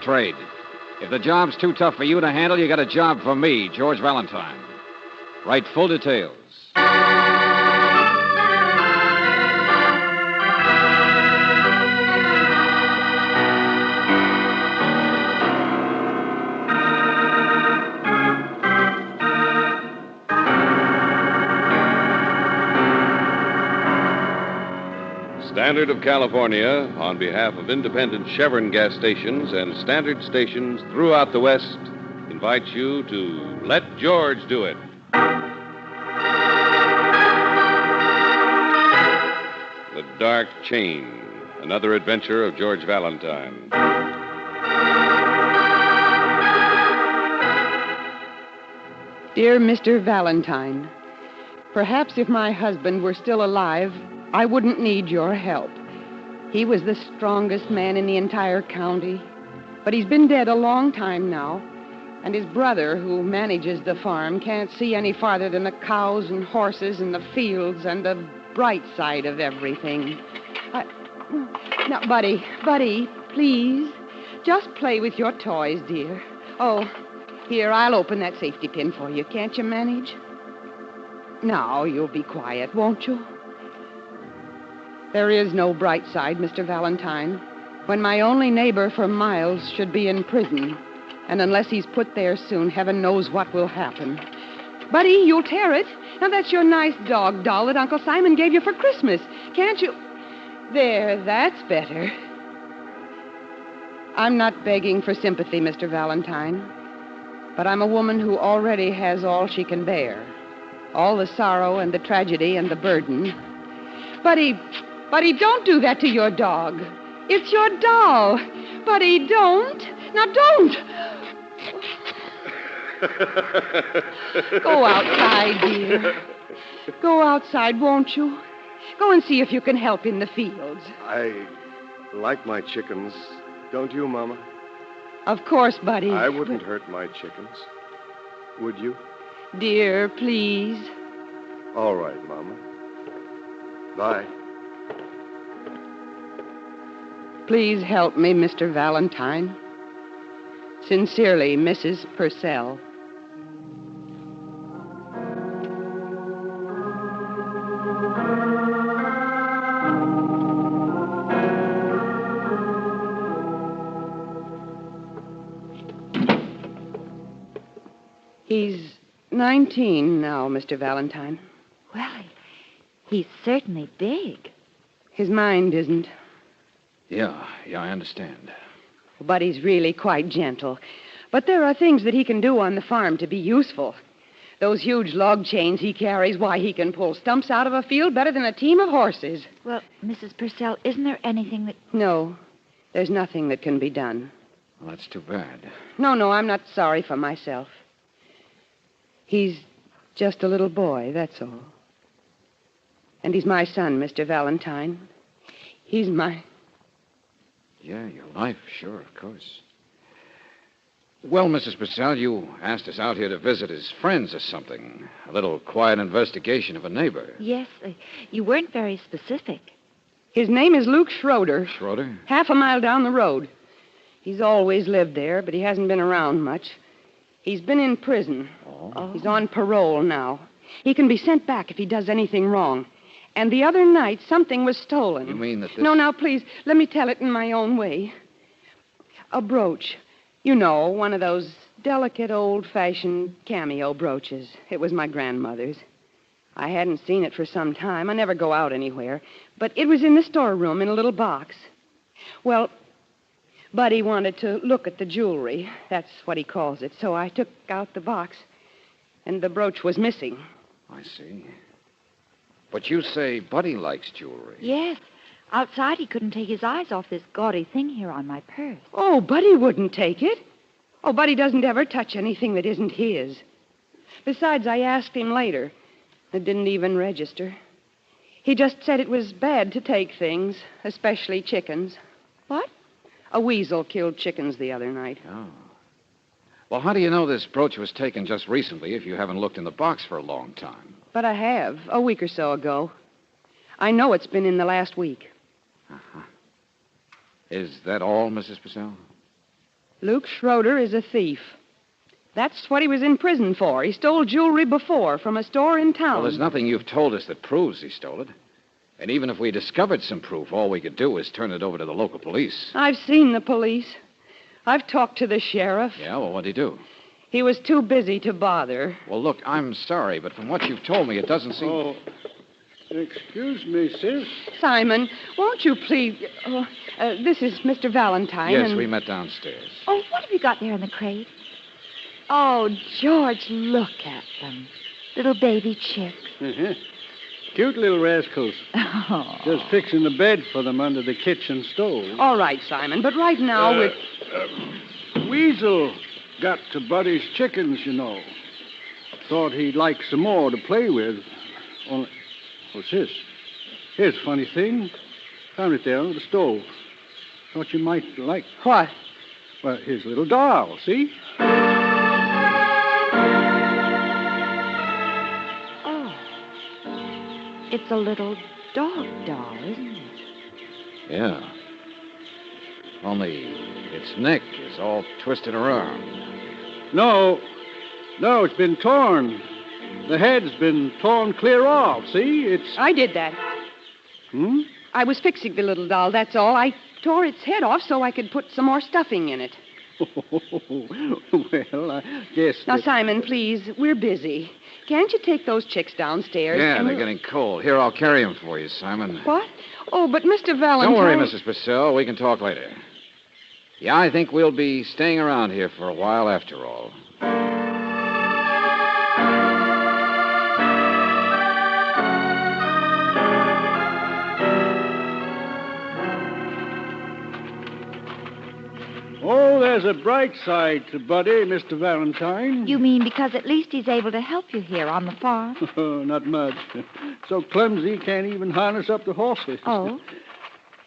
trade. If the job's too tough for you to handle, you got a job for me, George Valentine. Write full details. Standard of California, on behalf of independent Chevron gas stations and standard stations throughout the West, invites you to Let George Do It. The Dark Chain, another adventure of George Valentine. Dear Mr. Valentine, perhaps if my husband were still alive, I wouldn't need your help. He was the strongest man in the entire county. But he's been dead a long time now. And his brother, who manages the farm, can't see any farther than the cows and horses and the fields and the bright side of everything. Now, Buddy, please, just play with your toys, dear. Oh, here, I'll open that safety pin for you. Can't you manage? Now, you'll be quiet, won't you? There is no bright side, Mr. Valentine, when my only neighbor for miles should be in prison. And unless he's put there soon, heaven knows what will happen. Buddy, you'll tear it. Now, that's your nice dog doll that Uncle Simon gave you for Christmas. Can't you? There, that's better. I'm not begging for sympathy, Mr. Valentine, but I'm a woman who already has all she can bear. All the sorrow and the tragedy and the burden. Buddy, don't do that to your dog. It's your doll. Buddy, don't. Now, don't. Go outside, dear. Go outside, won't you? Go and see if you can help in the fields. I like my chickens. Don't you, Mama? Of course, Buddy. I wouldn't hurt my chickens. Would you? Dear, please. All right, Mama. Bye. Please help me, Mr. Valentine. Sincerely, Mrs. Purcell. He's 19 now, Mr. Valentine. Well, he's certainly big. His mind isn't. Yeah, I understand. But he's really quite gentle. But there are things that he can do on the farm to be useful. Those huge log chains he carries, why, he can pull stumps out of a field better than a team of horses. Well, Mrs. Purcell, isn't there anything that... No, there's nothing that can be done. Well, that's too bad. No, I'm not sorry for myself. He's just a little boy, that's all. And he's my son, Mr. Valentine. He's my... Yeah, your life, sure, of course. Well, Mrs. Purcell, you asked us out here to visit his friends or something. A little quiet investigation of a neighbor. Yes, you weren't very specific. His name is Luke Schroeder. Schroeder? Half a mile down the road. He's always lived there, but he hasn't been around much. He's been in prison. Oh. He's on parole now. He can be sent back if he does anything wrong. And the other night, something was stolen. You mean that this... No, now, please, let me tell it in my own way. A brooch. You know, one of those delicate, old-fashioned cameo brooches. It was my grandmother's. I hadn't seen it for some time. I never go out anywhere. But it was in the storeroom in a little box. Well, Buddy wanted to look at the jewelry. That's what he calls it. So I took out the box, and the brooch was missing. I see. But you say Buddy likes jewelry. Yes. Outside, he couldn't take his eyes off this gaudy thing here on my purse. Oh, Buddy wouldn't take it. Oh, Buddy doesn't ever touch anything that isn't his. Besides, I asked him later. It didn't even register. He just said it was bad to take things, especially chickens. What? A weasel killed chickens the other night. Oh. Well, how do you know this brooch was taken just recently if you haven't looked in the box for a long time? But I have, a week or so ago. I know it's been in the last week. Uh-huh. Is that all, Mrs. Purcell? Luke Schroeder is a thief. That's what he was in prison for. He stole jewelry before from a store in town. Well, there's nothing you've told us that proves he stole it. And even if we discovered some proof, all we could do is turn it over to the local police. I've seen the police. I've talked to the sheriff. Yeah, well, what'd he do? He was too busy to bother. Well, look, I'm sorry, but from what you've told me, it doesn't seem... Oh, excuse me, sis. Simon, won't you please... this is Mr. Valentine. Yes, and... we met downstairs. Oh, what have you got there in the crate? Oh, George, look at them. Little baby chicks. Uh-huh. Cute little rascals. Oh. Just fixing the bed for them under the kitchen stove. All right, Simon, but right now we're... Weasel got to Buddy's chickens, you know. Thought he'd like some more to play with. Only... What's this? Here's a funny thing. Found it there under the stove. Thought you might like... What? Well, his little doll, see? Oh. It's a little dog doll, isn't it? Yeah. Only its neck is all twisted around. No, it's been torn. The head's been torn clear off, see? It's... I did that. Hmm? I was fixing the little doll, that's all. I tore its head off so I could put some more stuffing in it. Well, I guess... Now, Simon, please, we're busy. Can't you take those chicks downstairs? Yeah, and they're getting cold. Here, I'll carry them for you, Simon. What? Oh, but Mr. Valentine... Don't worry, Mrs. Purcell. We can talk later. Yeah, I think we'll be staying around here for a while after all. Oh, there's a bright side to Buddy, Mr. Valentine. You mean because at least he's able to help you here on the farm? Oh, not much. So clumsy, can't even harness up the horses. Oh?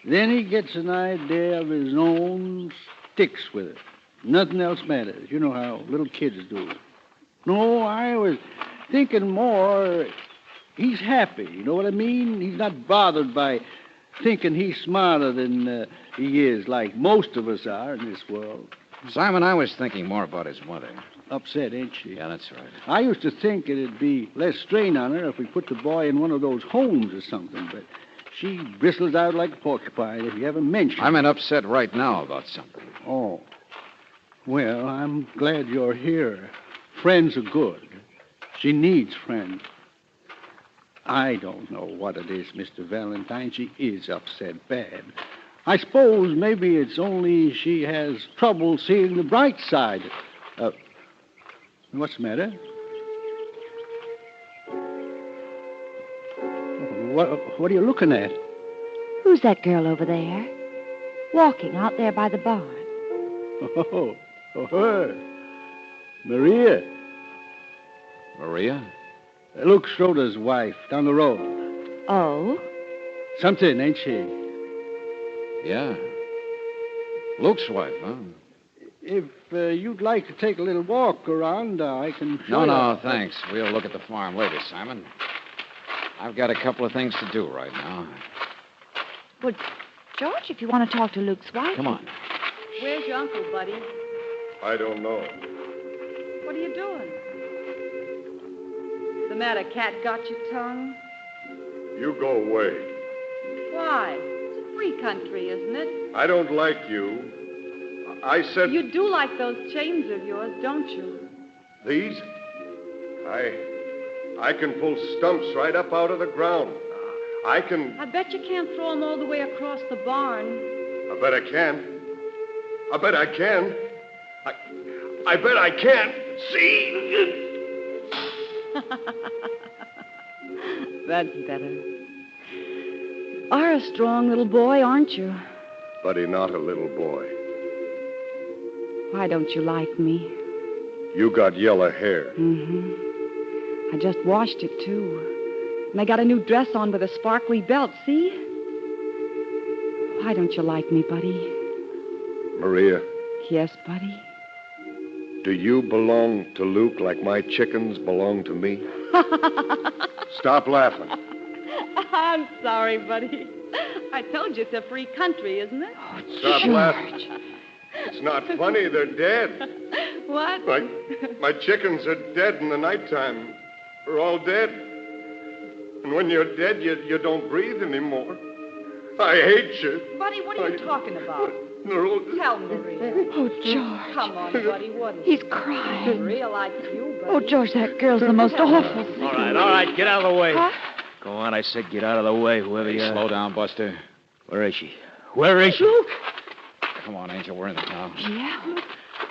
Then he gets an idea of his own, sticks with it. Nothing else matters. You know how little kids do. No, I was thinking more, he's happy. You know what I mean? He's not bothered by thinking he's smarter than he is, like most of us are in this world. Simon, I was thinking more about his mother. Upset, ain't she? Yeah, that's right. I used to think it'd be less strain on her if we put the boy in one of those homes or something, but she bristles out like a porcupine if you ever mention it. I'm upset right now about something. Oh. Well, I'm glad you're here. Friends are good. She needs friends. I don't know what it is, Mr. Valentine. She is upset bad. I suppose maybe it's only she has trouble seeing the bright side. What's the matter? What are you looking at? Who's that girl over there? Walking out there by the barn. Oh, her. Maria. Maria? Luke Schroeder's wife, down the road. Oh? Something, ain't she? Yeah. Luke's wife, huh? If you'd like to take a little walk around, I can show you. No, thanks. We'll look at the farm later, Simon. I've got a couple of things to do right now. Well, George, if you want to talk to Luke's wife... Come on. Where's your uncle, buddy? I don't know. What are you doing? The matter, cat got your tongue? You go away. Why? It's a free country, isn't it? I don't like you. I said... You do like those chains of yours, don't you? These? I can pull stumps right up out of the ground. I can... I bet you can't throw them all the way across the barn. I bet I can. I bet I can. I bet I can. See? That's better. Are a strong little boy, aren't you? Buddy, not a little boy. Why don't you like me? You got yellow hair. Mm-hmm. I just washed it, too. And I got a new dress on with a sparkly belt, see? Why don't you like me, buddy? Maria. Yes, buddy? Do you belong to Luke like my chickens belong to me? Stop laughing. I'm sorry, buddy. I told you it's a free country, isn't it? Stop laughing. It's not funny. They're dead. What? My chickens are dead in the nighttime. They're all dead. And when you're dead, you don't breathe anymore. I hate you. Buddy, what are you talking about? No. Tell Maria. Oh, George. Come on, Buddy, what is He's crying. Maria like you, Buddy? Oh, George, that girl's the most awful thing. All right, get out of the way. Huh? Go on, I said get out of the way, whoever you are. Slow down, Buster. Where is she? Where is she? Luke. Come on, Angel. We're in it now. Yeah?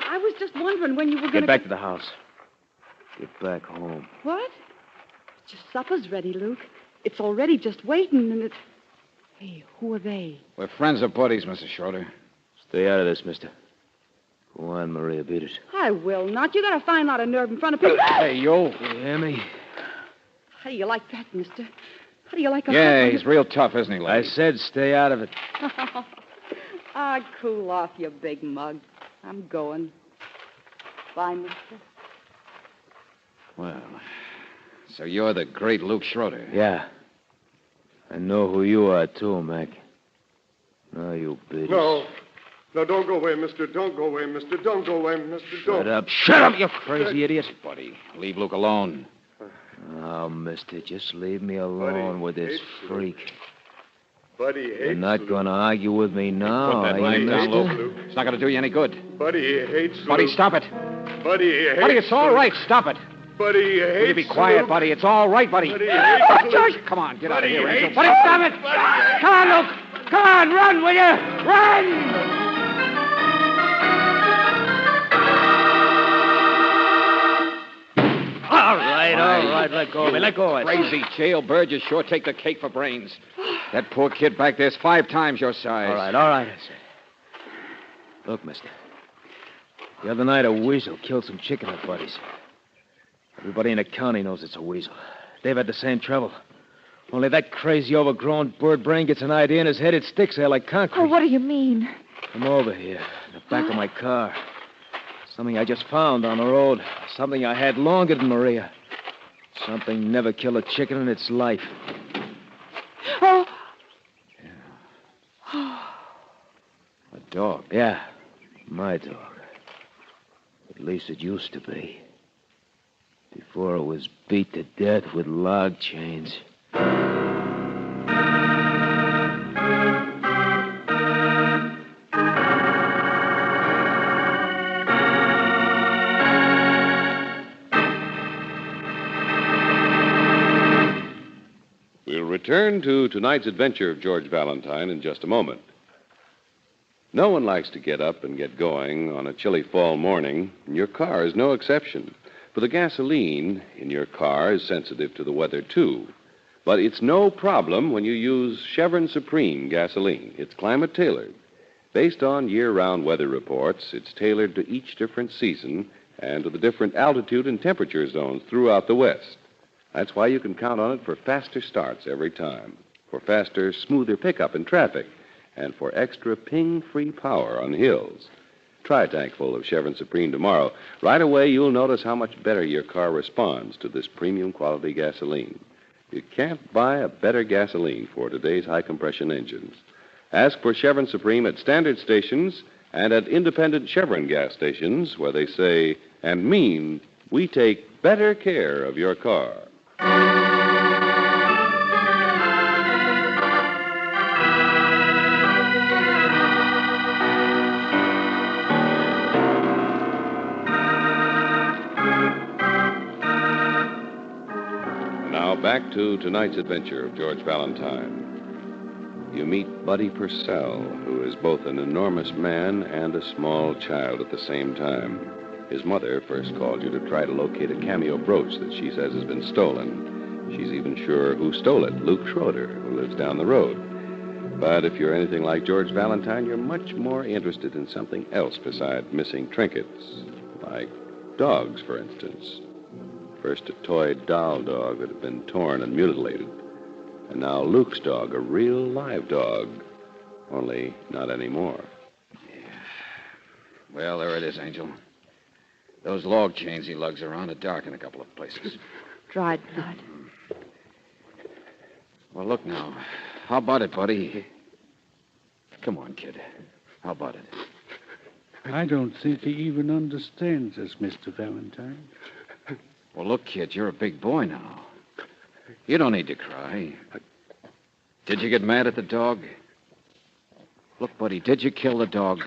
I was just wondering when you were going to... Get back to the house. Get back home. What? Your supper's ready, Luke. It's already just waiting, and it's... Hey, who are they? We're friends or buddies, Mrs. Schroeder. Stay out of this, mister. Go on, Maria, beat it. I will not. You got a fine lot of nerve in front of people. Hey, you. You hear me? How do you like that, mister? How do you like a... Yeah, he's real tough, isn't he, I lady? said stay out of it. Cool off, you big mug. I'm going. Bye, mister. Well, so you're the great Luke Schroeder. Yeah. I know who you are, too, Mac. No, you bitch. No. No, don't go away, mister. Don't go away, mister. Don't go away, mister. Shut up. Shut up, you crazy idiot. Buddy, leave Luke alone. Oh, mister, just leave me alone with this hates freak. Buddy hates You're not Luke. going to argue with me now, Put that are money you, down, mister? Luke. It's not going to do you any good. Buddy hates Buddy, Luke. stop it. Buddy hates Buddy, it's all Luke. right. Stop it. Buddy hates Will you be quiet, Luke. buddy? It's all right, buddy. Buddy hates Luke. George, come on, get out of Buddy here, hates Angel. Buddy, Luke. stop it. Buddy hates Come on, Luke. Come on, run, will you? Run! All right, let go of me. Let go of me. Crazy jailbird, you sure take the cake for brains. That poor kid back there's 5 times your size. All right, I said. Look, mister. The other night, a weasel killed some chicken hut buddies. Everybody in the county knows it's a weasel. They've had the same trouble. Only that crazy, overgrown bird brain gets an idea in his head, it sticks there like concrete. Oh, what do you mean? Come over here, in the back of my car. Something I just found on the road. Something I had longer than Maria. Something never killed a chicken in its life. Oh, A dog. Yeah, my dog. At least it used to be. Before it was beat to death with log chains. We'll return to tonight's adventure of George Valentine in just a moment. No one likes to get up and get going on a chilly fall morning, and your car is no exception. For the gasoline in your car is sensitive to the weather, too. But it's no problem when you use Chevron Supreme gasoline. It's climate-tailored. Based on year-round weather reports, it's tailored to each different season and to the different altitude and temperature zones throughout the West. That's why you can count on it for faster starts every time, for faster, smoother pickup in traffic, and for extra ping-free power on hills. Try a tank full of Chevron Supreme tomorrow. Right away, you'll notice how much better your car responds to this premium quality gasoline. You can't buy a better gasoline for today's high-compression engines. Ask for Chevron Supreme at standard stations and at independent Chevron gas stations where they say and mean we take better care of your car. Now back to tonight's adventure of George Valentine. You meet Buddy Purcell, who is both an enormous man and a small child at the same time. His mother first called you to try to locate a cameo brooch that she says has been stolen. She's even sure who stole it, Luke Schroeder, who lives down the road. But if you're anything like George Valentine, you're much more interested in something else besides missing trinkets, like dogs, for instance. First a toy doll dog that had been torn and mutilated. And now Luke's dog, a real live dog. Only not anymore. Well, there it is, Angel. Those log chains he lugs around are dark in a couple of places. dried blood. Well, look now. How about it, buddy? Come on, kid. How about it? I don't think he even understands us, Mr. Valentine. Well, look, kid, you're a big boy now. You don't need to cry. Did you get mad at the dog? Look, buddy, did you kill the dog?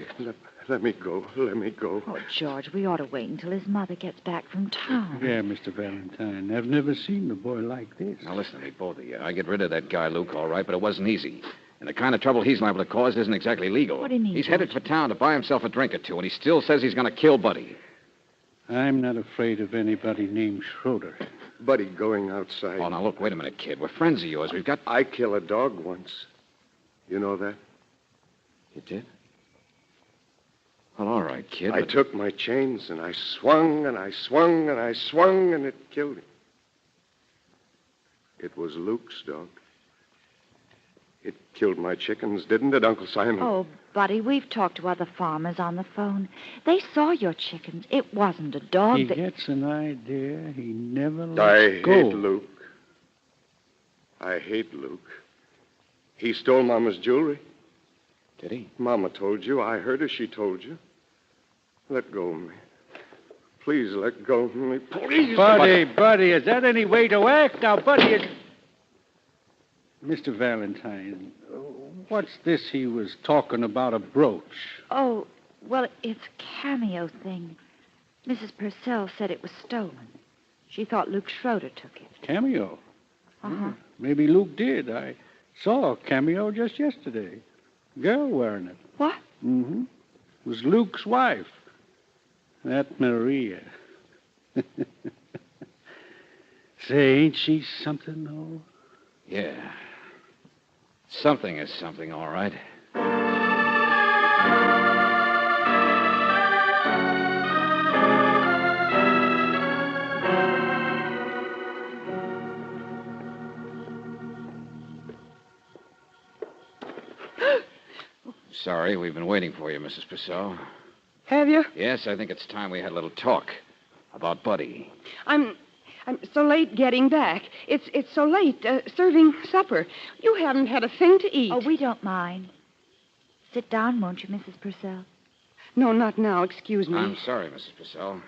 Let me go. Let me go. Oh, George, we ought to wait until his mother gets back from town. Yeah, Mr. Valentine. I've never seen a boy like this. Now, listen to me, both of you. I get rid of that guy, Luke, all right, but it wasn't easy. And the kind of trouble he's liable to cause isn't exactly legal. What do you mean, He's George? headed for town to buy himself a drink or two, and he still says he's going to kill Buddy. I'm not afraid of anybody named Schroeder. Buddy going outside. Oh, now, look, wait a minute, kid. We're friends of yours. We've got... I killed a dog once. You know that? You did? Well, all right, kid. I took my chains and I swung and I swung and I swung and it killed him. It was Luke's dog. It killed my chickens, didn't it, Uncle Simon? Oh, Buddy, we've talked to other farmers on the phone. They saw your chickens. It wasn't a dog He that... gets an idea. He never I lets go. hate Luke. I hate Luke. He stole Mama's jewelry. Did he? Mama told you. I heard her. She told you. Let go of me. Please let go of me. Please. Buddy, is that any way to act? Now, Buddy, is... Mr. Valentine, what's this he was talking about, a brooch? Oh, well, it's a cameo thing. Mrs. Purcell said it was stolen. She thought Luke Schroeder took it. Cameo? Uh-huh. Maybe Luke did. I saw a cameo just yesterday. Girl wearing it. What? Mm-hmm. It was Luke's wife. That Maria. Say, ain't she something, though? Yeah. Something is something, all right. Sorry, we've been waiting for you, Mrs. Purcell. Have you? Yes, I think it's time we had a little talk about Buddy. I'm so late getting back. It's so late serving supper. You haven't had a thing to eat. Oh, we don't mind. Sit down, won't you, Mrs. Purcell? No, not now. Excuse me. I'm sorry, Mrs. Purcell.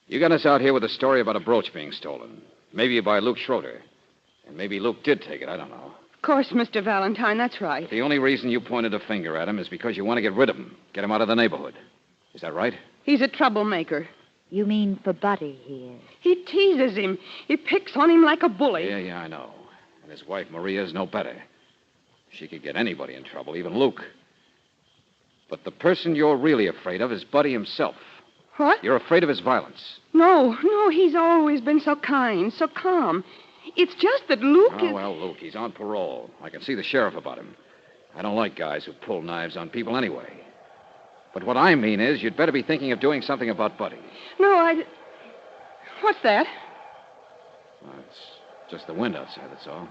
You got us out here with a story about a brooch being stolen. Maybe by Luke Schroeder. And maybe Luke did take it. I don't know. Of course, Mr. Valentine, that's right. The only reason you pointed a finger at him is because you want to get rid of him. Get him out of the neighborhood. Is that right? He's a troublemaker. You mean for Buddy, he is. He teases him. He picks on him like a bully. Yeah, I know. And his wife, Maria, is no better. She could get anybody in trouble, even Luke. But the person you're really afraid of is Buddy himself. What? You're afraid of his violence. No, he's always been so kind, so calm. It's just that Luke is... Oh, well, Luke, he's on parole. I can see the sheriff about him. I don't like guys who pull knives on people anyway. But what I mean is, you'd better be thinking of doing something about Buddy. No, What's that? Well, it's just the wind outside, that's all.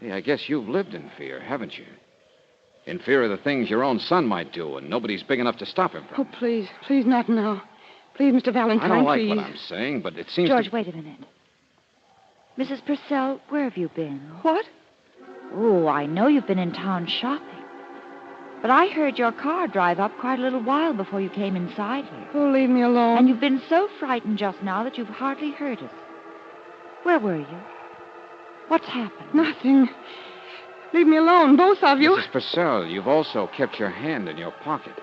Hey, I guess you've lived in fear, haven't you? In fear of the things your own son might do, and nobody's big enough to stop him from. Oh, please not now. Please, Mr. Valentine, I don't like please. what I'm saying, but it seems George, wait a minute. Mrs. Purcell, where have you been? What? Oh, I know you've been in town shopping. But I heard your car drive up quite a little while before you came inside here. Oh, leave me alone. And you've been so frightened just now that you've hardly heard us. Where were you? What's happened? Nothing. Leave me alone, both of you. Mrs. Purcell, you've also kept your hand in your pocket.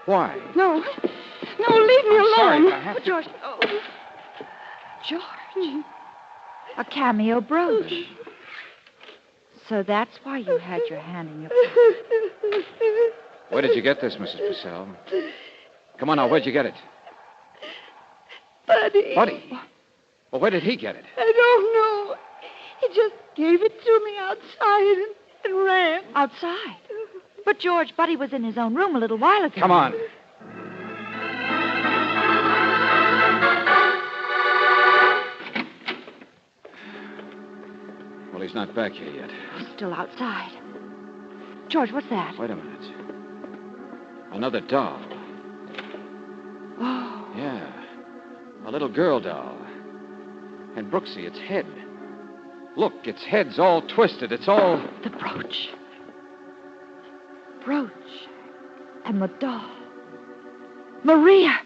Why? No, leave me alone. Sorry, but I have to... George. Oh. George. A cameo brooch. So that's why you had your hand in your pocket. Where did you get this, Mrs. Purcell? Come on now, where'd you get it? Buddy. Buddy? Well, where did he get it? I don't know. He just gave it to me outside and ran. Outside? But, George, Buddy was in his own room a little while ago. Come on. Well, he's not back here yet. Still outside. George, what's that? Wait a minute. Another doll. Oh. Yeah. A little girl doll. And Brooksie, its head. Look, its head's all twisted. It's all... The brooch. Brooch. And the doll. Maria!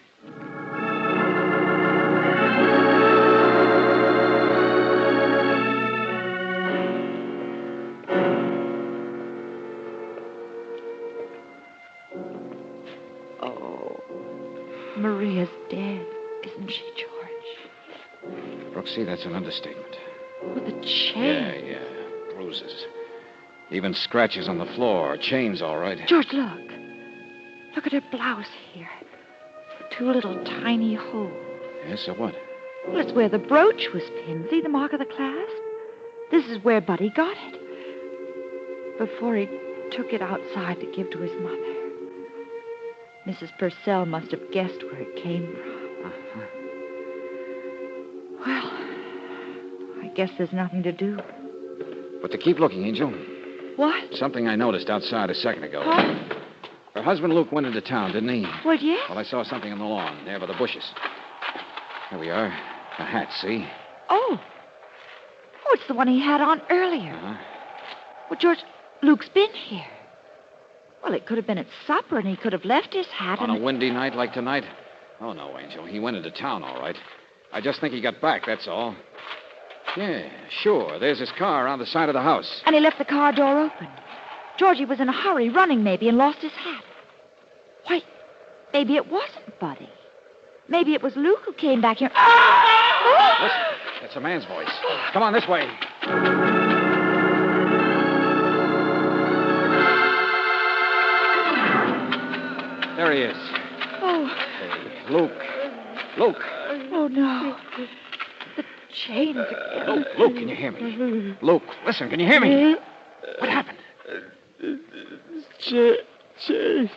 Oh, Maria's dead, isn't she, George? Brooksie, that's an understatement. With a chain. Yeah. Bruises. Even scratches on the floor. Chains, all right. George, look. Look at her blouse here. 2 little tiny holes. Yes, so what? Well, it's where the brooch was pinned. See the mark of the clasp? This is where Buddy got it. Before he took it outside to give to his mother. Mrs. Purcell must have guessed where it came from. Uh-huh. Well, I guess there's nothing to do. But to keep looking, Angel. What? Something I noticed outside a second ago. Huh? Her husband Luke went into town, didn't he? Well, yes. Well, I saw something on the lawn, there by the bushes. Here we are. A hat, see? Oh, it's the one he had on earlier. Uh-huh. Well, George, Luke's been here. Well, it could have been at supper, and he could have left his hat On a windy night like tonight? Oh, no, Angel. He went into town, all right. I just think he got back, that's all. Yeah, sure. There's his car on the side of the house. And he left the car door open. Georgie was in a hurry, running maybe, and lost his hat. Why, maybe it wasn't Buddy. Maybe it was Luke who came back here. Listen, that's a man's voice. Come on, this way. There he is. Oh. Hey, Luke. Luke. Oh, no. The chains again. Luke, can you hear me? Luke, listen, can you hear me? What happened? Chains.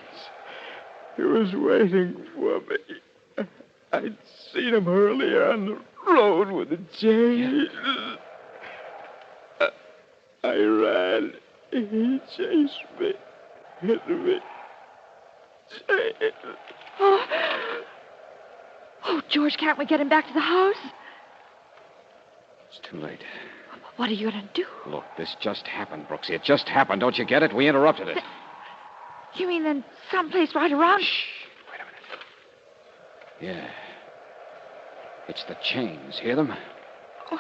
He was waiting for me. I'd seen him earlier on the road with the chains. I ran. He chased me. Hit me. Chains. Oh, George, can't we get him back to the house? It's too late. What are you going to do? Look, this just happened, Brooksie. It just happened. Don't you get it? We interrupted it. You mean then someplace right around? Shh. Wait a minute. Yeah. It's the chains. Hear them? Oh,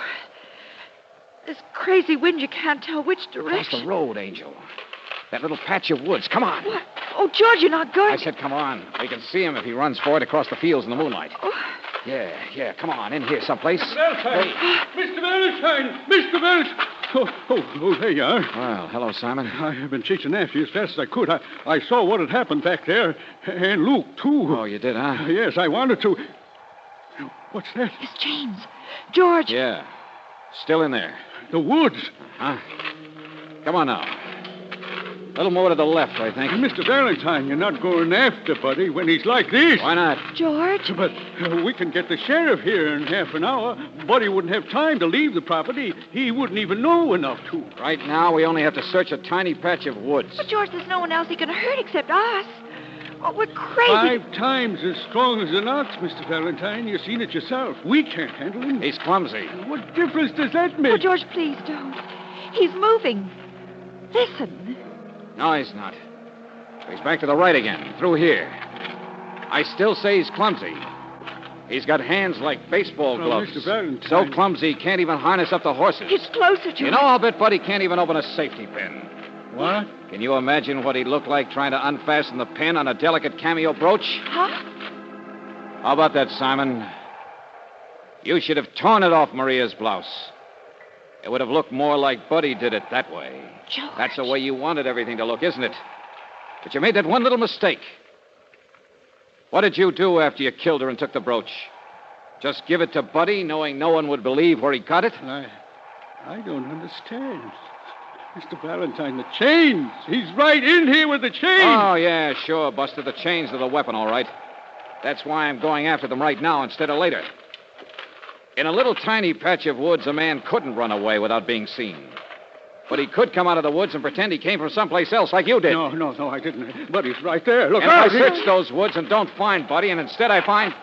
this crazy wind, you can't tell which direction. Across the road, Angel. That little patch of woods. Come on. What? Oh, George, you're not going. I said come on. We can see him if he runs for it across the fields in the moonlight. Oh. Yeah. Come on. In here someplace. Valentine! Mr. Valentine! Mr. Valentine! Oh, there you are. Well, hello, Simon. I have been chasing after you as fast as I could. I saw what had happened back there. And Luke, too. Oh, you did, huh? Yes, I wanted to. What's that? His chains. George. Yeah. Still in there. The woods. Huh? Come on now. A little more to the left, I think. Mr. Valentine, you're not going after Buddy when he's like this. Why not? George. But we can get the sheriff here in half an hour. Buddy wouldn't have time to leave the property. He wouldn't even know enough to. Right now, we only have to search a tiny patch of woods. But, George, there's no one else he can hurt except us. Oh, we're crazy. 5 times as strong as an ox, Mr. Valentine. You've seen it yourself. We can't handle him. He's clumsy. What difference does that make? Oh, George, please don't. He's moving. Listen. No, he's not. He's back to the right again, through here. I still say he's clumsy. He's got hands like baseball gloves. Mr. Valentine. So clumsy he can't even harness up the horses. It's closer, George. You know, I'll bet Buddy can't even open a safety pin. What? Can you imagine what he'd look like trying to unfasten the pin on a delicate cameo brooch? Huh? How about that, Simon? You should have torn it off Maria's blouse. It would have looked more like Buddy did it that way. George. That's the way you wanted everything to look, isn't it? But you made that one little mistake. What did you do after you killed her and took the brooch? Just give it to Buddy, knowing no one would believe where he got it? I don't understand. Mr. Valentine, the chains. He's right in here with the chains. Oh, yeah, sure, Buster. The chains are the weapon, all right. That's why I'm going after them right now instead of later. In a little tiny patch of woods, a man couldn't run away without being seen. But he could come out of the woods and pretend he came from someplace else like you did. No, I didn't. Buddy's right there. Look and out. if I search those woods and don't find Buddy, and instead I find...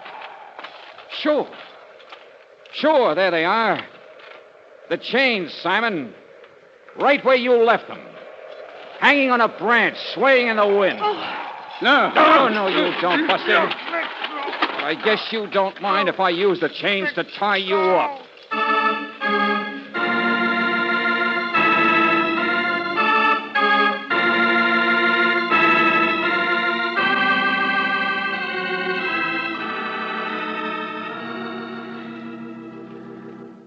Sure, there they are. The chains, Simon. Right where you left them. Hanging on a branch, swaying in the wind. No. Oh, no, you don't, Buster. I guess you don't mind if I use the chains to tie you up.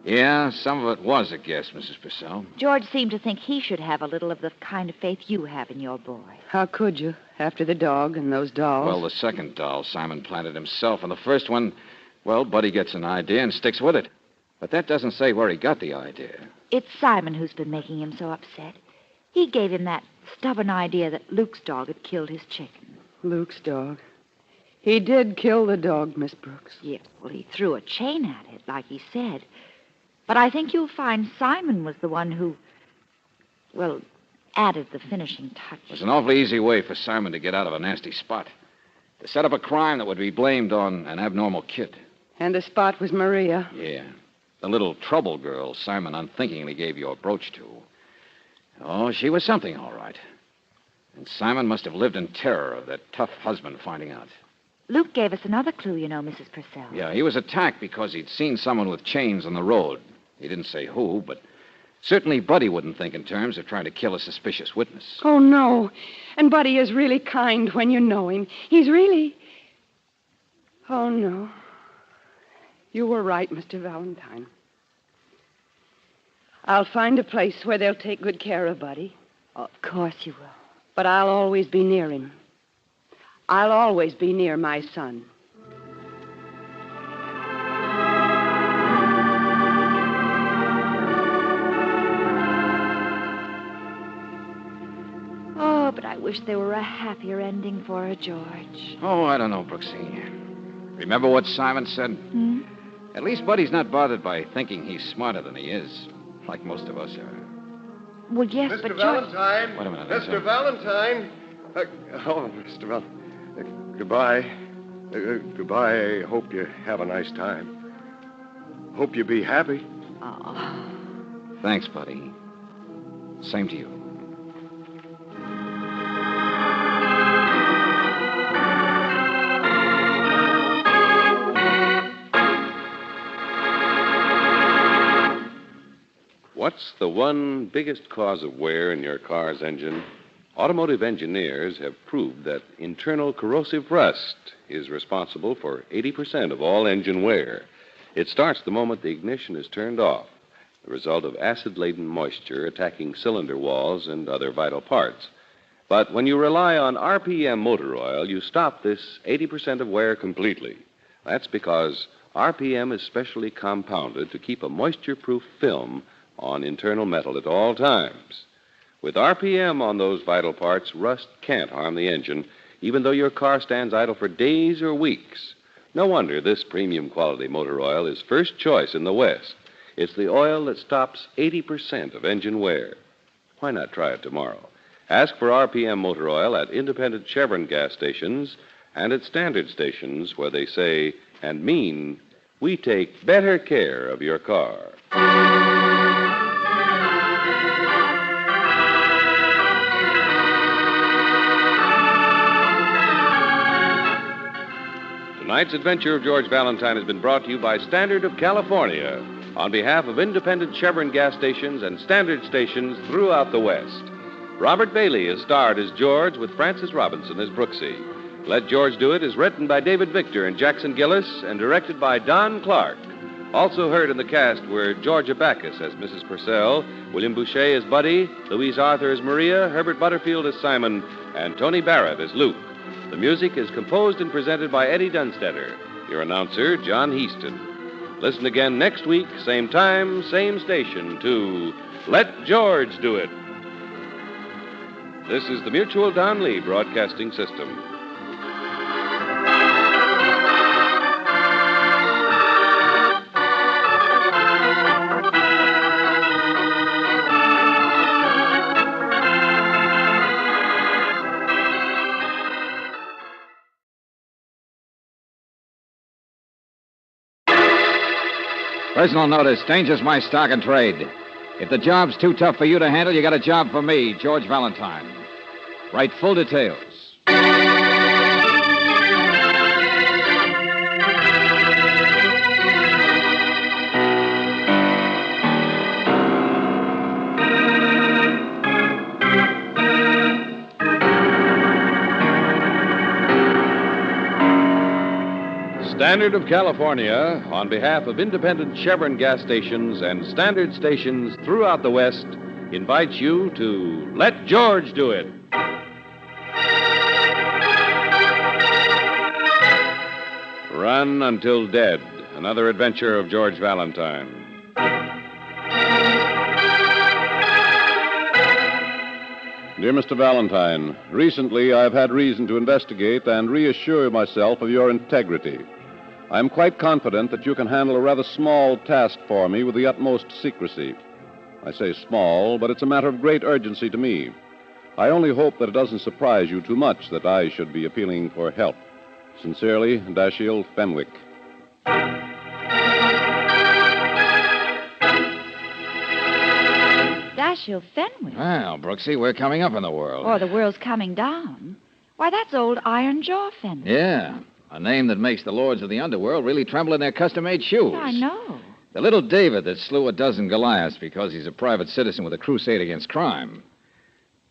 Yeah, some of it was a guess, Mrs. Purcell. George seemed to think he should have a little of the kind of faith you have in your boy. How could you, after the dog and those dolls? Well, the second doll Simon planted himself, and the first one, well, Buddy gets an idea and sticks with it. But that doesn't say where he got the idea. It's Simon who's been making him so upset. He gave him that stubborn idea that Luke's dog had killed his chicken. Luke's dog. He did kill the dog, Miss Brooks. Yes, well, he threw a chain at it, like he said. But I think you'll find Simon was the one who, well, added the finishing touch. It was an awfully easy way for Simon to get out of a nasty spot. To set up a crime that would be blamed on an abnormal kid. And the spot was Maria. Yeah. The little trouble girl Simon unthinkingly gave your brooch to. Oh, she was something, all right. And Simon must have lived in terror of that tough husband finding out. Luke gave us another clue, you know, Mrs. Purcell. Yeah, he was attacked because he'd seen someone with chains on the road. He didn't say who, but certainly Buddy wouldn't think in terms of trying to kill a suspicious witness. Oh, no. And Buddy is really kind when you know him. He's really... Oh, no. You were right, Mr. Valentine. I'll find a place where they'll take good care of Buddy. Of course you will. But I'll always be near him. I'll always be near my son. Oh, but I wish there were a happier ending for her, George. Oh, I don't know, Brooksie. Remember what Simon said? Hmm? At least Buddy's not bothered by thinking he's smarter than he is, like most of us are. Well, yes, Mr. but George... Valentine. Wait a minute, Mr. sir. Valentine. Mr. Valentine. Goodbye. Goodbye. Hope you have a nice time. Hope you be happy. Oh. Thanks, Buddy. Same to you. What's the one biggest cause of wear in your car's engine? Automotive engineers have proved that internal corrosive rust is responsible for 80% of all engine wear. It starts the moment the ignition is turned off, the result of acid-laden moisture attacking cylinder walls and other vital parts. But when you rely on RPM motor oil, you stop this 80% of wear completely. That's because RPM is specially compounded to keep a moisture-proof film on internal metal at all times. With RPM on those vital parts, rust can't harm the engine, even though your car stands idle for days or weeks. No wonder this premium quality motor oil is first choice in the West. It's the oil that stops 80% of engine wear. Why not try it tomorrow? Ask for RPM motor oil at independent Chevron gas stations and at standard stations where they say and mean, we take better care of your car. Tonight's adventure of George Valentine has been brought to you by Standard of California on behalf of independent Chevron gas stations and standard stations throughout the West. Robert Bailey is starred as George with Francis Robinson as Brooksie. Let George Do It is written by David Victor and Jackson Gillis and directed by Don Clark. Also heard in the cast were Georgia Backus as Mrs. Purcell, William Boucher as Buddy, Louise Arthur as Maria, Herbert Butterfield as Simon, and Tony Barrett as Luke. The music is composed and presented by Eddie Dunstetter. Your announcer, John Heaston. Listen again next week, same time, same station, to Let George Do It. This is the Mutual Don Lee Broadcasting System. Personal notice, danger's my stock and trade. If the job's too tough for you to handle, you got a job for me, George Valentine. Write full details. Standard of California, on behalf of independent Chevron gas stations and standard stations throughout the West, invites you to Let George Do It. Run Until Dead, another adventure of George Valentine. Dear Mr. Valentine, recently I've had reason to investigate and reassure myself of your integrity. I'm quite confident that you can handle a rather small task for me with the utmost secrecy. I say small, but it's a matter of great urgency to me. I only hope that it doesn't surprise you too much that I should be appealing for help. Sincerely, Dashiell Fenwick. Dashiell Fenwick? Well, Brooksie, we're coming up in the world. Or the world's coming down. Why, that's old Iron Jaw Fenwick. Yeah, a name that makes the lords of the underworld really tremble in their custom-made shoes. I know. The little David that slew a dozen Goliaths because he's a private citizen with a crusade against crime.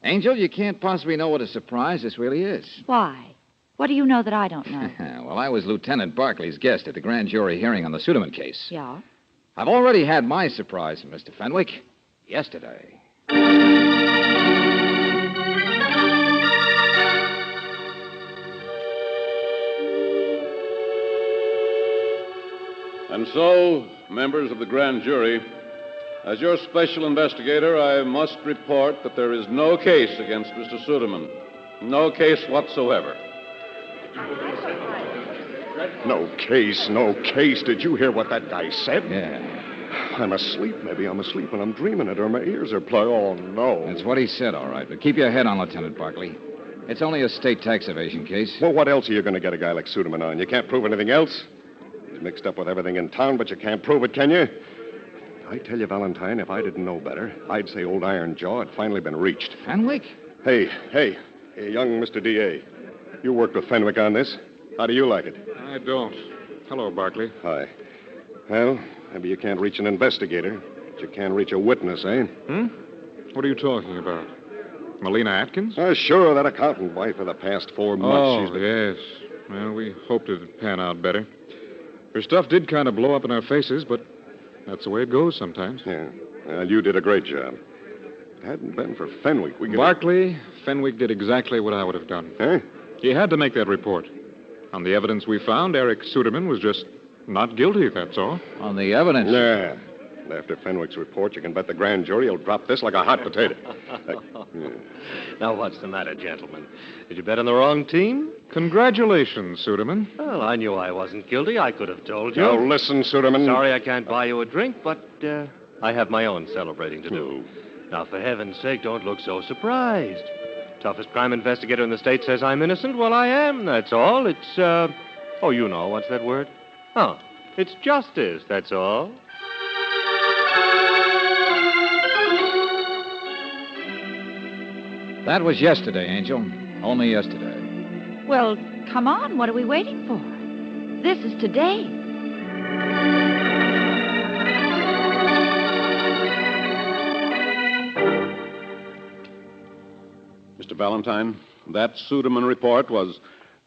Angel, you can't possibly know what a surprise this really is. Why? What do you know that I don't know? Well, I was Lieutenant Barclay's guest at the grand jury hearing on the Suderman case. Yeah? I've already had my surprise from Mr. Fenwick yesterday. And so, members of the grand jury, as your special investigator, I must report that there is no case against Mr. Suderman. No case whatsoever. No case, no case. Did you hear what that guy said? Yeah. I'm asleep. Maybe I'm asleep and I'm dreaming it, or my ears are plugged. Oh, no. That's what he said, all right. But keep your head on, Lieutenant Barclay. It's only a state tax evasion case. Well, what else are you going to get a guy like Suderman on? You can't prove anything else. He's mixed up with everything in town, but you can't prove it, can you? I tell you, Valentine, if I didn't know better, I'd say old Iron Jaw had finally been reached. Fenwick? Hey, young Mr. D.A., you worked with Fenwick on this. How do you like it? I don't. Hello, Barclay. Hi. Well, maybe you can't reach an investigator, but you can reach a witness, eh? What are you talking about? Melina Atkins? Sure, that accountant wife for the past 4 months. Oh, yes. Well, we hoped it'd pan out better. Her stuff did kind of blow up in our faces, but that's the way it goes sometimes. Yeah. Well, you did a great job. If it hadn't been for Fenwick, we could... Barclay, Fenwick did exactly what I would have done. Huh? He had to make that report. On the evidence we found, Eric Suderman was just not guilty, that's all. On the evidence? Yeah. And after Fenwick's report, you can bet the grand jury will drop this like a hot potato. Now, what's the matter, gentlemen? Did you bet on the wrong team? Congratulations, Suderman. Well, I knew I wasn't guilty. I could have told you. Now, listen, Suderman. Sorry I can't buy you a drink, but I have my own celebrating to do. Now, for heaven's sake, don't look so surprised. Toughest crime investigator in the state says I'm innocent. Well, I am, that's all. It's, you know, what's that word? Oh, it's justice, that's all. That was yesterday, Angel. Only yesterday. Well, come on. What are we waiting for? This is today. Mr. Valentine, that Suderman report was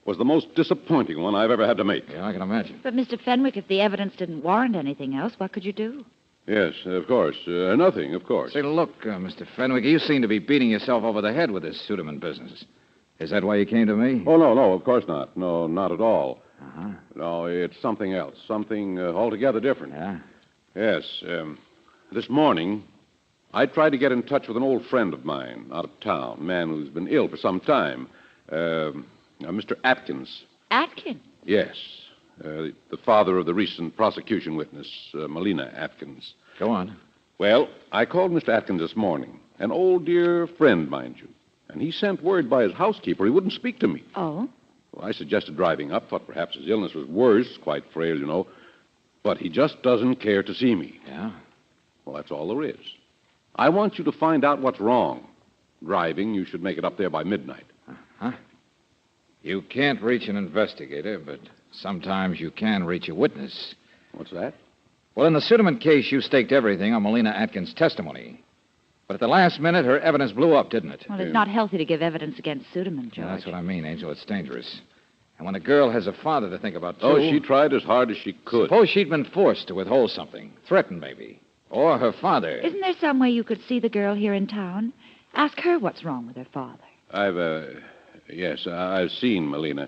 the most disappointing one I've ever had to make. Yeah, I can imagine. But, Mr. Fenwick, if the evidence didn't warrant anything else, what could you do? Yes, of course. Nothing, of course. Say, look, Mr. Fenwick, you seem to be beating yourself over the head with this Suderman business. Is that why you came to me? Oh, no, of course not. No, not at all. Uh-huh. No, it's something else. Something altogether different. Yeah? Yes. This morning, I tried to get in touch with an old friend of mine out of town, a man who's been ill for some time. Mr. Atkins. Atkins? Yes. The father of the recent prosecution witness, Melina Atkins. Go on. Well, I called Mr. Atkins this morning. An old dear friend, mind you. And he sent word by his housekeeper he wouldn't speak to me. Oh? Well, I suggested driving up, thought perhaps his illness was worse, quite frail, you know. But he just doesn't care to see me. Yeah? Well, that's all there is. I want you to find out what's wrong. Driving, you should make it up there by midnight. Huh? You can't reach an investigator, but sometimes you can reach a witness. What's that? Well, in the Suderman case, you staked everything on Melina Atkins' testimony. But at the last minute, her evidence blew up, didn't it? Well, it's not healthy to give evidence against Suderman, George. Yeah, that's what I mean, Angel. It's dangerous. And when a girl has a father to think about, too... Oh, she tried as hard as she could. Suppose she'd been forced to withhold something. Threatened, maybe. Or her father. Isn't there some way you could see the girl here in town? Ask her what's wrong with her father. Yes, I've seen Melina.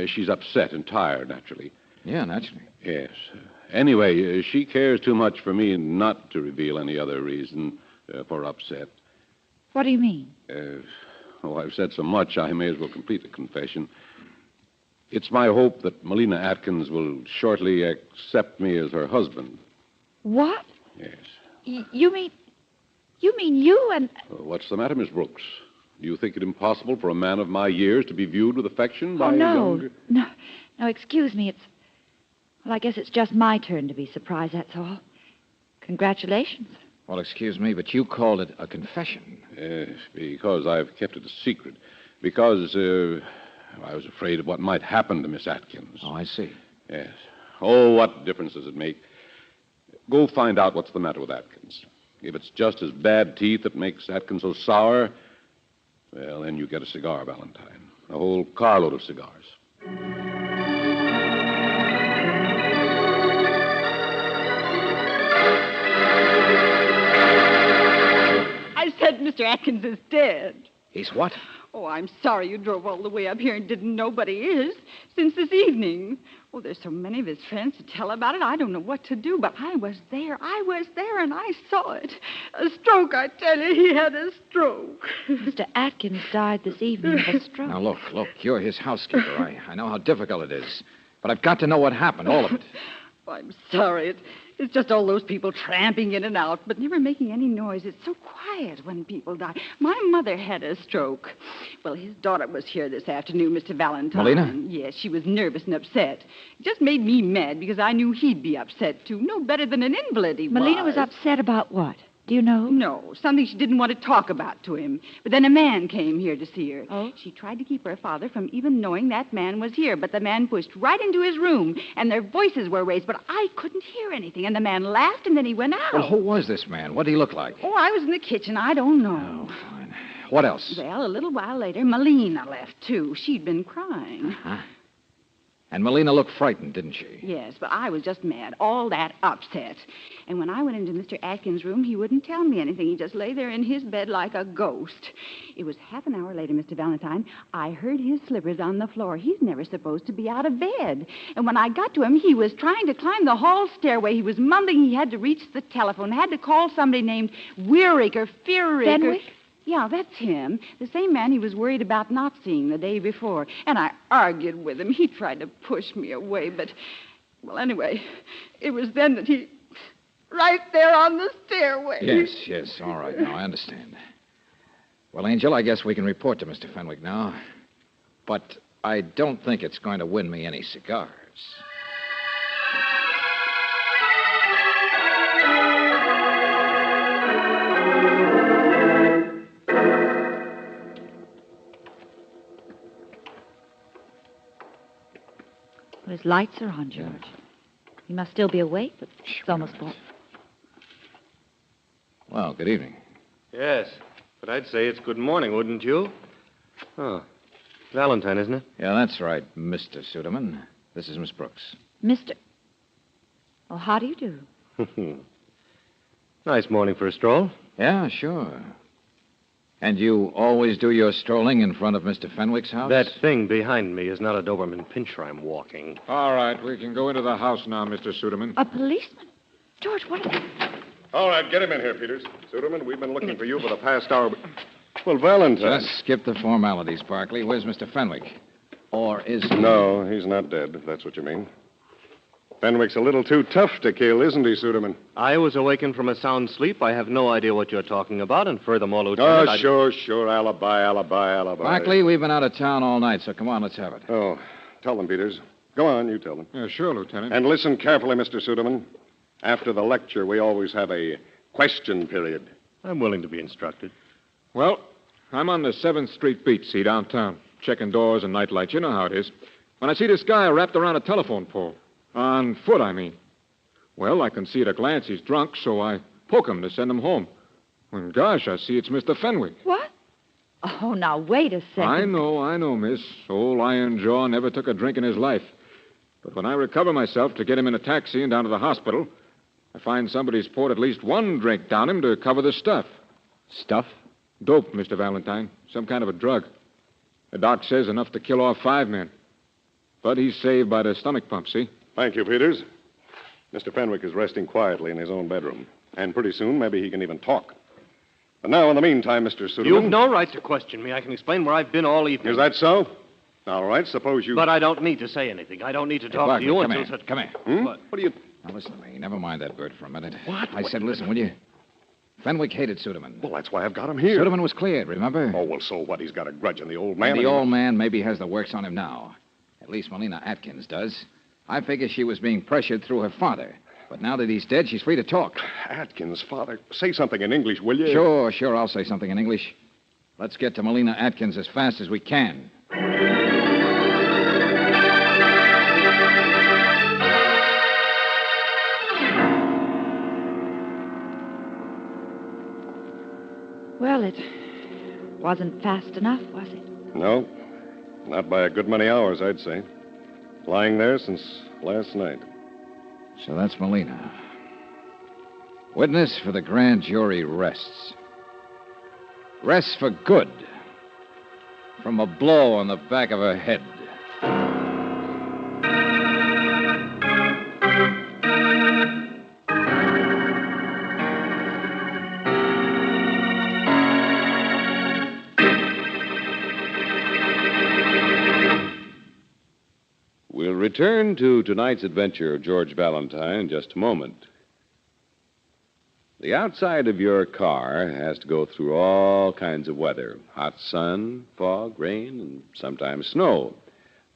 She's upset and tired, naturally. Yeah, naturally. Yes. Anyway, she cares too much for me not to reveal any other reason for upset. What do you mean? I've said so much, I may as well complete the confession. It's my hope that Melina Atkins will shortly accept me as her husband. What? Yes. You mean you and... What's the matter, Miss Brooks? Do you think it impossible for a man of my years to be viewed with affection by a younger... No, excuse me. Well, I guess it's just my turn to be surprised, that's all. Congratulations. Well, excuse me, but you called it a confession. Yes, because I've kept it a secret. Because I was afraid of what might happen to Miss Atkins. Oh, I see. Yes. Oh, what difference does it make? Go find out what's the matter with Atkins. If it's just his bad teeth that makes Atkins so sour, well, then you get a cigar, Valentine. A whole carload of cigars. I said Mr. Atkins is dead. He's what? Oh, I'm sorry you drove all the way up here and didn't know but he is since this evening. Oh, there's so many of his friends to tell about it, I don't know what to do, but I was there, and I saw it. A stroke, I tell you, he had a stroke. Mr. Atkins died this evening of a stroke. Now, look, you're his housekeeper. I know how difficult it is, but I've got to know what happened, all of it. Oh, I'm sorry. It's just all those people tramping in and out, but never making any noise. It's so quiet when people die. My mother had a stroke. Well, his daughter was here this afternoon, Mr. Valentine. Melina? Yes, she was nervous and upset. It just made me mad because I knew he'd be upset, too. No better than an invalid he Melina was upset about what? Do you know? No, something she didn't want to talk about to him. But then a man came here to see her. Oh? She tried to keep her father from even knowing that man was here, but the man pushed right into his room, and their voices were raised, but I couldn't hear anything, and the man laughed, and then he went out. Well, who was this man? What did he look like? Oh, I was in the kitchen. I don't know. Oh, fine. What else? Well, a little while later, Melina left, too. She'd been crying. Huh? And Melina looked frightened, didn't she? Yes, but I was just mad. All that upset. And when I went into Mr. Atkins' room, he wouldn't tell me anything. He just lay there in his bed like a ghost. It was half an hour later, Mr. Valentine. I heard his slippers on the floor. He's never supposed to be out of bed. And when I got to him, he was trying to climb the hall stairway. He was mumbling he had to reach the telephone, had to call somebody named Weirick or Fearick. Fenwick? Yeah, that's him. The same man he was worried about not seeing the day before. And I argued with him. He tried to push me away, but... Well, anyway, it was then that he... Right there on the stairway. Yes. All right, now, I understand. Well, Angel, I guess we can report to Mr. Fenwick now. But I don't think it's going to win me any cigars. Well, his lights are on, George. He must still be awake, but it's almost dark. Well, good evening. Yes, but I'd say it's good morning, wouldn't you? Oh, Valentine, isn't it? Yeah, that's right, Mr. Suderman. This is Miss Brooks. Mr. Well, how do you do? Nice morning for a stroll. Yeah, sure. And you always do your strolling in front of Mr. Fenwick's house? That thing behind me is not a Doberman Pinscher I'm walking. All right, we can go into the house now, Mr. Suderman. A policeman? George, what is it? All right, get him in here, Peters. Suderman, we've been looking for you for the past hour. Well, Valentine... Just skip the formalities, Barkley. Where's Mr. Fenwick? Or is he... No, he's not dead, if that's what you mean. Fenwick's a little too tough to kill, isn't he, Suderman? I was awakened from a sound sleep. I have no idea what you're talking about, and furthermore, Lieutenant... Oh, sure. Alibi. Barkley, we've been out of town all night, so come on, let's have it. Oh, tell them, Peters. Go on, you tell them. Yeah, sure, Lieutenant. And listen carefully, Mr. Suderman. After the lecture, we always have a question period. I'm willing to be instructed. Well, I'm on the 7th Street beat, see, downtown. Checking doors and night lights. You know how it is. When I see this guy wrapped around a telephone pole. On foot, I mean. Well, I can see at a glance he's drunk, so I poke him to send him home. When, gosh, I see it's Mr. Fenwick. What? Oh, now, wait a second. I know, miss. Old Iron Jaw never took a drink in his life. But when I recover myself to get him in a taxi and down to the hospital, I find somebody's poured at least one drink down him to cover the stuff. Stuff? Dope, Mr. Valentine. Some kind of a drug. The doc says enough to kill off 5 men. But he's saved by the stomach pump, see? Thank you, Peters. Mr. Fenwick is resting quietly in his own bedroom. And pretty soon, maybe he can even talk. But now, in the meantime, Mr. Suderman... You've no right to question me. I can explain where I've been all evening. Is that so? All right, suppose you... But I don't need to say anything. I don't need to talk to you come until... here. Come here. What? What do you... Now, listen to me. Never mind that bird for a minute. What? I said, listen, will you? Fenwick hated Suderman. Well, that's why I've got him here. Suderman was cleared, remember? Oh, well, so what? He's got a grudge on the old man. And the old man maybe has the works on him now. At least Melina Atkins does. I figure she was being pressured through her father. But now that he's dead, she's free to talk. Atkins' father. Say something in English, will you? Sure, I'll say something in English. Let's get to Melina Atkins as fast as we can. Well, it wasn't fast enough, was it? No. Not by a good many hours, I'd say. Lying there since last night. So that's Melina. Witness for the grand jury rests. Rests for good. From a blow on the back of her head. We'll return to tonight's adventure of George Valentine in just a moment. The outside of your car has to go through all kinds of weather. Hot sun, fog, rain, and sometimes snow.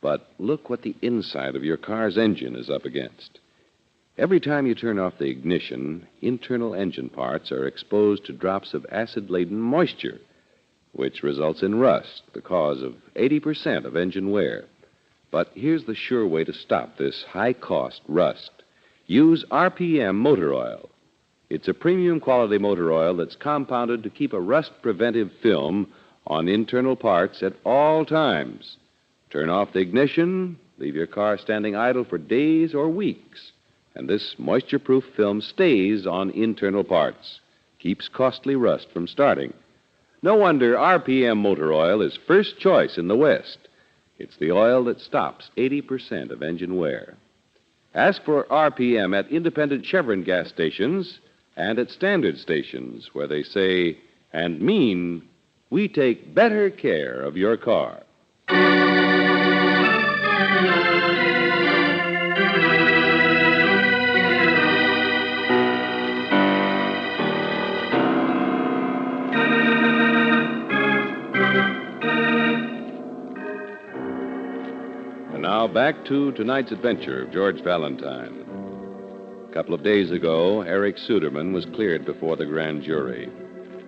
But look what the inside of your car's engine is up against. Every time you turn off the ignition, internal engine parts are exposed to drops of acid-laden moisture, which results in rust, the cause of 80% of engine wear. But here's the sure way to stop this high-cost rust. Use RPM motor oil. It's a premium quality motor oil that's compounded to keep a rust-preventive film on internal parts at all times. Turn off the ignition, leave your car standing idle for days or weeks, and this moisture-proof film stays on internal parts, keeps costly rust from starting. No wonder RPM motor oil is first choice in the West. It's the oil that stops 80% of engine wear. Ask for RPM at independent Chevron gas stations and at standard stations where they say and mean we take better care of your car. And now back to tonight's adventure of George Valentine. A couple of days ago, Eric Suderman was cleared before the grand jury.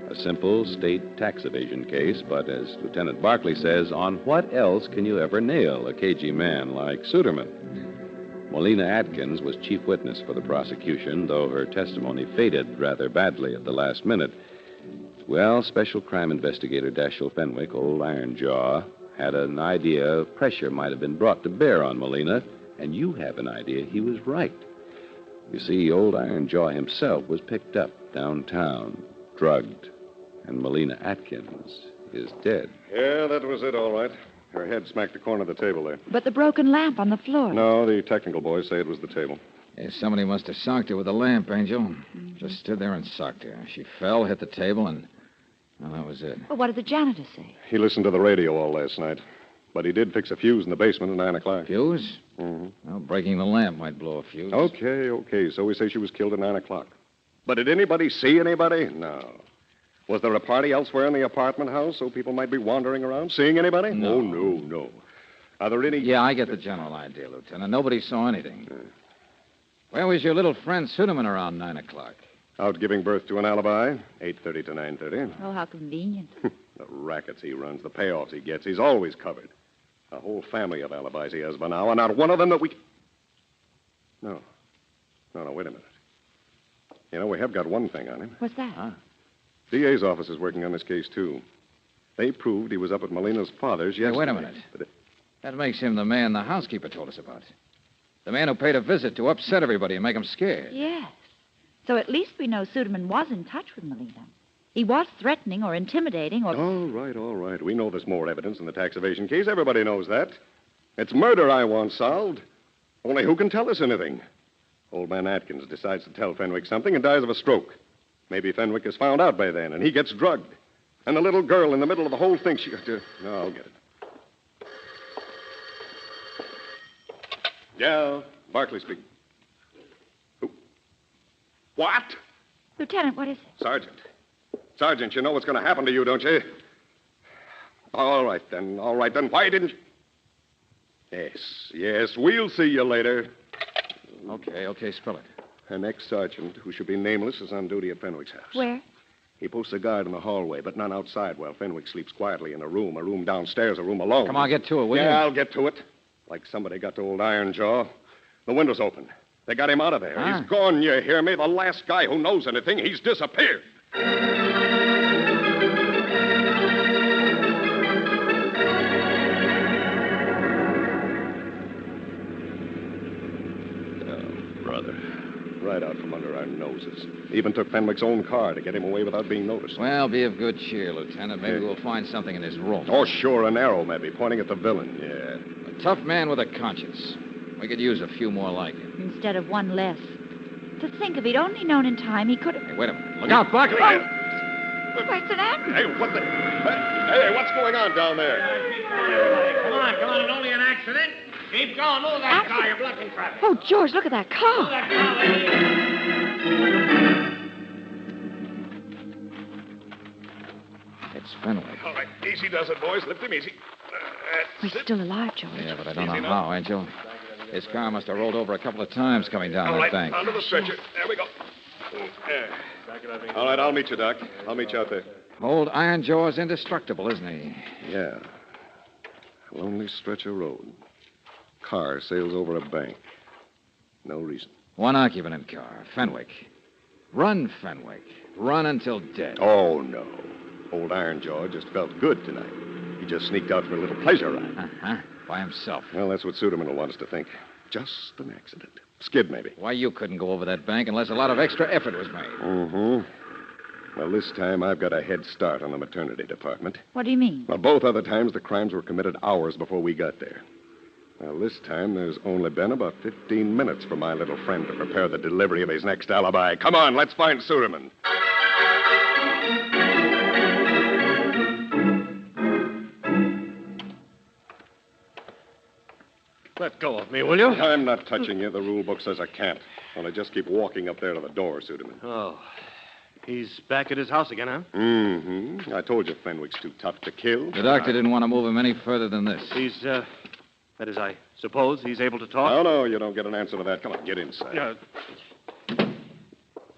A simple state tax evasion case, but as Lieutenant Barkley says, on what else can you ever nail a cagey man like Suderman? Melina Atkins was chief witness for the prosecution, though her testimony faded rather badly at the last minute. Well, Special Crime Investigator Dashiell Fenwick, old Iron Jaw, had an idea pressure might have been brought to bear on Melina, and you have an idea he was right. You see, old Iron Jaw himself was picked up downtown, drugged, and Melina Atkins is dead. Yeah, that was it, all right. Her head smacked the corner of the table there. But the broken lamp on the floor. No, the technical boys say it was the table. Yeah, somebody must have socked her with a lamp, Angel. Just stood there and socked her. She fell, hit the table, and... well, that was it. Well, what did the janitor say? He listened to the radio all last night. But he did fix a fuse in the basement at 9 o'clock. Fuse? Mm-hmm. Well, breaking the lamp might blow a fuse. Okay. So we say she was killed at 9 o'clock. But did anybody see anybody? No. Was there a party elsewhere in the apartment house so people might be wandering around, seeing anybody? No. Oh, no. Are there any... Yeah, I get the general idea, Lieutenant. Nobody saw anything. Where was your little friend Suderman around 9 o'clock? Out giving birth to an alibi, 8:30 to 9:30. Oh, how convenient. The rackets he runs, the payoffs he gets, he's always covered. A whole family of alibis he has by now, and not one of them that we... No, wait a minute. You know, we have got one thing on him. What's that? Huh? DA's office is working on this case, too. They proved he was up at Molina's father's yesterday. Hey, wait a minute. But That makes him the man the housekeeper told us about. The man who paid a visit to upset everybody and make them scared. Yes. So at least we know Suderman was in touch with Molina. He was threatening or intimidating or... All right. We know there's more evidence in the tax evasion case. Everybody knows that. It's murder I want solved. Only who can tell us anything? Old man Atkins decides to tell Fenwick something and dies of a stroke. Maybe Fenwick is found out by then, and he gets drugged. And the little girl in the middle of the whole thing, she got to... No, I'll get it. Yeah, Barkley speaking. Who? What? Lieutenant, what is it? Sergeant, you know what's going to happen to you, don't you? All right, then. Why didn't you... Yes, we'll see you later. Okay, spell it. An ex-sergeant who should be nameless is on duty at Fenwick's house. Where? He posts a guard in the hallway, but none outside while Fenwick sleeps quietly in a room downstairs, a room alone. Come on, get to it, will you? Yeah, I'll get to it. Like somebody got to old Iron Jaw. The window's open. They got him out of there. Huh? He's gone, you hear me? The last guy who knows anything, he's disappeared. Right out from under our noses. Even took Fenwick's own car to get him away without being noticed. Well, be of good cheer, Lieutenant. Maybe we'll find something in his room. Oh, sure, an arrow maybe, pointing at the villain, yeah. A tough man with a conscience. We could use a few more like him. Instead of one less. To think if he'd only known in time, he could have... Hey, wait a minute. Look out, Barkley! Oh. Why, it's an ambulance. Hey, what the... Hey, what's going on down there? Come on. It's only an accident. Keep going. Move that car. You're blocking traffic. Oh, George, look at that car. Move that car, lady. It's Fenwick. All right, easy does it, boys. Lift him easy. He's still alive, George. Yeah, but I don't know how, Angel. His car must have rolled over a couple of times coming down All that right, bank. onto the stretcher. There we go. All right, I'll meet you, Doc. I'll meet you out there. Old Iron Jaw is indestructible, isn't he? Yeah. Lonely stretch of road. Car sails over a bank. No reason. One occupant in car, Fenwick. Run, Fenwick. Run until dead. Oh, no. Old Iron Jaw just felt good tonight. He just sneaked out for a little pleasure ride. Uh-huh. By himself. Well, that's what Suderman will want us to think. Just an accident. Skid, maybe. Why, you couldn't go over that bank unless a lot of extra effort was made. Mm-hmm. Well, this time I've got a head start on the maternity department. What do you mean? Well, both other times the crimes were committed hours before we got there. Well, this time there's only been about 15 minutes for my little friend to prepare the delivery of his next alibi. Come on, let's find Suderman. Let go of me, will you? I'm not touching you. The rule book says I can't. Only just keep walking up there to the door, Suderman. Oh. He's back at his house again, huh? Mm-hmm. I told you Fenwick's too tough to kill. The doctor didn't want to move him any further than this. He's, that is, I suppose he's able to talk? No, you don't get an answer to that. Come on, get inside.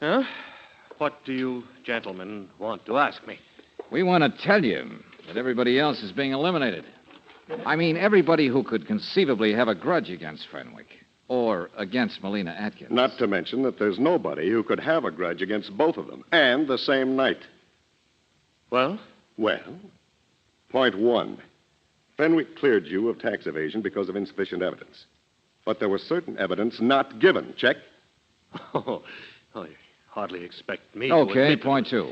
Huh? What do you gentlemen want to ask me? We want to tell you that everybody else is being eliminated. I mean, everybody who could conceivably have a grudge against Fenwick or against Molina Atkins. Not to mention that there's nobody who could have a grudge against both of them, and the same night. Well? Well, point one. Fenwick cleared you of tax evasion because of insufficient evidence. But there was certain evidence not given. Check. Oh, you hardly expect me Okay, to admit... point two.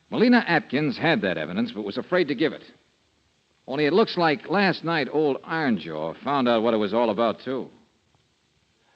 Molina Atkins had that evidence, but was afraid to give it. Only it looks like last night old Ironjaw found out what it was all about, too.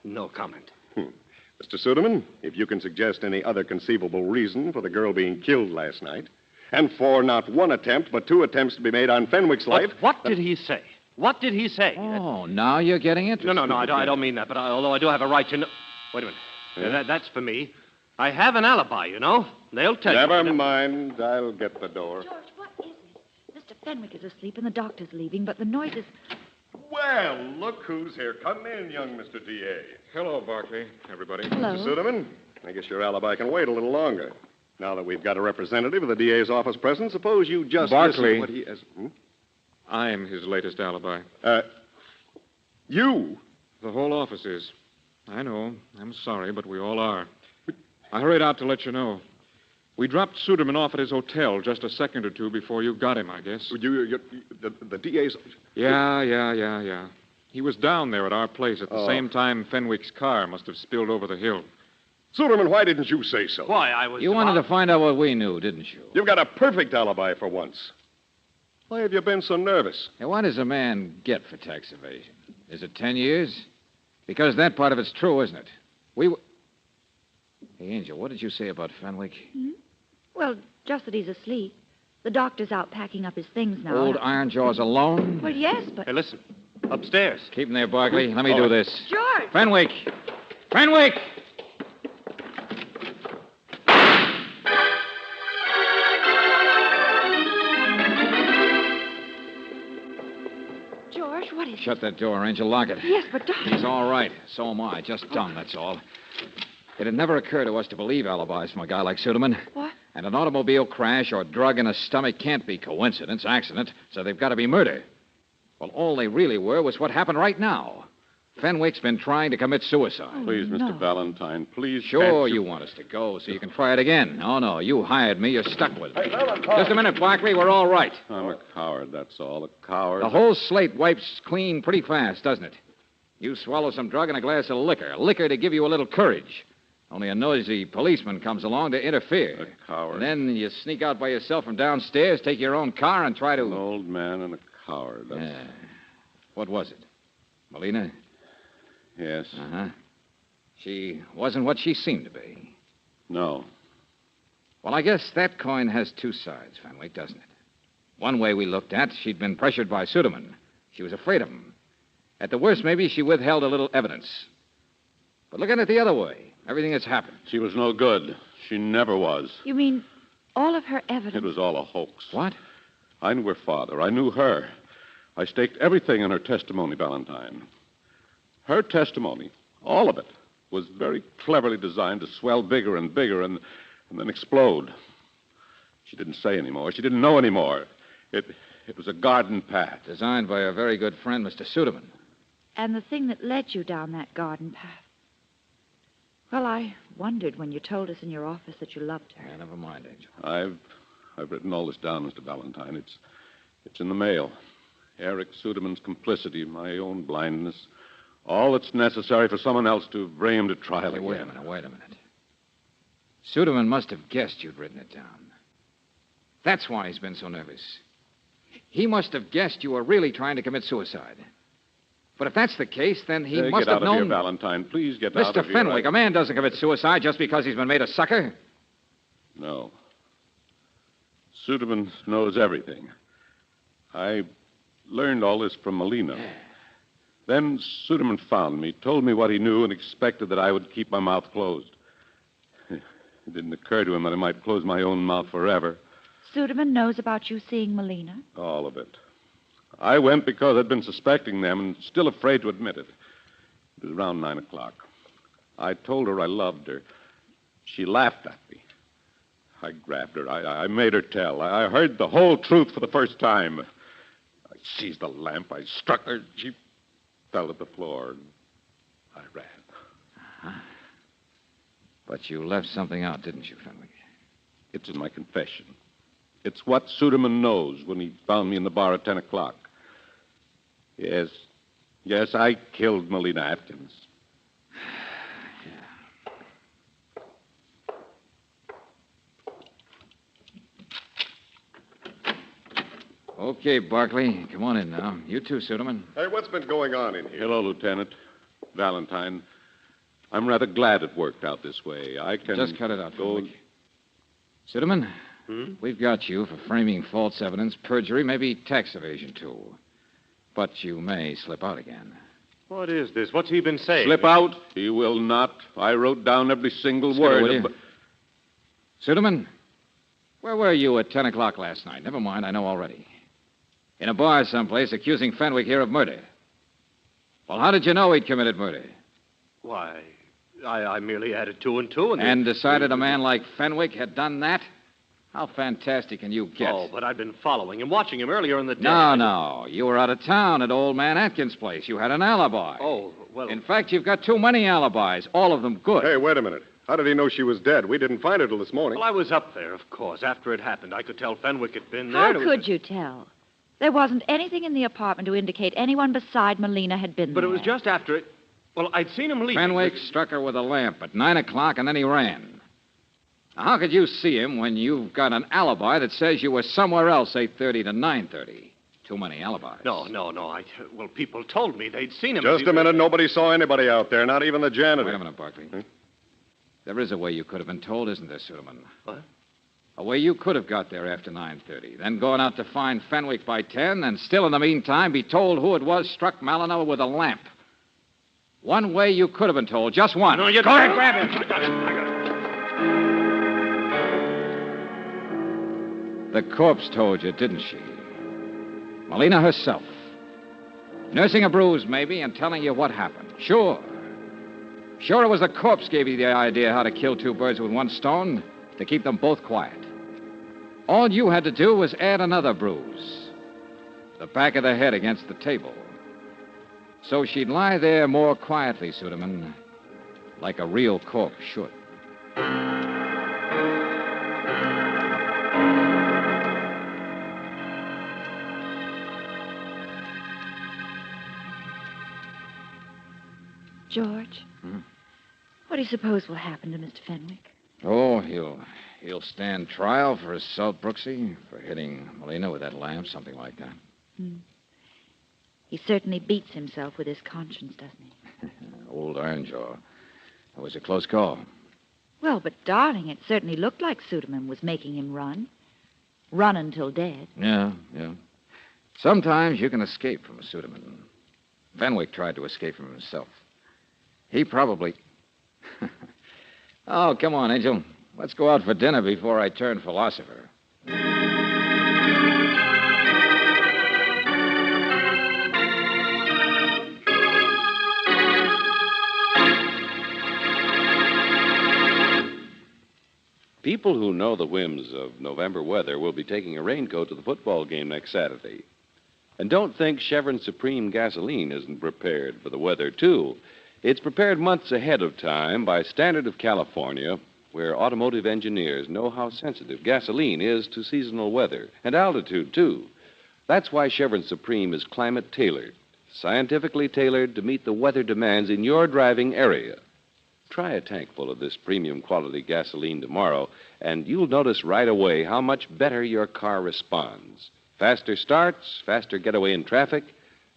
No comment. Mr. Suderman, if you can suggest any other conceivable reason for the girl being killed last night, and for not one attempt, but two attempts to be made on Fenwick's life... What did he say? What did he say? Oh, now you're getting interested. No, I don't mean that, but although I do have a right to know... Wait a minute. Yeah? That's for me. I have an alibi, you know. They'll tell you. Never mind. I'll get the door. George, what is it? Mr. Fenwick is asleep and the doctor's leaving, but the noise is... Well, look who's here. Come in, young Mr. D.A. Hello, Barkley, everybody. Hello. Mr. Suderman, I guess your alibi can wait a little longer. Now that we've got a representative of the D.A.'s office present, suppose you just Barkley. listen to what he has... I'm his latest alibi. You? The whole office is. I know. I'm sorry, but we all are. I hurried out to let you know. We dropped Suderman off at his hotel just a second or two before you got him, I guess. The DA's... Yeah. He was down there at our place at the same time Fenwick's car must have spilled over the hill. Suderman, why didn't you say so? Why, I was... You wanted to find out what we knew, didn't you? You've got a perfect alibi for once. Why have you been so nervous? Hey, what does a man get for tax evasion? Is it 10 years? Because that part of it's true, isn't it? Hey, Angel, what did you say about Fenwick? Well, just that he's asleep. The doctor's out packing up his things now. Old Iron Jaw's alone? Well, yes, but... Hey, listen. Upstairs. Keep him there, Barkley. Let me do this. George! Fenwick! Fenwick! George, what is Shut that door, Angel. Lock it. Yes, but Doctor... He's all right. So am I. Just dumb, that's all. It had never occurred to us to believe alibis from a guy like Suderman. What? And an automobile crash or drug in a stomach can't be coincidence, accident, so they've got to be murder. Well, all they really were was what happened right now. Fenwick's been trying to commit suicide. Please, Mr. Valentine, please. Sure, you want us to go so you can try it again. No, you hired me. You're stuck with me. Just a minute, Barkley. We're all right. I'm a coward, that's all. A coward. The whole slate wipes clean pretty fast, doesn't it? You swallow some drug and a glass of liquor. Liquor to give you a little courage. Only a noisy policeman comes along to interfere. A coward. And then you sneak out by yourself from downstairs, take your own car, and try to... An old man and a coward. What was it? Molina? Yes. Uh-huh. She wasn't what she seemed to be. No. Well, I guess that coin has two sides, Fenwick, doesn't it? One way we looked at, she'd been pressured by Suderman. She was afraid of him. At the worst, maybe she withheld a little evidence. But look at it the other way. Everything that's happened. She was no good. She never was. You mean all of her evidence? It was all a hoax. What? I knew her father. I knew her. I staked everything on her testimony, Valentine. Her testimony, all of it, was very cleverly designed to swell bigger and bigger and then explode. She didn't say anymore. She didn't know anymore. It was a garden path. Designed by a very good friend, Mr. Suderman. And the thing that led you down that garden path. Well, I wondered when you told us in your office that you loved her. Yeah, never mind, Angel. I've written all this down, Mr. Valentine. It's in the mail. Eric Suderman's complicity, my own blindness. All that's necessary for someone else to bring him to trial again. Wait a minute. Suderman must have guessed you'd written it down. That's why he's been so nervous. He must have guessed you were really trying to commit suicide. But if that's the case, then he must have known... Get out of here, Valentine. Please get out of Mr. here. Fenwick, a man doesn't commit suicide just because he's been made a sucker. No. Suderman knows everything. I learned all this from Molina. Then Suderman found me, told me what he knew, and expected that I would keep my mouth closed. It didn't occur to him that I might close my own mouth forever. Suderman knows about you seeing Molina? All of it. I went because I'd been suspecting them and still afraid to admit it. It was around 9 o'clock. I told her I loved her. She laughed at me. I grabbed her. I made her tell. I heard the whole truth for the first time. I seized the lamp. I struck her. She fell to the floor. I ran. Uh-huh. But you left something out, didn't you, Fenwick? It's in my confession. It's what Suderman knows when he found me in the bar at 10 o'clock. Yes, I killed Molina Atkins. Okay, Barkley. Come on in now. You too, Suderman. Hey, what's been going on in here? Hello, Lieutenant. Valentine. I'm rather glad it worked out this way. I can... Just cut it out, Fenwick. Suderman, we've got you for framing false evidence, perjury, maybe tax evasion, too. But you may slip out again. What is this? What's he been saying? Slip out? He will not. I wrote down every single word. Will you? Suderman, where were you at 10 o'clock last night? Never mind, I know already. In a bar someplace accusing Fenwick here of murder. Well, how did you know he'd committed murder? Why, I merely added two and two and decided a man like Fenwick had done that? How fantastic can you get? Oh, but I'd been following him, watching him earlier in the day. No. You were out of town at old man Atkins' place. You had an alibi. Oh, well... In fact, you've got too many alibis, all of them good. Hey, wait a minute. How did he know she was dead? We didn't find her till this morning. Well, I was up there, of course, after it happened. I could tell Fenwick had been there. How and it was- could you tell? There wasn't anything in the apartment to indicate anyone beside Melina had been But there. it was just after it. Well, I'd seen him leave. Fenwick struck her with a lamp at 9 o'clock, and then he ran. Now, how could you see him when you've got an alibi that says you were somewhere else 8:30 to 9:30? Too many alibis. No. Well, people told me they'd seen him. as Just he- a minute. Nobody saw anybody out there, not even the janitor. Wait a minute, Barkley. There is a way you could have been told, isn't there, Suderman? What? A way you could have got there after 9:30, then gone out to find Fenwick by 10, and still in the meantime be told who it was struck Malino with a lamp. One way you could have been told, just one. No, you Go ahead, grab him. I got it. The corpse told you, didn't she? Melina herself. Nursing a bruise, maybe, and telling you what happened. Sure. Sure, it was the corpse gave you the idea how to kill two birds with one stone, to keep them both quiet. All you had to do was add another bruise. The back of the head against the table. So she'd lie there more quietly, Suderman, like a real corpse should. George, what do you suppose will happen to Mr. Fenwick? Oh, he'll stand trial for assault, Brooksie, for hitting Melina with that lamp, something like that. He certainly beats himself with his conscience, doesn't he? Old Ironjaw. That was a close call. Well, but, darling, it certainly looked like Suderman was making him run. Run until dead. Yeah. Sometimes you can escape from a Suderman. Fenwick tried to escape from himself. He probably... Oh, come on, Angel. Let's go out for dinner before I turn philosopher. People who know the whims of November weather will be taking a raincoat to the football game next Saturday. And don't think Chevron Supreme gasoline isn't prepared for the weather, too. It's prepared months ahead of time by Standard of California, where automotive engineers know how sensitive gasoline is to seasonal weather and altitude, too. That's why Chevron Supreme is climate-tailored, scientifically tailored to meet the weather demands in your driving area. Try a tank full of this premium quality gasoline tomorrow, and you'll notice right away how much better your car responds. Faster starts, faster getaway in traffic,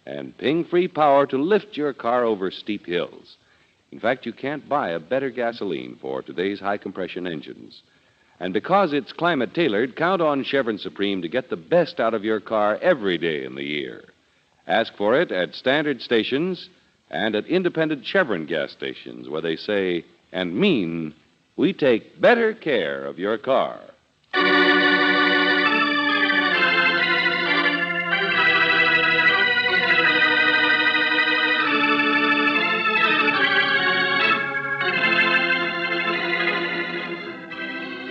and ping-free power to lift your car over steep hills. In fact, you can't buy a better gasoline for today's high-compression engines. And because it's climate-tailored, count on Chevron Supreme to get the best out of your car every day in the year. Ask for it at standard stations and at independent Chevron gas stations where they say and mean, we take better care of your car.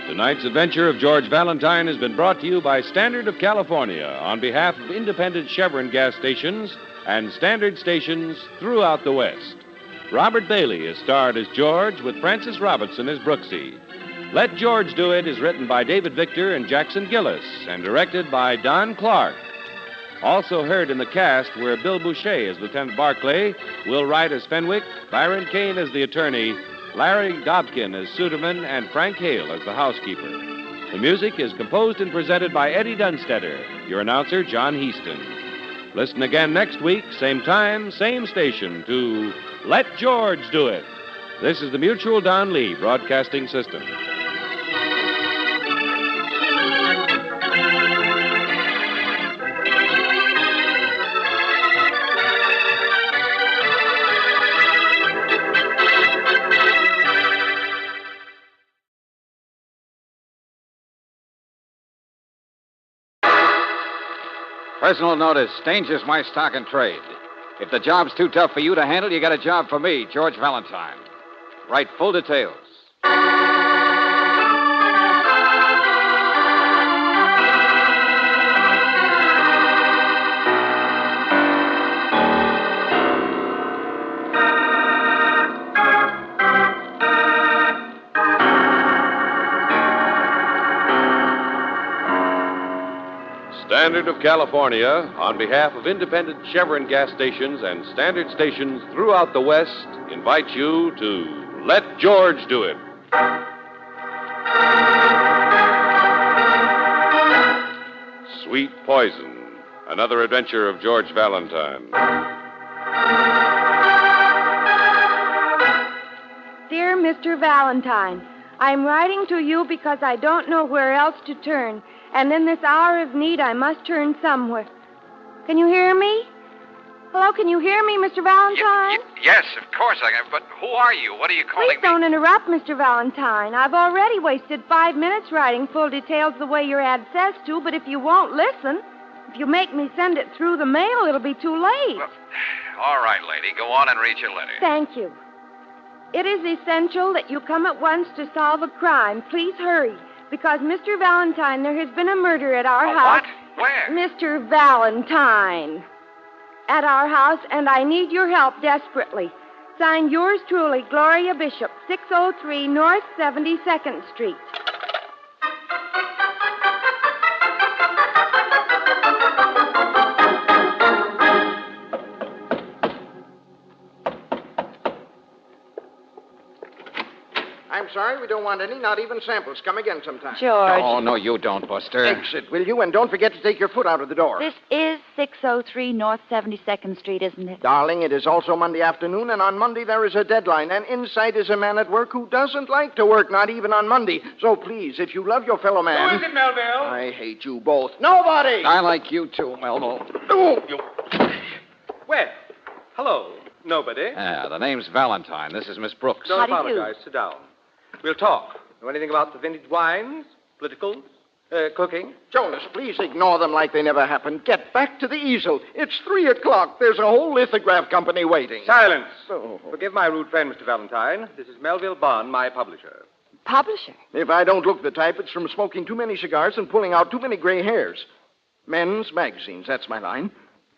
Tonight's adventure of George Valentine has been brought to you by Standard of California on behalf of independent Chevron gas stations and standard stations throughout the West. Robert Bailey is starred as George with Francis Robertson as Brooksie. Let George Do It is written by David Victor and Jackson Gillis and directed by Don Clark. Also heard in the cast were Bill Boucher as Lieutenant Barclay, Will Wright as Fenwick, Byron Kane as the attorney, Larry Dobkin as Suderman, and Frank Hale as the housekeeper. The music is composed and presented by Eddie Dunstetter, your announcer, John Heaston. Listen again next week, same time, same station, to Let George Do It. This is the Mutual Don Lee Broadcasting System. Personal notice. Danger's my stock and trade. If the job's too tough for you to handle, you got a job for me, George Valentine. Write full details. Standard of California, on behalf of independent Chevron gas stations and standard stations throughout the West, invites you to Let George Do It. Sweet Poison, another adventure of George Valentine. Dear Mr. Valentine, I'm writing to you because I don't know where else to turn. And in this hour of need, I must turn somewhere. Can you hear me? Hello, can you hear me, Mr. Valentine? Yes, of course I can. But who are you? What are you calling Please don't interrupt, Mr. Valentine. I've already wasted 5 minutes writing full details the way your ad says to, but if you won't listen, if you make me send it through the mail, it'll be too late. Well, all right, lady. Go on and read your letter. Thank you. It is essential that you come at once to solve a crime. Please hurry. Because, Mr. Valentine, there has been a murder at our house. What? Where? Mr. Valentine. At our house, and I need your help desperately. Signed, yours truly, Gloria Bishop, 603 North 72nd Street. I'm sorry, we don't want any, not even samples. Come again sometime. George. Oh, no, you don't, Buster. Exit, will you? And don't forget to take your foot out of the door. This is 603 North 72nd Street, isn't it? Darling, it is also Monday afternoon, and on Monday there is a deadline. And inside is a man at work who doesn't like to work, not even on Monday. So please, if you love your fellow man... Who is it, Melville? I hate you both. Nobody! I like you too, Melville. Oh, you... Well, hello. Nobody. The name's Valentine. This is Miss Brooks. Don't apologize. Sit down. We'll talk. Know anything about the vintage wines, politicals, cooking? Jonas, please ignore them like they never happened. Get back to the easel. It's 3 o'clock. There's a whole lithograph company waiting. Silence. Oh. Forgive my rude friend, Mr. Valentine. This is Melville Bond, my publisher. Publisher? If I don't look the type, it's from smoking too many cigars and pulling out too many gray hairs. Men's magazines, that's my line.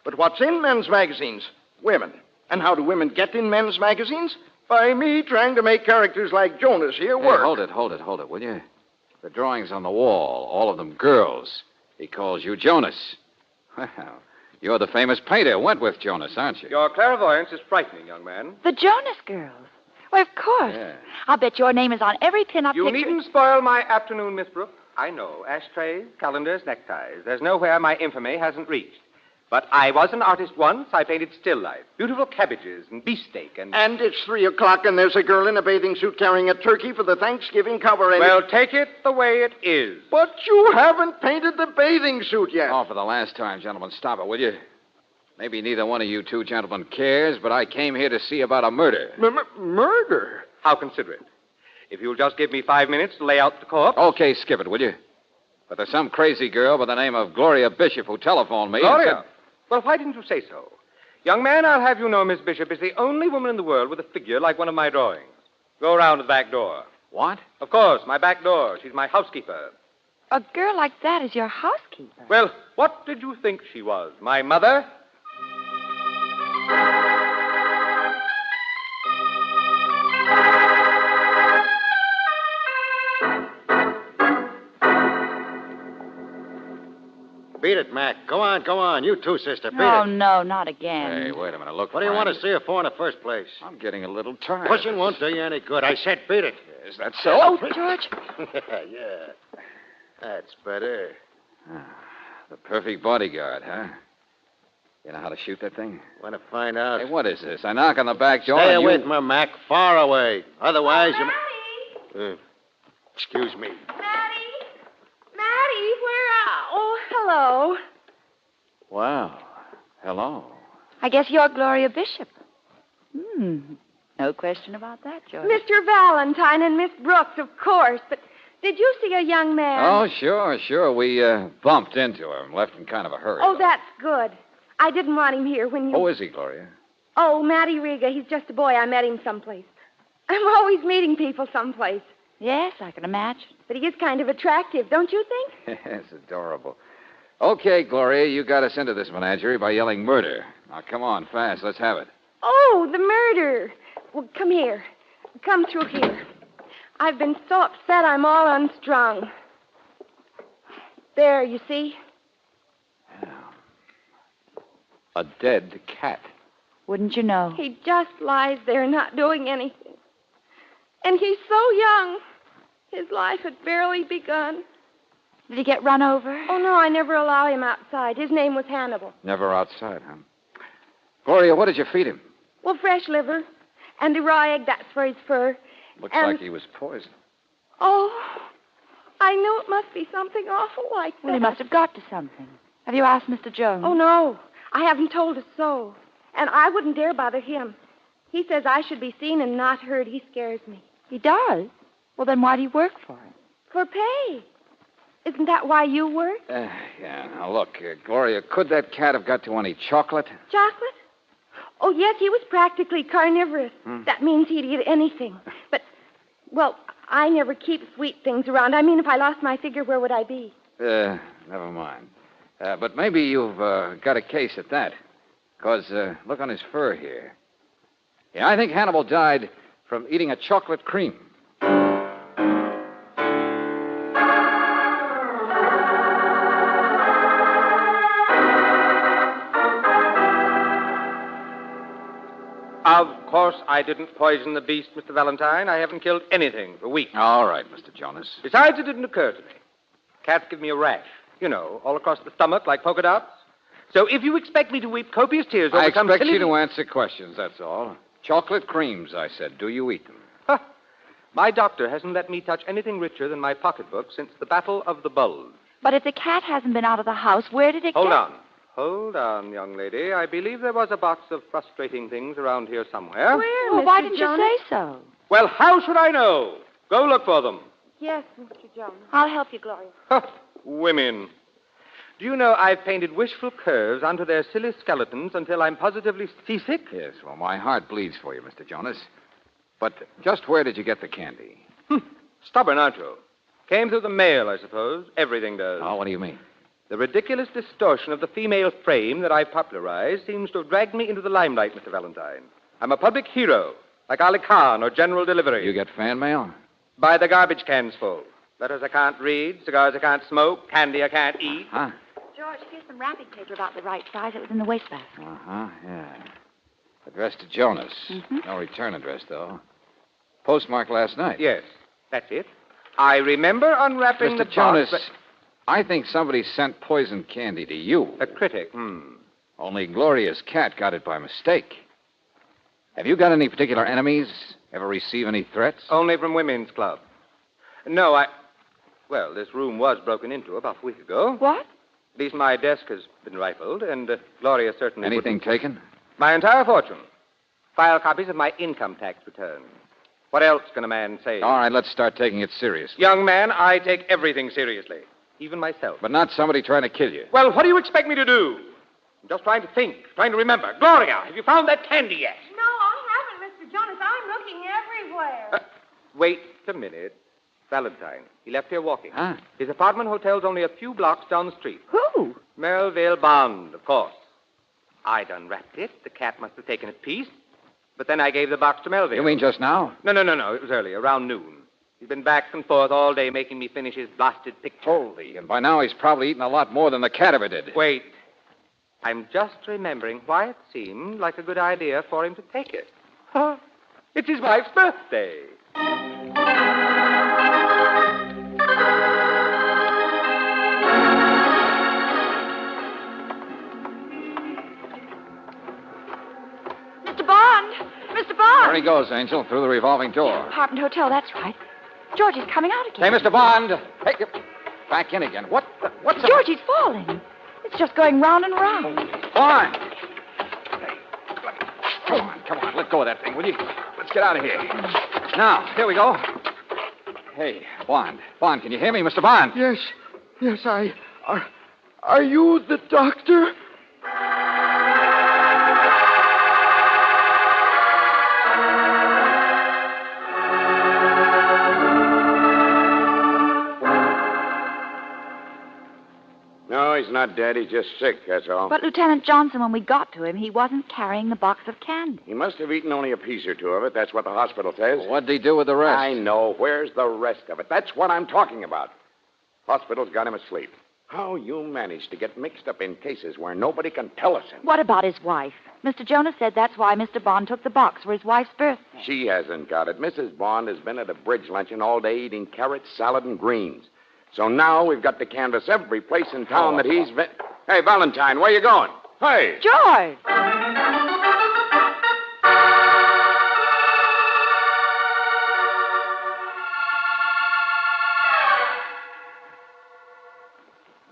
But what's in men's magazines? Women. And how do women get in men's magazines? By me trying to make characters like Jonas here work. Hey, hold it, will you? The drawings on the wall, all of them girls. He calls you Jonas. Well, you're the famous painter Wentworth Jonas, aren't you? Your clairvoyance is frightening, young man. The Jonas girls. Why, of course. Yeah. I'll bet your name is on every pin-up You picture. needn't spoil my afternoon, Miss Brooke. I know. Ashtrays, calendars, neckties. There's nowhere my infamy hasn't reached. But I was an artist once. I painted still life. Beautiful cabbages and beefsteak and... And it's 3 o'clock and there's a girl in a bathing suit carrying a turkey for the Thanksgiving cover and... Well, take it the way it is. But you haven't painted the bathing suit yet. Oh, for the last time, gentlemen, stop it, will you? Maybe neither one of you two gentlemen cares, but I came here to see about a murder. Murder? How considerate. If you'll just give me 5 minutes to lay out the corpse... Okay, skip it, will you? But there's some crazy girl by the name of Gloria Bishop who telephoned me Gloria? and said... Well, why didn't you say so? Young man, I'll have you know Miss Bishop is the only woman in the world with a figure like one of my drawings. Go around to the back door. What? Of course, my back door. She's my housekeeper. A girl like that is your housekeeper. Well, what did you think she was? My mother? Beat it, Mac. Go on. You too, sister. Beat Oh, it. no, not again. Hey, wait a minute. Look, What do you want to Frank, see her for in the first place? I'm getting a little tired. Pushing won't do you any good. I said beat it. Is that so? Oh, George. Yeah. That's better. The perfect bodyguard, huh? You know how to shoot that thing? Want to find out? Hey, what is this? I knock on the back door Stay and away you... from her, Mac. Far away. Otherwise, Maddie! Excuse me. Maddie, Oh, hello. Wow. Hello. I guess you're Gloria Bishop. No question about that, George. Mr. Valentine and Miss Brooks, of course. But did you see a young man? Oh, sure. We bumped into him, left in kind of a hurry. Oh, that's good. I didn't want him here when you... Who is he, Gloria? Oh, Matty Riga. He's just a boy. I met him someplace. I'm always meeting people someplace. Yes, I can imagine. But he is kind of attractive, don't you think? It's adorable. Okay, Gloria, you got us into this menagerie by yelling murder. Now, come on, fast. Let's have it. Oh, the murder. Well, come here. Come through here. I've been so upset I'm all unstrung. There, you see? A dead cat. Wouldn't you know? He just lies there not doing anything. And he's so young. His life had barely begun. Did he get run over? Oh, no, I never allow him outside. His name was Hannibal. Never outside, huh? Gloria, what did you feed him? Well, fresh liver. And a raw egg, that's for his fur. Looks and... like he was poisoned. Oh, I knew it must be something awful like that. Well, he must have got to something. Have you asked Mr. Jones? Oh, no. I haven't told a soul. And I wouldn't dare bother him. He says I should be seen and not heard. He scares me. He does? Well, then why do you work for him? For pay. Isn't that why you work? Yeah. Now, look, Gloria, could that cat have got to any chocolate? Chocolate? Oh, yes, he was practically carnivorous. That means he'd eat anything. But, well, I never keep sweet things around. I mean, if I lost my figure, where would I be? Never mind. But maybe you've got a case at that. Because, look on his fur here. Yeah, I think Hannibal died from eating a chocolate cream. Of course, I didn't poison the beast, Mr. Valentine. I haven't killed anything for weeks. All right, Mr. Jonas. Besides, it didn't occur to me. Cats give me a rash. You know, all across the stomach like polka dots. So if you expect me to weep copious tears over some I expect silly... you to answer questions, that's all. Chocolate creams, I said. Do you eat them? Huh. My doctor hasn't let me touch anything richer than my pocketbook since the Battle of the Bulge. But if the cat hasn't been out of the house, where did it Hold get... Hold on, young lady. I believe there was a box of frustrating things around here somewhere. Where, Well, Mr. why didn't Jonas? you say so? Well, how should I know? Go look for them. Yes, Mr. Jones. I'll help you, Gloria. Huh. Women. Do you know I've painted wishful curves onto their silly skeletons until I'm positively seasick? Yes, well, my heart bleeds for you, Mr. Jonas. But just where did you get the candy? Stubborn, aren't you? Came through the mail, I suppose. Everything does. Oh, what do you mean? The ridiculous distortion of the female frame that I've popularized seems to have dragged me into the limelight, Mr. Valentine. I'm a public hero, like Ali Khan or General Delivery. You get fan mail? By the garbage cans full. Letters I can't read, cigars I can't smoke, candy I can't eat. Huh? George, here's some wrapping paper about the right size. It was in the wastebasket. Uh-huh, yeah. Addressed to Jonas. No return address, though. Postmarked last night. Yes, that's it. I remember unwrapping the Mr. Jonas, box, I think somebody sent poisoned candy to you. A critic, Only Gloria's cat got it by mistake. Have you got any particular enemies? Ever receive any threats? Only from women's club. No, Well, this room was broken into about a week ago. What? At least my desk has been rifled, and Gloria certainly Anything wouldn't. taken? My entire fortune. File copies of my income tax return. What else can a man say? All right, let's start taking it seriously. Young man, I take everything seriously. Even myself. But not somebody trying to kill you. Well, what do you expect me to do? I'm just trying to think, trying to remember. Gloria, have you found that candy yet? No, I haven't, Mr. Jonas. I'm looking everywhere. Wait a minute. Valentine. He left here walking. Huh? His apartment hotel's only a few blocks down the street. Who? Melville Bond, of course. I'd unwrapped it. The cat must have taken a piece. But then I gave the box to Melville. You mean just now? No. It was early, around noon. He's been back and forth all day making me finish his blasted picture. Holy, and by now he's probably eaten a lot more than the cat ever did. Wait. I'm just remembering why it seemed like a good idea for him to take it. Huh? It's his wife's birthday. Mr. Bond! Mr. Bond! There he goes, Angel, through the revolving door. Apartment hotel, that's right. George is coming out again. Hey, Mr. Bond! Hey, back in again. What's the... George, he's falling. It's just going round and round. Bond! Come on, let go of that thing, will you? Let's get out of here. Now, here we go. Hey, Bond. Bond, can you hear me, Mr. Bond? Yes, Are you the doctor? No, he's not dead. He's just sick, that's all. But, Lieutenant Johnson, when we got to him, he wasn't carrying the box of candy. He must have eaten only a piece or two of it. That's what the hospital says. Well, what'd he do with the rest? I know. Where's the rest of it? That's what I'm talking about. Hospital's got him asleep. How you manage to get mixed up in cases where nobody can tell us anything. What about his wife? Mr. Jonas said that's why Mr. Bond took the box for his wife's birthday. She hasn't got it. Mrs. Bond has been at a bridge luncheon all day eating carrots, salad, and greens. So now we've got to canvass every place in town that he's been... Hey, Valentine, where you going? Hey! George!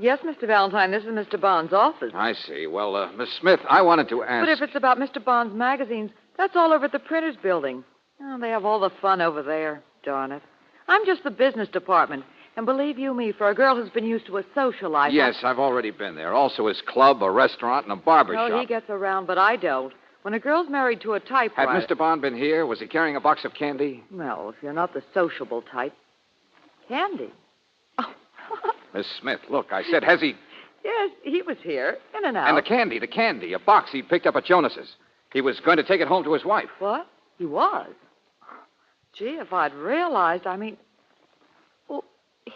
Yes, Mr. Valentine, this is Mr. Bond's office. I see. Well, Miss Smith, I wanted to ask... But if it's about Mr. Bond's magazines, that's all over at the printer's building. Oh, they have all the fun over there. Darn it. I'm just the business department. And believe you me, for a girl who's been used to a social life... Yes, I've already been there. Also his club, a restaurant, and a barber shop. No, he gets around, but I don't. When a girl's married to a typewriter... Had Mr. Bond been here? Was he carrying a box of candy? Well, if you're not the sociable type... Candy? Miss Smith, look, I said, has he... Yes, he was here, in and out. And the candy, a box he picked up at Jonas's. He was going to take it home to his wife. What? He was? Gee, if I'd realized, Well, he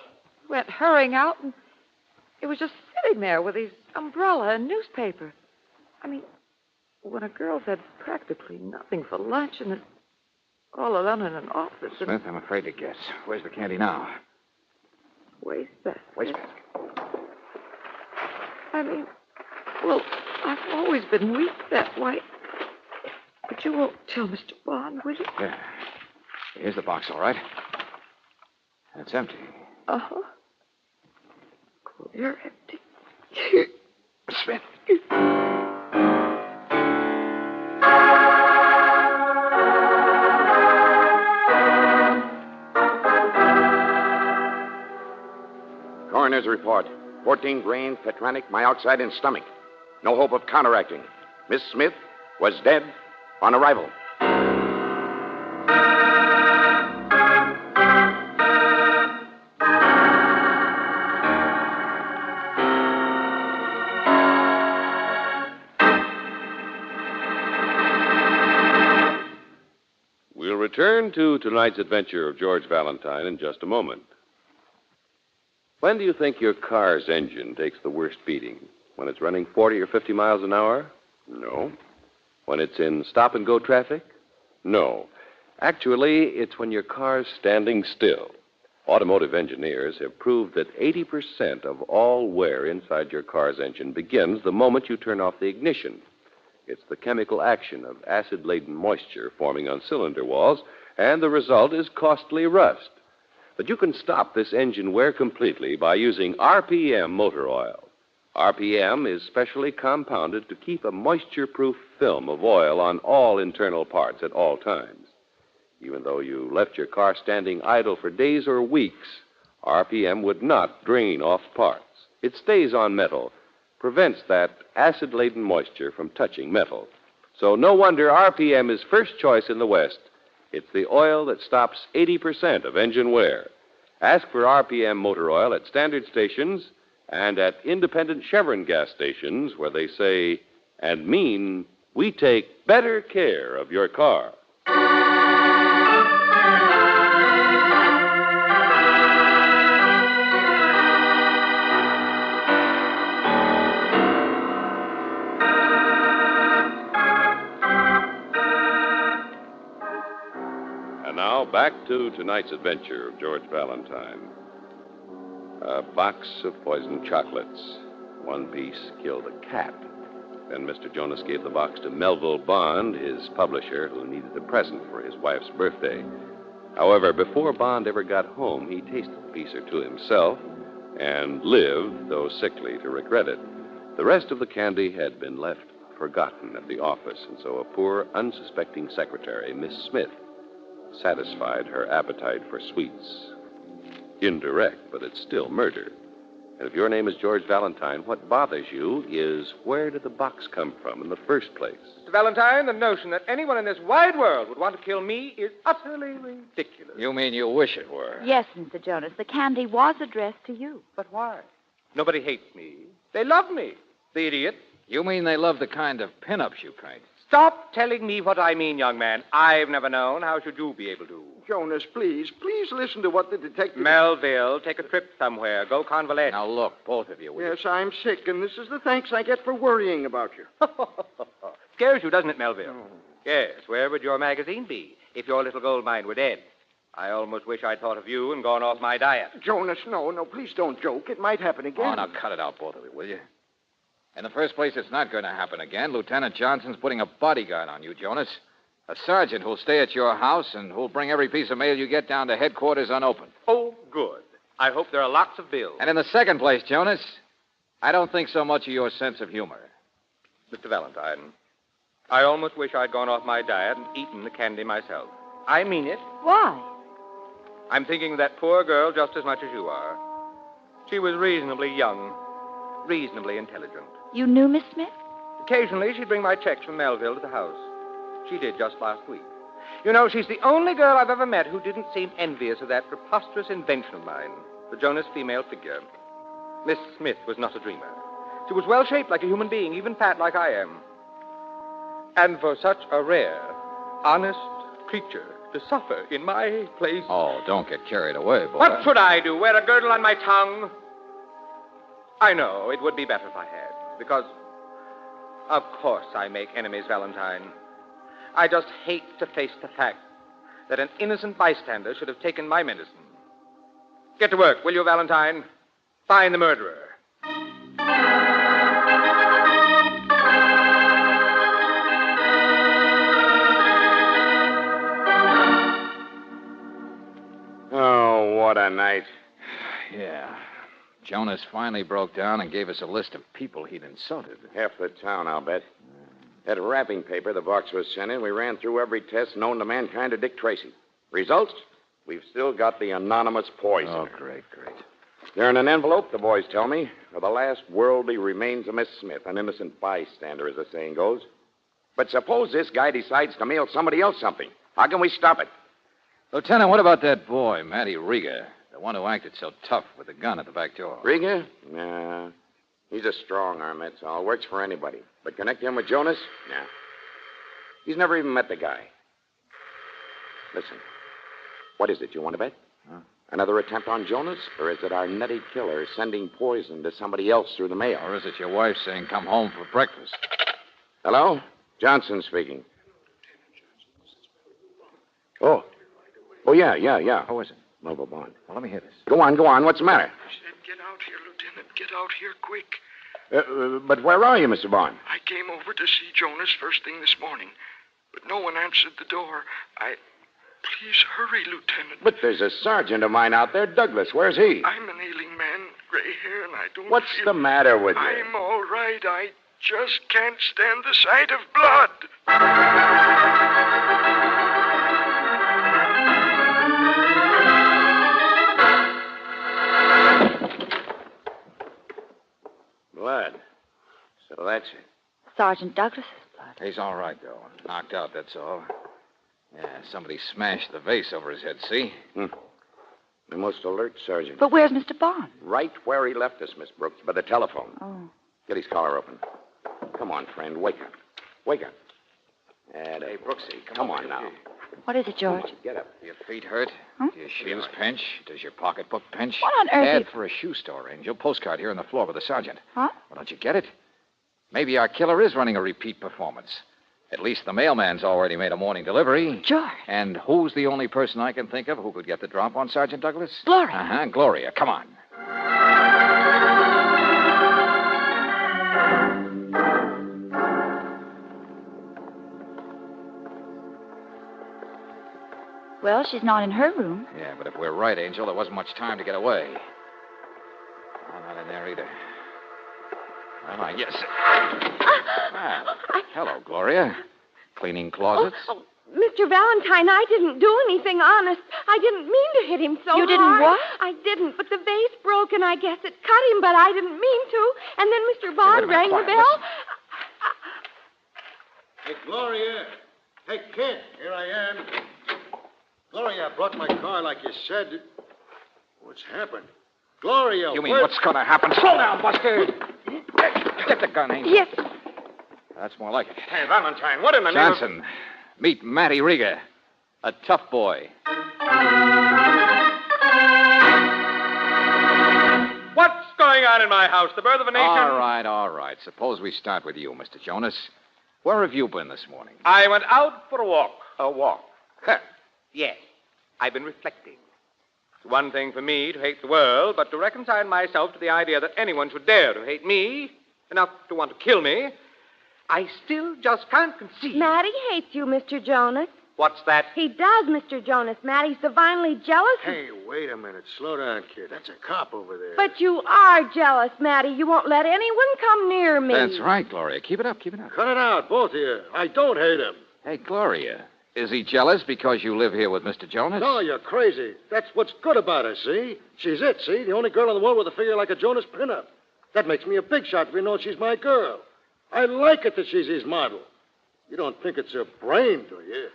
went hurrying out, and he was just sitting there with his umbrella and newspaper. When a girl's had practically nothing for lunch and is all alone in an office... Smith, I'm afraid to guess. Where's the candy now? Wastebasket. Wastebasket. Well, I've always been weak that way. But you won't tell Mr. Bond, will you? Yeah. Here's the box, all right. It's empty. Uh-huh. Clear empty. Smith. Coroner's report. 14 grain, tetranic, myoxide in stomach. No hope of counteracting. Miss Smith was dead on arrival. We'll return to tonight's adventure of George Valentine in just a moment. When do you think your car's engine takes the worst beating? When it's running 40 or 50 miles an hour? No. When it's in stop-and-go traffic? No. Actually, it's when your car's standing still. Automotive engineers have proved that 80% of all wear inside your car's engine begins the moment you turn off the ignition. It's the chemical action of acid-laden moisture forming on cylinder walls, and the result is costly rust. But you can stop this engine wear completely by using RPM motor oil. RPM is specially compounded to keep a moisture-proof film of oil on all internal parts at all times. Even though you left your car standing idle for days or weeks, RPM would not drain off parts. It stays on metal, prevents that acid-laden moisture from touching metal. So no wonder RPM is first choice in the West. It's the oil that stops 80% of engine wear. Ask for RPM motor oil at standard stations and at independent Chevron gas stations where they say and mean we take better care of your car. Now, back to tonight's adventure of George Valentine. A box of poisoned chocolates. One piece killed a cat. Then Mr. Jonas gave the box to Melville Bond, his publisher, who needed a present for his wife's birthday. However, before Bond ever got home, he tasted a piece or two himself and lived, though sickly, to regret it. The rest of the candy had been left forgotten at the office, and so a poor, unsuspecting secretary, Miss Smith, satisfied her appetite for sweets. Indirect, but it's still murder. And if your name is George Valentine, what bothers you is where did the box come from in the first place? Mr. Valentine, the notion that anyone in this wide world would want to kill me is utterly ridiculous. You mean you wish it were? Yes, Mr. Jonas, the candy was addressed to you. But why? Nobody hates me. They love me. The idiot. You mean they love the kind of pin-ups you paint? Stop telling me what I mean, young man. I've never known. How should you be able to? Jonas, please listen to what the detective... Melville, take a trip somewhere. Go convalesce. Now, look, both of you. Yes, I'm sick, and this is the thanks I get for worrying about you. Scares you, doesn't it, Melville? Oh. Yes, where would your magazine be if your little gold mine were dead? I almost wish I'd thought of you and gone off my diet. Jonas, no, please don't joke. It might happen again. Oh, now cut it out, both of you, will you? In the first place, it's not going to happen again. Lieutenant Johnson's putting a bodyguard on you, Jonas. A sergeant who'll stay at your house and who'll bring every piece of mail you get down to headquarters unopened. Oh, good. I hope there are lots of bills. And in the second place, Jonas, I don't think so much of your sense of humor. Mr. Valentine, I almost wish I'd gone off my diet and eaten the candy myself. I mean it. Why? I'm thinking of that poor girl just as much as you are. She was reasonably young, reasonably intelligent. You knew Miss Smith? Occasionally, she'd bring my checks from Melville to the house. She did just last week. You know, she's the only girl I've ever met who didn't seem envious of that preposterous invention of mine, the Jonas female figure. Miss Smith was not a dreamer. She was well-shaped like a human being, even fat like I am. And for such a rare, honest creature to suffer in my place... Oh, don't get carried away, boy. What should I do? Wear a girdle on my tongue? I know, it would be better if I had, because... Of course I make enemies, Valentine. I just hate to face the fact that an innocent bystander should have taken my medicine. Get to work, will you, Valentine? Find the murderer. Oh, what a night. Yeah. Jonas finally broke down and gave us a list of people he'd insulted. Half the town, I'll bet. That wrapping paper the box was sent in, we ran through every test known to mankind to Dick Tracy. Results? We've still got the anonymous poison. Oh, great. They're in an envelope, the boys tell me, are the last worldly remains of Miss Smith, an innocent bystander, as the saying goes. But suppose this guy decides to mail somebody else something. How can we stop it? Lieutenant, what about that boy, Matty Riga, the one who acted so tough with the gun at the back door? Riga? Nah. He's a strong arm, that's all. Works for anybody. But connect him with Jonas? Nah. He's never even met the guy. Listen. What is it, you want to bet? Huh? Another attempt on Jonas? Or is it our nutty killer sending poison to somebody else through the mail? Or is it your wife saying, come home for breakfast? Hello? Johnson speaking. Oh. Oh, yeah. Who is it? Melville Bond. Well, let me hear this. Go on. What's the matter? I said, get out here, Lieutenant. Get out here quick. But where are you, Mr. Bond? I came over to see Jonas first thing this morning, but no one answered the door. Please hurry, Lieutenant. But there's a sergeant of mine out there, Douglas. Where's he? I'm an ailing man, gray hair, and I don't What's the matter with you? I'm all right. I just can't stand the sight of blood. Blood. So that's it. Sergeant Douglas's blood. He's all right, though. Knocked out, that's all. Yeah, somebody smashed the vase over his head, see? The most alert sergeant. But where's Mr. Bond? Right where he left us, Miss Brooks, by the telephone. Oh. Get his collar open. Come on, friend. Wake up. Hey, Brooksie, come on now. What is it, George? Get up. Do your feet hurt? Huh? Do your shoes pinch? Does your pocketbook pinch? What on earth Ad for a shoe store, Angel. Postcard here on the floor with the sergeant. Huh? Well, don't you get it? Maybe our killer is running a repeat performance. At least the mailman's already made a morning delivery. George. And who's the only person I can think of who could get the drop on Sergeant Douglas? Gloria. Uh-huh, Gloria. Come on. Well, she's not in her room. Yeah, but if we're right, Angel, there wasn't much time to get away. I'm not in there either. Well, I guess... Hello, Gloria. Cleaning closets? Oh, Mr. Valentine, I didn't do anything, honest. I didn't mean to hit him so hard. You didn't what? I didn't, but the vase broke, and I guess it cut him, but I didn't mean to. And then Mr. Bond rang the bell. Listen. Hey, Gloria. Hey, kid, here I am. Gloria, I brought my car like you said. What's happened? Gloria, You mean what's going to happen? Slow down, Buster. Get the gun, Angel. Yes. That's more like it. Hey, Valentine, what in the Johnson, meet Matty Rieger, a tough boy. What's going on in my house? The birth of a nation? All right. Suppose we start with you, Mr. Jonas. Where have you been this morning? I went out for a walk. A walk? Yes. I've been reflecting. It's one thing for me to hate the world, but to reconcile myself to the idea that anyone should dare to hate me, enough to want to kill me, I still just can't conceive. Matty hates you, Mr. Jonas. What's that? He does, Mr. Jonas. Matty's divinely jealous. Hey, wait a minute. Slow down, kid. That's a cop over there. But you are jealous, Matty. You won't let anyone come near me. That's right, Gloria. Keep it up. Cut it out, both of you. I don't hate him. Hey, Gloria, is he jealous because you live here with Mr. Jonas? No, you're crazy. That's what's good about her, see? She's it, see? The only girl in the world with a figure like a Jonas pinup. That makes me a big shot if you know she's my girl. I like it that she's his model. You don't think it's her brain, do you?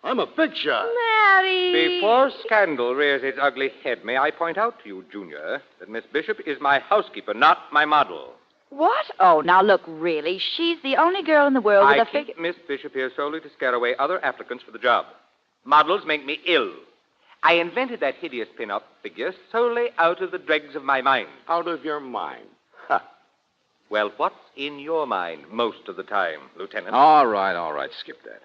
I'm a big shot. Matty! Before scandal rears its ugly head, may I point out to you, Junior, that Miss Bishop is my housekeeper, not my model. What? Oh, now look, really, she's the only girl in the world with I a figure. keep Miss Bishop here solely to scare away other applicants for the job. Models make me ill. I invented that hideous pin-up figure solely out of the dregs of my mind. Out of your mind? Well, what's in your mind most of the time, Lieutenant? All right. Skip that.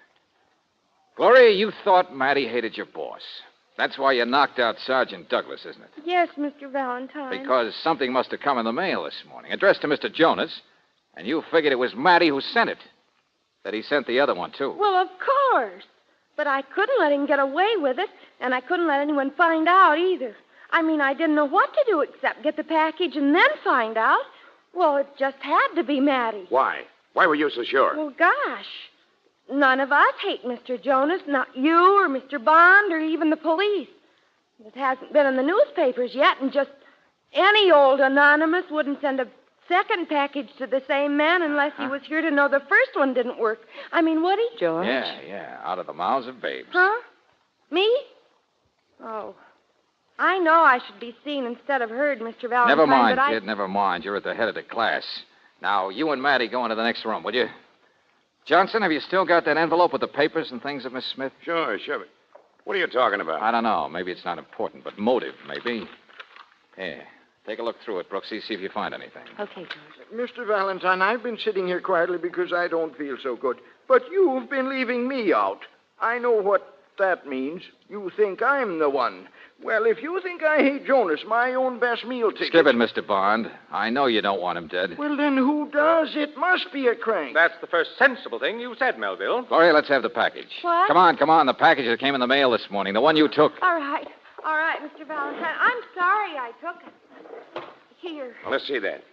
Gloria, you thought Matty hated your boss. That's why you knocked out Sergeant Douglas, isn't it? Yes, Mr. Valentine. Because something must have come in the mail this morning, addressed to Mr. Jonas, and you figured it was Matty who sent it. That he sent the other one, too. Well, of course. But I couldn't let him get away with it, and I couldn't let anyone find out either. I mean, I didn't know what to do except get the package and then find out. Well, it just had to be Matty. Why? Why were you so sure? Well, gosh. None of us hate Mr. Jonas, not you or Mr. Bond or even the police. It hasn't been in the newspapers yet, and just any old anonymous wouldn't send a second package to the same man unless he was here to know the first one didn't work. I mean, would he? George? Yeah, out of the mouths of babes. Huh? Me? Oh. I know I should be seen instead of heard, Mr. Valentine, Never mind, but kid, never mind. You're at the head of the class. Now, you and Matty go into the next room, will you? Johnson, have you still got that envelope with the papers and things of Miss Smith? Sure. What are you talking about? I don't know. Maybe it's not important, but motive, maybe. Here, take a look through it, Brooksie, see if you find anything. Okay, George. Mr. Valentine, I've been sitting here quietly because I don't feel so good. But you've been leaving me out. I know what that means. You think I'm the one. Well, if you think I hate Jonas, my own best meal ticket... Skip it, Mr. Bond. I know you don't want him dead. Well, then who does? It must be a crank. That's the first sensible thing you said, Melville. Gloria, let's have the package. What? Come on. The package that came in the mail this morning. The one you took. All right, Mr. Valentine. I'm sorry I took it. Here. Well, let's see that.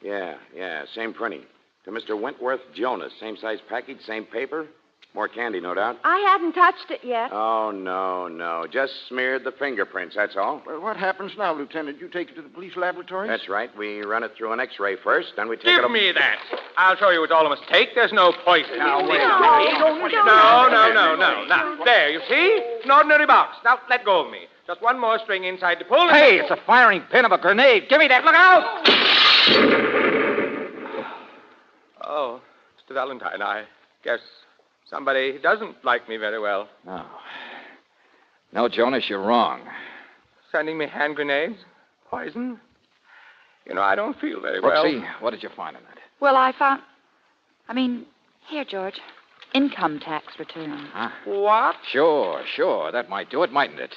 Yeah, same printing. To Mr. Wentworth Jonas. Same size package, same paper. More candy, no doubt. I hadn't touched it yet. Oh, no. Just smeared the fingerprints, that's all. Well, what happens now, Lieutenant? You take it to the police laboratory? That's right. We run it through an X-ray first, then we take it... Give me that. I'll show you it's all a mistake. There's no poison. Now, wait. No. Now, there, you see? It's an ordinary box. Now, let go of me. Just one more string inside to pull. Hey, it's a firing pin of a grenade. Give me that. Look out! Oh, Mr. Valentine, I guess somebody doesn't like me very well. No, Jonas, you're wrong. Sending me hand grenades? Poison? You know, I don't feel very well. Brooksie, what did you find in that? Well, here, George. Income tax return. Huh? What? Sure. That might do it, mightn't it?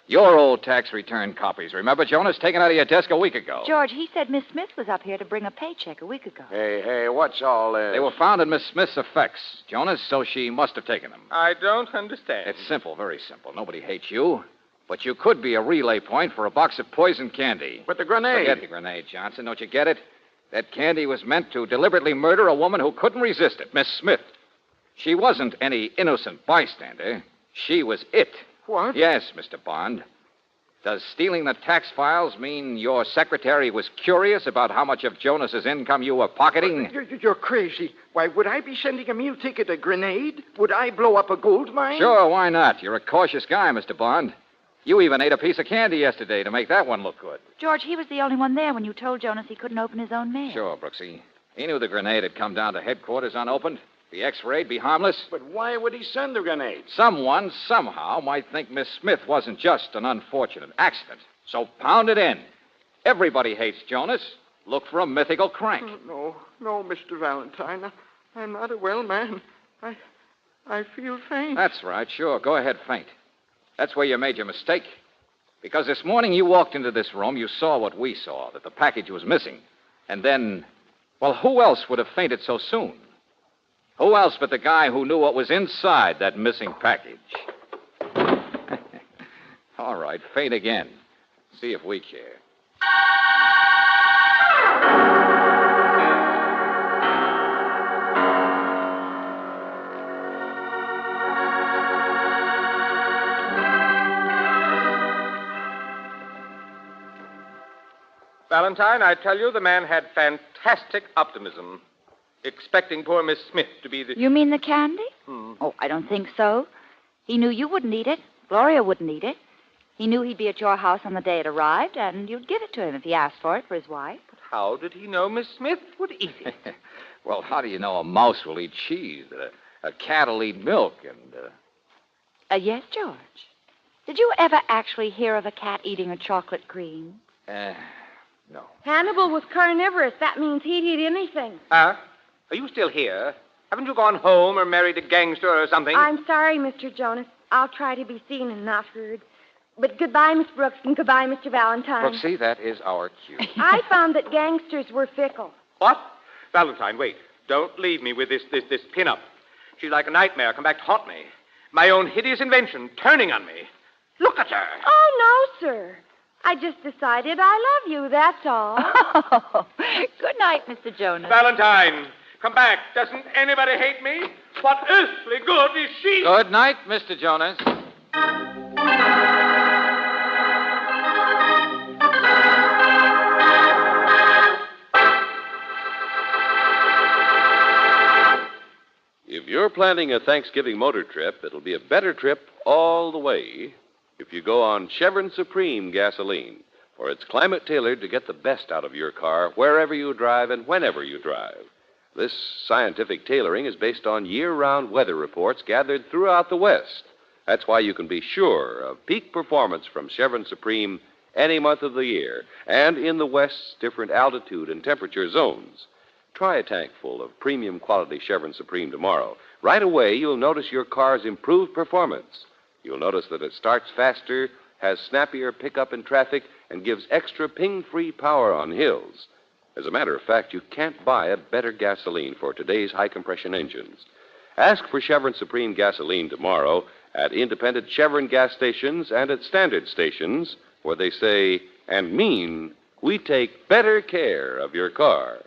Your old tax return copies. Remember, Jonas? Taken out of your desk a week ago. George, he said Miss Smith was up here to bring a paycheck a week ago. Hey, what's all this? They were found in Miss Smith's effects, Jonas, so she must have taken them. I don't understand. It's simple, very simple. Nobody hates you. But you could be a relay point for a box of poison candy. But the grenade. Forget the grenade, Johnson. Don't you get it? That candy was meant to deliberately murder a woman who couldn't resist it, Miss Smith. She wasn't any innocent bystander. She was it. What? Yes, Mr. Bond. Does stealing the tax files mean your secretary was curious about how much of Jonas's income you were pocketing? You're crazy. Why, would I be sending a meal ticket a grenade? Would I blow up a gold mine? Sure, why not? You're a cautious guy, Mr. Bond. You even ate a piece of candy yesterday to make that one look good. George, he was the only one there when you told Jonas he couldn't open his own mail. Sure, Brooksie. He knew the grenade had come down to headquarters unopened. The X-ray'd be harmless. But why would he send the grenade? Someone, somehow, might think Miss Smith wasn't just an unfortunate accident. So pound it in. Everybody hates Jonas. Look for a mythical crank. Oh, no, Mr. Valentine. I'm not a well man. I feel faint. That's right, sure. Go ahead, faint. That's where you made your mistake. Because this morning you walked into this room, you saw what we saw, that the package was missing. And then, well, who else would have fainted so soon? Who else but the guy who knew what was inside that missing package? All right, faint again. See if we care. Valentine, I tell you, the man had fantastic optimism, expecting poor Miss Smith to be the... You mean the candy? Oh, I don't think so. He knew you wouldn't eat it. Gloria wouldn't eat it. He knew he'd be at your house on the day it arrived, and you'd give it to him if he asked for it for his wife. But how did he know Miss Smith would eat it? Well, how do you know a mouse will eat cheese, that a cat will eat milk, and... Yes, George. Did you ever actually hear of a cat eating a chocolate cream? No. Hannibal was carnivorous. That means he'd eat anything. Are you still here? Haven't you gone home or married a gangster or something? I'm sorry, Mr. Jonas. I'll try to be seen and not heard. But goodbye, Miss Brooks, and goodbye, Mr. Valentine. Brooksy, that is our cue. I found that gangsters were fickle. What? Valentine, wait. Don't leave me with this pin-up. She's like a nightmare come back to haunt me. My own hideous invention turning on me. Look at her. Oh, no, sir. I just decided I love you, that's all. Oh, good night, Mr. Jonas. Valentine, come back. Doesn't anybody hate me? What earthly good is she? Good night, Mr. Jonas. If you're planning a Thanksgiving motor trip, it'll be a better trip all the way if you go on Chevron Supreme gasoline, for it's climate tailored to get the best out of your car wherever you drive and whenever you drive. This scientific tailoring is based on year-round weather reports gathered throughout the West. That's why you can be sure of peak performance from Chevron Supreme any month of the year and in the West's different altitude and temperature zones. Try a tank full of premium quality Chevron Supreme tomorrow. Right away, you'll notice your car's improved performance. You'll notice that it starts faster, has snappier pickup in traffic, and gives extra ping-free power on hills. As a matter of fact, you can't buy a better gasoline for today's high-compression engines. Ask for Chevron Supreme gasoline tomorrow at independent Chevron gas stations and at standard stations where they say and mean we take better care of your car.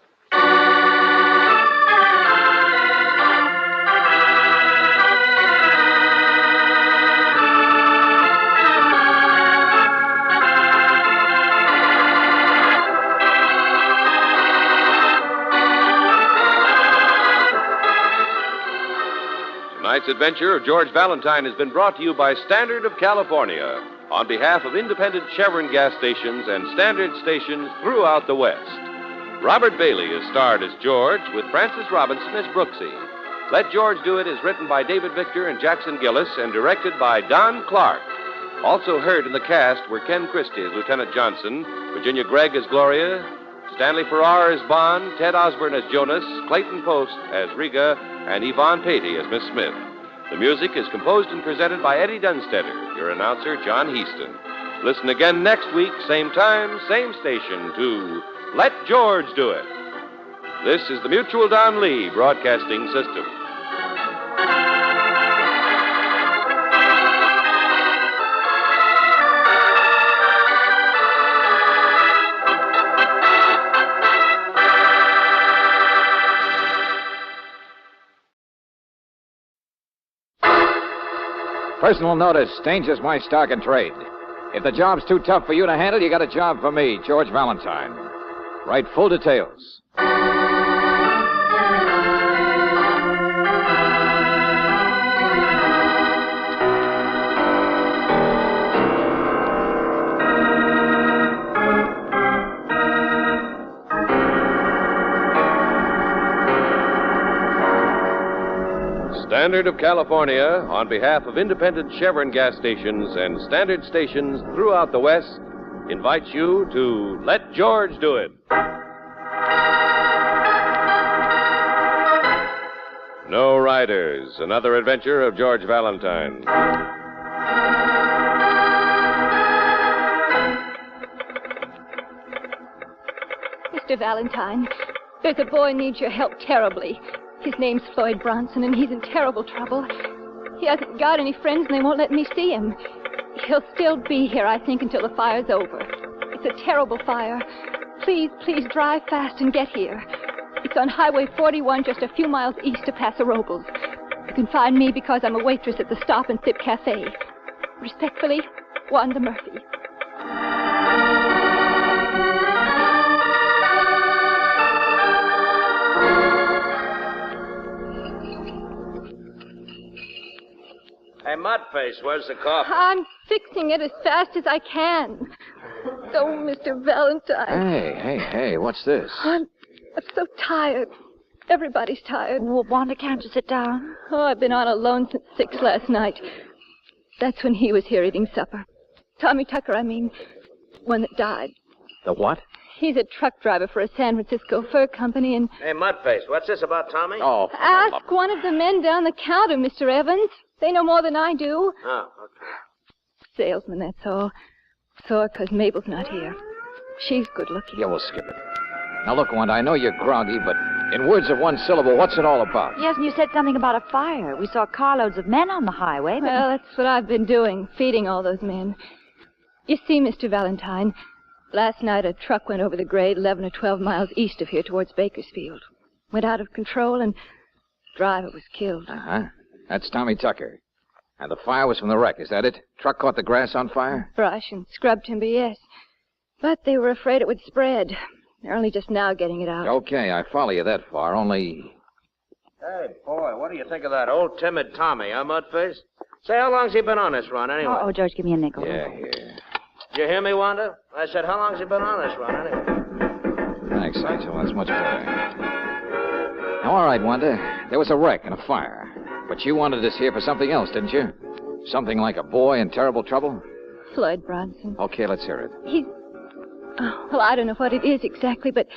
Tonight's adventure of George Valentine has been brought to you by Standard of California on behalf of independent Chevron gas stations and standard stations throughout the West. Robert Bailey is starred as George with Frances Robinson as Brooksie. Let George Do It is written by David Victor and Jackson Gillis and directed by Don Clark. Also heard in the cast were Ken Christie as Lieutenant Johnson, Virginia Gregg as Gloria, Stanley Farrar as Bond, Ted Osborne as Jonas, Clayton Post as Riga, and Yvonne Patey as Miss Smith. The music is composed and presented by Eddie Dunstetter, your announcer, John Heaston. Listen again next week, same time, same station, to Let George Do It. This is the Mutual Don Lee Broadcasting System. Personal notice, danger's my stock and trade. If the job's too tough for you to handle, you got a job for me, George Valentine. Write full details. Standard of California, on behalf of independent Chevron gas stations and standard stations throughout the West, invites you to Let George Do It. No Riders, another adventure of George Valentine. Mr. Valentine, there's a boy needs your help terribly. His name's Floyd Bronson, and he's in terrible trouble. He hasn't got any friends, and they won't let me see him. He'll still be here, I think, until the fire's over. It's a terrible fire. Please, please drive fast and get here. It's on Highway 41, just a few miles east of Paso Robles. You can find me because I'm a waitress at the Stop and Sip Cafe. Respectfully, Wanda Murphy. Hey, Mudface, where's the coffee? I'm fixing it as fast as I can. Oh, Mr. Valentine. Hey, what's this? I'm so tired. Everybody's tired. Well, Wanda, can't you sit down? Oh, I've been on alone since 6 last night. That's when he was here eating supper. Tommy Tucker, I mean. One that died. The what? He's a truck driver for a San Francisco fur company and... Hey, Mudface, what's this about Tommy? Oh, ask one of the men down the counter, Mr. Evans. They know more than I do. Oh, okay. Salesman, that's all. Sore because Mabel's not here. She's good looking. Yeah, we'll skip it. Now, look, Wanda, I know you're groggy, but in words of one syllable, what's it all about? Yes, and you said something about a fire. We saw carloads of men on the highway, but... Well, that's what I've been doing, feeding all those men. You see, Mr. Valentine, last night a truck went over the grade 11 or 12 miles east of here towards Bakersfield. Went out of control and the driver was killed. Uh-huh. That's Tommy Tucker. And the fire was from the wreck, is that it? Truck caught the grass on fire? Brush and scrub timber, yes. But they were afraid it would spread. They're only just now getting it out. Okay, I follow you that far, only... Hey, boy, what do you think of that old timid Tommy, huh, Mudface? Say, how long's he been on this run, anyway? Oh, George, give me a nickel. Yeah, here. Did you hear me, Wanda? I said, how long's he been on this run, anyway? Thanks, Angel. That's much better. Now, all right, Wanda. There was a wreck and a fire. But you wanted us here for something else, didn't you? Something like a boy in terrible trouble? Floyd Bronson. Okay, let's hear it. He's... Oh, well, I don't know what it is exactly, but...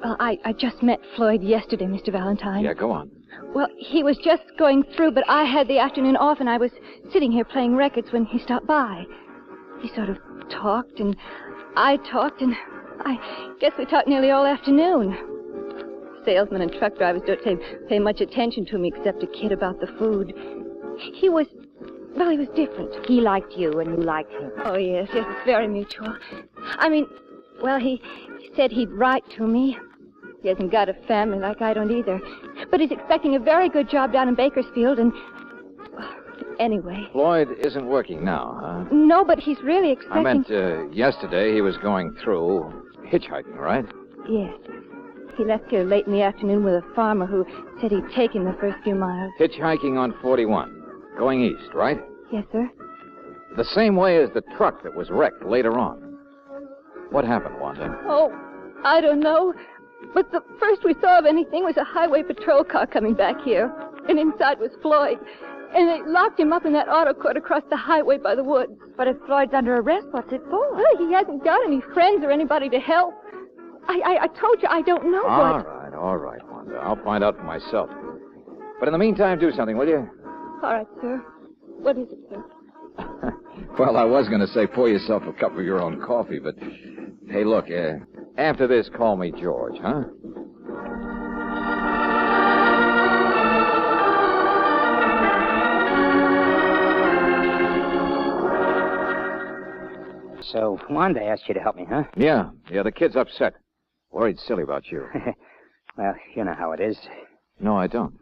Well, I just met Floyd yesterday, Mr. Valentine. Yeah, go on. Well, he was just going through, but I had the afternoon off, and I was sitting here playing records when he stopped by. He sort of talked, and I talked, and I guess we talked nearly all afternoon. Salesmen and truck drivers don't pay much attention to me except to kid about the food. He was different. He liked you, and you liked him. Oh, yes, it's very mutual. I mean, well, he said he'd write to me. He hasn't got a family like I don't either. But he's expecting a very good job down in Bakersfield, and... Anyway. Floyd isn't working now, huh? No, but he's really expecting... I meant yesterday he was going through hitchhiking, right? Yes. He left here late in the afternoon with a farmer who said he'd take him the first few miles. Hitchhiking on 41. Going east, right? Yes, sir. The same way as the truck that was wrecked later on. What happened, Wanda? Oh, I don't know. But the first we saw of anything was a highway patrol car coming back here. And inside was Floyd. And they locked him up in that auto court across the highway by the woods. But if Floyd's under arrest, what's it for? Well, he hasn't got any friends or anybody to help. I told you I don't know what... All right, Wanda. I'll find out for myself. But in the meantime, do something, will you? All right, sir. What is it, sir? Well, I was going to say pour yourself a cup of your own coffee, but... Hey, look, after this, call me George, huh? So, Wanda asked you to help me, huh? Yeah, the kid's upset. Worried silly about you. Well, you know how it is. No, I don't.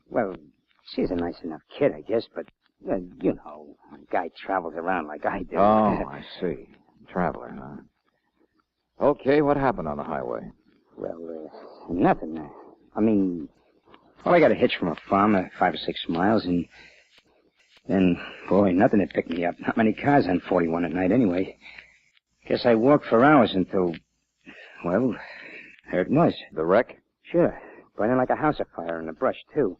Well, she's a nice enough kid, I guess, but, you know, a guy travels around like I do. Oh, I see. Traveler, huh? Okay, what happened on the highway? Well, nothing. I got a hitch from a farm 5 or 6 miles, and then, boy, nothing had picked me up. Not many cars on 41 at night, anyway. Guess I walked for hours until, well, there it was. The wreck? Sure. Burning like a house afire in the brush, too.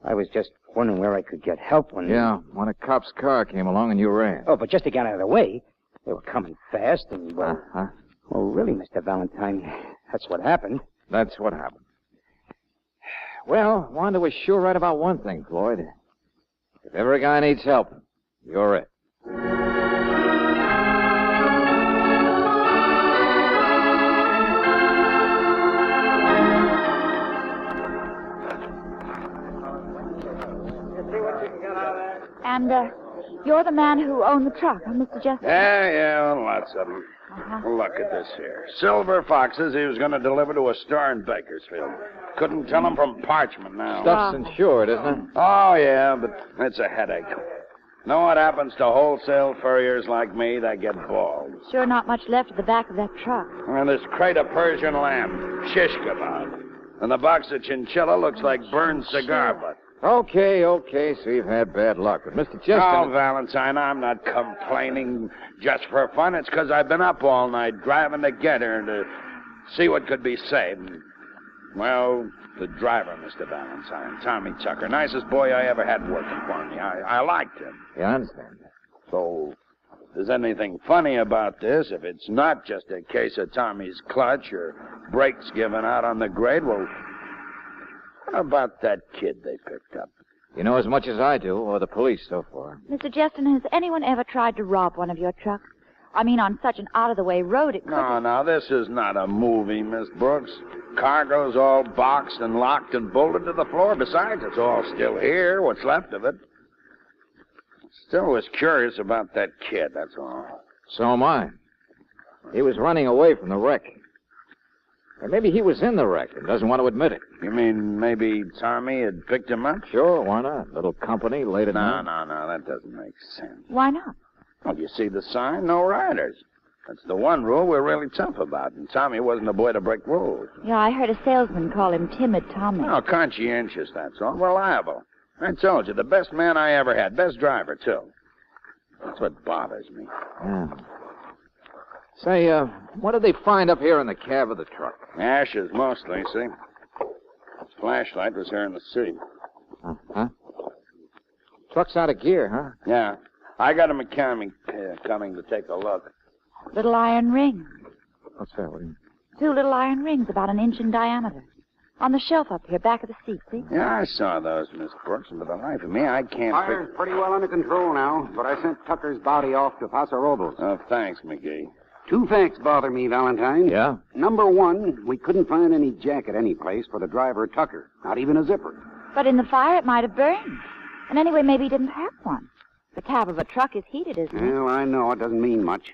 I was just wondering where I could get help when... Yeah, when a cop's car came along and you ran. Oh, but just to get out of the way. They were coming fast and, well... Uh-huh. Well, really, Mr. Valentine, that's what happened. That's what happened. Well, Wanda was sure right about one thing, Floyd. If ever a guy needs help, you're it. And, you're the man who owned the truck, huh, Mr. Jessup? Yeah, lots of them. Look at this here. Silver foxes he was going to deliver to a store in Bakersfield. Couldn't tell them from parchment now. Stuff's insured, isn't it? Oh, yeah, but it's a headache. Know what happens to wholesale furriers like me? They get bald. Sure not much left at the back of that truck. And this crate of Persian lamb, shish kebab. And the box of chinchilla looks like burned cigar butt. Okay, so you've had bad luck. But Mr. Jessup... Oh, Valentine, I'm not complaining just for fun. It's because I've been up all night driving to get her to see what could be saved. Well, the driver, Mr. Valentine, Tommy Tucker, nicest boy I ever had working for me. I liked him. Yeah, I understand. So, if there's anything funny about this, if it's not just a case of Tommy's clutch or brakes giving out on the grade, well... How about that kid they picked up? You know as much as I do, or the police so far. Mr. Justin, has anyone ever tried to rob one of your trucks? I mean, on such an out-of-the-way road, it could... No, this is not a movie, Miss Brooks. Cargo's all boxed and locked and bolted to the floor. Besides, it's all still here, what's left of it. Still was curious about that kid, that's all. So am I. He was running away from the wreck. Or maybe he was in the wreck and doesn't want to admit it. You mean maybe Tommy had picked him up? Sure, why not? Little company late at night. No, that doesn't make sense. Why not? Well, you see the sign? No riders. That's the one rule we're really tough about, and Tommy wasn't a boy to break rules. Yeah, I heard a salesman call him Timid Tommy. No, conscientious, that's all. Reliable. I told you, the best man I ever had. Best driver, too. That's what bothers me. Yeah. Say, what did they find up here in the cab of the truck? Ashes, mostly, see? His flashlight was here in the seat. Huh? Truck's out of gear, huh? Yeah. I got a mechanic coming to take a look. Little iron rings. What's that? What do you mean? 2 little iron rings about an inch in diameter. On the shelf up here, back of the seat, see? Yeah, I saw those, Miss Brooks, and for the life of me, I can't... Fire's pretty well under control now, but I sent Tucker's body off to Paso Robles. Oh, thanks, McGee. 2 facts bother me, Valentine. Yeah? Number 1, we couldn't find any jacket any place for the driver, Tucker. Not even a zipper. But in the fire, it might have burned. And anyway, maybe he didn't have one. The cab of a truck is heated, isn't it? Well, I know it doesn't mean much.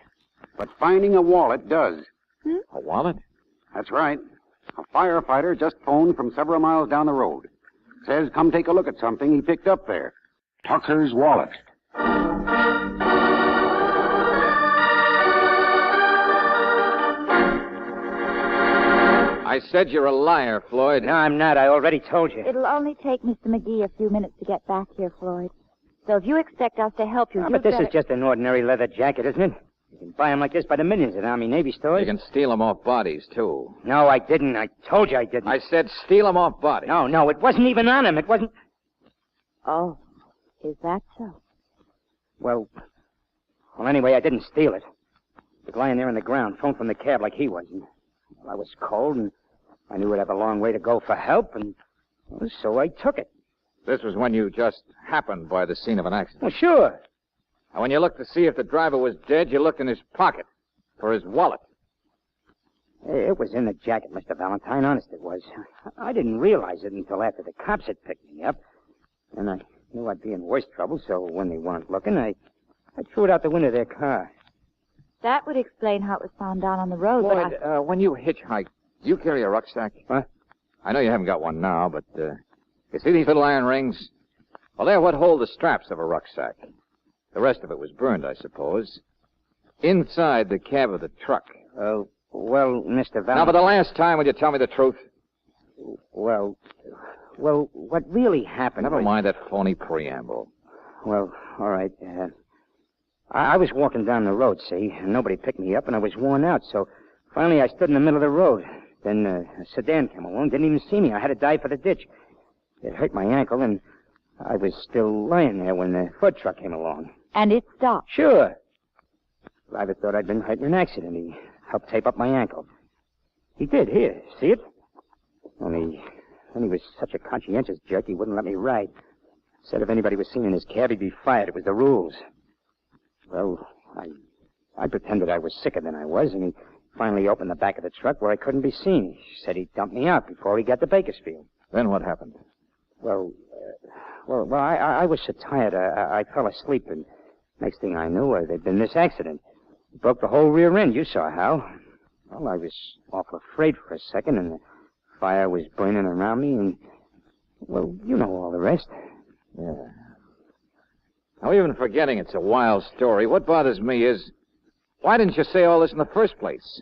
But finding a wallet does. A wallet? That's right. A firefighter just phoned from several miles down the road. Says come take a look at something he picked up there. Tucker's wallet. I said you're a liar, Floyd. No, I'm not. I already told you. It'll only take Mr. McGee a few minutes to get back here, Floyd. So if you expect us to help you, Oh, you'd but this better... is just an ordinary leather jacket, isn't it? You can buy them like this by the millions at Army Navy stores. You can steal them off bodies, too. No, I didn't. I told you I didn't. I said steal them off bodies. No, it wasn't even on him. It wasn't... Oh, is that so? Well, anyway, I didn't steal it. It was lying there on the ground, phoned from the cab like he was. And, well, I was cold, and I knew I'd have a long way to go for help, and well, so I took it. This was when you just happened by the scene of an accident. Well, sure. And when you looked to see if the driver was dead, you looked in his pocket for his wallet. It was in the jacket, Mr. Valentine. Honest, it was. I didn't realize it until after the cops had picked me up. And I knew I'd be in worse trouble, so when they weren't looking, I threw it out the window of their car. That would explain how it was found down on the road, Floyd, when you hitchhike, do you carry a rucksack? What? I know you haven't got one now, but, you see these little iron rings? Well, they're what hold the straps of a rucksack. The rest of it was burned, I suppose. Inside the cab of the truck. Well, Mr. Valentine... Now, for the last time, would you tell me the truth? Well, what really happened... Never mind that phony preamble. Well, all right. I was walking down the road, see, and nobody picked me up, and I was worn out, so finally I stood in the middle of the road. Then a sedan came along, didn't even see me. I had to dive for the ditch. It hurt my ankle, and I was still lying there when the food truck came along. And it stopped. Sure. Driver thought I'd been hurt in an accident. He helped tape up my ankle. He did. Here, see it? Only he was such a conscientious jerk, he wouldn't let me ride. Said if anybody was seen in his cab, he'd be fired. It was the rules. Well, I pretended I was sicker than I was, and he finally opened the back of the truck where I couldn't be seen. He said he'd dump me out before he got to Bakersfield. Then what happened? Well, I was so tired, I fell asleep, and next thing I knew, there'd been this accident. It broke the whole rear end. You saw how. Well, I was awful afraid for a second, and the fire was burning around me, and, well, you know all the rest. Yeah. Now, even forgetting it's a wild story, what bothers me is, why didn't you say all this in the first place?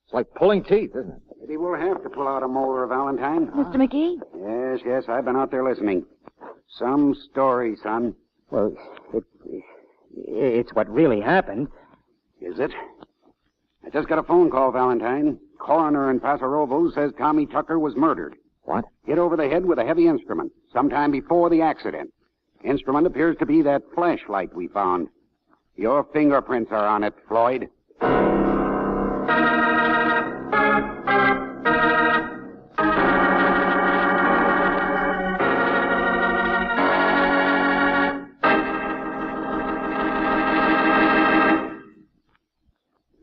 It's like pulling teeth, isn't it? He will have to pull out a molar, Valentine. Mr. McGee? Yes, I've been out there listening. Some story, son. Well, it's what really happened. Is it? I just got a phone call, Valentine. Coroner in Paso Robles says Tommy Tucker was murdered. What? Hit over the head with a heavy instrument sometime before the accident. Instrument appears to be that flashlight we found. Your fingerprints are on it, Floyd.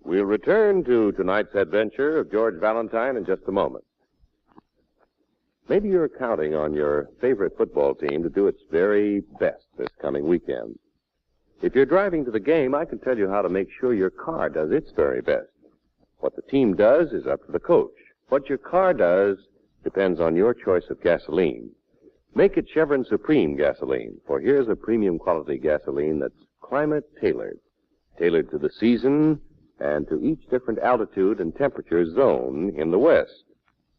We'll return to tonight's adventure of George Valentine in just a moment. Maybe you're counting on your favorite football team to do its very best this coming weekend. If you're driving to the game, I can tell you how to make sure your car does its very best. What the team does is up to the coach. What your car does depends on your choice of gasoline. Make it Chevron Supreme gasoline, for here's a premium quality gasoline that's climate tailored. Tailored to the season and to each different altitude and temperature zone in the West.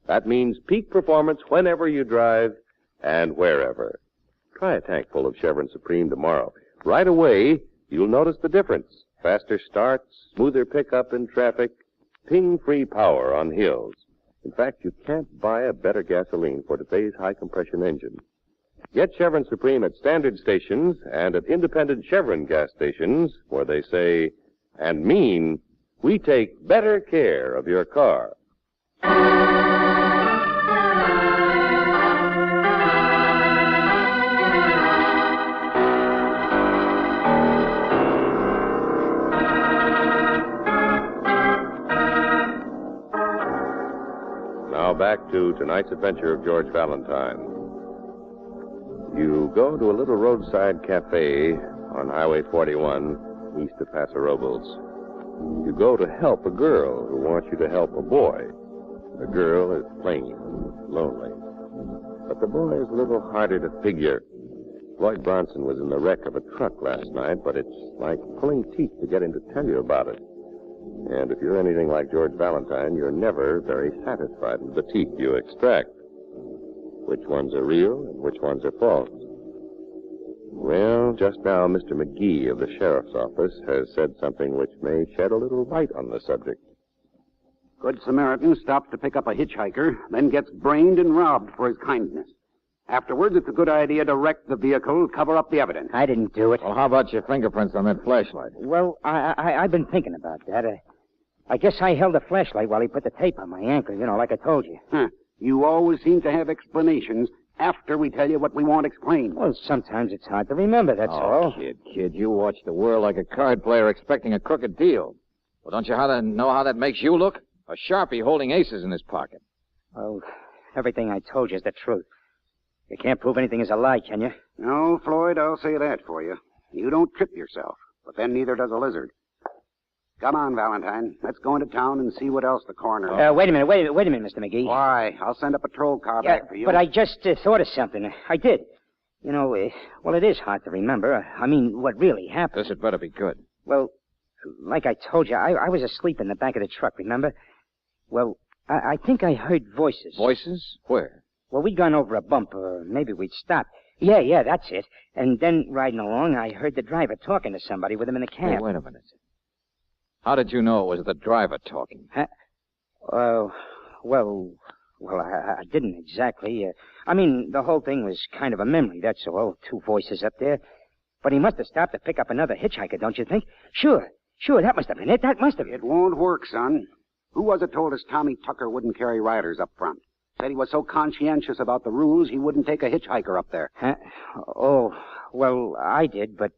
That means peak performance whenever you drive and wherever. Try a tank full of Chevron Supreme tomorrow. Right away, you'll notice the difference. Faster starts, smoother pickup in traffic, ping-free power on hills. In fact, you can't buy a better gasoline for today's high-compression engine. Get Chevron Supreme at standard stations and at independent Chevron gas stations where they say and mean, we take better care of your car. Now back to tonight's adventure of George Valentine. You go to a little roadside cafe on Highway 41, east of Paso Robles. You go to help a girl who wants you to help a boy. The girl is plain and lonely. But the boy is a little harder to figure. Floyd Bronson was in the wreck of a truck last night, but it's like pulling teeth to get him to tell you about it. And if you're anything like George Valentine, you're never very satisfied with the teeth you extract. Which ones are real and which ones are false? Well, just now, Mr. McGee of the sheriff's office has said something which may shed a little light on the subject. Good Samaritan stops to pick up a hitchhiker, then gets brained and robbed for his kindness. Afterwards, it's a good idea to wreck the vehicle, cover up the evidence. I didn't do it. Well, how about your fingerprints on that flashlight? Well, I've been thinking about that. I guess I held the flashlight while he put the tape on my ankle, like I told you. Huh. You always seem to have explanations after we tell you what we want explained. Well, sometimes it's hard to remember, that's all. Kid, you watch the world like a card player expecting a crooked deal. Well, don't you know how that makes you look? A Sharpie holding aces in his pocket. Well, everything I told you is the truth. You can't prove anything is a lie, can you? No, Floyd, I'll say that for you. You don't trip yourself, but then neither does a lizard. Come on, Valentine. Let's go into town and see what else the coroner... Wait a minute, Mr. McGee. Why? I'll send a patrol car back for you. But I just thought of something. I did. Well, it is hard to remember. I mean, what really happened. This had better be good. Well, like I told you, I was asleep in the back of the truck, remember? Well, I think I heard voices. Voices? Where? Well, we'd gone over a bump, or maybe we'd stopped. Yeah, that's it. And then, riding along, I heard the driver talking to somebody with him in the cab. Hey, wait a minute. How did you know it was the driver talking? Huh? Well, Well, I didn't exactly. I mean, the whole thing was kind of a memory, that's all. 2 voices up there. But he must have stopped to pick up another hitchhiker, don't you think? Sure, that must have been it. That must have been. It won't work, son. Who was it told us Tommy Tucker wouldn't carry riders up front? Said he was so conscientious about the rules he wouldn't take a hitchhiker up there. Huh? Oh, well, I did, but...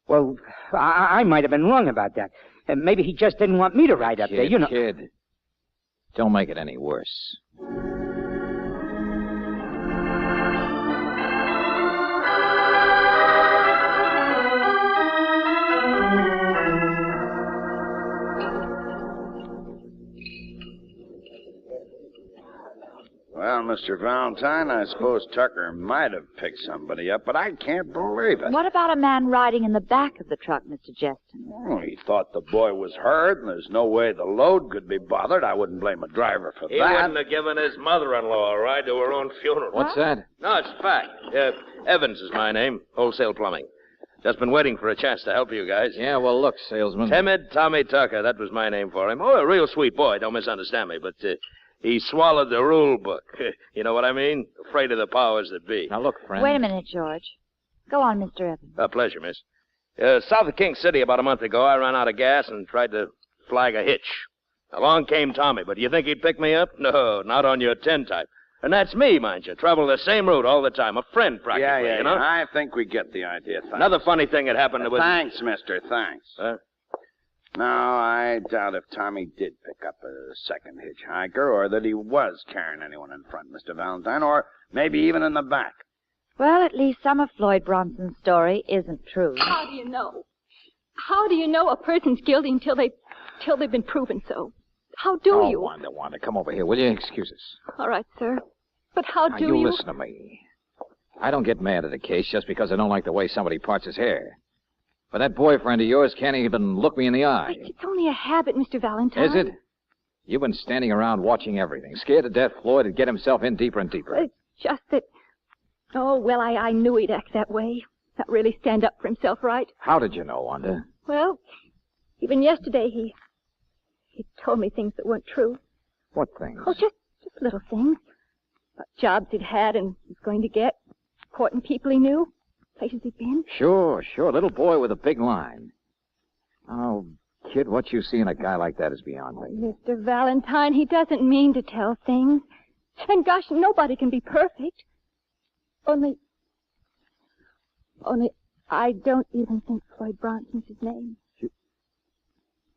Well, I might have been wrong about that. Maybe he just didn't want me to ride up there, you know. Kid, don't make it any worse. Well, Mr. Valentine, I suppose Tucker might have picked somebody up, but I can't believe it. What about a man riding in the back of the truck, Mr. Jeston? Well, he thought the boy was hurt, and there's no way the load could be bothered. I wouldn't blame a driver for He that. wouldn't have given his mother-in-law a ride to her own funeral. What's that? No, it's a fact. Evans is my name. Wholesale plumbing. Just been waiting for a chance to help you guys. Yeah, well, look, salesman. Timid Tommy Tucker. That was my name for him. Oh, a real sweet boy. Don't misunderstand me. But he swallowed the rule book. You know what I mean? Afraid of the powers that be. Now, look, friend. Wait a minute, George. Go on, Mr. Evans. A pleasure, miss. South of King City about a month ago, I ran out of gas and tried to flag a hitch. Along came Tommy, but do you think he'd pick me up? No, not on your tin type. And that's me, mind you. Travel the same route all the time. A friend, practically, you know? I think we get the idea. Thanks. Another funny thing that happened was... Thanks, mister, thanks. No, I doubt if Tommy did pick up a second hitchhiker, or that he was carrying anyone in front, Mr. Valentine, or maybe even in the back. Well, at least some of Floyd Bronson's story isn't true. How do you know? How do you know a person's guilty until they've been proven so? How do you? Wanda, come over here, will you? Excuse us. All right, sir. But how do you... listen to me. I don't get mad at a case just because I don't like the way somebody parts his hair. But that boyfriend of yours can't even look me in the eye. It's only a habit, Mr. Valentine. Is it? You've been standing around watching everything, scared to death Floyd would get himself in deeper and deeper. It's just that... Oh, well, I knew he'd act that way. Not really stand up for himself right. How did you know, Wanda? Well, even yesterday he told me things that weren't true. What things? Oh, just little things. About jobs he'd had and was going to get. Courting people he knew. Places he'd been. Sure. Little boy with a big line. Oh, kid, what you see in a guy like that is beyond me. Mr. Valentine, he doesn't mean to tell things. And gosh, nobody can be perfect. Only I don't even think Floyd Bronson's his name.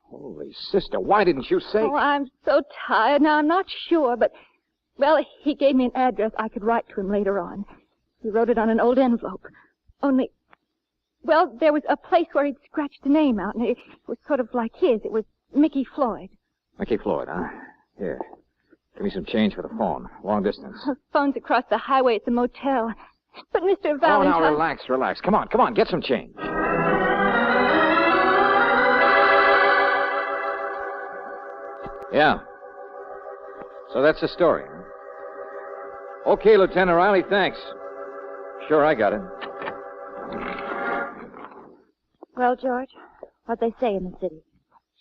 Holy sister, why didn't you say... Oh, I'm so tired now. I'm not sure, but... Well, he gave me an address I could write to him later on. He wrote it on an old envelope. Only... Well, there was a place where he'd scratched a name out, and it was sort of like his. It was Mickey Floyd. Mickey Floyd, huh? Here. Give me some change for the phone. Long distance. The phone's across the highway at the motel. But Mr. Valentine... Oh, now relax. Come on, get some change. Yeah. So that's the story, huh? Okay, Lieutenant Riley, thanks. Sure, I got it. Well, George, what'd they say in the city?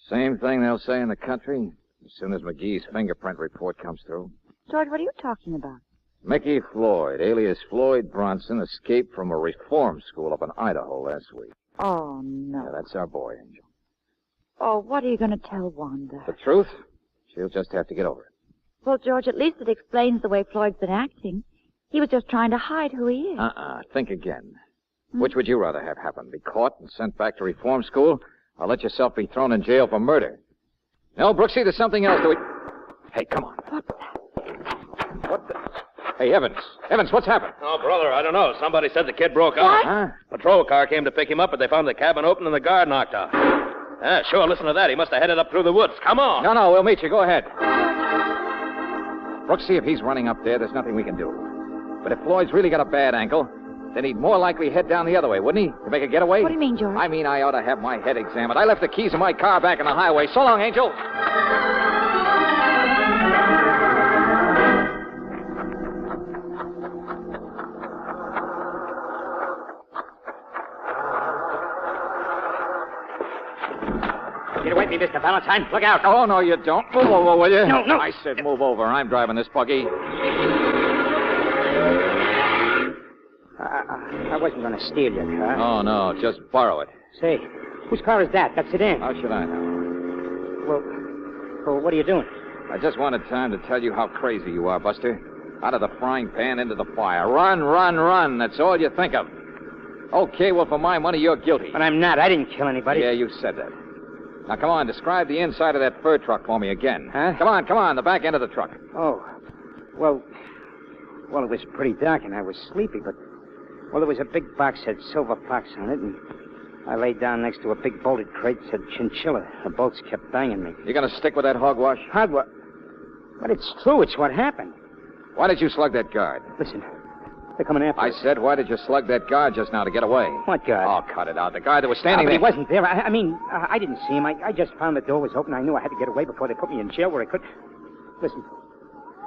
Same thing they'll say in the country as soon as McGee's fingerprint report comes through. George, what are you talking about? Mickey Floyd, alias Floyd Bronson, escaped from a reform school up in Idaho last week. Oh, no. Yeah, that's our boy, Angel. Oh, what are you going to tell Wanda? The truth? She'll just have to get over it. Well, George, at least it explains the way Floyd's been acting. He was just trying to hide who he is. Think again. Which would you rather have happen? Be caught and sent back to reform school, or let yourself be thrown in jail for murder? No, Brooksie, there's something else to it. Hey, come on. What the... Hey, Evans, what's happened? Oh, brother, I don't know. Somebody said the kid broke out. Huh? Patrol car came to pick him up, but they found the cabin open and the guard knocked out. Yeah, sure, listen to that. He must have headed up through the woods. Come on. No, we'll meet you. Go ahead. Brooksy, if he's running up there's nothing we can do. But if Floyd's really got a bad ankle, then he'd more likely head down the other way, wouldn't he? To make a getaway? What do you mean, George? I mean, I ought to have my head examined. I left the keys of my car back on the highway. So long, Angel. Get away from me, Mr. Valentine. Look out. Oh, no, you don't. Move over, will you? No. I said move over. I'm driving this buggy. I wasn't going to steal your car. Oh, no, just borrow it. Say, whose car is that? That sedan? How should I know? Well, what are you doing? I just wanted time to tell you how crazy you are, Buster. Out of the frying pan into the fire. Run, run, run. That's all you think of. Okay, well, for my money, you're guilty. But I'm not. I didn't kill anybody. Yeah, you said that. Now, come on, describe the inside of that fur truck for me again. Huh? Come on, the back end of the truck. Oh, well, it was pretty dark and I was sleepy, but, there was a big box that had Silver Fox on it, and I laid down next to a big bolted crate that said Chinchilla. The bolts kept banging me. You gonna stick with that hogwash? Hogwash? But it's true. It's what happened. Why did you slug that guard? Listen, they're coming after us. I said, why did you slug that guard just now to get away? What guard? Oh, cut it out. The guy that was standing But there. he wasn't there. I didn't see him. I just found the door was open. I knew I had to get away before they put me in jail where I could. Listen,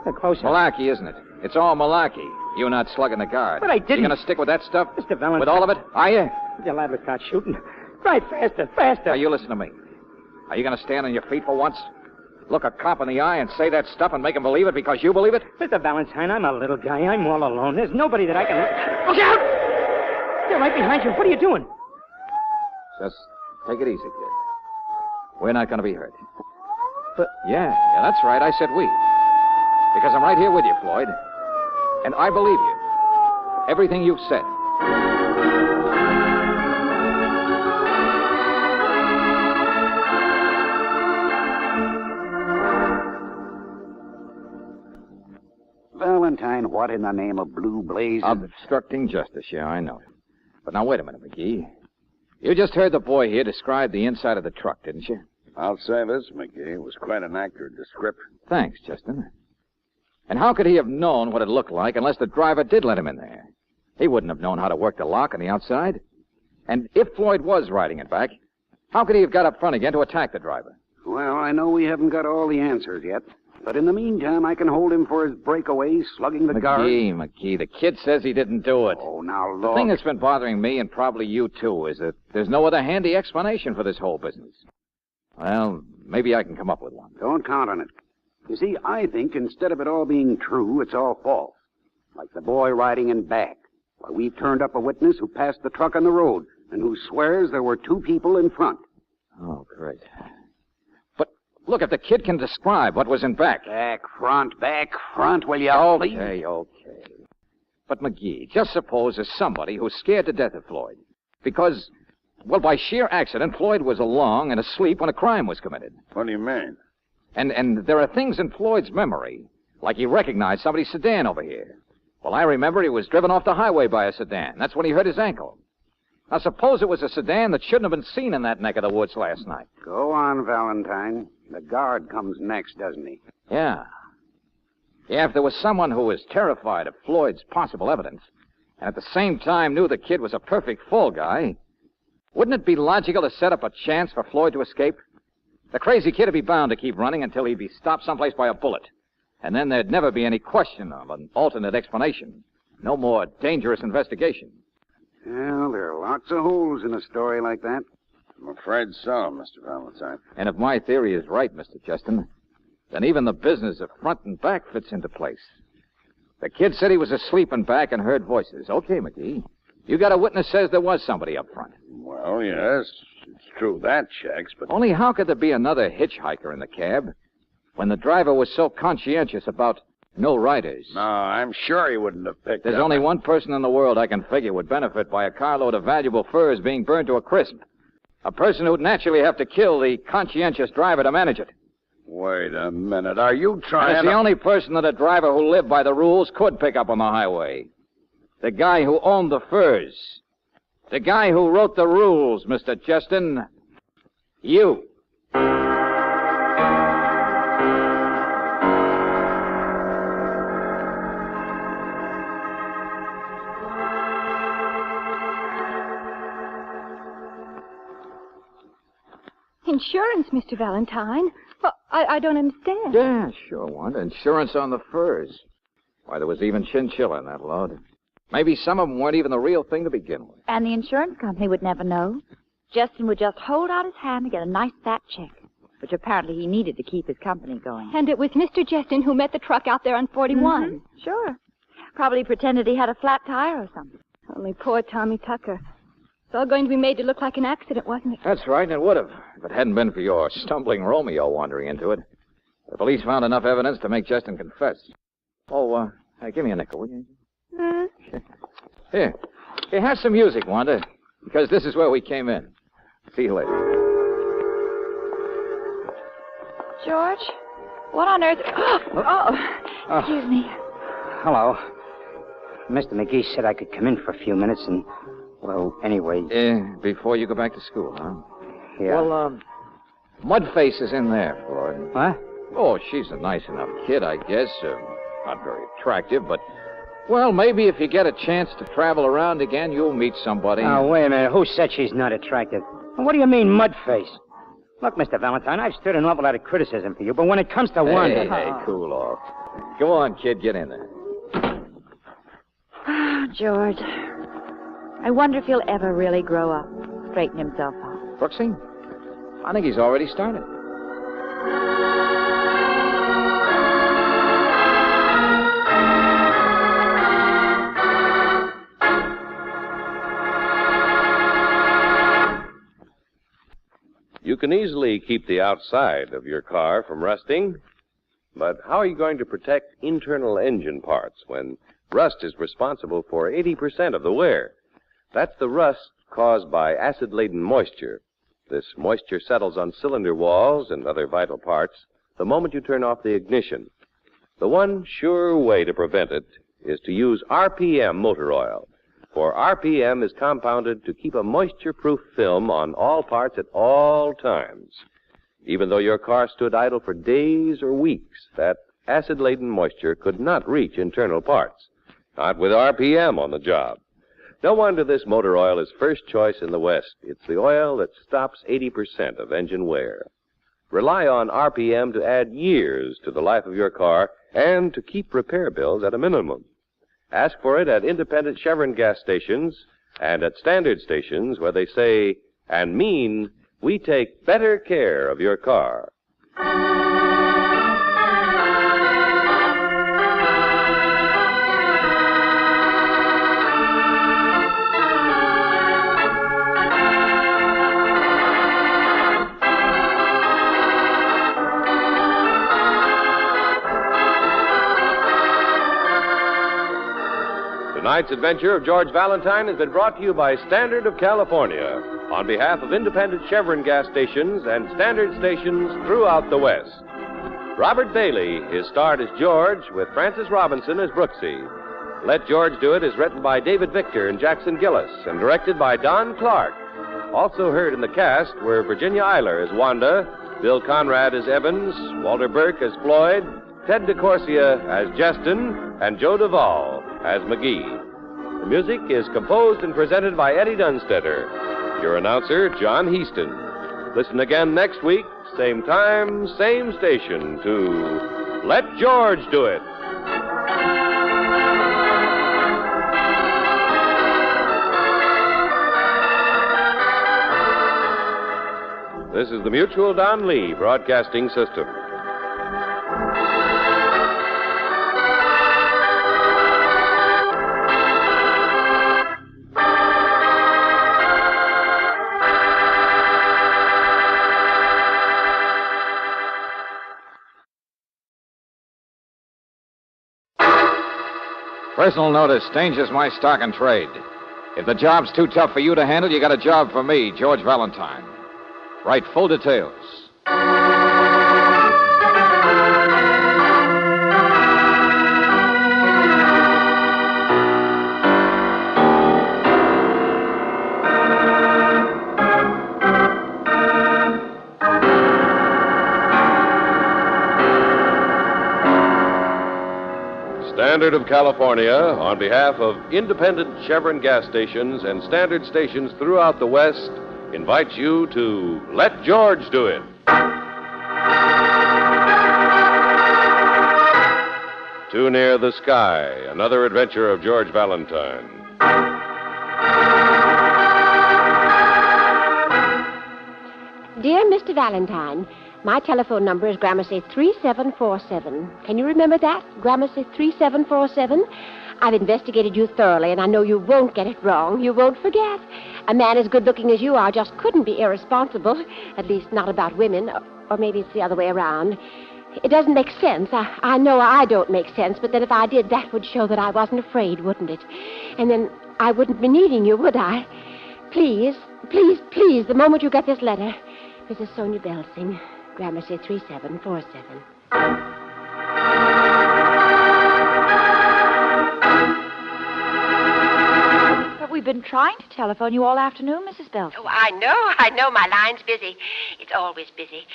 they're closer. Malarkey, isn't it? It's all malarkey. You not slugging the guard. But I didn't. You gonna stick with that stuff? Mr. Valentine. With all of it? Are you? You're liable to start shooting. Right, faster. Now, you listen to me. Are you gonna stand on your feet for once? Look a cop in the eye and say that stuff and make him believe it because you believe it? Mr. Valentine, I'm a little guy. I'm all alone. There's nobody that I can... Look out! They're right behind you. What are you doing? Just take it easy, kid. We're not gonna be hurt. But... Yeah, that's right. I said we. Because I'm right here with you, Floyd. And I believe you. Everything you've said. Valentine, what in the name of blue blazes? Obstructing justice, yeah, I know. But now, wait a minute, McGee. You just heard the boy here describe the inside of the truck, didn't you? I'll say this, McGee. It was quite an accurate description. Thanks, Justin. And how could he have known what it looked like unless the driver did let him in there? He wouldn't have known how to work the lock on the outside. And if Floyd was riding it back, how could he have got up front again to attack the driver? Well, I know we haven't got all the answers yet. But in the meantime, I can hold him for his breakaway, slugging the guard. McGee, the kid says he didn't do it. Oh, now look. The thing that's been bothering me, and probably you too, is that there's no other handy explanation for this whole business. Well, maybe I can come up with one. Don't count on it. You see, I think instead of it all being true, it's all false. Like the boy riding in back. Why, we've turned up a witness who passed the truck on the road and who swears there were two people in front. Oh, great. But look, if the kid can describe what was in back. Back, front, will you? Okay. But, McGee, just suppose there's somebody who's scared to death of Floyd. Because, well, by sheer accident, Floyd was along and asleep when a crime was committed. What do you mean? And there are things in Floyd's memory, like he recognized somebody's sedan over here. Well, I remember he was driven off the highway by a sedan. That's when he hurt his ankle. Now, suppose it was a sedan that shouldn't have been seen in that neck of the woods last night. Go on, Valentine. The guard comes next, doesn't he? Yeah. Yeah, if there was someone who was terrified of Floyd's possible evidence, and at the same time knew the kid was a perfect fall guy, wouldn't it be logical to set up a chance for Floyd to escape? The crazy kid would be bound to keep running until he'd be stopped someplace by a bullet. And then there'd never be any question of an alternate explanation. No more dangerous investigation. Well, there are lots of holes in a story like that. I'm afraid so, Mr. Valentine. And if my theory is right, Mr. Justin, then even the business of front and back fits into place. The kid said he was asleep in back and heard voices. Okay, McGee. You got a witness says there was somebody up front. Well, yes, it's true that checks, but... Only how could there be another hitchhiker in the cab when the driver was so conscientious about no riders? No, I'm sure he wouldn't have picked There's up... only one person in the world I can figure would benefit by a carload of valuable furs being burned to a crisp. A person who'd naturally have to kill the conscientious driver to manage it. Wait a minute. Are you trying And it's the only person that a driver who lived by the rules could pick up on the highway. The guy who owned the furs. The guy who wrote the rules, Mr. Justin. You. Insurance, Mr. Valentine? Well, I don't understand. Yeah, sure, Wanda. Insurance on the furs. Why, there was even chinchilla in that load. Maybe some of them weren't even the real thing to begin with. And the insurance company would never know. Justin would just hold out his hand and get a nice fat check. which apparently he needed to keep his company going. And it was Mr. Justin who met the truck out there on 41. Mhm, sure. Probably pretended he had a flat tire or something. Only poor Tommy Tucker. It's all going to be made to look like an accident, wasn't it? That's right, and it would have, if it hadn't been for your stumbling Romeo wandering into it. The police found enough evidence to make Justin confess. Oh, hey, give me a nickel, will you? Here, have some music, Wanda, because this is where we came in. See you later. George? What on earth? Excuse me. Hello. Mr. McGee said I could come in for a few minutes and, well, anyway. Before you go back to school, huh? Yeah. Well, Mudface is in there, Floyd. What? Oh, she's a nice enough kid, I guess. Not very attractive, but, well, maybe if you get a chance to travel around again, you'll meet somebody. Oh, wait a minute. Who said she's not attractive? What do you mean, Mudface? Look, Mr. Valentine, I've stood an awful lot of criticism for you, but when it comes to one... Hey, cool off. Go on, kid, get in there. Oh, George. I wonder if he'll ever really grow up, straighten himself out. Brooksie? I think he's already started. You can easily keep the outside of your car from rusting, but how are you going to protect internal engine parts when rust is responsible for 80% of the wear? That's the rust caused by acid-laden moisture. This moisture settles on cylinder walls and other vital parts the moment you turn off the ignition. The one sure way to prevent it is to use RPM motor oil. For RPM is compounded to keep a moisture-proof film on all parts at all times. Even though your car stood idle for days or weeks, that acid-laden moisture could not reach internal parts. Not with RPM on the job. No wonder this motor oil is first choice in the West. It's the oil that stops 80% of engine wear. Rely on RPM to add years to the life of your car and to keep repair bills at a minimum. Ask for it at independent Chevron gas stations and at standard stations where they say and mean we take better care of your car. Tonight's adventure of George Valentine has been brought to you by Standard of California on behalf of independent Chevron gas stations and standard stations throughout the West. Robert Bailey is starred as George with Francis Robinson as Brooksie. Let George Do It is written by David Victor and Jackson Gillis and directed by Don Clark. Also heard in the cast were Virginia Eiler as Wanda, Bill Conrad as Evans, Walter Burke as Floyd, Ted DeCorsia as Justin, and Joe Duvall as McGee. The music is composed and presented by Eddie Dunstetter. Your announcer, John Heaston. Listen again next week, same time, same station, to Let George Do It. This is the Mutual Don Lee Broadcasting System. Personal notice, danger's my stock and trade. If the job's too tough for you to handle, you got a job for me, George Valentine. Write full details. Standard of California, on behalf of independent Chevron gas stations and standard stations throughout the West, invites you to Let George Do It. Too Near the Sky, another adventure of George Valentine. Dear Mr. Valentine, My telephone number is Gramercy 3747. Can you remember that? Gramercy 3747? I've investigated you thoroughly, and I know you won't get it wrong. You won't forget. A man as good-looking as you are just couldn't be irresponsible, at least not about women, or maybe it's the other way around. It doesn't make sense. I know I don't make sense, but then if I did, that would show that I wasn't afraid, wouldn't it? And then I wouldn't be needing you, would I? Please, please, please, the moment you get this letter. Mrs. Sonia Belsing, Gramercy 3747. But we've been trying to telephone you all afternoon, Mrs. Belsing. Oh, I know. My line's busy. It's always busy.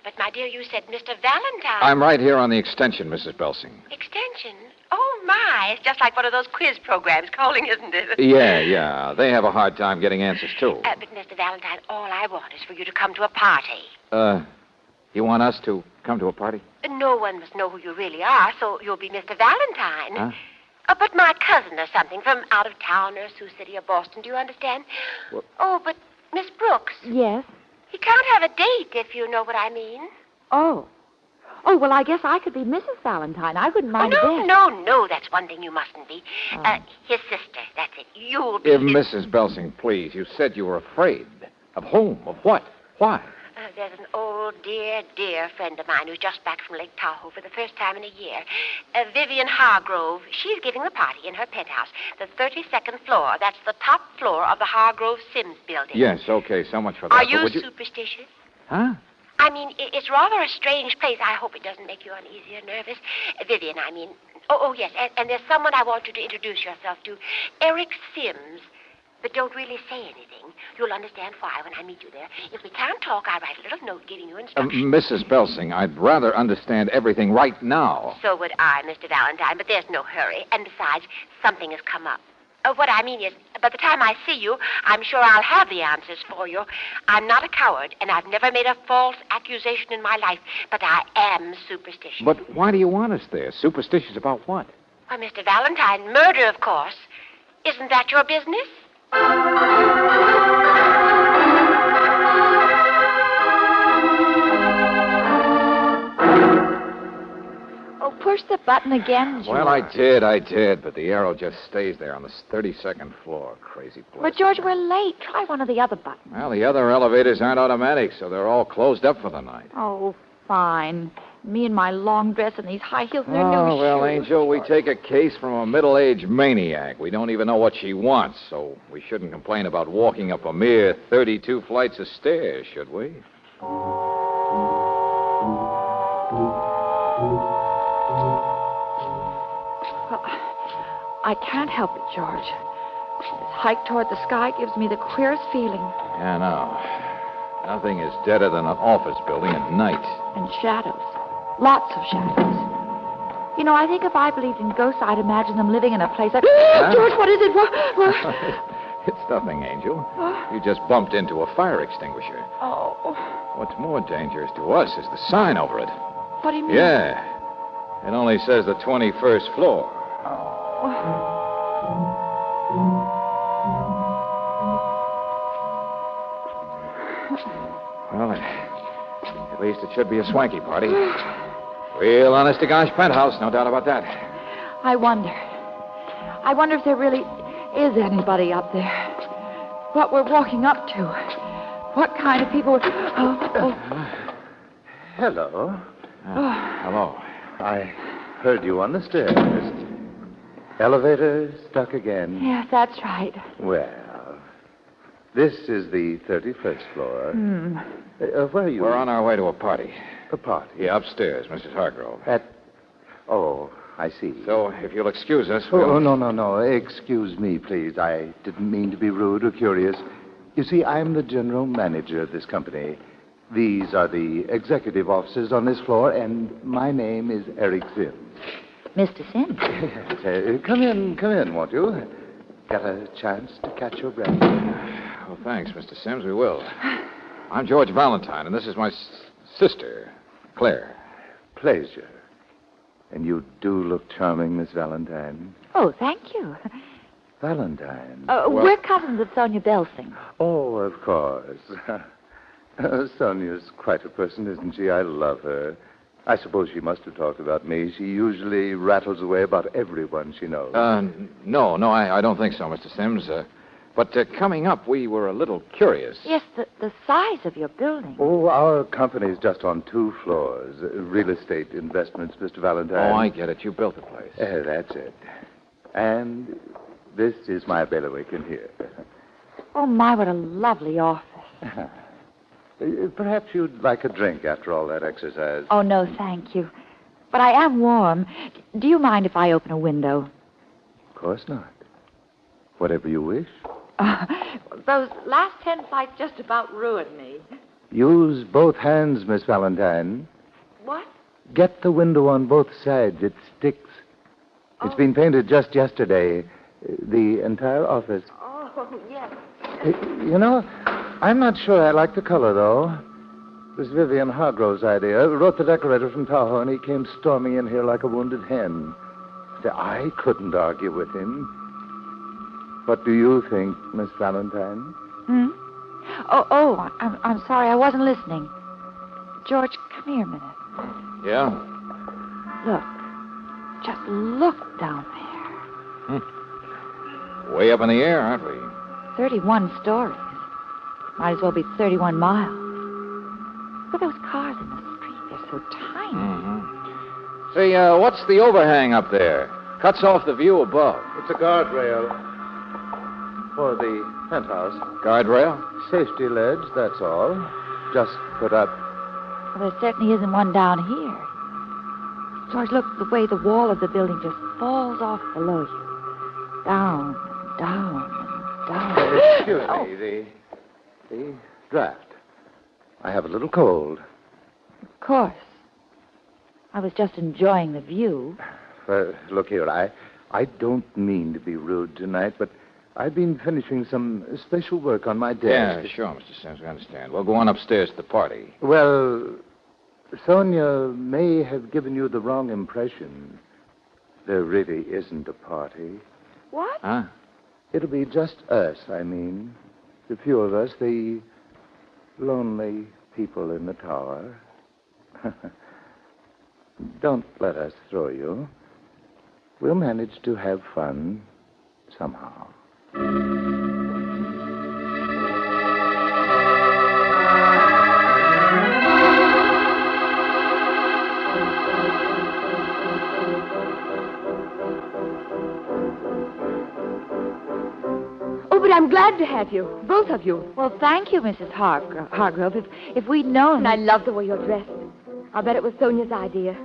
But, my dear, you said Mr. Valentine. I'm right here on the extension, Mrs. Belsing. Extension? Oh, my. It's just like one of those quiz programs, calling, isn't it? Yeah. They have a hard time getting answers, too. But, Mr. Valentine, all I want is for you to come to a party. You want us to come to a party? No one must know who you really are, so you'll be Mr. Valentine. Huh? But my cousin or something from out of town or Sioux City or Boston, do you understand? Well... Oh, but Miss Brooks. Yes? He can't have a date, if you know what I mean. Oh, well, I guess I could be Mrs. Valentine. I wouldn't mind a bit. No, that's one thing you mustn't be. His sister, that's it. You'll be Mrs. Belsing, please, you said you were afraid. Of whom? Of what? Why? There's an old, dear friend of mine who's just back from Lake Tahoe for the first time in a year. Vivian Hargrove. She's giving the party in her penthouse, the 32nd floor. That's the top floor of the Hargrove Sims building. Yes, okay, so much for that. Are you superstitious? Huh? I mean, it's rather a strange place. I hope it doesn't make you uneasy or nervous. Vivian, I mean. Oh, yes, and there's someone I want you to introduce yourself to. Eric Sims. But don't really say anything. You'll understand why when I meet you there. If we can't talk, I'll write a little note giving you instructions. Mrs. Belsing, I'd rather understand everything right now. So would I, Mr. Valentine, but there's no hurry. And besides, something has come up. What I mean is, by the time I see you, I'm sure I'll have the answers for you. I'm not a coward, and I've never made a false accusation in my life, but I am superstitious. But why do you want us there? Superstitious about what? Why, Mr. Valentine, murder, of course. Isn't that your business? Oh, push the button again, George. Well, I did, but the arrow just stays there on the 32nd floor. Crazy place. But, George, we're late. Try one of the other buttons. Well, the other elevators aren't automatic, so they're all closed up for the night. Oh, fine. Me and my long dress and these high heels and their new Oh, well, shoes. Angel, we take a case from a middle-aged maniac. We don't even know what she wants, so we shouldn't complain about walking up a mere 32 flights of stairs, should we? Well, I can't help it, George. This hike toward the sky gives me the queerest feeling. Yeah, no. Nothing is deader than an office building at night. And shadows. Lots of shadows. You know, I think if I believed in ghosts, I'd imagine them living in a place that... George, what is it? What? It's nothing, Angel. You just bumped into a fire extinguisher. Oh. What's more dangerous to us is the sign over it. What do you mean? Yeah. It only says the 21st floor. Well, at least it should be a swanky party. Real honest-to-gosh penthouse, no doubt about that. I wonder if there really is anybody up there. What we're walking up to. What kind of people... Hello. Hello. I heard you on the stairs. Elevator stuck again. Yes, that's right. Well, this is the 31st floor. Where are you? We're on our way to a party. A party? Yeah, upstairs, Mrs. Hargrove. Oh, I see. So, if you'll excuse us... Oh, no. Excuse me, please. I didn't mean to be rude or curious. You see, I'm the general manager of this company. These are the executive offices on this floor, and my name is Eric Sims. Mr. Sims? Yes, come in, won't you? Got a chance to catch your breath? Well, thanks, Mr. Sims. We will. I'm George Valentine, and this is my sister, Claire. Pleasure. And you do look charming, Miss Valentine. Oh, thank you. Valentine? We're cousins of Sonia Belsing. Oh, of course. Sonia's quite a person, isn't she? I love her. I suppose she must have talked about me. She usually rattles away about everyone she knows. No, I don't think so, Mr. Sims. But coming up, we were a little curious. Yes, the size of your building. Oh, our company's just on 2 floors. Real estate investments, Mr. Valentine. Oh, I get it. You built the place. That's it. And this is my bailiwick in here. Oh, my, what a lovely office. Perhaps you'd like a drink after all that exercise. Oh, no, thank you. But I am warm. Do you mind if I open a window? Of course not. Whatever you wish. Those last 10 flights just about ruined me. Use both hands, Miss Valentine. What? Get the window on both sides. It sticks. It's been painted just yesterday. The entire office. Oh, yes. You know, I'm not sure I like the color, though. It was Vivian Hargrove's idea. Wrote the decorator from Tahoe, and he came storming in here like a wounded hen. I couldn't argue with him. What do you think, Miss Valentine? Hmm? I'm sorry. I wasn't listening. George, come here a minute. Yeah? Look. Just look down there. Way up in the air, aren't we? 31 stories. Might as well be 31 miles. Look at those cars in the street. They're so tiny. Mm-hmm. Say, what's the overhang up there? Cuts off the view above. It's a guardrail. For the penthouse. Guardrail? Safety ledge, that's all. Just put up. Well, there certainly isn't one down here. George, look, the way the wall of the building just falls off below you. Down, down, and down. Excuse me, the draft. I have a little cold. Of course. I was just enjoying the view. Look here, I don't mean to be rude tonight, but I've been finishing some special work on my desk. Yeah, sure, Mr. Sims, we understand. We'll go on upstairs to the party. Well, Sonia may have given you the wrong impression. There really isn't a party. What? Huh? It'll be just us, I mean. The few of us, the lonely people in the tower. Don't let us throw you. We'll manage to have fun somehow. Oh, but I'm glad to have you, both of you. Well, thank you, Mrs. Hargrove. If we'd known... And I love the way you're dressed. I'll bet it was Sonia's idea.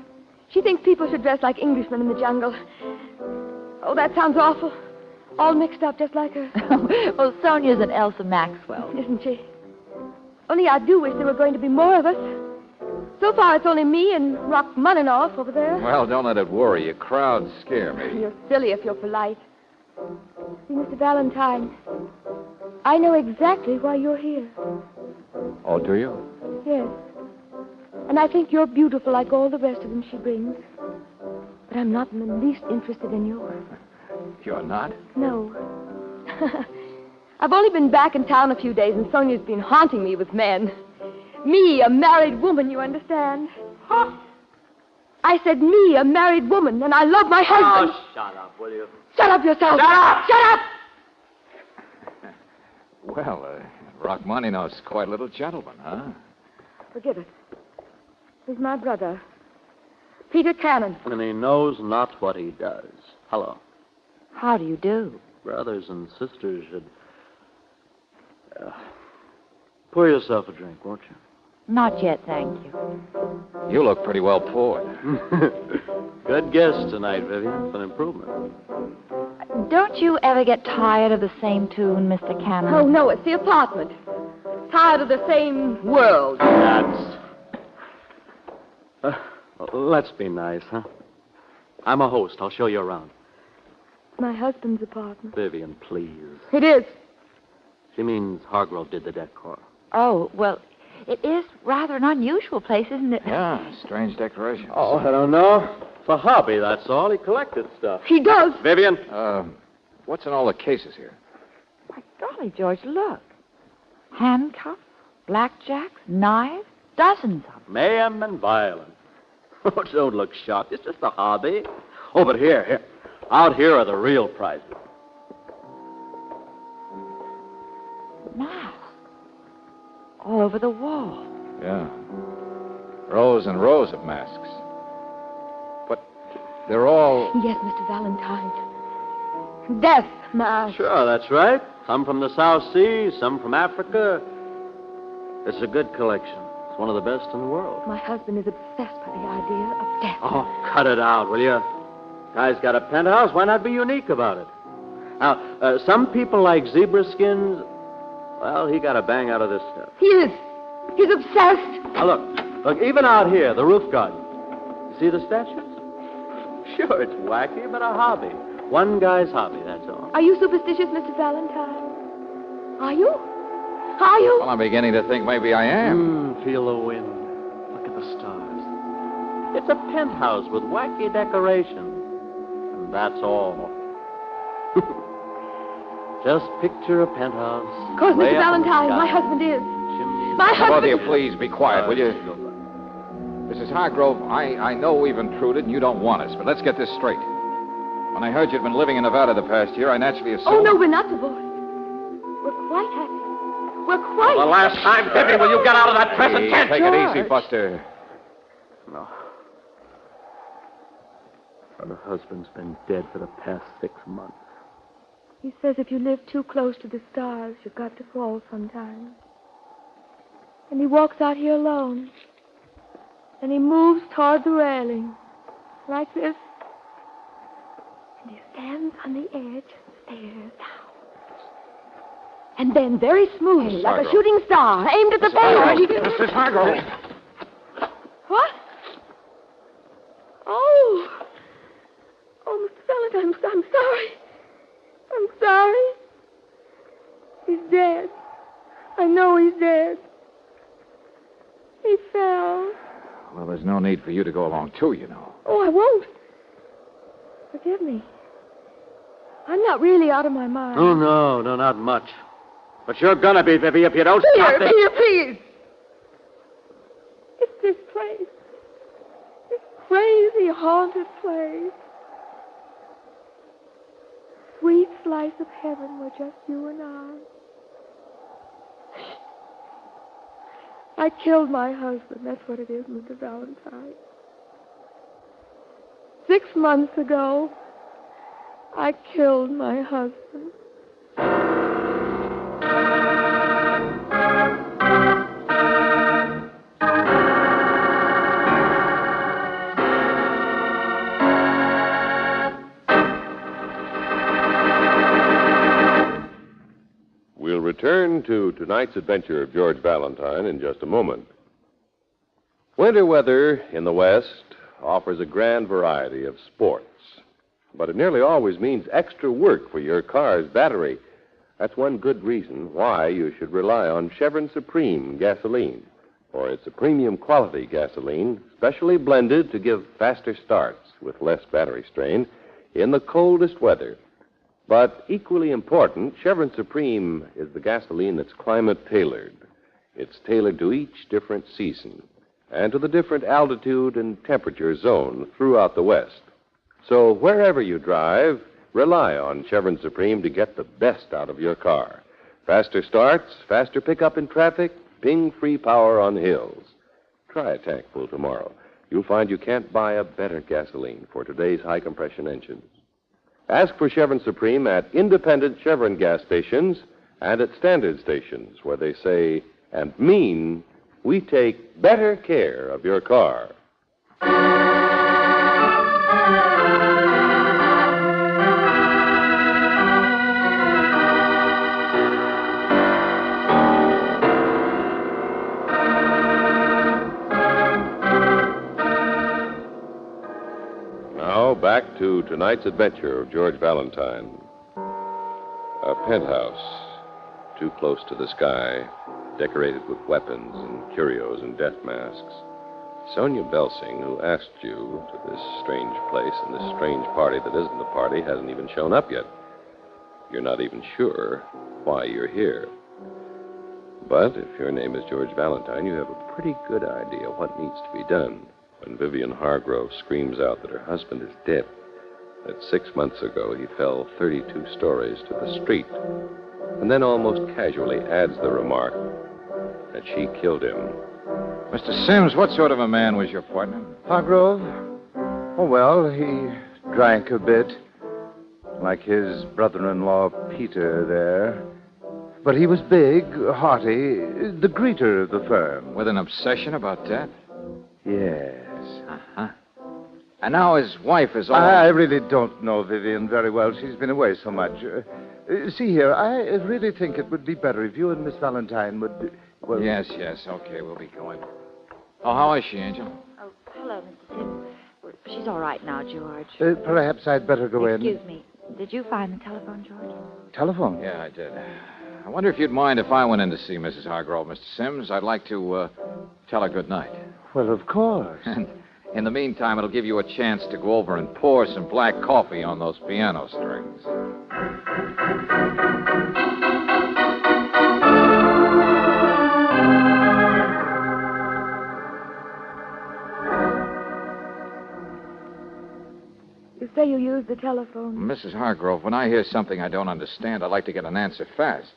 She thinks people should dress like Englishmen in the jungle. Oh, that sounds awful. All mixed up just like her. Well, Sonia's an Elsa Maxwell. Isn't she? Only I do wish there were going to be more of us. So far, it's only me and Rachmaninoff over there. Well, don't let it worry you. Crowds scare me. You're silly if you're polite. See, Mr. Valentine, I know exactly why you're here. Oh, do you? Yes. And I think you're beautiful like all the rest of them she brings. But I'm not in the least interested in you. You're not? No. I've only been back in town a few days, and Sonia's been haunting me with men. Me, a married woman, you understand? Huh? I said me, a married woman, and I love my husband. Oh, shut up, will you? Shut up yourself. Shut up! Shut up! Well, Rachmaninoff's quite a little gentleman, huh? Forgive it. He's my brother, Peter Cannon. And he knows not what he does. Hello. How do you do? Brothers and sisters should... pour yourself a drink, won't you? Not yet, thank you. You look pretty well poured. Good guess tonight, Vivian. It's an improvement. Don't you ever get tired of the same tune, Mr. Cannon? Oh, no, it's the apartment. Tired of the same world. That's... let's be nice, huh? I'm a host. I'll show you around. My husband's apartment. Vivian, please. It is. She means Hargrove did the decor. Oh, well, it is rather an unusual place, isn't it? Yeah, strange decorations. Oh, I don't know. It's a hobby, that's all. He collected stuff. He does. Vivian? What's in all the cases here? My golly, George, look. Handcuffs, Blackjacks, knives, dozens of them. Mayhem and violence. Oh, don't look shocked. It's just a hobby. Oh, but here. Out here are the real prizes. Masks. All over the wall. Yeah. Rows and rows of masks. But they're all... Yes, Mr. Valentine. Death masks. Sure, that's right. Some from the South Seas, some from Africa. It's a good collection. It's one of the best in the world. My husband is obsessed by the idea of death. Oh, cut it out, will you? Guy's got a penthouse. Why not be unique about it? Now, some people like zebra skins. Well, he got a bang out of this stuff. He is. He's obsessed. Now, look, even out here, the roof garden. You see the statues? Sure, it's wacky, but a hobby. One guy's hobby, that's all. Are you superstitious, Mr. Valentine? Are you? Are you? Well, I'm beginning to think maybe I am. Feel the wind. Look at the stars. It's a penthouse with wacky decorations. And that's all. Just picture a penthouse. Of course, way Mr. up in the Valentine, sky. my husband is. Chimneys. My Both of husband... you, please be quiet, will you? Mrs. Hargrove, I know we've intruded and you don't want us, but let's get this straight. When I heard you'd been living in Nevada the past year, I naturally assumed... Oh, no, we're not divorced. We're quite happy. We're quite... The last time, Bippy, will you get out of that present Hey, tense? take it easy, Buster. No. Her husband's been dead for the past 6 months. He says if you live too close to the stars, you've got to fall sometimes. And he walks out here alone. And he moves toward the railing. Like this. And he stands on the edge and stares down. And then, very smoothly, Mrs. like a Hargrove. shooting star, aimed at the Mrs. Hargrove. What? Oh. Oh, Mr. Valentine, I'm sorry. I'm sorry. He's dead. I know he's dead. He fell. Well, there's no need for you to go along, too, you know. Oh, I won't. Forgive me. I'm not really out of my mind. Oh, no, not much. But you're gonna be, Bippy, if you don't stop this. Here, please. It's this place. This crazy, haunted place. Sweet slice of heaven where just you and I killed my husband. That's what it is, Mr. Valentine. 6 months ago, I killed my husband. We'll return to tonight's adventure of George Valentine in just a moment. Winter weather in the West offers a grand variety of sports, but it nearly always means extra work for your car's battery. That's one good reason why you should rely on Chevron Supreme gasoline, for it's a premium quality gasoline, specially blended to give faster starts with less battery strain in the coldest weather. But equally important, Chevron Supreme is the gasoline that's climate-tailored. It's tailored to each different season and to the different altitude and temperature zone throughout the West. So wherever you drive, rely on Chevron Supreme to get the best out of your car. Faster starts, faster pickup in traffic, ping-free power on hills. Try a tank full tomorrow. You'll find you can't buy a better gasoline for today's high-compression engines. Ask for Chevron Supreme at independent Chevron gas stations and at standard stations where they say and mean we take better care of your car. Now, back to tonight's adventure of George Valentine. A penthouse, too close to the sky, decorated with weapons and curios and death masks. Sonia Belsing, who asked you to this strange place and this strange party that isn't a party, hasn't even shown up yet. You're not even sure why you're here. But if your name is George Valentine, you have a pretty good idea what needs to be done when Vivian Hargrove screams out that her husband is dead. That 6 months ago he fell 32 stories to the street, and then almost casually adds the remark that she killed him. Mr. Sims, what sort of a man was your partner? Hargrove? Oh, well, he drank a bit, like his brother-in-law Peter there. But he was big, hearty, the greeter of the firm. With an obsession about death? Yes. Uh-huh. And now his wife is all... I really don't know Vivian very well. She's been away so much. See here, I really think it would be better if you and Miss Valentine would... Well... Yes, okay, we'll be going. Oh, how is she, Angel? Oh, hello, Mr. Sims. She's all right now, George. Perhaps I'd better go in. Excuse me. Did you find the telephone, George? Telephone? Yeah, I did. I wonder if you'd mind if I went in to see Mrs. Hargrove, Mr. Sims. I'd like to tell her good night. Well, of course. And in the meantime, it'll give you a chance to go over and pour some black coffee on those piano strings. You say you used the telephone. Mrs. Hargrove, when I hear something I don't understand, I like to get an answer fast.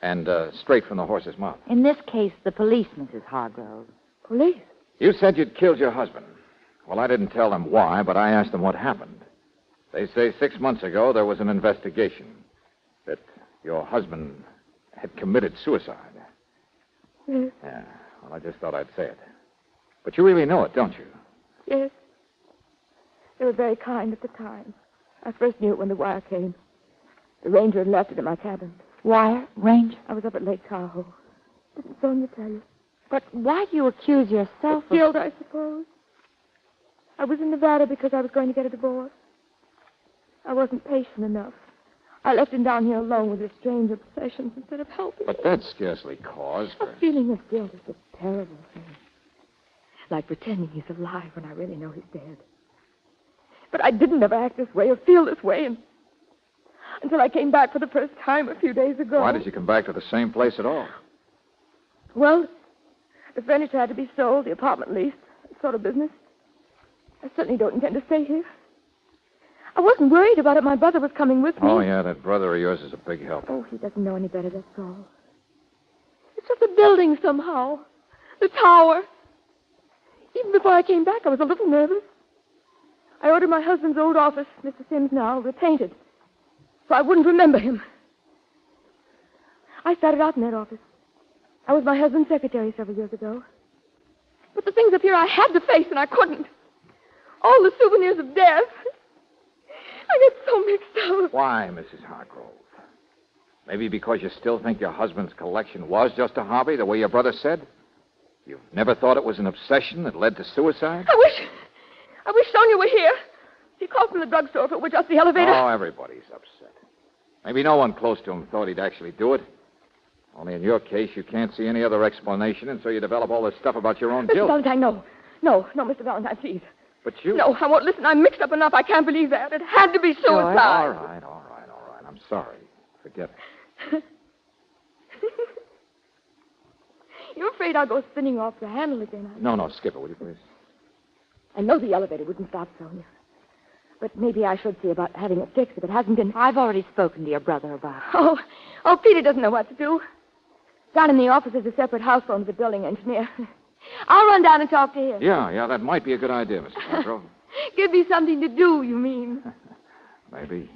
And straight from the horse's mouth. In this case, the police, Mrs. Hargrove. Police? You said you'd killed your husband. Well, I didn't tell them why, but I asked them what happened. They say 6 months ago there was an investigation. That your husband had committed suicide. Yes. Yeah, well, I just thought I'd say it. But you really know it, don't you? Yes. They were very kind at the time. I first knew it when the wire came. The ranger had left it in my cabin. Wire? Ranger? I was up at Lake Tahoe. Didn't Sonia tell you? But why do you accuse yourself of... Guilt, I suppose. I was in Nevada because I was going to get a divorce. I wasn't patient enough. I left him down here alone with his strange obsessions instead of helping But that's scarcely cause for... A feeling of guilt is a terrible thing. Like pretending he's alive when I really know he's dead. But I didn't ever act this way or feel this way until I came back for the first time a few days ago. Why did you come back to the same place at all? Well, the furniture had to be sold, the apartment leased, that sort of business. I certainly don't intend to stay here. I wasn't worried about it. My brother was coming with me. Oh, yeah, that brother of yours is a big help. Oh, he doesn't know any better, that's all. It's just the building somehow. The tower. Even before I came back, I was a little nervous. I ordered my husband's old office, Mr. Sims now, repainted, so I wouldn't remember him. I started out in that office. I was my husband's secretary several years ago. But the things up here I had to face, and I couldn't. All the souvenirs of death. I get so mixed up. Why, Mrs. Hargrove? Maybe because you still think your husband's collection was just a hobby, the way your brother said? You've never thought it was an obsession that led to suicide? I wish Sonia were here. She called from the drugstore if it were just the elevator. Oh, everybody's upset. Maybe no one close to him thought he'd actually do it. Only in your case, you can't see any other explanation, and so you develop all this stuff about your own Mr. guilt. Valentine, no. No, Mr. Valentine, please. But you... No, I won't listen. I'm mixed up enough. I can't believe that. It had to be suicide. All right. I'm sorry. Forget it. You're afraid I'll go spinning off the handle again, aren't you? No, skip it, will you, please? I know the elevator wouldn't stop Sonia. But maybe I should see about having it fixed if it hasn't been... I've already spoken to your brother about it. Oh, Peter doesn't know what to do. Down in the office is a separate house phone to the building engineer. I'll run down and talk to him. Yeah, that might be a good idea, Mrs. Hargrove. Give me something to do, you mean? Maybe.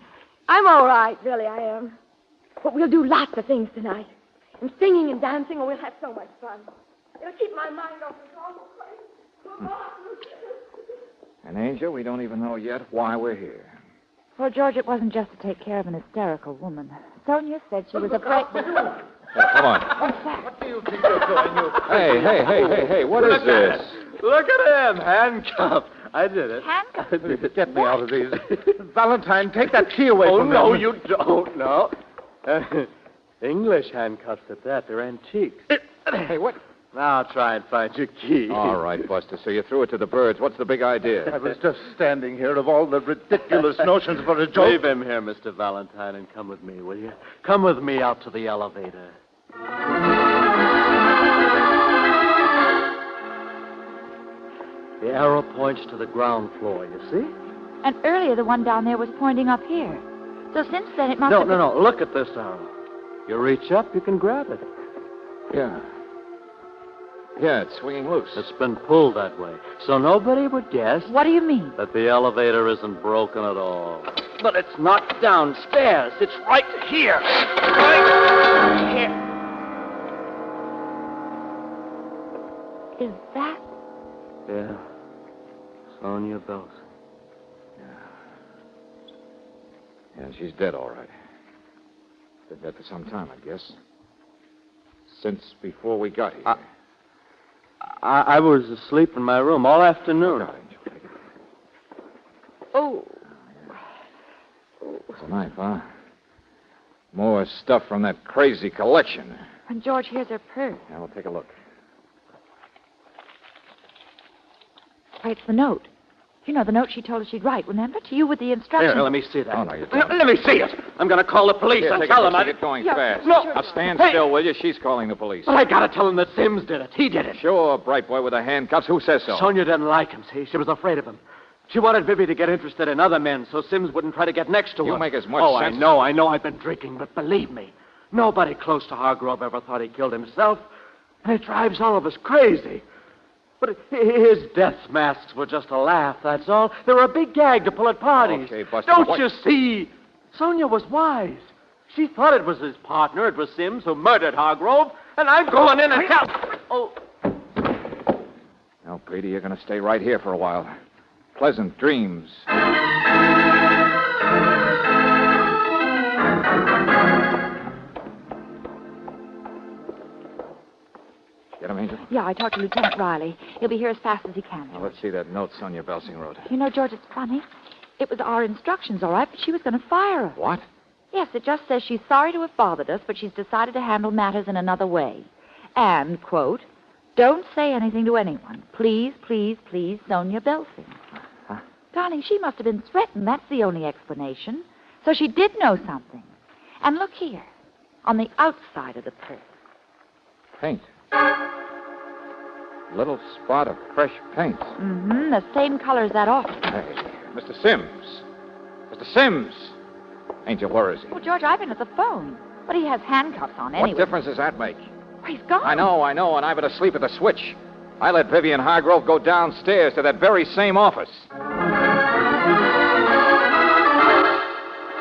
I'm all right, really, I am. But we'll do lots of things tonight. And singing and dancing, and we'll have so much fun. It'll keep my mind off this awful place. And, Angel, we don't even know yet why we're here. Well, George, it wasn't just to take care of an hysterical woman. Sonia said she was afraid... Come on. What do you think you're doing, you... Hey, what is this? Look at him, handcuffed. I did it. Handcuffed? Get me out of these. Valentine, take that key away from me. Oh, no, you don't. No. English handcuffs at that. They're antiques. Hey, what? Now try and find your key. All right, Buster, so you threw it to the birds. What's the big idea? I was just standing here of all the ridiculous notions for a joke. Leave him here, Mr. Valentine, and come with me, will you? Come with me out to the elevator. points to the ground floor, you see? And earlier the one down there was pointing up here. So since then it must No, have no, no. Look at this arrow. You reach up, you can grab it. Yeah. Yeah, it's swinging loose. It's been pulled that way. So nobody would guess. What do you mean? That the elevator isn't broken at all. But it's not downstairs. It's right here. Right here. Is that? Yeah. Sonia Belson. Yeah, she's dead, all right. Been dead for some time, I guess. Since before we got here. I was asleep in my room all afternoon. Oh. It's a knife, huh? More stuff from that crazy collection. And George, here's her purse. Yeah, we'll take a look. Why, it's the note. You know, the note she told us she'd write, remember? To you with the instructions. Here, let me see that. Oh, no, you No, don't. let me see it. I'm going to call the police Here, and take tell it, them I... Get going Yeah, fast. no. Now stand Hey. still, will you? She's calling the police. But I got to tell them that Sims did it. He did it. Sure, bright boy with the handcuffs. Who says so? Sonia didn't like him, see? She was afraid of him. She wanted Vivi to get interested in other men so Sims wouldn't try to get next to her. You make as much sense. I know I've been drinking, but believe me, nobody close to Hargrove ever thought he killed himself. And it drives all of us crazy. But his death masks were just a laugh, that's all. They were a big gag to pull at parties. Okay, Buster. Don't you see? Sonia was wise. She thought it was his partner, it was Sims, who murdered Hargrove, and I'm going in and tell... Oh. No, Petey, you're going to stay right here for a while. Pleasant dreams. Get him, Angel? Yeah, I talked to Lieutenant Riley. He'll be here as fast as he can. Now, let's see that note Sonia Belsing wrote. You know, George, it's funny. It was our instructions, all right, but she was going to fire us. What? Yes, it just says she's sorry to have bothered us, but she's decided to handle matters in another way. And, quote, don't say anything to anyone. Please, please, please, Sonia Belsing. Huh? Darling, she must have been threatened. That's the only explanation. So she did know something. And look here, on the outside of the purse. Paint. Little spot of fresh paint. Mm-hmm, the same color as that office. Hey, Mr. Sims. Mr. Sims. Angel, where is he? Well, George, I've been at the phone. But he has handcuffs on anyway. What difference does that make? Well, he's gone. I know, and I've been asleep at the switch. I let Vivian Hargrove go downstairs to that very same office.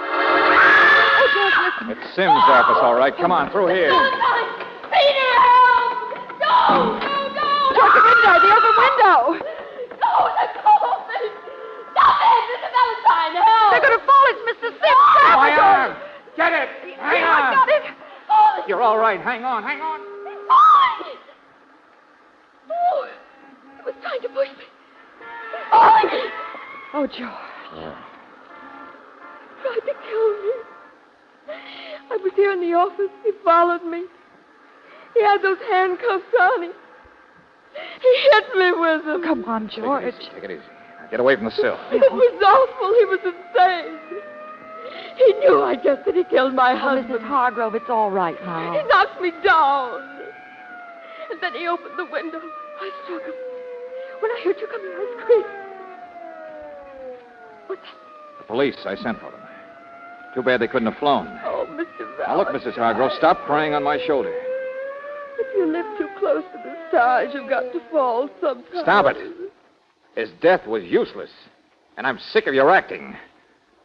Oh, George, listen. It's Sims' office, all right. Come on, through here. Peter, help! No! George, the window, the open window. No, let go of me! Stop it! Mr. Valentine, help! They're going to fall. It's Mr. Sims. My arm! Get it! Hang on! I got it. Oh, You're all right. Hang on, hang on. oh, he was trying to push me. Oh, Oh, George. tried to kill me. I was here in the office. He followed me. He had those handcuffs on him. He hit me with them. Come on, George. Take it easy. Now get away from the sill. It was awful. He was insane. He knew, I guess, that he killed my husband. Mrs. Hargrove, it's all right now. He knocked me down. And then he opened the window. I struck him. When I heard you coming, I screamed. What's that? The police, I sent for them. Too bad they couldn't have flown. Oh, Mr. Valentine. Now, look, Mrs. Hargrove, stop praying on my shoulder. If you live too close to the stars, you've got to fall sometime. Stop it. His death was useless, and I'm sick of your acting.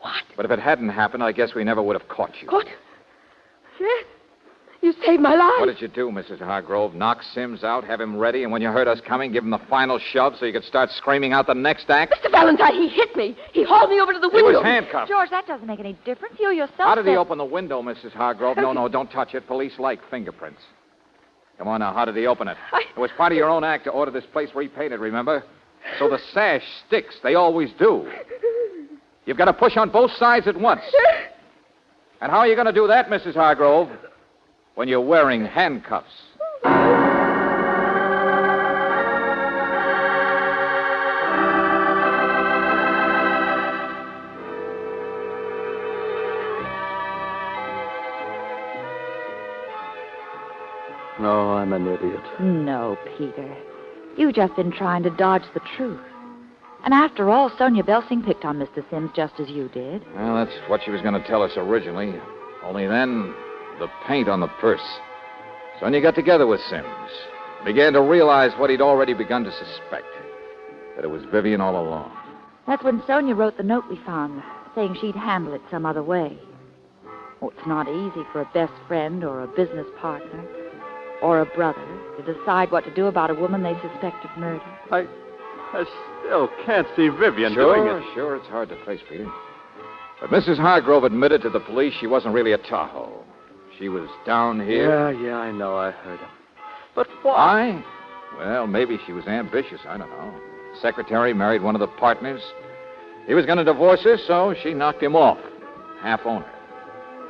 What? But if it hadn't happened, I guess we never would have caught you. What? Yes. You saved my life. What did you do, Mrs. Hargrove? Knock Sims out, have him ready, and when you heard us coming, give him the final shove so you could start screaming out the next act? Mr. Valentine, he hit me. He hauled me over to the He window. was handcuffed. George, that doesn't make any difference. You yourself How did he said- open the window, Mrs. Hargrove? No, don't touch it. Police like fingerprints. Come on now, how did he open it? It was part of your own act to order this place repainted, remember? So the sash sticks. They always do. You've got to push on both sides at once. And how are you going to do that, Mrs. Hargrove, when you're wearing handcuffs? No, I'm an idiot. No, Peter. You've just been trying to dodge the truth. And after all, Sonia Belsing picked on Mr. Sims just as you did. Well, that's what she was going to tell us originally. Only then, the paint on the purse. Sonia got together with Sims. Began to realize what he'd already begun to suspect. That it was Vivian all along. That's when Sonia wrote the note we found, saying she'd handle it some other way. Oh, it's not easy for a best friend or a business partner or a brother to decide what to do about a woman they suspect of murder. I still can't see Vivian doing it. Sure, it's hard to face, Peter. But Mrs. Hargrove admitted to the police she wasn't really at Tahoe. She was down here. Yeah, I know. I heard him. But why? Well, maybe she was ambitious. I don't know. Secretary married one of the partners. He was going to divorce her, so she knocked him off. Half owner.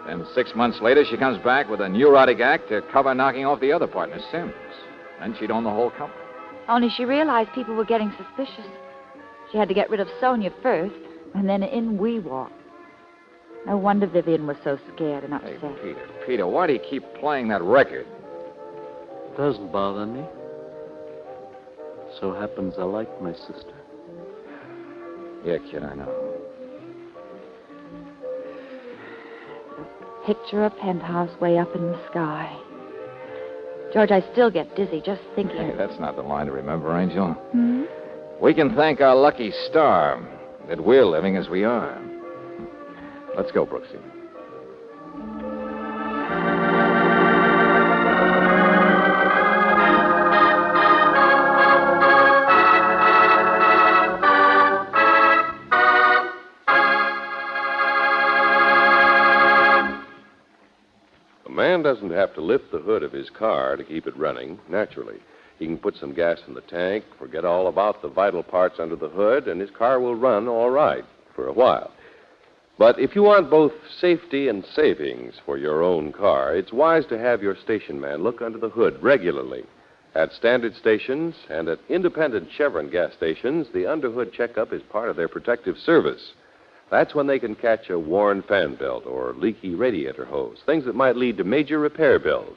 Then 6 months later, she comes back with a neurotic act to cover knocking off the other partner, Sims. Then she'd own the whole company. Only she realized people were getting suspicious. She had to get rid of Sonia first, and then in we walked. No wonder Vivian was so scared and upset. Hey, Peter, why do you keep playing that record? Doesn't bother me. So happens I like my sister. Yeah, kid, I know. Picture a penthouse way up in the sky. George, I still get dizzy just thinking. Hey, that's not the line to remember, Angel. Hmm? We can thank our lucky star that we're living as we are. Let's go, Brooksie. A man doesn't have to lift the hood of his car to keep it running, naturally. He can put some gas in the tank, forget all about the vital parts under the hood, and his car will run all right for a while. But if you want both safety and savings for your own car, it's wise to have your station man look under the hood regularly. At standard stations and at independent Chevron gas stations, the underhood checkup is part of their protective service. That's when they can catch a worn fan belt or leaky radiator hose, things that might lead to major repair bills.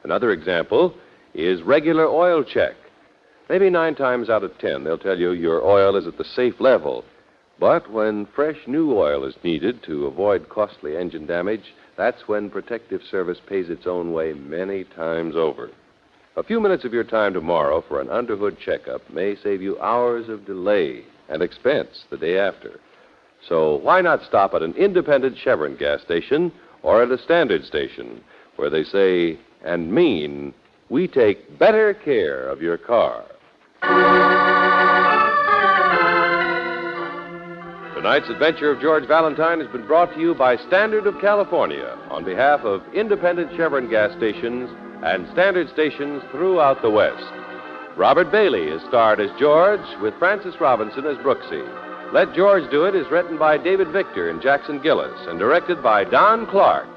Another example is regular oil check. Maybe 9 times out of 10, they'll tell you your oil is at the safe level. But when fresh new oil is needed to avoid costly engine damage, that's when protective service pays its own way many times over. A few minutes of your time tomorrow for an underhood checkup may save you hours of delay and expense the day after. So why not stop at an independent Chevron gas station or at a standard station where they say and mean, we take better care of your car. Tonight's adventure of George Valentine has been brought to you by Standard of California on behalf of independent Chevron gas stations and standard stations throughout the West. Robert Bailey is starred as George with Francis Robinson as Brooksie. Let George Do It is written by David Victor and Jackson Gillis and directed by Don Clark.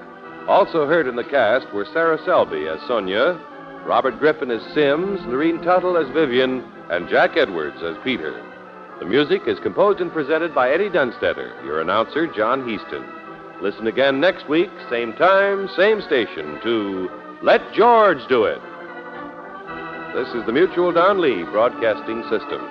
Also heard in the cast were Sarah Selby as Sonia, Robert Griffin as Sims, Lorene Tuttle as Vivian, and Jack Edwards as Peter. The music is composed and presented by Eddie Dunstetter, your announcer, John Heaston. Listen again next week, same time, same station, to Let George Do It. This is the Mutual Don Lee Broadcasting System.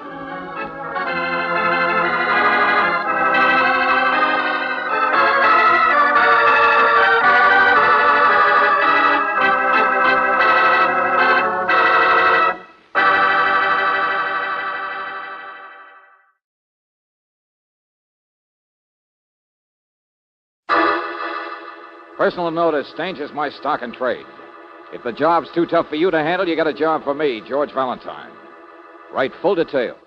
Personal notice, Stanger's my stock and trade. If the job's too tough for you to handle, you got a job for me, George Valentine. Write full details.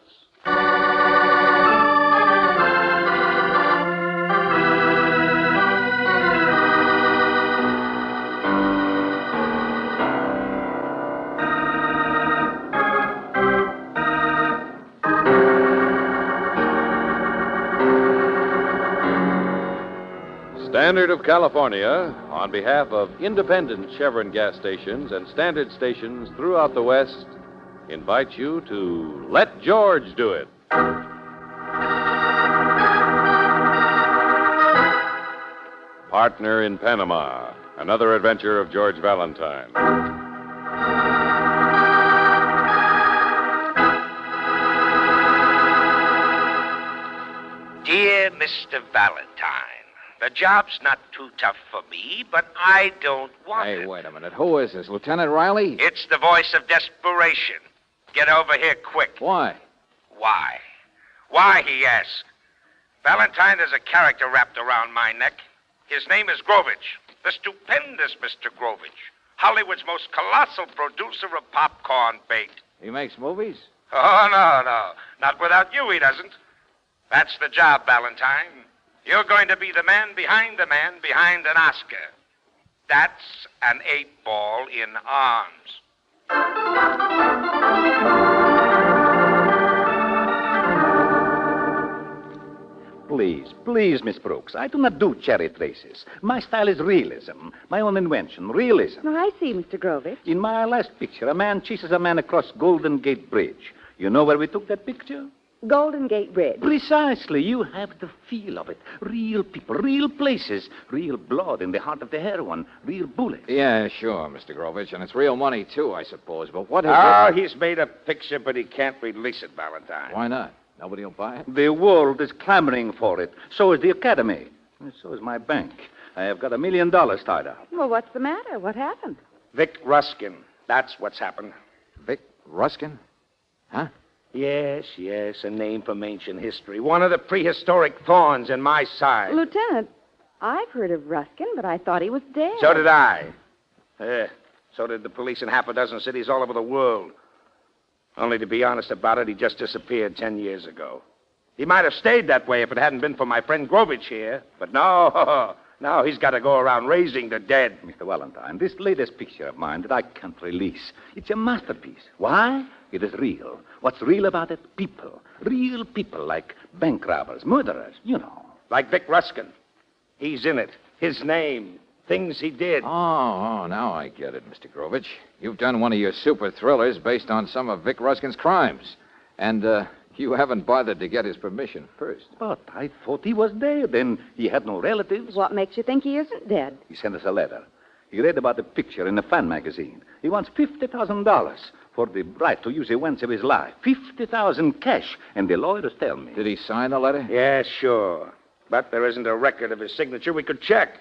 Standard of California, on behalf of independent Chevron gas stations and standard stations throughout the West, invites you to Let George Do It. Partner in Panama, another adventure of George Valentine. Mr. Valentine. The job's not too tough for me, but I don't want it. Hey, wait a minute. Who is this? Lieutenant Riley? It's the voice of desperation. Get over here quick. Why? Why? Why, he asks. Valentine, there's a character wrapped around my neck. His name is Grovich. The stupendous Mr. Grovich. Hollywood's most colossal producer of popcorn bait. He makes movies? Oh, no. Not without you, he doesn't. That's the job, Valentine. You're going to be the man behind an Oscar. That's an 8-ball in arms. Please, Miss Brooks, I do not do cherry traces. My style is realism, my own invention, realism. Oh, I see, Mr. Grovich. In my last picture, a man chases a man across Golden Gate Bridge. You know where we took that picture? Golden Gate Bridge. Precisely. You have the feel of it. Real people, real places, real blood in the heart of the heroine, real bullets. Yeah, sure, Mr. Grovich, and it's real money, too, I suppose. But what is he's made a picture, but he can't release it, Valentine. Why not? Nobody will buy it? The world is clamoring for it. So is the Academy. And so is my bank. I have got $1 million tied up. Well, what's the matter? What happened? Vic Ruskin. That's what's happened. Vic Ruskin? Huh? Yes, a name from ancient history. One of the prehistoric thorns in my side. Lieutenant, I've heard of Ruskin, but I thought he was dead. So did I. So did the police in half a dozen cities all over the world. Only to be honest about it, he just disappeared 10 years ago. He might have stayed that way if it hadn't been for my friend Grovich here. But no, he's got to go around raising the dead. Mr. Valentine, this latest picture of mine that I can't release, it's a masterpiece. Why? It is real. What's real about it? People. Real people like bank robbers, murderers, you know. Like Vic Ruskin. He's in it. His name. Things he did. Oh, now I get it, Mr. Grovich. You've done one of your super thrillers based on some of Vic Ruskin's crimes. And, you haven't bothered to get his permission first. But I thought he was dead, and he had no relatives. What makes you think he isn't dead? He sent us a letter. He read about the picture in a fan magazine. He wants $50,000 for the right to use events of his life. $50,000 cash, and the lawyers tell me. Did he sign the letter? Yeah, sure. But there isn't a record of his signature we could check.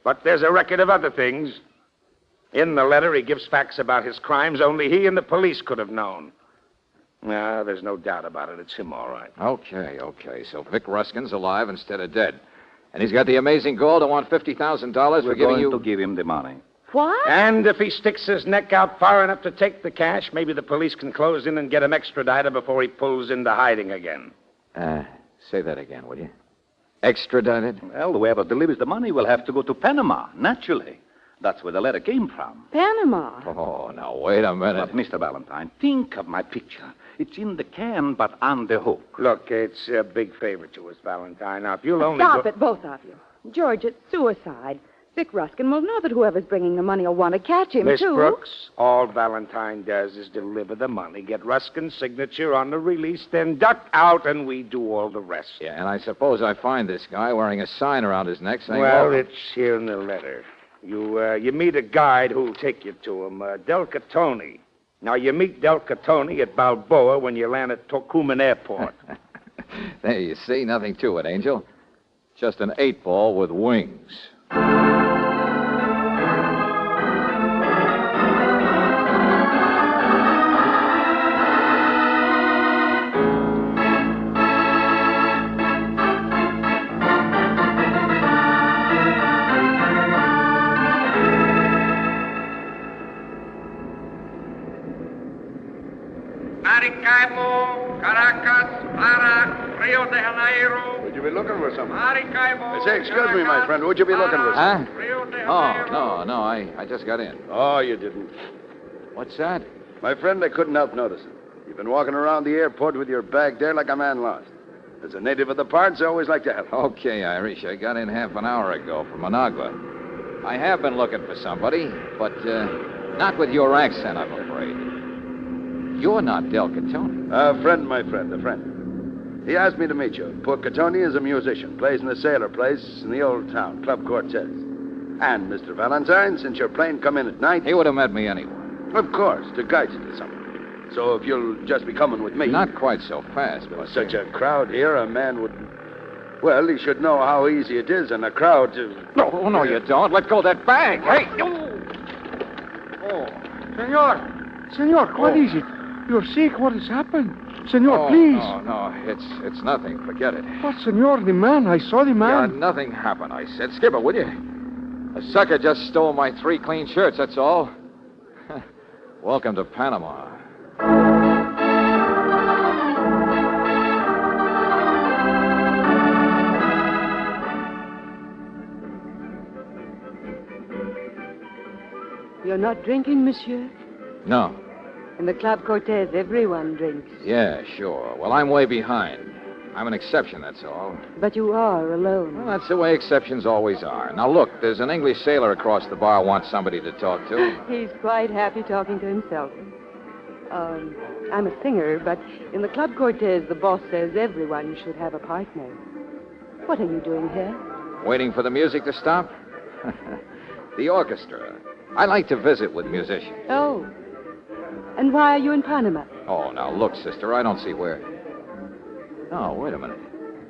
But there's a record of other things. In the letter, he gives facts about his crimes only he and the police could have known. No, there's no doubt about it. It's him, all right. Okay. So Vic Ruskin's alive instead of dead. And he's got the amazing goal to want $50,000 for giving you... We're going to give him the money. What? And if he sticks his neck out far enough to take the cash, maybe the police can close in and get him extradited before he pulls into hiding again. Say that again, will you? Extradited? Well, whoever delivers the money will have to go to Panama, naturally. That's where the letter came from. Panama? Oh, now, wait a minute. But, Mr. Valentine, think of my picture. It's in the can, but on the hook. Look, it's a big favor to us, Valentine. Now, if you'll only Stop it, both of you. George, it's suicide. Vic Ruskin will know that whoever's bringing the money will want to catch him, Miss too. Brooks, all Valentine does is deliver the money, get Ruskin's signature on the release, then duck out, and we do all the rest. Yeah, and I suppose I find this guy wearing a sign around his neck saying... Well, it's here in the letter. You meet a guide who'll take you to him, Del Catone. Now, you meet Del Catone at Balboa when you land at Tocumen Airport. There, you see, nothing to it, Angel. Just an 8-ball with wings. Maracaibo, Caracas, Para, Rio de Janeiro. Would you be looking for something? Maracaibo. I say, excuse me, my friend. Would you be looking for Huh? something? Oh, no, I just got in. Oh, you didn't. What's that? My friend, I couldn't help noticing. You've been walking around the airport with your bag there like a man lost. As a native of the parts, I always like to help. Okay, Irish. I got in half an hour ago from Managua. I have been looking for somebody, but not with your accent, I'm afraid. You're not Del Catone. A friend, my friend, a friend. He asked me to meet you. Poor Catone is a musician, plays in the Sailor Place in the old town, Club Cortez. And, Mr. Valentine, since your plane come in at night... He would have met me anyway. Of course, to guide you to something. So if you'll just be coming with me... Not quite so fast, but... Such a crowd here, a man would... Well, he should know how easy it is in a crowd to... No, you don't. Let go of that bag. Hey! Senor, what is it? You're sick. What has happened? Senor, please. No. It's nothing. Forget it. But, senor, the man. I saw the Yeah, man. nothing happened, I said. Skip it, will you? A sucker just stole my 3 clean shirts, that's all. Welcome to Panama. You're not drinking, monsieur? No. In the Club Cortez, everyone drinks. Yeah, sure. Well, I'm way behind. I'm an exception, that's all. But you are alone. Well, that's the way exceptions always are. Now, look, there's an English sailor across the bar who wants somebody to talk to. He's quite happy talking to himself. I'm a singer, but in the Club Cortez, the boss says everyone should have a partner. What are you doing here? Waiting for the music to stop? The orchestra. I like to visit with musicians. Oh. And why are you in Panama? Oh, now, look, sister, I don't see where... Oh, wait a minute.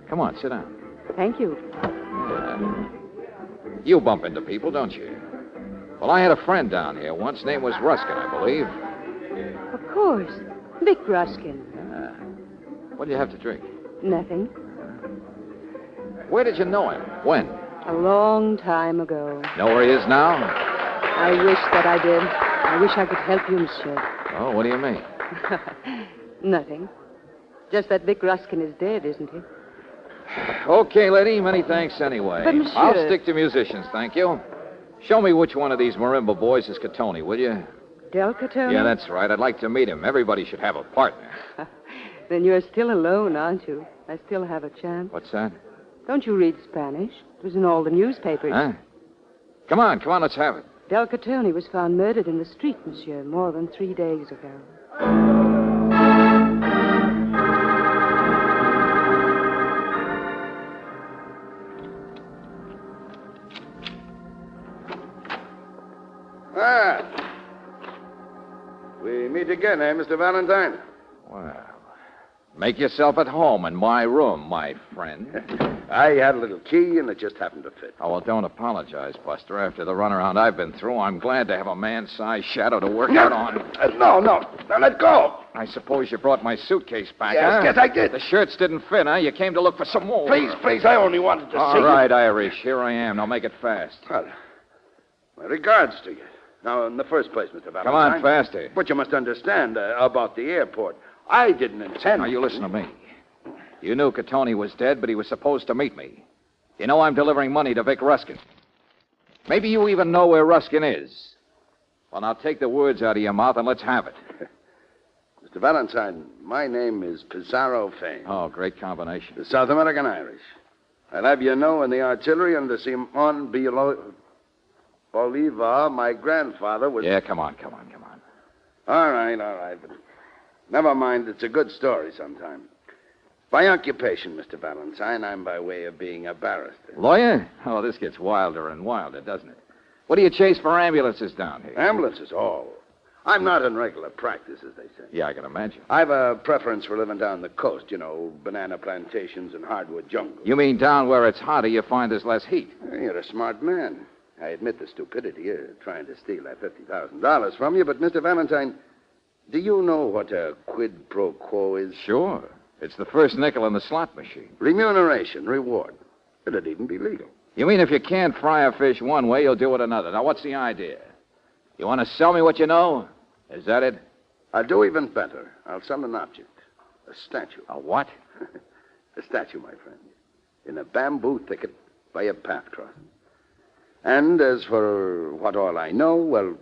Come on, sit down. Thank you. You bump into people, don't you? Well, I had a friend down here once. Name was Ruskin, I believe. Of course. Vic Ruskin. What do you have to drink? Nothing. Where did you know him? When? A long time ago. Know where he is now? I wish that I did. I wish I could help you, monsieur. Oh, what do you mean? Nothing. Just that Vic Ruskin is dead, isn't he? Okay, lady. Many thanks anyway. But, monsieur... I'll stick to musicians, thank you. Show me which one of these marimba boys is Catoni, will you? Del Catoni? Yeah, that's right. I'd like to meet him. Everybody should have a partner. Then you're still alone, aren't you? I still have a chance. What's that? Don't you read Spanish? It was in all the newspapers. Huh? Come on, let's have it. Del Catoni was found murdered in the street, monsieur, more than 3 days ago. We meet again, eh, Mr. Valentine? Well, make yourself at home in my room, my friend. I had a little key, and it just happened to fit. Oh, well, don't apologize, Buster. After the runaround I've been through, I'm glad to have a man-sized shadow to work out on. No, now let go. I suppose you brought my suitcase back, Yes, huh? yes, I did. The shirts didn't fit, huh? You came to look for some more. Please, I only wanted to see All right, Irish, here I am. Now make it fast. Well, my regards to you. Now, in the first place, Mr. Valentine... Come on, faster. But you must understand about the airport. I didn't intend... Now, you listen to me. You knew Catoni was dead, but he was supposed to meet me. You know I'm delivering money to Vic Ruskin. Maybe you even know where Ruskin is. Well, now take the words out of your mouth and let's have it. Mr. Valentine, my name is Pizarro Fane. Oh, great combination. The South American Irish. I'll have you know in the artillery under Simon Bolivar, my grandfather was... Yeah, come on. All right. But never mind. It's a good story sometime. By occupation, Mr. Valentine, I'm by way of being a barrister. Lawyer? Oh, this gets wilder and wilder, doesn't it? What do you chase for ambulances down here? Ambulances? Oh. I'm not in regular practice, as they say. Yeah, I can imagine. I've a preference for living down the coast, you know, banana plantations and hardwood jungle. You mean down where it's hotter, you find there's less heat? You're a smart man. I admit the stupidity of trying to steal that $50,000 from you, but, Mr. Valentine, do you know what a quid pro quo is? Sure. It's the first nickel in the slot machine. Remuneration, reward. It'd even be legal. You mean if you can't fry a fish one way, you'll do it another. Now, what's the idea? You want to sell me what you know? Is that it? I'll do even better. I'll sell an object. A statue. A what? A statue, my friend. In a bamboo thicket by a path crossing. And as for what all I know, well,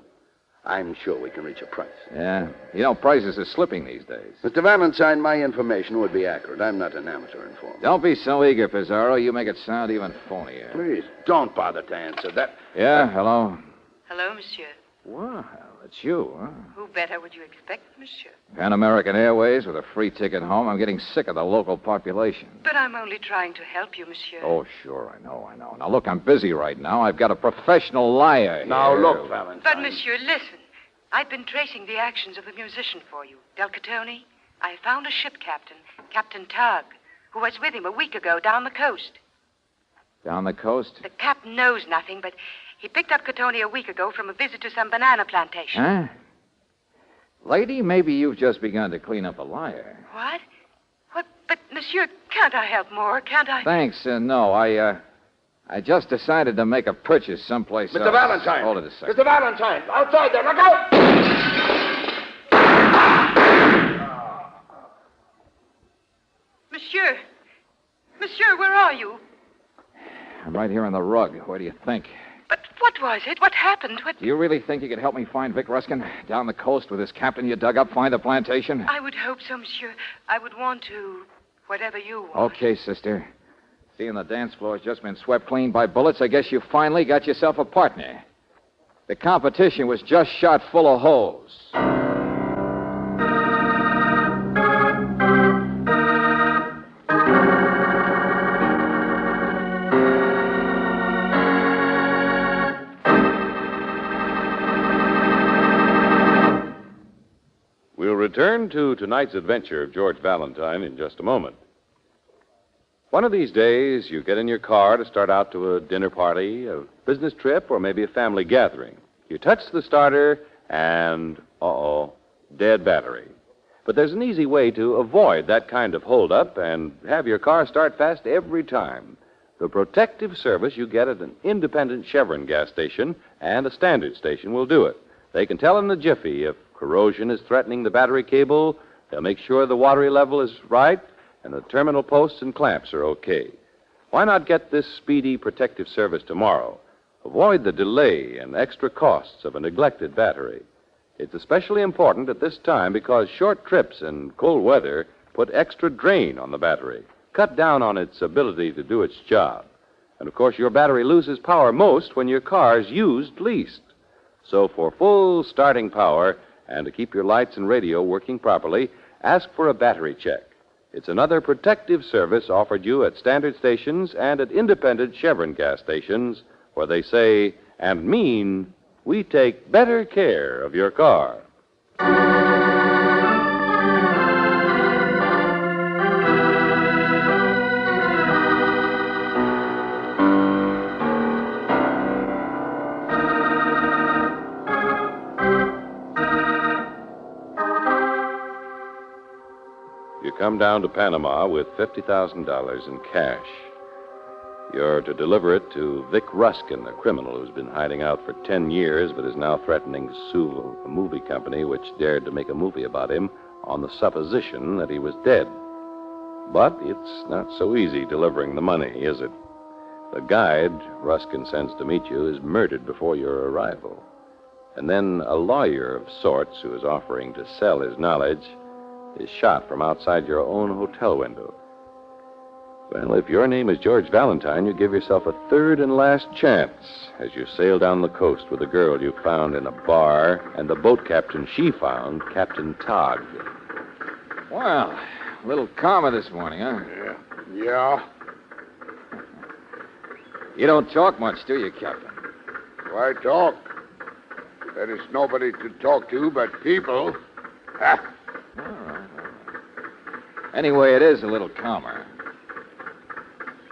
I'm sure we can reach a price. Yeah. You know, prices are slipping these days. Mr. Valentine, my information would be accurate. I'm not an amateur informer. Don't be so eager, Pizarro. You make it sound even phonier. Please, don't bother to answer that. Yeah, hello? Hello, monsieur. Well, it's you, huh? Who better would you expect, monsieur? Pan American Airways with a free ticket home. I'm getting sick of the local population. But I'm only trying to help you, monsieur. Oh, sure, I know. Now, look, I'm busy right now. I've got a professional liar Now, here. look, Valentine. But, monsieur, listen. I've been tracing the actions of the musician for you, Del Catoni. I found a ship captain, Captain Tugg, who was with him a week ago down the coast. Down the coast? The captain knows nothing, but he picked up Catoni a week ago from a visit to some banana plantation. Huh? Lady, maybe you've just begun to clean up a liar. What? What? But, monsieur, can't I help more? Can't I? Thanks, no. I just decided to make a purchase someplace else. Mr. Valentine. Hold it a second. Mr. Valentine, outside there, look out! Monsieur, where are you? I'm right here on the rug. What do you think? But what was it? What happened? Do you really think you could help me find Vic Ruskin down the coast with this captain you dug up, find the plantation? I would hope so, monsieur. I would want to, whatever you want. Okay, sister. Seeing the dance floor's just been swept clean by bullets, I guess you finally got yourself a partner. The competition was just shot full of holes. We'll return to tonight's adventure of George Valentine in just a moment. One of these days, you get in your car to start out to a dinner party, a business trip, or maybe a family gathering. You touch the starter, and, dead battery. But there's an easy way to avoid that kind of holdup and have your car start fast every time. The protective service you get at an independent Chevron gas station and a standard station will do it. They can tell in a jiffy if corrosion is threatening the battery cable. They'll make sure the watery level is right and the terminal posts and clamps are okay. Why not get this speedy protective service tomorrow? Avoid the delay and extra costs of a neglected battery. It's especially important at this time because short trips and cold weather put extra drain on the battery, cut down on its ability to do its job. And, of course, your battery loses power most when your car's used least. So for full starting power and to keep your lights and radio working properly, ask for a battery check. It's another protective service offered you at standard stations and at independent Chevron gas stations where they say and mean we take better care of your car. You come down to Panama with $50,000 in cash. You're to deliver it to Vic Ruskin, a criminal who's been hiding out for 10 years but is now threatening to sue a movie company which dared to make a movie about him on the supposition that he was dead. But it's not so easy delivering the money, is it? The guide Ruskin sends to meet you is murdered before your arrival. And then a lawyer of sorts who is offering to sell his knowledge is shot from outside your own hotel window. Well, if your name is George Valentine, you give yourself a third and last chance as you sail down the coast with a girl you found in a bar and the boat captain she found, Captain Togg. Well, a little calmer this morning, huh? Yeah. You don't talk much, do you, Captain? Why talk? There is nobody to talk to but people. Ha! All right. Anyway, it is a little calmer.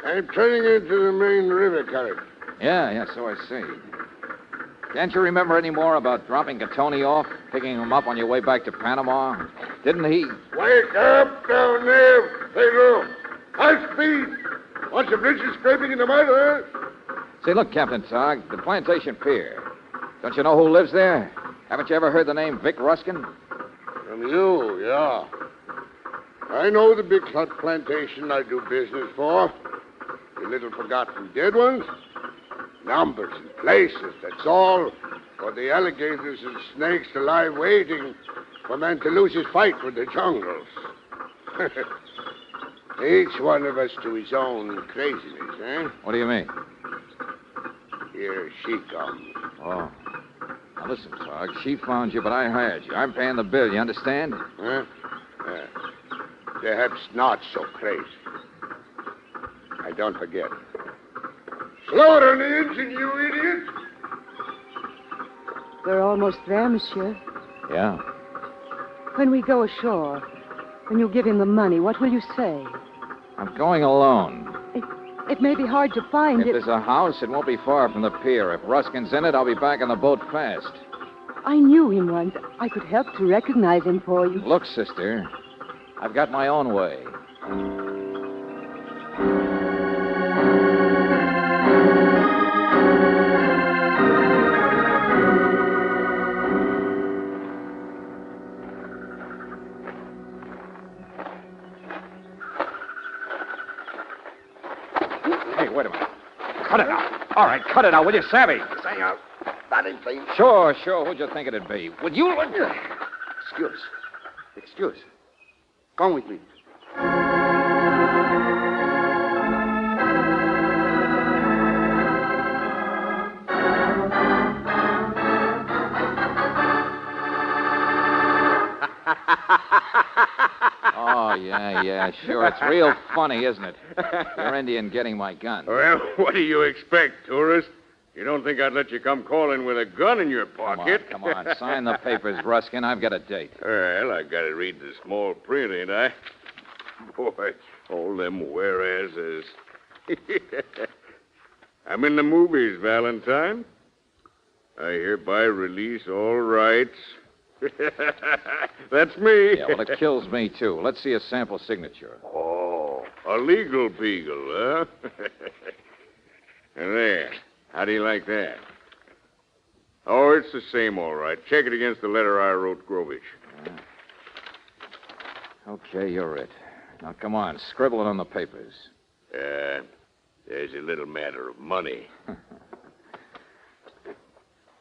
I'm turning into the main river current. Yeah, so I see. Can't you remember any more about dropping Catoni off, picking him up on your way back to Panama? Didn't he? Wake up down there, Pedro. High speed. Watch the bridges scraping in the mud, huh? Say, look, Captain Togg, the plantation pier. Don't you know who lives there? Haven't you ever heard the name Vic Ruskin? From you, yeah. I know the big plantation I do business for. The little forgotten dead ones. Numbers and places, that's all. For the alligators and snakes to lie waiting for man to lose his fight with the jungles. Each one of us to his own craziness, eh? What do you mean? Here she comes. Oh. Now listen, Togg, she found you, but I hired you. I'm paying the bill, you understand? Huh? Perhaps not so crazy. I don't forget. Slower on the engine, you idiot! We're almost there, monsieur. Yeah. When we go ashore, when you give him the money, what will you say? I'm going alone. It may be hard to find If it. there's a house, it won't be far from the pier. If Ruskin's in it, I'll be back on the boat fast. I knew him once. I could help to recognize him for you. Look, sister, I've got my own way. Hey, wait a minute. Cut it out. All right, cut it out, will you, Savvy? Senor Valentine. Sure. Who'd you think it'd be? Would you... Excuse. Come with me. Oh, yeah, sure. It's real funny, isn't it? Your Indian getting my gun. Well, what do you expect, tourist? You don't think I'd let you come calling with a gun in your pocket? Come on. Sign the papers, Ruskin. I've got a date. Well, I gotta read the small print, ain't I? Boy, all them whereases. I'm in the movies, Valentine. I hereby release all rights. That's me. Yeah, well, it kills me, too. Let's see a sample signature. Oh, a legal beagle, huh? And there. How do you like that? Oh, it's the same, all right. Check it against the letter I wrote Grovich. Okay, you're it. Now, come on, scribble it on the papers. There's a little matter of money.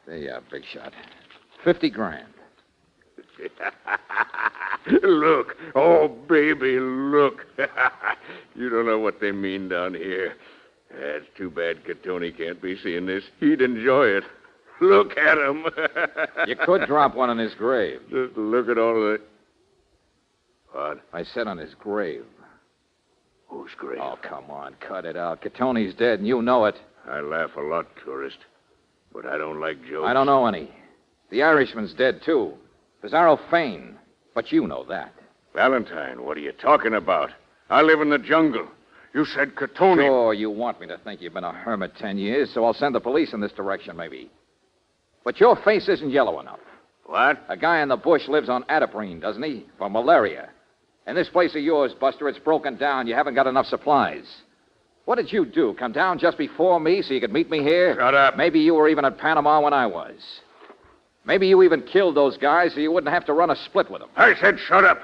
There you are, big shot. 50 grand. Look. Oh, baby, look. You don't know what they mean down here. It's too bad Catoni can't be seeing this. He'd enjoy it. Look at him. You could drop one on his grave. Just look at all the... What? I said on his grave. Whose grave? Oh, come on, cut it out. Catoni's dead, and you know it. I laugh a lot, tourist. But I don't like jokes. I don't know any. The Irishman's dead, too. Pizarro Fane. But you know that. Valentine, what are you talking about? I live in the jungle. You said Catoni. Sure, you want me to think you've been a hermit 10 years, so I'll send the police in this direction, maybe. But your face isn't yellow enough. What? A guy in the bush lives on Ataprine, doesn't he? For malaria. And this place of yours, Buster, it's broken down. You haven't got enough supplies. What did you do? Come down just before me so you could meet me here? Shut up. Maybe you were even at Panama when I was. Maybe you even killed those guys so you wouldn't have to run a split with them. I said shut up.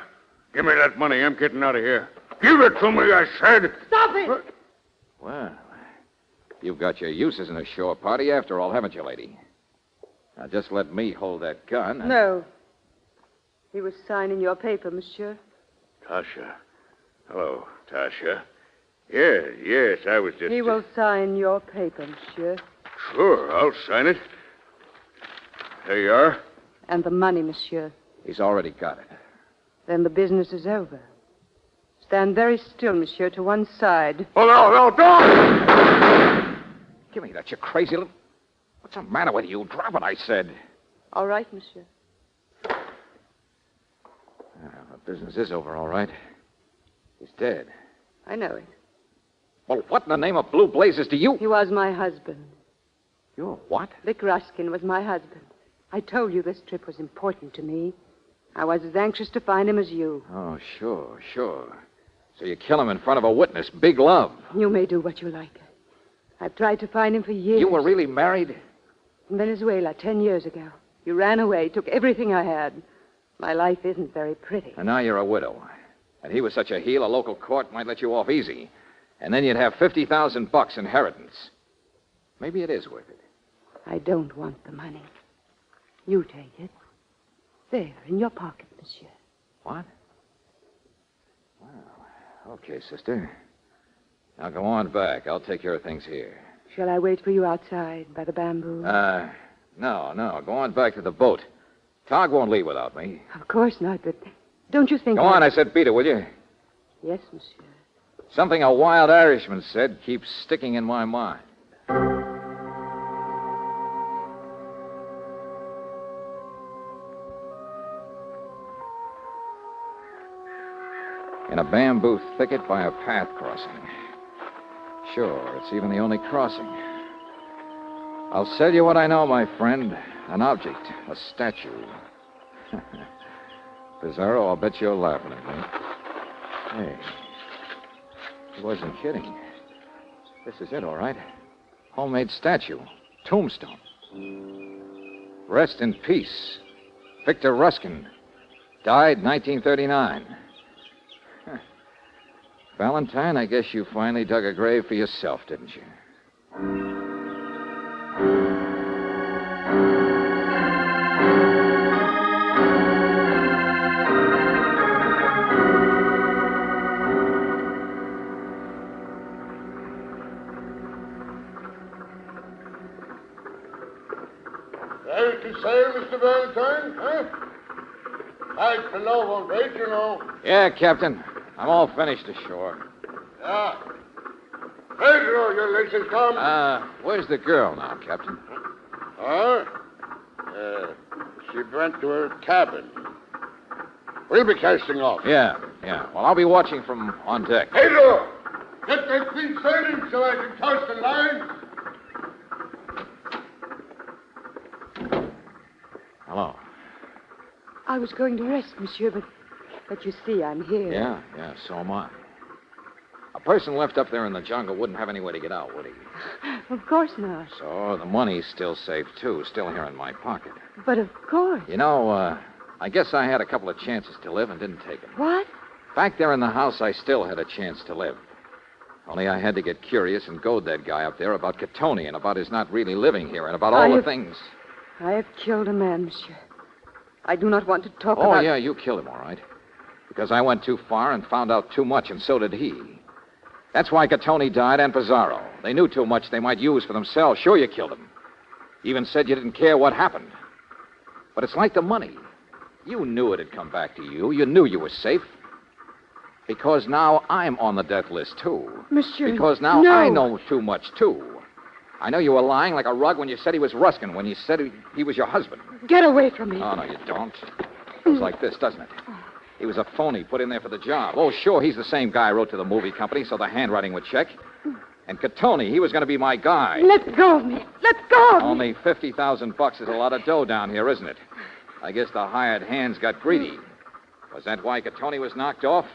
Give me that money. I'm getting out of here. Give it to me, I said. Stop it! Well, you've got your uses in a shore party after all, haven't you, lady? Now, just let me hold that gun. And... No. He was signing your paper, monsieur. Tasha. Hello, Tasha. Yes, I was just... He will sign your paper, monsieur. Sure, I'll sign it. There you are. And the money, monsieur. He's already got it. Then the business is over. Stand very still, monsieur, to one side. Oh, no, don't! Give me that, you crazy little... What's the matter with you? Drop it, I said. All right, monsieur. The business is over, all right. He's dead. I know it. Well, what in the name of blue blazes do you... He was my husband. You're what? Vic Ruskin was my husband. I told you this trip was important to me. I was as anxious to find him as you. Oh, sure. So you kill him in front of a witness. Big love. You may do what you like. I've tried to find him for years. You were really married? In Venezuela, 10 years ago. You ran away, took everything I had. My life isn't very pretty. And now you're a widow. And he was such a heel, a local court might let you off easy. And then you'd have $50,000 inheritance. Maybe it is worth it. I don't want the money. You take it. There, in your pocket, monsieur. What? Well, okay, sister. Now go on back. I'll take care of things here. Shall I wait for you outside by the bamboo? No. Go on back to the boat. Tog won't leave without me. Of course not, but don't you think... Go on, I said beat it, will you? Yes, monsieur. Something a wild Irishman said keeps sticking in my mind. In a bamboo thicket by a path crossing. Sure, it's even the only crossing. I'll sell you what I know, my friend. An object, a statue. Pizarro, I'll bet you're laughing at me. Hey, he wasn't kidding. This is it, all right. Homemade statue. Tombstone. Rest in peace. Victor Ruskin. Died 1939. Valentine, I guess you finally dug a grave for yourself, didn't you? Ready to sail, Mr. Valentine, huh? Tide below won't wait, you know. Yeah, Captain. I'm all finished ashore. Yeah. Pedro, your legs has come. Where's the girl now, Captain? Huh? She went to her cabin. We'll be casting off. Yeah. Well, I'll be watching from on deck. Pedro! Get that thing sailing so I can toss the line. Hello. I was going to rest, monsieur, but you see, I'm here. Yeah, so am I. A person left up there in the jungle wouldn't have any way to get out, would he? Of course not. So the money's still safe, too, still here in my pocket. But of course. You know, I guess I had a couple of chances to live and didn't take them. What? Back there in the house, I still had a chance to live. Only I had to get curious and goad that guy up there about Catoni and about his not really living here and about all the things. I have killed a man, monsieur. I do not want to talk about... Oh, yeah, you killed him, all right. Because I went too far and found out too much, and so did he. That's why Catoni died and Pizarro. They knew too much they might use for themselves. Sure, you killed him. Even said you didn't care what happened. But it's like the money. You knew it'd come back to you. You knew you were safe. Because now I'm on the death list, too. Monsieur, Because now no. I know too much, too. I know you were lying like a rug when you said he was Ruskin, when you said he was your husband. Get away from me. Oh, no, you don't. It goes like this, doesn't it? He was a phony put in there for the job. Oh, sure, he's the same guy I wrote to the movie company, so the handwriting would check. And Catoni, he was going to be my guy. Let go of me. Let go of me. Only $50,000 is a lot of dough down here, isn't it? I guess the hired hands got greedy. Was that why Catoni was knocked off?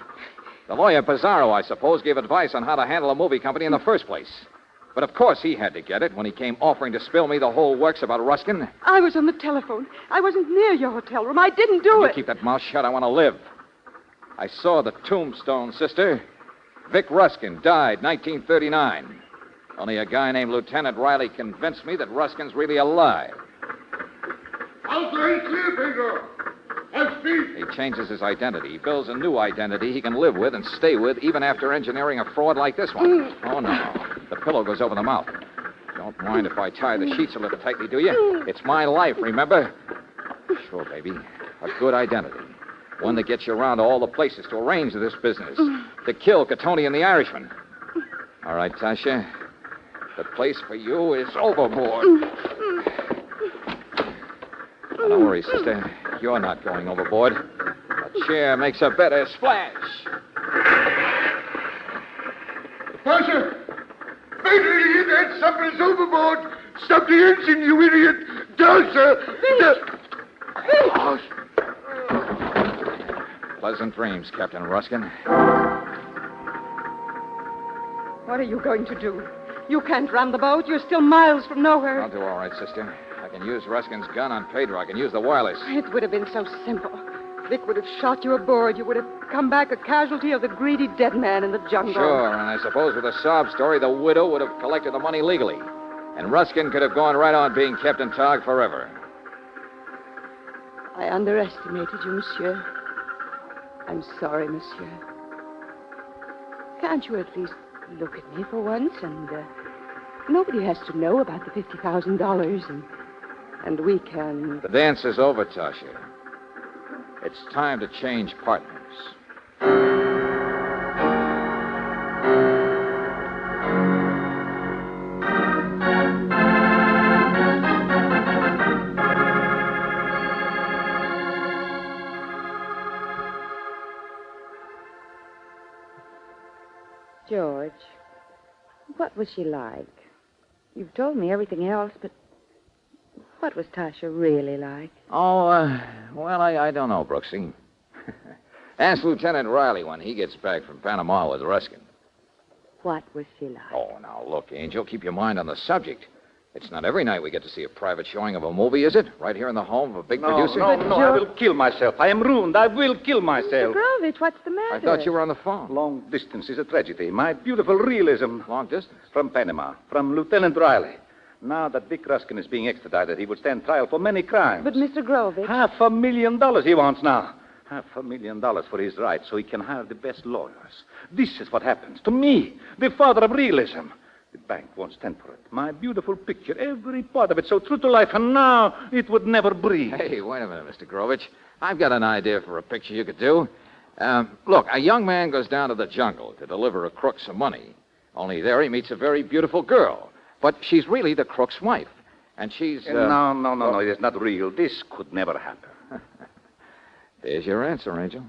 The lawyer Pizarro, I suppose, gave advice on how to handle a movie company in the first place. But of course he had to get it when he came offering to spill me the whole works about Ruskin. I was on the telephone. I wasn't near your hotel room. I didn't do it. You keep that mouth shut. I want to live. I saw the tombstone, sister. Vic Ruskin died 1939. Only a guy named Lieutenant Riley convinced me that Ruskin's really alive. Out there, clear, Pedro. Have speed. He changes his identity. He builds a new identity he can live with and stay with even after engineering a fraud like this one. Oh, no. The pillow goes over the mouth. Don't mind if I tie the sheets a little tightly, do you? It's my life, remember? Sure, baby. A good identity. One that gets you around to all the places to arrange this business. To kill Catoni and the Irishman. All right, Tasha. The place for you is overboard. Now, don't worry, sister. You're not going overboard. A chair makes a better splash. Tasha! Pedro, you that something's overboard. Stop the engine, you idiot. Tasha! Pleasant dreams, Captain Ruskin. What are you going to do? You can't run the boat. You're still miles from nowhere. I'll do all right, sister. I can use Ruskin's gun on Pedro. I can use the wireless. It would have been so simple. Vic would have shot you aboard. You would have come back a casualty of the greedy dead man in the jungle. Sure, and I suppose with a sob story, the widow would have collected the money legally. And Ruskin could have gone right on being Captain Tog forever. I underestimated you, monsieur. I'm sorry, monsieur. Can't you at least look at me for once? And nobody has to know about the $50,000, and we can... The dance is over, Tasha. It's time to change partners. George, what was she like? You've told me everything else, but what was Tasha really like? Oh, well, I don't know, Brooksie. Ask Lieutenant Riley when he gets back from Panama with Ruskin. What was she like? Oh, now, look, Angel, keep your mind on the subject. It's not every night we get to see a private showing of a movie, is it? Right here in the home of a big producer? No, I will kill myself. I am ruined. I will kill myself. Mr. Grovich, what's the matter? I thought you were on the phone. Long distance is a tragedy. My beautiful realism. Long distance? From Panama, from Lieutenant Riley. Now that Vic Ruskin is being extradited, he would stand trial for many crimes. But, Mr. Grovich... $500,000 he wants now. $500,000 for his rights so he can hire the best lawyers. This is what happens to me, the father of realism. The bank won't stand for it. My beautiful picture, every part of it, so true to life, and now it would never breathe. Hey, wait a minute, Mr. Grovich. I've got an idea for a picture you could do. Look, a young man goes down to the jungle to deliver a crook some money. Only there he meets a very beautiful girl. But she's really the crook's wife. And she's... No, it is not real. This could never happen. There's your answer, Angel.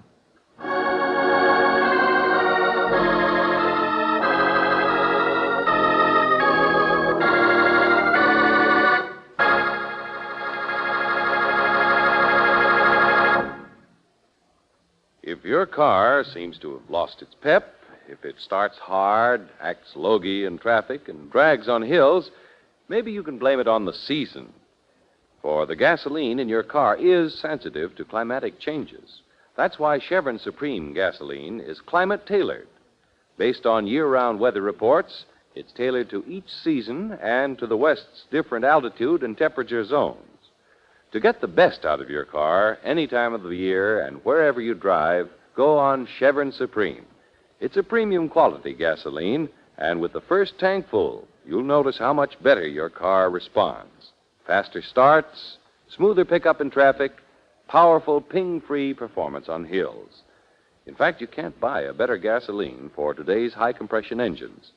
If your car seems to have lost its pep, if it starts hard, acts logy in traffic, and drags on hills, maybe you can blame it on the season. For the gasoline in your car is sensitive to climatic changes. That's why Chevron Supreme gasoline is climate-tailored. Based on year-round weather reports, it's tailored to each season and to the West's different altitude and temperature zones. To get the best out of your car any time of the year and wherever you drive, go on Chevron Supreme. It's a premium quality gasoline, and with the first tank full, you'll notice how much better your car responds. Faster starts, smoother pickup in traffic, powerful ping-free performance on hills. In fact, you can't buy a better gasoline for today's high-compression engines.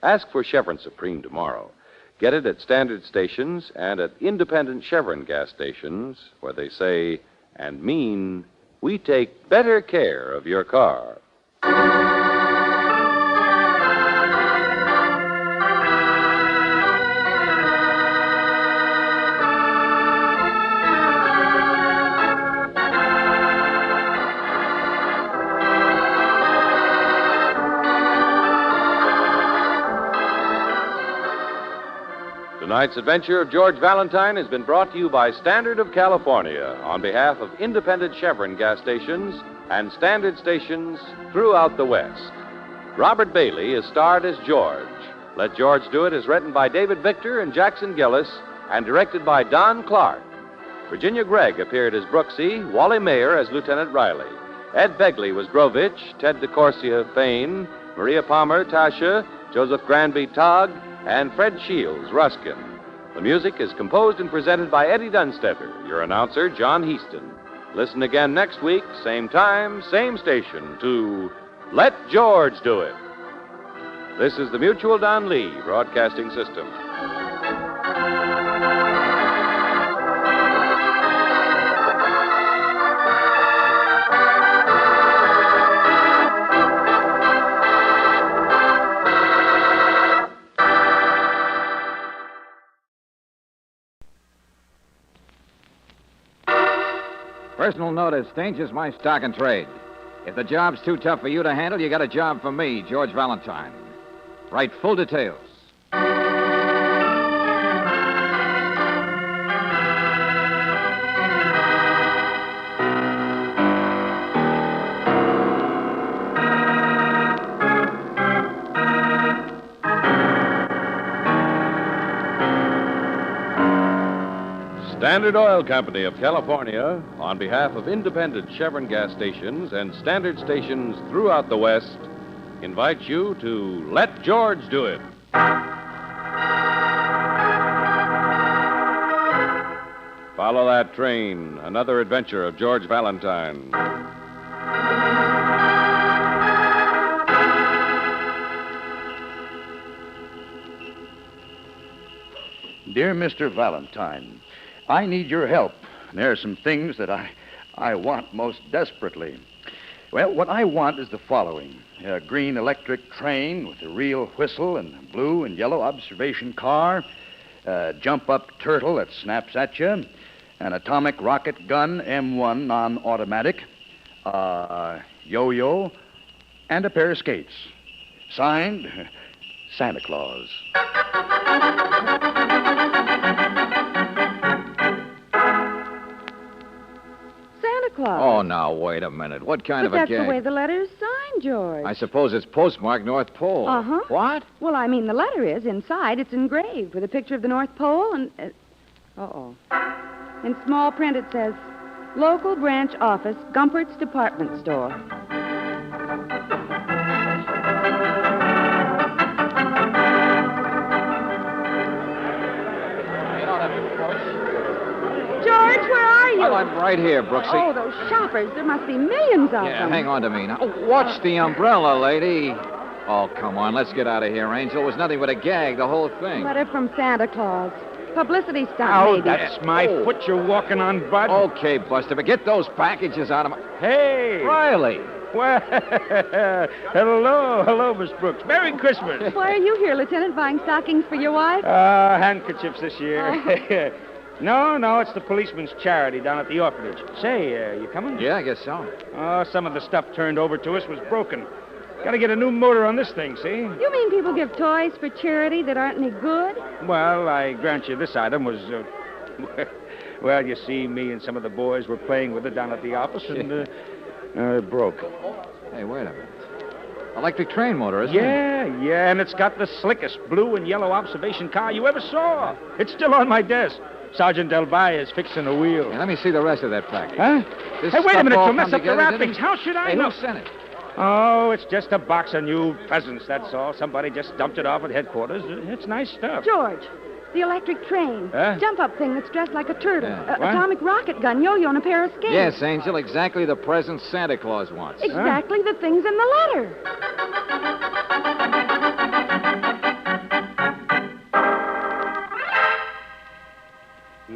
Ask for Chevron Supreme tomorrow. Get it at standard stations and at independent Chevron gas stations where they say and mean, we take better care of your car. Tonight's adventure of George Valentine has been brought to you by Standard of California on behalf of independent Chevron gas stations and standard stations throughout the West. Robert Bailey is starred as George. Let George Do It is written by David Victor and Jackson Gillis and directed by Don Clark. Virginia Gregg appeared as Brooksie, Wally Mayer as Lieutenant Riley. Ed Begley was Grovich, Ted DeCorsia, Fane, Maria Palmer, Tasha, Joseph Granby, Togg, and Fred Shields, Ruskin. The music is composed and presented by Eddie Dunstetter, your announcer, John Heaston. Listen again next week, same time, same station, to Let George Do It. This is the Mutual Don Lee Broadcasting System. Personal notice, Danger's my stock and trade. If the job's too tough for you to handle, you got a job for me, George Valentine. Write full details. Standard Oil Company of California, on behalf of independent Chevron gas stations and standard stations throughout the West, invites you to Let George Do It. Follow that train, another adventure of George Valentine. Dear Mr. Valentine, I need your help. There are some things that I want most desperately. Well, what I want is the following. A green electric train with a real whistle and a blue and yellow observation car, a jump-up turtle that snaps at you, an atomic rocket gun M1 non-automatic, a yo-yo, and a pair of skates. Signed, Santa Claus. Santa Claus. Oh, now, wait a minute. What kind of a That's gag? the way the letter is signed, George. I suppose it's postmarked North Pole. Uh-huh. What? Well, I mean, the letter is. Inside, it's engraved with a picture of the North Pole and... Uh-oh. In small print, it says, Local Branch Office, Gumpert's Department Store. George, where are you? Well, I'm right here, Brooksie. Oh, those shoppers. There must be millions of Yeah, them. hang on to me now. Oh, watch the umbrella, lady. Oh, come on. Let's get out of here, Angel. It was nothing but a gag, the whole thing. Letter from Santa Claus. Publicity stunt, Oh, maybe. that's my foot you're walking on, Bud. Okay, Buster, but get those packages out of my... Hey! Riley! Well, hello, Miss Brooks. Merry Christmas. Why are you here, Lieutenant, buying stockings for your wife? Handkerchiefs this year. No, it's the policeman's charity down at the orphanage. Say, you coming? Yeah, I guess so. Oh, some of the stuff turned over to us was broken. Got to get a new motor on this thing, see? You mean people give toys for charity that aren't any good? Well, I grant you this item was, well, you see, me and some of the boys were playing with it down at the office, and it broke. Hey, wait a minute. Electric train motor, isn't it? Yeah, and it's got the slickest blue and yellow observation car you ever saw. It's still on my desk. Sergeant Del Valle is fixing the wheel. Yeah, let me see the rest of that package. Huh? This Hey, wait a stuff minute, all you'll mess come up the together, didn't wrappings. it? How should I Hey, know? who sent it? Oh, it's just a box of new presents, that's all. Somebody just dumped it off at headquarters. It's nice stuff. George, the electric train. Huh? Jump-up thing that's dressed like a turtle. Yeah. What? Atomic rocket gun, yo-yo, and a pair of skates. Yes, Angel, exactly the present Santa Claus wants. Exactly the things in the letter.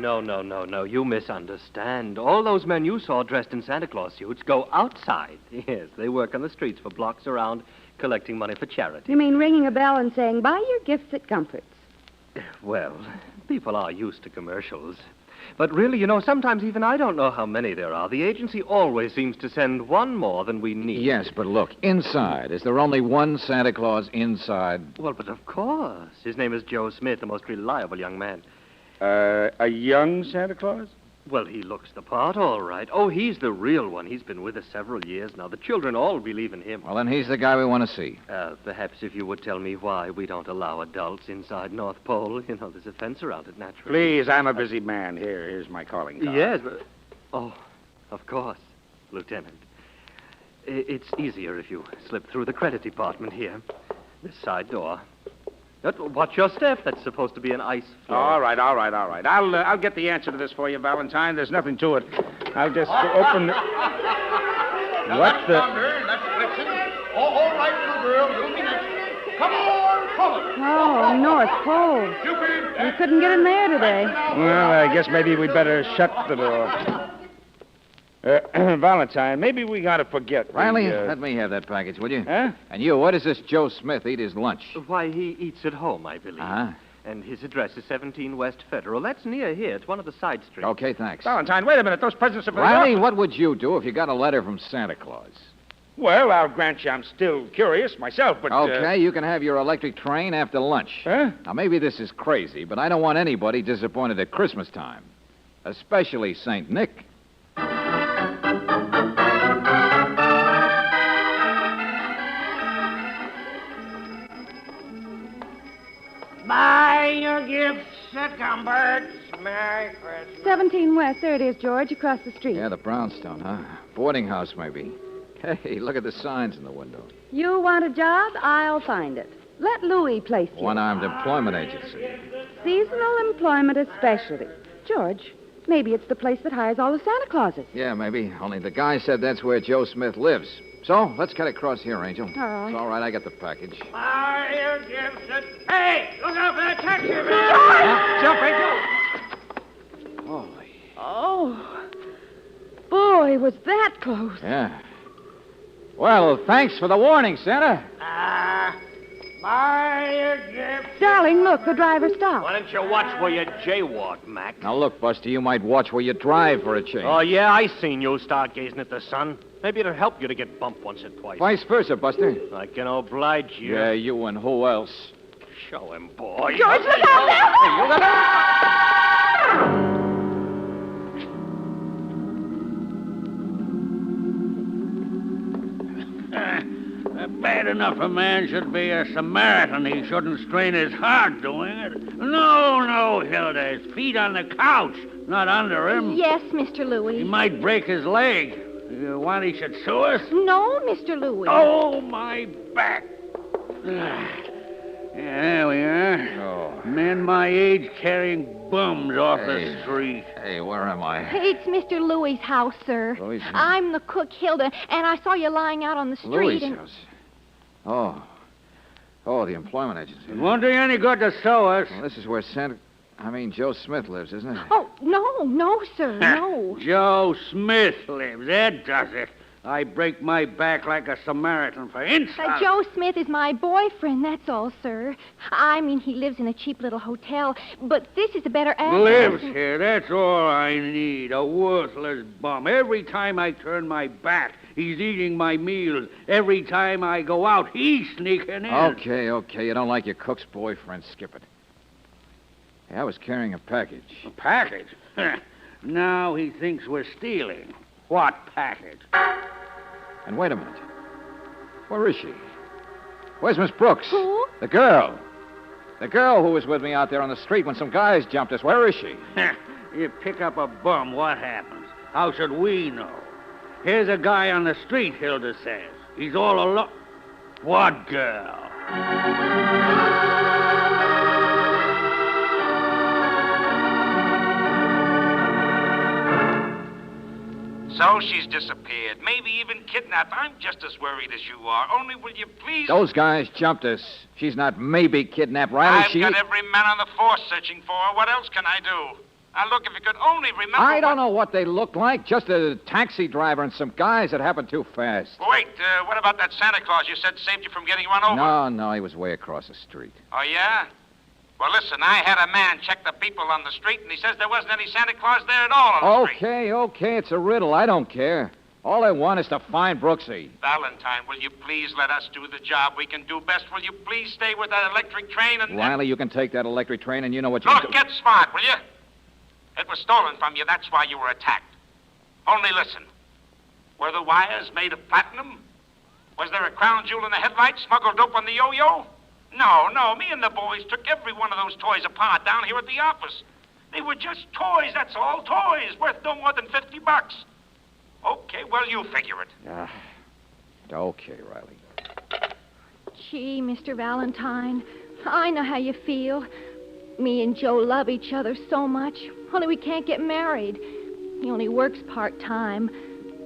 No. You misunderstand. All those men you saw dressed in Santa Claus suits go outside. Yes, they work on the streets for blocks around collecting money for charity. You mean ringing a bell and saying, buy your gifts at Comfort's? Well, people are used to commercials. But really, sometimes even I don't know how many there are. The agency always seems to send one more than we need. Yes, but look, inside. Is there only one Santa Claus inside? Well, but of course. His name is Joe Smith, the most reliable young man. A young Santa Claus? Well, he looks the part, all right. Oh, he's the real one. He's been with us several years now. The children all believe in him. Well, then he's the guy we want to see. Perhaps if you would tell me why we don't allow adults inside North Pole. There's a fence around it, naturally. Please, I'm a busy man. Here's my calling card. Yes, but... Oh, of course, Lieutenant. It's easier if you slip through the credit department here. This side door. Watch your step. That's supposed to be an ice floor. All right. I'll get the answer to this for you, Valentine. There's nothing to it. I'll just open the... What the... That's Blitzen. All right, little girl. You'll be next. Come on, follow. Oh, North Pole. You couldn't get in there today. Well, I guess maybe we'd better shut the door. Valentine, maybe we gotta forget. Riley, let me have that package, will you? Huh? And you, where does this Joe Smith eat his lunch? Why, he eats at home, I believe. Uh-huh. And his address is 17 West Federal. That's near here. It's one of the side streets. Okay, thanks. Valentine, wait a minute. Those presents are for Riley, the... what would you do if you got a letter from Santa Claus? Well, I'll grant you I'm still curious myself, but... Okay, you can have your electric train after lunch. Huh? Now, maybe this is crazy, but I don't want anybody disappointed at Christmas time. Especially St. Nick. Buy your gifts at Gumbert's. Merry Christmas. 17 West. There it is, George, across the street. Yeah, the brownstone, huh? Boarding house, maybe. Hey, look at the signs in the window. You want a job? I'll find it. Let Louis place you. One-armed employment agency. Seasonal employment especially. George, maybe it's the place that hires all the Santa Clauses. Yeah, maybe. Only the guy said that's where Joe Smith lives. So, let's get across here, Angel. All right. It's all right, I got the package. Buy your gifts at... Hey, look out for that taxi, man. Jump, Angel. Holy. Oh. Boy, was that close. Yeah. Well, thanks for the warning, Santa. My gift. Darling, look, the driver stopped. Why don't you watch where you jaywalk, Mac? Now, look, Buster, you might watch where you drive for a change. Oh, yeah, I seen you stargazing at the sun. Maybe it'll help you to get bumped once or twice. Vice versa, Buster. I can oblige you. Yeah, you and who else? Show him, boy. George, look out now! Hey, you got Bad enough a man should be a Samaritan. He shouldn't strain his heart doing it. No, Hilda. His feet on the couch, not under him. Yes, Mr. Louis. He might break his leg. You want he should sue us? No, Mr. Louis. Oh, my back. Yeah, there we are. Oh. Men my age carrying bums off the street. Hey, where am I? It's Mr. Louis' house, sir. Louis' house? I'm the cook, Hilda, and I saw you lying out on the street. Louis' and... house. Oh, the employment agency. It won't do you any good to sue us. Well, this is where Joe Smith lives, isn't it? Oh, no, sir, no. Joe Smith lives. That does it. I break my back like a Samaritan for insult. Joe Smith is my boyfriend, that's all, sir. I mean, he lives in a cheap little hotel, but this is a better address. Lives here. That's all I need. A worthless bum. Every time I turn my back, he's eating my meals. Every time I go out, he's sneaking in. Okay. You don't like your cook's boyfriend. Skip it. Hey, I was carrying a package. A package? Now he thinks we're stealing. What package? And wait a minute. Where is she? Where's Miss Brooks? Who? The girl. The girl who was with me out there on the street when some guys jumped us. Where is she? You pick up a bum, what happens? How should we know? Here's a guy on the street, Hilda says. He's all alone. What girl? So she's disappeared, maybe even kidnapped. I'm just as worried as you are. Only will you please... Those guys jumped us. She's not maybe kidnapped, Riley. I've got every man on the force searching for her. What else can I do? Now, look, if you could only remember... I don't know what they look like. Just a taxi driver and some guys that happened too fast. Wait, what about that Santa Claus you said saved you from getting run over? No, he was way across the street. Oh, yeah? Well, listen, I had a man check the people on the street, and he says there wasn't any Santa Claus there at all on the street. Okay, it's a riddle. I don't care. All I want is to find Brooksie. Valentine, will you please let us do the job we can do best? Will you please stay with that electric train and... Riley, you can take that electric train, and you know what you Look, do. get smart, will you? It was stolen from you. That's why you were attacked. Only listen. Were the wires made of platinum? Was there a crown jewel in the headlights smuggled dope on the yo-yo? No. Me and the boys took every one of those toys apart down here at the office. They were just toys, that's all. Toys worth no more than $50. Okay, well, you figure it. Okay, Riley. Gee, Mr. Valentine, I know how you feel. Me and Joe love each other so much, only we can't get married. He only works part-time,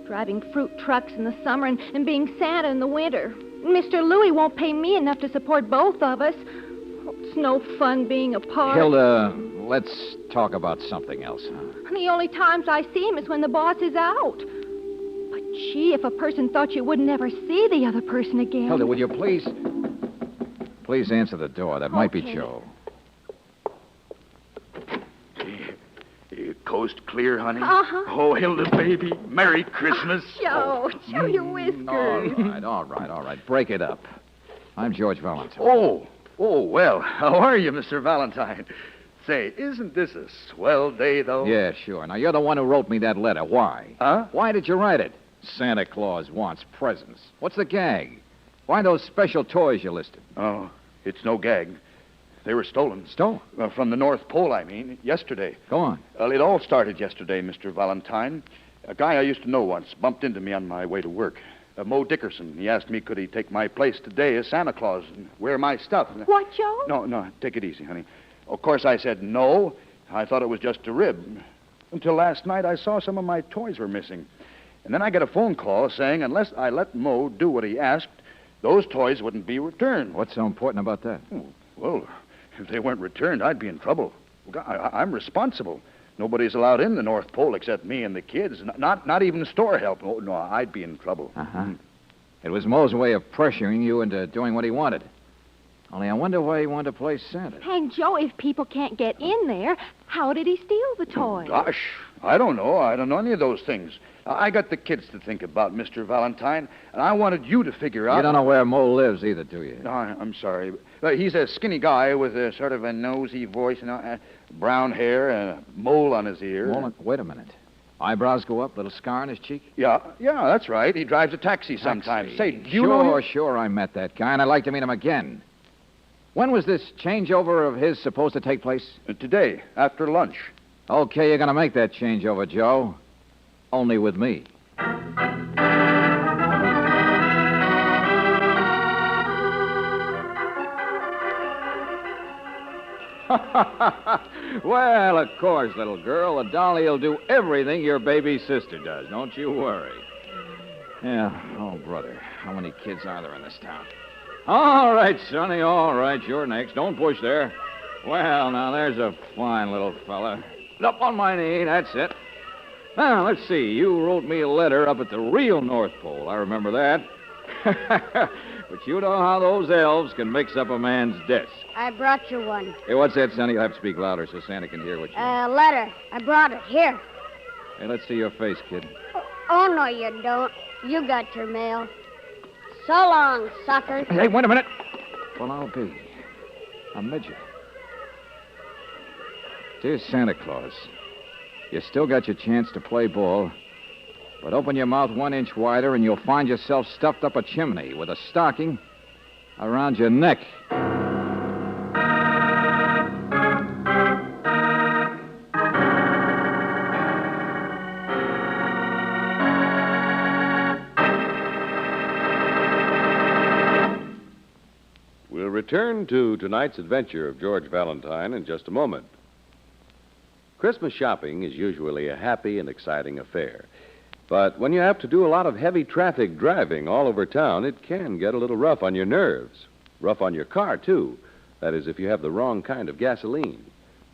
driving fruit trucks in the summer and being Santa in the winter. Mr. Louis won't pay me enough to support both of us. Oh, it's no fun being apart. Hilda, let's talk about something else, huh? The only times I see him is when the boss is out. But gee, if a person thought you would never see the other person again. Hilda, will you please answer the door? That might be Joe. Coast clear, honey? Uh-huh. Oh, Hilda, baby, Merry Christmas. Joe, show your whiskers. All right. Break it up. I'm George Valentine. Oh, well, how are you, Mr. Valentine? Say, isn't this a swell day, though? Yeah, sure. Now, you're the one who wrote me that letter. Why? Huh? Why did you write it? Santa Claus wants presents. What's the gag? Why those special toys you listed? Oh, it's no gag. They were stolen. Stolen? From the North Pole, I mean, yesterday. Go on. Well, it all started yesterday, Mr. Valentine. A guy I used to know once bumped into me on my way to work. Mo Dickerson. He asked me could he take my place today as Santa Claus and wear my stuff. What, Joe? No, take it easy, honey. Of course, I said no. I thought it was just a rib. Until last night, I saw some of my toys were missing. And then I got a phone call saying unless I let Mo do what he asked, those toys wouldn't be returned. What's so important about that? Well, if they weren't returned, I'd be in trouble. I'm responsible. Nobody's allowed in the North Pole except me and the kids. Not even store help. Oh, no, I'd be in trouble. Uh-huh. It was Moe's way of pressuring you into doing what he wanted. Only I wonder why he wanted to play Santa. And, Joe, if people can't get in there, how did he steal the toys? Gosh, I don't know. I don't know any of those things. I got the kids to think about, Mr. Valentine, and I wanted you to figure out... You don't know where Moe lives either, do you? No, I'm sorry. He's a skinny guy with a sort of a nosy voice, brown hair, and a mole on his ear. Wait a minute. Eyebrows go up, little scar on his cheek? Yeah, that's right. He drives a taxi sometimes. Say, do you know him? Sure, I met that guy, and I'd like to meet him again. When was this changeover of his supposed to take place? Today, after lunch. Okay, you're going to make that changeover, Joe. Only with me. Well, of course, little girl. The dolly will do everything your baby sister does. Don't you worry. Yeah. Oh, brother. How many kids are there in this town? All right, Sonny. All right. You're next. Don't push there. Well, now, there's a fine little fella. Up on my knee. That's it. Now, let's see. You wrote me a letter up at the real North Pole. I remember that. But you know how those elves can mix up a man's desk. I brought you one. Hey, what's that, Sonny? You'll have to speak louder so Santa can hear what you... A letter. I brought it. Here. Hey, let's see your face, kid. Oh, no, you don't. You got your mail. So long, suckers. Hey, wait a minute. Well, I'll be a midget. Dear Santa Claus, you still got your chance to play ball, but open your mouth 1 inch wider and you'll find yourself stuffed up a chimney with a stocking around your neck. We'll return to tonight's adventure of George Valentine in just a moment. Christmas shopping is usually a happy and exciting affair. But when you have to do a lot of heavy traffic driving all over town, it can get a little rough on your nerves. Rough on your car, too. That is, if you have the wrong kind of gasoline.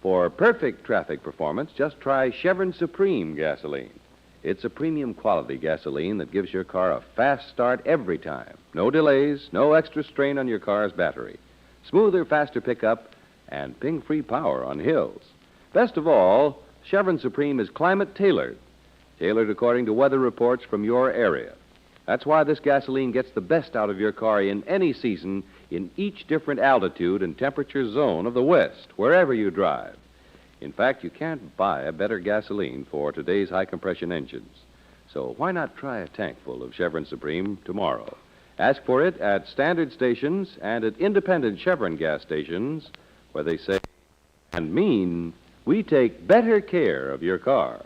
For perfect traffic performance, just try Chevron Supreme gasoline. It's a premium quality gasoline that gives your car a fast start every time. No delays, no extra strain on your car's battery. Smoother, faster pickup, and ping-free power on hills. Best of all, Chevron Supreme is climate-tailored. Tailored according to weather reports from your area. That's why this gasoline gets the best out of your car in any season, in each different altitude and temperature zone of the West, wherever you drive. In fact, you can't buy a better gasoline for today's high-compression engines. So why not try a tank full of Chevron Supreme tomorrow? Ask for it at standard stations and at independent Chevron gas stations, where they say and mean we take better care of your car.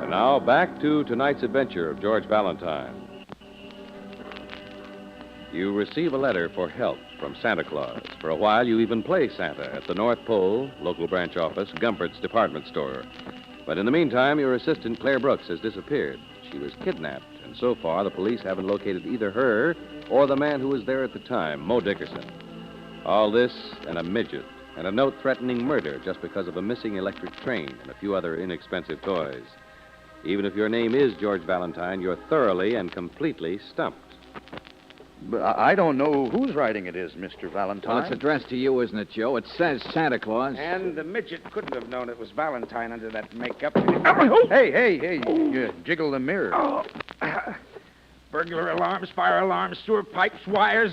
And now back to tonight's adventure of George Valentine. You receive a letter for help from Santa Claus. For a while, you even play Santa at the North Pole, local branch office, Gumpert's department store. But in the meantime, your assistant, Claire Brooks, has disappeared. She was kidnapped, and so far, the police haven't located either her or the man who was there at the time, Moe Dickerson. All this and a midget, and a note threatening murder just because of a missing electric train and a few other inexpensive toys. Even if your name is George Valentine, you're thoroughly and completely stumped. But I don't know whose writing it is, Mr. Valentine. Well, it's addressed to you, isn't it, Joe? It says Santa Claus. And the midget couldn't have known it was Valentine under that makeup. Hey, you jiggle the mirror. Burglar alarms, fire alarms, sewer pipes, wires.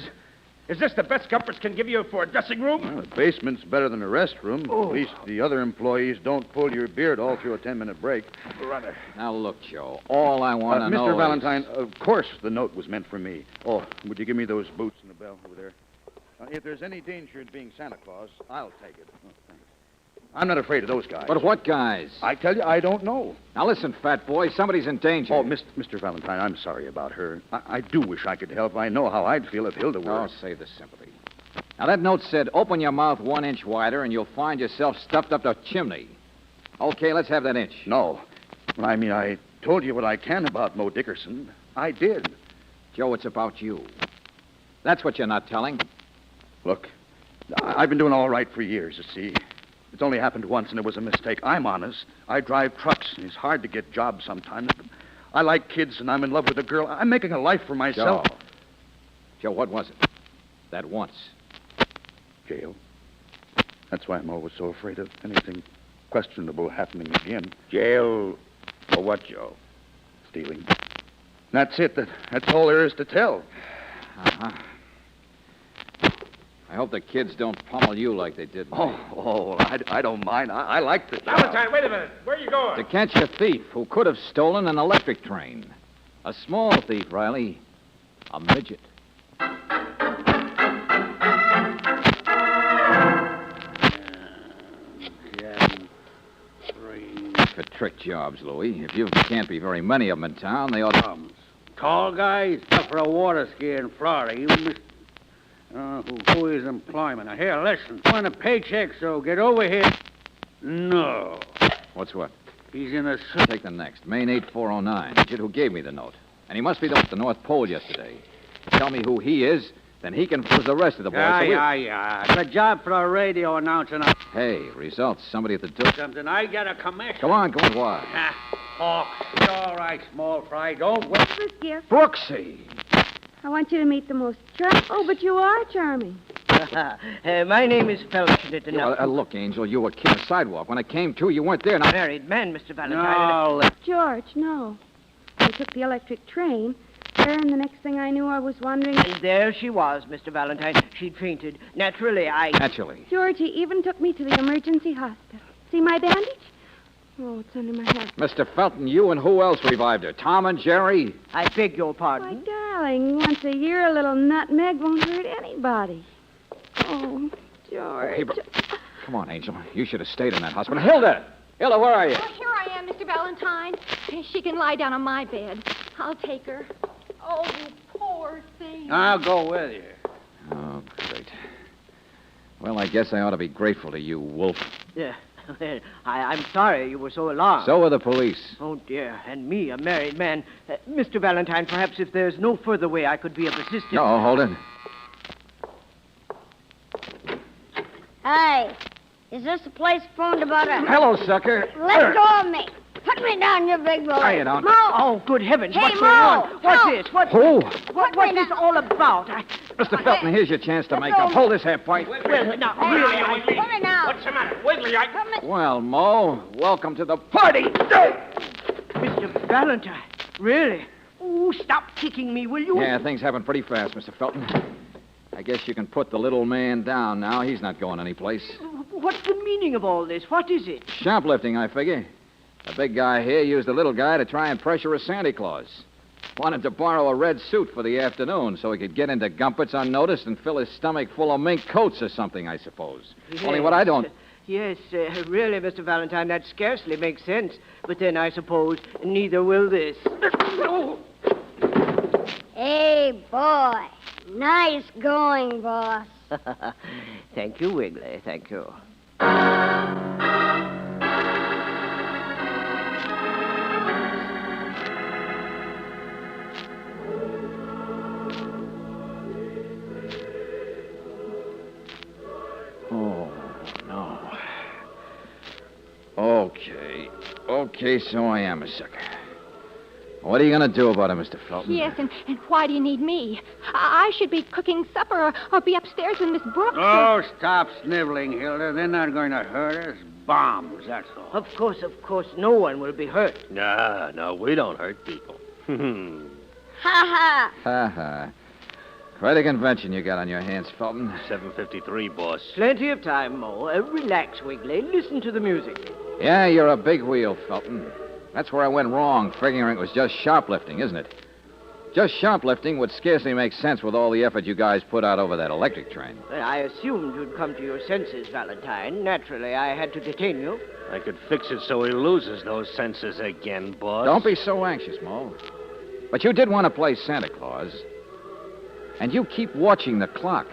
Is this the best Gumperts can give you for a dressing room? Well, the basement's better than a restroom. At least the other employees don't pull your beard all through a 10-minute break. Brother. Now, look, Joe, all I want to know Mr. Valentine, of course the note was meant for me. Oh, would you give me those boots and the bell over there? If there's any danger in being Santa Claus, I'll take it. Oh, thanks. I'm not afraid of those guys. But what guys? I tell you, I don't know. Now, listen, fat boy, somebody's in danger. Oh, Mr. Valentine, I'm sorry about her. I do wish I could help. I know how I'd feel if Hilda were... Oh, save the sympathy. Now, that note said, open your mouth 1 inch wider and you'll find yourself stuffed up the chimney. Okay, let's have that inch. No. I mean, I told you what I can about Moe Dickerson. I did. Joe, it's about you. That's what you're not telling. Look, I've been doing all right for years, you see. It's only happened once, and it was a mistake. I'm honest. I drive trucks, and it's hard to get jobs sometimes. I like kids, and I'm in love with a girl. I'm making a life for myself. Joe, what was it? That once. Jail. That's why I'm always so afraid of anything questionable happening again. Jail for what, Joe? Stealing. That's it. That's all there is to tell. Uh-huh. I hope the kids don't pummel you like they did me. I don't mind. I like the job. Valentine, wait a minute. Where are you going? To catch a thief who could have stolen an electric train. A small thief, Riley. A midget. For trick jobs, Louie. If you can't be very many of them in town, they ought to... Tall guy, he's up for a water ski in Florida. He was... who is employment? Now, here, listen. I want a paycheck, so get over here. No. What's what? He's in a... Take the next. Main 8409. The kid who gave me the note. And he must be at the North Pole yesterday. Tell me who he is, then he can fools the rest of the boys. Yeah. Good job for a radio announcer now. Hey, results. Somebody at the door. Something. I get a commission. Come on, what? Hawks. All right, small fry. Don't wait. What's this gift? Brooksie. I want you to meet the most charming... Oh, but you are charming. My name is Affectionately enough. Look, Angel, you were on the sidewalk. When I came to, you weren't there. Now... Married man, Mr. Valentine. No. George, no. I took the electric train. There, and the next thing I knew, I was wondering... And there she was, Mr. Valentine. She'd fainted. Naturally. George, he even took me to the emergency hospital. See my bandage? Oh, it's under my hat. Mr. Felton, you and who else revived her? Tom and Jerry? I beg your pardon. My darling, once a year a little nutmeg won't hurt anybody. Oh, George. Hey, come on, Angel. You should have stayed in that hospital. Hilda, where are you? Oh, here I am, Mr. Valentine. She can lie down on my bed. I'll take her. Oh, you poor thing. I'll go with you. Oh, great. Well, I guess I ought to be grateful to you, Wolf. Yeah. I'm sorry you were so alarmed. So were the police. Oh, dear. And me, a married man. Mr. Valentine, perhaps if there's no further way I could be of assistance... No, hold it. Hey, is this the place phoned about a... Hello, sucker. Let go of me. Put me down, you big boy. I don't. Mo! Oh, good heavens. Hey, what's Mo! going on? What's Mo! this? What's this all about? Mr. Felton, here's your chance to make up. Hold this here, point. Well, now, really... Put me down. What's the matter? Wiggly, Well, Mo, welcome to the party. Mr. Valentine, really? Oh, stop kicking me, will you? Yeah, things happen pretty fast, Mr. Felton. I guess you can put the little man down now. He's not going anyplace. What's the meaning of all this? What is it? Shoplifting, I figure. The big guy here used the little guy to try and pressure a Santa Claus. Wanted to borrow a red suit for the afternoon so he could get into Gumpert's unnoticed and fill his stomach full of mink coats or something, I suppose. Yes. Only what I don't... Yes, really, Mr. Valentine, that scarcely makes sense. But then I suppose neither will this. Hey, boy. Nice going, boss. Thank you, Wiggly. Thank you. Oh, no. Okay, so I am a sucker. What are you going to do about it, Mr. Felton? Yes, and why do you need me? I should be cooking supper or be upstairs with Miss Brooks. Oh, stop sniveling, Hilda. They're not going to hurt us. Bombs, that's all. Of course, no one will be hurt. No, we don't hurt people. Ha ha. Ha. Quite a convention you got on your hands, Felton. 7:53, boss. Plenty of time, Mo. Relax, Wiggly. Listen to the music. Yeah, you're a big wheel, Felton. That's where I went wrong, figuring it was just shoplifting, isn't it? Just shoplifting would scarcely make sense with all the effort you guys put out over that electric train. I assumed you'd come to your senses, Valentine. Naturally, I had to detain you. I could fix it so he loses those senses again, boss. Don't be so anxious, Mo. But you did want to play Santa Claus. And you keep watching the clock.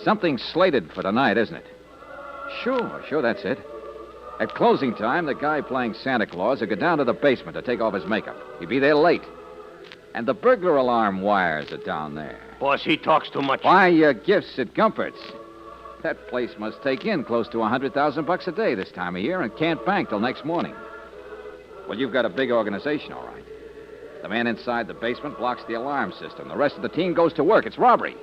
Something's slated for tonight, isn't it? Sure, that's it. At closing time, the guy playing Santa Claus would go down to the basement to take off his makeup. He'd be there late. And the burglar alarm wires are down there. Boss, he talks too much. Buy your gifts at Gumpert's. That place must take in close to $100,000 a day this time of year and can't bank till next morning. Well, you've got a big organization, all right. The man inside the basement blocks the alarm system. The rest of the team goes to work. It's robbery.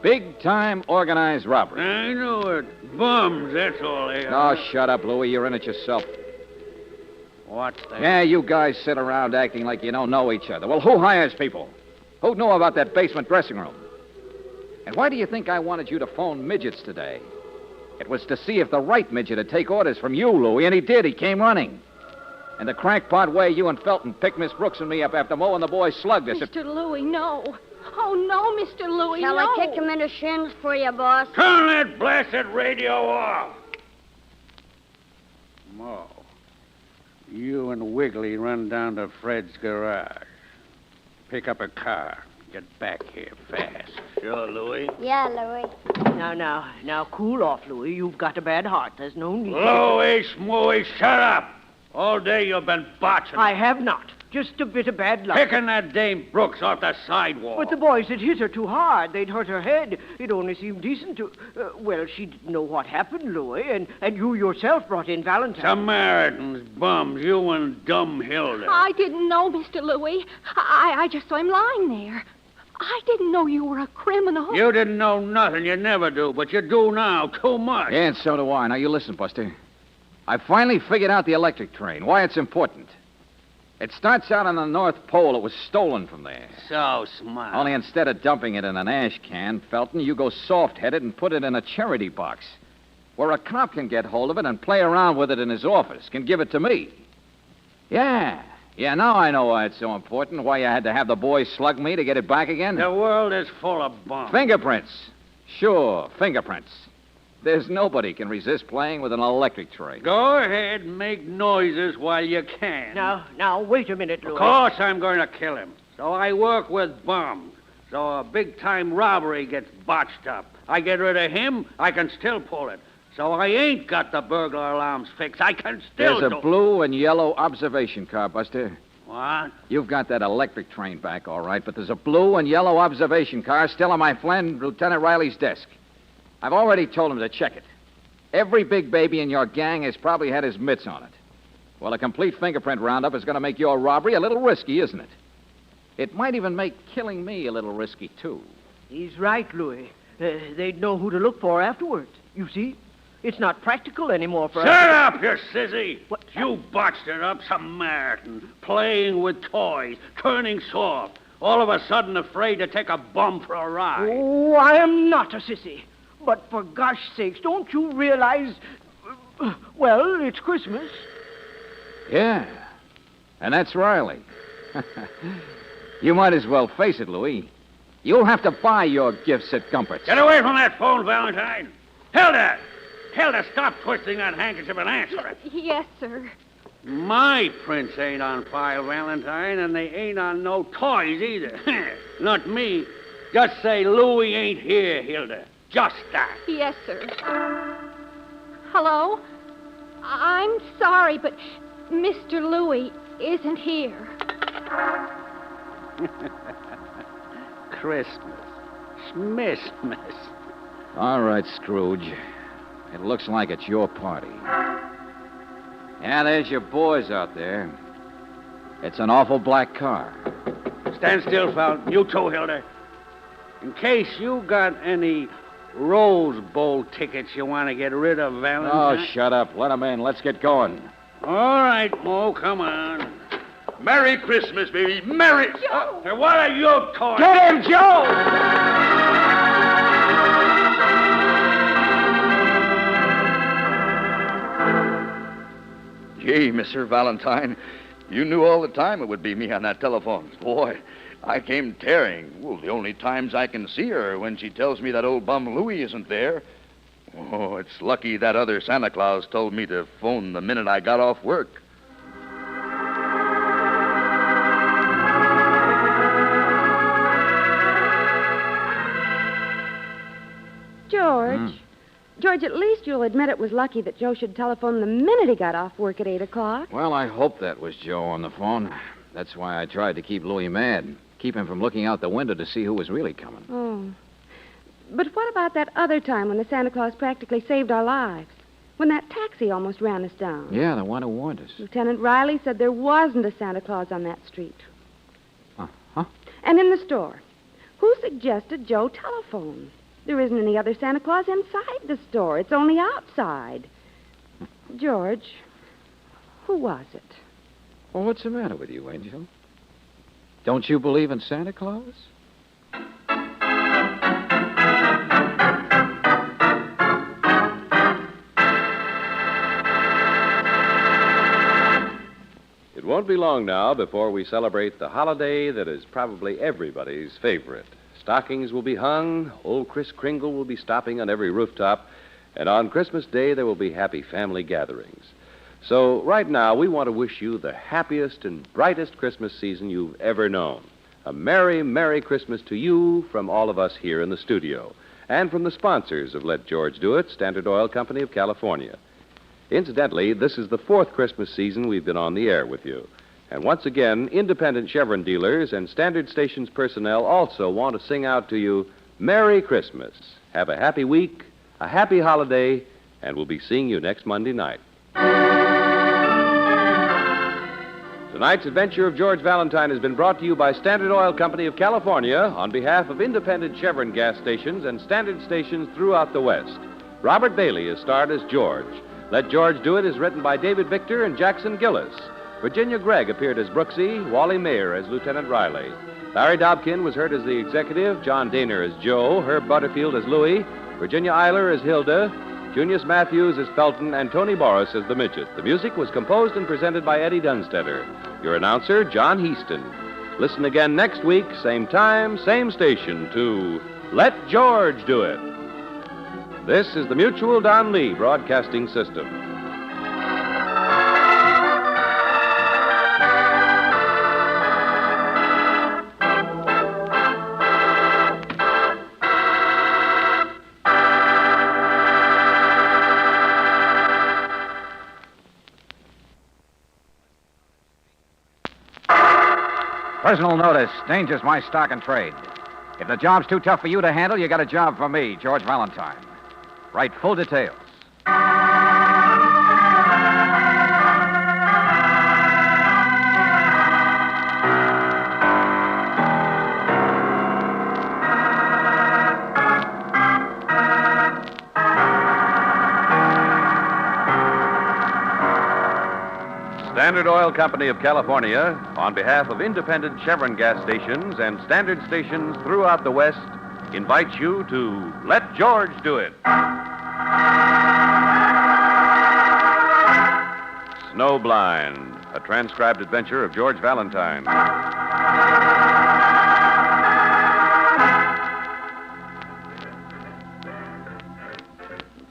Big-time organized robbery. I know it. Bums, that's all they are. Oh, shut up, Louie. You're in it yourself. What's that? Yeah, you guys sit around acting like you don't know each other. Well, who hires people? Who knew about that basement dressing room? And why do you think I wanted you to phone Midgets today? It was to see if the right midget would take orders from you, Louie, and he did. He came running. And the crackpot way you and Felton picked Miss Brooks and me up after Mo and the boys slugged us. Mr. Louie, no. Oh, no, Mr. Louie, Shall no. I kick him in the shins for you, boss? Turn that blasted radio off. Mo, you and Wiggly run down to Fred's garage. Pick up a car. Get back here fast. Sure, Louie? Yeah, Louie. Now, cool off, Louie. You've got a bad heart. There's no need. Louie, Smooey, shut up. All day you've been botching. I have not. Just a bit of bad luck. Picking that Dame Brooks off the sidewalk. But the boys had hit her too hard. They'd hurt her head. It only seemed decent to... well, she didn't know what happened, Louie, and you yourself brought in Valentine. Samaritans, bums, you and dumb Hilda. I didn't know, Mr. Louie. I just saw him lying there. I didn't know you were a criminal. You didn't know nothing. You never do, but you do now. Too much. Yeah, and so do I. Now, you listen, Buster. I finally figured out the electric train, why it's important. It starts out on the North Pole. It was stolen from there. So smart. Only instead of dumping it in an ash can, Felton, you go soft-headed and put it in a charity box where a cop can get hold of it and play around with it in his office, can give it to me. Yeah, now I know why it's so important, why you had to have the boys slug me to get it back again. The world is full of bums. Fingerprints. Sure, fingerprints. There's nobody can resist playing with an electric train. Go ahead and make noises while you can. Now, wait a minute, Louie. Of course I'm going to kill him. So I work with bums. So a big-time robbery gets botched up. I get rid of him, I can still pull it. So I ain't got the burglar alarms fixed. I can still There's a blue and yellow observation car, Buster. What? You've got that electric train back, all right, but there's a blue and yellow observation car still on my friend Lieutenant Riley's desk. I've already told him to check it. Every big baby in your gang has probably had his mitts on it. Well, a complete fingerprint roundup is going to make your robbery a little risky, isn't it? It might even make killing me a little risky, too. He's right, Louie. They'd know who to look for afterwards. You see? It's not practical anymore for us. Shut up, you sissy! What? You botched it up, Samaritan. Playing with toys, turning soft. All of a sudden afraid to take a bum for a ride. Oh, I am not a sissy. But for gosh sakes, don't you realize... well, it's Christmas. Yeah, and that's Riley. You might as well face it, Louie. You'll have to buy your gifts at Gumpert's. Get away from that phone, Valentine. Hilda! Hilda, stop twisting that handkerchief and answer it. Yes, sir. My prints ain't on file, Valentine, and they ain't on no toys either. Not me. Just say Louie ain't here, Hilda. Just that. Yes, sir. Hello? I'm sorry, but Mr. Louie isn't here. Christmas. Schmissmas. All right, Scrooge. It looks like it's your party. Yeah, there's your boys out there. It's an awful black car. Stand still, Felton. You too, Hilda. In case you got any Rose Bowl tickets you want to get rid of, Valentine. Oh, shut up. Let them in. Let's get going. All right, Mo, come on. Merry Christmas, baby. Merry... Joe! What are you talking? Get him, Joe! Gee, Mr. Valentine, you knew all the time it would be me on that telephone. Boy, I came tearing. Well, the only times I can see her are when she tells me that old bum Louie isn't there. Oh, it's lucky that other Santa Claus told me to phone the minute I got off work. George. George, at least you'll admit it was lucky that Joe should telephone the minute he got off work at 8 o'clock. Well, I hope that was Joe on the phone. That's why I tried to keep Louie mad. keep him from looking out the window to see who was really coming. Oh. But what about that other time when the Santa Claus practically saved our lives? When that taxi almost ran us down. Yeah, the one who warned us. Lieutenant Riley said there wasn't a Santa Claus on that street. Uh-huh. And in the store, who suggested Joe telephone? There isn't any other Santa Claus inside the store. It's only outside. George, who was it? Well, what's the matter with you, Angel? Don't you believe in Santa Claus? It won't be long now before we celebrate the holiday that is probably everybody's favorite. Stockings will be hung, old Kris Kringle will be stopping on every rooftop, and on Christmas Day there will be happy family gatherings. So right now we want to wish you the happiest and brightest Christmas season you've ever known. A Merry, Merry Christmas to you from all of us here in the studio, and from the sponsors of Let George Do It, Standard Oil Company of California. Incidentally, this is the 4th Christmas season we've been on the air with you. And once again, independent Chevron dealers and Standard Stations personnel also want to sing out to you, Merry Christmas. Have a happy week, a happy holiday, and we'll be seeing you next Monday night. Tonight's adventure of George Valentine has been brought to you by Standard Oil Company of California on behalf of independent Chevron gas stations and Standard stations throughout the West. Robert Bailey is starred as George. Let George Do It is written by David Victor and Jackson Gillis. Virginia Gregg appeared as Brooksie, Wally Mayer as Lieutenant Riley. Larry Dobkin was heard as the executive, John Daner as Joe, Herb Butterfield as Louie, Virginia Eiler as Hilda, Junius Matthews as Felton, and Tony Morris as the Midget. The music was composed and presented by Eddie Dunstetter. Your announcer, John Heaston. Listen again next week, same time, same station, to Let George Do It. This is the Mutual Don Lee Broadcasting System. Personal notice. Danger's my stock and trade. If the job's too tough for you to handle, you got a job for me, George Valentine. Write full details. Standard Oil Company of California, on behalf of independent Chevron gas stations and Standard stations throughout the West, invites you to Let George Do It. Snowblind, a transcribed adventure of George Valentine.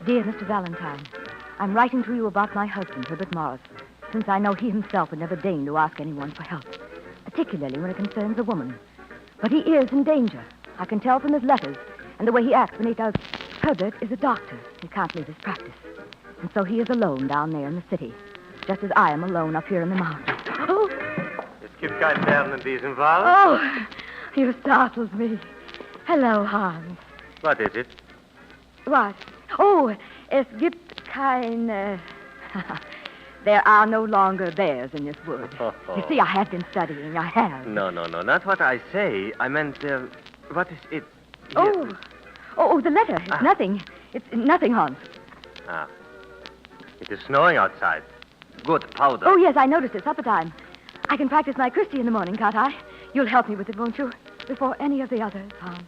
Dear Mr. Valentine, I'm writing to you about my husband, Herbert Morris, since I know he himself would never deign to ask anyone for help, particularly when it concerns a woman. But he is in danger. I can tell from his letters and the way he acts when he does. Herbert is a doctor. He can't leave his practice. And so he is alone down there in the city, just as I am alone up here in the mountains. Oh! Es gibt kein Lernen in diesem Wald. Oh, you startled me. Hello, Hans. What is it? What? Oh, es gibt kein... There are no longer bears in this wood. You see, I have been studying. I have. No, not what I say. I meant, what is it? Oh, the letter. It's nothing. It's nothing, Hans. Ah. It is snowing outside. Good powder. Oh, yes, I noticed it. Supper time. I can practice my Christie in the morning, can't I? You'll help me with it, won't you? Before any of the others, Hans.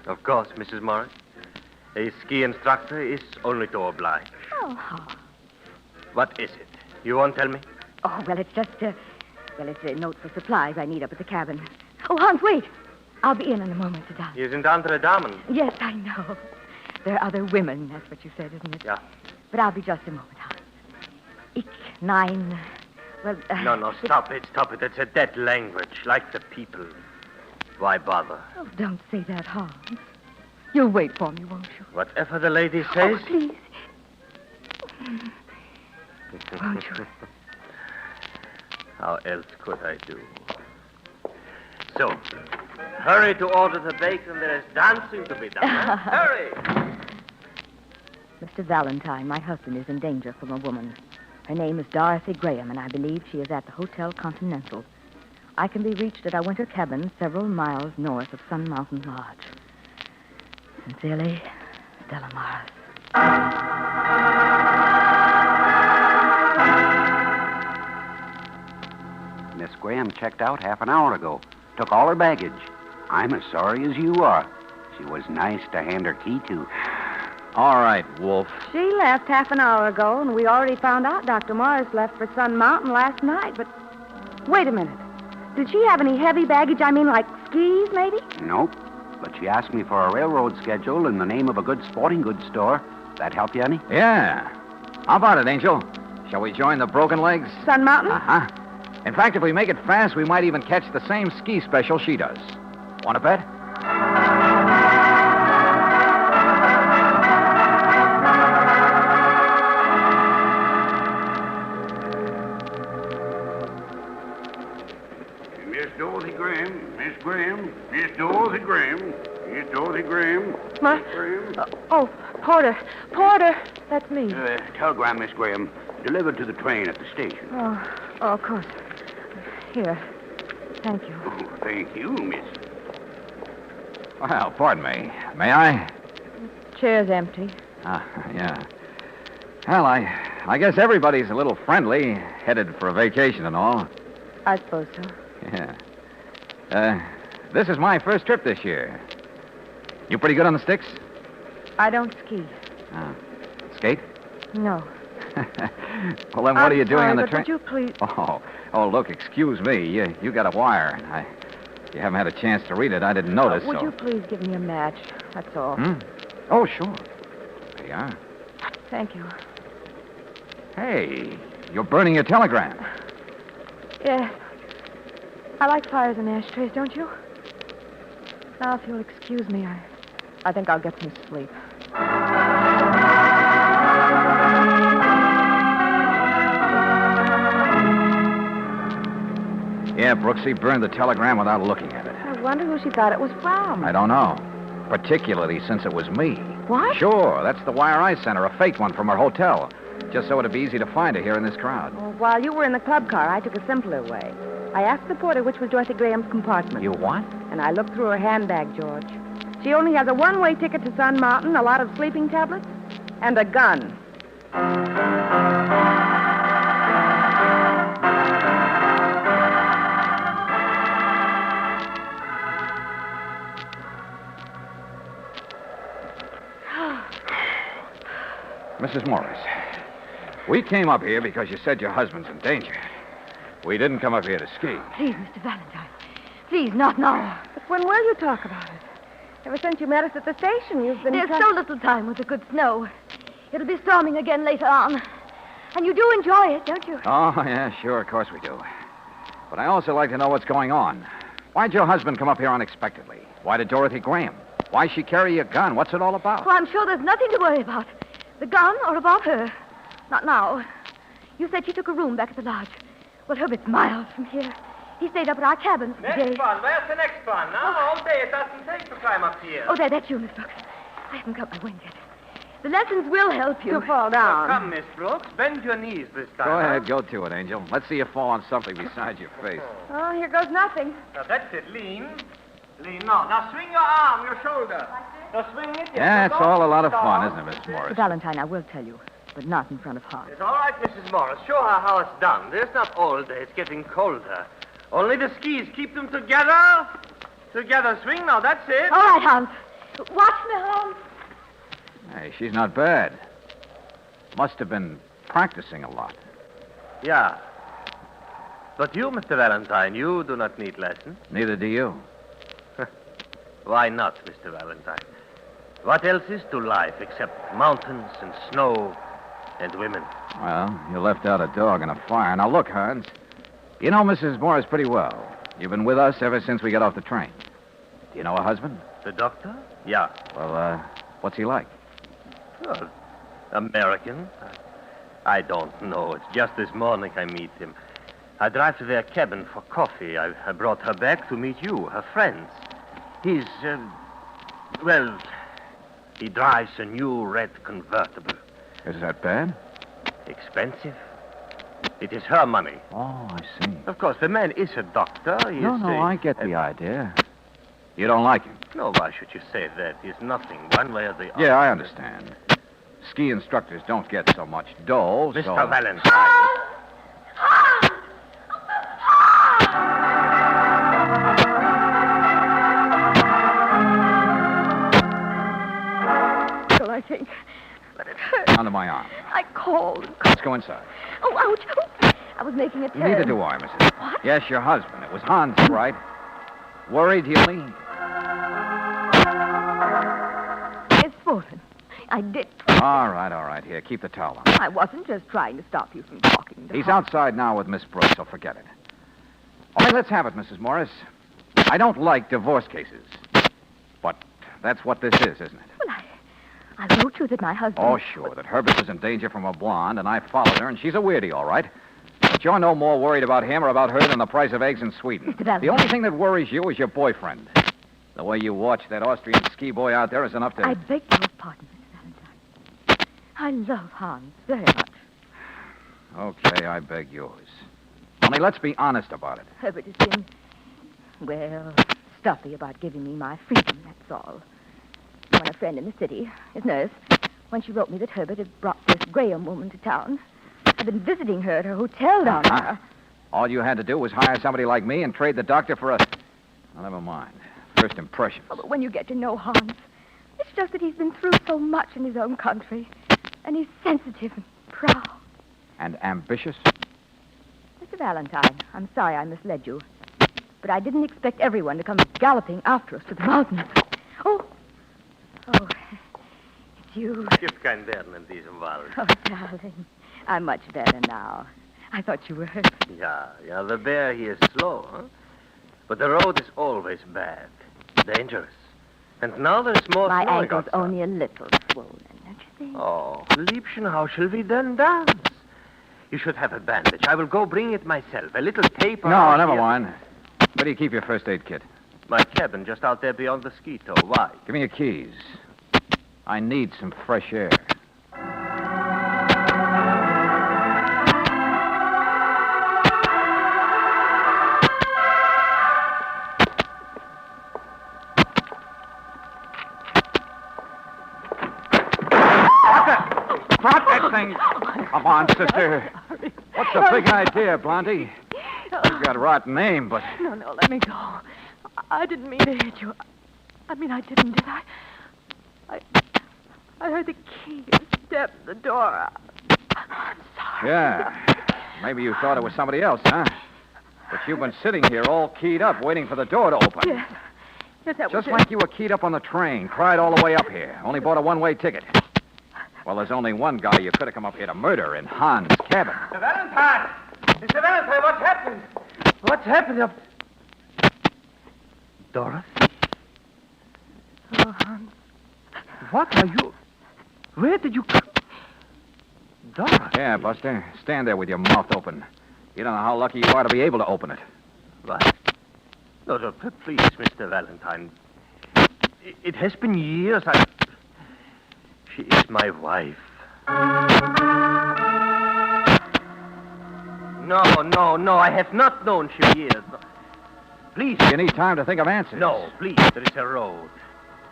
Of course, Mrs. Morris. A ski instructor is only to oblige. Oh, Hans. What is it? You won't tell me? Oh, well, it's just, it's a note for supplies I need up at the cabin. Oh, Hans, wait. I'll be in a moment, sit down. You sind andere Damen. Yes, I know. There are other women, that's what you said, isn't it? Yeah. But I'll be just a moment, Hans. Ich, nein. Well, No, stop it. It's a dead language, like the people. Why bother? Oh, don't say that, Hans. You'll wait for me, won't you? Whatever the lady says. Oh, please. Won't you? How else could I do? So, Hurry to order the bacon. There is dancing to be done. Huh? Hurry! Mr. Valentine, my husband is in danger from a woman. Her name is Dorothy Graham, and I believe she is at the Hotel Continental. I can be reached at our winter cabin several miles north of Sun Mountain Lodge. Sincerely, Stella Morris. Miss Graham checked out half an hour ago. Took all her baggage. I'm as sorry as you are. She was nice to hand her key to. All right, Wolf. She left half an hour ago, and we already found out Dr. Morris left for Sun Mountain last night, but... Wait a minute. Did she have any heavy baggage? I mean, like skis, maybe? Nope. But she asked me for a railroad schedule in the name of a good sporting goods store. That help you any? Yeah. How about it, Angel? Shall we join the Broken Legs? Sun Mountain? Uh-huh. In fact, if we make it fast, we might even catch the same ski special she does. Want to bet? Miss Dorothy Graham, Miss Graham, Miss Dorothy Graham, Miss Dorothy Graham. Oh, Porter. Porter, that's me. Telegram, Miss Graham. Delivered to the train at the station. Oh, of course. Here. Thank you. Oh, thank you, miss. Well, pardon me. May I? Chair's empty. Yeah. Well, I guess everybody's a little friendly, headed for a vacation and all. I suppose so. Yeah. This is my first trip this year. You pretty good on the sticks? I don't ski. Skate? No. Well, then what are you doing on the train? Would you please... Oh, look, excuse me. You got a wire. You haven't had a chance to read it. I didn't notice, Would you please give me a match? That's all. Oh, sure. There you are. Thank you. Hey, you're burning your telegram. Yeah. I like fires and ashtrays, don't you? Now, if you'll excuse me, I think I'll get some sleep. Yeah, Brooksie burned the telegram without looking at it. I wonder who she thought it was from. I don't know. Particularly since it was me. What? Sure, that's the wire I sent her, a fake one from her hotel. Just so it'd be easy to find her here in this crowd. Well, while you were in the club car, I took a simpler way. I asked the porter which was Dorothy Graham's compartment. You what? And I looked through her handbag, George. She only has a one-way ticket to Sun Mountain, a lot of sleeping tablets, and a gun. Mrs. Morris, we came up here because you said your husband's in danger. We didn't come up here to ski. Please, Mr. Valentine. Please, not now. But when will you talk about it? Ever since you met us at the station, you've been... There's so little time with the good snow. It'll be storming again later on. And you do enjoy it, don't you? Oh, yeah, sure, of course we do. But I also like to know what's going on. Why'd your husband come up here unexpectedly? Why did Dorothy Graham? Why'd she carry a gun? What's it all about? Well, I'm sure there's nothing to worry about. The gun or about her. Not now. You said she took a room back at the lodge. Well, Herbert's miles from here. He stayed up at our cabin for the day. Next one. Where's the next one? Now, all day it doesn't take to climb up here. Oh, that's you, Miss Brooks. I haven't got my wind yet. The lessons will help you. To fall down. Come, Miss Brooks. Bend your knees this time. Go ahead, go to it, Angel. Let's see you fall on something besides your face. Oh, here goes nothing. Now, that's it. Lean. Lean. Now swing your arm, your shoulder. Now, swing it. Yeah, it's all a lot of fun, isn't it, Miss Mr. Morris? Valentine, I will tell you, but not in front of Hart. It's all right, Mrs. Morris. Show her how it's done. There's not all day. It's getting colder. Only the skis. Keep them together. Together. Swing now. That's it. All right, Hans. Watch me, Hans. Hey, she's not bad. Must have been practicing a lot. Yeah. But you, Mr. Valentine, you do not need lessons. Neither do you. Why not, Mr. Valentine? What else is to life except mountains and snow and women? Well, you left out a dog and a fire. Now, look, Hans. You know Mrs. Morris pretty well. You've been with us ever since we got off the train. Do you know her husband? The doctor? Yeah. Well, what's he like? Well, American. I don't know. It's just this morning I meet him. I drive to their cabin for coffee. I brought her back to meet you, her friends. He's, well, he drives a new red convertible. Is that bad? Expensive. It is her money. Oh, I see. Of course, the man is a doctor. No, I get the idea. You don't like him? No, why should you say that? He's nothing, one way or the other. Yeah, I understand. Ski instructors don't get so much dough, Mr. so... Valentine. So I think. But it hurts. Under my arm. I called. Let's go inside. Oh, ouch. Oh, I was making a turn. Neither do I, Mrs. What? Yes, your husband. It was Hans, right? Worried, Healy? It's swollen. I did. All right. Here, keep the towel on. I wasn't just trying to stop you from talking to He's her. outside now with Miss Brooks, so forget it. All right, let's have it, Mrs. Morris. I don't like divorce cases. But that's what this is, isn't it? Well, I wrote you that my husband... Oh, sure, that Herbert was in danger from a blonde, and I followed her, and she's a weirdie, all right. But you're no more worried about him or about her than the price of eggs in Sweden. Mr. Valentine. The only thing that worries you is your boyfriend. The way you watch that Austrian ski boy out there is enough to... I beg your pardon, Mr. Valentine. I love Hans very much. Okay, I beg yours. Only let's be honest about it. Herbert has been, well, stuffy about giving me my freedom, that's all. When a friend in the city, his nurse, when she wrote me that Herbert had brought this Graham woman to town, I've been visiting her at her hotel down there. All you had to do was hire somebody like me and trade the doctor for a... Well, never mind. First impressions. Oh, but when you get to know Hans, it's just that he's been through so much in his own country. And he's sensitive and proud. And ambitious? Mr. Valentine, I'm sorry I misled you. But I didn't expect everyone to come galloping after us to the mountains. Oh, it's you. Gibt kein Werden in diesem Wald. Oh, darling, I'm much better now. I thought you were hurt. Yeah, the bear, he is slow, huh? But the road is always bad, dangerous. And now there's more My snowing ankle's outside. only a little swollen, don't you think? Oh, Liebchen, how shall we then dance? You should have a bandage. I will go bring it myself. A little tape. No, never mind. Where do you keep your first aid kit? My cabin just out there beyond the ski tow. Why? Give me your keys. I need some fresh air. Drop that thing. Come on, sister. What's the big idea, Blondie? You've got a rotten name, but... No, let me go. I didn't mean to hit you. I didn't, did I? I heard the key and stepped the door. I'm sorry. Yeah. Maybe you thought it was somebody else, huh? But you've been sitting here all keyed up, waiting for the door to open. Yes, that was Just it. like you were keyed up on the train, cried all the way up here. Only bought a one-way ticket. Well, there's only one guy you could have come up here to murder in Hans' cabin. Mr. Valentine! Mr. Valentine, what's happened? What's happened? Dorothy? Oh, Hans. What are you... Where did you come... Dorothy? Yeah, Buster. Stand there with your mouth open. You don't know how lucky you are to be able to open it. What? No, please, Mr. Valentine. It has been years. She is my wife. No, I have not known she is. Please. You need time to think of answers. No, please, there is a road.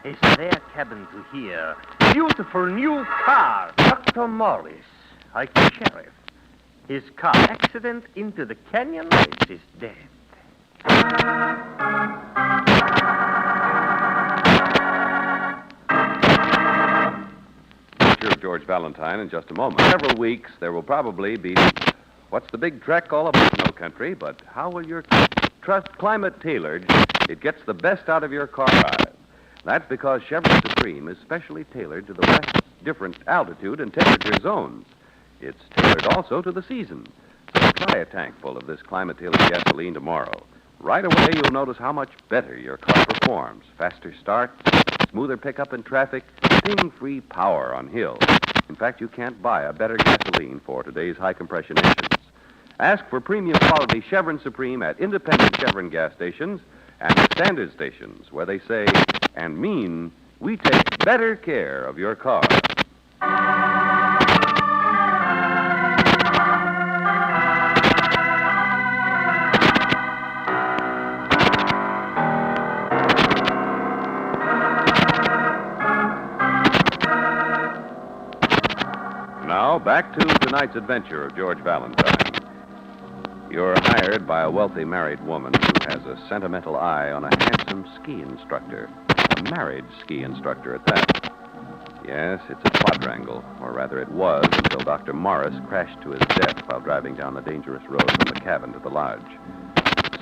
Is there cabin to here? Beautiful new car. Dr. Morris, like the sheriff. His car accident into the canyon lights is dead. Picture of George Valentine in just a moment. Several weeks, there will probably be... What's the big trek all about snow country? But how will your trust climate tailored? It gets the best out of your car ride. That's because Chevron Supreme is specially tailored to the West's different altitude and temperature zones. It's tailored also to the season. So try a tank full of this climate-tailored gasoline tomorrow. Right away, you'll notice how much better your car performs. Faster start, smoother pickup in traffic, sting-free power on hills. In fact, you can't buy a better gasoline for today's high-compression engines. Ask for premium quality Chevron Supreme at independent Chevron gas stations and the standard stations where they say and mean we take better care of your car. Now, back to tonight's adventure of George Valentine. You're hired by a wealthy married woman who has a sentimental eye on a handsome ski instructor. A married ski instructor at that. Yes, it's a quadrangle, or rather it was until Dr. Morris crashed to his death while driving down the dangerous road from the cabin to the lodge.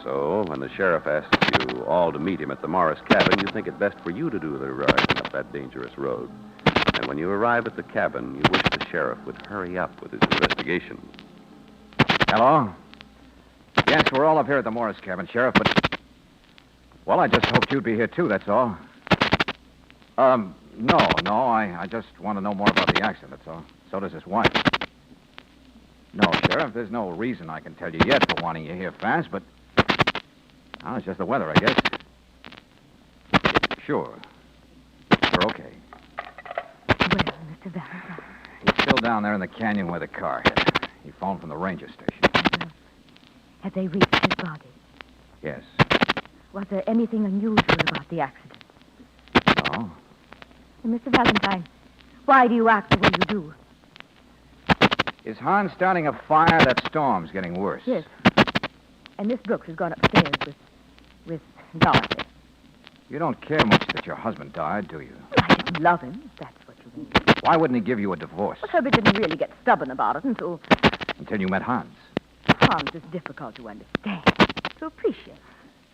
So, when the sheriff asks you all to meet him at the Morris cabin, you think it best for you to do the driving up that dangerous road. And when you arrive at the cabin, you wish the sheriff would hurry up with his investigation. Hello? Yes, we're all up here at the Morris cabin, Sheriff, but... Well, I just hoped you'd be here, too, that's all. No, I just want to know more about the accident, that's all. So does his wife. No, Sheriff, there's no reason I can tell you yet for wanting you here fast, but... Oh, it's just the weather, I guess. Sure. We're okay. Well, Mr. Valentine. He's still down there in the canyon where the car hit. He phoned from the ranger station. Have they reached his body? Yes. Was there anything unusual about the accident? No. And Mr. Valentine, why do you act the way you do? Is Hans starting a fire? That storm's getting worse. Yes. And Miss Brooks has gone upstairs with Dorothy. You don't care much that your husband died, do you? I didn't love him, if that's what you mean. Why wouldn't he give you a divorce? Well, Herbert didn't really get stubborn about it until you met Hans. Hans is difficult to understand, to appreciate.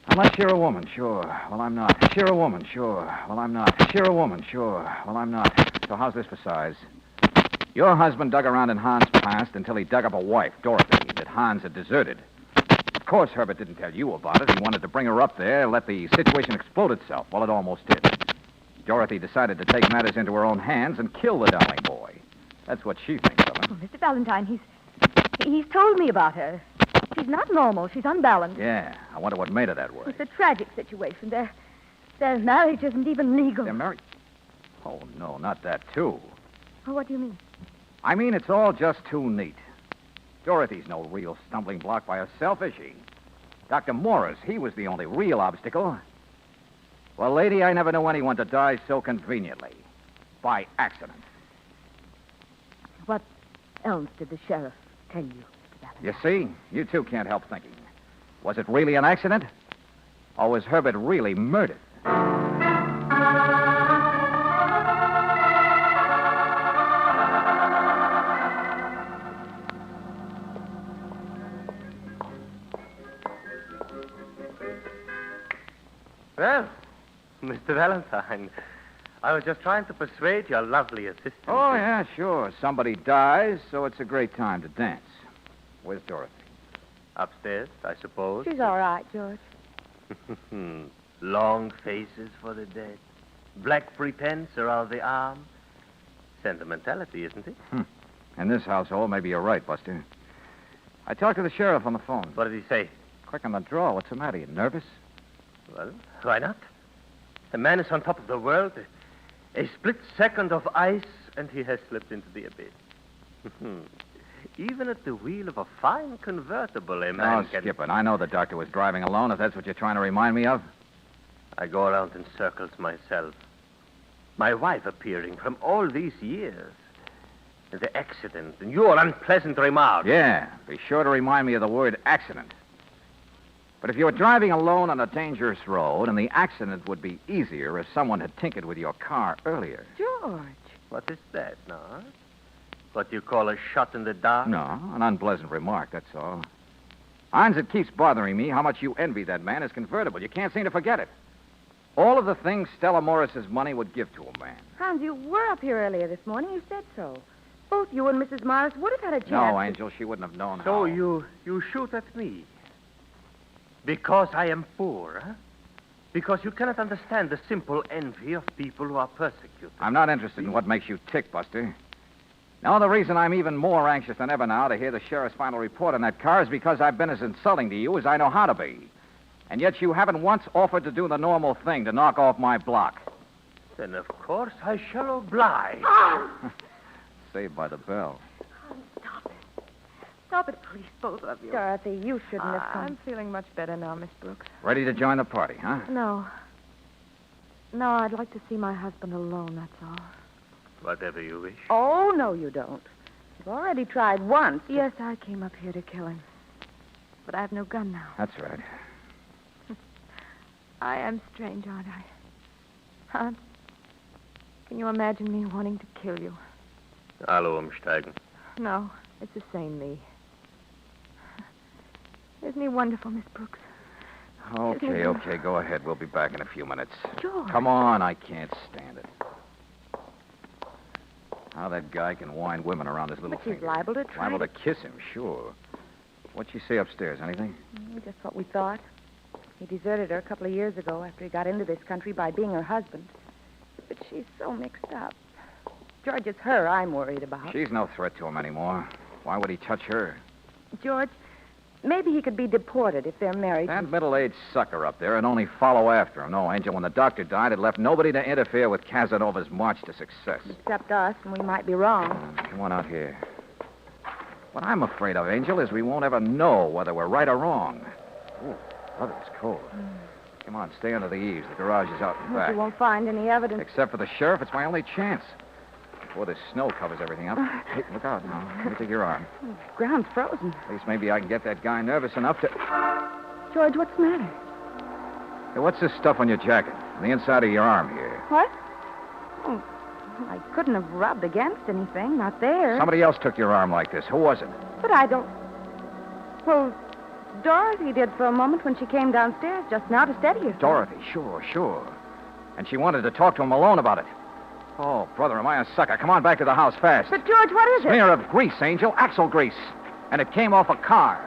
Unless you're a woman, sure. Well, I'm not. You're a woman, sure. Well, I'm not. You're a woman, sure. Well, I'm not. So how's this for size? Your husband dug around in Hans' past until he dug up a wife, Dorothy, that Hans had deserted. Of course, Herbert didn't tell you about it. He wanted to bring her up there, let the situation explode itself. Well, it almost did. Dorothy decided to take matters into her own hands and kill the darling boy. That's what she thinks of him. Oh, Mr. Valentine, he's told me about her. She's not normal. She's unbalanced. Yeah, I wonder what made her that way. It's a tragic situation. Their marriage isn't even legal. They're married? Oh, no, not that, too. Oh, what do you mean? I mean, it's all just too neat. Dorothy's no real stumbling block by herself, is she? Dr. Morris, he was the only real obstacle. Well, lady, I never knew anyone to die so conveniently. By accident. What else did the sheriff tell you, Mr. Valentine? You see? You too can't help thinking. Was it really an accident? Or was Herbert really murdered? Well, Mr. Valentine, I was just trying to persuade your lovely assistant. Oh, yeah, sure. Somebody dies, so it's a great time to dance. Where's Dorothy? Upstairs, I suppose. She's all right, George. Long faces for the dead. Black pretense around the arm. Sentimentality, isn't it? In this household, maybe you're right, Buster. I talked to the sheriff on the phone. What did he say? Quick on the draw. What's the matter? You nervous? Well, why not? The man is on top of the world. A split second of ice, and he has slipped into the abyss. Even at the wheel of a fine convertible, a man can... Skip it. I know the doctor was driving alone, if that's what you're trying to remind me of. I go around in circles myself. My wife appearing from all these years. And the accident, and your unpleasant remark. Yeah, be sure to remind me of the word accident. But if you were driving alone on a dangerous road, and the accident would be easier if someone had tinkered with your car earlier. George. What is that, no? What you call a shot in the dark? No, an unpleasant remark, that's all. Hans, it keeps bothering me how much you envy that man his convertible. You can't seem to forget it. All of the things Stella Morris's money would give to a man. Hans, you were up here earlier this morning. You said so. Both you and Mrs. Morris would have had a chance. No, Angel, she wouldn't have known how. So you shoot at me. Because I am poor, huh? Because you cannot understand the simple envy of people who are persecuted. I'm not interested in what makes you tick, Buster. No, the reason I'm even more anxious than ever now to hear the sheriff's final report on that car is because I've been as insulting to you as I know how to be. And yet you haven't once offered to do the normal thing, to knock off my block. Then, of course, I shall oblige. Saved by the bell. Stop it, please, both of you. Dorothy, you shouldn't have come. I'm feeling much better now, Miss Brooks. Ready to join the party, huh? No. No, I'd like to see my husband alone, that's all. Whatever you wish. Oh, no, you don't. You've already tried once. Yes, I came up here to kill him. But I have no gun now. That's right. I am strange, aren't I? Huh? Can you imagine me wanting to kill you? Alle umsteigen. No, it's the same me. Isn't he wonderful, Miss Brooks? Okay, go ahead. We'll be back in a few minutes. George. Come on, I can't stand it. How that guy can wind women around his little But she's finger. liable to try. Liable to kiss him, sure. What'd she say upstairs? Anything? Just what we thought. He deserted her a couple of years ago after he got into this country by being her husband. But she's so mixed up. George, it's her I'm worried about. She's no threat to him anymore. Why would he touch her? George, maybe he could be deported if they're married. That middle-aged sucker up there and only follow after him. No, Angel, when the doctor died, it left nobody to interfere with Casanova's march to success. Except us, and we might be wrong. Come on out here. What I'm afraid of, Angel, is we won't ever know whether we're right or wrong. Ooh, brother, it's cold. Come on, stay under the eaves. The garage is out in back. You won't find any evidence. Except for the sheriff, it's my only chance. Before this snow covers everything up. Hey, look out now. Let me take your arm. The ground's frozen. At least maybe I can get that guy nervous enough to... George, what's the matter? Hey, what's this stuff on your jacket? On the inside of your arm here. What? Oh, I couldn't have rubbed against anything. Not there. Somebody else took your arm like this. Who was it? But I don't... Well, Dorothy did for a moment when she came downstairs just now to steady herself. Dorothy, sure. And she wanted to talk to him alone about it. Oh, brother, am I a sucker? Come on back to the house fast. But, George, what is it? Smear of grease, Angel. Axle grease. And it came off a car.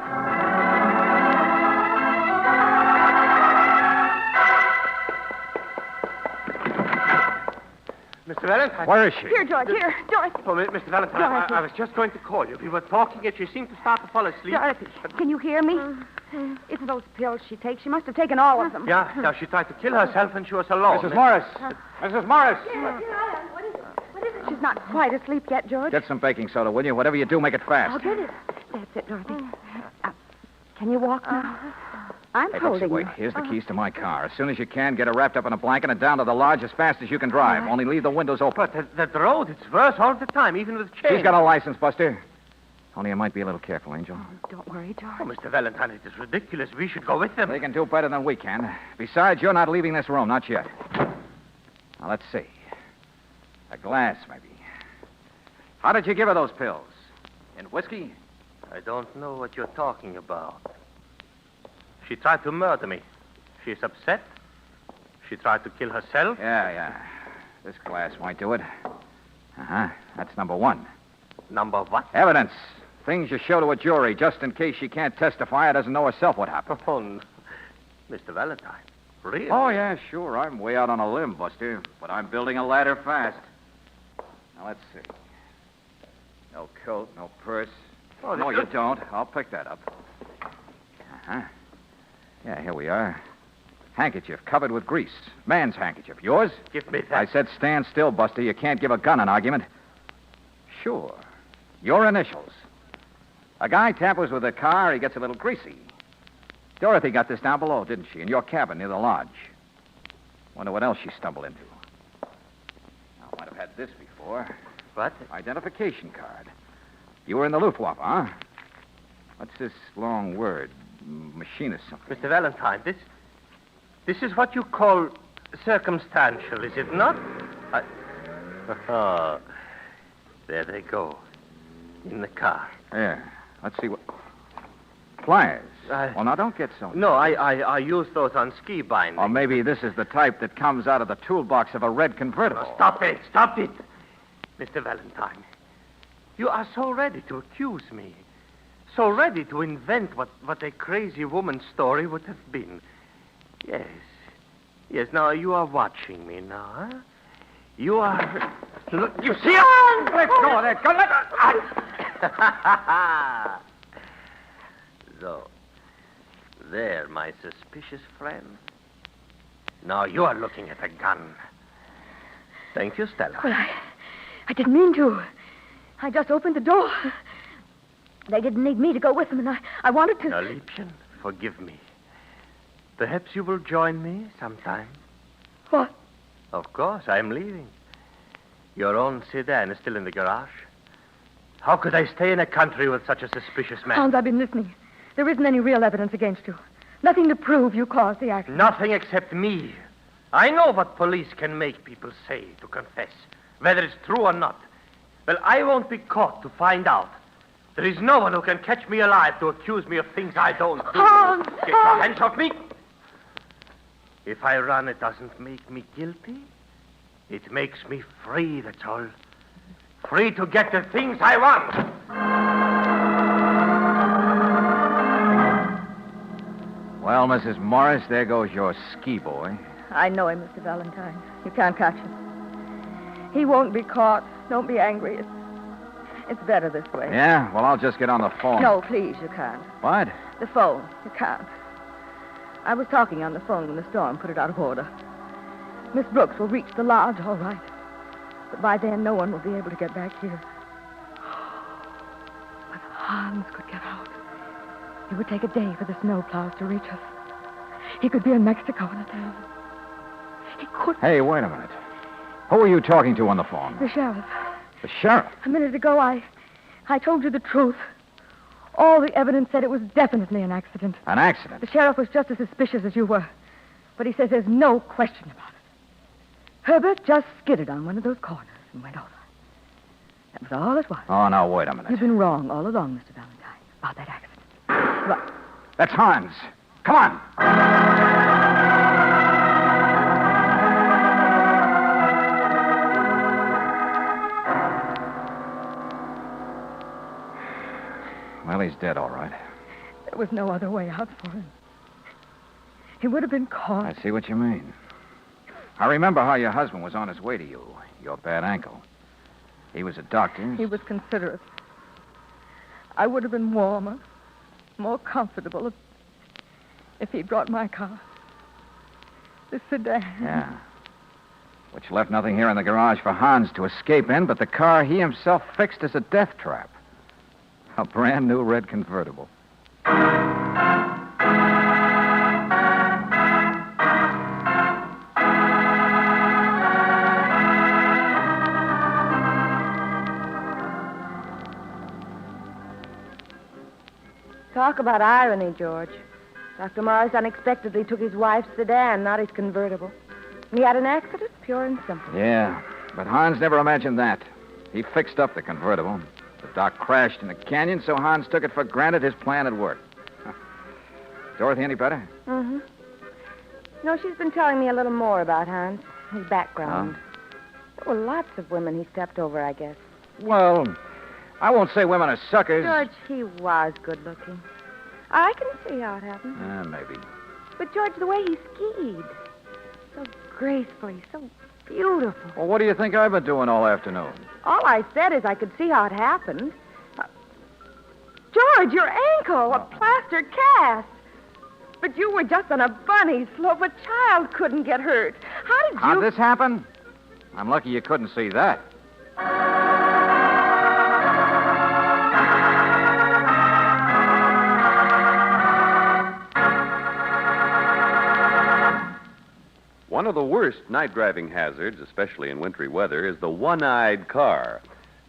Mr. Valentine. Where is she? Here, George, here. Dorothy. Oh, Mr. Valentine, Dorothy. I was just going to call you. We were talking and she seemed to start to fall asleep. Dorothy, can you hear me? It's those pills she takes. She must have taken all of them. Yeah, she tried to kill herself and she was alone. Mrs. Morris. Mrs. Morris. What is it? She's not quite asleep yet, George. Get some baking soda, will you? Whatever you do, make it fast. I'll get it. That's it, Dorothy. Can you walk now? I'm Hey, holding Brooksie, wait. you. Here's the keys to my car. As soon as you can, get her wrapped up in a blanket and down to the lodge as fast as you can drive. Only leave the windows open. But that road, it's worse all the time, even with chains. She's got a license, Buster. Only you might be a little careful, Angel. Don't worry, George. Oh, Mr. Valentine, it is ridiculous. We should go with them. They can do better than we can. Besides, you're not leaving this room, not yet. Now, let's see. A glass, maybe. How did you give her those pills? In whiskey? I don't know what you're talking about. She tried to murder me. She's upset. She tried to kill herself. Yeah. This glass might do it. Uh-huh. That's number one. Number what? Evidence. Things you show to a jury, just in case she can't testify or doesn't know herself what happened. Oh, no. Mr. Valentine. Really? Oh, yeah, sure. I'm way out on a limb, Buster. But I'm building a ladder fast. Now, let's see. No coat, no purse. Oh, no, you don't. I'll pick that up. Uh-huh. Yeah, here we are. Handkerchief covered with grease. Man's handkerchief. Yours? Give me that. I said stand still, Buster. You can't give a gun an argument. Sure. Your initials. A guy tampers with a car, he gets a little greasy. Dorothy got this down below, didn't she? In your cabin near the lodge. Wonder what else she stumbled into. I might have had this before. What? Identification card. You were in the Luftwaffe, huh? What's this long word? Machinist something. Mr. Valentine, this is what you call circumstantial, is it not? Oh, there they go. In the car. Yeah. Let's see what... Pliers. Well, now, don't get so... No, I use those on ski binding. Or maybe this is the type that comes out of the toolbox of a red convertible. Oh, stop it. Mr. Valentine, you are so ready to accuse me. So ready to invent what a crazy woman's story would have been. Yes, now you are watching me now, huh? You are... Look, you see... Let go of that gun. there, my suspicious friend. Now you are looking at a gun. Thank you, Stella. Well, I didn't mean to. I just opened the door. They didn't need me to go with them, and I wanted to... Now, Liebchen, forgive me. Perhaps you will join me sometime. What? Of course, I'm leaving. Your own sedan is still in the garage. How could I stay in a country with such a suspicious man? Hans, I've been listening. There isn't any real evidence against you. Nothing to prove you caused the accident. Nothing except me. I know what police can make people say to confess, whether it's true or not. Well, I won't be caught to find out. There is no one who can catch me alive to accuse me of things I don't do. Hans! Get your hands off me! If I run, it doesn't make me guilty. It makes me free, that's all. Free to get the things I want. Well, Mrs. Morris, there goes your ski boy. I know him, Mr. Valentine. You can't catch him. He won't be caught. Don't be angry. It's better this way. Yeah? Well, I'll just get on the phone. No, please, you can't. What? The phone. You can't. I was talking on the phone when the storm put it out of order. Miss Brooks will reach the lodge, all right. But by then, no one will be able to get back here. But Hans could get out. It would take a day for the snowplows to reach us. He could be in Mexico in a day. He could... Hey, wait a minute. Who are you talking to on the phone? The sheriff. The sheriff? A minute ago, I told you the truth. All the evidence said it was definitely an accident. An accident? The sheriff was just as suspicious as you were. But he says there's no question about it. Herbert just skidded on one of those corners and went over. That was all it was. Oh, now, wait a minute. You've been wrong all along, Mr. Valentine, about that accident. Right. That's Hans. Come on. Well, he's dead, all right. There was no other way out for him. He would have been caught. I see what you mean. I remember how your husband was on his way to you, your bad ankle. He was a doctor. He was considerate. I would have been warmer, more comfortable if he'd brought my car. The sedan. Yeah. Which left nothing here in the garage for Hans to escape in but the car he himself fixed as a death trap. A brand new red convertible. Talk about irony, George. Dr. Morris unexpectedly took his wife's sedan, not his convertible. He had an accident, pure and simple. Yeah, but Hans never imagined that. He fixed up the convertible. The doc crashed in the canyon, so Hans took it for granted his plan had worked. Dorothy, any better? Mm-hmm. No, she's been telling me a little more about Hans, his background. There were lots of women he stepped over, I guess. Well, I won't say women are suckers. George, he was good-looking. I can see how it happened. Maybe. But, George, the way he skied, so gracefully, so beautiful. Well, what do you think I've been doing all afternoon? All I said is I could see how it happened. George, your ankle, a plaster cast. But you were just on a bunny slope. A child couldn't get hurt. How did you... How'd this happen? I'm lucky you couldn't see that. One of the worst night driving hazards, especially in wintry weather, is the one-eyed car.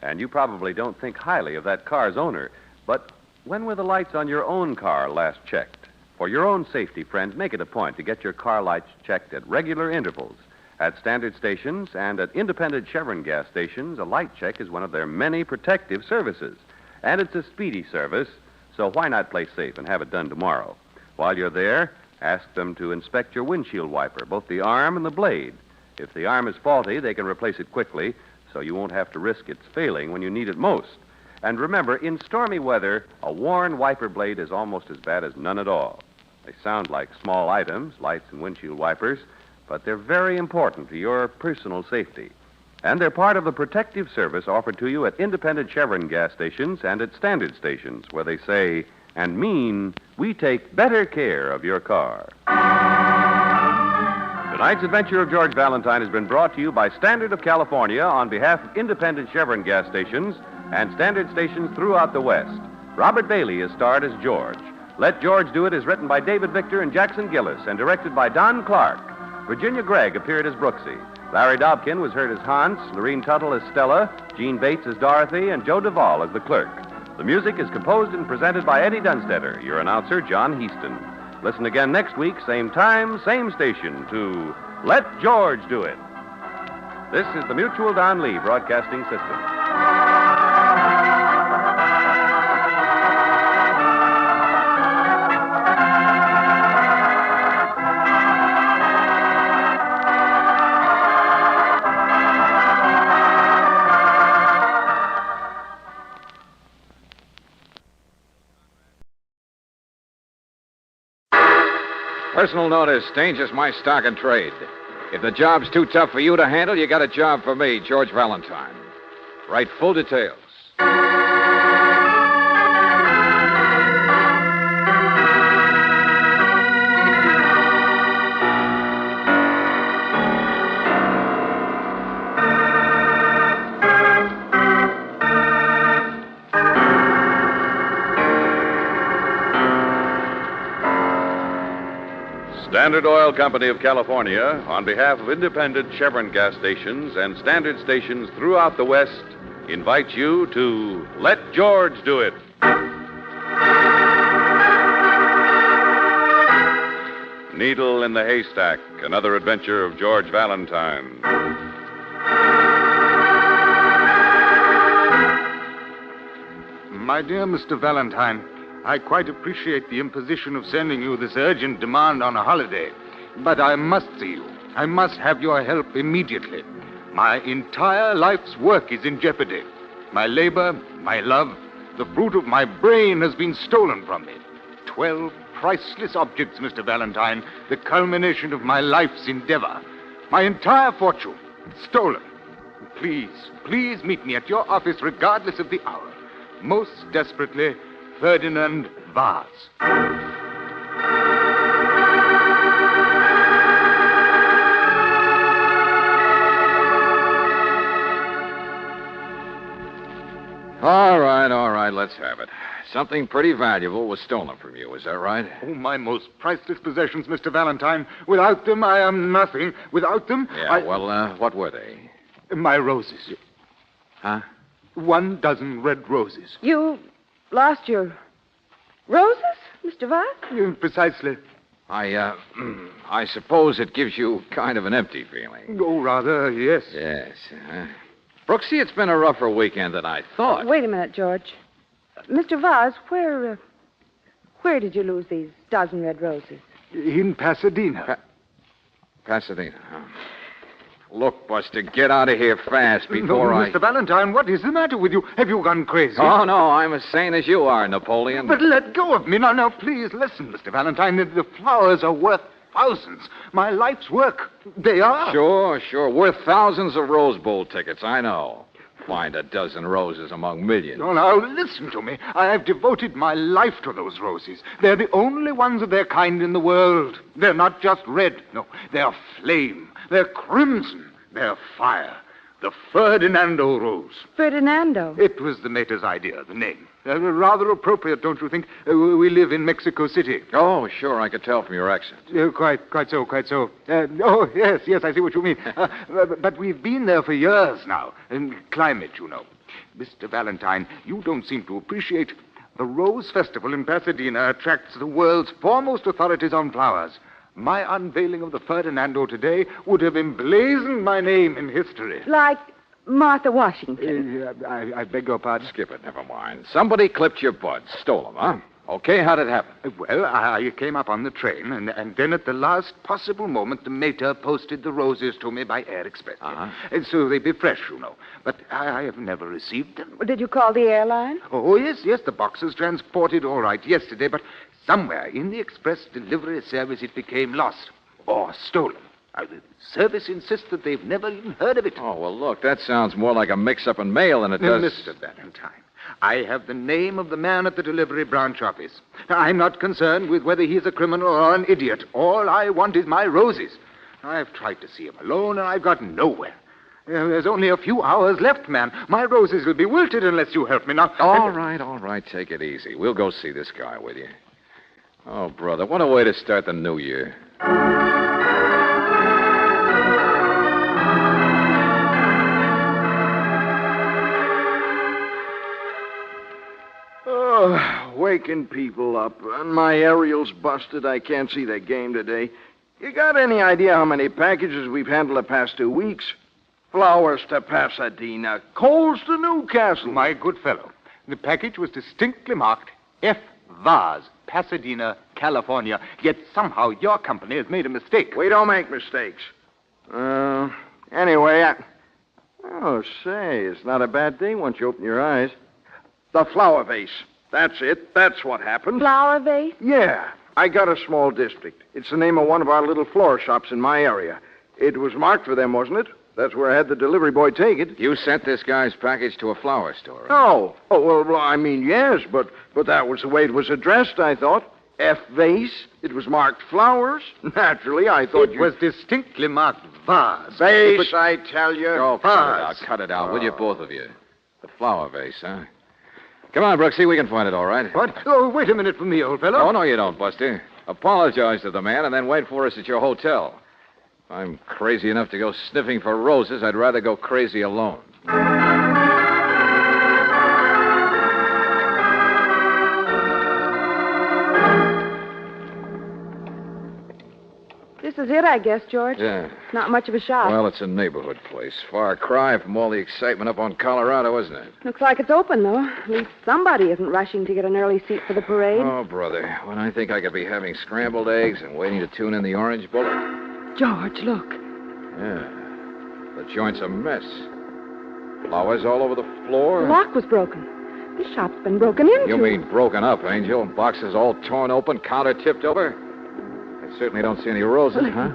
And you probably don't think highly of that car's owner. But when were the lights on your own car last checked? For your own safety, friends, make it a point to get your car lights checked at regular intervals. At standard stations and at independent Chevron gas stations, a light check is one of their many protective services. And it's a speedy service, so why not play safe and have it done tomorrow? While you're there, ask them to inspect your windshield wiper, both the arm and the blade. If the arm is faulty, they can replace it quickly, so you won't have to risk its failing when you need it most. And remember, in stormy weather, a worn wiper blade is almost as bad as none at all. They sound like small items, lights and windshield wipers, but they're very important to your personal safety. And they're part of the protective service offered to you at independent Chevron gas stations and at standard stations, where they say, and mean we take better care of your car. Tonight's adventure of George Valentine has been brought to you by Standard of California on behalf of independent Chevron gas stations and Standard stations throughout the West. Robert Bailey is starred as George. Let George Do It is written by David Victor and Jackson Gillis and directed by Don Clark. Virginia Gregg appeared as Brooksie. Larry Dobkin was heard as Hans, Lorene Tuttle as Stella, Jean Bates as Dorothy, and Joe Duvall as the clerk. The music is composed and presented by Eddie Dunstetter, your announcer, John Heaston. Listen again next week, same time, same station, to Let George Do It. This is the Mutual Don Lee Broadcasting System. Personal notice changes my stock and trade. If the job's too tough for you to handle, you got a job for me, George Valentine. Write full details. Standard Oil Company of California, on behalf of independent Chevron gas stations and Standard stations throughout the West, invites you to Let George Do It. Needle in the Haystack, another adventure of George Valentine. My dear Mr. Valentine, I quite appreciate the imposition of sending you this urgent demand on a holiday. But I must see you. I must have your help immediately. My entire life's work is in jeopardy. My labor, my love, the fruit of my brain has been stolen from me. 12 priceless objects, Mr. Valentine, the culmination of my life's endeavor. My entire fortune, stolen. Please meet me at your office regardless of the hour. Most desperately, Ferdinand Vaz. All right, let's have it. Something pretty valuable was stolen from you, is that right? Oh, my most priceless possessions, Mr. Valentine. Without them, I am nothing. Without them, Yeah, well, what were they? My roses. Huh? 12 red roses. You lost your roses, Mr. Vaz? Precisely. I suppose it gives you kind of an empty feeling. Oh, rather, yes. Yes. Brooksie, it's been a rougher weekend than I thought. Wait a minute, George. Mr. Vaz, where did you lose these 12 red roses? In Pasadena. Pasadena, huh? Look, Buster, get out of here fast before I... Mr. Valentine, what is the matter with you? Have you gone crazy? Oh, no, I'm as sane as you are, Napoleon. But let go of me. Now, please, listen, Mr. Valentine. The flowers are worth thousands. My life's work. They are. Sure. Worth thousands of Rose Bowl tickets, I know. Find a dozen roses among millions. Oh, now, listen to me. I have devoted my life to those roses. They're the only ones of their kind in the world. They're not just red. No, they're flame. They're crimson. They're fire. The Ferdinando rose. Ferdinando? It was the mater's idea, the name. Rather appropriate, don't you think? We live in Mexico City. Oh, sure, I could tell from your accent. Quite so. Oh, yes, I see what you mean. But we've been there for years now. And climate, you know. Mr. Valentine, you don't seem to appreciate. The Rose Festival in Pasadena attracts the world's foremost authorities on flowers. My unveiling of the Ferdinando today would have emblazoned my name in history. Like Martha Washington. I beg your pardon? Skip it, never mind. Somebody clipped your buds, stole them, huh? Okay, how'd it happen? Well, I came up on the train, and then at the last possible moment, the mater posted the roses to me by air express. And so they'd be fresh, you know. But I have never received them. Did you call the airline? Oh, yes, the box was transported all right yesterday, but somewhere in the express delivery service it became lost or stolen. The service insists that they've never even heard of it. Oh, well, look, that sounds more like a mix-up in mail than it does... Mr. Valentine, I have the name of the man at the delivery branch office. I'm not concerned with whether he's a criminal or an idiot. All I want is my roses. I've tried to see him alone, and I've got nowhere. There's only a few hours left, man. My roses will be wilted unless you help me now. All right. Take it easy. We'll go see this guy with you. Oh, brother, what a way to start the new year. Oh, waking people up. And my aerial's busted. I can't see the game today. You got any idea how many packages we've handled the past 2 weeks? Flowers to Pasadena, coals to Newcastle. My good fellow, the package was distinctly marked F. Vase, Pasadena, California. Yet somehow your company has made a mistake. We don't make mistakes. Anyway, Oh, say, it's not a bad day once you open your eyes. The flower vase. That's it. That's what happened. Flower vase? Yeah. I got a small district. It's the name of one of our little flower shops in my area. It was marked for them, wasn't it? That's where I had the delivery boy take it. You sent this guy's package to a flower store. No. Oh, well, I mean, yes, but that was the way it was addressed, I thought. F. Vase. It was marked flowers. Naturally, I thought it was distinctly marked vase. Vase, I tell you. Oh, cut it out, will you, both of you? The flower vase, huh? Come on, Brooksie, we can find it all right. What? Oh, wait a minute for me, old fellow. Oh, no, you don't, Buster. Apologize to the man and then wait for us at your hotel. If I'm crazy enough to go sniffing for roses, I'd rather go crazy alone. This is it, I guess, George. Yeah. Not much of a shop. Well, it's a neighborhood place. Far cry from all the excitement up on Colorado, isn't it? Looks like it's open, though. At least somebody isn't rushing to get an early seat for the parade. Oh, brother. When I think I could be having scrambled eggs and waiting to tune in the Orange Bowl. George, look. Yeah. The joint's a mess. Flowers all over the floor. The lock was broken. This shop's been broken into. You mean broken up, Angel? Boxes all torn open, counter tipped over? I certainly don't see any roses, huh?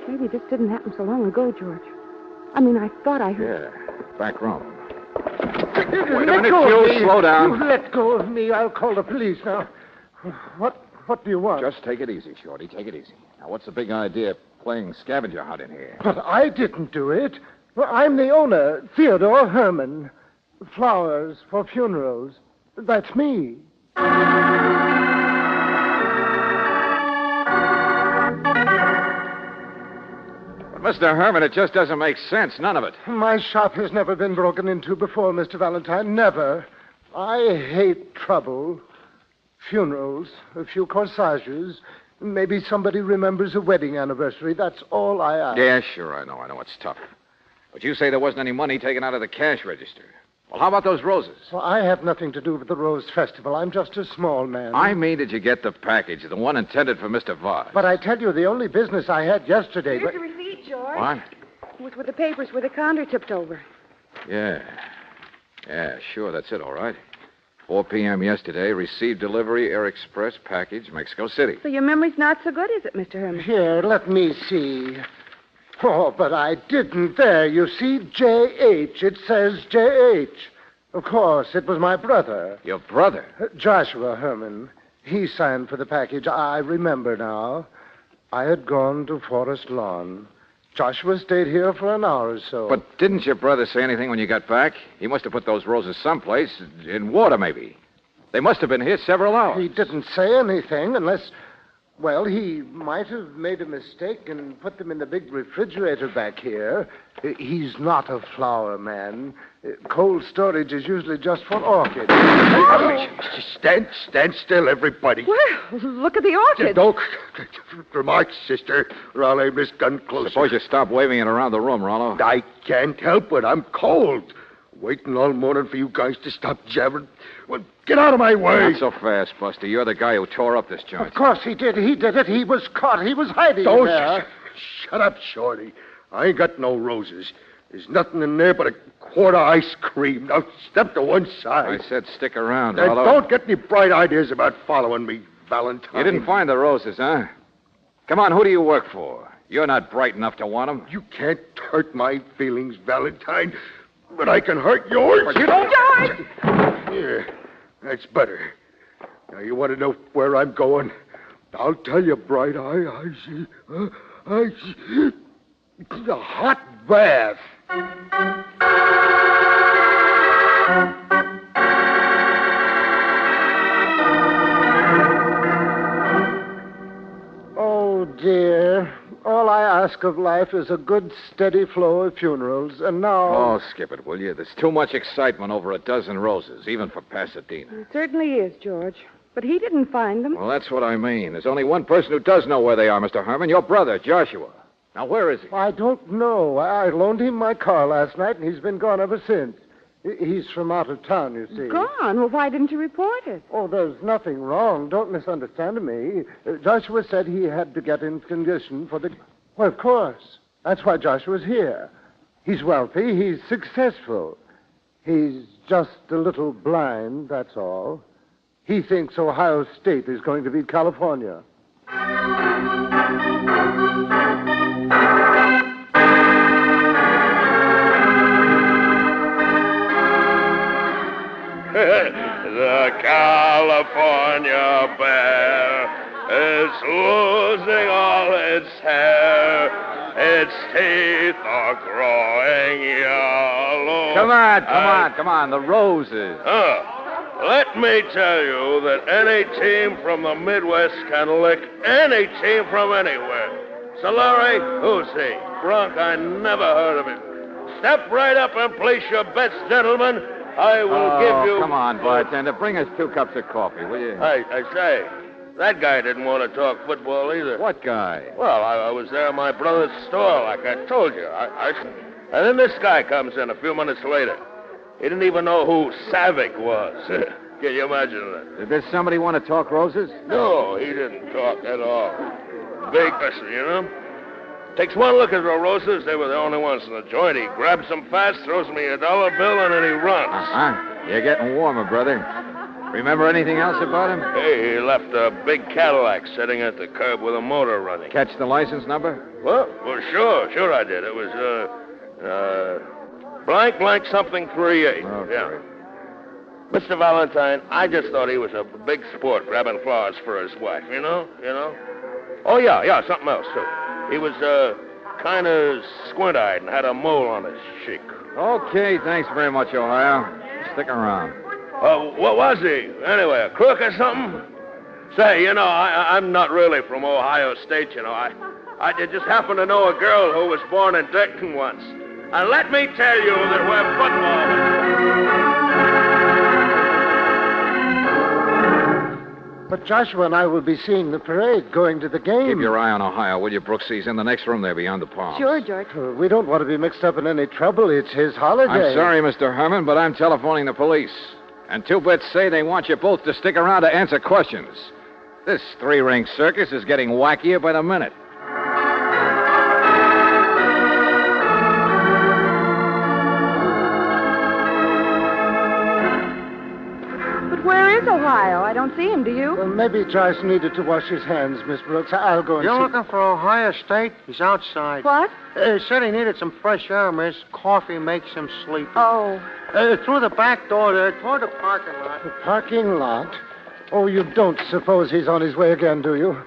Maybe this didn't happen so long ago, George. I mean, I thought I heard... Yeah, back room. Wait a minute, you slow down. You let go of me. I'll call the police now. What do you want? Just take it easy, Shorty. Take it easy. Now, what's the big idea of playing scavenger hunt in here? But I didn't do it. Well, I'm the owner, Theodore Herman. Flowers for funerals. That's me. Mr. Herman, it just doesn't make sense. None of it. My shop has never been broken into before, Mr. Valentine. Never. I hate trouble. Funerals, a few corsages. Maybe somebody remembers a wedding anniversary. That's all I ask. Yeah, sure, I know. It's tough. But you say there wasn't any money taken out of the cash register. Well, how about those roses? Well, I have nothing to do with the Rose Festival. I'm just a small man. I mean, did you get the package, the one intended for Mr. Vaz? But I tell you, the only business I had yesterday... Here's the receipt, George. What? With the papers where the counter tipped over. Yeah. Yeah, sure, that's it, all right. 4 p.m. yesterday, received delivery, Air Express package, Mexico City. So your memory's not so good, is it, Mr. Herman? Here, let me see. Oh, but I didn't. There, you see, J.H. It says J.H. Of course, it was my brother. Your brother? Joshua Herman. He signed for the package. I remember now. I had gone to Forest Lawn. Joshua stayed here for an hour or so. But didn't your brother say anything when you got back? He must have put those roses someplace, in water maybe. They must have been here several hours. He didn't say anything unless... Well, he might have made a mistake and put them in the big refrigerator back here. He's not a flower man. Cold storage is usually just for orchids. Stand still, everybody. Well, look at the orchid. Don't remark, sister, or I'll aim this gun closer. Suppose you stop waving it around the room, Rollo. I can't help it. I'm cold. Waiting all morning for you guys to stop jabbering. Well, get out of my way. Not so fast, Buster. You're the guy who tore up this joint. Of course he did. He did it. He was caught. He was hiding Don't there. Shut up, Shorty. I ain't got no roses. There's nothing in there but a quart of ice cream. Now step to one side. I said stick around, Now, Rollo. don't get any bright ideas about following me, Valentine. You didn't find the roses, huh? Come on, who do you work for? You're not bright enough to want them. You can't hurt my feelings, Valentine. but I can hurt yours. But you don't... George! Here, that's better. Now, you want to know where I'm going? I'll tell you, Bright Eye. I see a hot bath. Oh, dear. All I ask of life is a good, steady flow of funerals, and now... Oh, skip it, will you? There's too much excitement over a dozen roses, even for Pasadena. It certainly is, George. But he didn't find them. Well, that's what I mean. There's only one person who does know where they are, Mr. Herman. Your brother, Joshua. Now, where is he? I don't know. I loaned him my car last night, and he's been gone ever since. He's from out of town, you see. Gone? Well, why didn't you report it? Oh, there's nothing wrong. Don't misunderstand me. Joshua said he had to get in condition for the... Well, of course. That's why Joshua's here. He's wealthy. He's successful. He's just a little blind, that's all. He thinks Ohio State is going to beat California. The California bear is losing all its hair. Its teeth are growing yellow. Come on. The roses. Let me tell you that any team from the Midwest can lick any team from anywhere. Solari, who's he? Bronc, I never heard of him. Step right up and place your bets, gentlemen. I will give you... Come on, bartender. Bring us 2 cups of coffee, will you? I say, that guy didn't want to talk football either. What guy? Well, I was there at my brother's store, like I told you. And then this guy comes in a few minutes later. He didn't even know who Savick was. Can you imagine that? Did this somebody want to talk roses? No, he didn't talk at all. Big person, you know? Takes one look at the roses. They were the only ones in the joint. He grabs them fast, throws me a dollar bill, and then he runs. You're getting warmer, brother. Remember anything else about him? Hey, he left a big Cadillac sitting at the curb with a motor running. Catch the license number? Well, sure I did. It was, blank, blank, something 38. Okay. Yeah. Mr. Valentine, I just thought he was a big sport grabbing flowers for his wife, you know? Oh, yeah, something else, too. He was, kind of squint-eyed and had a mole on his cheek. Okay, thanks very much, Ohio. Stick around. What was he? Anyway, a crook or something? Say, I'm not really from Ohio State, I just happen to know a girl who was born in Dayton once. And let me tell you that we're football... But Joshua and I will be seeing the parade, going to the game. Keep your eye on Ohio, will you, Brooksie? He's in the next room there beyond the palms. Sure, George. We don't want to be mixed up in any trouble. It's his holiday. I'm sorry, Mr. Herman, but I'm telephoning the police. And 2 bits say they want you both to stick around to answer questions. This 3-ring circus is getting wackier by the minute. Where is Ohio? I don't see him, do you? Well, maybe Joyce needed to wash his hands, Miss Brooks. I'll go and You're see. looking for Ohio State? He's outside. What? He said he needed some fresh air, miss. Coffee makes him sleepy. Oh. Through the back door there, toward the parking lot. The parking lot? Oh, you don't suppose he's on his way again, do you?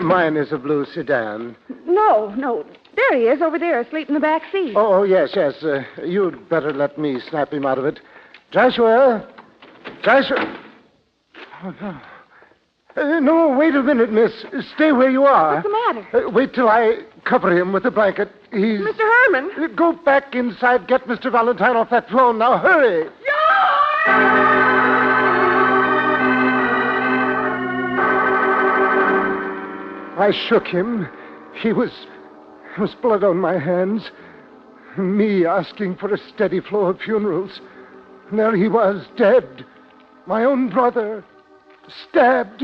Mine is a blue sedan. No. There he is, over there, asleep in the back seat. Oh, yes. You'd better let me snap him out of it. Joshua! Oh, no. No, wait a minute, miss. Stay where you are. What's the matter? Wait till I cover him with a blanket. He's... Mr. Herman! Go back inside. Get Mr. Valentine off that phone. Now, hurry! I shook him. There was blood on my hands. Me asking for a steady flow of funerals. And there he was, dead. My own brother, stabbed.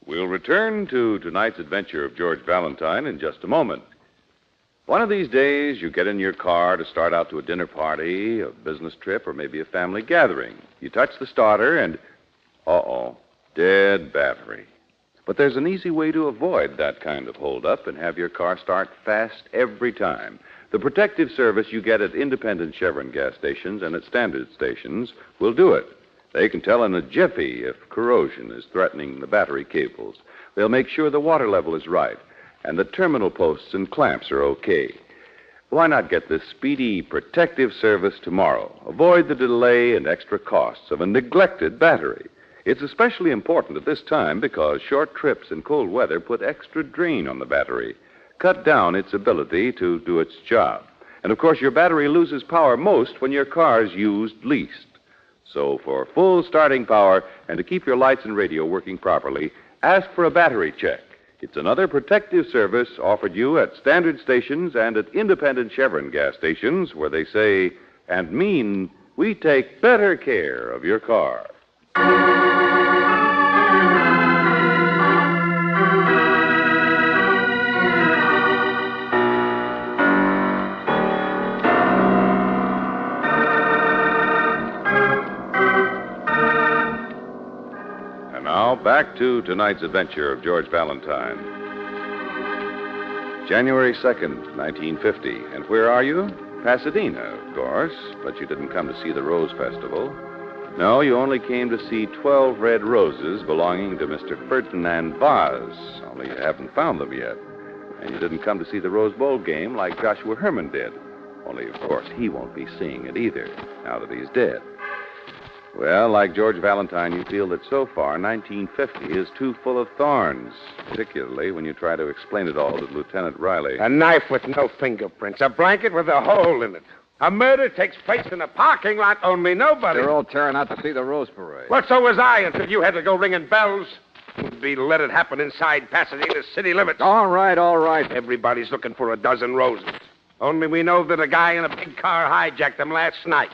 We'll return to tonight's adventure of George Valentine in just a moment. One of these days, you get in your car to start out to a dinner party, a business trip, or maybe a family gathering. You touch the starter and, dead battery. But there's an easy way to avoid that kind of holdup and have your car start fast every time. The protective service you get at independent Chevron gas stations and at standard stations will do it. They can tell in a jiffy if corrosion is threatening the battery cables. They'll make sure the water level is right and the terminal posts and clamps are okay. Why not get this speedy protective service tomorrow? Avoid the delay and extra costs of a neglected battery. It's especially important at this time because short trips in cold weather put extra drain on the battery, cut down its ability to do its job. And, of course, your battery loses power most when your car is used least. So for full starting power and to keep your lights and radio working properly, ask for a battery check. It's another protective service offered you at standard stations and at independent Chevron gas stations where they say and mean we take better care of your car. And now, back to tonight's adventure of George Valentine. January 2nd, 1950. And where are you? Pasadena, of course. But you didn't come to see the Rose Festival. No, you only came to see 12 red roses belonging to Mr. Ferdinand Vaz, only you haven't found them yet. And you didn't come to see the Rose Bowl game like Joshua Herman did, only, of course, he won't be seeing it either, now that he's dead. Well, like George Valentine, you feel that so far 1950 is too full of thorns, particularly when you try to explain it all to Lieutenant Riley. A knife with no fingerprints, a blanket with a hole in it. A murder takes place in a parking lot, only nobody. They're all tearing out to see the Rose Parade. Well, so was I until you had to go ringing bells. Would be let it happen inside Pasadena's city limits. All right. Everybody's looking for a dozen roses. Only we know that a guy in a big car hijacked them last night.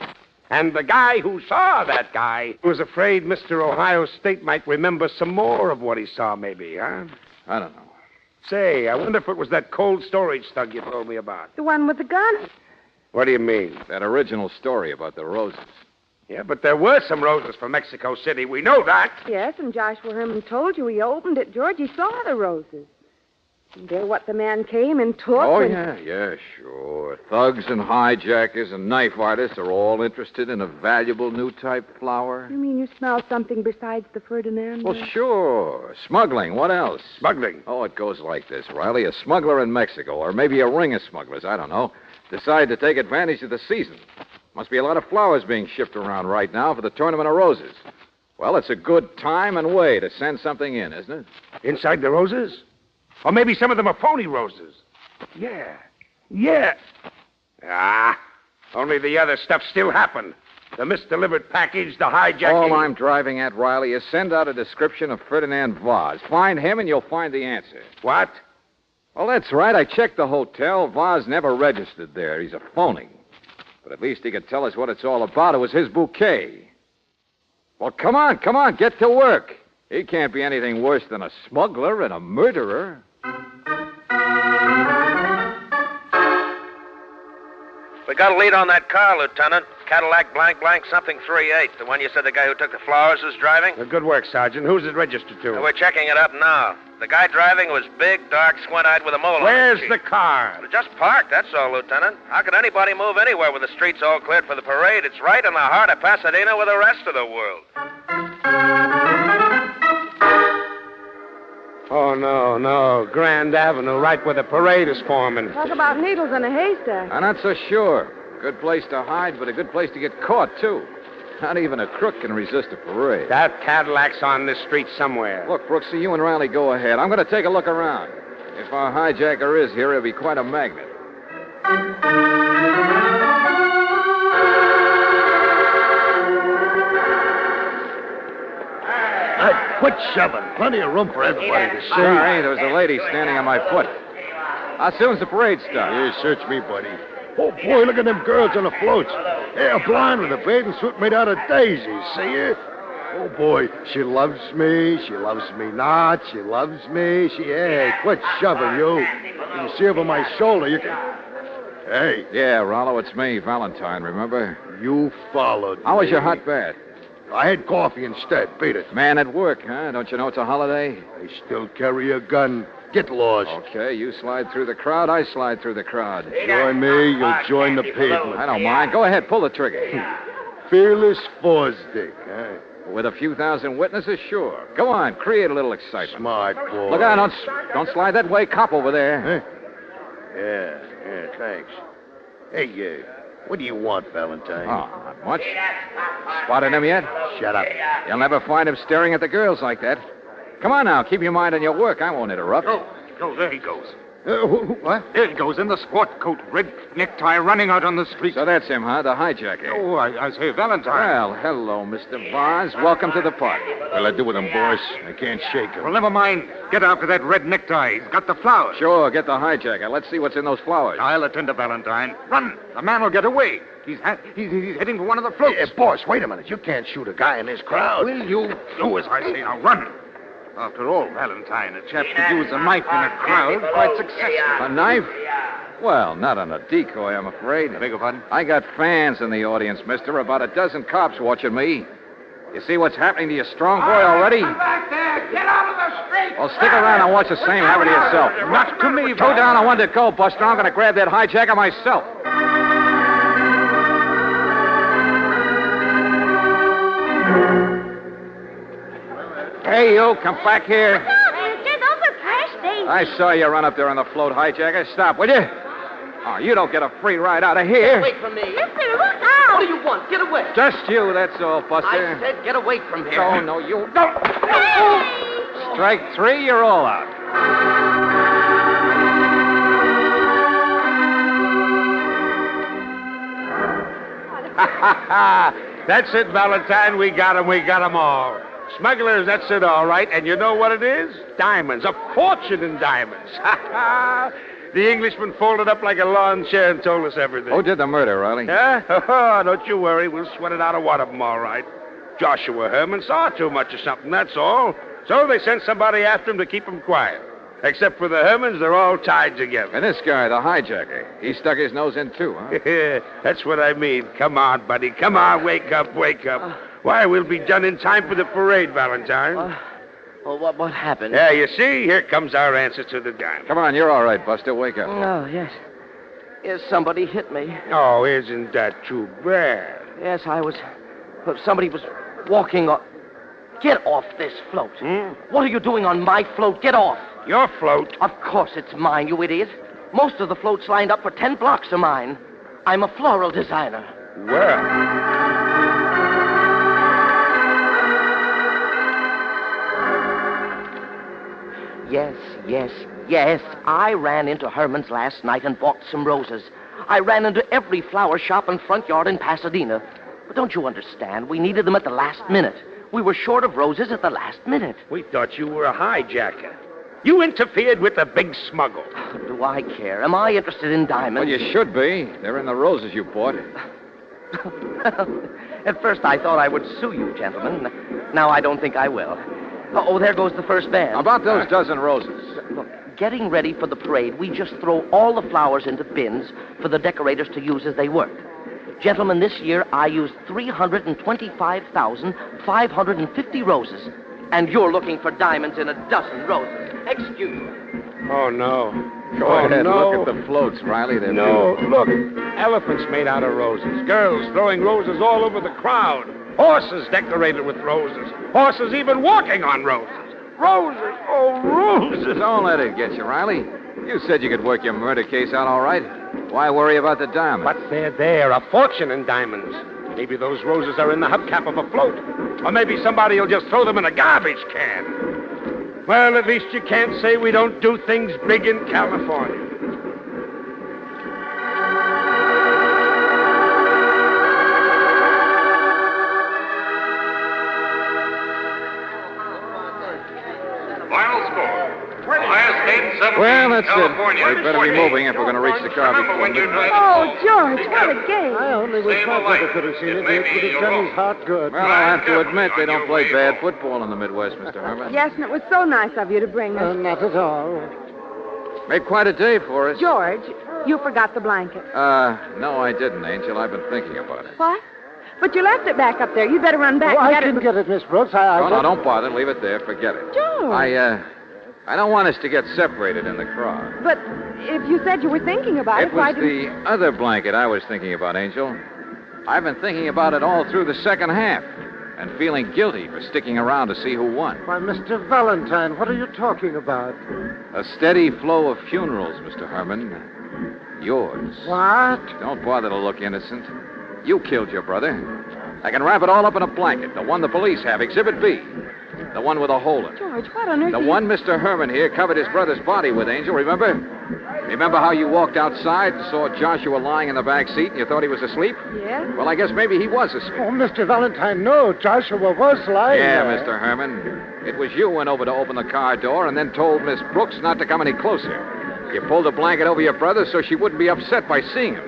And the guy who saw that guy was afraid Mr. Ohio State might remember some more of what he saw, maybe, huh? I don't know. Say, I wonder if it was that cold storage thug you told me about. The one with the gun. What do you mean? That original story about the roses. Yeah, but there were some roses from Mexico City. We know that. Yes, and Joshua Herman told you he opened it. George, he saw the roses. And they're what the man came and took. Oh, yeah, sure. Thugs and hijackers and knife artists are all interested in a valuable new type flower. You mean you smell something besides the Ferdinand? Well, sure. Smuggling. What else? Smuggling? Oh, it goes like this, Riley. A smuggler in Mexico, or maybe a ring of smugglers, I don't know, decide to take advantage of the season. Must be a lot of flowers being shipped around right now for the Tournament of Roses. Well, it's a good time and way to send something in, isn't it? Inside the roses? Or maybe some of them are phony roses. Yeah. Only the other stuff still happened. The misdelivered package, the hijacking. All I'm driving at, Riley, is send out a description of Ferdinand Vaz. Find him and you'll find the answer. What? Well, that's right. I checked the hotel. Vaz never registered there. He's a phony. But at least he could tell us what it's all about. It was his bouquet. Well, come on. Get to work. He can't be anything worse than a smuggler and a murderer. We got a lead on that car, Lieutenant. Cadillac blank something 38. The one you said the guy who took the flowers was driving? Good work, Sergeant. Who's it registered to? We're checking it up now. The guy driving was big, dark, squint-eyed with a mole on Where's his the car? Well, just parked, that's all, Lieutenant. How could anybody move anywhere with the streets all cleared for the parade? It's right in the heart of Pasadena with the rest of the world. Oh, no. Grand Avenue, right where the parade is forming. Talk about needles in a haystack. I'm not so sure. Good place to hide, but a good place to get caught, too. Not even a crook can resist a parade. That Cadillac's on this street somewhere. Look, Brooksie, you and Riley go ahead. I'm going to take a look around. If our hijacker is here, he'll be quite a magnet. Quit shoving. Plenty of room for everybody to see. Sorry, there was a lady standing on my foot. How soon's the parade start? Here, search me, buddy. Oh, boy, look at them girls on the floats. They're blind with a bathing suit made out of daisies. See it? Oh, boy, she loves me. She loves me not. She loves me. Hey, quit shoving, you. You can see over my shoulder. You can... Hey. Yeah, Rollo, it's me, Valentine, remember? You followed How was me. your hot bath? I had coffee instead. Beat it. Man at work, huh? Don't you know it's a holiday? I still carry a gun. Get lost. Okay, you slide through the crowd, I slide through the crowd. Join me, you'll join the pavement. I don't mind. Go ahead, pull the trigger. Fearless Fosdick, huh? With a few thousand witnesses, sure. Go on, create a little excitement. Smart boy. Look out, don't slide that way. Cop over there. Yeah, thanks. Hey, what do you want, Valentine? Oh, not much. Spotted him yet? Shut up. You'll never find him staring at the girls like that. Come on now, keep your mind on your work. I won't interrupt. Oh, there he goes. What? There he goes, in the sport coat, red necktie, running out on the street. So that's him, huh? The hijacker. Oh, I say, Valentine. Well, hello, Mr. Vaz. Welcome to the party. What'll I do with him, boss? I can't shake him. Well, never mind. Get after that red necktie. He's got the flowers. Sure, get the hijacker. Let's see what's in those flowers. I'll attend to Valentine. Run. The man will get away. He's heading for one of the floats. Boss, wait a minute. You can't shoot a guy in this crowd. Will you do as I say? Now, run. After all, Valentine, a chap could use a knife in a crowd quite successfully. A knife? Well, not on a decoy, I'm afraid. I beg your pardon? I got fans in the audience, mister. About a dozen cops watching me. You see what's happening to your strong boy already? Come back there! Get out of the street! Well, stick around and watch the same happen to yourself. Not to me, Go down on one to go, Buster. I'm going to grab that hijacker myself. Hey, you, come back here. Get over past Daisy. I saw you run up there on the float, hijacker. Stop, will you? Oh, you don't get a free ride out of here. Get away from me. Mister, look out. What do you want? Get away. Just you, that's all, Buster. I said get away from here. Oh, no, you don't. Strike three, you're all out. That's it, Valentine. We got 'em all. Smugglers, that's it, all right. And you know what it is? Diamonds. A fortune in diamonds. The Englishman folded up like a lawn chair and told us everything. Who did the murder, Riley? Huh? Oh, don't you worry. We'll sweat it out of one of them, all right. Joshua Herman saw too much of something, that's all. So they sent somebody after him to keep him quiet. Except for the Hermans, they're all tied together. And this guy, the hijacker, he stuck his nose in too, huh? That's what I mean. Come on, buddy. Come on, wake up, wake up. Why, we'll be done in time for the parade, Valentine. Well, what happened? Yeah, you see, here comes our answer to the dime. Come on, you're all right, Buster. Wake up. Oh, yes. Yes, somebody hit me. Oh, isn't that too bad? Yes, somebody was walking on... Get off this float. What are you doing on my float? Get off. Your float? Of course it's mine, you idiot. Most of the floats lined up for 10 blocks are mine. I'm a floral designer. Well... Yes. I ran into Herman's last night and bought some roses. I ran into every flower shop and front yard in Pasadena. But don't you understand? We needed them at the last minute. We were short of roses at the last minute. We thought you were a hijacker. You interfered with the big smuggle. Do I care? Am I interested in diamonds? Well, you should be. They're in the roses you bought. At first I thought I would sue you, gentlemen. Now I don't think I will. Oh, there goes the first band. How about those dozen roses? Look, getting ready for the parade, we just throw all the flowers into bins for the decorators to use as they work. Gentlemen, this year I used 325,550 roses. And you're looking for diamonds in a dozen roses. Excuse me. Oh, no. Go ahead, look at the floats, Riley. They're beautiful. Look. Elephants made out of roses. Girls throwing roses all over the crowd. Horses decorated with roses. Horses even walking on roses. Roses. Oh, roses. Don't let it get you, Riley. You said you could work your murder case out all right. Why worry about the diamonds? But they're there. A fortune in diamonds. Maybe those roses are in the hubcap of a float. Or maybe somebody will just throw them in a garbage can. Well, at least you can't say we don't do things big in California. Well, that's it. We better be moving if we're going to reach the car before midnight. Oh, George, what a game. I only wish my brother could have seen it. It would have done his heart good. Well, I have to admit, they don't play bad football in the Midwest, Mr. Herman. Yes, and it was so nice of you to bring us. Not at all. Made quite a day for us. George, You forgot the blanket. No, I didn't, Angel. I've been thinking about it. What? But you left it back up there. You'd better run back Oh, and I get can it. get it, Miss Brooks. No, don't bother. Leave it there. Forget it. George. I don't want us to get separated in the crowd. But if you said you were thinking about it, It why was didn't... the other blanket I was thinking about, Angel. I've been thinking about it all through the second half and feeling guilty for sticking around to see who won. Why, Mr. Valentine, what are you talking about? A steady flow of funerals, Mr. Herman. Yours. What? Don't bother to look innocent. You killed your brother. I can wrap it all up in a blanket. The one the police have, Exhibit B. The one with a hole in it. George, what on earth The are you- one Mr. Herman here covered his brother's body with, Angel, remember? Remember how you walked outside and saw Joshua lying in the back seat and you thought he was asleep? Yes? Well, I guess maybe he was asleep. Oh, Mr. Valentine, no. Joshua was lying Yeah, there. Mr. Herman. It was you who went over to open the car door and then told Miss Brooks not to come any closer. You pulled a blanket over your brother so she wouldn't be upset by seeing him.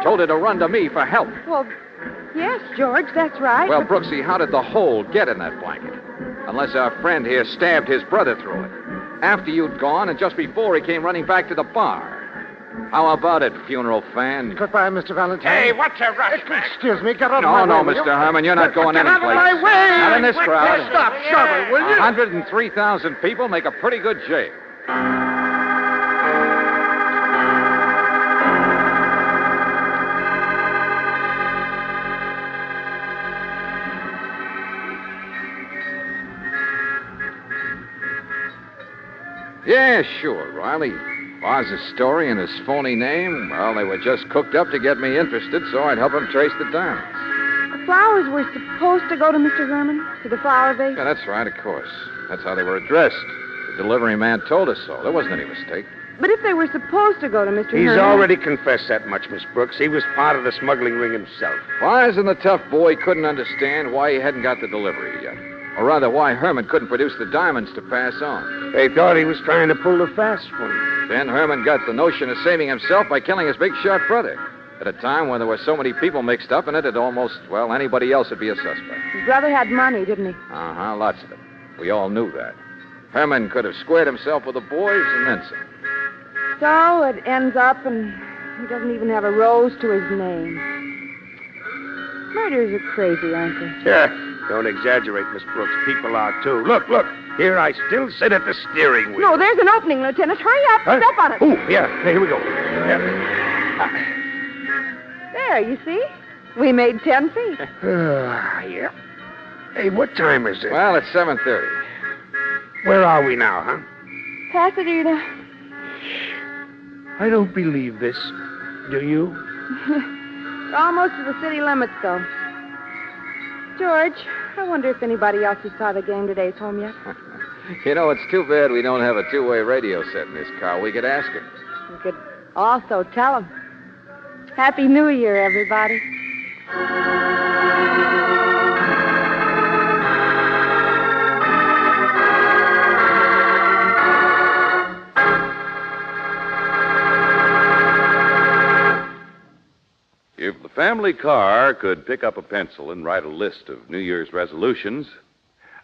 Told her to run to me for help. Well, yes, George, that's right. Well, but- Brooksie, how did the hole get in that blanket? Unless our friend here stabbed his brother through it. After you'd gone and just before he came running back to the bar. How about it, funeral fan? Goodbye, Mr. Valentine. Hey, what's your rush, man? Excuse me, get out of my No, way. Mr. Herman, you're not going Get out anyplace. of my way! Not in this crowd. Stop shoving, will you? 103,000 people make a pretty good jail. Yeah, sure, Riley. Boz's story and his phony name, well, they were just cooked up to get me interested so I'd help him trace the diamonds. The flowers were supposed to go to Mr. Herman, to the flower vase. Yeah, that's right, of course. That's how they were addressed. The delivery man told us so. There wasn't any mistake. But if they were supposed to go to Mr. He's Herman... already confessed that much, Miss Brooks. He was part of the smuggling ring himself. Wise and the tough boy couldn't understand why he hadn't got the delivery yet. Or rather, why Herman couldn't produce the diamonds to pass on. They thought he was trying to pull the fast one. Then Herman got the notion of saving himself by killing his big shot brother. At a time when there were so many people mixed up in it, almost, well, anybody else would be a suspect. His brother had money, didn't he? Uh-huh, lots of it. We all knew that. Herman could have squared himself with the boys and then some. So it ends up, and he doesn't even have a rose to his name. Murders are crazy, aren't they? Yeah, don't exaggerate, Miss Brooks. People are, too. Look. Here I still sit at the steering wheel. No, there's an opening, Lieutenant. Hurry up. Huh? Step on it. Oh, yeah. Here we go. Yeah. There, you see? We made 10 feet. Yeah. Hey, what time is it? Well, it's 7:30. Where are we now, huh? Pasadena. I don't believe this. Do you? We're almost to the city limits, though. George, I wonder if anybody else who saw the game today is home yet. You know, it's too bad we don't have a two-way radio set in this car. We could ask him. We could also tell him. Happy New Year, everybody. If the family car could pick up a pencil and write a list of New Year's resolutions,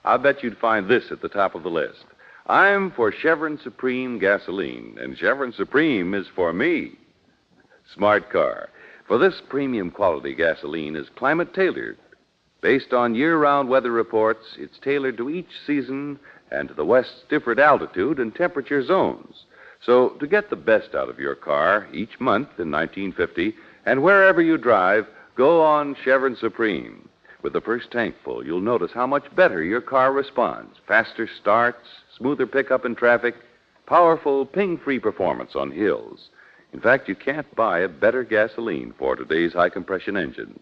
I'll bet you'd find this at the top of the list. I'm for Chevron Supreme gasoline, and Chevron Supreme is for me. Smart car. For this premium quality gasoline is climate tailored. Based on year-round weather reports, it's tailored to each season and to the West's different altitude and temperature zones. So to get the best out of your car each month in 1950, and wherever you drive, go on Chevron Supreme. With the first tank full, you'll notice how much better your car responds. Faster starts, smoother pickup in traffic, powerful ping-free performance on hills. In fact, you can't buy a better gasoline for today's high-compression engines.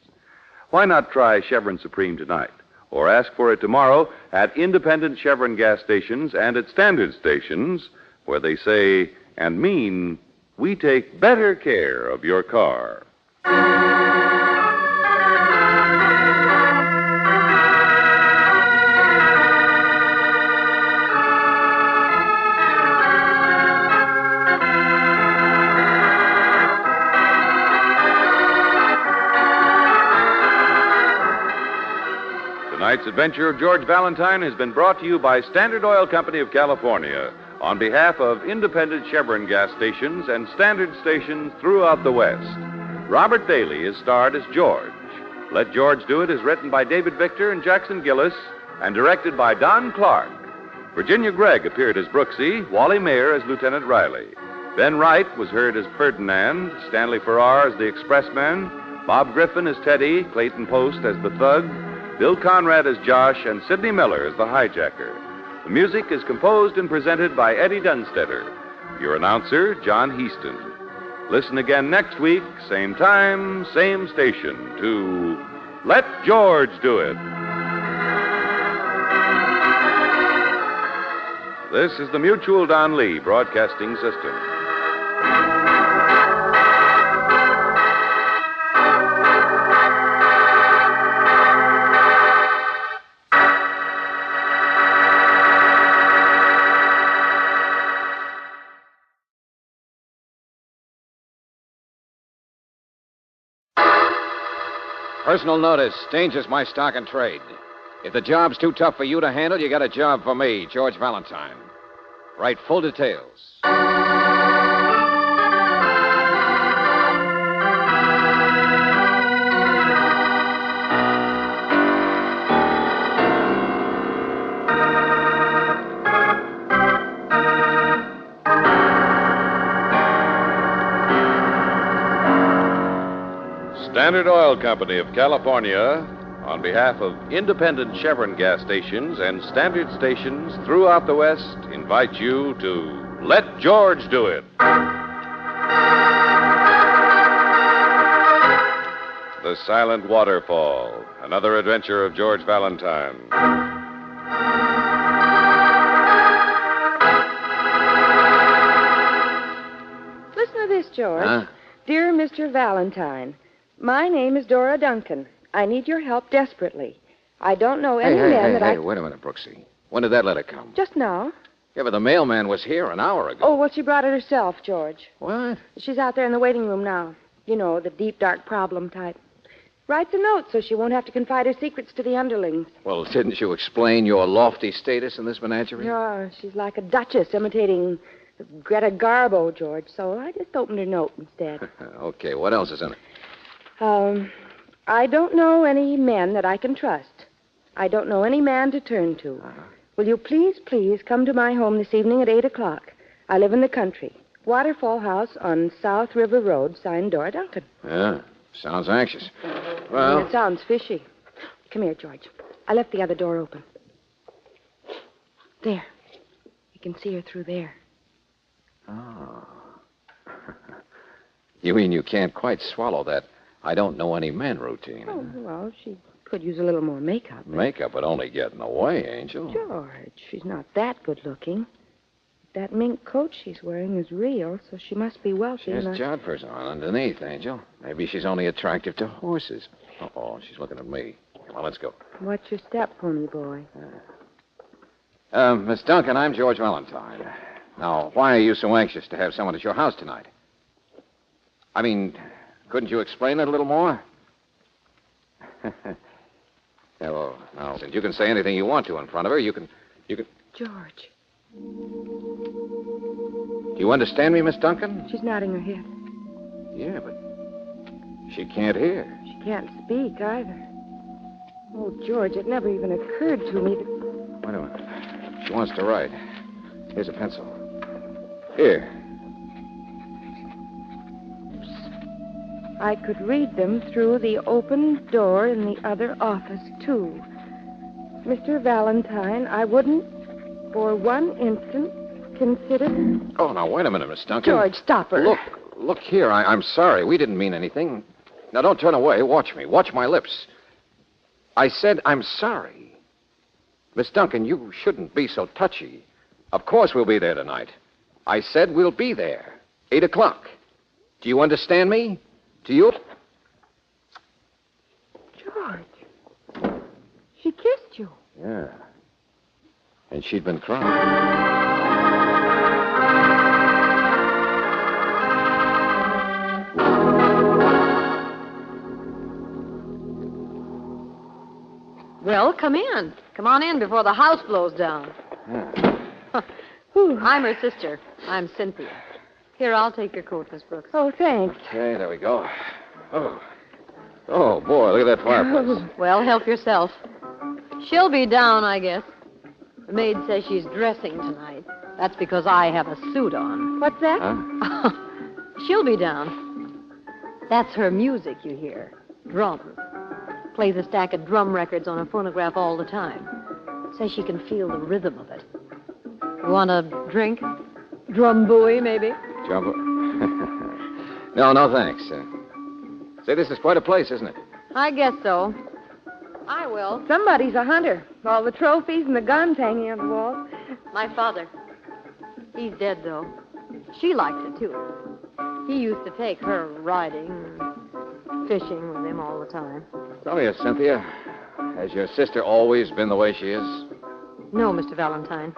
Why not try Chevron Supreme tonight? Or ask for it tomorrow at independent Chevron gas stations and at standard stations, where they say and mean, we take better care of your car. Tonight's adventure of George Valentine has been brought to you by Standard Oil Company of California on behalf of independent Chevron gas stations and standard stations throughout the West. Robert Daly is starred as George. Let George Do It is written by David Victor and Jackson Gillis and directed by Don Clark. Virginia Gregg appeared as Brooksie, Wally Mayer as Lieutenant Riley. Ben Wright was heard as Ferdinand, Stanley Farrar as the Expressman, Bob Griffin as Teddy, Clayton Post as the Thug, Bill Conrad as Josh, and Sidney Miller as the Hijacker. The music is composed and presented by Eddie Dunstetter. Your announcer, John Heaston. Listen again next week, same time, same station, to Let George Do It. This is the Mutual Don Lee Broadcasting System. Personal notice. Danger's my stock and trade. If the job's too tough for you to handle, you got a job for me, George Valentine. Write full details. Standard Oil Company of California, on behalf of independent Chevron gas stations and standard stations throughout the West, invite you to Let George Do It. The Silent Waterfall, another adventure of George Valentine. Listen to this, George. Huh? Dear Mr. Valentine, my name is Dora Duncan. I need your help desperately. I don't know any man that I... Wait a minute, Brooksie. When did that letter come? Just now. Yeah, but the mailman was here an hour ago. Oh, well, she brought it herself, George. What? She's out there in the waiting room now. You know, the deep, dark problem type. Writes a note so she won't have to confide her secrets to the underlings. Well, didn't you explain your lofty status in this menagerie? Yeah, she's like a duchess imitating Greta Garbo, George. So I just opened her note instead. Okay, what else is in it? I don't know any men that I can trust. I don't know any man to turn to. Will you please come to my home this evening at 8 o'clock? I live in the country. Waterfall House on South River Road, signed Dora Duncan. Yeah, sounds anxious. Well... It sounds fishy. Come here, George. I left the other door open. There. You can see her through there. Oh. You mean you can't quite swallow that I don't know any men routine? Oh, well, she could use a little more makeup. But... Makeup would only get in the way, Angel. George, she's not that good looking. That mink coat she's wearing is real, so she must be wealthy. She has jodhpurs on underneath, Angel. Maybe she's only attractive to horses. Uh-oh, she's looking at me. Come on, let's go. What's your step, pony boy? Miss Duncan, I'm George Valentine. Now, why are you so anxious to have someone at your house tonight? I mean, couldn't you explain it a little more? Yeah, well, now, since you can say anything you want to in front of her, you can... George. Do you understand me, Miss Duncan? She's nodding her head. Yeah, but she can't hear. She can't speak either. Oh, George, it never even occurred to me that... Wait a minute. She wants to write. Here's a pencil. Here. I could read them through the open door in the other office, too. Mr. Valentine, I wouldn't, for one instant, consider... Oh, now, wait a minute, Miss Duncan. George, stop her. Look here. I'm sorry. We didn't mean anything. Now, don't turn away. Watch me. Watch my lips. I said I'm sorry. Miss Duncan, you shouldn't be so touchy. Of course we'll be there tonight. I said we'll be there. 8 o'clock. Do you understand me? Do you? George. She kissed you. Yeah. And she'd been crying. Well, come in. Come on in before the house blows down. Yeah. Who you? I'm her sister. I'm Cynthia. Here, I'll take your coat, Miss Brooks. Oh, thanks. Okay, there we go. Oh. Oh, boy, look at that fireplace. Well, help yourself. She'll be down, I guess. The maid says she's dressing tonight. That's because I have a suit on. What's that? Huh? She'll be down. That's her music you hear. Drums. Plays a stack of drum records on her phonograph all the time. Says she can feel the rhythm of it. You want a drink? Drum buoy, maybe? Jumbo? No, thanks. Say, this is quite a place, isn't it? I guess so. I will. Somebody's a hunter. All the trophies and the guns hanging on the walls. My father. He's dead, though. She liked it, too. He used to take her riding and fishing with him all the time. Tell me, Cynthia, has your sister always been the way she is? No, Mr. Valentine.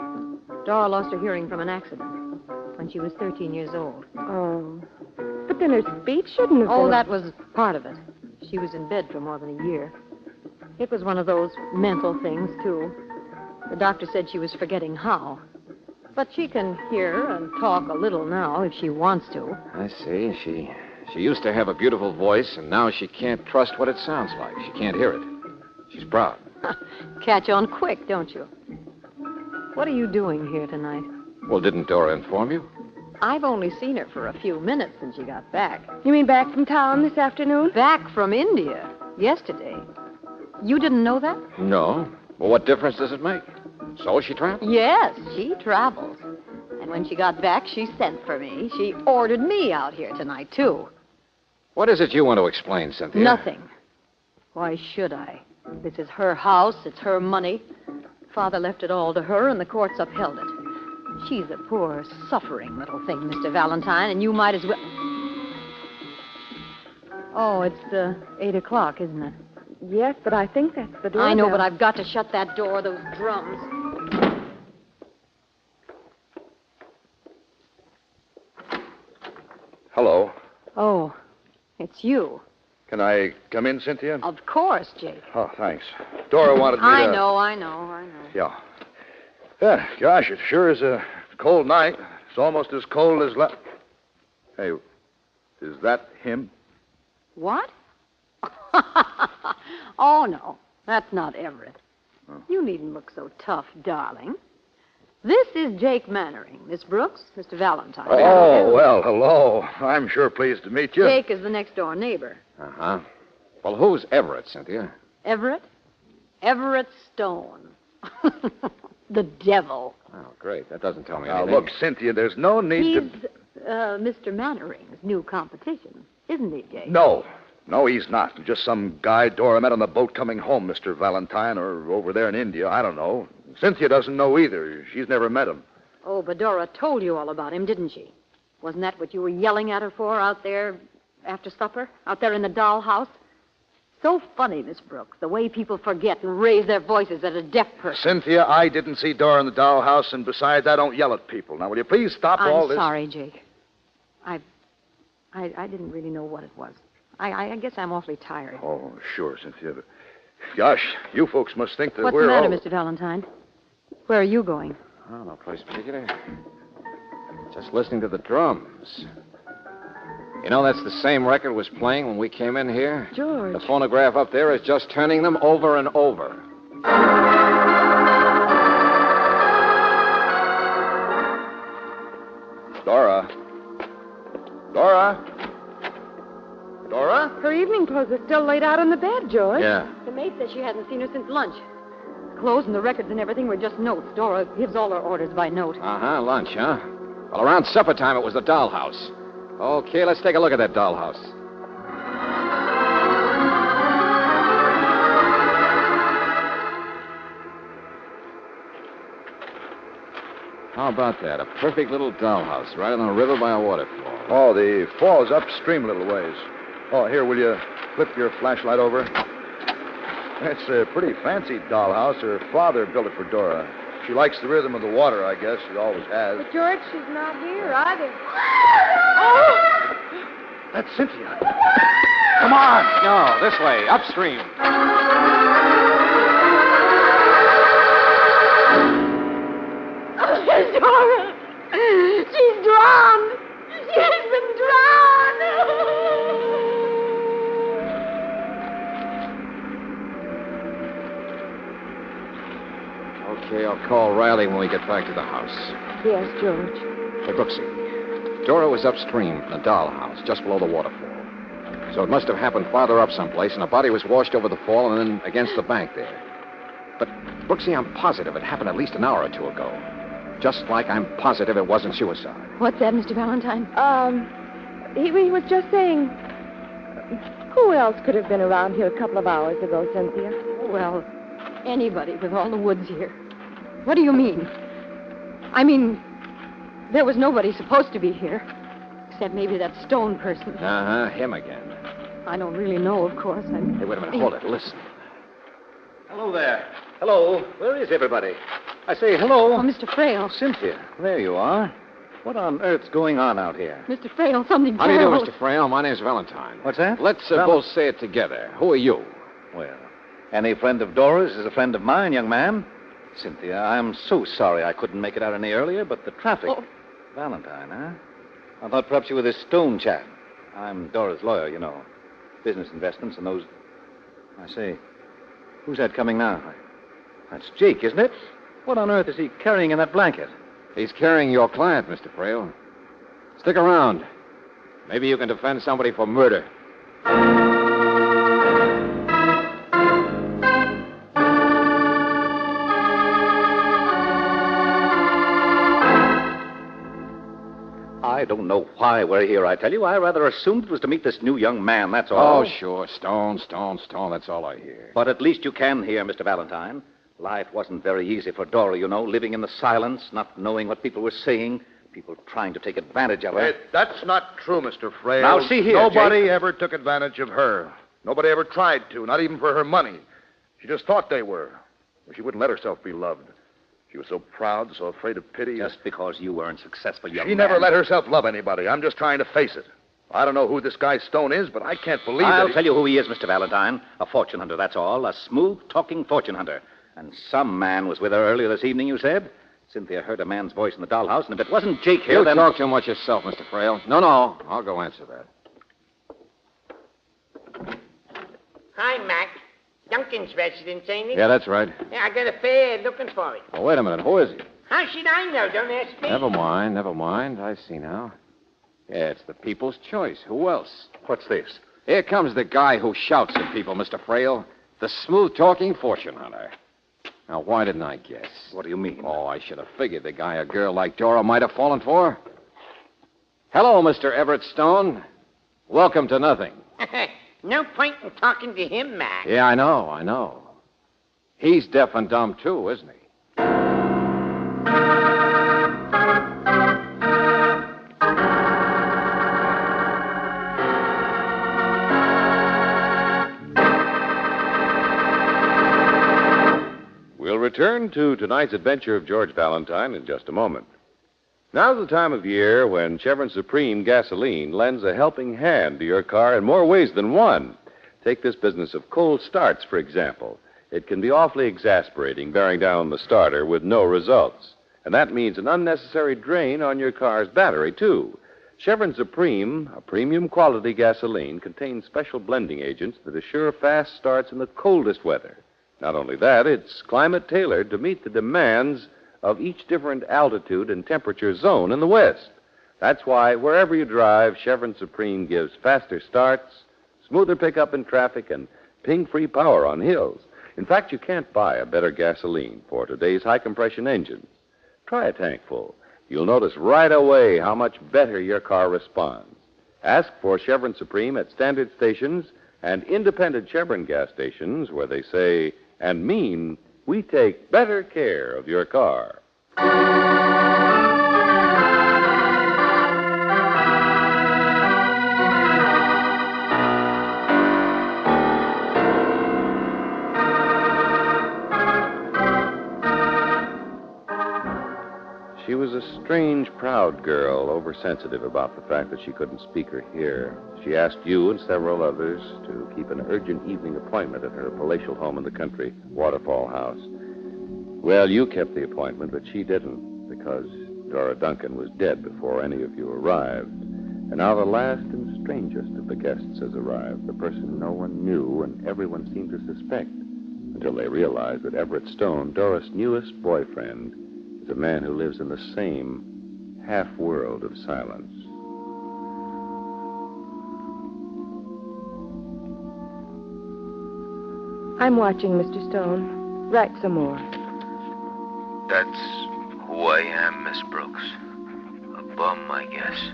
Dora lost her hearing from an accident when she was 13 years old. Oh. But then her speech shouldn't have been... Oh, that was part of it. She was in bed for more than a year. It was one of those mental things, too. The doctor said she was forgetting how. But she can hear and talk a little now if she wants to. I see. She used to have a beautiful voice, and now she can't trust what it sounds like. She can't hear it. She's proud. Catch on quick, don't you? What are you doing here tonight? Well, didn't Dora inform you? I've only seen her for a few minutes since she got back. You mean back from town this afternoon? Back from India. Yesterday. You didn't know that? No. Well, what difference does it make? So she travels? Yes, she travels. And when she got back, she sent for me. She ordered me out here tonight, too. What is it you want to explain, Cynthia? Nothing. Why should I? This is her house. It's her money. Father left it all to her, and the courts upheld it. She's a poor, suffering little thing, Mr. Valentine, and you might as well... Oh, it's 8 o'clock, isn't it? Yes, but I think that's the door. I know, but I've got to shut that door, those drums. Hello. Oh, it's you. Can I come in, Cynthia? Of course, Jake. Oh, thanks. Dora wanted me to... I know. Yeah. Yeah, gosh, it sure is a cold night. It's almost as cold as... Hey, is that him? What? Oh, no. That's not Everett. Oh. You needn't look so tough, darling. This is Jake Mannering. Miss Brooks, Mr. Valentine. Oh, well, hello. I'm sure pleased to meet you. Jake is the next-door neighbor. Uh-huh. Well, who's Everett, Cynthia? Everett? Everett Stone. The devil. Oh, great. That doesn't tell me Now, anything. look, Cynthia, there's no need He's Mr. Mannering's new competition, isn't he, Jake? No, he's not. Just some guy Dora met on the boat coming home, Mr. Valentine, or over there in India. I don't know. Cynthia doesn't know either. She's never met him. Oh, but Dora told you all about him, didn't she? Wasn't that what you were yelling at her for out there after supper? Out there in the dollhouse? So funny, Miss Brooks, the way people forget and raise their voices at a deaf person. Cynthia, I didn't see Dora in the dollhouse, and besides, I don't yell at people. Now, will you please stop all this? I'm sorry, Jake. I didn't really know what it was. I guess I'm awfully tired. Oh, sure, Cynthia. But, gosh, you folks must think that What's we're the matter, all... Mr. Valentine? Where are you going? Oh, no place particular. Just listening to the drums. You know, that's the same record was playing when we came in here. George. The phonograph up there is just turning them over and over. Dora? Her evening clothes are still laid out on the bed, George. Yeah. The maid says she hasn't seen her since lunch. The clothes and the records and everything were just notes. Dora gives all her orders by note. Uh-huh, lunch, huh? Well, around supper time, it was the dollhouse. Okay, let's take a look at that dollhouse. How about that? A perfect little dollhouse right on the river by a waterfall. Oh, the fall's upstream a little ways. Oh, here, will you flip your flashlight over? It's a pretty fancy dollhouse. Her father built it for Dora. She likes the rhythm of the water, I guess. She always has. But, George, she's not here either. Oh! That's Cynthia. Come on! No, this way, upstream. Dora! drowned. She's been drowned. Okay, I'll call Riley when we get back to the house. Yes, George. Hey, Brooksie, Dora was upstream from the dollhouse, just below the waterfall. So it must have happened farther up someplace, and a body was washed over the fall and then against the bank there. But, Brooksie, I'm positive it happened at least an hour or two ago. Just like I'm positive it wasn't suicide. What's that, Mr. Valentine? He was just saying, who else could have been around here a couple of hours ago, Cynthia? Well, anybody with all the woods here. What do you mean? I mean, there was nobody supposed to be here, except maybe that stone person. Uh-huh, him again. I don't really know, of course. Hey, wait a minute, hold it, listen. Hello there. Hello. Where is everybody? I say hello. Oh, Mr. Frail. Cynthia, there you are. What on earth's going on out here? Mr. Frail, something How do you do, terrible. Mr. Frail? My name's Valentine. What's that? Let's both say it together. Who are you? Well, any friend of Dora's is a friend of mine, young man. Cynthia, I'm so sorry I couldn't make it out any earlier, but the traffic... Oh. Valentine, huh? I thought perhaps you were this Stone chap. I'm Dora's lawyer, you know. Business investments and those... I say, who's that coming now? That's Jake, isn't it? What on earth is he carrying in that blanket? He's carrying your client, Mr. Frail. Stick around. Maybe you can defend somebody for murder. I don't know why we're here, I tell you. I rather assumed it was to meet this new young man, that's all. Oh, sure. Stone, that's all I hear. But at least you can hear, Mr. Valentine. Life wasn't very easy for Dora, you know, living in the silence, not knowing what people were saying, people trying to take advantage of her. That's not true, Mr. Frail. Now, see here, Nobody Jake. ever took advantage of her. Nobody ever tried to, not even for her money. She just thought they were. She wouldn't let herself be loved. She was so proud, so afraid of pity. Just because you weren't successful, young She man. never let herself love anybody. I'm just trying to face it. I don't know who this guy Stone is, but I can't believe I'll that tell you who he is, Mr. Valentine. A fortune hunter, that's all. A smooth-talking fortune hunter. And some man was with her earlier this evening, you said? Cynthia heard a man's voice in the dollhouse, and if it wasn't Jake here, You then... talk too much yourself, Mr. Frail. No, I'll go answer that. Hi, Mac. Duncan's residence, ain't it? Yeah, that's right. Yeah, I got a fare looking for it. Oh, wait a minute. Who is he? How should I know? Don't ask me. Never mind. I see now. Yeah, it's the people's choice. Who else? What's this? Here comes the guy who shouts at people, Mr. Frail. The smooth-talking fortune hunter. Now, why didn't I guess? What do you mean? Oh, I should have figured the guy a girl like Dora might have fallen for. Hello, Mr. Everett Stone. Welcome to nothing. No point in talking to him, Mac. Yeah, I know. He's deaf and dumb, too, isn't he? We'll return to tonight's adventure of George Valentine in just a moment. Now's the time of year when Chevron Supreme gasoline lends a helping hand to your car in more ways than one. Take this business of cold starts, for example. It can be awfully exasperating bearing down the starter with no results. And that means an unnecessary drain on your car's battery, too. Chevron Supreme, a premium quality gasoline, contains special blending agents that assure fast starts in the coldest weather. Not only that, it's climate tailored to meet the demands of each different altitude and temperature zone in the West. That's why wherever you drive, Chevron Supreme gives faster starts, smoother pickup in traffic, and ping-free power on hills. In fact, you can't buy a better gasoline for today's high-compression engines. Try a tank full. You'll notice right away how much better your car responds. Ask for Chevron Supreme at standard stations and independent Chevron gas stations where they say and mean we take better care of your car. She was a strange, proud girl, oversensitive about the fact that she couldn't speak or hear. She asked you and several others to keep an urgent evening appointment at her palatial home in the country, Waterfall House. Well, you kept the appointment, but she didn't, because Dora Duncan was dead before any of you arrived. And now the last and strangest of the guests has arrived, the person no one knew and everyone seemed to suspect, until they realized that Everett Stone, Doris' newest boyfriend, is a man who lives in the same half-world of silence. I'm watching, Mr. Stone. Write some more. That's who I am, Miss Brooks. A bum, I guess.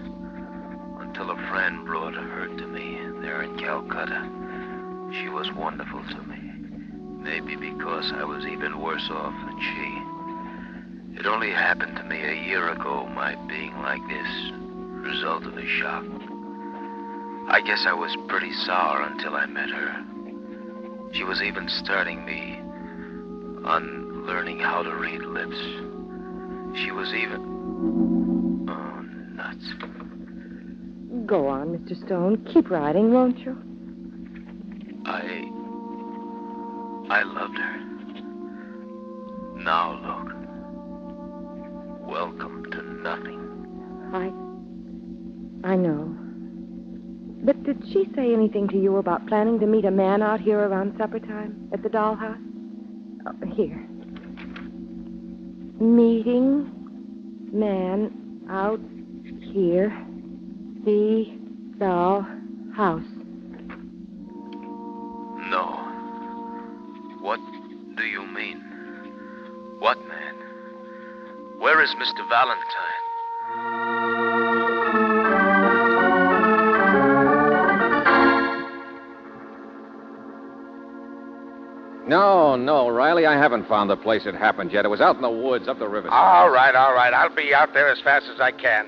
Until a friend brought her to me there in Calcutta. She was wonderful to me. Maybe because I was even worse off than she. It only happened to me a year ago, my being like this, result of a shock. I guess I was pretty sour until I met her. She was even starting me on learning how to read lips. She was even... Oh, nuts. Go on, Mr. Stone. Keep writing, won't you? I loved her. Now look. Welcome to nothing. I know. But did she say anything to you about planning to meet a man out here around supper time at the dollhouse? Oh, here. Meeting man out here, the dollhouse. No. What do you mean? What man? Where is Mr. Valentine? No, Riley, I haven't found the place it happened yet. It was out in the woods, up the river. All right. I'll be out there as fast as I can.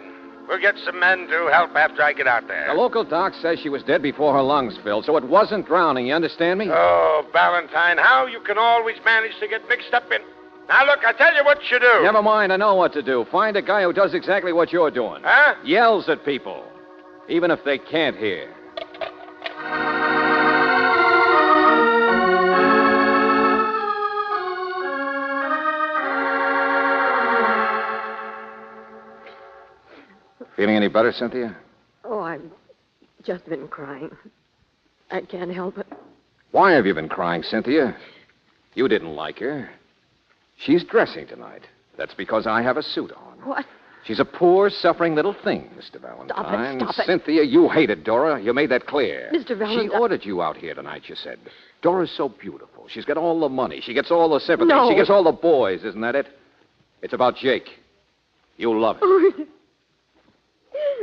We'll get some men to help after I get out there. The local doc says she was dead before her lungs filled, so it wasn't drowning, you understand me? Oh, Valentine, how you can always manage to get mixed up in... Now, look, I tell you what you do. Never mind, I know what to do. Find a guy who does exactly what you're doing. Huh? Yells at people, even if they can't hear. Feeling any better, Cynthia? Oh, I've just been crying. I can't help it. Why have you been crying, Cynthia? You didn't like her. She's dressing tonight. That's because I have a suit on. What? She's a poor, suffering little thing, Mr. Valentine. Stop it. Cynthia, you hated Dora. You made that clear. Mr. Valentine. She ordered you out here tonight, you said. Dora's so beautiful. She's got all the money. She gets all the sympathy. No. She gets all the boys. Isn't that it? It's about Jake. You love it.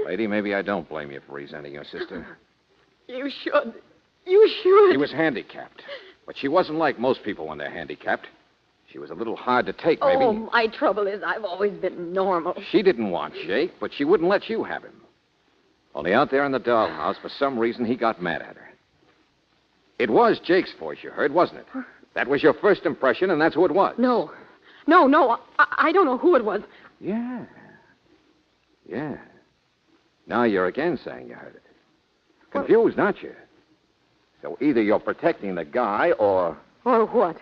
Lady, maybe I don't blame you for resenting your sister. You should. You should. She was handicapped. But she wasn't like most people when they're handicapped. She was a little hard to take, maybe. Oh, my trouble is I've always been normal. She didn't want Jake, but she wouldn't let you have him. Only out there in the dollhouse, for some reason, he got mad at her. It was Jake's voice you heard, wasn't it? That was your first impression, and that's who it was. No. I don't know who it was. Yeah. Now you're again saying you heard it. Confused, aren't you? So either you're protecting the guy or... Or what?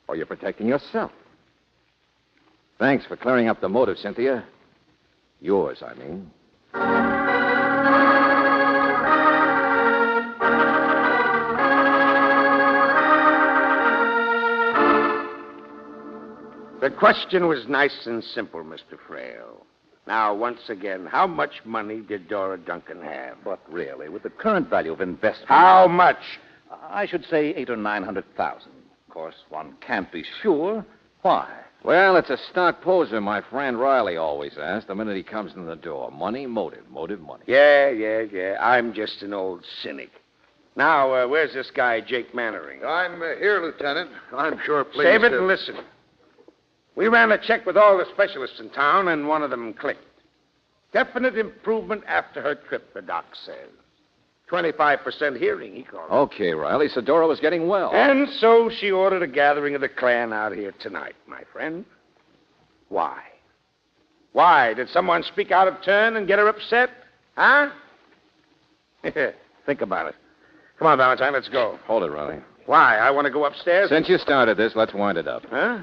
Or you're protecting yourself. Thanks for clearing up the motive, Cynthia. Yours, I mean. The question was nice and simple, Mr. Frail. Now, once again, how much money did Dora Duncan have? But really, with the current value of investment... How much? I should say $800,000 or $900,000. Of course, one can't be sure. Why? Well, it's a stock poser my friend Riley always asks the minute he comes in the door. Money, motive, money. Yeah. I'm just an old cynic. Now, where's this guy, Jake Mannering? I'm here, Lieutenant. I'm sure pleased Save it to... and listen. We ran a check with all the specialists in town, and one of them clicked. Definite improvement after her trip, the doc says. 25% hearing, he called it. Okay, Riley, so Dora was getting well. And so she ordered a gathering of the clan out here tonight, my friend. Why? Why? Did someone speak out of turn and get her upset? Huh? Think about it. Come on, Valentine, let's go. Hold it, Riley. Why? I want to go upstairs? Since you started this, let's wind it up. Huh?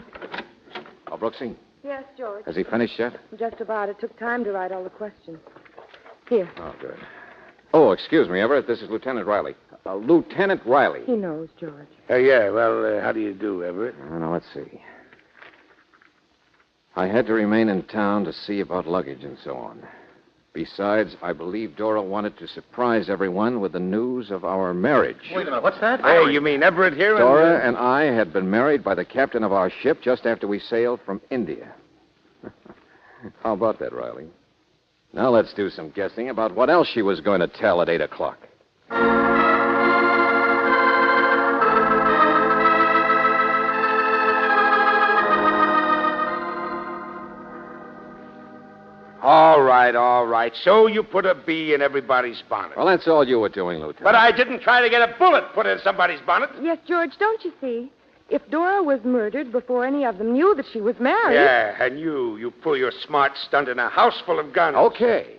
Oh, Brooksie, Yes, George. Has he finished yet? Just about. It took time to write all the questions. Here. Oh, good. Oh, excuse me, Everett. This is Lieutenant Riley. Lieutenant Riley. He knows, George. Yeah, well, how do you do, Everett? Now, let's see. I had to remain in town to see about luggage and so on. Besides, I believe Dora wanted to surprise everyone with the news of our marriage. Wait a minute, what's that? Hey, you mean Everett here? Dora and I had been married by the captain of our ship just after we sailed from India. How about that, Riley? Now let's do some guessing about what else she was going to tell at 8 o'clock. All right. So you put a bee in everybody's bonnet. Well, that's all you were doing, Lieutenant. But I didn't try to get a bullet put in somebody's bonnet. Yes, George, don't you see? If Dora was murdered before any of them knew that she was married... Yeah, and you pull your smart stunt in a house full of guns. Okay.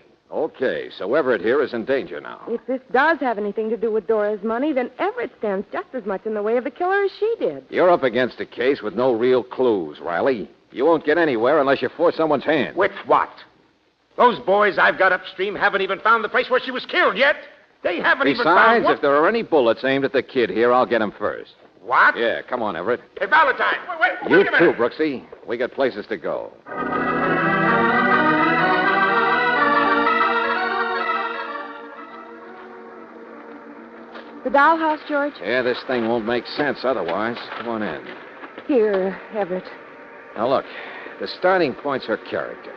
So Everett here is in danger now. If this does have anything to do with Dora's money, then Everett stands just as much in the way of the killer as she did. You're up against a case with no real clues, Riley. You won't get anywhere unless you force someone's hand. With what? Those boys I've got upstream haven't even found the place where she was killed yet. They haven't even found Besides, if there are any bullets aimed at the kid here, I'll get him first. What? Yeah, come on, Everett. Hey, Valentine, wait You a minute. too, Brooksie. We got places to go. The dollhouse, George? Yeah, this thing won't make sense otherwise. Come on in. Here, Everett. Now, look, the starting point's her character.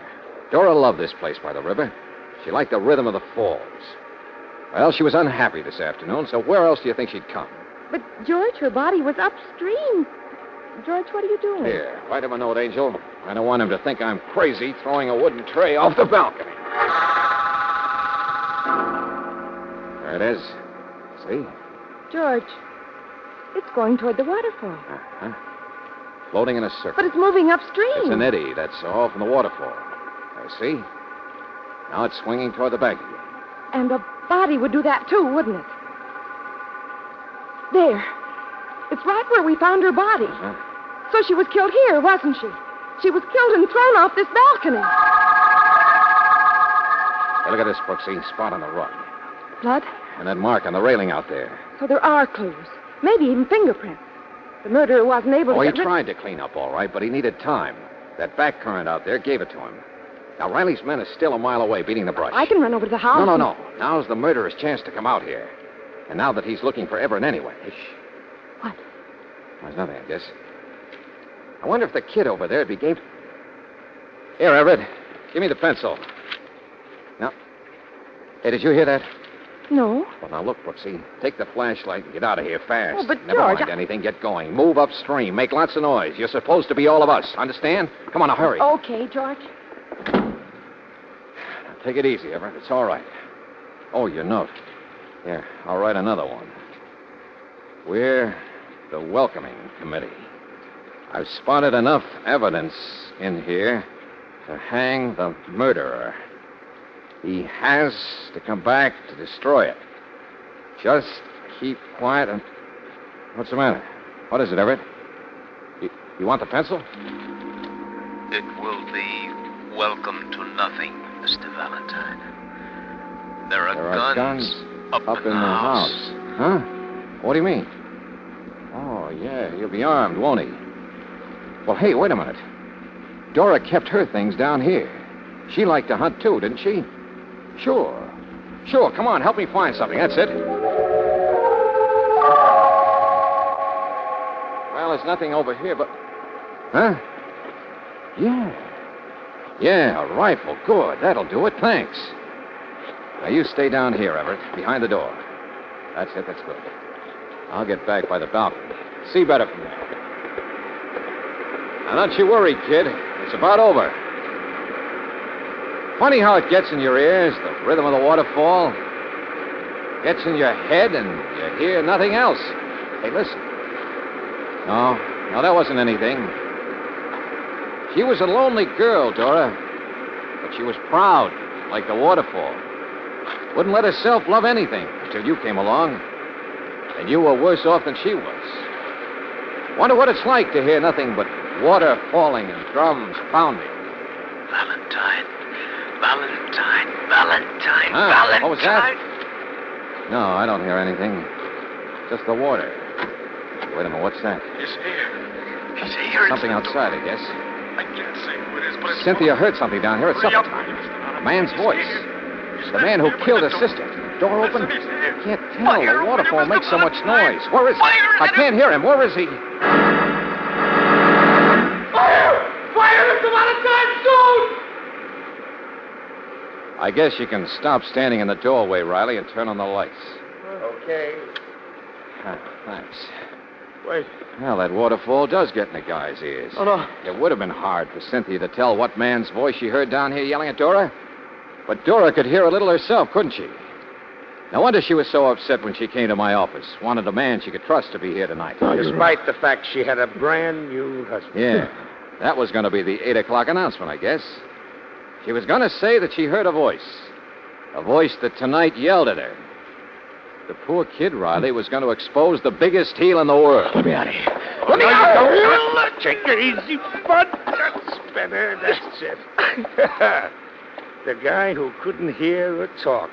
Dora loved this place by the river. She liked the rhythm of the falls. Well, she was unhappy this afternoon, so where else do you think she'd come? But, George, her body was upstream. George, what are you doing? Here, write him a note, Angel. I don't want him to think I'm crazy throwing a wooden tray off the balcony. There it is. See? George, it's going toward the waterfall. Uh-huh. Floating in a circle. But it's moving upstream. It's an eddy, that's all, from the waterfall. There, see? Now it's swinging toward the bank again. And the body would do that, too, wouldn't it? There. It's right where we found her body. Uh-huh. So she was killed here, wasn't she? She was killed and thrown off this balcony. Hey, look at this, Brooksie. Spot on the rug. Blood? And that mark on the railing out there. So there are clues. Maybe even fingerprints. The murderer wasn't able to He get rid- tried to clean up all right, but he needed time. That back current out there gave it to him. Now, Riley's men are still a mile away, beating the brush. I can run over to the house. No. Now's the murderer's chance to come out here. And now that he's looking for Everett anyway. Shh. What? There's nothing, I guess. I wonder if the kid over there would be game. Here, Everett. Give me the pencil. Now. Hey, did you hear that? No. Well, now look, Brooksie. Take the flashlight and get out of here fast. Oh, but Never George, mind anything. Get going. Move upstream. Make lots of noise. You're supposed to be all of us. Understand? Come on, now hurry. Okay, George. Now, take it easy, Everett. It's all right. Oh, your note. Here, I'll write another one. We're the welcoming committee. I've spotted enough evidence in here to hang the murderer. He has to come back to destroy it. Just keep quiet and... What's the matter? What is it, Everett? You want the pencil? It will be welcome to nothing, Mr. Valentine. There are guns up in the house. Huh? What do you mean? Oh, yeah, he'll be armed, won't he? Well, hey, wait a minute. Dora kept her things down here. She liked to hunt, too, didn't she? Sure. Come on, help me find something. That's it. Well, there's nothing over here but... Huh? Yeah, a rifle. Good. That'll do it. Thanks. Now, you stay down here, Everett, behind the door. That's it. That's good. I'll get back by the balcony. See better from there. Now, don't you worry, kid. It's about over. Funny how it gets in your ears, the rhythm of the waterfall. Gets in your head, and you hear nothing else. Hey, listen. No, that wasn't anything. She was a lonely girl, Dora. But she was proud, like the waterfall. Wouldn't let herself love anything until you came along. And you were worse off than she was. Wonder what it's like to hear nothing but Water falling and drums pounding. Valentine. What was that? No, I don't hear anything. Just the water. Wait a minute, what's that? He's here. He's here. Something outside, I guess. I can't say who it is, but it's... Cynthia heard something down here at supper time. A man's voice. The man who killed her sister. Door open? Can't tell. The waterfall makes so much noise. Where is he? I can't hear him. Where is he? Fire! Fire, Mr. Valentine, soon! I guess you can stop standing in the doorway, Riley, and turn on the lights. Okay. Thanks. Wait. Well, that waterfall does get in the guy's ears. Oh, no. It would have been hard for Cynthia to tell what man's voice she heard down here yelling at Dora. But Dora could hear a little herself, couldn't she? No wonder she was so upset when she came to my office. Wanted a man she could trust to be here tonight. Despite the fact she had a brand new husband. Yeah. That was going to be the 8 o'clock announcement, I guess. She was going to say that she heard a voice. A voice that tonight yelled at her. The poor kid, Riley, was going to expose the biggest heel in the world. Let me out of here. Let me out of here. Take it easy, bud. That's better. That's it. The guy who couldn't hear or talk.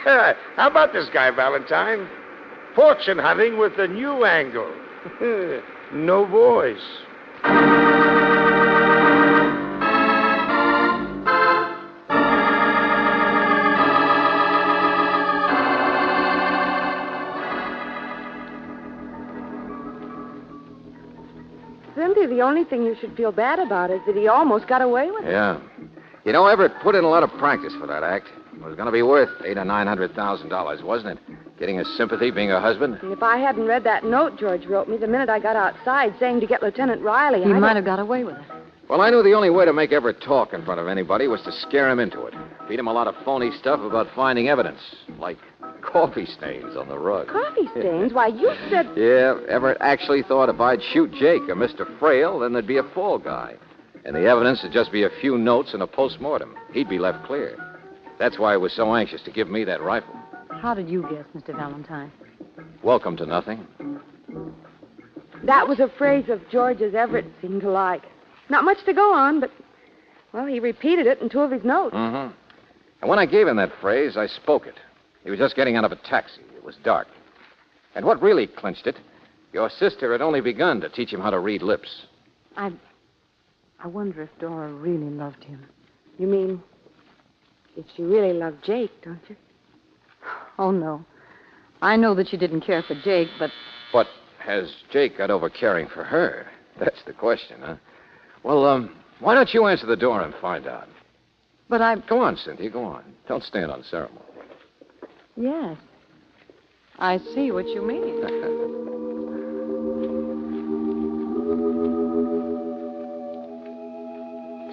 How about this guy, Valentine? Fortune hunting with a new angle. No voice. Cynthia, the only thing you should feel bad about is that he almost got away with it. Yeah. You know, Everett put in a lot of practice for that act. It was going to be worth $800,000 or $900,000, wasn't it? Getting his sympathy, being her husband. And if I hadn't read that note George wrote me the minute I got outside saying to get Lieutenant Riley, He might have got away with it. Well, I knew the only way to make Everett talk in front of anybody was to scare him into it. Feed him a lot of phony stuff about finding evidence, like coffee stains on the rug. Coffee stains? Why, you said... Yeah, Everett actually thought if I'd shoot Jake or Mr. Frail, then there'd be a fall guy. And the evidence would just be a few notes and a postmortem. He'd be left clear. That's why he was so anxious to give me that rifle. How did you guess, Mr. Valentine? Welcome to nothing. That was a phrase of George's Everett seemed to like. Not much to go on, but, well, he repeated it in 2 of his notes. Mm-hmm. And when I gave him that phrase, I spoke it. He was just getting out of a taxi. It was dark. And what really clinched it, your sister had only begun to teach him how to read lips. I wonder if Dora really loved him. You mean, if she really loved Jake, don't you? Oh, no. I know that she didn't care for Jake, but... But has Jake got over caring for her? That's the question, huh? Well, why don't you answer the door and find out? But I... Go on, Cynthia, go on. Don't stand on ceremony. Yes. I see what you mean.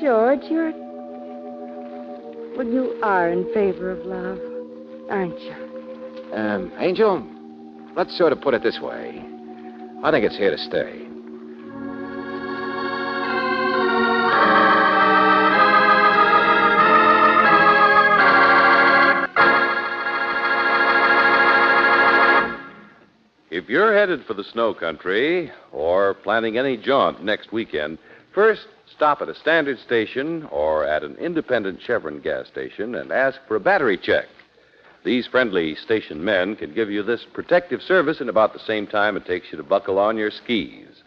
George, well, you are in favor of love, aren't you? Angel, let's sort of put it this way. I think it's here to stay. If you're headed for the snow country or planning any jaunt next weekend, first stop at a standard station or at an independent Chevron gas station and ask for a battery check. These friendly station men can give you this protective service in about the same time it takes you to buckle on your skis.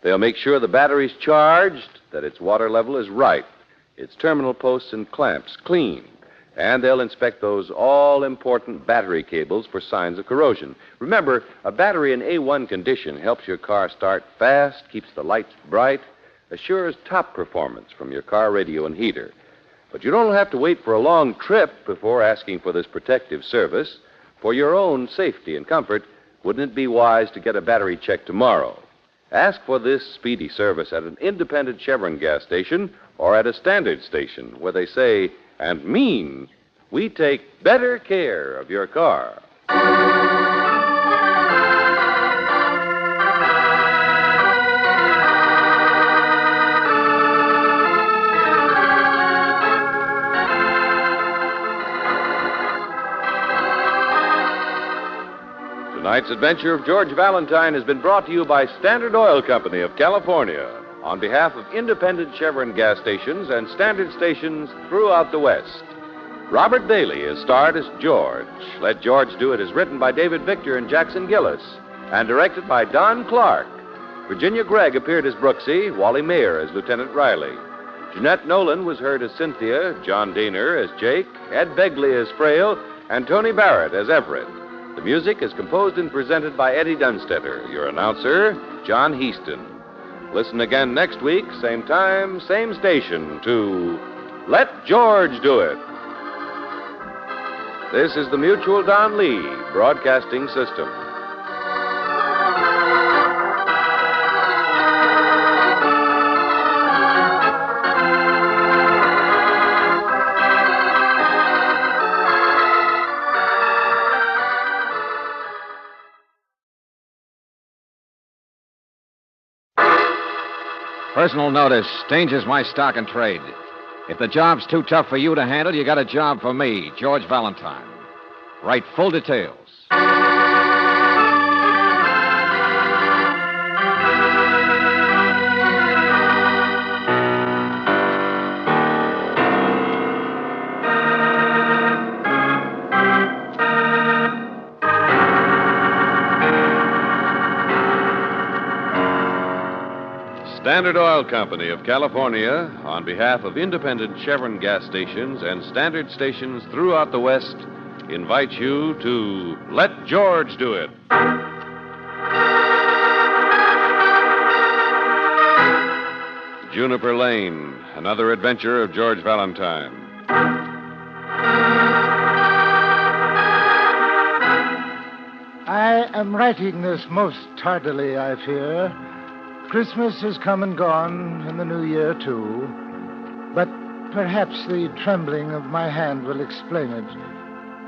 They'll make sure the battery's charged, that its water level is right, its terminal posts and clamps clean, and they'll inspect those all-important battery cables for signs of corrosion. Remember, a battery in A1 condition helps your car start fast, keeps the lights bright, assures top performance from your car radio and heater. But you don't have to wait for a long trip before asking for this protective service. For your own safety and comfort, wouldn't it be wise to get a battery check tomorrow? Ask for this speedy service at an independent Chevron gas station or at a standard station where they say and mean, we take better care of your car. Tonight's adventure of George Valentine has been brought to you by Standard Oil Company of California on behalf of independent Chevron gas stations and standard stations throughout the West. Robert Bailey is starred as George. Let George Do It is written by David Victor and Jackson Gillis and directed by Don Clark. Virginia Gregg appeared as Brooksie, Wally Mayer as Lieutenant Riley. Jeanette Nolan was heard as Cynthia, John Daner as Jake, Ed Begley as Frail, and Tony Barrett as Everett. The music is composed and presented by Eddie Dunstetter. Your announcer, John Heaston. Listen again next week, same time, same station, to Let George Do It. This is the Mutual Don Lee Broadcasting System. Personal notice. Danger's my stock and trade. If the job's too tough for you to handle, you got a job for me, George Valentine. Write full details. Standard Oil Company of California, on behalf of independent Chevron gas stations and standard stations throughout the West, invites you to Let George Do It. Juniper Lane, another adventure of George Valentine. I am writing this most tardily, I fear. Christmas has come and gone, and the New Year, too. But perhaps the trembling of my hand will explain it.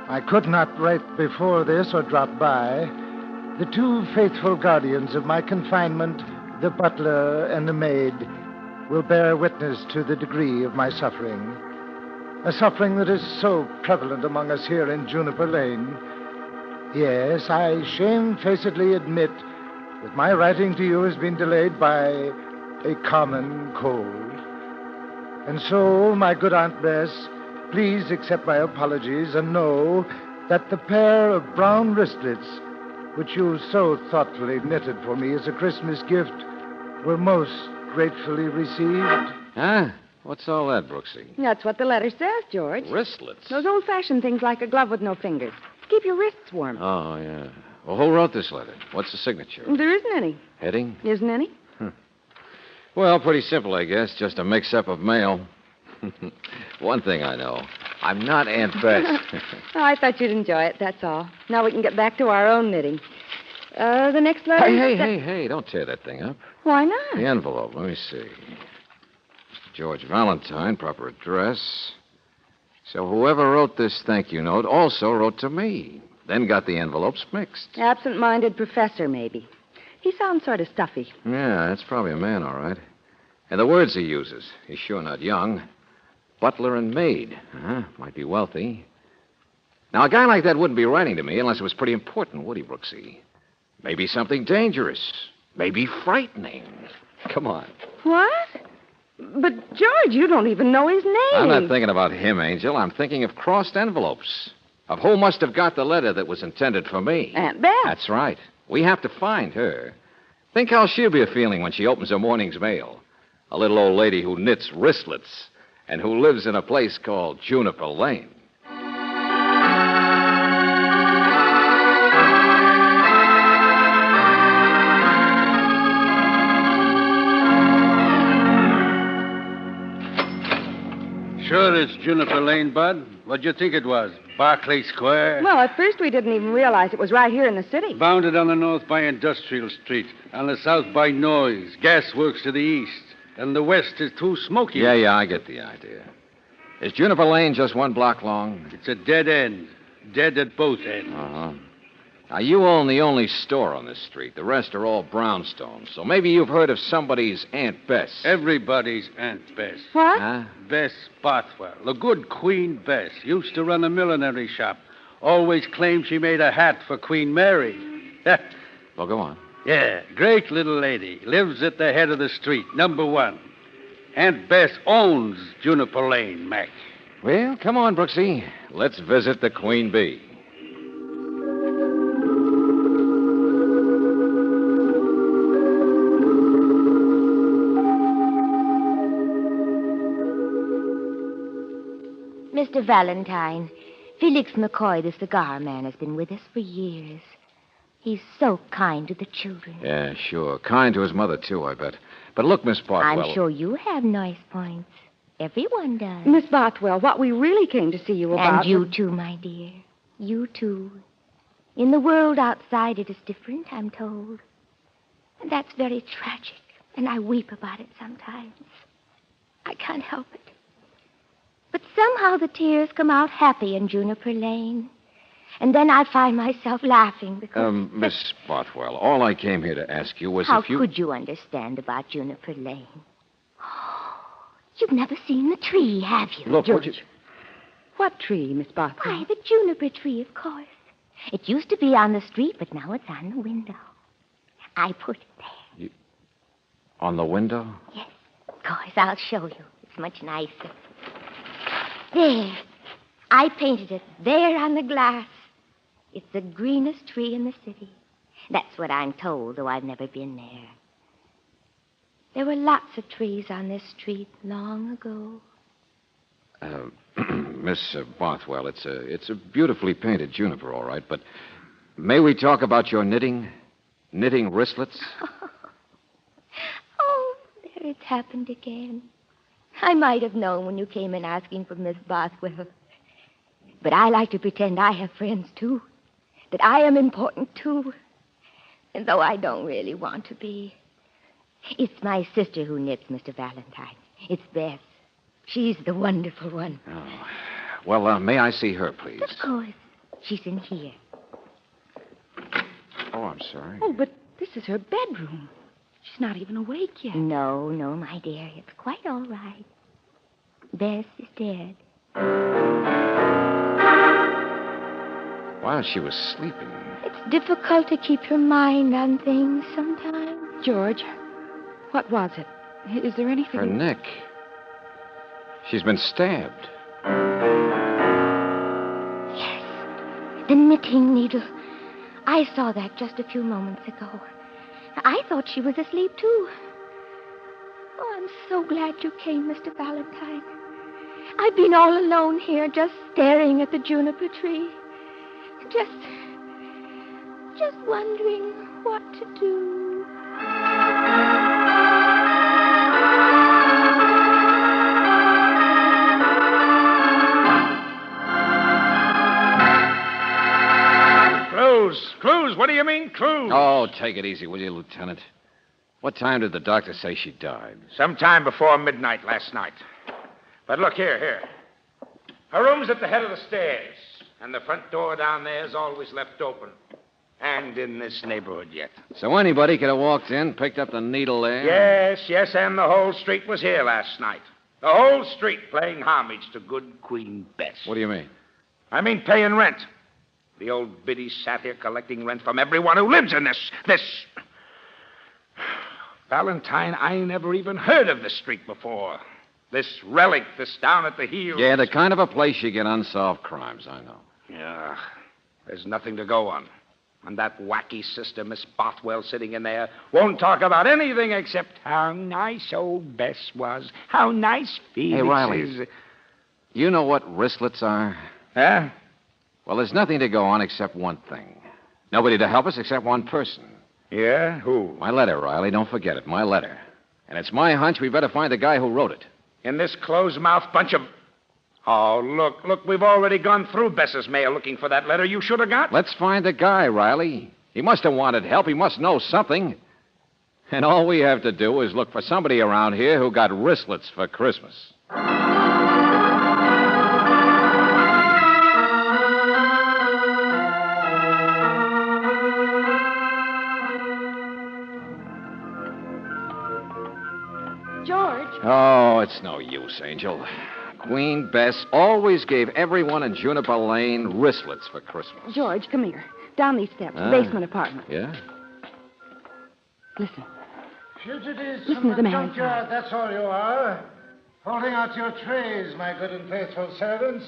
I could not write before this or drop by. The two faithful guardians of my confinement, the butler and the maid, will bear witness to the degree of my suffering. A suffering that is so prevalent among us here in Juniper Lane. Yes, I shamefacedly admit that my writing to you has been delayed by a common cold. And so, my good Aunt Bess, please accept my apologies and know that the pair of brown wristlets, which you so thoughtfully knitted for me as a Christmas gift, were most gratefully received. Huh? What's all that, Brooksie? That's what the letter says, George. Wristlets? Those old-fashioned things like a glove with no fingers. Keep your wrists warm. Oh, yeah. Well, who wrote this letter? What's the signature? There isn't any. Heading? Isn't any? Well, pretty simple, I guess. Just a mix-up of mail. One thing I know. I'm not Aunt Bess. Oh, I thought you'd enjoy it, that's all. Now we can get back to our own knitting. The next letter... Hey, don't tear that thing up. Why not? The envelope, let me see. George Valentine, proper address. So whoever wrote this thank you note also wrote to me. Then got the envelopes mixed. Absent-minded professor, maybe. He sounds sort of stuffy. Yeah, that's probably a man, all right. And the words he uses. He's sure not young. Butler and maid. Might be wealthy. Now, a guy like that wouldn't be writing to me unless it was pretty important, would he, Brooksie? Maybe something dangerous. Maybe frightening. Come on. What? But, George, you don't even know his name. I'm not thinking about him, Angel. I'm thinking of crossed envelopes. Of who must have got the letter that was intended for me. Aunt Beth. That's right. We have to find her. Think how she'll be feeling when she opens her morning's mail. A little old lady who knits wristlets and who lives in a place called Juniper Lane. Sure it's Juniper Lane, Bud. What'd you think it was? Barclay Square? Well, at first we didn't even realize it was right here in the city. Bounded on the north by Industrial Street, on the south by Noise, gas works to the east, and the west is too smoky. Yeah, I get the idea. Is Juniper Lane just one block long? It's a dead end. Dead at both ends. Uh-huh. Now, you own the only store on this street. The rest are all brownstones. So maybe you've heard of somebody's Aunt Bess. Everybody's Aunt Bess. What? Huh? Bess Bothwell, the good Queen Bess, used to run a millinery shop. Always claimed she made a hat for Queen Mary. Well, go on. Yeah, great little lady. Lives at the head of the street, number 1. Aunt Bess owns Juniper Lane, Mac. Well, come on, Brooksie. Let's visit the Queen Bee. Mr. Valentine, Felix McCoy, the cigar man, has been with us for years. He's so kind to the children. Yeah, sure. Kind to his mother, too, I bet. But look, Miss Bothwell. I'm sure you have nice points. Everyone does. Miss Bothwell, what we really came to see you about... And you too, my dear. You too. In the world outside, it is different, I'm told. And that's very tragic, and I weep about it sometimes. I can't help it. But somehow the tears come out happy in Juniper Lane. And then I find myself laughing because... Miss Bothwell, all I came here to ask you was How if you... could you understand about Juniper Lane? You've never seen the tree, have you? Look, George. What tree, Miss Bothwell? Why, the juniper tree, of course. It used to be on the street, but now it's on the window. I put it there. On the window? Yes, of course. I'll show you. It's much nicer. There. I painted it there on the glass. It's the greenest tree in the city. That's what I'm told, though I've never been there. There were lots of trees on this street long ago. Miss Bothwell, it's a beautifully painted juniper, all right, but may we talk about your knitting? Knitting wristlets? Oh, there it's happened again. I might have known when you came in asking for Miss Bothwell. But I like to pretend I have friends, too. That I am important, too. And though I don't really want to be. It's my sister who knits, Mr. Valentine. It's Beth. She's the wonderful one. Oh. Well, may I see her, please? Of course. She's in here. Oh, I'm sorry. Oh, but this is her bedroom. She's not even awake yet. No, my dear. It's quite all right. Bess is dead. While she was sleeping. It's difficult to keep your mind on things sometimes. George, what was it? Is there anything... Her neck. She's been stabbed. Yes. The knitting needle. I saw that just a few moments ago. I thought she was asleep, too. Oh, I'm so glad you came, Mr. Valentine. I've been all alone here, just staring at the juniper tree. Just wondering what to do. Clues? What do you mean, clues? Oh, take it easy, will you, Lieutenant? What time did the doctor say she died? Sometime before midnight last night. But look here. Her room's at the head of the stairs, and the front door down there is always left open. And in this neighborhood yet. So anybody could have walked in, picked up the needle there? Yes, and the whole street was here last night. The whole street paying homage to good Queen Bess. What do you mean? I mean paying rent. The old biddy sat here collecting rent from everyone who lives in this... Valentine, I never even heard of this street before. This relic, this down at the heel. Yeah, the kind of a place you get unsolved crimes, I know. Yeah, there's nothing to go on. And that wacky sister, Miss Bothwell, sitting in there, won't talk about anything except how nice old Bess was, how nice Felix Hey, Riley, is. You know what wristlets are? Huh? Well, there's nothing to go on except one thing. Nobody to help us except one person. Yeah? Who? My letter, Riley. Don't forget it. My letter. And it's my hunch we better find the guy who wrote it. In this closed-mouthed bunch of... Oh, look, we've already gone through Bess's mail looking for that letter you should have got. Let's find the guy, Riley. He must have wanted help. He must know something. And all we have to do is look for somebody around here who got wristlets for Christmas. George. Oh, it's no use, Angel. Queen Bess always gave everyone in Juniper Lane wristlets for Christmas. George, come here. Down these steps, the basement apartment. Yeah? Listen. Fugitives Listen from to the the man junkyard, that's all you are. Holding out your trays, my good and faithful servants.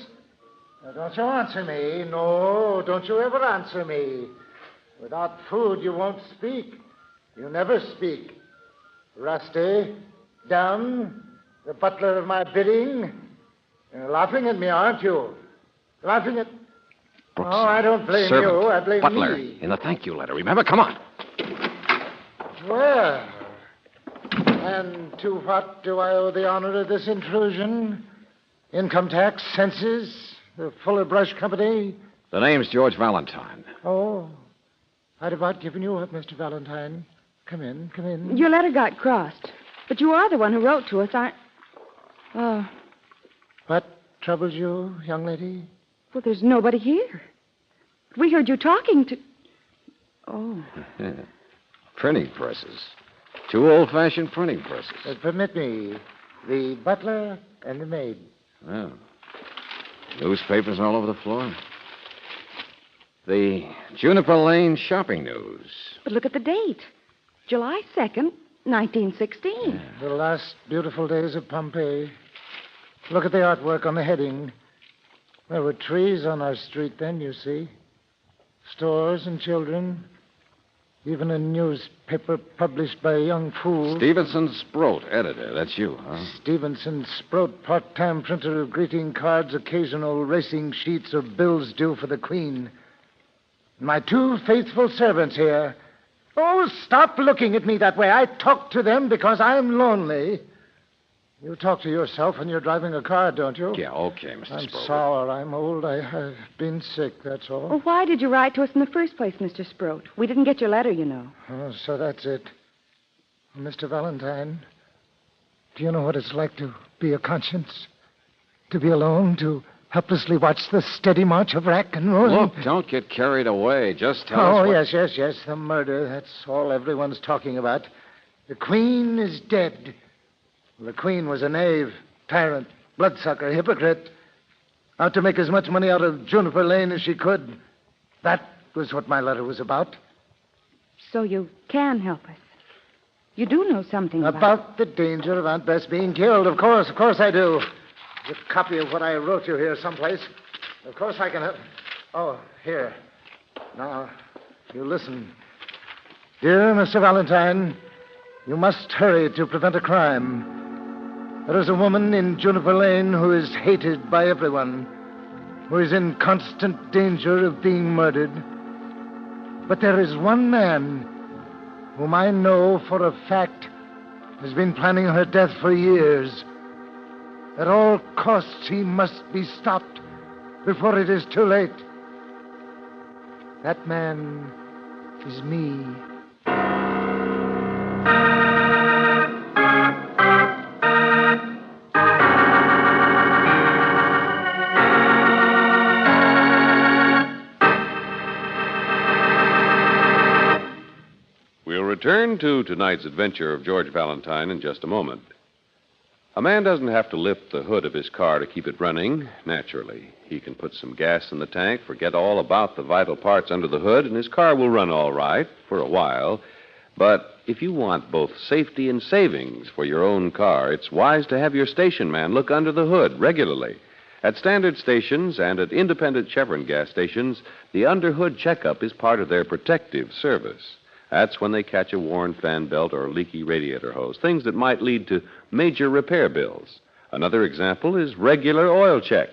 Now, don't you answer me. No, don't you ever answer me. Without food, you won't speak. You never speak. Rusty, dumb, the butler of my bidding. You're laughing at me, aren't you? Laughing at... Brooksie, Oh, I don't blame servant, you. I blame butler, me. in the thank you letter. Remember? Come on. Well, and to what do I owe the honor of this intrusion? Income tax, census, the Fuller Brush Company? The name's George Valentine. Oh, I'd about given you up, Mr. Valentine. Come in, come in. Your letter got crossed. But you are the one who wrote to us, aren't... Oh, What troubles you, young lady? well, there's nobody here. We heard you talking to... Oh. Printing presses. 2 old-fashioned printing presses. Permit me. The butler and the maid. Oh. Newspapers all over the floor. The Juniper Lane shopping news. But look at the date. July 2nd, 1916. The last beautiful days of Pompeii. Look at the artwork on the heading. There were trees on our street then, you see. Stores and children. Even a newspaper published by a young fool. Stevenson Sproat, editor. That's you, huh? Stevenson Sproat, part-time printer of greeting cards, occasional racing sheets, or bills due for the Queen. My 2 faithful servants here. Oh, stop looking at me that way. I talk to them because I'm lonely. You talk to yourself when you're driving a car, don't you? Yeah, okay, Mr. I'm Sproat. sour. I'm old. I've been sick, that's all. Well, why did you write to us in the first place, Mr. Sproat? We didn't get your letter, you know. Oh, so that's it. Mr. Valentine, do you know what it's like to be a conscience? To be alone, to helplessly watch the steady march of rack and ruin? Look, don't get carried away. Just tell us Oh, what... yes. The murder. That's all everyone's talking about. The Queen is dead. The Queen was a knave, tyrant, bloodsucker, hypocrite. Out to make as much money out of Juniper Lane as she could. That was what my letter was about. So you can help us. You do know something about the danger of Aunt Bess being killed. Of course I do. There's a copy of what I wrote you here someplace. Of course I can help. Oh, here. Now, you listen. Dear Mr. Valentine, you must hurry to prevent a crime. There is a woman in Juniper Lane who is hated by everyone, who is in constant danger of being murdered. But there is one man whom I know for a fact has been planning her death for years. At all costs, he must be stopped before it is too late. That man is me. We'll return to tonight's adventure of George Valentine in just a moment. A man doesn't have to lift the hood of his car to keep it running, naturally. He can put some gas in the tank, forget all about the vital parts under the hood, and his car will run all right for a while. But if you want both safety and savings for your own car, it's wise to have your station man look under the hood regularly. At standard stations and at independent Chevron gas stations, the under-hood checkup is part of their protective service. That's when they catch a worn fan belt or a leaky radiator hose, things that might lead to major repair bills. Another example is regular oil check.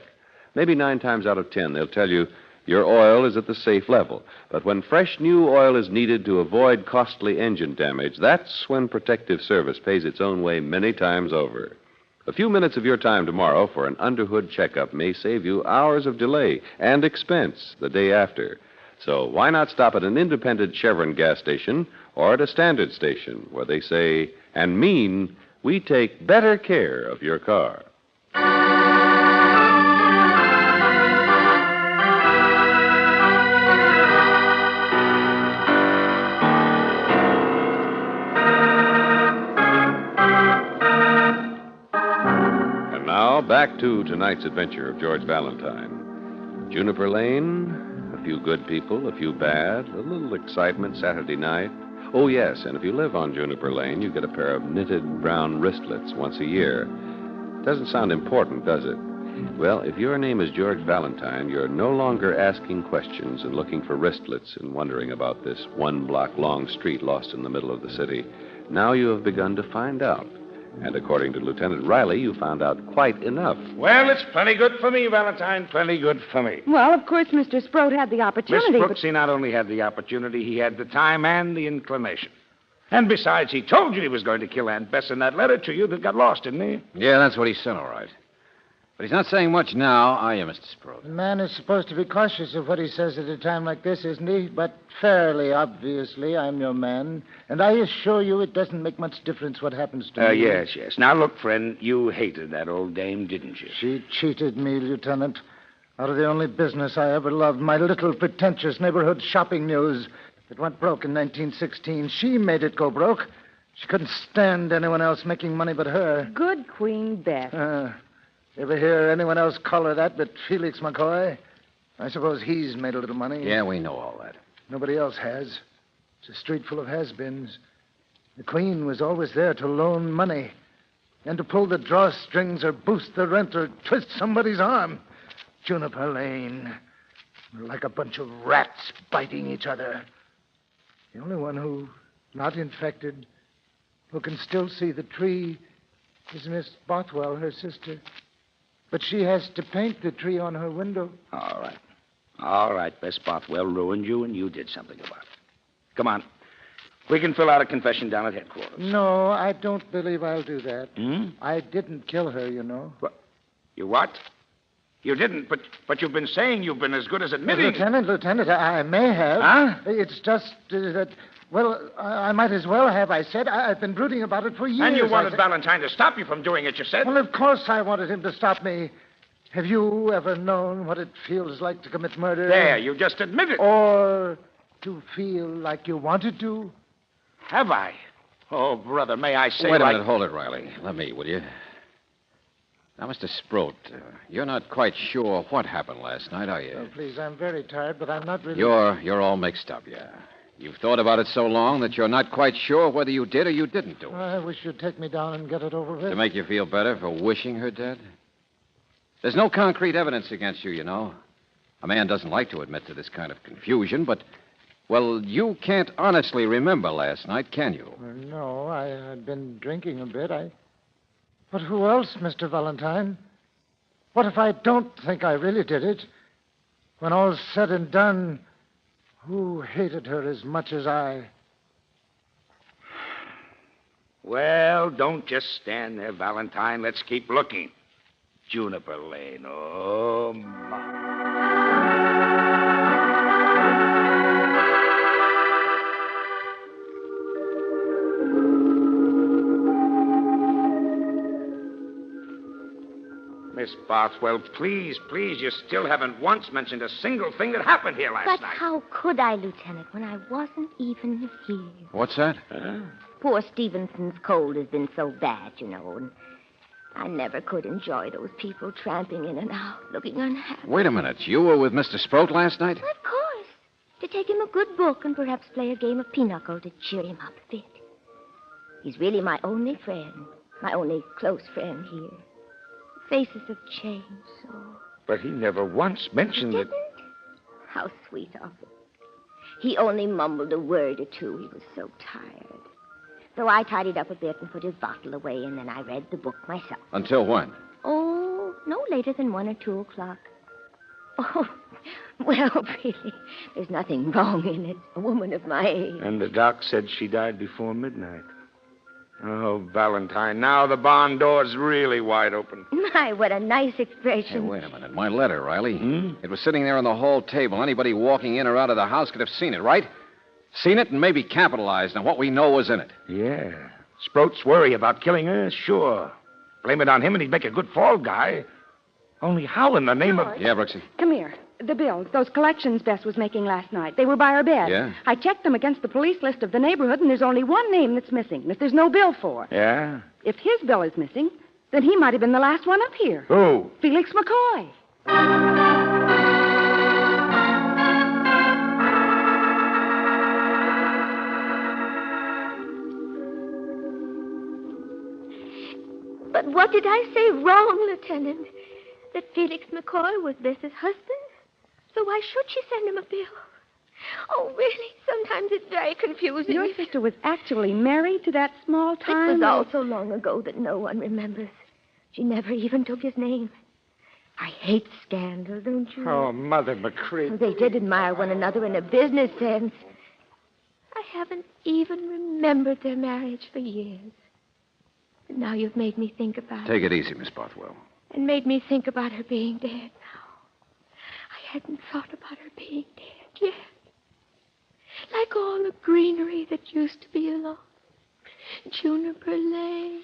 Maybe 9 times out of 10, they'll tell you your oil is at the safe level. But when fresh new oil is needed to avoid costly engine damage, that's when protective service pays its own way many times over. A few minutes of your time tomorrow for an under-hood checkup may save you hours of delay and expense the day after. So why not stop at an independent Chevron gas station or at a standard station where they say and mean we take better care of your car. And now back to tonight's adventure of George Valentine. Juniper Lane. A few good people, a few bad, a little excitement Saturday night. Oh, yes, and if you live on Juniper Lane, you get a pair of knitted brown wristlets once a year. Doesn't sound important, does it? Well, if your name is George Valentine, you're no longer asking questions and looking for wristlets and wondering about this one-block-long street lost in the middle of the city. Now you have begun to find out. And according to Lieutenant Riley, you found out quite enough. Well, it's plenty good for me, Valentine. Plenty good for me. Well, of course, Mr. Sproat had the Miss opportunity, Brooksie not only had the opportunity, he had the time and the inclination. And besides, he told you he was going to kill Aunt Bess in that letter to you that got lost, didn't he? Yeah, that's what he said, all right. But he's not saying much now, are you, Mr. Sproat? A man is supposed to be cautious of what he says at a time like this, isn't he? But fairly obviously, I'm your man. And I assure you it doesn't make much difference what happens to me. Yes. Now, look, friend, you hated that old dame, didn't you? She cheated me, Lieutenant. Out of the only business I ever loved, my little pretentious neighborhood shopping news. It went broke in 1916. She made it go broke. She couldn't stand anyone else making money but her. Good Queen Beth. Ever hear anyone else call her that but Felix McCoy? I suppose he's made a little money. Yeah, we know all that. Nobody else has. It's a street full of has-beens. The Queen was always there to loan money and to pull the drawstrings or boost the rent or twist somebody's arm. Juniper Lane. We're like a bunch of rats biting each other. The only one who, not infected, who can still see the tree is Miss Bothwell, her sister. But she has to paint the tree on her window. All right. Bess Bothwell ruined you, and you did something about it. Come on. We can fill out a confession down at headquarters. No, I don't believe I'll do that. I didn't kill her, you know. You what? You didn't, but you've been saying you've been as good as admitting. Lieutenant, I may have. Huh? It's just that, well, I might as well have, I said. I've been brooding about it for years. And you wanted Valentine to stop you from doing it, you said? Well, of course I wanted him to stop me. Have you ever known what it feels like to commit murder? There, you just admitted. Or to feel like you wanted to? Have I? Oh, brother, may I say... Wait a minute, hold it, Riley. Let me, will you? Now, Mr. Sproat, you're not quite sure what happened last night, are you? Oh, please, I'm very tired, but I'm not really... You're all mixed up, yeah. You've thought about it so long that you're not quite sure whether you did or you didn't do it. I wish you'd take me down and get it over with. To make you feel better for wishing her dead? There's no concrete evidence against you, you know. A man doesn't like to admit to this kind of confusion, but, well, you can't honestly remember last night, can you? No, I'd been drinking a bit. But who else, Mr. Valentine? What if I don't think I really did it? When all's said and done, who hated her as much as I? Well, don't just stand there, Valentine. Let's keep looking. Juniper Lane. Oh, my. Miss Bothwell, please, you still haven't once mentioned a single thing that happened here last But night. how could I, Lieutenant, when I wasn't even here? What's that? Poor Stevenson's cold has been so bad, you know, and I never could enjoy those people tramping in and out, looking unhappy. Wait a minute. You were with Mr. Sproat last night? Of course. To take him a good book and perhaps play a game of pinochle to cheer him up a bit. He's really my only friend, my only close friend here. Faces have changed so. But he never once mentioned it. How sweet of him. He only mumbled a word or two. He was so tired. So I tidied up a bit and put his bottle away, and then I read the book myself. Until when? Oh, no later than 1 or 2 o'clock. Oh, well, really, there's nothing wrong in it. A woman of my age. And the doc said she died before midnight. Oh, Valentine, now the barn door's really wide open. My, what a nice expression. Hey, wait a minute. My letter, Riley. It was sitting there on the hall table. Anybody walking in or out of the house could have seen it, right? Seen it and maybe capitalized on what we know was in it. Yeah. Sproat's worry about killing her, sure. Blame it on him and he'd make a good fall guy. Only how in the name of... Yeah, Brooksie. Come here. The bills, those collections Bess was making last night. They were by her bed. Yeah? I checked them against the police list of the neighborhood, and there's only one name that's missing, that there's no bill for. Yeah? If his bill is missing, then he might have been the last one up here. Who? Felix McCoy. But what did I say wrong, Lieutenant? That Felix McCoy was Bess's husband? So why should she send him a bill? Oh, really? Sometimes it's very confusing. Your sister was actually married to that small-time... It was all so long ago that no one remembers. She never even took his name. I hate scandal, don't you? Oh, Mother McCree. They did admire one another in a business sense. I haven't even remembered their marriage for years. But now you've made me think about it. Take it easy, Miss Bothwell. And made me think about her being dead now. I hadn't thought about her being dead yet. Like all the greenery that used to be along Juniper Lane.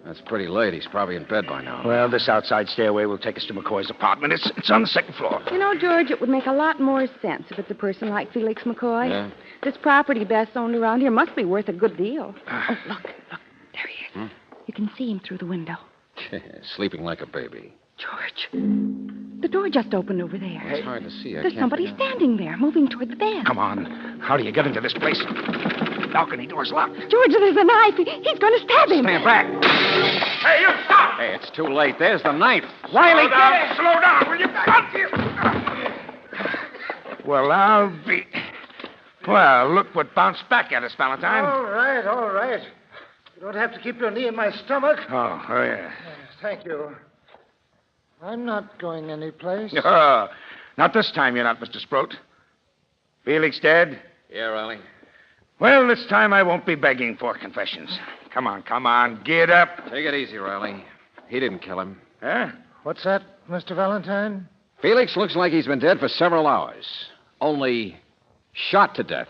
That's pretty late. He's probably in bed by now. Well, this outside stairway will take us to McCoy's apartment. It's on the second floor. You know, George, it would make a lot more sense if it's a person like Felix McCoy. Yeah? This property Bess owned around here must be worth a good deal. Oh, look. There he is. Hmm? You can see him through the window. Sleeping like a baby. George, the door just opened over there. It's hard to see. There's somebody standing there, moving toward the bed. Come on. How do you get into this place? Balcony door's locked. George, there's a knife. He's going to stab him. Stand back. Hey, you stop! Hey, it's too late. There's the knife. Riley, slow down, will you? Well, I'll be... Well, look what bounced back at us, Valentine. All right. You don't have to keep your knee in my stomach. Oh, yeah. Yes, thank you. I'm not going anyplace. Not this time you're not, Mr. Sproat. Felix dead? Yeah, Riley. Well, this time I won't be begging for confessions. Come on, get up. Take it easy, Riley. He didn't kill him. Huh? What's that, Mr. Valentine? Felix looks like he's been dead for several hours. Only shot to death.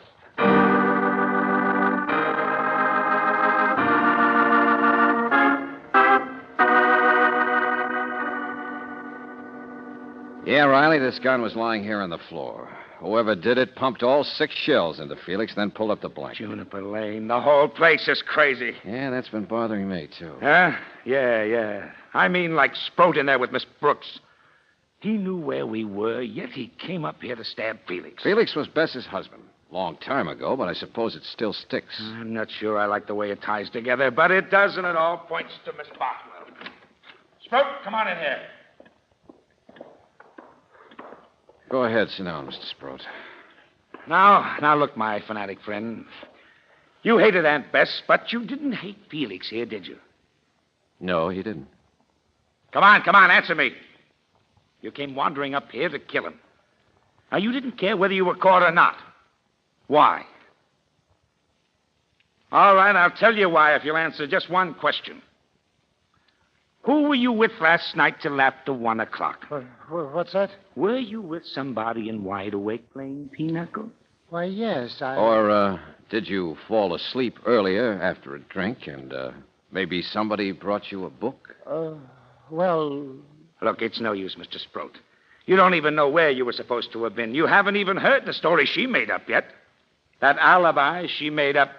Yeah, Riley, this gun was lying here on the floor. Whoever did it pumped all 6 shells into Felix, then pulled up the blanket. Juniper Lane, the whole place is crazy. Yeah, that's been bothering me, too. Huh? Yeah. I mean, like Sproat in there with Miss Brooks. He knew where we were, yet he came up here to stab Felix. Felix was Bess's husband. Long time ago, but I suppose it still sticks. I'm not sure I like the way it ties together, but it does, and it all points to Miss Bothwell. Sproat, come on in here. Go ahead, sit down, Mr. Sproat. Now, look, my fanatic friend. You hated Aunt Bess, but you didn't hate Felix here, did you? No, he didn't. Come on, answer me. You came wandering up here to kill him. Now, you didn't care whether you were caught or not. Why? All right, I'll tell you why if you'll answer just one question. Who were you with last night till after 1 o'clock? What's that? Were you with somebody in Wide Awake playing pinochle? Why, yes, I... Or, did you fall asleep earlier after a drink and, maybe somebody brought you a book? Well... Look, it's no use, Mr. Sproat. You don't even know where you were supposed to have been. You haven't even heard the story she made up yet. That alibi she made up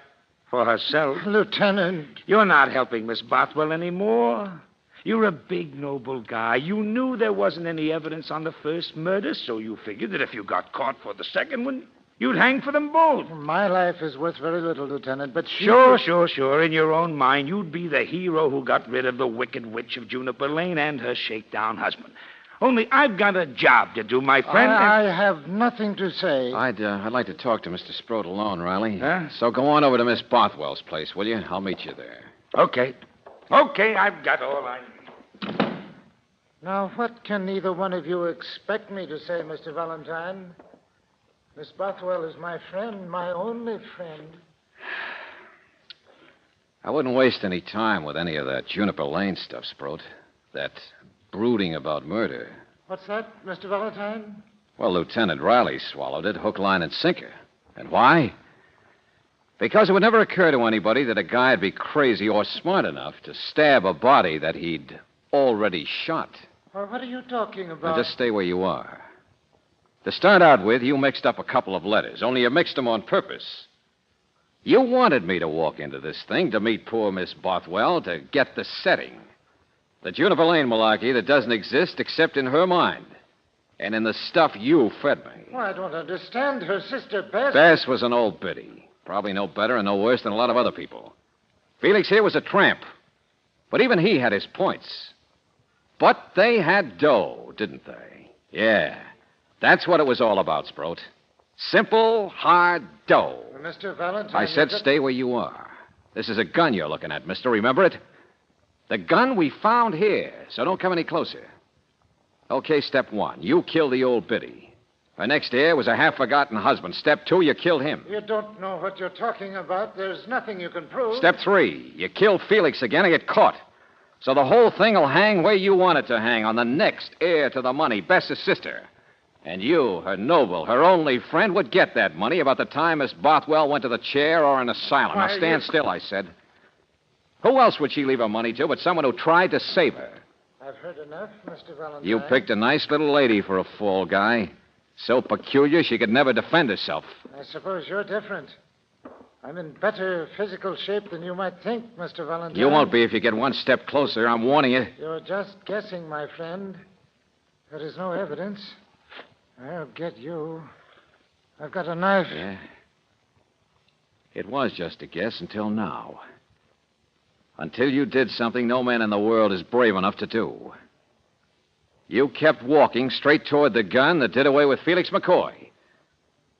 for herself. Lieutenant... You're not helping Miss Bothwell anymore. You're a big, noble guy. You knew there wasn't any evidence on the first murder, so you figured that if you got caught for the second one, you'd hang for them both. My life is worth very little, Lieutenant, but she... Sure. In your own mind, you'd be the hero who got rid of the wicked witch of Juniper Lane and her shakedown husband. Only I've got a job to do, my friend. I have nothing to say. I'd like to talk to Mr. Sproat alone, Riley. Huh? So go on over to Miss Bothwell's place, will you? I'll meet you there. Okay, I've got all I need. Now, what can either one of you expect me to say, Mr. Valentine? Miss Bothwell is my friend, my only friend. I wouldn't waste any time with any of that Juniper Lane stuff, Sproat. That brooding about murder. What's that, Mr. Valentine? Well, Lieutenant Riley swallowed it, hook, line, and sinker. And why? Because it would never occur to anybody that a guy'd be crazy or smart enough to stab a body that he'd already shot. Well, what are you talking about? Now, just stay where you are. To start out with, you mixed up a couple of letters, only you mixed them on purpose. You wanted me to walk into this thing to meet poor Miss Bothwell, to get the setting. The Juniper Lane malarkey that doesn't exist except in her mind. And in the stuff you fed me. Well, I don't understand. Her sister, Bess. Bess was an old biddy. Probably no better and no worse than a lot of other people. Felix here was a tramp. But even he had his points. But they had dough, didn't they? Yeah. That's what it was all about, Sproat. Simple, hard dough. Mr. Valentine. I said stay where you are. This is a gun you're looking at, mister. Remember it? The gun we found here, so don't come any closer. Okay, step one. You killed the old biddy. Her next heir was a half-forgotten husband. Step two, you killed him. You don't know what you're talking about. There's nothing you can prove. Step three, you kill Felix again and get caught. So the whole thing will hang where you want it to hang, on the next heir to the money, Bess's sister. And you, her noble, her only friend, would get that money about the time Miss Bothwell went to the chair or an asylum. Why, now stand still, I said. Who else would she leave her money to but someone who tried to save her? I've heard enough, Mr. Valentine. You picked a nice little lady for a fall guy. So peculiar she could never defend herself. I suppose you're different. I'm in better physical shape than you might think, Mr. Valentine. You won't be if you get one step closer. I'm warning you. You're just guessing, my friend. There is no evidence. I'll get you. I've got a knife. Yeah. It was just a guess until now. Until you did something no man in the world is brave enough to do. You kept walking straight toward the gun that did away with Felix McCoy.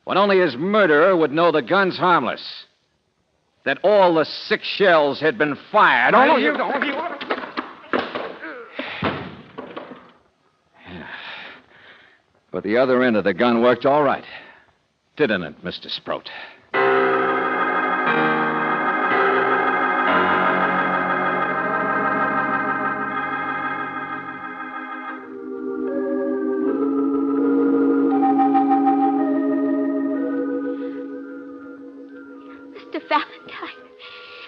When only his murderer would know the gun's harmless. That all the 6 shells had been fired. No, Only you don't. But the other end of the gun worked all right. Didn't it, Mr. Sproat? Mr. Valentine,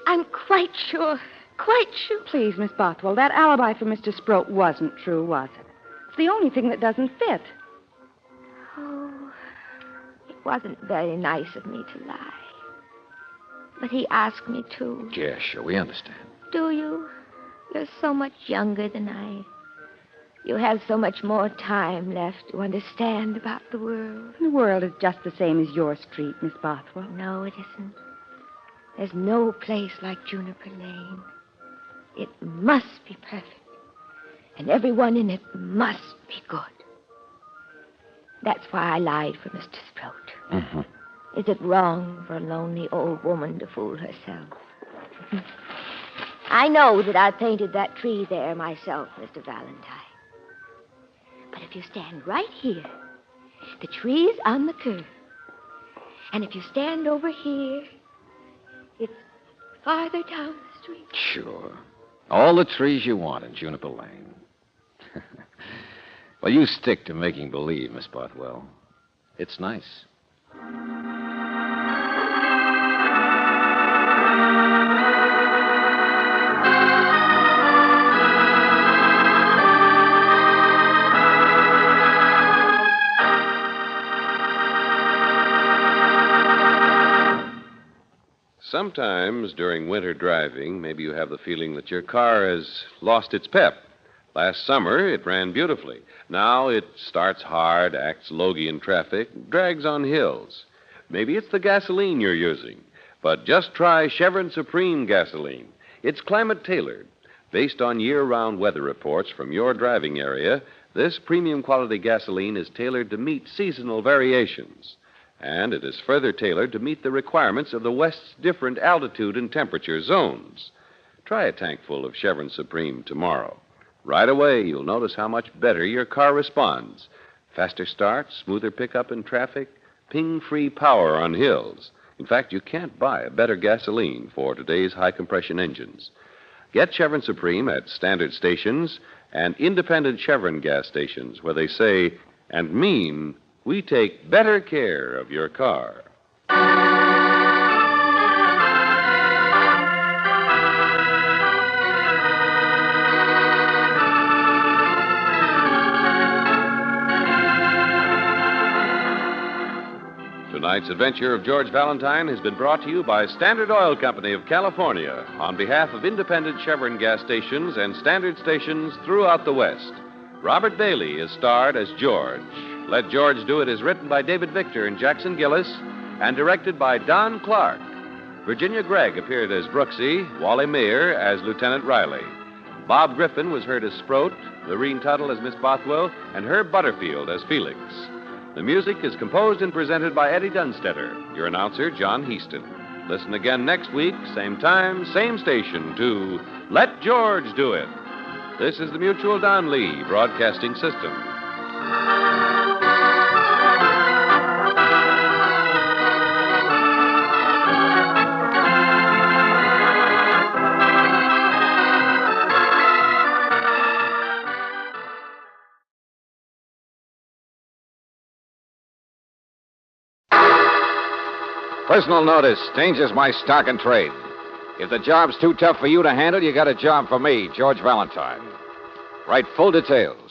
I'm quite sure. Quite sure. Please, Miss Bothwell, that alibi for Mr. Sproat wasn't true, was it? It's the only thing that doesn't fit. Oh, it wasn't very nice of me to lie. But he asked me to. Yeah, sure, we understand. Do you? You're so much younger than I. You have so much more time left to understand about the world. The world is just the same as your street, Miss Bothwell. No, it isn't. There's no place like Juniper Lane. It must be perfect. And everyone in it must be good. That's why I lied for Mr. Sproat. Mm-hmm. Is it wrong for a lonely old woman to fool herself? I know that I painted that tree there myself, Mr. Valentine. But if you stand right here, the tree's on the curve. And if you stand over here, it's farther down the street. Sure. All the trees you want in Juniper Lane. Well, you stick to making believe, Miss Bothwell. It's nice. Sometimes during winter driving, maybe you have the feeling that your car has lost its pep. Last summer, it ran beautifully. Now it starts hard, acts logy in traffic, drags on hills. Maybe it's the gasoline you're using. But just try Chevron Supreme gasoline. It's climate-tailored. Based on year-round weather reports from your driving area, this premium quality gasoline is tailored to meet seasonal variations. And it is further tailored to meet the requirements of the West's different altitude and temperature zones. Try a tank full of Chevron Supreme tomorrow. Right away, you'll notice how much better your car responds. Faster start, smoother pickup in traffic, ping-free power on hills. In fact, you can't buy a better gasoline for today's high-compression engines. Get Chevron Supreme at standard stations and independent Chevron gas stations where they say and mean, we take better care of your car. Tonight's adventure of George Valentine has been brought to you by Standard Oil Company of California on behalf of independent Chevron gas stations and Standard stations throughout the West. Robert Bailey is starred as George. Let George Do It is written by David Victor and Jackson Gillis and directed by Don Clark. Virginia Gregg appeared as Brooksie, Wally Meir as Lieutenant Riley. Bob Griffin was heard as Sproat, Lorene Tuttle as Miss Bothwell, and Herb Butterfield as Felix. The music is composed and presented by Eddie Dunstetter, your announcer, John Heaston. Listen again next week, same time, same station, to Let George Do It. This is the Mutual Don Lee Broadcasting System. Personal notice. Changes my stock and trade. If the job's too tough for you to handle, you got a job for me, George Valentine. Write full details.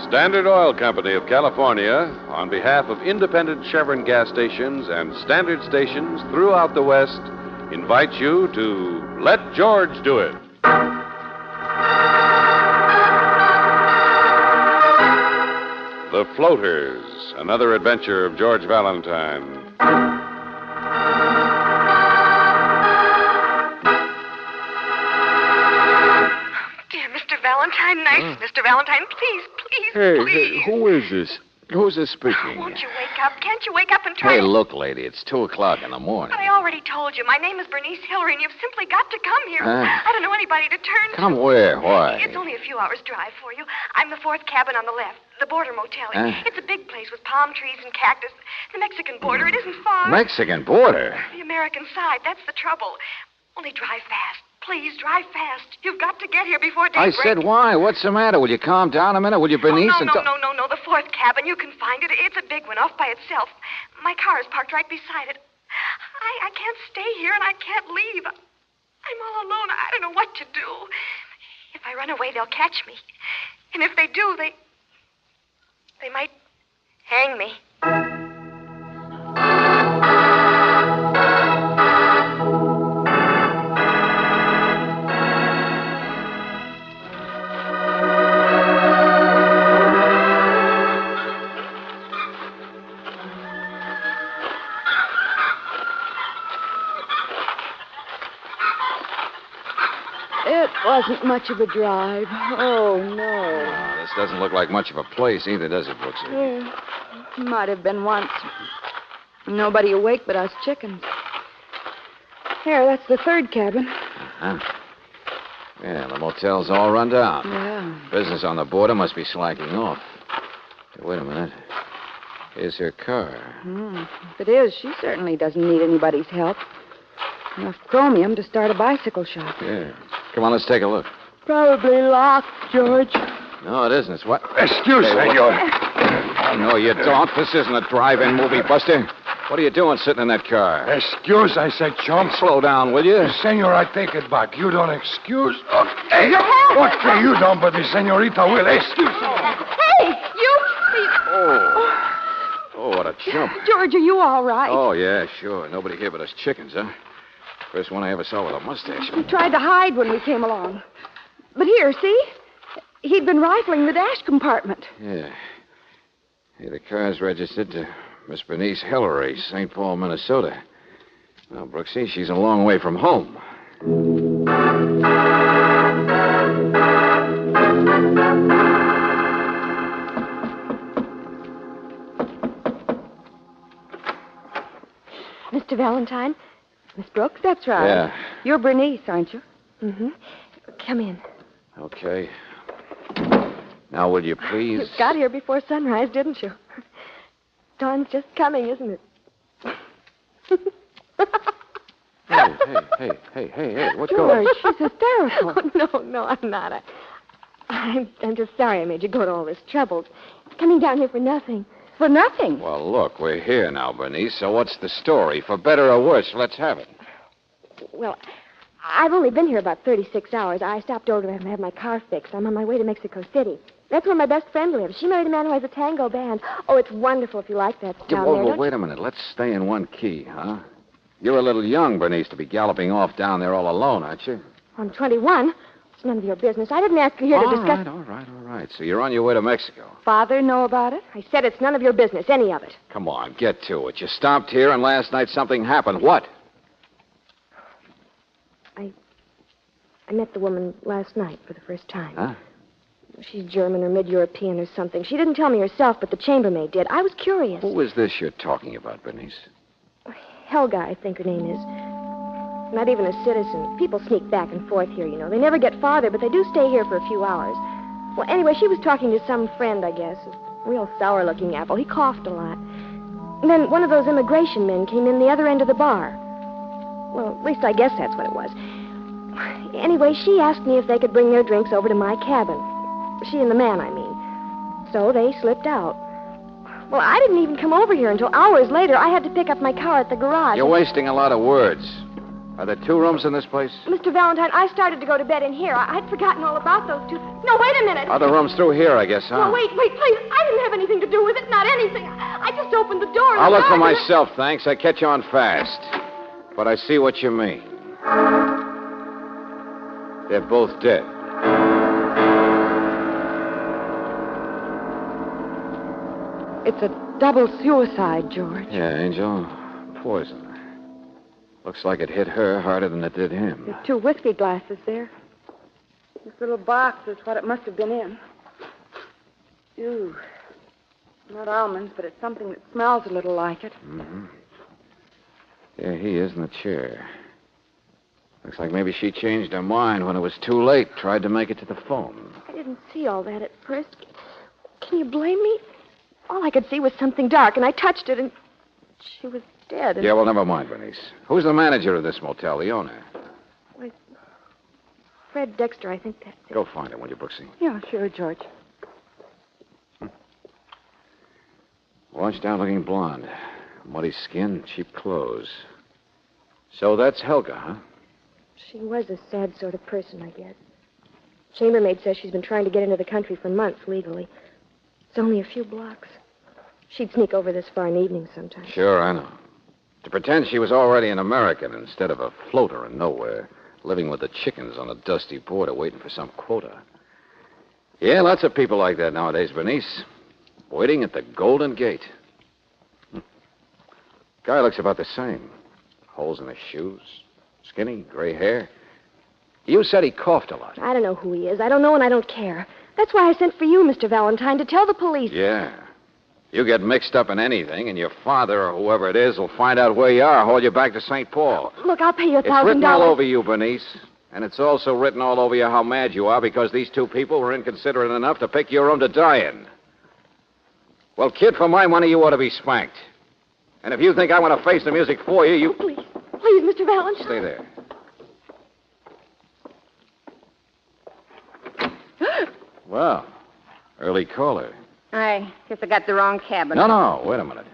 Standard Oil Company of California, on behalf of independent Chevron gas stations and Standard stations throughout the West, invites you to Let George Do It. The Floaters, another adventure of George Valentine. Valentine, nice. Mr. Valentine, please, Hey, who is this? Who's this speaking? Won't you wake up? Can't you wake up and try Hey, to... look, lady, it's 2 o'clock in the morning. But I already told you. My name is Bernice Hillary, and you've simply got to come here. I don't know anybody to turn to. Come where? Why? It's only a few hours' drive for you. I'm the 4th cabin on the left, the Border Motel. It's a big place with palm trees and cactus. The Mexican border, it isn't far. Mexican border? The American side, that's the trouble. Only drive fast. Please, drive fast. You've got to get here before daybreak. I said why? What's the matter? Will you calm down a minute? Will you, Bernice? No. The 4th cabin. You can find it. It's a big one off by itself. My car is parked right beside it. I can't stay here, and I can't leave. I'm all alone. I don't know what to do. If I run away, they'll catch me. And if they do, they might hang me. It wasn't much of a drive. Oh, no. This doesn't look like much of a place either, does it, Brooksie? Might have been once. Nobody awake but us chickens. Here, that's the 3rd cabin. Uh-huh. Yeah, the motel's all run down. Yeah. Business on the border must be slacking off. Hey, wait a minute. Here's her car. If it is, she certainly doesn't need anybody's help. Enough chromium to start a bicycle shop. Yeah. Come on, let's take a look. Probably locked, George. No, it isn't. It's what? Excuse me, senor. Oh, no, you don't. This isn't a drive-in movie, Buster. What are you doing sitting in that car? Excuse, I said, chump. Slow down, will you? Senor, I take it back. You don't excuse. Hey, okay, you don't, but the senorita will. Excuse me. Hey, you... Oh, what a chump. George, are you all right? Oh, yeah, sure. Nobody here but us chickens, huh? First one I ever saw with a mustache. He tried to hide when we came along. But here, see? He'd been rifling the dash compartment. Yeah. Hey, the car's registered to Miss Bernice Hillary, St. Paul, Minnesota. Now, Brooksie, she's a long way from home. Mr. Valentine? Miss Brooks, that's right. Yeah. You're Bernice, aren't you? Mm-hmm. Come in. Okay. Now, will you please... You got here before sunrise, didn't you? Dawn's just coming, isn't it? Hey, what's going on? George, she's hysterical. Oh, no, I'm not. I'm just sorry I made you go to all this trouble. Coming down here for nothing. For nothing? Well, look, we're here now, Bernice, so what's the story? For better or worse, let's have it. Well, I've only been here about 36 hours. I stopped over to have my car fixed. I'm on my way to Mexico City. That's where my best friend lives. She married a man who has a tango band. Oh, it's wonderful if you like that down there. Well, wait a minute. Let's stay in one key, huh? You're a little young, Bernice, to be galloping off down there all alone, aren't you? I'm 21. It's none of your business. I didn't ask you here to discuss... All right. So you're on your way to Mexico. Father know about it? I said it's none of your business, any of it. Come on, get to it. You stopped here, and last night something happened. What? I met the woman last night for the first time. Huh? She's German or mid-European or something. She didn't tell me herself, but the chambermaid did. I was curious. Who is this you're talking about, Bernice? Helga, I think her name is. Not even a citizen. People sneak back and forth here, you know. They never get farther, but they do stay here for a few hours. Well, anyway, she was talking to some friend, I guess. A real sour-looking apple. He coughed a lot. And then one of those immigration men came in the other end of the bar. Well, at least I guess that's what it was. Anyway, she asked me if they could bring their drinks over to my cabin. She and the man, I mean. So they slipped out. Well, I didn't even come over here until hours later. I had to pick up my car at the garage. You're wasting a lot of words. Are there 2 rooms in this place? Mr. Valentine, I started to go to bed in here. I'd forgotten all about those 2. No, wait a minute. Other rooms through here, I guess, huh? Well, wait, please. I didn't have anything to do with it. Not anything. I just opened the door. I'll look for myself, thanks. I catch on fast. But I see what you mean. They're both dead. It's a double suicide, George. Yeah, Angel. Poison. Looks like it hit her harder than it did him. There's 2 whiskey glasses there. This little box is what it must have been in. Ooh. Not almonds, but it's something that smells a little like it. Mm-hmm. There he is in the chair. Looks like maybe she changed her mind when it was too late. Tried to make it to the phone. I didn't see all that at first. Can you blame me? All I could see was something dark, and I touched it, and she was dead. And... Yeah, well, never mind, Bernice. Who's the manager of this motel, the owner? Wait. Fred Dexter, I think that's it. Go find him, will you, Brooksie? Yeah, sure, George. Washed out looking blonde. Muddy skin, cheap clothes. So that's Helga, huh? She was a sad sort of person, I guess. Chambermaid says she's been trying to get into the country for months legally. It's only a few blocks. She'd sneak over this far in the evening sometimes. Sure, I know. To pretend she was already an American instead of a floater in nowhere, living with the chickens on a dusty border waiting for some quota. Yeah, lots of people like that nowadays, Bernice. Waiting at the Golden Gate. Guy looks about the same. Holes in his shoes. Skinny, gray hair. You said he coughed a lot. I don't know who he is. I don't know and I don't care. That's why I sent for you, Mr. Valentine, to tell the police. Yeah. You get mixed up in anything, and your father or whoever it is will find out where you are, haul you back to St. Paul. Look, I'll pay you $1,000. It's written all over you, Bernice. And it's also written all over you how mad you are because these 2 people were inconsiderate enough to pick your room to die in. Well, kid, for my money, you ought to be spanked. And if you think I want to face the music for you, you... Please, Mr. Valentine. Stay there. Well, early caller. I guess I got the wrong cabin. No, wait a minute.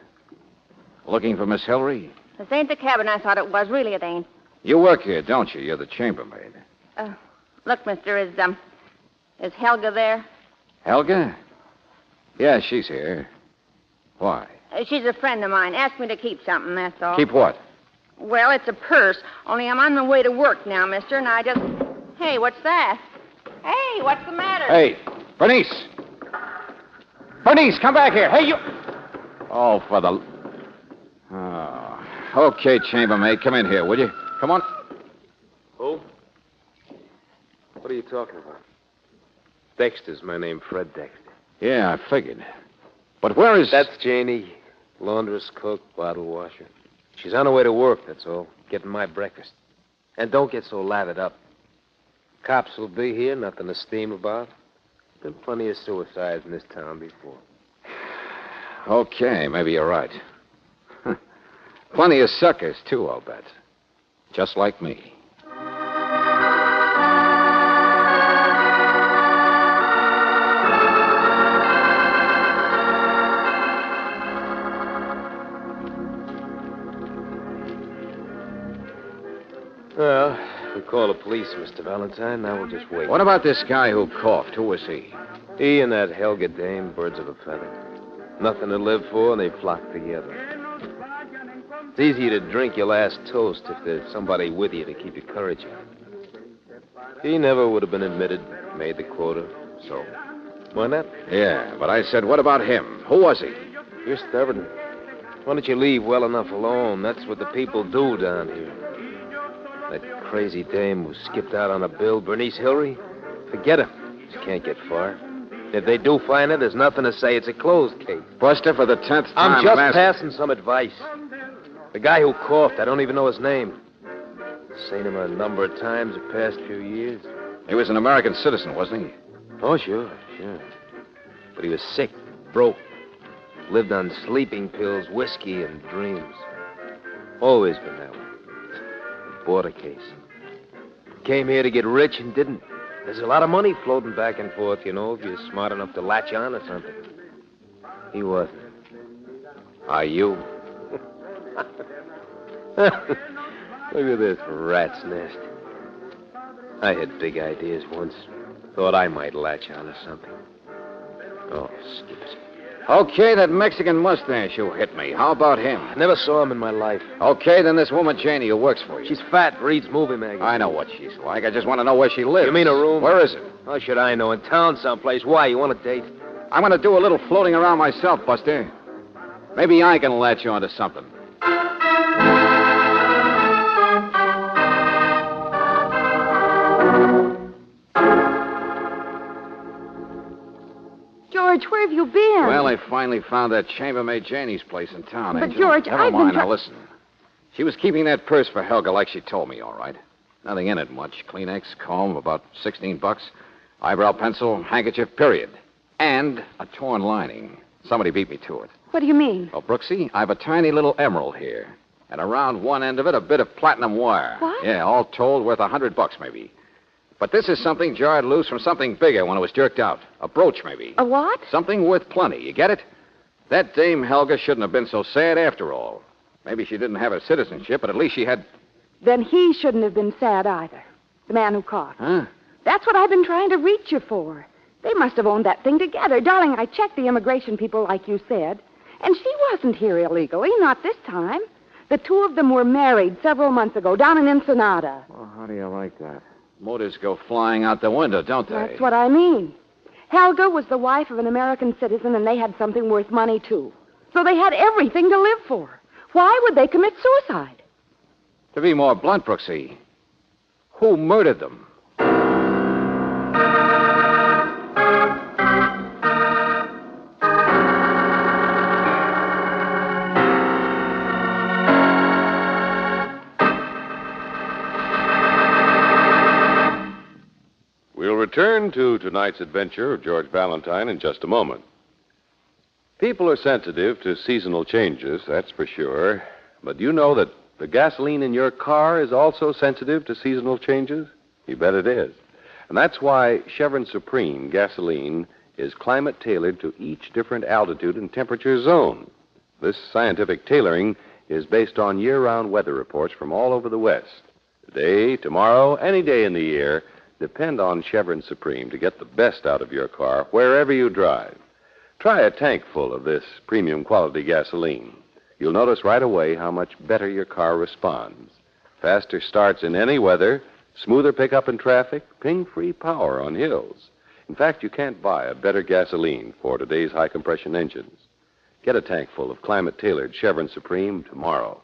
Looking for Miss Hillary? This ain't the cabin I thought it was. Really, it ain't. You work here, don't you? You're the chambermaid. Look, mister, is Helga there? Helga? Yeah, she's here. Why? She's a friend of mine. Asked me to keep something, that's all. Keep what? Well, it's a purse. Only I'm on my way to work now, mister, and I just... Hey, what's that? Hey, what's the matter? Hey, Bernice! Bernice, come back here. Hey, you... Oh, for the... Oh. Okay, chambermaid, come in here, will you? Come on. Who? What are you talking about? Dexter's my name, Fred Dexter. Yeah, I figured. But where is... That's Janie, laundress, cook, bottle washer. She's on her way to work, that's all. Getting my breakfast. And don't get so lathered up. Cops will be here, nothing to steam about. Been plenty of suicides in this town before. Okay, maybe you're right. Plenty of suckers, too, I'll bet. Just like me. Well, we call the police, Mr. Valentine. Now we'll just wait. What about this guy who coughed? Who was he? He and that Helga dame, birds of a feather. Nothing to live for, and they flock together. It's easy to drink your last toast if there's somebody with you to keep your courage up. He never would have been admitted, made the quota, so why not? Yeah, but I said, what about him? Who was he? You're stubborn. Why don't you leave well enough alone? That's what the people do down here. That crazy dame who skipped out on a bill, Bernice Hillary, forget her. She can't get far. If they do find her, there's nothing to say. It's a closed case. Buster, for the 10th time, I'm just passing some advice. The guy who coughed, I don't even know his name. Seen him a number of times the past few years. He was an American citizen, wasn't he? Oh, sure. But he was sick, broke. Lived on sleeping pills, whiskey, and dreams. Always been that way. Border case. Came here to get rich and didn't. There's a lot of money floating back and forth, you know, if you're smart enough to latch on to something. He wasn't. Are you? Look at this rat's nest. I had big ideas once. Thought I might latch on to something. Oh, skips. Okay, that Mexican mustache who hit me. How about him? I never saw him in my life. Okay, then this woman Janie who works for you. She's fat, reads movie magazines. I know what she's like. I just want to know where she lives. You mean a room? Where is it? How should I know? In town someplace. Why? You want a date? I'm going to do a little floating around myself, Buster. Maybe I can latch on to something. George, where have you been? Well, I finally found that chambermaid Janie's place in town, But, Angel. George, Never I've been mind. Now, listen. She was keeping that purse for Helga like she told me, all right. Nothing in it much. Kleenex, comb, about $16. Eyebrow pencil, handkerchief, period. And a torn lining. Somebody beat me to it. What do you mean? Oh, Brooksie, I've a tiny little emerald here. And around one end of it, a bit of platinum wire. What? Yeah, all told, worth $100 maybe. But this is something jarred loose from something bigger when it was jerked out. A brooch, maybe. A what? Something worth plenty. You get it? That dame Helga shouldn't have been so sad after all. Maybe she didn't have her citizenship, but at least she had... Then he shouldn't have been sad either. The man who coughed. Huh? That's what I've been trying to reach you for. They must have owned that thing together. Darling, I checked the immigration people like you said. And she wasn't here illegally, not this time. The two of them were married several months ago down in Ensenada. Well, how do you like that? Motors go flying out the window, don't they? That's what I mean. Helga was the wife of an American citizen, and they had something worth money, too. So they had everything to live for. Why would they commit suicide? To be more blunt, Brooksie, who murdered them? We'll return to tonight's adventure of George Valentine in just a moment. People are sensitive to seasonal changes, that's for sure. But do you know that the gasoline in your car is also sensitive to seasonal changes? You bet it is. And that's why Chevron Supreme gasoline is climate-tailored to each different altitude and temperature zone. This scientific tailoring is based on year-round weather reports from all over the West. Today, tomorrow, any day in the year, depend on Chevron Supreme to get the best out of your car wherever you drive. Try a tank full of this premium quality gasoline. You'll notice right away how much better your car responds. Faster starts in any weather, smoother pickup in traffic, ping-free power on hills. In fact, you can't buy a better gasoline for today's high-compression engines. Get a tank full of climate-tailored Chevron Supreme tomorrow.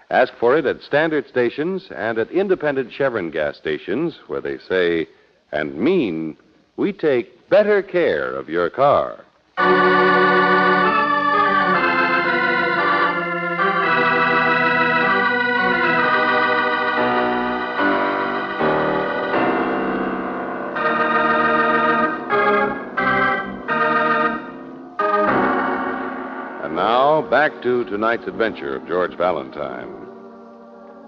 Ask for it at standard stations and at independent Chevron gas stations where they say and mean we take better care of your car. And now, back to tonight's adventure of George Valentine.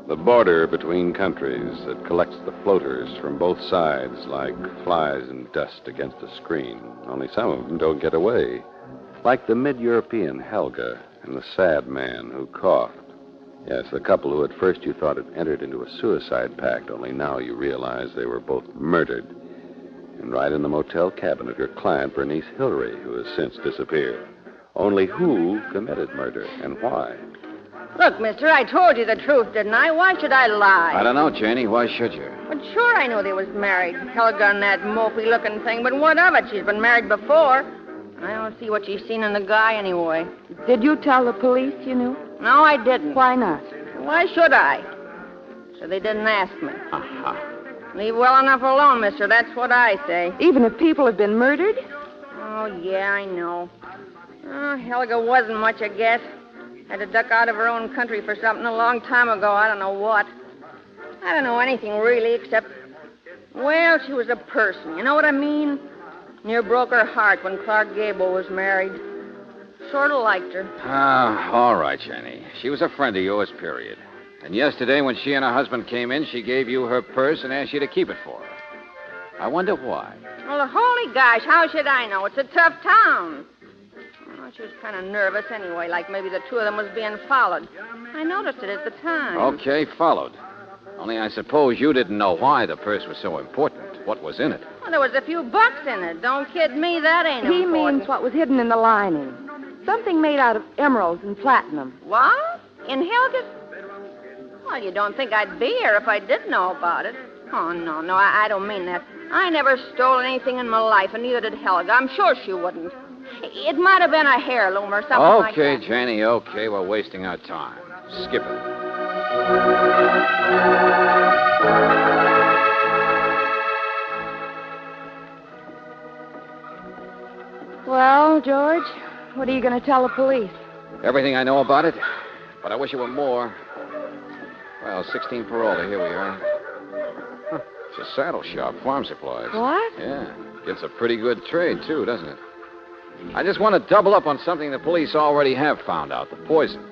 The border between countries that collects the floaters from both sides like flies in dust against a screen. Only some of them don't get away. Like the mid-European Helga and the sad man who coughed. Yes, the couple who at first you thought had entered into a suicide pact, only now you realize they were both murdered. And right in the motel cabin of your client, Bernice Hillary, who has since disappeared. Only who committed murder and why? Look, mister, I told you the truth, didn't I? Why should I lie? I don't know, Janie. Why should you? But sure I knew they was married. Helga and that mopey-looking thing, but what of it? She's been married before. I don't see what she's seen in the guy anyway. Did you tell the police you knew? No, I didn't. Why not? Why should I? So they didn't ask me. Leave well enough alone, mister. That's what I say. Even if people have been murdered? Oh, yeah, I know. Oh, Helga wasn't much, I guess. Had to duck out of her own country for something a long time ago. I don't know what. I don't know anything really except, well, she was a person. You know what I mean? Near broke her heart when Clark Gable was married. Sort of liked her. All right, Jenny. She was a friend of yours, period. And yesterday, when she and her husband came in, she gave you her purse and asked you to keep it for her. I wonder why. Well, holy gosh, how should I know? It's a tough town. Well, she was kind of nervous anyway, like maybe the two of them was being followed. I noticed it at the time. Okay, followed. Only I suppose you didn't know why the purse was so important. What was in it? Well, there was a few bucks in it. Don't kid me, that ain't He important. means what was hidden in the lining. Something made out of emeralds and platinum. What? In Helga's? Well, you don't think I'd be here if I did know about it. Oh, no, I don't mean that. I never stole anything in my life, and neither did Helga. I'm sure she wouldn't. It might have been a heirloom or something like that. Okay, Janie, okay. We're wasting our time. Skip it. Well, George, what are you going to tell the police? Everything I know about it, but I wish it were more. Well, 16 parola, here we are. Huh, it's a saddle shop, farm supplies. What? Yeah, it's a pretty good trade, too, doesn't it? I just want to double up on something the police already have found out, the poison.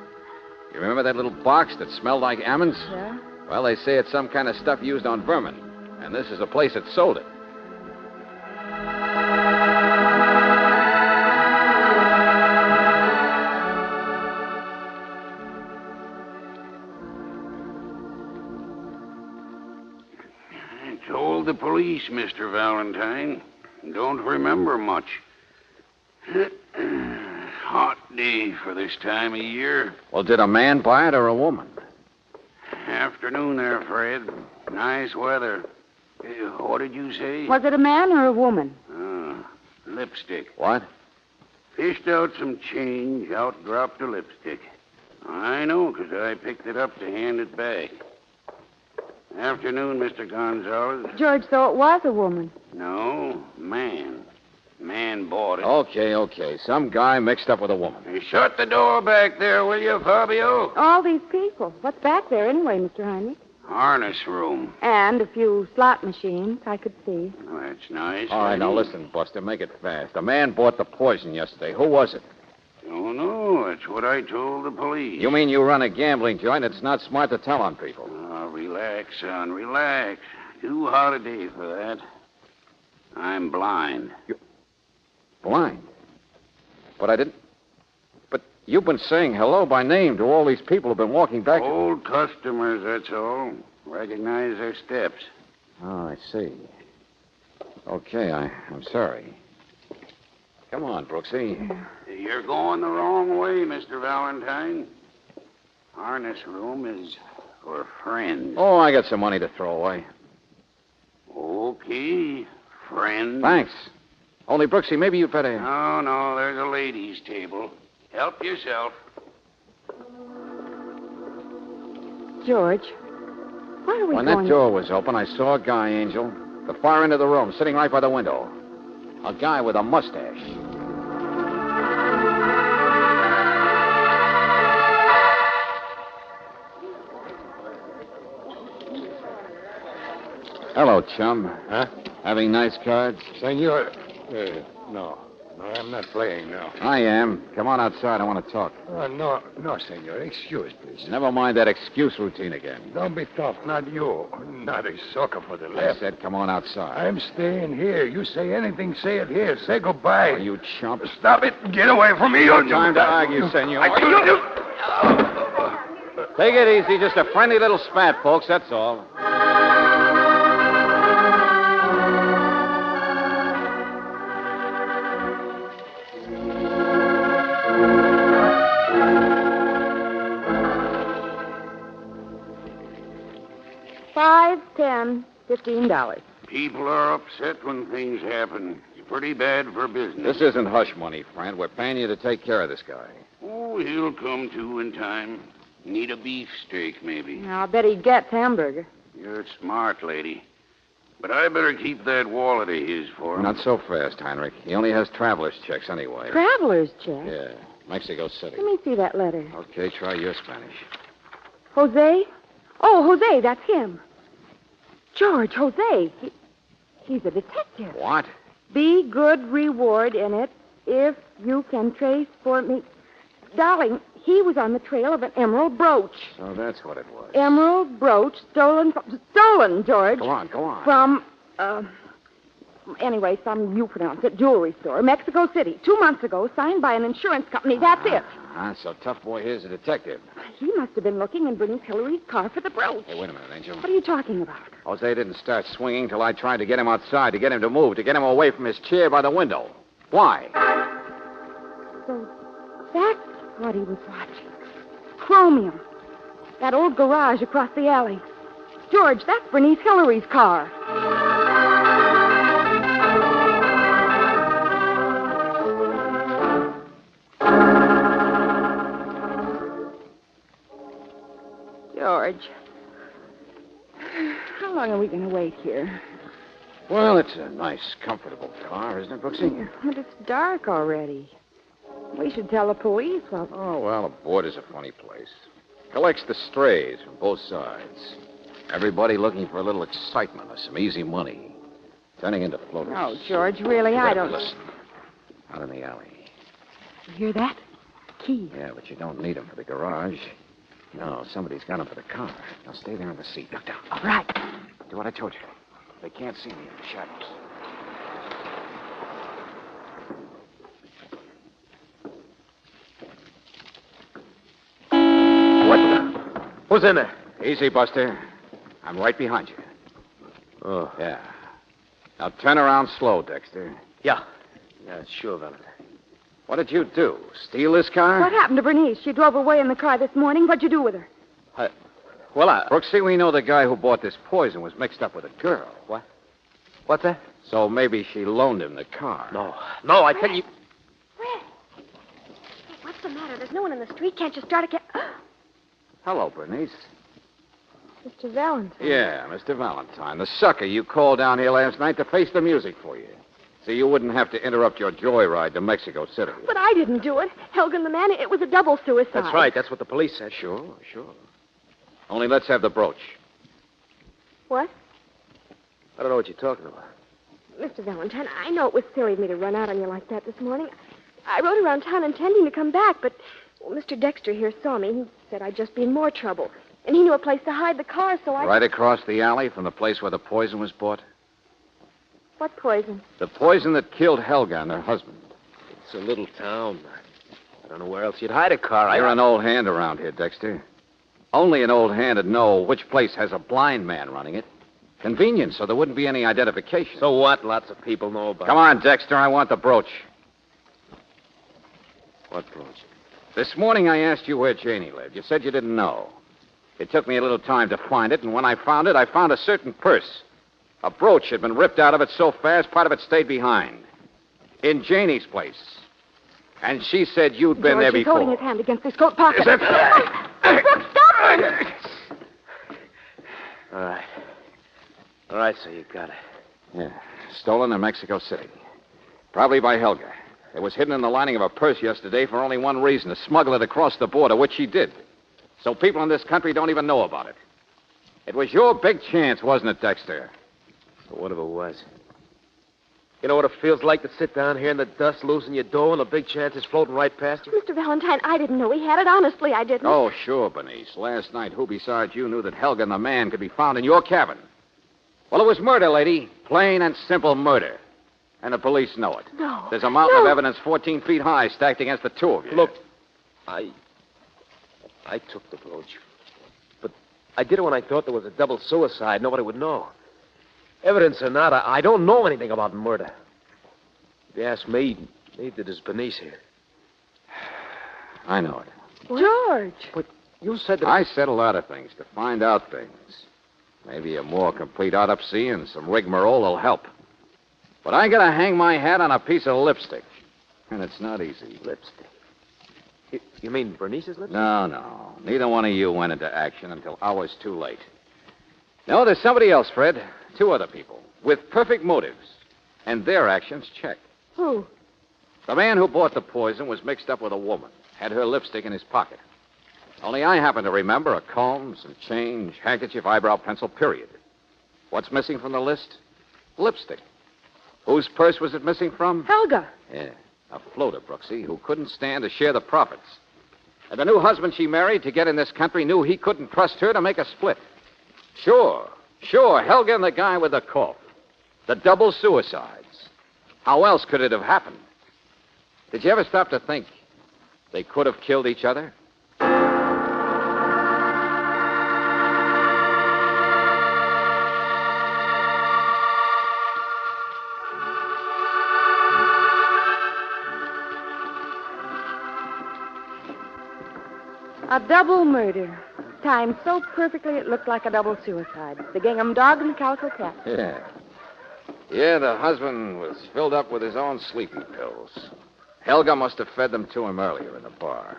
You remember that little box that smelled like almonds? Yeah. Well, they say it's some kind of stuff used on vermin, and this is a place that sold it. I told the police, Mr. Valentine. Don't remember much. Hot day for this time of year. Well, did a man buy it or a woman? Afternoon there, Fred. Nice weather. What did you say? Was it a man or a woman? Lipstick. What? Fished out some change, out dropped a lipstick. I know, 'cause I picked it up to hand it back. Afternoon, Mr. Gonzalez. George, though it was a woman. No, man. Man bought it. Okay. Some guy mixed up with a woman. Hey, shut the door back there, will you, Fabio? All these people. What's back there anyway, Mr. Heinrich? Harness room. And a few slot machines, I could see. Oh, that's nice. All right, now listen, Buster, make it fast. A man bought the poison yesterday. Who was it? Oh, no, that's what I told the police. You mean you run a gambling joint? It's not smart to tell on people. Oh, relax, son, relax. Too hot a day for that. I'm blind. Blind? But I didn't... But you've been saying hello by name to all these people who've been walking back... Old customers, that's all. Recognize their steps. Oh, I see. Okay, I'm sorry. Come on, Brooksie. You're going the wrong way, Mr. Valentine. Harness room is for friends. Oh, I got some money to throw away. Okay, friends. Thanks. Only, Brooksie, maybe you'd better... No, there's a ladies' table. Help yourself. George, why are we When going... that door was open, I saw a guy, Angel, the far end of the room, sitting right by the window. A guy with a mustache. Hello, chum. Huh? Having nice cards? Senor, no, I'm not playing now. I am. Come on outside. I want to talk. No, senor. Excuse, please. Never mind that excuse routine again. Don't be tough. Not you. Not a sucker for the I left. said come on outside. I'm staying here. You say anything, say it here. Say goodbye. Oh, you chump. Stop it. Get away from me. No time to argue, senor. Take it easy. Just a friendly little spat, folks. That's all. $5, $10, $15. People are upset when things happen. It's pretty bad for business. This isn't hush money, friend. We're paying you to take care of this guy. Oh, he'll come to in time. Need a beefsteak, maybe. I'll bet he gets hamburger. You're smart, lady. But I better keep that wallet of his for him. Not so fast, Heinrich. He only has traveler's checks anyway. Traveler's check? Yeah, Mexico City. Let me see that letter. Okay, try your Spanish. Jose? Oh, Jose, that's him. George, Jose. He's a detective. What? Be good reward in it if you can trace for me. Darling, he was on the trail of an emerald brooch. So that's what it was. Emerald brooch stolen, George. Go on. From, anyway, you pronounce it, jewelry store, Mexico City, 2 months ago, signed by an insurance company. That's it. So Tough Boy here's a detective. He must have been looking in Bernice Hillary's car for the brooch. Hey, wait a minute, Angel. What are you talking about? Jose didn't start swinging till I tried to get him outside, to get him to move, to get him away from his chair by the window. Why? So that's what he was watching. Chromium. That old garage across the alley. George, that's Bernice Hillary's car. George, how long are we going to wait here? Well, it's a nice, comfortable car, isn't it, Brooksie? But it's dark already. We should tell the police. Oh, well, a board is a funny place. Collects the strays from both sides. Everybody looking for a little excitement or some easy money. Turning into floaters. Oh, George, really, I don't... Listen. Out in the alley. You hear that? Key. Yeah, but you don't need them for the garage. No, somebody's got them for the car. Now stay there in the seat. Duck down. All right. Do what I told you. They can't see me in the shadows. What the? Who's in there? Easy, Buster. I'm right behind you. Oh. Yeah. Now turn around slow, Dexter. Yeah, sure, Valentine. What did you do? Steal this car? What happened to Bernice? She drove away in the car this morning. What'd you do with her? Brooksie, we know the guy who bought this poison was mixed up with a girl. What? What's that? So maybe she loaned him the car. No, I tell you... Red. Hey, what's the matter? There's no one in the street. Can't you start again? Hello, Bernice. Mr. Valentine. Yeah, Mr. Valentine. The sucker you called down here last night to face the music for you. So you wouldn't have to interrupt your joyride to Mexico City. But I didn't do it. Helgen the man, it was a double suicide. That's right. That's what the police said. Sure. Only let's have the brooch. What? I don't know what you're talking about. Mr. Valentine, I know it was silly of me to run out on you like that this morning. I rode around town intending to come back, but Mr. Dexter here saw me. He said I'd just be in more trouble. And he knew a place to hide the car, so I... Right across the alley from the place where the poison was bought? What poison? The poison that killed Helga and her husband. It's a little town. I don't know where else you'd hide a car. You're an old hand around here, Dexter. Only an old hand would know which place has a blind man running it. Convenient, so there wouldn't be any identification. So what? Lots of people know about it. Come on, Dexter. I want the brooch. What brooch? This morning I asked you where Janie lived. You said you didn't know. It took me a little time to find it, and when I found it, I found a certain purse. A brooch had been ripped out of it so fast, part of it stayed behind. In Janie's place. And she said you'd been there before. He's holding his hand against his coat pocket. Is it? Brooks, stop him! All right, so you got it. Yeah. Stolen in Mexico City. Probably by Helga. It was hidden in the lining of a purse yesterday for only one reason, to smuggle it across the border, which she did. So people in this country don't even know about it. It was your big chance, wasn't it, Dexter? But what if it was? You know what it feels like to sit down here in the dust, losing your dough, and the big chance is floating right past you? Mr. Valentine, I didn't know he had it. Honestly, I didn't. Oh, sure, Bernice. Last night, who besides you knew that Helga and the man could be found in your cabin? Well, it was murder, lady. Plain and simple murder. And the police know it. No. There's a mountain of evidence 14 feet high stacked against the two of you. Look, I took the brooch. I did it when I thought there was a double suicide. Nobody would know. Evidence or not, I don't know anything about murder. If you ask me, neither does Bernice here. I know it. George! But you said that... I said a lot of things to find out things. Maybe a more complete autopsy and some rigmarole will help. But I gotta hang my hat on a piece of lipstick. And it's not easy. Lipstick? You mean Bernice's lipstick? No. Neither one of you went into action until hours too late. No, there's somebody else, Fred. 2 other people. With perfect motives. And their actions check. Who? The man who bought the poison was mixed up with a woman. Had her lipstick in his pocket. Only I happen to remember a comb, some change, handkerchief, eyebrow pencil, period. What's missing from the list? Lipstick. Whose purse was it missing from? Helga. Yeah, a floater, Brooksie, who couldn't stand to share the profits. And the new husband she married to get in this country knew he couldn't trust her to make a split. Sure, Helga and the guy with the cough. The double suicides. How else could it have happened? Did you ever stop to think they could have killed each other? A double murder. Timed so perfectly it looked like a double suicide. The gingham dog and the calico cat. Yeah, the husband was filled up with his own sleeping pills. Helga must have fed them to him earlier in the bar.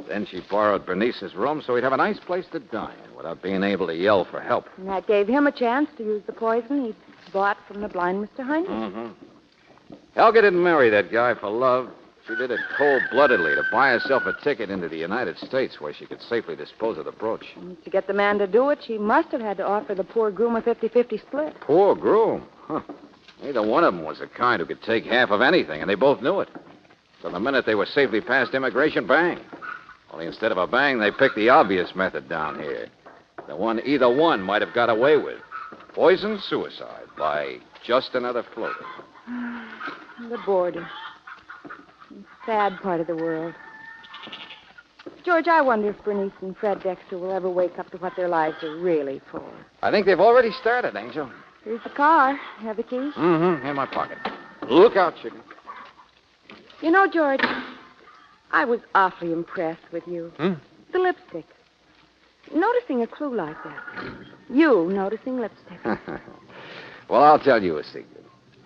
Then she borrowed Bernice's room so he'd have a nice place to dine without being able to yell for help. And that gave him a chance to use the poison he'd bought from the blind Mr. Heinrich. Mm-hmm. Helga didn't marry that guy for love. She did it cold-bloodedly to buy herself a ticket into the United States where she could safely dispose of the brooch. And to get the man to do it, she must have had to offer the poor groom a 50-50 split. Poor groom? Huh. Neither one of them was the kind who could take half of anything, and they both knew it. So the minute they were safely past immigration, bang. Only instead of a bang, they picked the obvious method down here. The one either one might have got away with. Poison suicide by just another floater. The border. Sad part of the world. George, I wonder if Bernice and Fred Dexter will ever wake up to what their lives are really for. I think they've already started, Angel. Here's the car. Have the keys? Mm-hmm. In my pocket. Look out, chicken. You know, George, I was awfully impressed with you. The lipstick. Noticing a clue like that. You noticing lipstick. Well, I'll tell you a secret.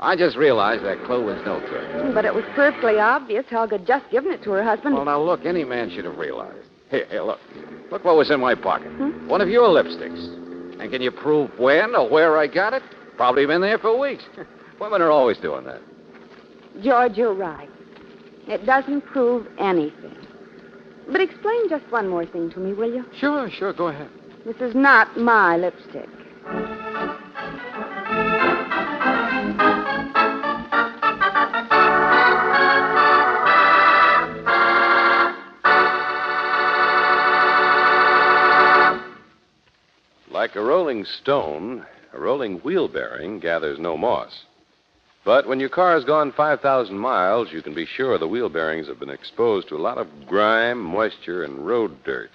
I just realized that clue was no trick. But it was perfectly obvious Helga had just given it to her husband. Well, now, look, any man should have realized. Here, look. Look what was in my pocket. One of your lipsticks. And can you prove when or where I got it? Probably been there for weeks. Women are always doing that. George, you're right. It doesn't prove anything. But explain just one more thing to me, will you? Sure, go ahead. This is not my lipstick. Like a rolling stone, a rolling wheel bearing gathers no moss. But when your car has gone 5,000 miles, you can be sure the wheel bearings have been exposed to a lot of grime, moisture, and road dirt.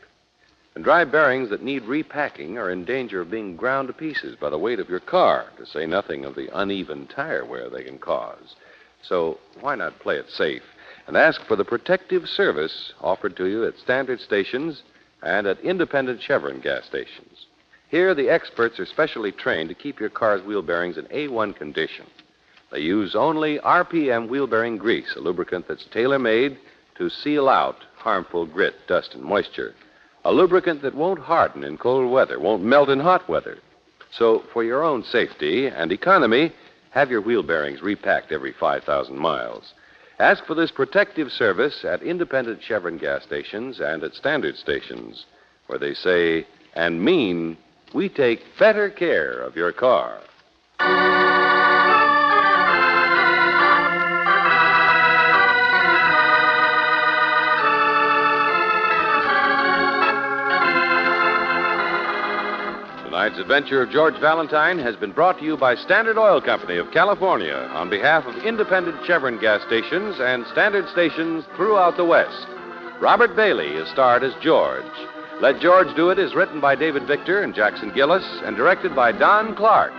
And dry bearings that need repacking are in danger of being ground to pieces by the weight of your car, to say nothing of the uneven tire wear they can cause. So why not play it safe and ask for the protective service offered to you at standard stations and at independent Chevron gas stations. Here, the experts are specially trained to keep your car's wheel bearings in A1 condition. They use only RPM wheel bearing grease, a lubricant that's tailor-made to seal out harmful grit, dust, and moisture. A lubricant that won't harden in cold weather, won't melt in hot weather. So, for your own safety and economy, have your wheel bearings repacked every 5,000 miles. Ask for this protective service at independent Chevron gas stations and at standard stations, where they say and mean, we take better care of your car. Tonight's adventure of George Valentine has been brought to you by Standard Oil Company of California on behalf of independent Chevron gas stations and standard stations throughout the West. Robert Bailey is starred as George. Let George Do It is written by David Victor and Jackson Gillis and directed by Don Clark.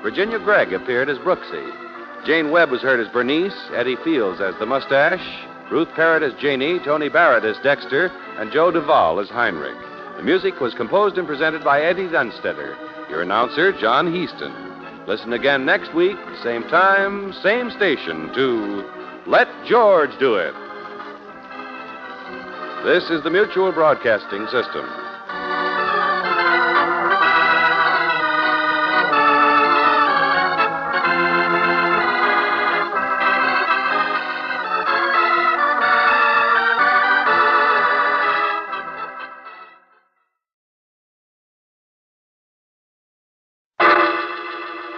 Virginia Gregg appeared as Brooksie. Jane Webb was heard as Bernice, Eddie Fields as the Mustache, Ruth Parrott as Janie, Tony Barrett as Dexter, and Joe Duvall as Heinrich. The music was composed and presented by Eddie Dunstetter. Your announcer, John Heaston. Listen again next week, same time, same station, to Let George Do It. This is the Mutual Broadcasting System.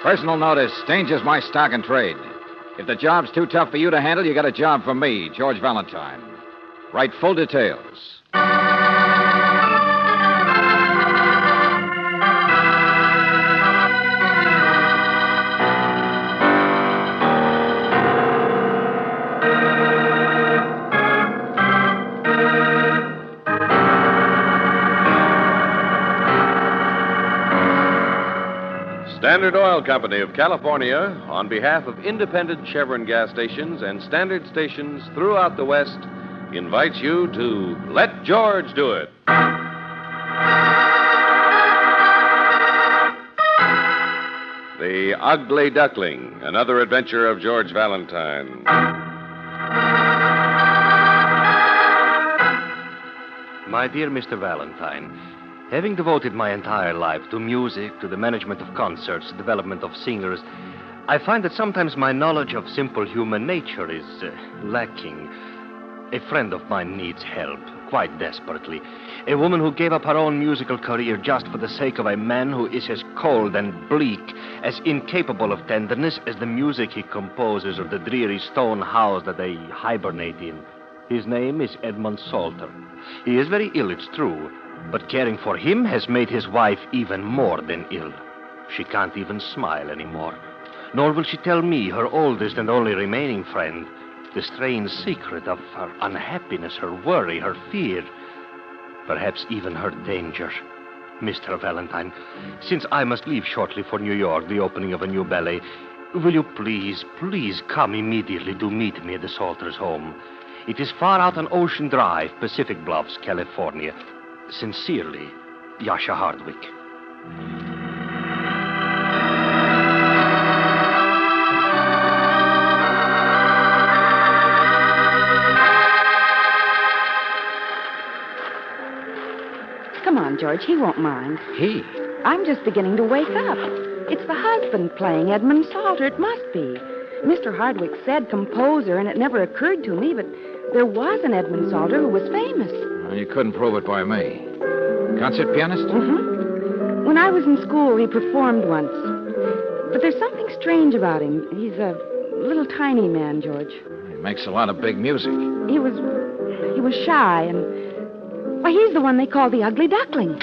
Personal notice, danger's my stock and trade. If the job's too tough for you to handle, you got a job for me, George Valentine. Write full details. Standard Oil Company of California, on behalf of independent Chevron gas stations and standard stations throughout the West, invites you to Let George Do It. The Ugly Duckling, another adventure of George Valentine. My dear Mr. Valentine, having devoted my entire life to music, to the management of concerts, the development of singers, I find that sometimes my knowledge of simple human nature is lacking. A friend of mine needs help, quite desperately. A woman who gave up her own musical career just for the sake of a man who is as cold and bleak, as incapable of tenderness as the music he composes or the dreary stone house that they hibernate in. His name is Edmund Salter. He is very ill, it's true, but caring for him has made his wife even more than ill. She can't even smile anymore. Nor will she tell me, her oldest and only remaining friend, the strange secret of her unhappiness, her worry, her fear, perhaps even her danger. Mr. Valentine, since I must leave shortly for New York, the opening of a new ballet, will you please come immediately to meet me at the Salters' home? It is far out on Ocean Drive, Pacific Bluffs, California. Sincerely, Yasha Hardwick. Come on, George. He won't mind. He? I'm just beginning to wake up. It's the husband playing Edmund Salter. It must be. Mr. Hardwick said composer, and it never occurred to me, but there was an Edmund Salter who was famous. Well, you couldn't prove it by me. Concert pianist? Mm-hmm. When I was in school, he performed once. But there's something strange about him. He's a little tiny man, George. He makes a lot of big music. He was shy, and... Why, he's the one they call the Ugly Duckling.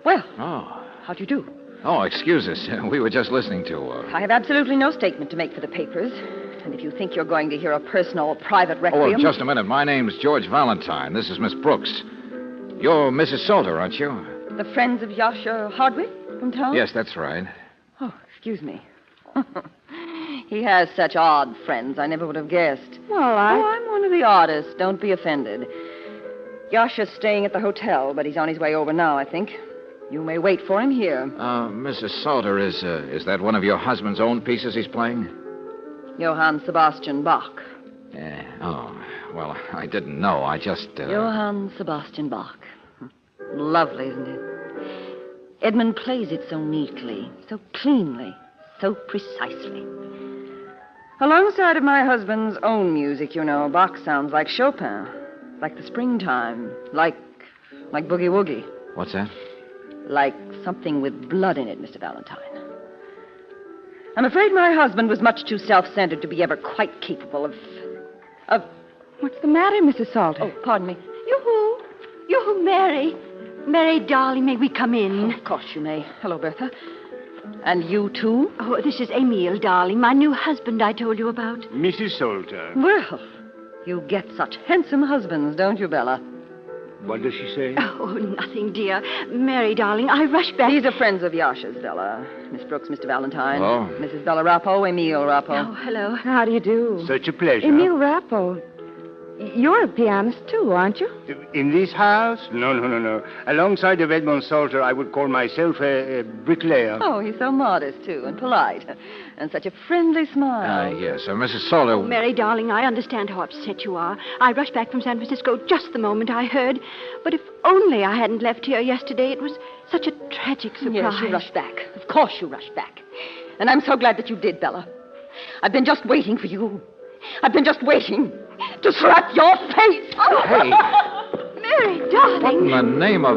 Well, Oh. how'd you do? Oh, excuse us. We were just listening to... I have absolutely no statement to make for the papers. And if you think you're going to hear a personal, private requiem... Oh, well, just a minute. My name's George Valentine. This is Miss Brooks. You're Mrs. Salter, aren't you? The friends of Yasha Hardwick from town? Yes, that's right. Oh, excuse me. He has such odd friends, I never would have guessed. Well, I'm one of the oddest. Don't be offended. Yasha's staying at the hotel, but he's on his way over now, I think. You may wait for him here. Mrs. Salter, is that one of your husband's own pieces he's playing? Johann Sebastian Bach. Yeah. Oh, well, I didn't know. I just... Johann Sebastian Bach. Lovely, isn't it? Edmund plays it so neatly, so cleanly, so precisely. Alongside of my husband's own music, you know, Bach sounds like Chopin, like the springtime, like Boogie Woogie. What's that? Like something with blood in it, Mr. Valentine. I'm afraid my husband was much too self-centered to be ever quite capable of... What's the matter, Mrs. Salter? Oh, pardon me. Yoo-hoo, Mary. Mary, darling, may we come in? Oh, of course you may. Hello, Bertha. And you, too? Oh, this is Emile, darling, my new husband I told you about. Mrs. Salter. Well, you get such handsome husbands, don't you, Bella? What does she say? Oh, nothing, dear. Mary, darling, I rushed back. These are friends of Yasha's, Bella. Miss Brooks, Mr. Valentine. Hello. Mrs. Bella Rappo, Emile Rappo. Oh, hello. How do you do? Such a pleasure. Emile Rappo. You're a pianist, too, aren't you? In this house? No. Alongside of Edmond Salter, I would call myself a bricklayer. Oh, he's so modest, too, and polite. And such a friendly smile. Yes. Mrs. Salter. Oh, Mary, darling, I understand how upset you are. I rushed back from San Francisco just the moment I heard. But if only I hadn't left here yesterday, it was such a tragic surprise. Yes, you rushed back. Of course you rushed back. And I'm so glad that you did, Bella. I've been just waiting for you. I've been just waiting to slap your face. Hey. Mary, darling. What in the name of...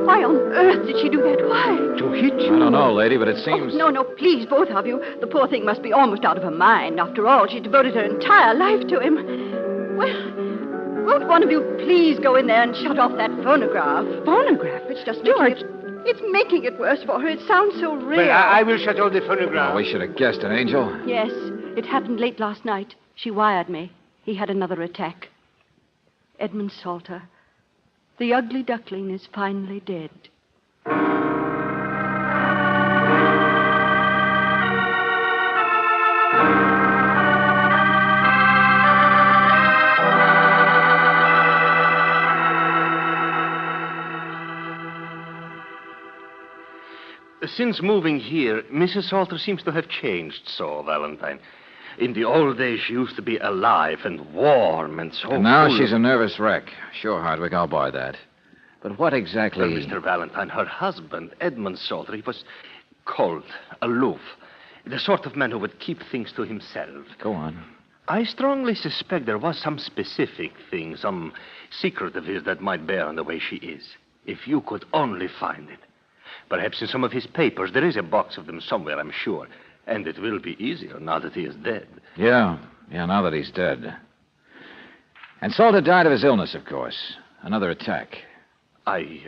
Why on earth did she do that? Why? To hit you? I don't know, lady, but it seems... Oh, no, please, both of you. The poor thing must be almost out of her mind. After all, she devoted her entire life to him. Well, won't one of you please go in there and shut off that phonograph? Phonograph? It's just It's making it worse for her. It sounds so real. Well, I will shut off the phonograph. Oh, we should have guessed it, Angel. Yes, it happened late last night. She wired me. He had another attack. Edmund Salter. The ugly duckling is finally dead. Since moving here, Mrs. Salter seems to have changed so, Valentine. In the old days, she used to be alive and warm and so And now full she's of... a nervous wreck. Sure, Hardwick, I'll buy that. But what exactly... Well, Mr. Valentine, her husband, Edmund Salter, he was cold, aloof, the sort of man who would keep things to himself. Go on. I strongly suspect there was some specific thing, some secret of his that might bear on the way she is. If you could only find it. Perhaps in some of his papers. There is a box of them somewhere, I'm sure. And it will be easier now that he is dead. Yeah, now that he's dead. And Salter died of his illness, of course. Another attack. I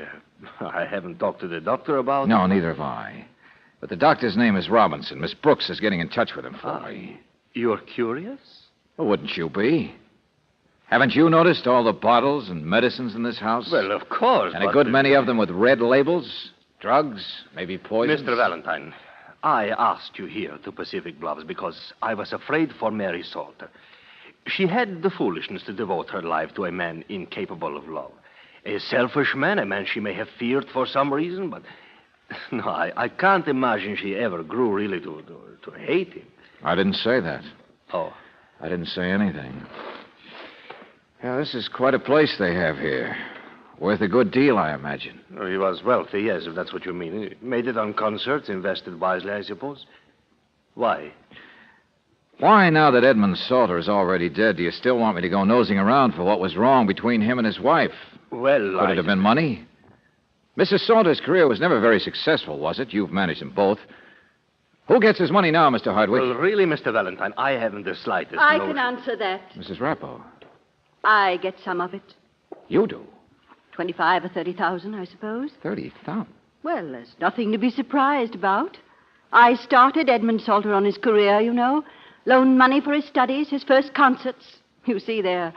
haven't talked to the doctor about No, it. neither have I. But the doctor's name is Robinson. Miss Brooks is getting in touch with him for me. You're curious? Well, wouldn't you be? Haven't you noticed all the bottles and medicines in this house? Well, of course. And a but- good many of them with red labels? Drugs? Maybe poison? Mr. Valentine, I asked you here to Pacific Bluffs because I was afraid for Mary Salter. She had the foolishness to devote her life to a man incapable of love. A selfish man, a man she may have feared for some reason, but... No, I can't imagine she ever grew really to hate him. I didn't say that. Oh. I didn't say anything. Yeah, this is quite a place they have here. Worth a good deal, I imagine. Oh, he was wealthy, yes, if that's what you mean. He made it on concerts, invested wisely, I suppose. Why? Why, now that Edmund Salter is already dead, do you still want me to go nosing around for what was wrong between him and his wife? Well, Could it have been money? Mrs. Salter's career was never very successful, was it? You've managed them both. Who gets his money now, Mr. Hardwick? Well, really, Mr. Valentine, I haven't the slightest I notion. can answer that. Mrs. Rappo. I get some of it. You do? 25 or 30,000, I suppose. 30,000? Well, there's nothing to be surprised about. I started Edmund Salter on his career, you know. Loaned money for his studies, his first concerts. You see, there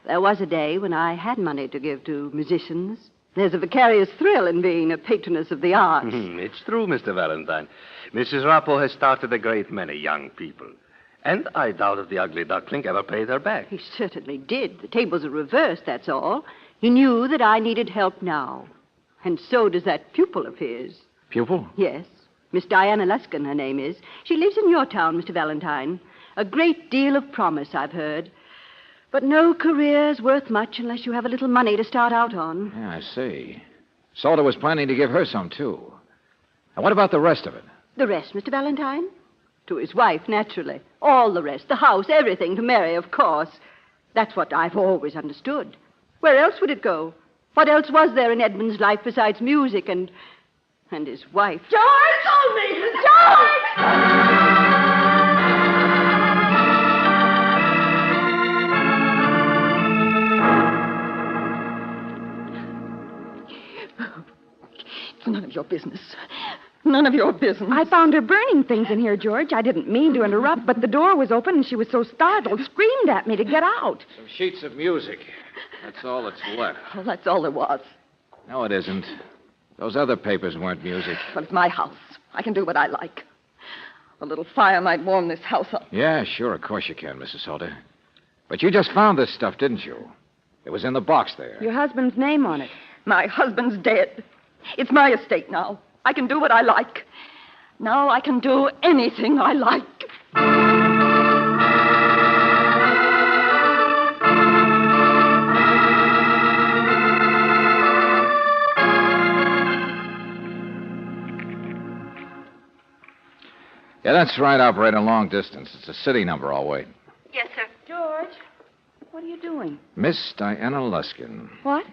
was a day when I had money to give to musicians. There's a vicarious thrill in being a patroness of the arts. It's true, Mr. Valentine. Mrs. Rappo has started a great many young people. And I doubt if the ugly duckling ever paid her back. He certainly did. The tables are reversed, that's all. He knew that I needed help now. And so does that pupil of his. Pupil? Yes. Miss Diana Luskin, her name is. She lives in your town, Mr. Valentine. A great deal of promise, I've heard. But no career's worth much unless you have a little money to start out on. Yeah, I see. Salter was planning to give her some, too. And what about the rest of it? The rest, Mr. Valentine? To his wife, naturally. All the rest, the house, everything, to Mary, of course. That's what I've always understood. Where else would it go? What else was there in Edmund's life besides music and his wife? George! Hold me! George! It's none of your business. None of your business. I found her burning things in here, George. I didn't mean to interrupt, but the door was open and she was so startled, screamed at me to get out. Some sheets of music. That's all that's left. Well, that's all there was. No, it isn't. Those other papers weren't music. Well, it's my house. I can do what I like. A little fire might warm this house up. Yeah, sure, of course you can, Mrs. Salter. But you just found this stuff, didn't you? It was in the box there. Your husband's name on it. My husband's dead. It's my estate now. I can do what I like. Now I can do anything I like. Yeah, that's right, operator. Long distance. It's a city number. I'll wait. Yes, sir. George, what are you doing? Miss Diana Luskin. What?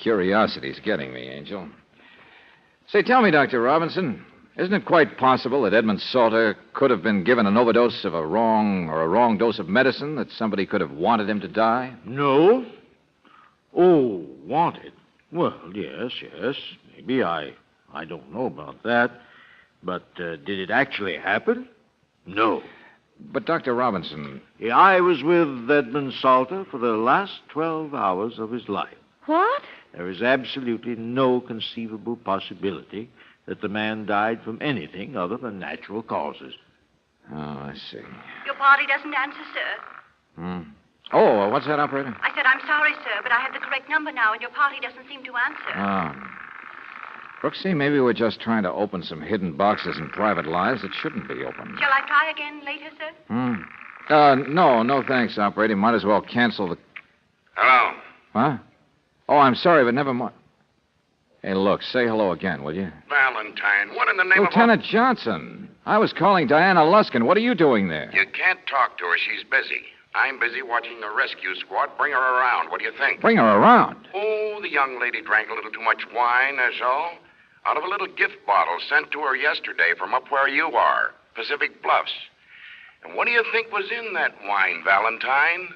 Curiosity's getting me, Angel. Say, tell me, Dr. Robinson, isn't it quite possible that Edmund Salter could have been given an overdose of a wrong dose of medicine, that somebody could have wanted him to die? No? Oh, wanted? Well, yes. Maybe. I don't know about that. But did it actually happen? No. But, Dr. Robinson... I was with Edmund Salter for the last 12 hours of his life. What? There is absolutely no conceivable possibility that the man died from anything other than natural causes. Oh, I see. Your party doesn't answer, sir. Oh, what's that, operator? I said, I'm sorry, sir, but I have the correct number now, and your party doesn't seem to answer. Brooksie, maybe we're just trying to open some hidden boxes in private lives that shouldn't be opened. Shall I try again later, sir? No, thanks, operator. Might as well cancel the... Hello. Huh? Oh, I'm sorry, but never mind. Hey, look, say hello again, will you? Valentine, what in the name Lieutenant Johnson. I was calling Diana Luskin. What are you doing there? You can't talk to her. She's busy. I'm busy watching the rescue squad bring her around. What do you think? Bring her around? Oh, the young lady drank a little too much wine, that's all. Out of a little gift bottle sent to her yesterday from up where you are, Pacific Bluffs. And what do you think was in that wine, Valentine?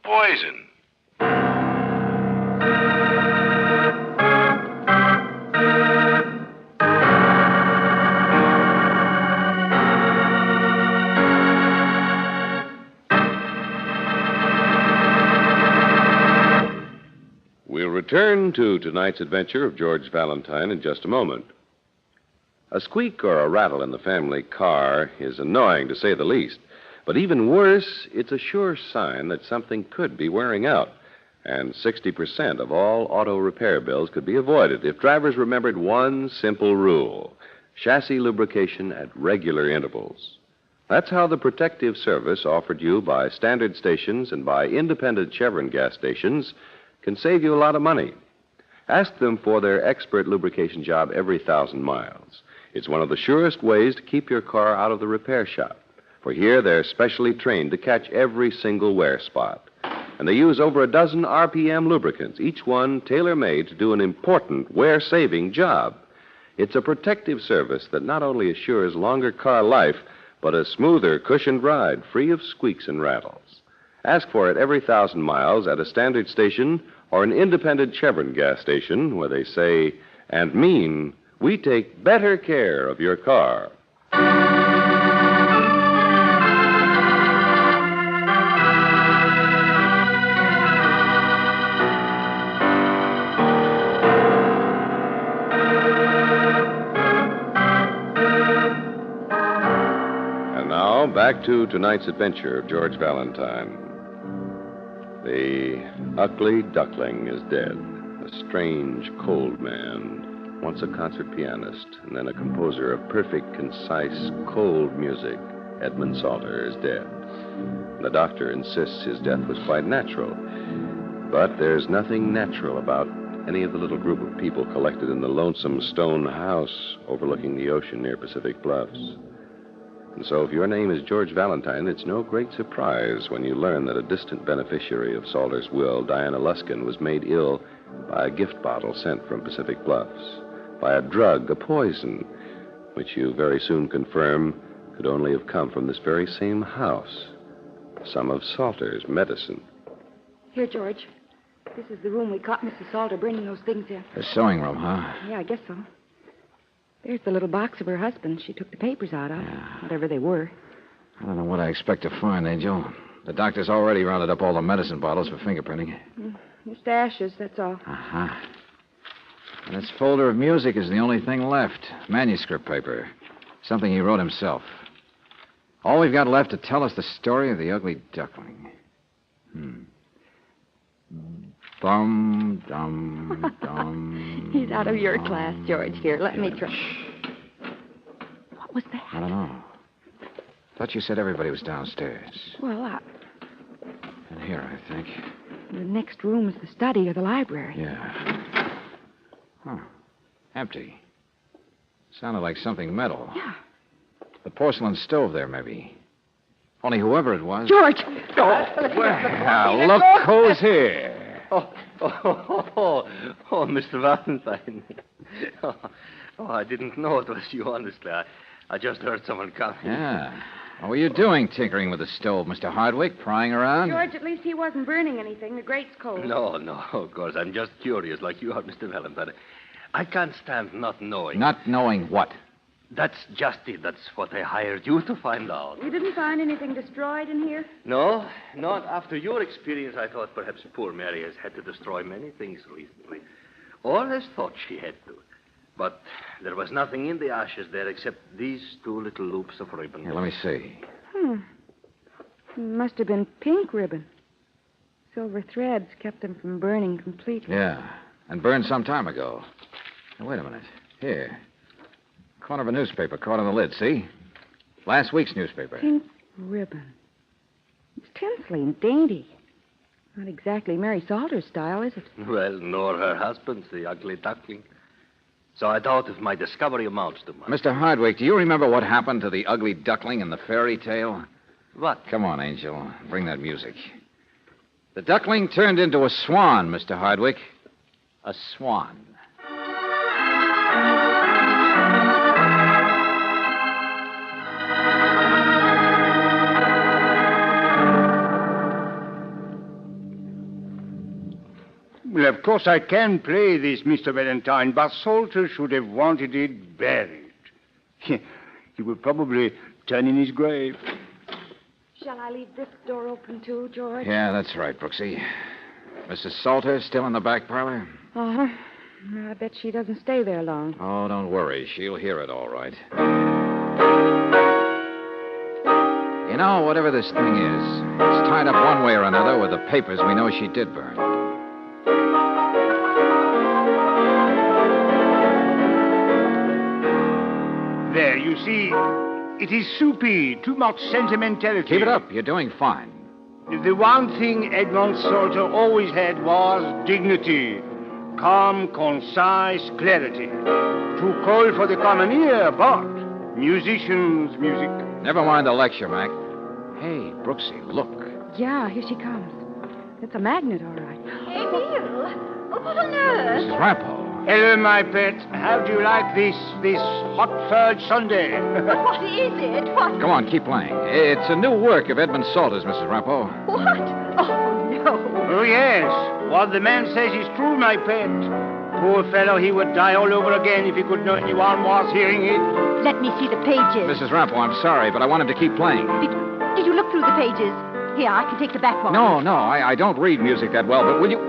Poison. We'll return to tonight's adventure of George Valentine in just a moment. A squeak or a rattle in the family car is annoying, to say the least. But even worse, it's a sure sign that something could be wearing out. And 60% of all auto repair bills could be avoided if drivers remembered one simple rule: chassis lubrication at regular intervals. That's how the protective service offered you by standard stations and by independent Chevron gas stations can save you a lot of money. Ask them for their expert lubrication job every 1,000 miles. It's one of the surest ways to keep your car out of the repair shop. For here, they're specially trained to catch every single wear spot. And they use over a dozen RPM lubricants, each one tailor-made to do an important wear-saving job. It's a protective service that not only assures longer car life, but a smoother, cushioned ride, free of squeaks and rattles. Ask for it every 1,000 miles at a standard station or an independent Chevron gas station where they say and mean, we take better care of your car. And now, back to tonight's adventure of George Valentine. The ugly duckling is dead. A strange, cold man. Once a concert pianist, and then a composer of perfect, concise, cold music. Edmund Salter is dead. The doctor insists his death was quite natural. But there's nothing natural about any of the little group of people collected in the lonesome stone house overlooking the ocean near Pacific Bluffs. And so if your name is George Valentine, it's no great surprise when you learn that a distant beneficiary of Salter's will, Diana Luskin, was made ill by a gift bottle sent from Pacific Bluffs, by a drug, a poison, which you very soon confirm could only have come from this very same house. Some of Salter's medicine. Here, George. This is the room we caught Mrs. Salter bringing those things in. The sewing room, huh? Yeah, I guess so. There's the little box of her husband she took the papers out of, whatever they were. I don't know what I expect to find, Angel. The doctor's already rounded up all the medicine bottles for fingerprinting. Just ashes, that's all. Uh-huh. And this folder of music is the only thing left. Manuscript paper. Something he wrote himself. All we've got left to tell us the story of the ugly duckling. Dum, dum, dum. He's out of your class, George. Here, let me try. What was that? I don't know. Thought you said everybody was downstairs. Well, In here, I think. the next room is the study or the library. Yeah. Huh. Empty. Sounded like something metal. Yeah. The porcelain stove there, maybe. Only whoever it was. George! Well, look who's here. Oh, Mr. Valentine. I didn't know it was you, honestly. I just heard someone coming. Yeah. What were you doing tinkering with the stove, Mr. Hardwick? Prying around? George, at least he wasn't burning anything. The grate's cold. No, of course. I'm just curious, like you are, Mr. Valentine. I can't stand not knowing. Not knowing what? That's just it. That's what I hired you to find out. You didn't find anything destroyed in here? No, not after your experience. I thought perhaps poor Mary has had to destroy many things recently. Or has thought she had to. But there was nothing in the ashes there except these two little loops of ribbon. Here, let me see. Must have been pink ribbon. Silver threads kept them from burning completely. Yeah, and burned some time ago. Now, wait a minute. Here. Corner of a newspaper caught on the lid, see? Last week's newspaper. Pink ribbon. It's tinsely and dainty. Not exactly Mary Salter's style, is it? Well, nor her husband's, the ugly duckling. So I doubt if my discovery amounts to much. Mr. Hardwick, do you remember what happened to the ugly duckling in the fairy tale? What? Come on, Angel. Bring that music. The duckling turned into a swan, Mr. Hardwick. A swan. Well, of course I can play this, Mr. Valentine, but Salter should have wanted it buried. He would probably turn in his grave. Shall I leave this door open, too, George? Yeah, that's right, Brooksie. Mrs. Salter still in the back parlor? Uh-huh. I bet she doesn't stay there long. Oh, don't worry. She'll hear it all right. You know, whatever this thing is, it's tied up one way or another with the papers we know she did burn. There, you see, it is soupy, too much sentimentality. Keep it up. You're doing fine. The one thing Edmond Salter always had was dignity. Calm, concise clarity. Too cold for the common ear, but musicians, music. Never mind the lecture, Mac. Hey, Brooksie, look. Yeah, here she comes. It's a magnet, all right. Hey, Neil. Oh, what on earth? Mrs. Rappo. Hello, my pet. How do you like this hot fudge sundae? What is it? What? Come on, keep playing. It's a new work of Edmund Salter's, Mrs. Rappo. What? Oh, no. Oh, yes. What the man says is true, my pet. Poor fellow, he would die all over again if he could know anyone was hearing it. Let me see the pages. Mrs. Rappo, I'm sorry, but I want him to keep playing. Did you look through the pages? Here, I can take the back one. No, I don't read music that well, but will you...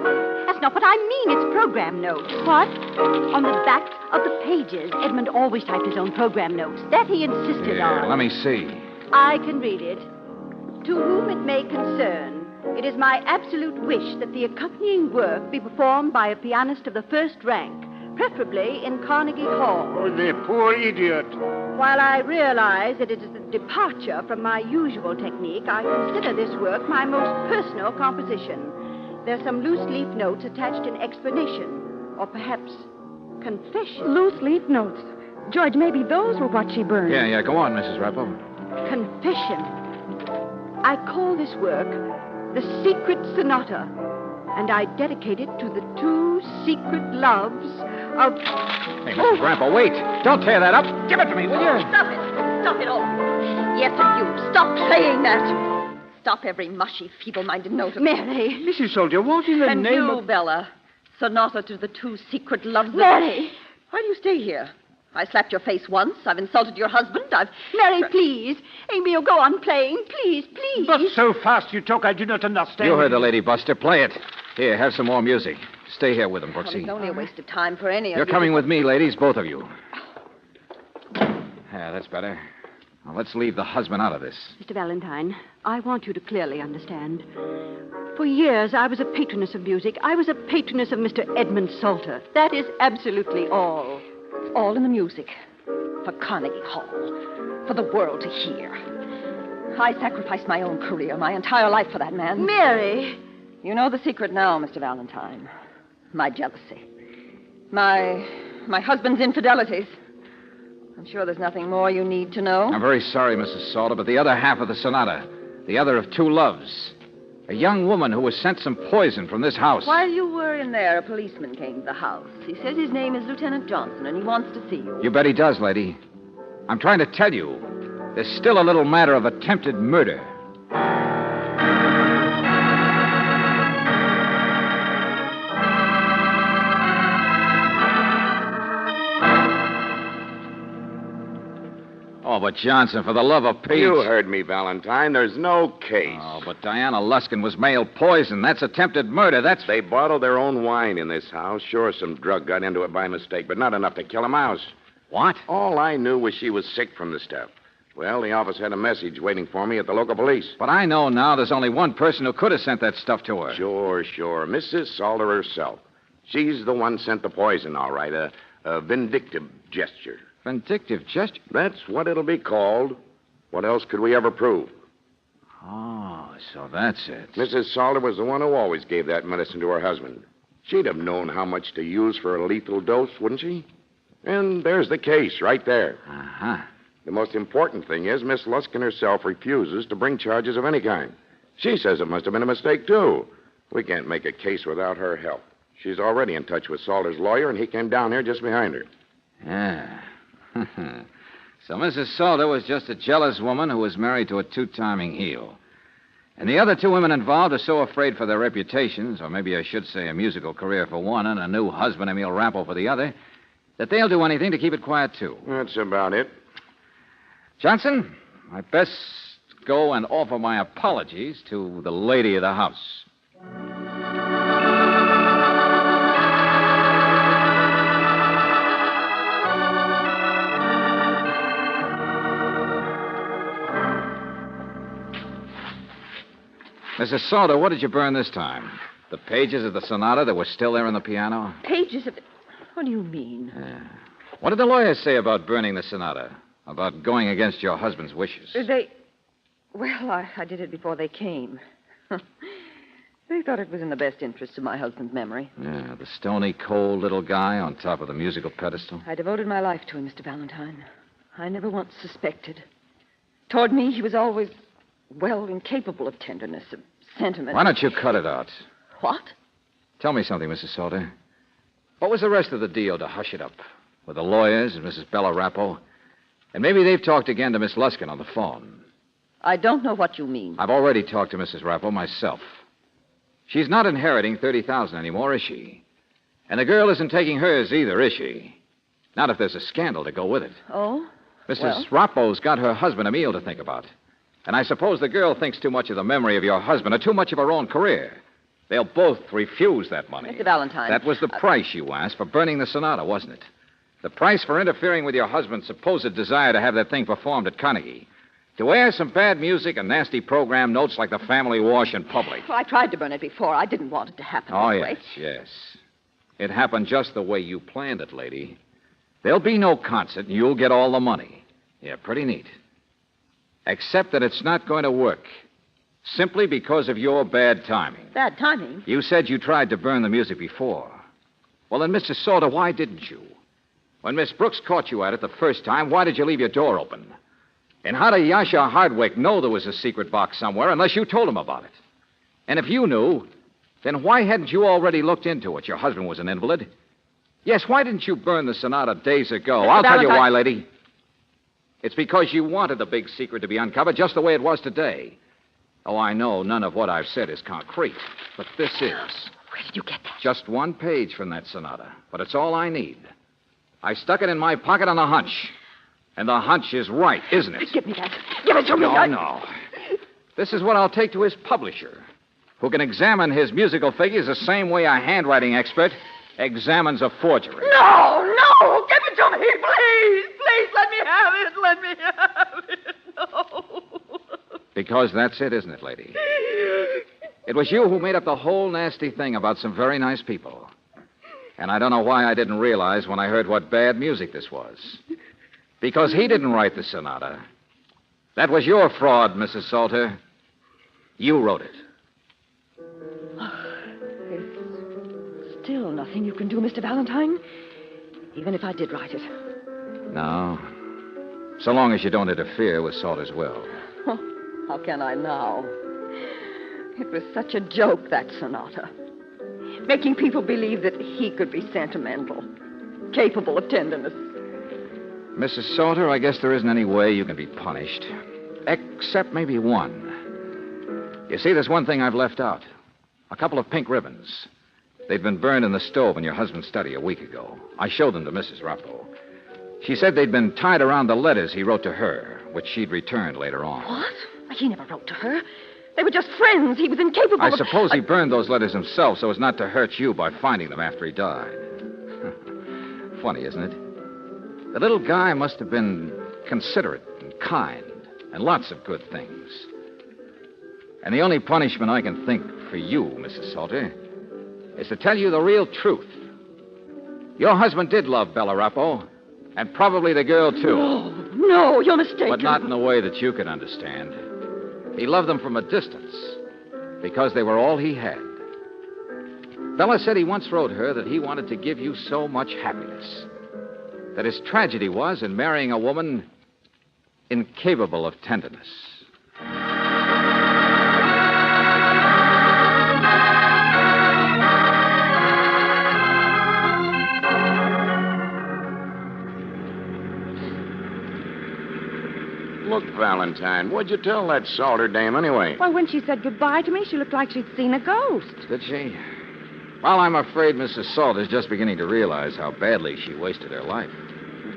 That's not what I mean. It's program notes. What? On the back of the pages, Edmund always typed his own program notes. That he insisted on. Let me see. I can read it. To whom it may concern, it is my absolute wish that the accompanying work be performed by a pianist of the first rank, preferably in Carnegie Hall. Oh, the poor idiot. While I realize that it is a departure from my usual technique, I consider this work my most personal composition. There's some loose leaf notes attached in explanation, or perhaps confession. Loose leaf notes. George, maybe those were what she burned. Yeah, go on, Mrs. Rappo. Confession. I call this work The Secret Sonata, and I dedicate it to the two secret loves of... Hey, Mrs. Rappo, wait. Don't tear that up. Give it to me, will you? Stop it. Stop it all. Yes, and you. Stop saying that. Stop every mushy, feeble-minded note of... Mary. Mrs. Salter, what in the and name you, of... Bella. Sonata to the two secret loves of... Mary! Why do you stay here? I slapped your face once. I've insulted your husband. Mary, please. Amy, you go on playing. Please, please. But so fast you talk, I do not understand. You heard the lady, Buster. Play it. Here, have some more music. Stay here with them, Well, Brooksie. it's only a waste of time for any of You're you. coming with me, ladies, both of you. Yeah, that's better. Now, let's leave the husband out of this. Mr. Valentine, I want you to clearly understand. For years, I was a patroness of music. I was a patroness of Mr. Edmund Salter. That is absolutely all. It's all in the music. For Carnegie Hall. For the world to hear. I sacrificed my own career, my entire life for that man. Mary! You know the secret now, Mr. Valentine. My jealousy. My husband's infidelities. I'm sure there's nothing more you need to know. I'm very sorry, Mrs. Salter, but the other half of the sonata, the other of two loves, a young woman who was sent some poison from this house. While you were in there, a policeman came to the house. He says his name is Lieutenant Johnson, and he wants to see you. You bet he does, lady. I'm trying to tell you, there's still a little matter of attempted murder. Oh, but Johnson, for the love of Pete. You heard me, Valentine. There's no case. Oh, but Diana Luskin was mailed poison. That's attempted murder. They bottled their own wine in this house. Sure, some drug got into it by mistake, but not enough to kill a mouse. What? All I knew was she was sick from the stuff. Well, the office had a message waiting for me at the local police. But I know now there's only one person who could have sent that stuff to her. Sure. Mrs. Salter herself. She's the one sent the poison, all right. A vindictive gesture. Vindictive gesture? That's what it'll be called. What else could we ever prove? Oh, so that's it. Mrs. Salter was the one who always gave that medicine to her husband. She'd have known how much to use for a lethal dose, wouldn't she? And there's the case right there. Uh-huh. The most important thing is Miss Luskin herself refuses to bring charges of any kind. She says it must have been a mistake, too. We can't make a case without her help. She's already in touch with Salter's lawyer, and he came down here just behind her. Yeah. So Mrs. Salter was just a jealous woman who was married to a two-timing heel. And the other two women involved are so afraid for their reputations, or maybe I should say a musical career for one and a new husband, Emil Rappel, for the other, that they'll do anything to keep it quiet, too. That's about it. Johnson, I best go and offer my apologies to the lady of the house. Mrs. Salter, what did you burn this time? The pages of the sonata that were still there on the piano? Pages of it? What do you mean? What did the lawyers say about burning the sonata? About going against your husband's wishes? Well, I did it before they came. They thought it was in the best interest of my husband's memory. Yeah, the stony, cold little guy on top of the musical pedestal. I devoted my life to him, Mr. Valentine. I never once suspected. Toward me, he was always, incapable of tenderness, of sentiment. Why don't you cut it out? What? Tell me something, Mrs. Salter. What was the rest of the deal to hush it up? With the lawyers and Mrs. Bella Rappo? And maybe they've talked again to Miss Luskin on the phone. I don't know what you mean. I've already talked to Mrs. Rappo myself. She's not inheriting $30,000 anymore, is she? And the girl isn't taking hers either, is she? Not if there's a scandal to go with it. Oh? Mrs. Rappo's got her husband Emil to think about. And I suppose the girl thinks too much of the memory of your husband or too much of her own career. They'll both refuse that money. Mr. Valentine. That was the price you asked for burning the sonata, wasn't it? The price for interfering with your husband's supposed desire to have that thing performed at Carnegie. To air some bad music and nasty program notes like the family wash in public. Well, I tried to burn it before. I didn't want it to happen that way. Yes. It happened just the way you planned it, lady. There'll be no concert, and you'll get all the money. Yeah, pretty neat. Except that it's not going to work. Simply because of your bad timing. Bad timing? You said you tried to burn the music before. Well, then, Mr. Salter, why didn't you? When Miss Brooks caught you at it the first time, why did you leave your door open? And how did Yasha Hardwick know there was a secret box somewhere unless you told him about it? And if you knew, then why hadn't you already looked into it? Your husband was an invalid. Yes, why didn't you burn the sonata days ago? Mr. I'll tell you Valentine. why, lady. It's because you wanted the big secret to be uncovered just the way it was today. Oh, I know none of what I've said is concrete, but this is. Where did you get that? Just one page from that sonata, but it's all I need. I stuck it in my pocket on a hunch. And the hunch is right, isn't it? Give me that. Give it to me. No. This is what I'll take to his publisher, who can examine his musical figures the same way a handwriting expert examines a forgery. No! Give it to me, please! Please, let me have it! Let me have it! No! Because that's it, isn't it, lady? It was you who made up the whole nasty thing about some very nice people. And I don't know why I didn't realize when I heard what bad music this was. Because he didn't write the sonata. That was your fraud, Mrs. Salter. You wrote it. There's still nothing you can do, Mr. Valentine. Even if I did write it. No. So long as you don't interfere with Salter's will. Oh, how can I now? It was such a joke, that sonata. Making people believe that he could be sentimental, capable of tenderness. Mrs. Salter, I guess there isn't any way you can be punished. Except maybe one. You see, there's one thing I've left out. A couple of pink ribbons. They'd been burned in the stove in your husband's study a week ago. I showed them to Mrs. Rappo. She said they'd been tied around the letters he wrote to her, which she'd returned later on. What? He never wrote to her. They were just friends. He was incapable I of... suppose he burned those letters himself so as not to hurt you by finding them after he died. Funny, isn't it? The little guy must have been considerate and kind and lots of good things. And the only punishment I can think for you, Mrs. Salter, is to tell you the real truth. Your husband did love Bella Rappo, and probably the girl, too. No, you're mistaken. But not in a way that you can understand. He loved them from a distance because they were all he had. Bella said he once wrote her that he wanted to give you so much happiness, that his tragedy was in marrying a woman incapable of tenderness. Look, Valentine, what'd you tell that Salter dame anyway? Well, when she said goodbye to me, she looked like she'd seen a ghost. Did she? Well, I'm afraid Mrs. Salter's just beginning to realize how badly she wasted her life.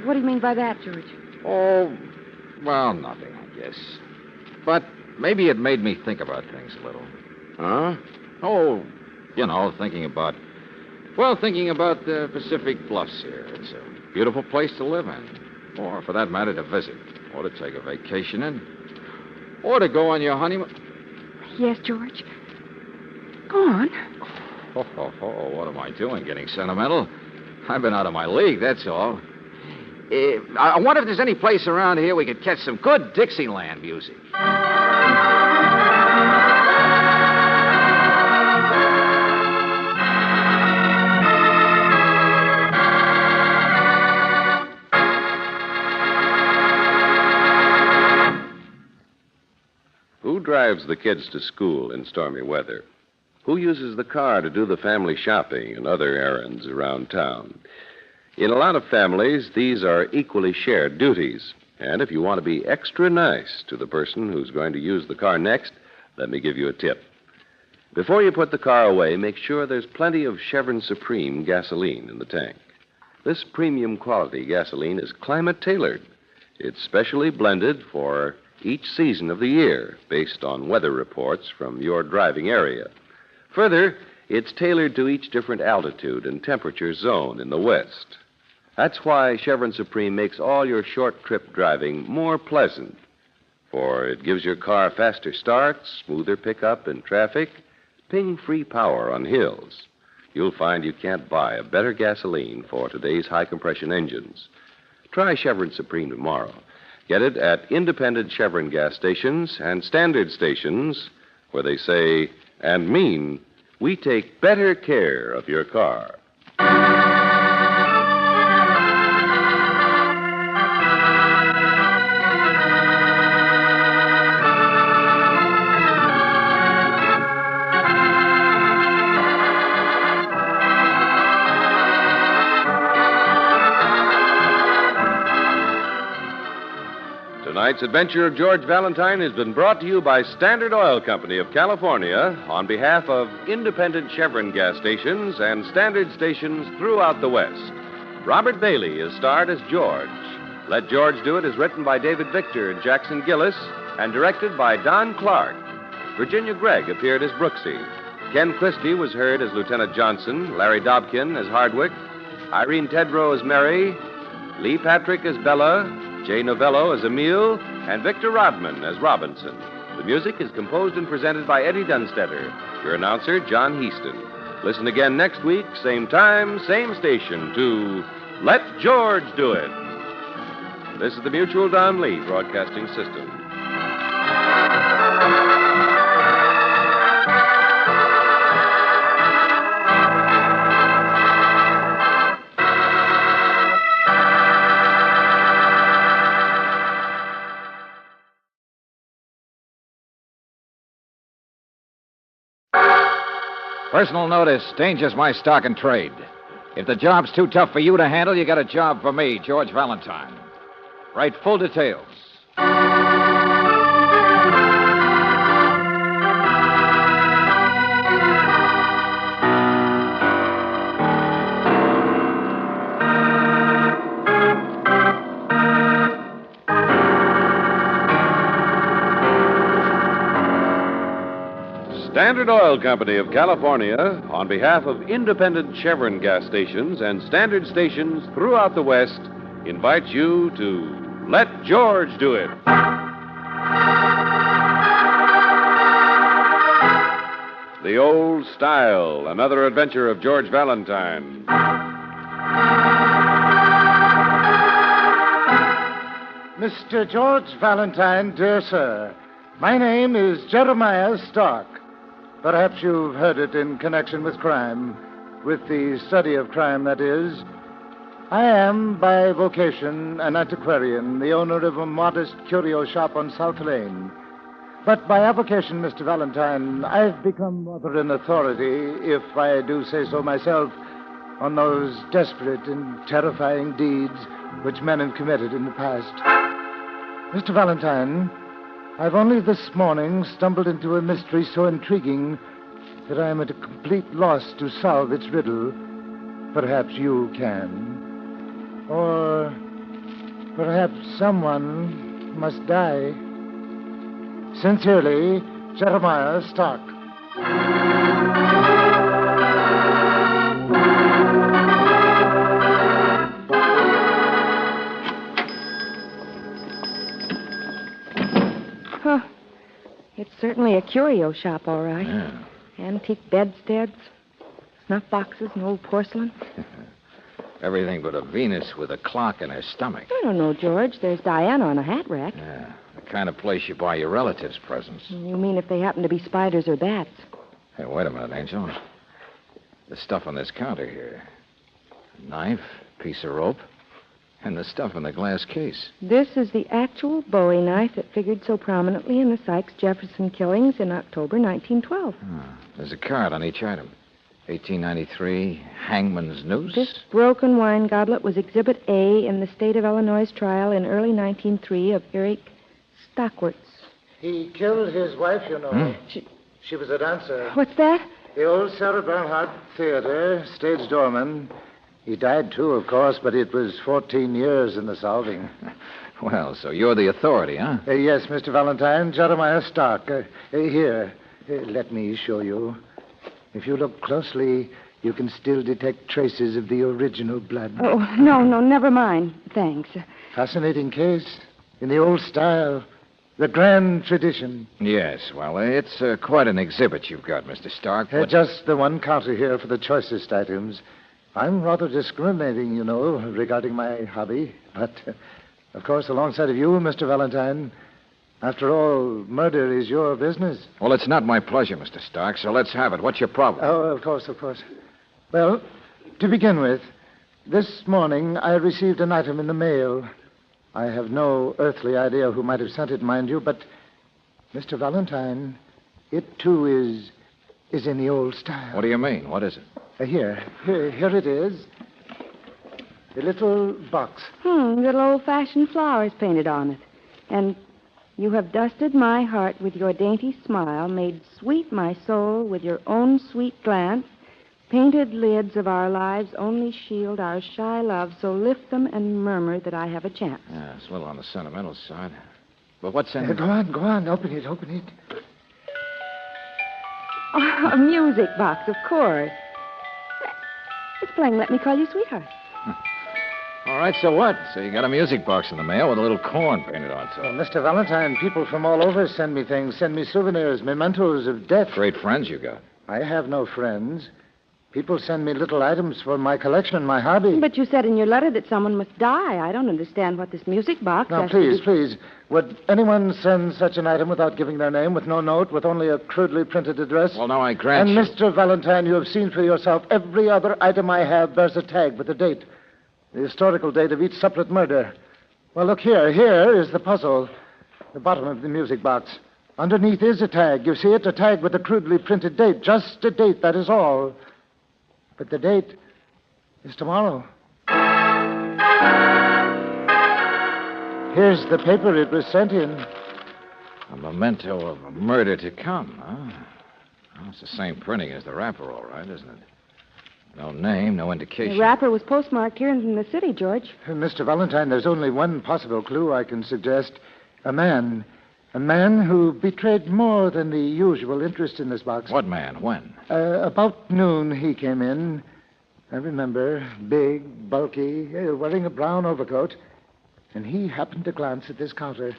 What do you mean by that, George? Oh, well, nothing, I guess. But maybe it made me think about things a little. Huh? Oh, thinking about the Pacific Bluffs here. It's a beautiful place to live in. Or, for that matter, to visit. Or to take a vacation in. Or to go on your honeymoon. Yes, George. Go on. Oh, what am I doing? Getting sentimental? I've been out of my league, that's all. I wonder if there's any place around here we could catch some good Dixieland music. Who drives the kids to school in stormy weather? Who uses the car to do the family shopping and other errands around town? In a lot of families, these are equally shared duties. And if you want to be extra nice to the person who's going to use the car next, let me give you a tip. Before you put the car away, make sure there's plenty of Chevron Supreme gasoline in the tank. This premium quality gasoline is climate-tailored. It's specially blended for each season of the year based on weather reports from your driving area. Further, it's tailored to each different altitude and temperature zone in the West. That's why Chevron Supreme makes all your short trip driving more pleasant. For it gives your car faster starts, smoother pickup in traffic, ping-free power on hills. You'll find you can't buy a better gasoline for today's high-compression engines. Try Chevron Supreme tomorrow. Get it at independent Chevron gas stations and standard stations where they say and mean, we take better care of your car. Tonight's adventure of George Valentine has been brought to you by Standard Oil Company of California on behalf of independent Chevron gas stations and standard stations throughout the West. Robert Bailey is starred as George. Let George Do It is written by David Victor and Jackson Gillis and directed by Don Clark. Virginia Gregg appeared as Brooksie. Ken Christie was heard as Lieutenant Johnson, Larry Dobkin as Hardwick, Irene Tedrow as Mary, Lee Patrick as Bella, Jay Novello as Emile, and Victor Rodman as Robinson. The music is composed and presented by Eddie Dunstetter. Your announcer, John Heaston. Listen again next week, same time, same station, to Let George Do It. This is the Mutual Don Lee Broadcasting System. Personal notice, danger's my stock and trade. If the job's too tough for you to handle, you got a job for me, George Valentine. Write full details. Standard Oil Company of California, on behalf of independent Chevron gas stations and standard stations throughout the West, invites you to Let George Do It. The Old Style, another adventure of George Valentine. Mr. George Valentine, dear sir, my name is Jeremiah Stark. Perhaps you've heard it in connection with crime, with the study of crime, that is. I am, by vocation, an antiquarian, the owner of a modest curio shop on South Lane. But by avocation, Mr. Valentine, I've become rather an authority, if I do say so myself, on those desperate and terrifying deeds which men have committed in the past. Mr. Valentine, I've only this morning stumbled into a mystery so intriguing that I am at a complete loss to solve its riddle. Perhaps you can. Or perhaps someone must die. Sincerely, Jeremiah Stark. Huh. It's certainly a curio shop, all right. Yeah. Antique bedsteads, snuff boxes, and old porcelain. Everything but a Venus with a clock in her stomach. I don't know, George. There's Diana on a hat rack. Yeah, the kind of place you buy your relatives' presents. You mean if they happen to be spiders or bats? Hey, wait a minute, Angel. The stuff on this counter here. A knife, piece of rope, and the stuff in the glass case. This is the actual Bowie knife that figured so prominently in the Sykes-Jefferson killings in October 1912. There's a card on each item. 1893, Hangman's Noose. This broken wine goblet was Exhibit A in the state of Illinois trial in early 1903 of Eric Stockwartz. He killed his wife, you know. She was a dancer. What's that? The old Sarah Bernhardt Theater, stage doorman. He died, too, of course, but it was 14 years in the solving. Well, so you're the authority, huh? Yes, Mr. Valentine, Jeremiah Stark. Here, let me show you. If you look closely, you can still detect traces of the original blood. Oh, no, never mind. Thanks. Fascinating case. In the old style. The grand tradition. Yes, well, it's quite an exhibit you've got, Mr. Stark. Just the one counter here for the choicest items. I'm rather discriminating, you know, regarding my hobby. But, of course, alongside of you, Mr. Valentine, after all, murder is your business. Well, it's not my pleasure, Mr. Stark, so let's have it. What's your problem? Oh, of course. Well, to begin with, this morning I received an item in the mail. I have no earthly idea who might have sent it, mind you, but, Mr. Valentine, it, too, is in the old style. What do you mean? What is it? Here it is. A little box. Little old-fashioned flowers painted on it. And you have dusted my heart with your dainty smile, made sweet my soul with your own sweet glance, Painted lids of our lives only shield our shy love, so lift them and murmur that I have a chance. Yeah, it's a little on the sentimental side. But what's in... Go on. Open it. Oh, a music box, of course. It's playing Let Me Call You Sweetheart. All right, so what? So you got a music box in the mail with a little corn painted on top. Well, Mr. Valentine, people from all over send me things, send me souvenirs, mementos of death. Great friends you got. I have no friends. People send me little items for my collection, my hobby. But you said in your letter that someone must die. I don't understand what this music box Now, has please. Would anyone send such an item without giving their name, with no note, with only a crudely printed address? Well, now I grant and you... Mr. Valentine, you have seen for yourself every other item I have bears a tag with a date. The historical date of each separate murder. Well, look here. Here is the puzzle. The bottom of the music box. Underneath is a tag. You see it? A tag with a crudely printed date. Just a date, that is all. But the date is tomorrow. Here's the paper it was sent in. A memento of a murder to come, huh? Well, it's the same printing as the wrapper, all right, isn't it? No name, no indication. The wrapper was postmarked here in the city, George. Mr. Valentine, there's only one possible clue I can suggest. A man. A man who betrayed more than the usual interest in this box. What man? When? About noon he came in. I remember. Big, bulky, wearing a brown overcoat. And he happened to glance at this counter.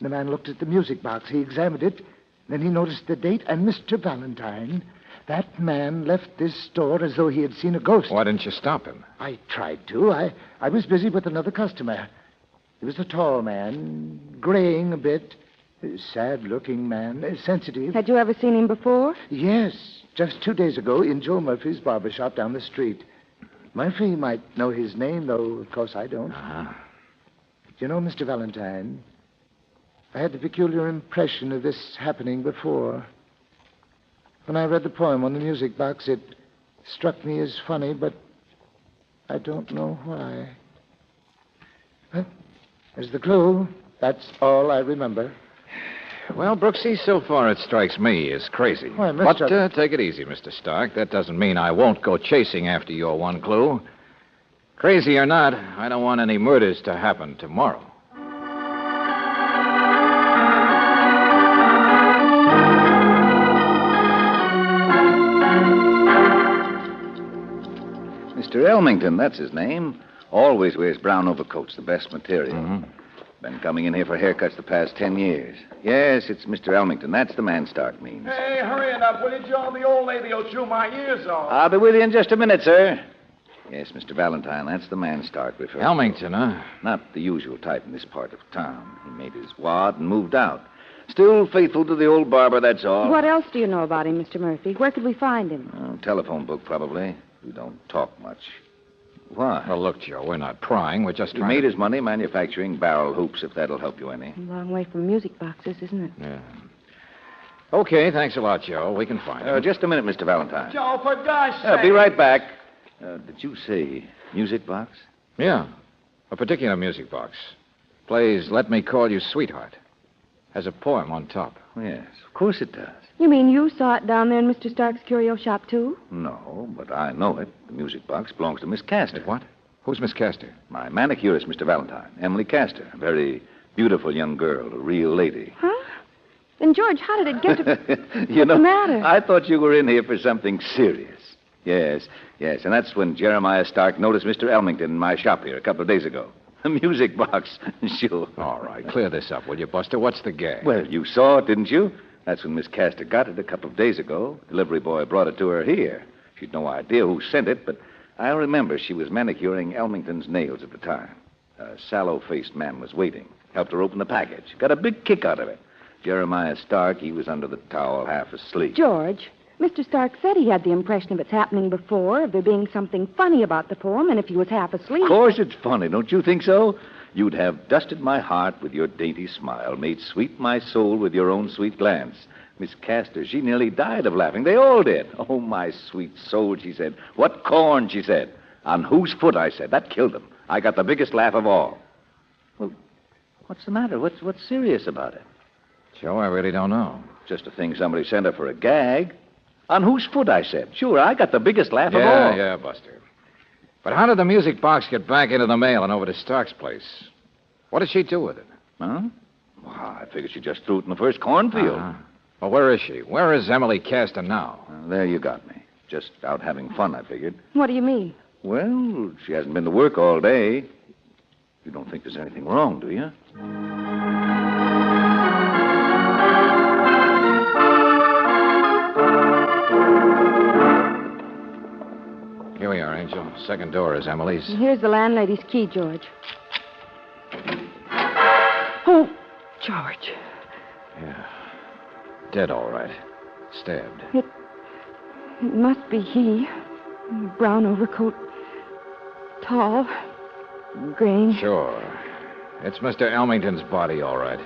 The man looked at the music box. He examined it. Then he noticed the date. And Mr. Valentine, that man left this store as though he had seen a ghost. Why didn't you stop him? I tried to. I was busy with another customer. He was a tall man, graying a bit. Sad-looking man, sensitive. Had you ever seen him before? Yes, just 2 days ago in Joe Murphy's barber shop down the street. Murphy might know his name, though, of course, I don't. Uh-huh. You know, Mr. Valentine, I had the peculiar impression of this happening before. When I read the poem on the music box, it struck me as funny, but I don't know why. But there's the clue. That's all I remember. Well, Brooksie, so far it strikes me as crazy. Why, Mr. But take it easy, Mr. Stark. That doesn't mean I won't go chasing after your one clue. Crazy or not, I don't want any murders to happen tomorrow. Mr. Elmington, that's his name. Always wears brown overcoats, the best material. Mm-hmm. Been coming in here for haircuts the past 10 years. Yes, it's Mr. Elmington. That's the man Stark means. Hey, hurry it up, will you, Joe? The old lady will chew my ears off. I'll be with you in just a minute, sir. Yes, Mr. Valentine, that's the man Stark refers to. Elmington, huh? Not the usual type in this part of town. He made his wad and moved out. Still faithful to the old barber, that's all. What else do you know about him, Mr. Murphy? Where could we find him? Telephone book, probably. We don't talk much. Why? Well, look, Joe, we're not prying. We're just He trying made to... his money manufacturing barrel hoops, if that'll help you any. A long way from music boxes, isn't it? Yeah. Okay, thanks a lot, Joe. We can find him. Just a minute, Mr. Valentine. Joe, for gosh sake. Be right back. Did you say music box? Yeah, a particular music box. Plays Let Me Call You Sweetheart. Has a poem on top. Yes, of course it does. You mean you saw it down there in Mr. Stark's curio shop, too? No, but I know it. The music box belongs to Miss Castor. What? Who's Miss Castor? My manicurist, Mr. Valentine. Emily Castor. A very beautiful young girl, a real lady. Huh? Then, George, how did it get to... What's the matter? I thought you were in here for something serious. Yes, and that's when Jeremiah Stark noticed Mr. Elmington in my shop here a couple of days ago. The music box, sure. All right, clear this up, will you, Buster? What's the gag? Well, you saw it, didn't you? That's when Miss Castor got it a couple of days ago. Delivery boy brought it to her here. She'd no idea who sent it, but I remember she was manicuring Elmington's nails at the time. A sallow-faced man was waiting. Helped her open the package. Got a big kick out of it. Jeremiah Stark, he was under the towel, half asleep. George, Mr. Stark said he had the impression of its happening before, of there being something funny about the poem, and if he was half asleep... Of course it's funny, don't you think so? You'd have dusted my heart with your dainty smile, made sweet my soul with your own sweet glance. Miss Castor, she nearly died of laughing. They all did. Oh, my sweet soul, she said. What corn, she said. On whose foot, I said. That killed them. I got the biggest laugh of all. Well, what's the matter? What's serious about it? Joe, I really don't know. Just a thing somebody sent her for a gag. On whose foot, I said. Sure, I got the biggest laugh of all. Yeah, Buster. But how did the music box get back into the mail and over to Stark's place? What did she do with it? Huh? Well, I figured she just threw it in the first cornfield. Well, where is she? Where is Emily Castor now? There you got me. Just out having fun, I figured. What do you mean? Well, she hasn't been to work all day. You don't think there's anything wrong, do you? Here we are, Angel. Second door is Emily's. Here's the landlady's key, George. Oh, George. Yeah. Dead, all right. Stabbed. It must be he. Brown overcoat. Tall. Graying. Sure. It's Mr. Elmington's body, all right.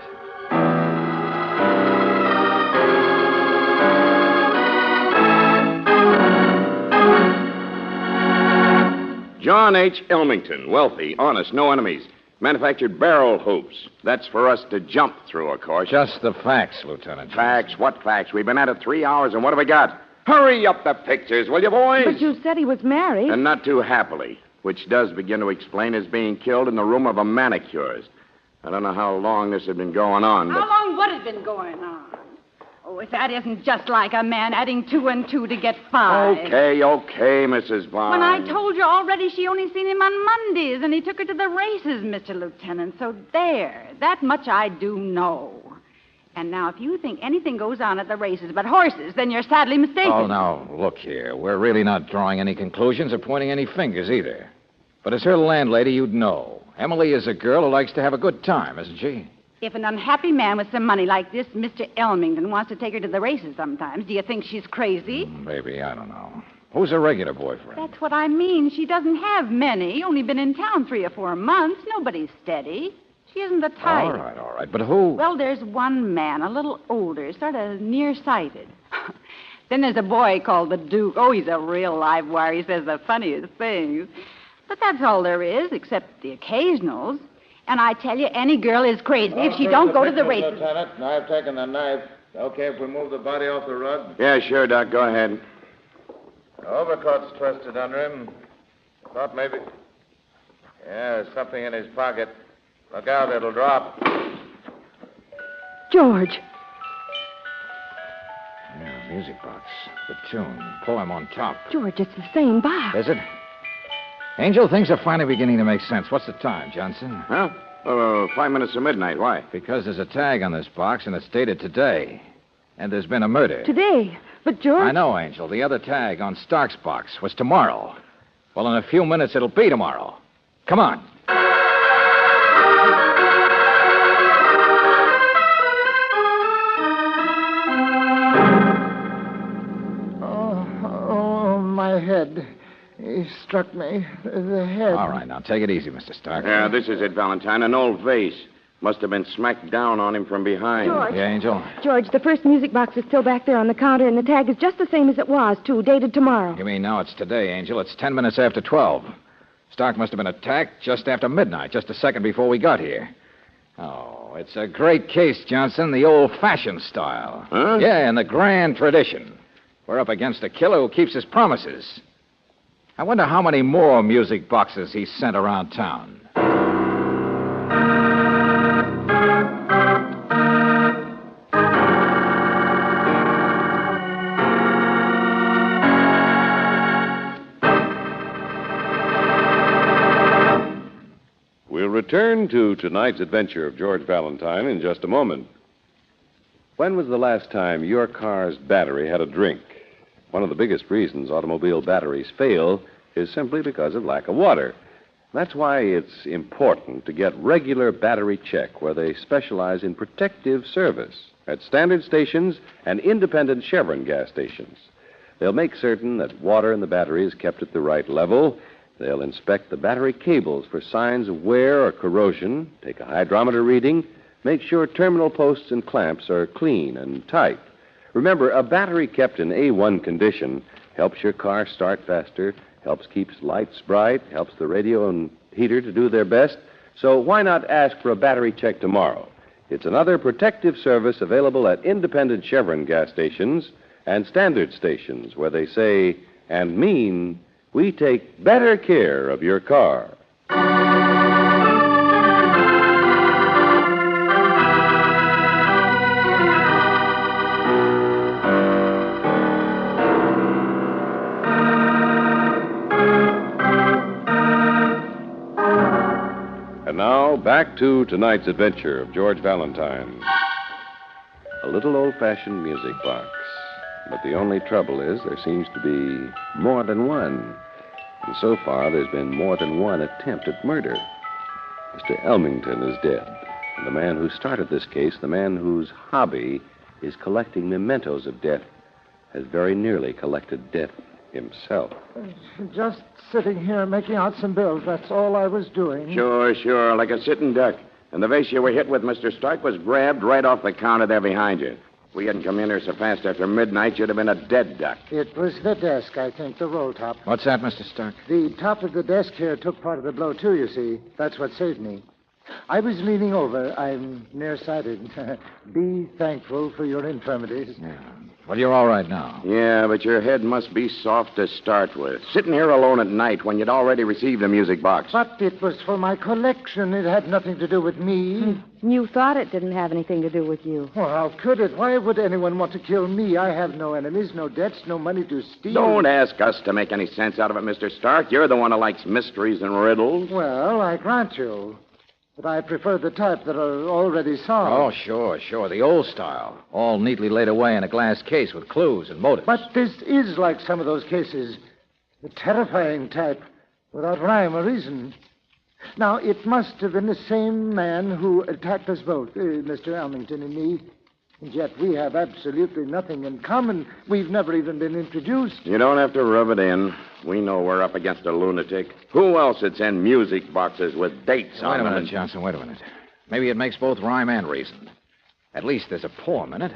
John H. Elmington, wealthy, honest, no enemies. Manufactured barrel hoops. That's for us to jump through, of course. Just the facts, Lieutenant. Facts? What facts? We've been at it 3 hours, and what have we got? Hurry up the pictures, will you, boys? But you said he was married. And not too happily, which does begin to explain his being killed in the room of a manicurist. I don't know how long this had been going on, but... How long would it have been going on? Oh, if that isn't just like a man adding 2 and 2 to get 5. Okay, Mrs. Bond. When I told you already she only seen him on Mondays, and he took her to the races, Mr. Lieutenant. So there. That much I do know. And now, if you think anything goes on at the races but horses, then you're sadly mistaken. Oh, now, look here. We're really not drawing any conclusions or pointing any fingers either. But as her landlady, you'd know. Emily is a girl who likes to have a good time, isn't she? If an unhappy man with some money like this, Mr. Elmington, wants to take her to the races sometimes, do you think she's crazy? Maybe, I don't know. Who's a regular boyfriend? That's what I mean. She doesn't have many. Only been in town 3 or 4 months. Nobody's steady. She isn't the type. All right. But who? Well, there's one man, a little older, sort of nearsighted. Then there's a boy called the Duke. Oh, he's a real live wire. He says the funniest things. But that's all there is, except the occasionals. And I tell you, any girl is crazy if she don't go to the races. Lieutenant, I've taken the knife. Okay if we move the body off the rug? Yeah, sure, Doc. Go ahead. The overcoat's twisted under him. Thought maybe... Yeah, there's something in his pocket. Look out, it'll drop. George. Yeah, music box. The tune. Poem on top. George, it's the same box. Is it? Angel, things are finally beginning to make sense. What's the time, Johnson? Huh? 5 minutes to midnight. Why? Because there's a tag on this box, and it's dated today. And there's been a murder. Today? But, George... I know, Angel. The other tag on Stark's box was tomorrow. Well, in a few minutes, it'll be tomorrow. Come on. Oh, my head. He struck me. The head. All right, now, take it easy, Mr. Stark. Yeah, this is it, Valentine. An old vase. Must have been smacked down on him from behind. George. Yeah, Angel? George, the first music box is still back there on the counter, and the tag is just the same as it was, too, dated tomorrow. You mean now it's today, Angel? It's 10 minutes after 12. Stark must have been attacked just after midnight, just a second before we got here. Oh, it's a great case, Johnson, the old-fashioned style. Huh? Yeah, in the grand tradition. We're up against a killer who keeps his promises. I wonder how many more music boxes he's sent around town. We'll return to tonight's adventure of George Valentine in just a moment. When was the last time your car's battery had a drink? One of the biggest reasons automobile batteries fail is simply because of lack of water. That's why it's important to get regular battery check where they specialize in protective service at standard stations and independent Chevron gas stations. They'll make certain that water in the battery is kept at the right level. They'll inspect the battery cables for signs of wear or corrosion, take a hydrometer reading, make sure terminal posts and clamps are clean and tight. Remember, a battery kept in A1 condition helps your car start faster, helps keep lights bright, helps the radio and heater to do their best. So why not ask for a battery check tomorrow? It's another protective service available at independent Chevron gas stations and standard stations where they say and mean we take better care of your car. And now, back to tonight's adventure of George Valentine. A little old-fashioned music box. But the only trouble is there seems to be more than one. And so far, there's been more than one attempt at murder. Mr. Elmington is dead. And the man who started this case, the man whose hobby is collecting mementos of death, has very nearly collected death himself. Just sitting here making out some bills. That's all I was doing. Sure, like a sitting duck. And the vase you were hit with, Mr. Stark, was grabbed right off the counter there behind you. If we hadn't come in here so fast after midnight, you'd have been a dead duck. It was the desk, I think, the roll top. What's that, Mr. Stark? The top of the desk here took part of the blow, too, you see. That's what saved me. I was leaning over. I'm nearsighted. Be thankful for your infirmities. Yeah. Well, you're all right now. Yeah, but your head must be soft to start with. Sitting here alone at night when you'd already received a music box. But it was for my collection. It had nothing to do with me. You thought it didn't have anything to do with you. Well, how could it? Why would anyone want to kill me? I have no enemies, no debts, no money to steal. Don't ask us to make any sense out of it, Mr. Stark. You're the one who likes mysteries and riddles. Well, I grant you. But I prefer the type that are already solved. Oh, sure. The old style. All neatly laid away in a glass case with clues and motives. But this is like some of those cases. The terrifying type, without rhyme or reason. Now, it must have been the same man who attacked us both, Mr. Elmington and me. And yet we have absolutely nothing in common. We've never even been introduced. You don't have to rub it in. We know we're up against a lunatic. Who else would send music boxes with dates on them? Wait a minute, Johnson, wait a minute. Maybe it makes both rhyme and reason. At least there's a poem in it.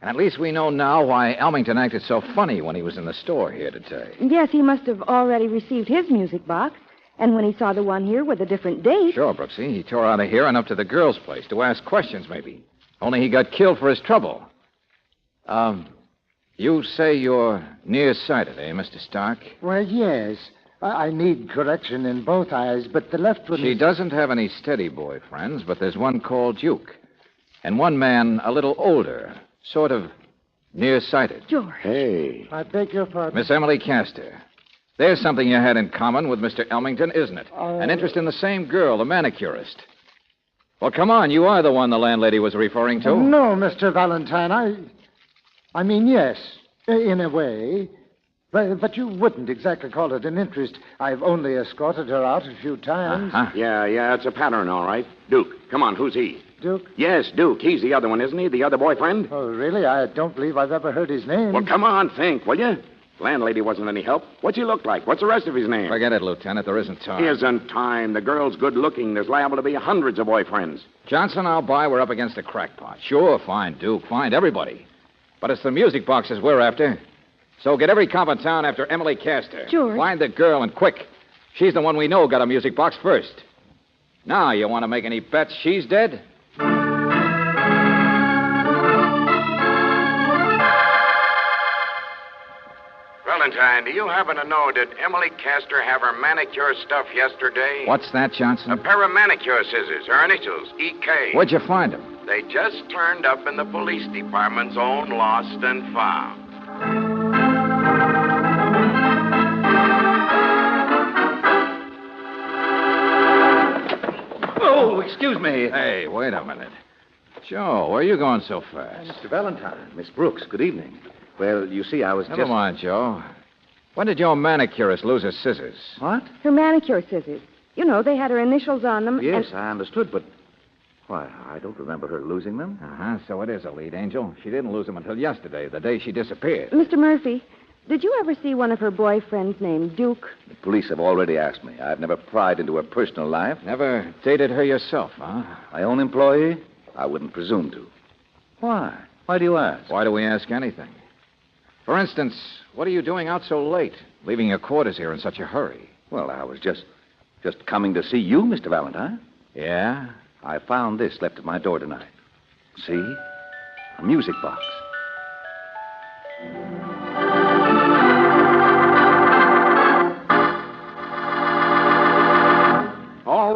And at least we know now why Elmington acted so funny when he was in the store here today. Yes, he must have already received his music box. And when he saw the one here with a different date... Sure, Brooksie. He tore out of here and up to the girl's place to ask questions, maybe. Only he got killed for his trouble. You say you're nearsighted, eh, Mr. Stark? Well, yes. I need correction in both eyes, but the left one... She doesn't have any steady boyfriends, but there's one called Duke. And one man a little older, sort of nearsighted. George. Hey. I beg your pardon. Miss Emily Castor. There's something you had in common with Mr. Elmington, isn't it? An interest in the same girl, the manicurist. Well, come on. You are the one the landlady was referring to. No, Mr. Valentine. I mean, yes, in a way. But you wouldn't exactly call it an interest. I've only escorted her out a few times. Uh-huh. Yeah, it's a pattern, all right. Duke, come on, who's he? Duke? Yes, Duke. He's the other one, isn't he? The other boyfriend? Oh, really? I don't believe I've ever heard his name. Well, come on, think, will you? Landlady wasn't any help. What's he look like? What's the rest of his name? Forget it, Lieutenant. There isn't time. Isn't time. The girl's good looking. There's liable to be hundreds of boyfriends. Johnson, I'll buy. We're up against a crackpot. Sure, find Duke. Find everybody. But it's the music boxes we're after. So get every cop in town after Emily Castor. George. Find the girl and quick. She's the one we know got a music box first. Now, you want to make any bets she's dead? Valentine, do you happen to know, did Emily Castor have her manicure stuff yesterday? What's that, Johnson? A pair of manicure scissors, her initials, E.K. Where'd you find them? They just turned up in the police department's own lost and found. Oh, excuse me. Hey, wait a minute. Joe, where are you going so fast? Mr. Valentine, Miss Brooks, good evening. Well, you see, I was Never mind, Joe. When did your manicurist lose her scissors? What? Her manicure scissors. You know, they had her initials on them. Yes, I understood, but... Why, I don't remember her losing them. Uh-huh, so it is a lead, Angel. She didn't lose them until yesterday, the day she disappeared. Mr. Murphy, did you ever see one of her boyfriends named Duke? The police have already asked me. I've never pried into her personal life. Never dated her yourself, huh? My own employee? I wouldn't presume to. Why? Why do you ask? Why do we ask anything? For instance, what are you doing out so late, leaving your quarters here in such a hurry? Well, I was just coming to see you, Mr. Valentine. Yeah? I found this left at my door tonight. See? A music box.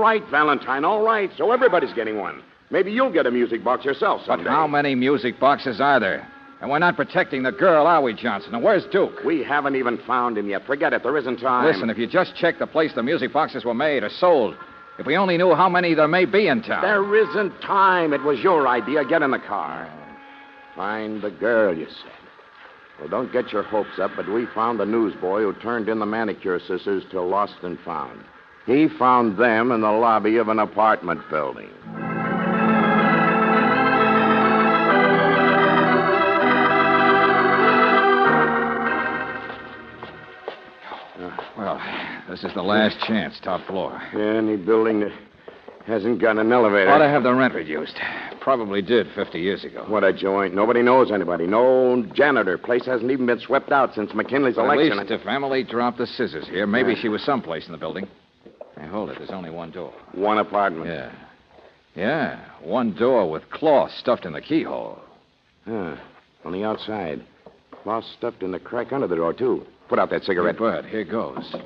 right, Valentine, all right. So everybody's getting one. Maybe you'll get a music box yourself someday. But how many music boxes are there? And we're not protecting the girl, are we, Johnson? And where's Duke? We haven't even found him yet. Forget it. There isn't time. Listen, if you just check the place the music boxes were made or sold, if we only knew how many there may be in town. There isn't time. It was your idea. Get in the car. Find the girl, you said. Well, don't get your hopes up, but we found the newsboy who turned in the manicure scissors to Lost and Found. He found them in the lobby of an apartment building. Well, this is the last chance, top floor. Any building that hasn't got an elevator. Ought to have the rent reduced. Probably did 50 years ago. What a joint. Nobody knows anybody. No janitor. Place hasn't even been swept out since McKinley's election. At least if Emily dropped the scissors here, maybe she was someplace in the building. Hey, hold it. There's only one door. One apartment. Yeah. Yeah, one door with cloth stuffed in the keyhole. Huh. On the outside. Cloth stuffed in the crack under the door, too. Put out that cigarette. Hey, Bud, here goes.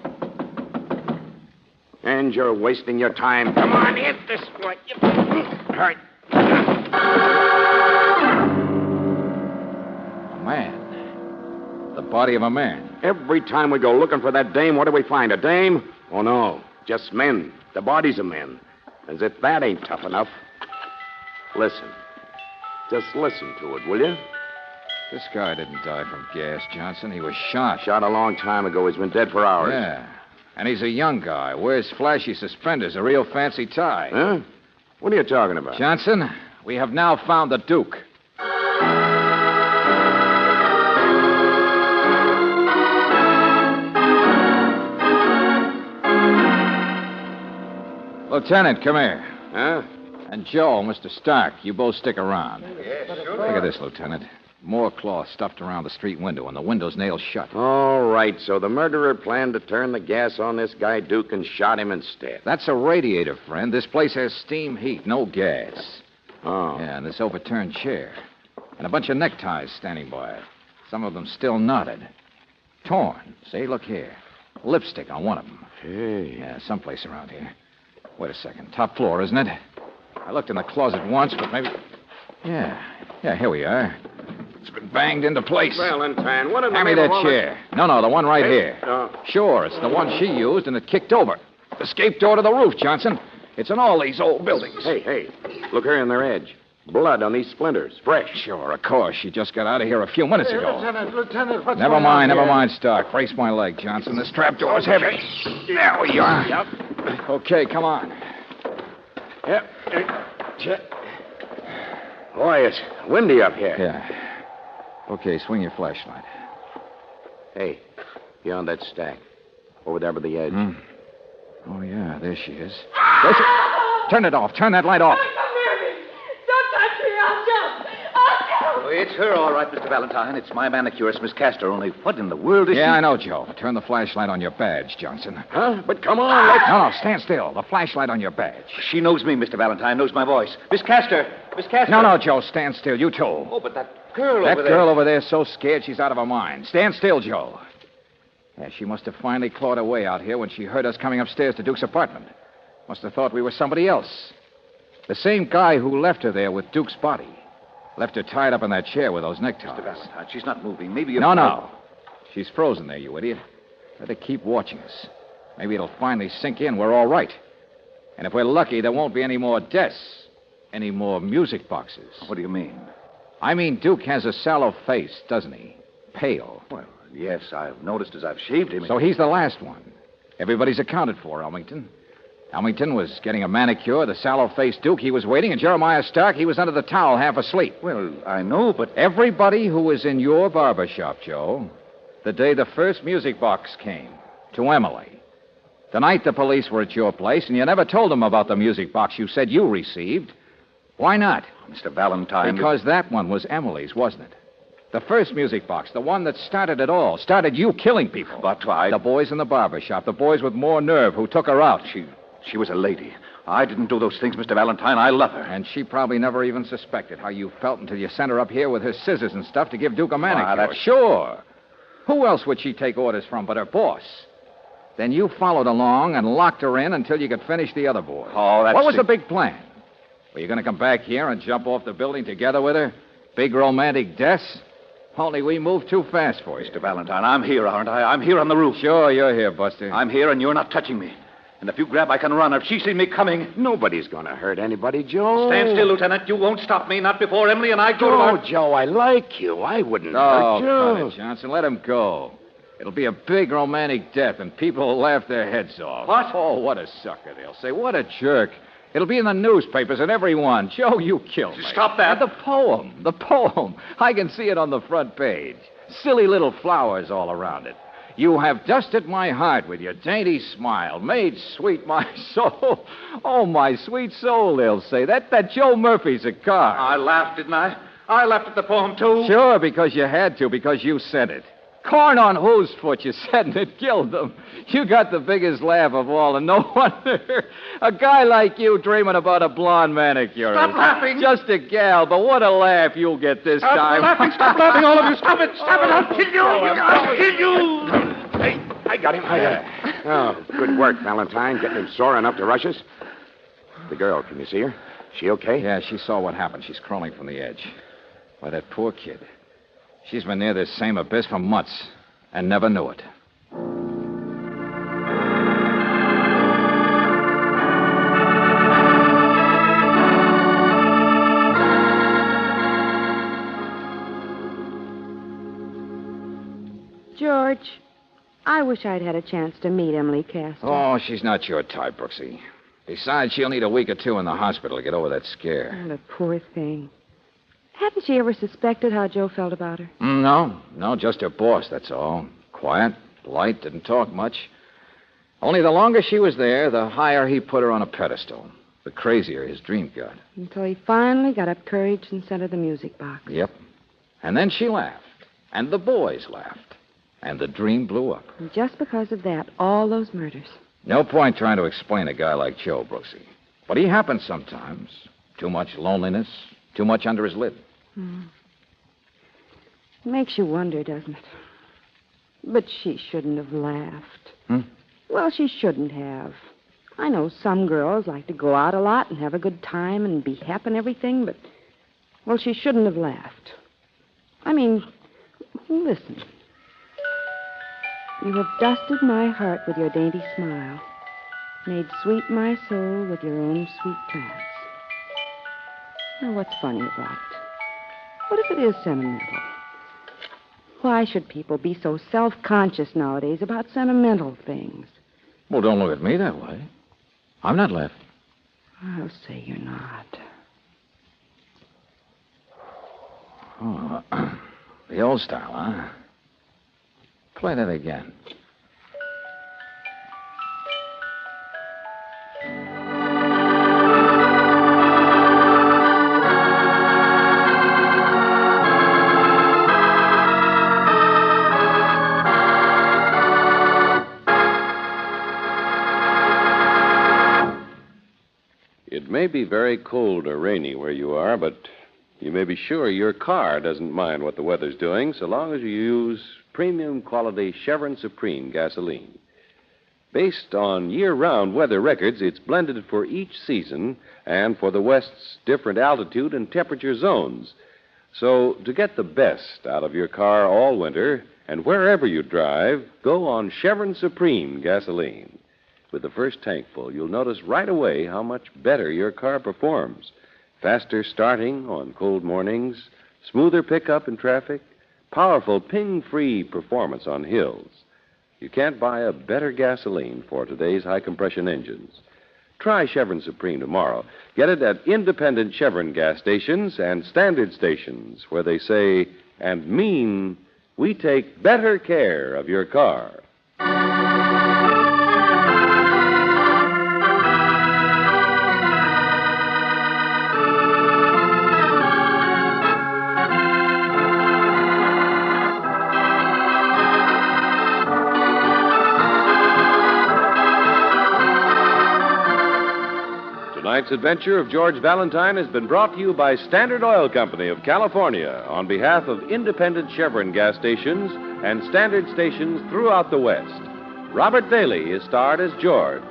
And you're wasting your time. Come on, hit this way. Hurry. A man. The body of a man. Every time we go looking for that dame, what do we find? A dame? Oh, no. Just men. The bodies of men. As if that ain't tough enough. Listen. Just listen to it, will you? This guy didn't die from gas, Johnson. He was shot. Shot a long time ago. He's been dead for hours. Yeah. And he's a young guy. Wears flashy suspenders, a real fancy tie. Huh? What are you talking about? Johnson, we have now found the Duke. Lieutenant, come here. Huh? And Joe, Mr. Stark, you both stick around. Yes, sure. Look at this, Lieutenant. More cloth stuffed around the street window, and the window's nailed shut. All right, so the murderer planned to turn the gas on this guy Duke and shot him instead. That's a radiator, friend. This place has steam heat, no gas. Oh. Yeah, and this overturned chair. And a bunch of neckties standing by it. Some of them still knotted. Torn. See, look here. Lipstick on one of them. Hey. Yeah, someplace around here. Wait a second. Top floor, isn't it? I looked in the closet once, but maybe... Yeah, here we are. It's been banged into place. Valentine, what in the Hand me name that of chair. No, the one right here. Oh. Sure, it's the one she used, and it kicked over. Escape door to the roof, Johnson. It's in all these old buildings. Hey, look here on their edge. Blood on these splinters, fresh. Sure, of course. She just got out of here a few minutes ago. Lieutenant, what's Never going on mind, here? never mind, Stark. Brace my leg, Johnson. This trapdoor's heavy. There we are. Yep. Okay, come on. Yep. Boy, it's windy up here. Yeah. Okay, swing your flashlight. Hey, beyond that stack. Over there by the edge. Oh, yeah, there she is. There she... Turn it off. Turn that light off. Don't touch me. I'll jump. Oh, it's her, all right, Mr. Valentine. It's my manicurist, Miss Castor. Only what in the world is she... Yeah, I know, Joe. Turn the flashlight on your badge, Johnson. Huh? But come on, let's... No, stand still. The flashlight on your badge. She knows me, Mr. Valentine, knows my voice. Miss Castor! Miss Castor! No, Joe, stand still. You too. Oh, but that girl That over there... girl over there's so scared she's out of her mind. Stand still, Joe. Yeah, she must have finally clawed her way out here when she heard us coming upstairs to Duke's apartment. Must have thought we were somebody else. The same guy who left her there with Duke's body. Left her tied up in that chair with those neckties. Mr. Valentine, she's not moving. Maybe... No. She's frozen there, you idiot. Better keep watching us. Maybe it'll finally sink in we're all right. And if we're lucky, there won't be any more deaths. Any more music boxes. What do you mean? I mean, Duke has a sallow face, doesn't he? Pale. Well, yes, I've noticed as I've shaved him. So he's the last one. Everybody's accounted for, Elmington. Elmington was getting a manicure. The sallow-faced Duke, he was waiting. And Jeremiah Stark, he was under the towel half asleep. Well, I know, but... Everybody who was in your barber shop, Joe, the day the first music box came, to Emily. The night the police were at your place, and you never told them about the music box you said you received. Why not? Mr. Valentine... Because that one was Emily's, wasn't it? The first music box, the one that started it all, started you killing people. But I... The boys in the barber shop, the boys with more nerve who took her out. She was a lady. I didn't do those things, Mr. Valentine. I love her. And she probably never even suspected how you felt until you sent her up here with her scissors and stuff to give Duke a manicure. That's... Sure. Who else would she take orders from but her boss? Then you followed along and locked her in until you could finish the other boys. Oh, that's... What was the big plan? Were you going to come back here and jump off the building together with her? Big romantic deaths? Only we moved too fast for you. Mr. Valentine, I'm here, aren't I? I'm here on the roof. Sure, you're here, Buster. I'm here, and you're not touching me. And if you grab, I can run. If she sees me coming... Nobody's going to hurt anybody, Joe. Stand still, Lieutenant. You won't stop me, not before Emily and I go to our... Joe, I like you. I wouldn't Oh, hurt you. cut it, Johnson. Let him go. It'll be a big romantic death, and people will laugh their heads off. What? Oh, what a sucker, they'll say. What a jerk. It'll be in the newspapers and everyone. Joe, you killed me. Stop that. And the poem. I can see it on the front page. Silly little flowers all around it. You have dusted my heart with your dainty smile, made sweet my soul. Oh, my sweet soul, they'll say. That Joe Murphy's a car. I laughed, didn't I? I laughed at the poem, too. Sure, because you had to, because you said it. Corn on whose foot, you said, and it killed them. You got the biggest laugh of all, and no wonder. A guy like you dreaming about a blonde manicure. Stop laughing. Just a gal, but what a laugh you'll get this time. Stop laughing, all of you. Stop it, I'll kill you. I'll kill you. Hey, I got him. Oh, good work, Valentine, getting him sore enough to rush us. The girl, can you see her? She okay? Yeah, she saw what happened. She's crawling from the edge. Why, that poor kid. She's been near this same abyss for months and never knew it. George, I wish I'd had a chance to meet Emily Castor. Oh, she's not your type, Brooksie. Besides, she'll need a week or two in the hospital to get over that scare. Oh, the poor thing. Hadn't she ever suspected how Joe felt about her? No, just her boss, that's all. Quiet, polite, didn't talk much. Only the longer she was there, the higher he put her on a pedestal. The crazier his dream got. Until he finally got up courage and sent her the music box. Yep. And then she laughed. And the boys laughed. And the dream blew up. And just because of that, all those murders. No point trying to explain a guy like Joe, Brooksie. But he happens sometimes. Too much loneliness, too much under his lid. Makes you wonder, doesn't it? But she shouldn't have laughed. Well, she shouldn't have. I know some girls like to go out a lot and have a good time and be happy and everything, but, well, she shouldn't have laughed. I mean, listen. You have dusted my heart with your dainty smile, made sweet my soul with your own sweet glance. Now, what's funny about it? What if it is sentimental? Why should people be so self-conscious nowadays about sentimental things? Well, don't look at me that way. I'm not laughing. I'll say you're not. Oh, the old style, huh? Play that again. It may be very cold or rainy where you are, but you may be sure your car doesn't mind what the weather's doing so long as you use premium quality Chevron Supreme gasoline. Based on year-round weather records, it's blended for each season and for the West's different altitude and temperature zones. So to get the best out of your car all winter and wherever you drive, go on Chevron Supreme gasoline. With the first tank full, you'll notice right away how much better your car performs. Faster starting on cold mornings, smoother pickup in traffic, powerful ping-free performance on hills. You can't buy a better gasoline for today's high-compression engines. Try Chevron Supreme tomorrow. Get it at independent Chevron gas stations and standard stations where they say and mean we take better care of your car. Tonight's adventure of George Valentine has been brought to you by Standard Oil Company of California on behalf of independent Chevron gas stations and standard stations throughout the West. Robert Daly is starred as George.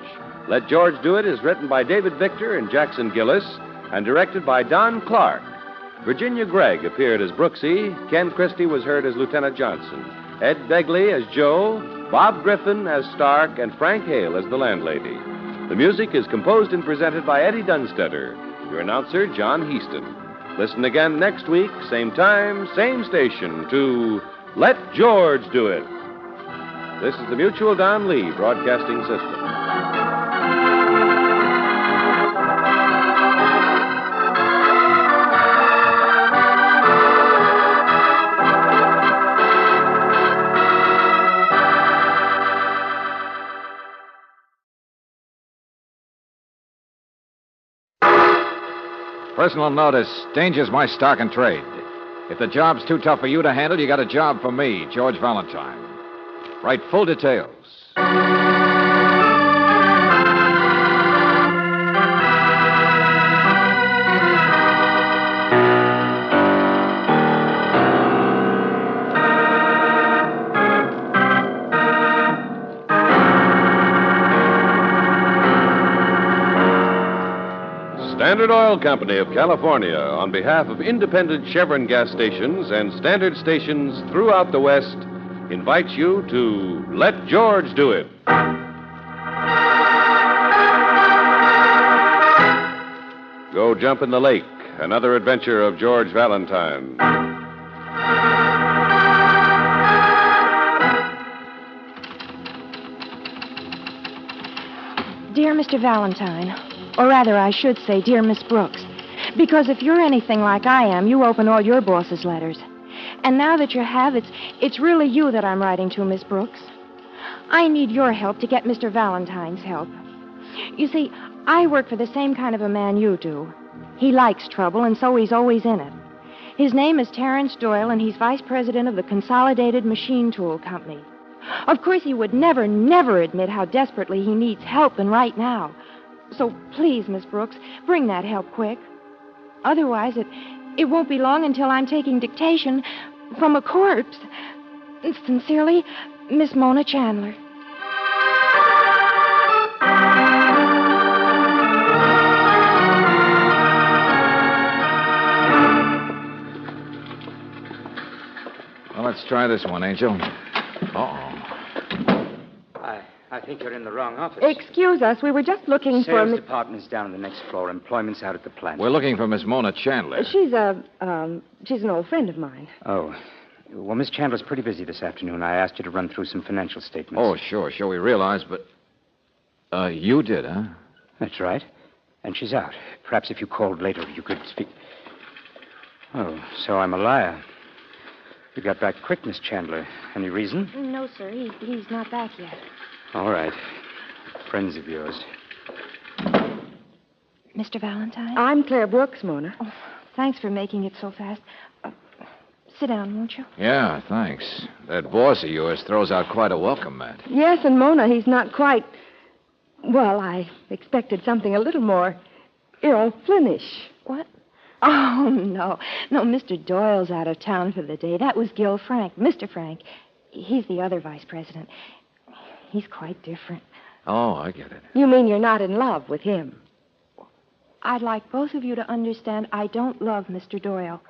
Let George Do It is written by David Victor and Jackson Gillis and directed by Don Clark. Virginia Gregg appeared as Brooksie. Ken Christie was heard as Lieutenant Johnson. Ed Begley as Joe. Bob Griffin as Stark. And Frank Hale as the landlady. The music is composed and presented by Eddie Dunstetter. Your announcer, John Heaston. Listen again next week, same time, same station, to Let George Do It. This is the Mutual Don Lee Broadcasting System. Personal notice, danger's my stock and trade. If the job's too tough for you to handle, you got a job for me, George Valentine. Write full details. Standard Oil Company of California, on behalf of independent Chevron gas stations and standard stations throughout the West, invites you to Let George Do It. Go Jump in the Lake, another adventure of George Valentine. Dear Mr. Valentine, or rather, I should say, dear Miss Brooks, because if you're anything like I am, you open all your boss's letters. And now that you have, it's really you that I'm writing to, Miss Brooks. I need your help to get Mr. Valentine's help. You see, I work for the same kind of a man you do. He likes trouble, and so he's always in it. His name is Terrence Doyle, and he's vice president of the Consolidated Machine Tool Company. Of course, he would never admit how desperately he needs help, and right now. So please, Miss Brooks, bring that help quick. Otherwise, it won't be long until I'm taking dictation from a corpse. Sincerely, Miss Mona Chandler. Well, let's try this one, Angel. Uh-oh. I think you're in the wrong office. Excuse us, we were just looking for... Sales department's down on the next floor. Employment's out at the plant. We're looking for Miss Mona Chandler. She's an old friend of mine. Oh. Well, Miss Chandler's pretty busy this afternoon. I asked you to run through some financial statements. Oh, sure, we realize, but... you did, huh? That's right. And she's out. Perhaps if you called later, you could speak... Oh, so I'm a liar. You got back quick, Miss Chandler. Any reason? No, sir. He's not back yet. All right. Friends of yours. Mr. Valentine? I'm Claire Brooks, Mona. Oh, thanks for making it so fast. Sit down, won't you? Yeah, thanks. That boss of yours throws out quite a welcome mat. Yes, and Mona, he's not quite... Well, I expected something a little more Errol Flynnish. What? Oh, no. No, Mr. Doyle's out of town for the day. That was Gil Frank, Mr. Frank. He's the other vice president. He's quite different. Oh, I get it. You mean you're not in love with him? I'd like both of you to understand I don't love Mr. Doyle.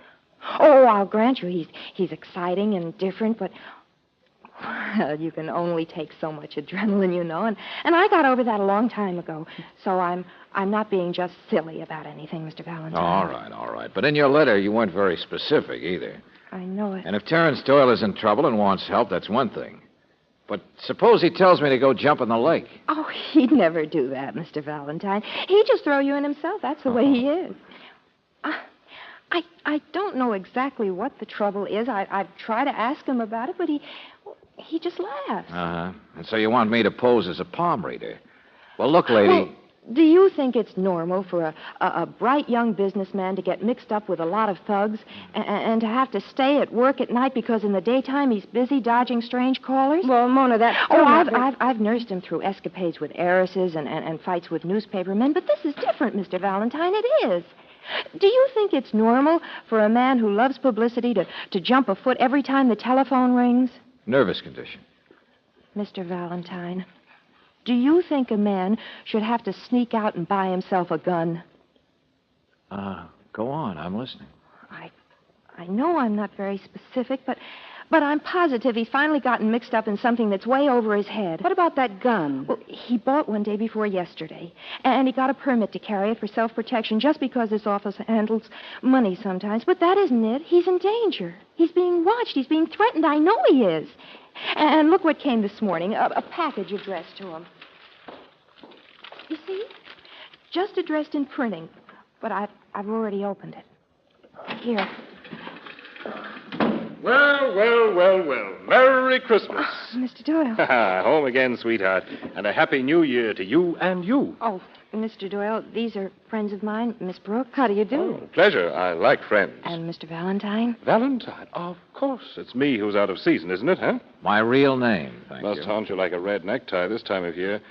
Oh, I'll grant you he's exciting and different, but... Well, you can only take so much adrenaline, you know, and I got over that a long time ago. So I'm not being just silly about anything, Mr. Valentine. All right. But in your letter, you weren't very specific either. I know it. And if Terrence Doyle is in trouble and wants help, that's one thing. But suppose he tells me to go jump in the lake. Oh, he'd never do that, Mr. Valentine. He'd just throw you in himself. That's the way he is. I don't know exactly what the trouble is. I've tried to ask him about it, but he just laughs. Uh-huh. And so you want me to pose as a palm reader. Well, look, lady... Well, do you think it's normal for a bright young businessman to get mixed up with a lot of thugs and to have to stay at work at night because in the daytime he's busy dodging strange callers? Well, Mona, that's... Oh, I've nursed him through escapades with heiresses and fights with newspapermen, but this is different, Mr. Valentine. It is. Do you think it's normal for a man who loves publicity to jump a foot every time the telephone rings? Nervous condition. Mr. Valentine, do you think a man should have to sneak out and buy himself a gun? Go on. I'm listening. I know I'm not very specific, but I'm positive he's finally gotten mixed up in something that's way over his head. What about that gun? Well, he bought one day before yesterday, and he got a permit to carry it for self-protection just because this office handles money sometimes. But that isn't it. He's in danger. He's being watched. He's being threatened. I know he is. And look what came this morning, a package addressed to him. You see? Just addressed in printing, but I've already opened it. Here. Well. Merry Christmas. Mr. Doyle. Home again, sweetheart. And a Happy New Year to you and you. Oh, Mr. Doyle, these are friends of mine. Miss Brooke, how do you do? Oh, pleasure. I like friends. And Mr. Valentine? Valentine? Of course. It's me who's out of season, isn't it, huh? My real name, thank Must you. haunt you like a red necktie this time of year.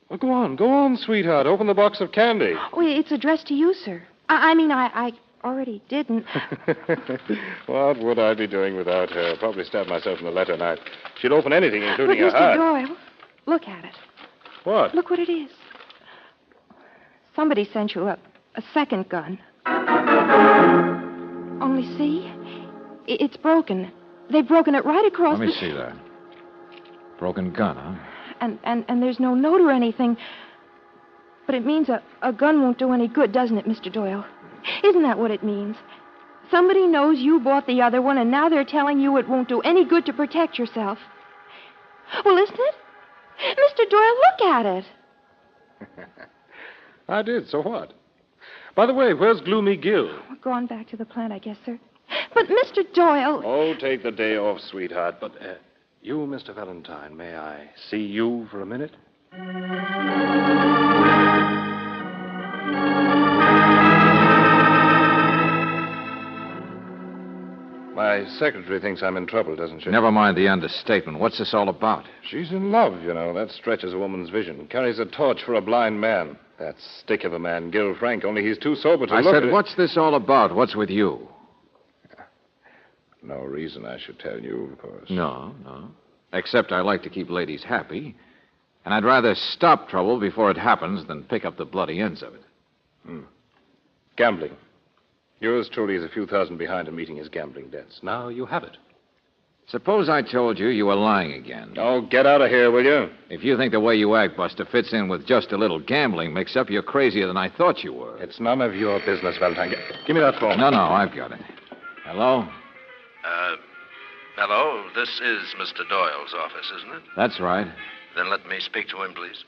Well, go on, sweetheart. Open the box of candy. Oh, it's addressed to you, sir. I already didn't. What would I be doing without her? Probably stab myself in the letter knife. She'd open anything, including a heart. Mr. Doyle, look at it. What? Look what it is. Somebody sent you a second gun. Only see? It's broken. They've broken it right across Let me see that. Broken gun, huh? And there's no note or anything. But it means a gun won't do any good, doesn't it, Mr. Doyle? Isn't that what it means? Somebody knows you bought the other one, and now they're telling you it won't do any good to protect yourself. Well, isn't it? Mr. Doyle, look at it. I did, so what? By the way, where's Gloomy Gil? We're going back to the plant, I guess, sir. But, Mr. Doyle... Oh, take the day off, sweetheart. But, you, Mr. Valentine, may I see you for a minute? My secretary thinks I'm in trouble, doesn't she? Never mind the understatement. What's this all about? She's in love, you know. That stretches a woman's vision. Carries a torch for a blind man. That stick of a man, Gil Frank, only he's too sober to I look said, at it. what's this all about? What's with you? No reason I should tell you, of course. No. Except I like to keep ladies happy. And I'd rather stop trouble before it happens than pick up the bloody ends of it. Gambling. Yours truly is a few thousand behind in meeting his gambling debts. Now you have it. Suppose I told you were lying again. Oh, get out of here, will you? If you think the way you act, Buster, fits in with just a little gambling mix-up, you're crazier than I thought you were. It's none of your business, Valentine. Give me that phone. No, I've got it. Hello? Hello, this is Mr. Doyle's office, isn't it? That's right. Then let me speak to him, please.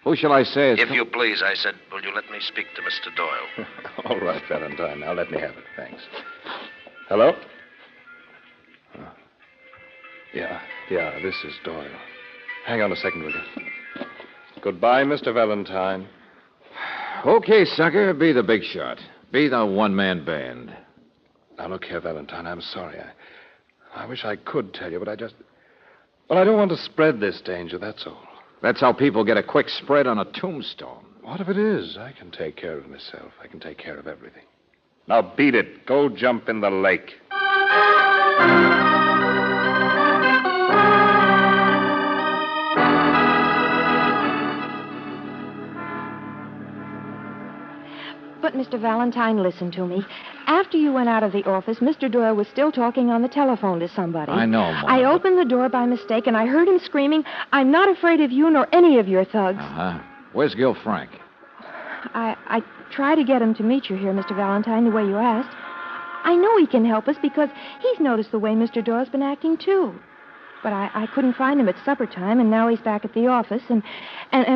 Who shall I say is... If you please, I said, will you let me speak to Mr. Doyle? All right, Valentine. Now let me have it. Thanks. Hello? Yeah, this is Doyle. Hang on a second, will you? Goodbye, Mr. Valentine. Okay, sucker, be the big shot. Be the one-man band. Now, look here, Valentine, I'm sorry. I wish I could tell you, but I don't want to spread this danger, that's all. That's how people get a quick spread on a tombstone. What if it is? I can take care of myself. I can take care of everything. Now, beat it. Go jump in the lake. But, Mr. Valentine, listen to me. After you went out of the office, Mr. Doyle was still talking on the telephone to somebody. I know, Mom. I opened the door by mistake, and I heard him screaming, "I'm not afraid of you nor any of your thugs." Uh-huh. Where's Gil Frank? I tried to get him to meet you here, Mr. Valentine, the way you asked. I know he can help us because he's noticed the way Mr. Doyle's been acting, too. But I couldn't find him at supper time, and now he's back at the office. And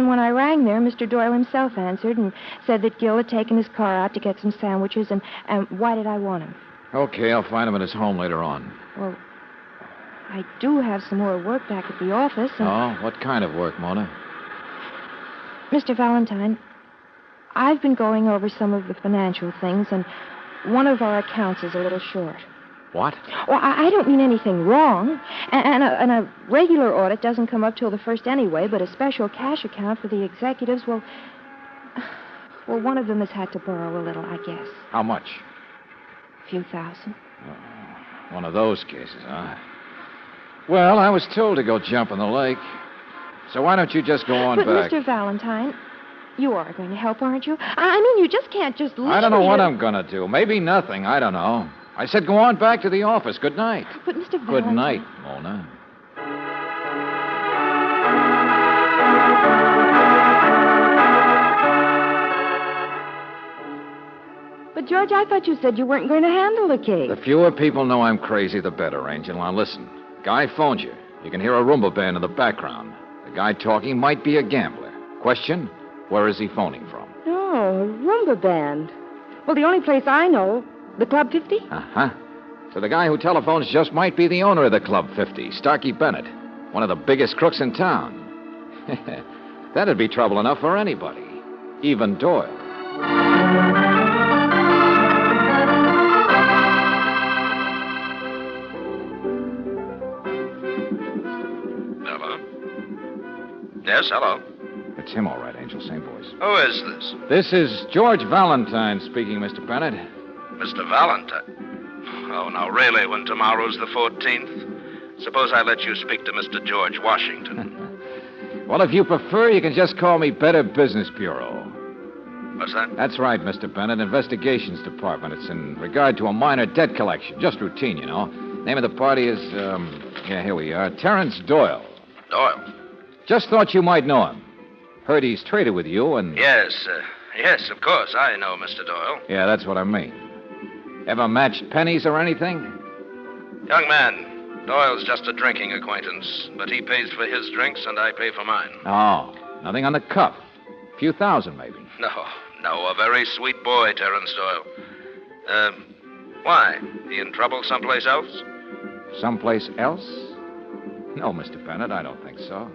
when I rang there, Mr. Doyle himself answered and said that Gil had taken his car out to get some sandwiches, and why did I want him? Okay, I'll find him at his home later on. Well, I do have some more work back at the office. And... Oh, what kind of work, Mona? Mr. Valentine, I've been going over some of the financial things, and one of our accounts is a little short. What? Well, I don't mean anything wrong. And a regular audit doesn't come up till the first anyway, but a special cash account for the executives, well, one of them has had to borrow a little, I guess. How much? A few thousand. One of those cases, huh? Well, I was told to go jump in the lake. So why don't you just go on But, back? Mr. Valentine, you are going to help, aren't you? I mean, you just can't just leave I don't know me what here. I'm going to do. Maybe nothing. I don't know. I said go on back to the office. Good night. But, Mr. Valentine... Good night, Mona. But, George, I thought you said you weren't going to handle the case. The fewer people know I'm crazy, the better, Angel. Now, listen. Guy phoned you. You can hear a Roomba band in the background. The guy talking might be a gambler. Question, where is he phoning from? Oh, a Roomba band. Well, the only place I know, the Club 50? Uh-huh. So the guy who telephones just might be the owner of the Club 50, Starkey Bennett, one of the biggest crooks in town. That'd be trouble enough for anybody, even Doyle. Hello? Yes, hello. It's him, all right, Angel. Same voice. Who is this? This is George Valentine speaking, Mr. Bennett. Mr. Valentine? Oh, now, really, when tomorrow's the 14th? Suppose I let you speak to Mr. George Washington. Well, if you prefer, you can just call me Better Business Bureau. What's that? That's right, Mr. Bennett. Investigations Department. It's in regard to a minor debt collection. Just routine, you know. Name of the party is, here we are. Terrence Doyle. Doyle? Just thought you might know him. Heard he's traded with you and... Yes, of course. I know Mr. Doyle. Yeah, that's what I mean. Ever matched pennies or anything? Young man, Doyle's just a drinking acquaintance, but he pays for his drinks and I pay for mine. Oh, nothing on the cuff. A few thousand, maybe. No, a very sweet boy, Terrence Doyle. Why? He in trouble someplace else? Someplace else? No, Mr. Bennett, I don't think so.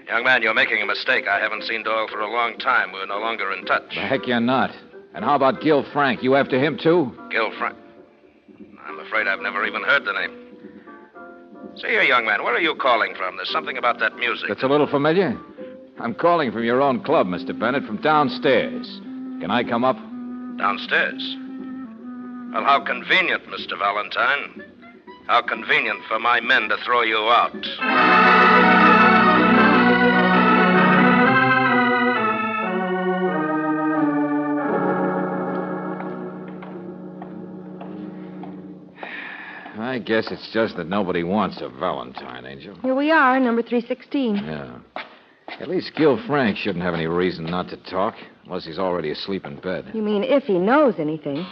Young man, you're making a mistake. I haven't seen Doyle for a long time. We're no longer in touch. The heck you're not. And how about Gil Frank? You after him, too? Gil Frank? I'm afraid I've never even heard the name. See here, young man, where are you calling from? There's something about that music. That's a little familiar. I'm calling from your own club, Mr. Bennett, from downstairs. Can I come up? Downstairs? Well, how convenient, Mr. Valentine. How convenient for my men to throw you out. I guess it's just that nobody wants a Valentine, Angel. Here we are, number 316. Yeah. At least Gil Frank shouldn't have any reason not to talk, unless he's already asleep in bed. You mean if he knows anything?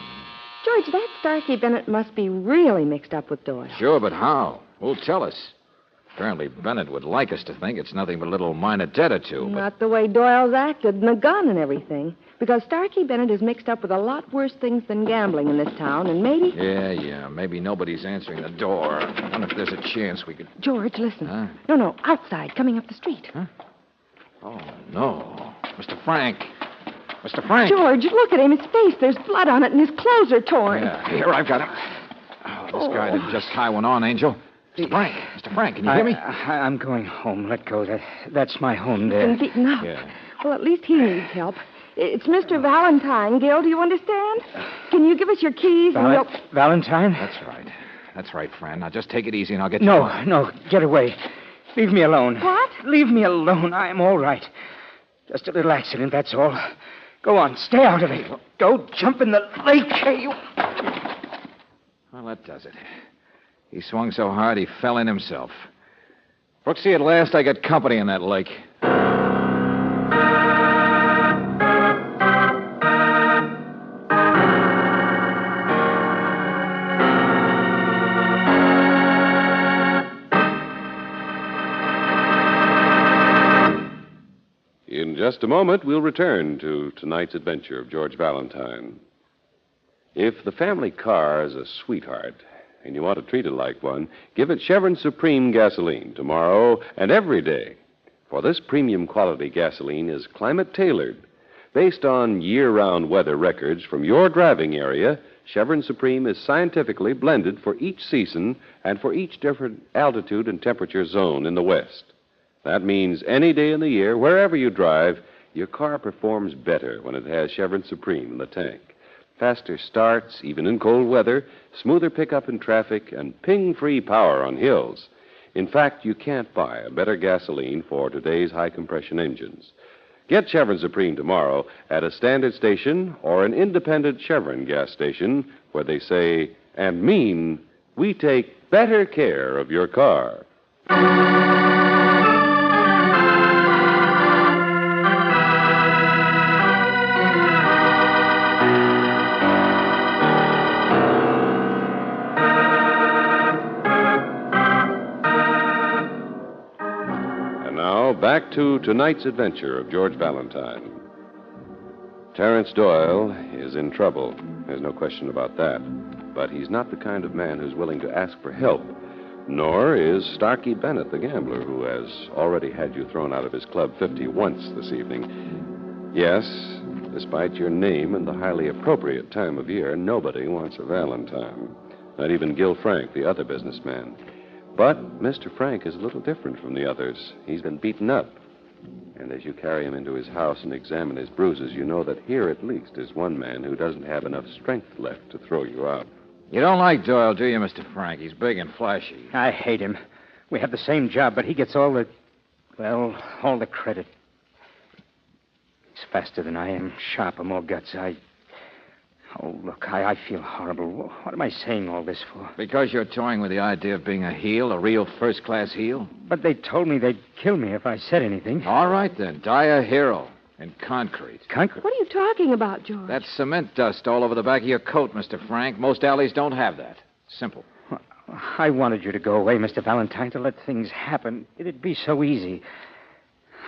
George, that Starkey Bennett must be really mixed up with Doyle. Sure, but how? Who'll tell us? Apparently, Bennett would like us to think it's nothing but a little minor debt or two. Not the way Doyle's acted, and the gun and everything. Because Starkey Bennett is mixed up with a lot worse things than gambling in this town, and maybe... Yeah. Maybe nobody's answering the door. I wonder if there's a chance we could... George, listen. Huh? No, outside, coming up the street. Huh? Oh, no. Mr. Frank. Mr. Frank. George, look at him. His face, there's blood on it, and his clothes are torn. Yeah, here, I've got him. Oh, this guy didn't just tie one on, Angel. Mr. Frank, can you hear me? I'm going home. Let go. That's my home there. Been beaten up. Yeah. Well, at least he needs help. It's Mr. Valentine, Gil. Do you understand? Can you give us your keys and we'll... Valentine? That's right, friend. Now, just take it easy and I'll get you... No, get away. Leave me alone. What? Leave me alone. I'm all right. Just a little accident, that's all. Go on, stay out of it. Go jump in the lake. Hey, you... Well, that does it. He swung so hard he fell in himself. Brooksie, at last I got company in that lake. In just a moment, we'll return to tonight's adventure of George Valentine. If the family car is a sweetheart and you want to treat it like one, give it Chevron Supreme gasoline tomorrow and every day. For this premium quality gasoline is climate-tailored. Based on year-round weather records from your driving area, Chevron Supreme is scientifically blended for each season and for each different altitude and temperature zone in the West. That means any day in the year, wherever you drive, your car performs better when it has Chevron Supreme in the tank. Faster starts, even in cold weather, smoother pickup in traffic, and ping-free power on hills. In fact, you can't buy a better gasoline for today's high-compression engines. Get Chevron Supreme tomorrow at a standard station or an independent Chevron gas station where they say and mean, we take better care of your car. Back to tonight's adventure of George Valentine. Terence Doyle is in trouble. There's no question about that. But he's not the kind of man who's willing to ask for help. Nor is Starkey Bennett, the gambler, who has already had you thrown out of his club 50 once this evening. Yes, despite your name and the highly appropriate time of year, nobody wants a Valentine. Not even Gil Frank, the other businessman. But Mr. Frank is a little different from the others. He's been beaten up. And as you carry him into his house and examine his bruises, you know that here at least is one man who doesn't have enough strength left to throw you out. You don't like Doyle, do you, Mr. Frank? He's big and flashy. I hate him. We have the same job, but he gets all the credit. He's faster than I am, sharper, more guts. Oh, look, I feel horrible. What am I saying all this for? Because you're toying with the idea of being a heel, a real first-class heel? But they told me they'd kill me if I said anything. All right, then. Die a hero. In concrete. Concrete? What are you talking about, George? That's cement dust all over the back of your coat, Mr. Frank. Most alleys don't have that. Simple. I wanted you to go away, Mr. Valentine, to let things happen. It'd be so easy.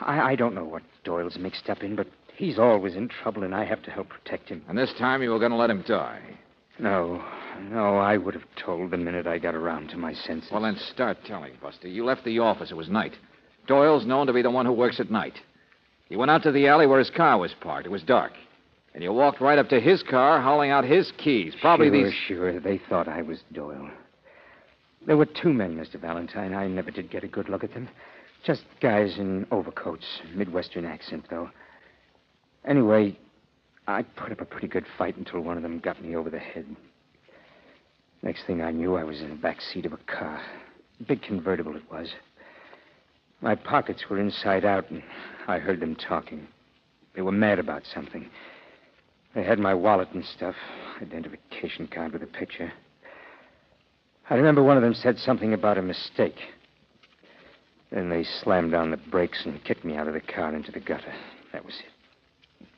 I don't know what Doyle's mixed up in, but he's always in trouble, and I have to help protect him. And this time you were going to let him die? No, I would have told the minute I got around to my senses. Well, then start telling, Buster. You left the office. It was night. Doyle's known to be the one who works at night. You went out to the alley where his car was parked. It was dark. And you walked right up to his car, hauling out his keys. Probably Sure. They thought I was Doyle. There were two men, Mr. Valentine. I never did get a good look at them. Just guys in overcoats. Midwestern accent, though. Anyway, I put up a pretty good fight until one of them got me over the head. Next thing I knew, I was in the back seat of a car. A big convertible it was. My pockets were inside out, and I heard them talking. They were mad about something. They had my wallet and stuff, identification card with a picture. I remember one of them said something about a mistake. Then they slammed down the brakes and kicked me out of the car into the gutter. That was it.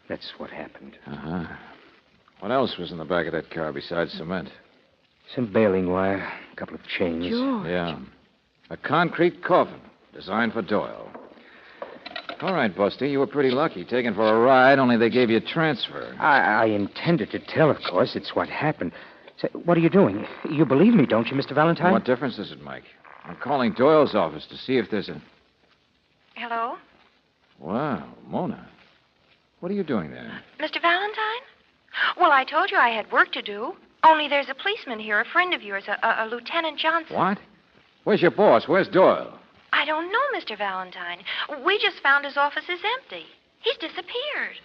That's what happened. Uh-huh. What else was in the back of that car besides cement? Some baling wire, a couple of chains. George. Yeah. A concrete coffin designed for Doyle. All right, Buster, you were pretty lucky. Taken for a ride, only they gave you a transfer. I intended to tell, of course. It's what happened. Say, what are you doing? You believe me, don't you, Mr. Valentine? What difference does it make? I'm calling Doyle's office to see if there's a... Hello? Wow, Mona. What are you doing there? Mr. Valentine? Well, I told you I had work to do. Only there's a policeman here, a friend of yours, a Lieutenant Johnson. What? Where's your boss? Where's Doyle? I don't know, Mr. Valentine. We just found his office is empty. He's disappeared.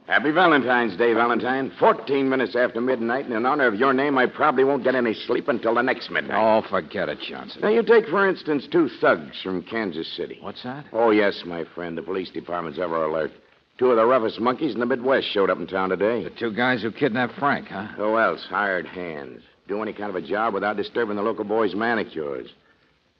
Happy Valentine's Day, Valentine. 14 minutes after midnight, and in honor of your name, I probably won't get any sleep until the next midnight. Oh, forget it, Johnson. Now, you take, for instance, two thugs from Kansas City. What's that? Oh, yes, my friend. The police department's ever alert. Two of the roughest monkeys in the Midwest showed up in town today. The two guys who kidnapped Frank, huh? Who else? Hired hands. Do any kind of a job without disturbing the local boys' manicures.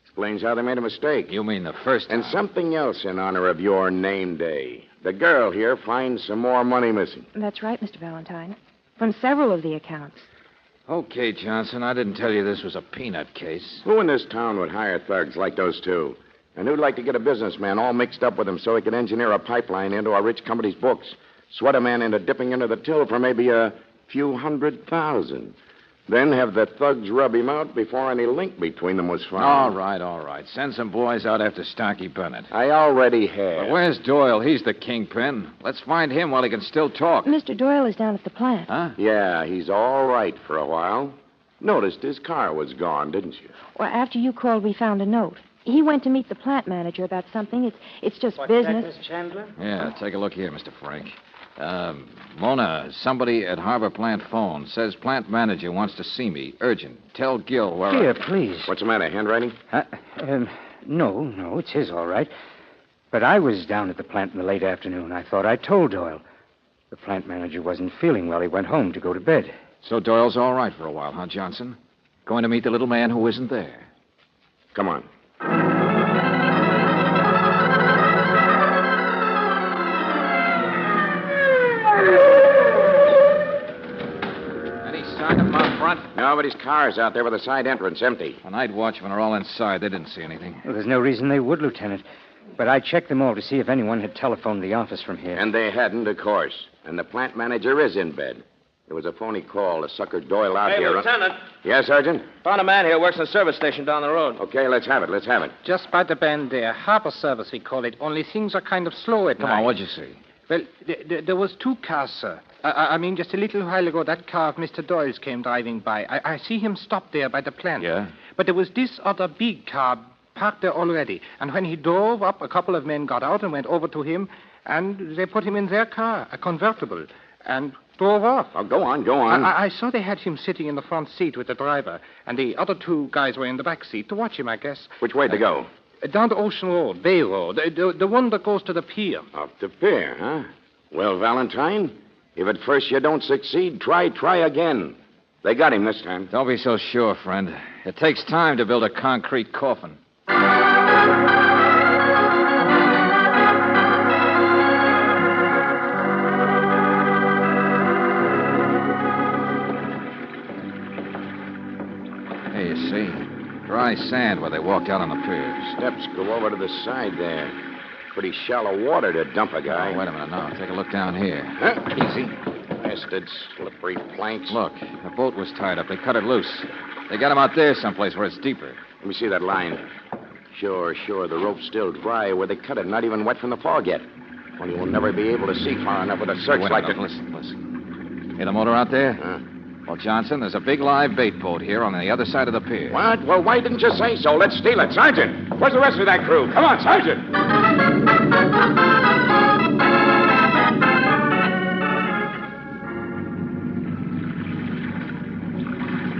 Explains how they made a mistake. You mean the first time? And something else in honor of your name day. The girl here finds some more money missing. That's right, Mr. Valentine. From several of the accounts. Okay, Johnson, I didn't tell you this was a peanut case. Who in this town would hire thugs like those two? And who'd like to get a businessman all mixed up with him so he could engineer a pipeline into a rich company's books, sweat a man into dipping into the till for maybe a few $100,000, then have the thugs rub him out before any link between them was found? All right. Send some boys out after Starkey Bennett. I already have. But where's Doyle? He's the kingpin. Let's find him while he can still talk. Mr. Doyle is down at the plant. Huh? Yeah, he's all right for a while. Noticed his car was gone, didn't you? Well, after you called, we found a note. He went to meet the plant manager about something. It's just business. Miss Chandler? Yeah, take a look here, Mr. Frank. Mona, somebody at Harbor Plant phone says plant manager wants to see me. Urgent. Tell Gil where Here, please. What's the matter, handwriting? No, it's his, all right. But I was down at the plant in the late afternoon. I thought I told Doyle. The plant manager wasn't feeling well. He went home to go to bed. So Doyle's all right for a while, huh, Johnson? Going to meet the little man who isn't there. Come on. Any sign of him out front? Nobody's car's out there with the side entrance empty. The night watchmen are all inside. They didn't see anything. Well, there's no reason they would, Lieutenant. But I checked them all to see if anyone had telephoned the office from here. And they hadn't, of course. And the plant manager is in bed. There was a phony call to sucker Doyle out Hey, here. Lieutenant. Yes, Sergeant? Found a man here, works in a service station down the road. Okay, let's have it. Just by the bend there. Harbor service, we call it. Only things are kind of slow at Come night. on, what'd you see? Well, there was 2 cars, sir. I mean, just a little while ago, that car of Mr. Doyle's came driving by. I see him stop there by the plant. Yeah? But there was this other big car parked there already. And when he drove up, a couple of men got out and went over to him, and they put him in their car, a convertible, and drove off. Oh, go on. I saw they had him sitting in the front seat with the driver, and the other 2 guys were in the back seat to watch him, I guess. Which way to go? Down to Ocean Road, Bay Road, the one that goes to the pier. Up the pier, huh? Well, Valentine, if at first you don't succeed, try again. They got him this time. Don't be so sure, friend. It takes time to build a concrete coffin. Hey, you see? Dry sand where they walked out on the pier. Steps go over to the side there. Pretty shallow water to dump a guy. Oh, wait a minute now. Take a look down here. Huh? Easy. Blasted, slippery planks. Look, the boat was tied up. They cut it loose. They got him out there someplace where it's deeper. Let me see that line. Sure. The rope's still dry where they cut it. Not even wet from the fog yet. Only we'll never be able to see far enough with a searchlight to... Listen. Hear the motor out there? Well, Johnson, there's a big live bait boat here on the other side of the pier. What? Well, why didn't you say so? Let's steal it. Sergeant, where's the rest of that crew? Come on, Sergeant.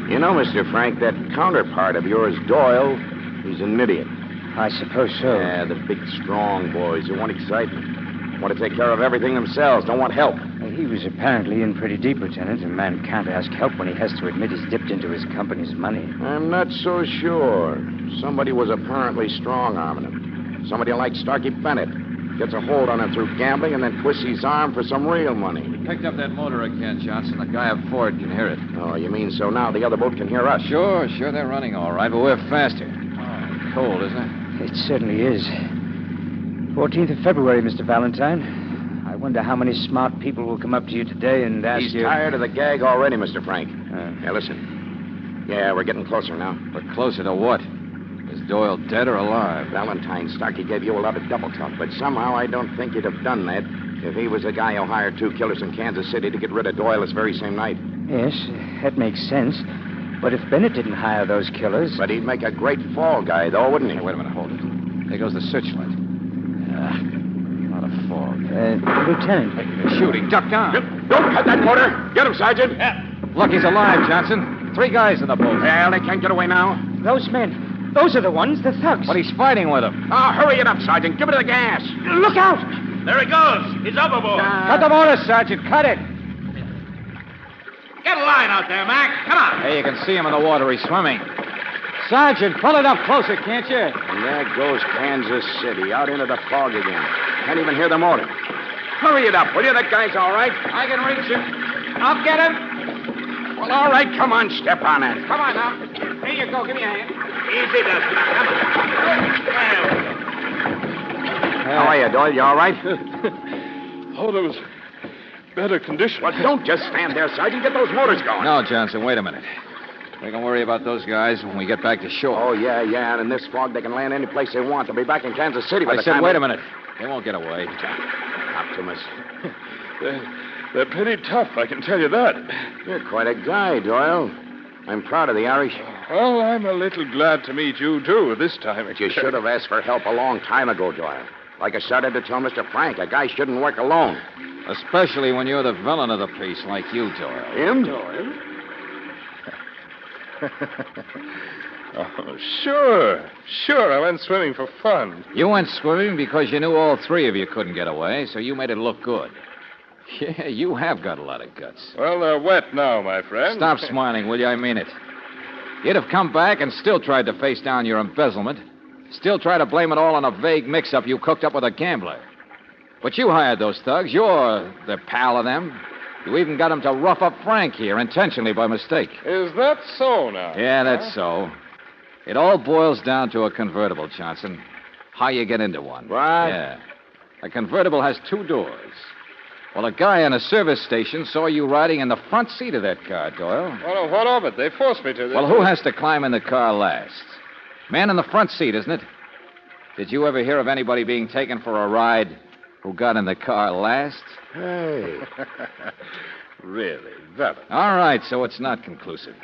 You know, Mr. Frank, that counterpart of yours, Doyle, he's an idiot. I suppose so. Yeah, the big, strong boys who want excitement. Want to take care of everything themselves, don't want help. He was apparently in pretty deep, Lieutenant. A man can't ask help when he has to admit he's dipped into his company's money. I'm not so sure. Somebody was apparently strong-arming him. Somebody like Starkey Bennett. Gets a hold on him through gambling and then twists his arm for some real money. Picked up that motor again, Johnson. The guy aboard can hear it. Oh, you mean so now the other boat can hear us? Sure, they're running all right, but we're faster. Oh, cold, isn't it? It certainly is. 14th of February, Mr. Valentine. I wonder how many smart people will come up to you today and ask He's you... tired of the gag already, Mr. Frank. Yeah, listen. Yeah, we're getting closer now. But closer to what? Is Doyle dead or alive? Valentine, Starkey gave you a lot of double talk, but somehow I don't think you'd have done that if he was the guy who hired 2 killers in Kansas City to get rid of Doyle this very same night. Yes, that makes sense. But if Bennett didn't hire those killers... But he'd make a great fall guy, though, wouldn't he? Hey, wait a minute, hold it. There goes the searchlight. A lot of fog. Lieutenant... They're shooting. Duck down. Don't cut that motor. Get him, Sergeant. Yeah. Look, he's alive, Johnson. 3 guys in the boat. Well, they can't get away now. Those men... Those are the ones, the thugs. But he's fighting with them. Oh, hurry it up, Sergeant. Give it the gas. Look out! There he goes. He's overboard. Cut the motor, Sergeant. Cut it. Get a line out there, Mac. Come on. Hey, you can see him in the water. He's swimming. Sergeant, pull it up closer, can't you? And there goes Kansas City, out into the fog again. Can't even hear the motor. Hurry it up, will you? That guy's all right. I can reach him. I'll get him. Well, all right, come on, step on it. Come on now. Here you go. Give me a hand. Easy, Dusty. Come on. How are you, Doyle? You all right? Oh, there was better condition. Well, don't just stand there, Sergeant. Get those motors going. No, Johnson, wait a minute. We can worry about those guys when we get back to shore. Oh, yeah. And in this fog, they can land any place they want. They'll be back in Kansas City by the said, time... wait a minute. They won't get away. Optimus. They're pretty tough, I can tell you that. You're quite a guy, Doyle. I'm proud of the Irish. Well, I'm a little glad to meet you, too, this time. But you should have asked for help a long time ago, Doyle. Like I started to tell Mr. Frank, a guy shouldn't work alone. Especially when you're the villain of the piece like you, Doyle. Him? Doyle? Oh, sure. Sure, I went swimming for fun. You went swimming because you knew all three of you couldn't get away, so you made it look good. Yeah, you have got a lot of guts. Well, they're wet now, my friend. Stop smiling, will you? I mean it. You'd have come back and still tried to face down your embezzlement. Still try to blame it all on a vague mix-up you cooked up with a gambler. But you hired those thugs. You're the pal of them. You even got them to rough up Frank here intentionally by mistake. Is that so now? Yeah, that's so. It all boils down to a convertible, Johnson. How you get into one. Right. Yeah. A convertible has two doors. Well, a guy in a service station saw you riding in the front seat of that car, Doyle. Well, what of it? They forced me to. Well, who has to climb in the car last? Man in the front seat, isn't it? Did you ever hear of anybody being taken for a ride who got in the car last? Hey. Really? That. All right, so it's not conclusive.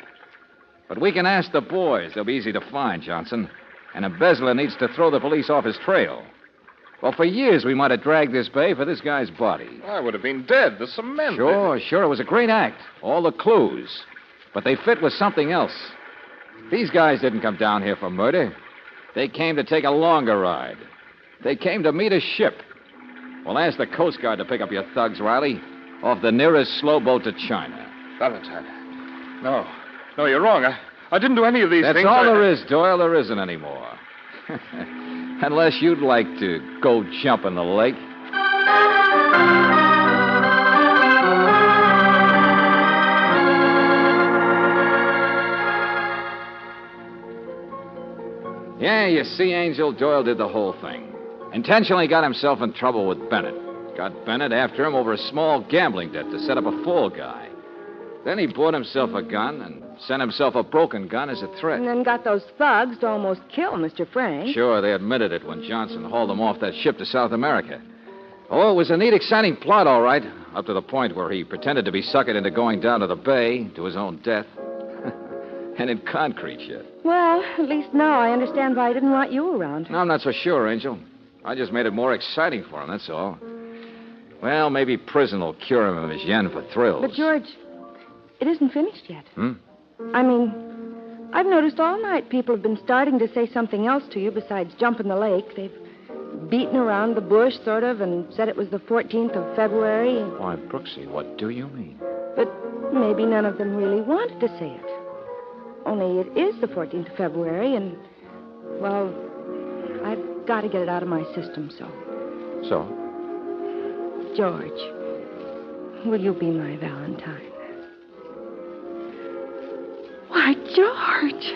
But we can ask the boys. They'll be easy to find, Johnson. An embezzler needs to throw the police off his trail. Well, for years we might have dragged this bay for this guy's body. I would have been dead. The cement. Sure. It was a great act. All the clues. But they fit with something else. These guys didn't come down here for murder. They came to take a longer ride. They came to meet a ship. Well, ask the Coast Guard to pick up your thugs, Riley, off the nearest slow boat to China. Valentine. No, you're wrong. I didn't do any of these things. That's all there is, Doyle. There isn't any more. Unless you'd like to go jump in the lake. Yeah, you see, Angel, Doyle did the whole thing. Intentionally got himself in trouble with Bennett. Got Bennett after him over a small gambling debt to set up a fall guy. Then he bought himself a gun and sent himself a broken gun as a threat. And then got those thugs to almost kill Mr. Frank. Sure, they admitted it when Johnson hauled them off that ship to South America. Oh, it was a neat, exciting plot, all right, up to the point where he pretended to be suckered into going down to the bay to his own death. And in concrete yet. Well, at least now I understand why he didn't want you around. No, I'm not so sure, Angel. I just made it more exciting for him, that's all. Well, maybe prison will cure him of his yen for thrills. But, George, it isn't finished yet. I mean, I've noticed all night people have been starting to say something else to you besides jump in the lake. They've beaten around the bush, sort of, and said it was the 14th of February. Why, Brooksie, what do you mean? But maybe none of them really wanted to say it. Only it is the 14th of February, and, well, I've got to get it out of my system, so. So? George, will you be my Valentine? Why, George!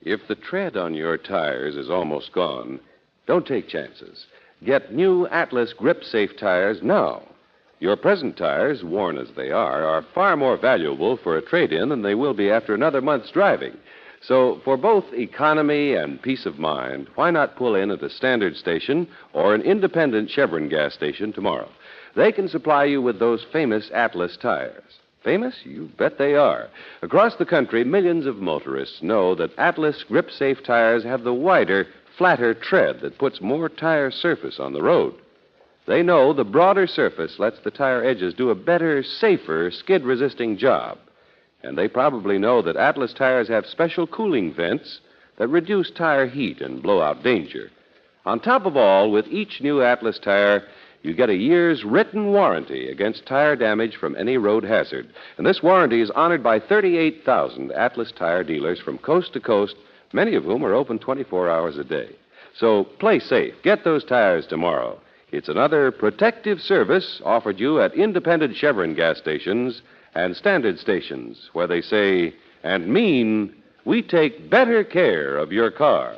If the tread on your tires is almost gone, don't take chances. Get new Atlas Grip Safe tires now. Your present tires, worn as they are far more valuable for a trade-in than they will be after another month's driving. So, for both economy and peace of mind, why not pull in at a standard station or an independent Chevron gas station tomorrow? They can supply you with those famous Atlas tires. Famous? You bet they are. Across the country, millions of motorists know that Atlas Grip Safe tires have the wider, flatter tread that puts more tire surface on the road. They know the broader surface lets the tire edges do a better, safer, skid-resisting job. And they probably know that Atlas tires have special cooling vents that reduce tire heat and blowout danger. On top of all, with each new Atlas tire, you get a year's written warranty against tire damage from any road hazard. And this warranty is honored by 38,000 Atlas tire dealers from coast to coast, many of whom are open 24 hours a day. So play safe. Get those tires tomorrow. It's another protective service offered you at independent Chevron gas stations and standard stations where they say and mean we take better care of your car.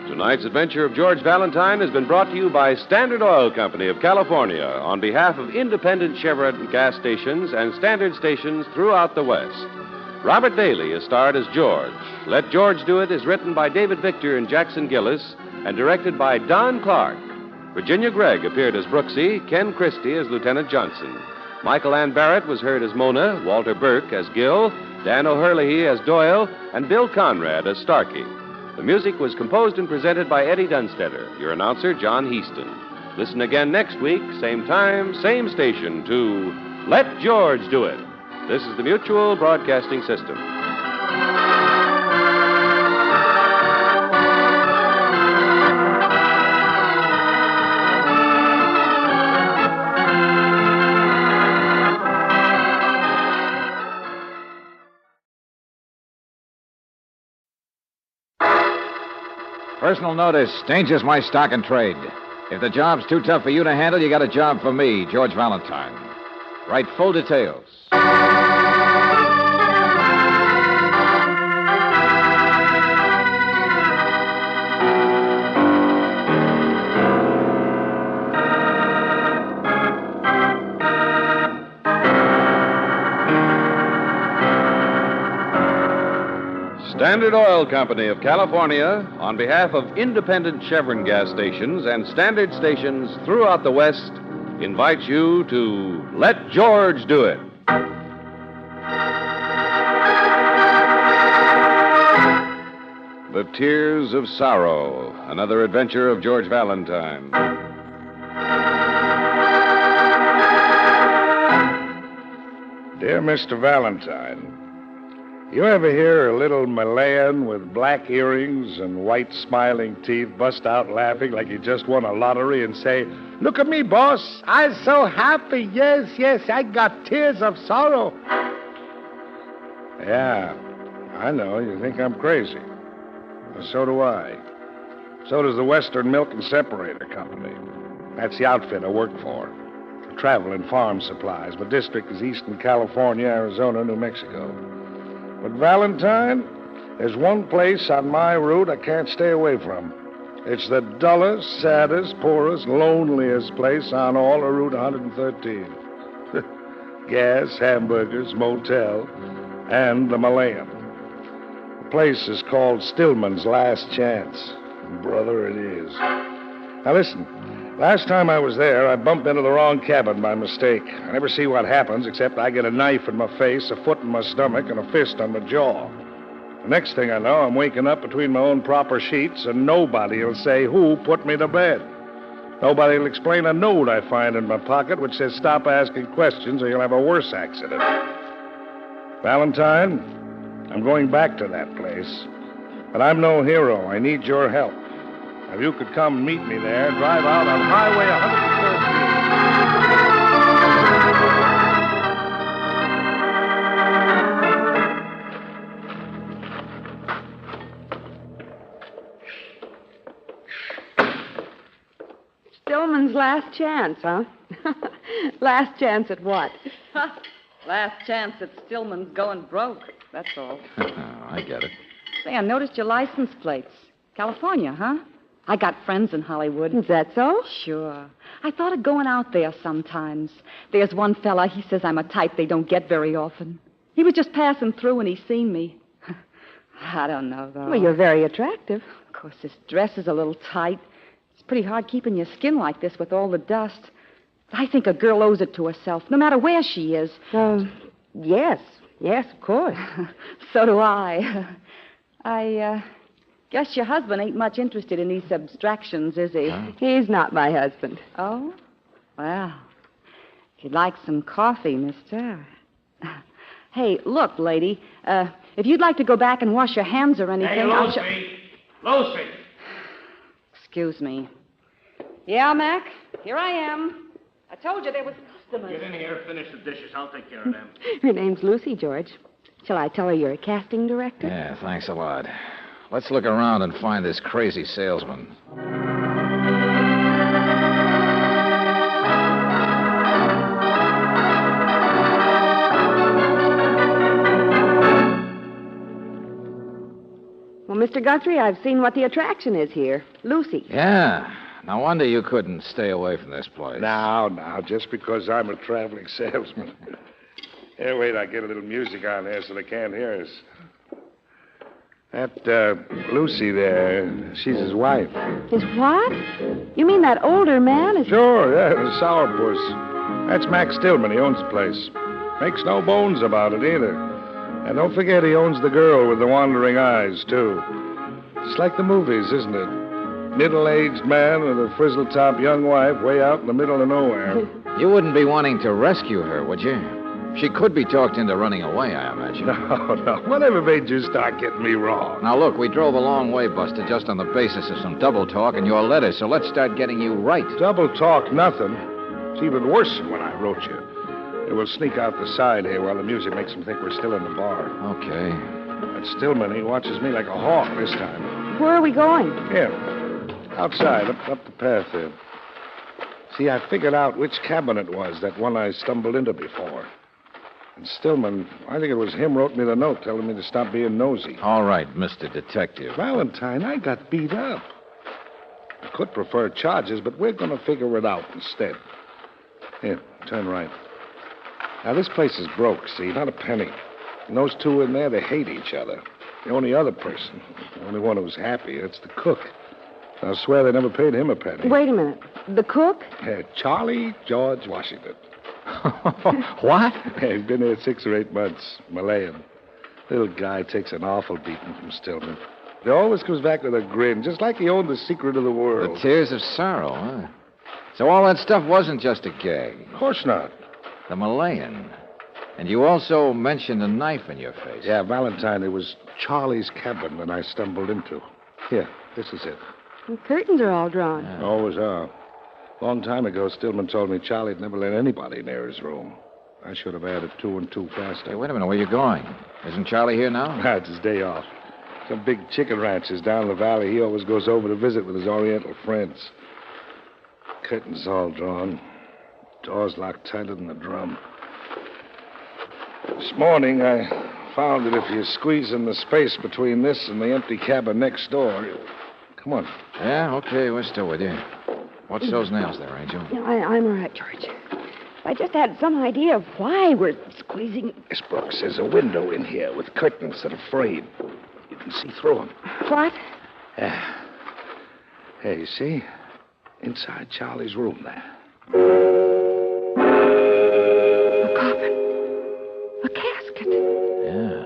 Tonight's adventure of George Valentine has been brought to you by Standard Oil Company of California on behalf of independent Chevron gas stations and standard stations throughout the West. Robert Bailey is starred as George. Let George Do It is written by David Victor and Jackson Gillis and directed by Don Clark. Virginia Gregg appeared as Brooksie, Ken Christie as Lieutenant Johnson. Michael Ann Barrett was heard as Mona, Walter Burke as Gil, Dan O'Hurley as Doyle, and Bill Conrad as Starkey. The music was composed and presented by Eddie Dunstetter, your announcer, John Heaston. Listen again next week, same time, same station, to Let George Do It. This is the Mutual Broadcasting System. Personal notice. Danger's my stock and trade. If the job's too tough for you to handle, you got a job for me, George Valentine. Write full details. Standard Oil Company of California, on behalf of independent Chevron gas stations and standard stations throughout the West, invites you to Let George Do It. The Tears of Sorrow, another adventure of George Valentine. Dear Mr. Valentine, you ever hear a little Malayan with black earrings and white smiling teeth bust out laughing like he just won a lottery and say, "Look at me, boss. I'm so happy. Yes, yes, I got tears of sorrow." Yeah, I know. You think I'm crazy. Well, so do I. So does the Western Milk and Separator Company. That's the outfit I work for. Travel and farm supplies. My district is Eastern California, Arizona, New Mexico. But Valentine, there's one place on my route I can't stay away from. It's the dullest, saddest, poorest, loneliest place on all of Route 113. Gas, hamburgers, motel, and the Malayan. The place is called Stillman's Last Chance. Brother, it is. Now listen, last time I was there, I bumped into the wrong cabin by mistake. I never see what happens except I get a knife in my face, a foot in my stomach, and a fist on my jaw. The next thing I know, I'm waking up between my own proper sheets, and nobody will say who put me to bed. Nobody will explain a note I find in my pocket which says, "Stop asking questions or you'll have a worse accident." Valentine, I'm going back to that place. But I'm no hero. I need your help. If you could come meet me there, drive out on Highway 113. Stillman's last chance, huh? Last chance at what? Last chance at Stillman's going broke. That's all. I get it. Say, I noticed your license plates. California, huh? I got friends in Hollywood. Is that so? Sure. I thought of going out there sometimes. There's one fella, he says I'm a type they don't get very often. He was just passing through and he seen me. I don't know, though. Well, you're very attractive. Of course, this dress is a little tight. It's pretty hard keeping your skin like this with all the dust. I think a girl owes it to herself, no matter where she is. Yes. Yes, of course. So do I. I guess your husband ain't much interested in these abstractions, is he? He's not my husband. Oh? Well, if you'd like some coffee, mister. Hey, look, lady, if you'd like to go back and wash your hands or anything... Hey, Lucy! Lucy! Excuse me. Yeah, Mac? Here I am. I told you there was customers. Get in here, finish the dishes. I'll take care of them. Her name's Lucy, George. Shall I tell her you're a casting director? Yeah, thanks a lot. Let's look around and find this crazy salesman. Well, Mr. Guthrie, I've seen what the attraction is here. Lucy. Yeah. No wonder you couldn't stay away from this place. Now, just because I'm a traveling salesman. Hey, wait, I get a little music on there so they can't hear us. That, Lucy there, she's his wife. His what? You mean that older man is... Sure, yeah, the sourpuss. That's Max Stillman. He owns the place. Makes no bones about it, either. And don't forget he owns the girl with the wandering eyes, too. It's like the movies, isn't it? Middle-aged man with a frizzle-top young wife way out in the middle of nowhere. You wouldn't be wanting to rescue her, would you? She could be talked into running away, I imagine. No. Whatever made you start getting me wrong? Now, look, we drove a long way, Buster, just on the basis of some double talk and your letter, so let's start getting you right. Double talk, nothing. It's even worse than when I wrote you. Hey, we'll sneak out the side here while the music makes them think we're still in the bar. Okay. That Stillman, he watches me like a hawk this time. Where are we going? Here. Outside, up the path there. See, I figured out which cabin it was, that one I stumbled into before. And Stillman, I think it was him wrote me the note telling me to stop being nosy. All right, Mr. Detective. Valentine, I got beat up. I could prefer charges, but we're going to figure it out instead. Here, turn right. Now, this place is broke, see, not a penny. And those two in there, they hate each other. The only other person, the only one who's happy, that's the cook. I'll swear they never paid him a penny. Wait a minute. The cook? Yeah, Charlie George Washington. What? Yeah, he's been here 6 or 8 months. Malayan. Little guy takes an awful beating from Stillman. He always comes back with a grin, just like he owned the secret of the world. The tears of sorrow, huh? So all that stuff wasn't just a gag. Of course not. The Malayan. And you also mentioned a knife in your face. Yeah, Valentine, it was Charlie's cabin that I stumbled into. Here, this is it. The curtains are all drawn. Yeah. Always are. Long time ago, Stillman told me Charlie'd never let anybody near his room. I should have added 2 and 2 faster. Hey, wait a minute. Where you going? Isn't Charlie here now? It's his day off. Some big chicken ranches down the valley. He always goes over to visit with his Oriental friends. Curtains all drawn. Doors locked tighter than a drum. This morning, I found that if you squeeze in the space between this and the empty cabin next door, come on. Yeah, okay, we're still with you. Watch those nails there, Angel. Yeah, I'm all right, George. If I just had some idea of why we're squeezing... Miss Brooks, there's a window in here with curtains that are frayed. You can see through them. What? Yeah. Hey, you see? Inside Charlie's room there. A coffin. A casket. Yeah.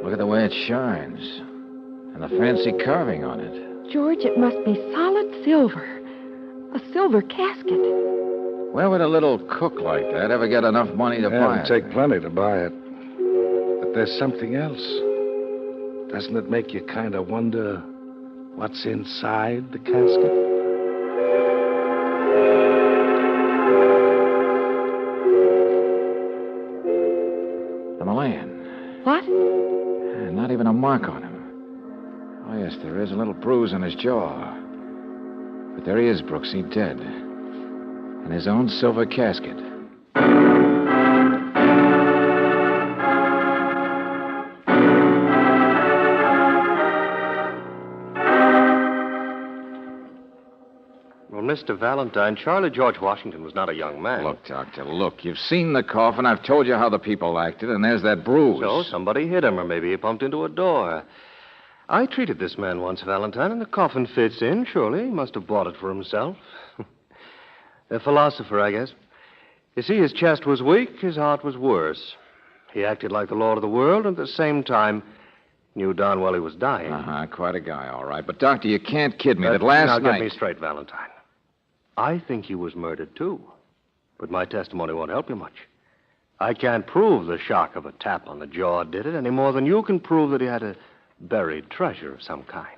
Look at the way it shines. And the fancy carving on it. George, it must be solid silver. A silver casket. Where would a little cook like that ever get enough money to buy it? It'd take plenty to buy it. But there's something else. Doesn't it make you kind of wonder what's inside the casket? The Malayan. What? Not even a mark on him. Oh, yes, there is a little bruise on his jaw. But there he is, Brooksie, dead. In his own silver casket. Well, Mr. Valentine, Charlie George Washington was not a young man. Look, Doctor, look. You've seen the coffin. I've told you how the people acted, and there's that bruise. So somebody hit him, or maybe he bumped into a door. I treated this man once, Valentine, and the coffin fits in. Surely he must have bought it for himself. A philosopher, I guess. You see, his chest was weak, his heart was worse. He acted like the lord of the world, and at the same time knew darn well he was dying. Uh-huh, quite a guy, all right. But, Doctor, you can't kid me that last now, night... get me straight, Valentine. I think he was murdered, too. But my testimony won't help you much. I can't prove the shock of a tap on the jaw did it any more than you can prove that he had a buried treasure of some kind.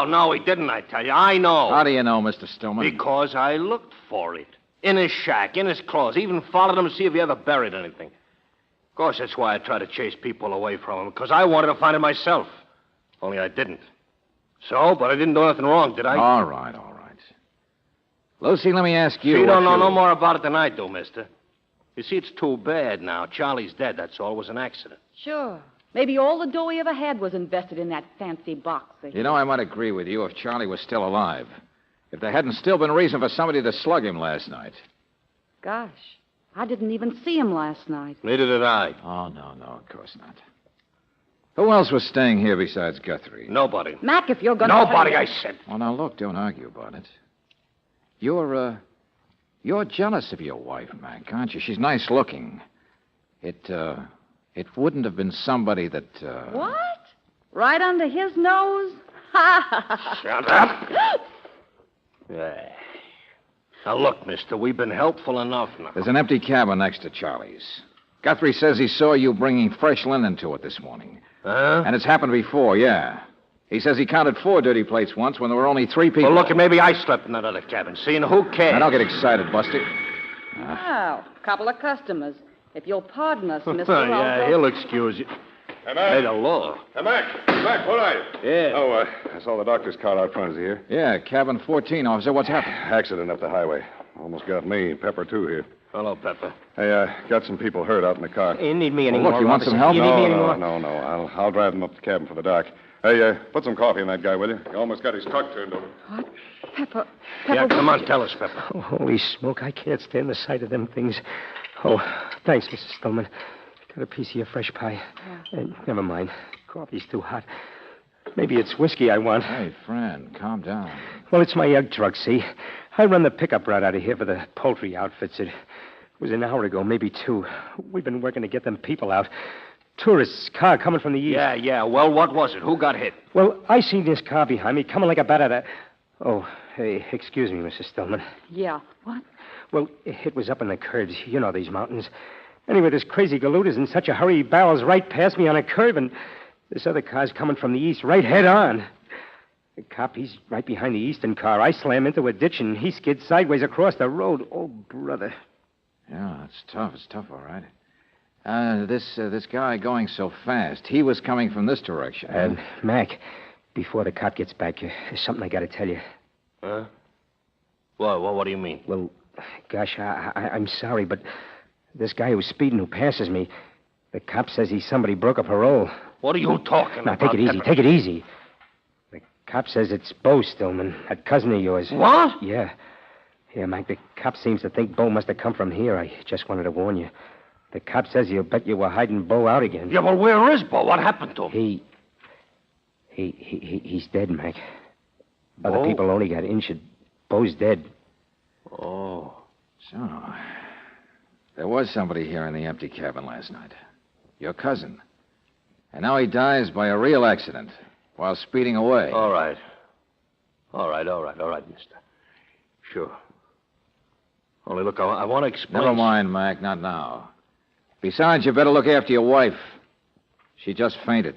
No, he didn't, I tell you. I know. How do you know, Mr. Stillman? Because I looked for it. In his shack, in his clothes. Even followed him to see if he ever buried anything. Of course, that's why I tried to chase people away from him. Because I wanted to find it myself. Only I didn't. So, but I didn't do nothing wrong, did I? All right. Lucy, let me ask you... You don't know no more about it than I do, mister. You see, it's too bad now. Charlie's dead, that's all. It was an accident. Sure. Maybe all the dough he ever had was invested in that fancy box. You know, I might agree with you if Charlie was still alive. If there hadn't still been reason for somebody to slug him last night. Gosh, I didn't even see him last night. Neither did I. Oh, no, of course not. Who else was staying here besides Guthrie? Nobody. Mac, if you're going to... Nobody, I said. Oh, now, look, don't argue about it. You're jealous of your wife, Mac, aren't you? She's nice looking. It wouldn't have been somebody that, What? Right under his nose? Shut up. Yeah. Now, look, mister, we've been helpful enough now. There's an empty cabin next to Charlie's. Guthrie says he saw you bringing fresh linen to it this morning. Huh? And it's happened before, yeah. He says he counted 4 dirty plates once when there were only 3 people. Well, look, maybe I slept in that other cabin. See, and who cares? Now, don't get excited, Buster. Well, couple of customers. If you'll pardon us, Mr. Yeah, he'll excuse you. Hey, Mac. Hey, the law. Hey, Mac, what are you? Yeah. Oh, I saw the doctor's car out front. Is he here? Yeah, cabin 14, officer. What's happened? Accident up the highway. Almost got me. Pepper, too, here. Hello, Pepper. Hey, got some people hurt out in the car. You need me Oh, anymore. look, you want some help? You need me anymore? No. I'll drive them up to the cabin for the doc. Hey, put some coffee in that guy, will you? He almost got his truck turned over. What? Pepper. Yeah, come on, tell us, Pepper. Oh, holy smoke, I can't stand the sight of them things. Oh, thanks, Mrs. Stillman. Got a piece of your fresh pie. Never mind. Coffee's too hot. Maybe it's whiskey I want. Hey, friend, calm down. Well, it's my egg truck, see? I run the pickup route out of here for the poultry outfits. It was an hour ago, maybe 2. We've been working to get them people out. Tourists' car coming from the east. Yeah. Well, what was it? Who got hit? Well, I seen this car behind me coming like a bat out of... Oh, hey, excuse me, Mrs. Stillman. Yeah. What? Well, it was up in the curves. You know these mountains. Anyway, this crazy galoot is in such a hurry, he barrels right past me on a curve, and this other car's coming from the east, right head on. The cop, he's right behind the eastern car. I slam into a ditch, and he skids sideways across the road. Oh, brother. Yeah, it's tough. It's tough, all right. This guy going so fast, he was coming from this direction. Mac, before the cop gets back, there's something I got to tell you. Huh? What do you mean? Well, gosh, I'm sorry, but this guy who's speeding, who passes me, the cop says he's somebody broke a parole. What are you talking about? Now, take it easy. Take it easy. The cop says it's Bo Stillman, that cousin of yours. What? Yeah. Yeah, Mike, the cop seems to think Bo must have come from here. I just wanted to warn you. The cop says he'll bet you were hiding Bo out again. Yeah, well, where is Bo? What happened to him? He's dead, Mac. Bo? Other people only got injured. Bo's dead. Oh. So, there was somebody here in the empty cabin last night. Your cousin. And now he dies by a real accident while speeding away. All right, mister. Sure. Only, look, I want to explain... Never mind, Mac, not now. Besides, you better look after your wife. She just fainted.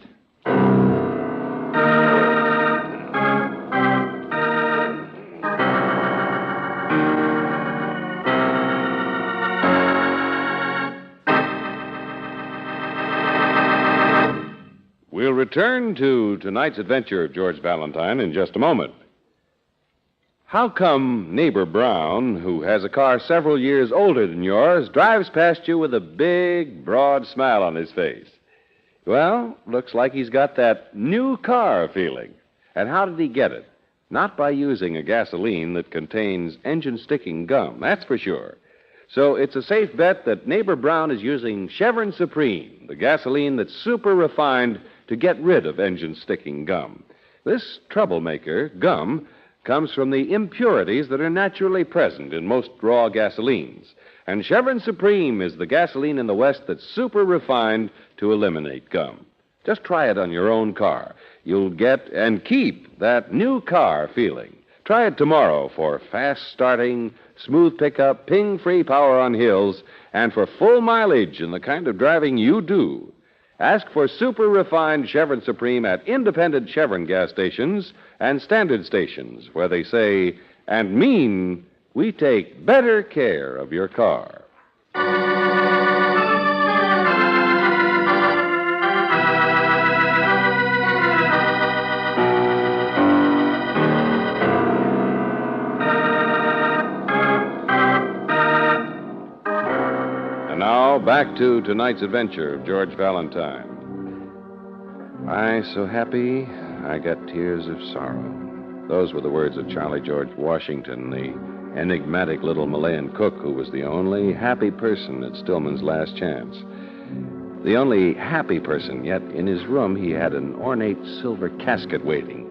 We'll return to tonight's adventure of George Valentine in just a moment. How come neighbor Brown, who has a car several years older than yours, drives past you with a big, broad smile on his face? Well, looks like he's got that new car feeling. And how did he get it? Not by using a gasoline that contains engine-sticking gum, that's for sure. So it's a safe bet that neighbor Brown is using Chevron Supreme, the gasoline that's super refined to get rid of engine-sticking gum. This troublemaker, gum, comes from the impurities that are naturally present in most raw gasolines. And Chevron Supreme is the gasoline in the West that's super refined to eliminate gum. Just try it on your own car. You'll get and keep that new car feeling. Try it tomorrow for fast starting, smooth pickup, ping-free power on hills, and for full mileage in the kind of driving you do. Ask for super refined Chevron Supreme at independent Chevron gas stations and standard stations where they say and mean we take better care of your car. And now back to tonight's adventure of George Valentine. I so happy I got tears of sorrow. Those were the words of Charlie George Washington, the enigmatic little Malayan cook who was the only happy person at Stillman's last chance. The only happy person, yet in his room he had an ornate silver casket waiting.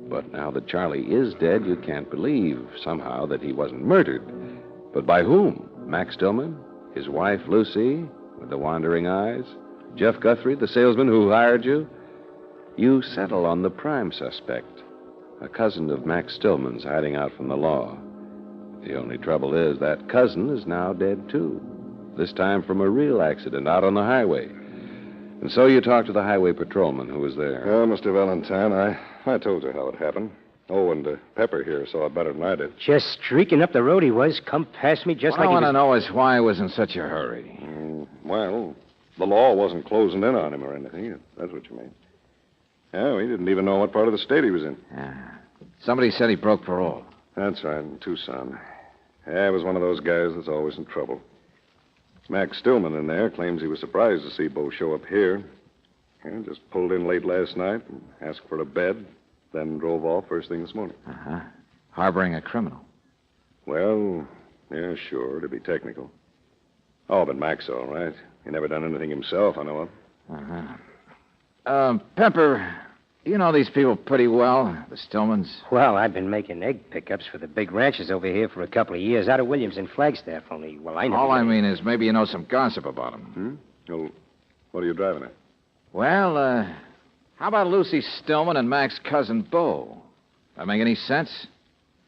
But now that Charlie is dead, you can't believe, somehow, that he wasn't murdered. But by whom? Max Stillman? His wife, Lucy, with the wandering eyes? Jeff Guthrie, the salesman who hired you? You settle on the prime suspect, a cousin of Max Stillman's hiding out from the law. The only trouble is that cousin is now dead, too. This time from a real accident out on the highway. And so you talked to the highway patrolman who was there. Well, Mr. Valentine, I told you how it happened. Oh, and Pepper here saw it better than I did. Just streaking up the road he was, come past me just What like I he want to was... know is why he was in such a hurry. Well, the law wasn't closing in on him or anything, if that's what you mean. Yeah, we didn't even know what part of the state he was in. Yeah. Somebody said he broke parole. That's right, in Tucson. Yeah, he was one of those guys that's always in trouble. Max Stillman in there claims he was surprised to see Bo show up here. Yeah, just pulled in late last night and asked for a bed, then drove off first thing this morning. Uh-huh. Harboring a criminal. Well, yeah, sure, to be technical. Oh, but Mac's all right. He never done anything himself, I know of. Uh-huh. Pepper, you know these people pretty well, the Stillmans. Well, I've been making egg pickups for the big ranches over here for a couple of years, out of Williams and Flagstaff, only, well, I never... All I mean is maybe you know some gossip about them. Well, what are you driving at? Well, how about Lucy Stillman and Mac's cousin, Bo? That make any sense?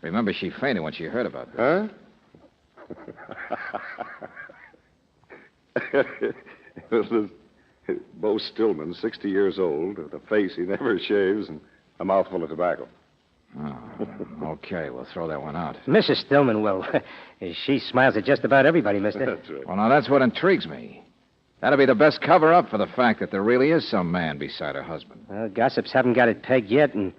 Remember, she fainted when she heard about this. Huh? Bo Stillman, 60 years old, with a face he never shaves, and a mouthful of tobacco. Oh, okay, we'll throw that one out. Mrs. Stillman, well, she smiles at just about everybody, mister. That's right. Well, now, that's what intrigues me. That'll be the best cover-up for the fact that there really is some man beside her husband. Well, gossips haven't got it pegged yet, and,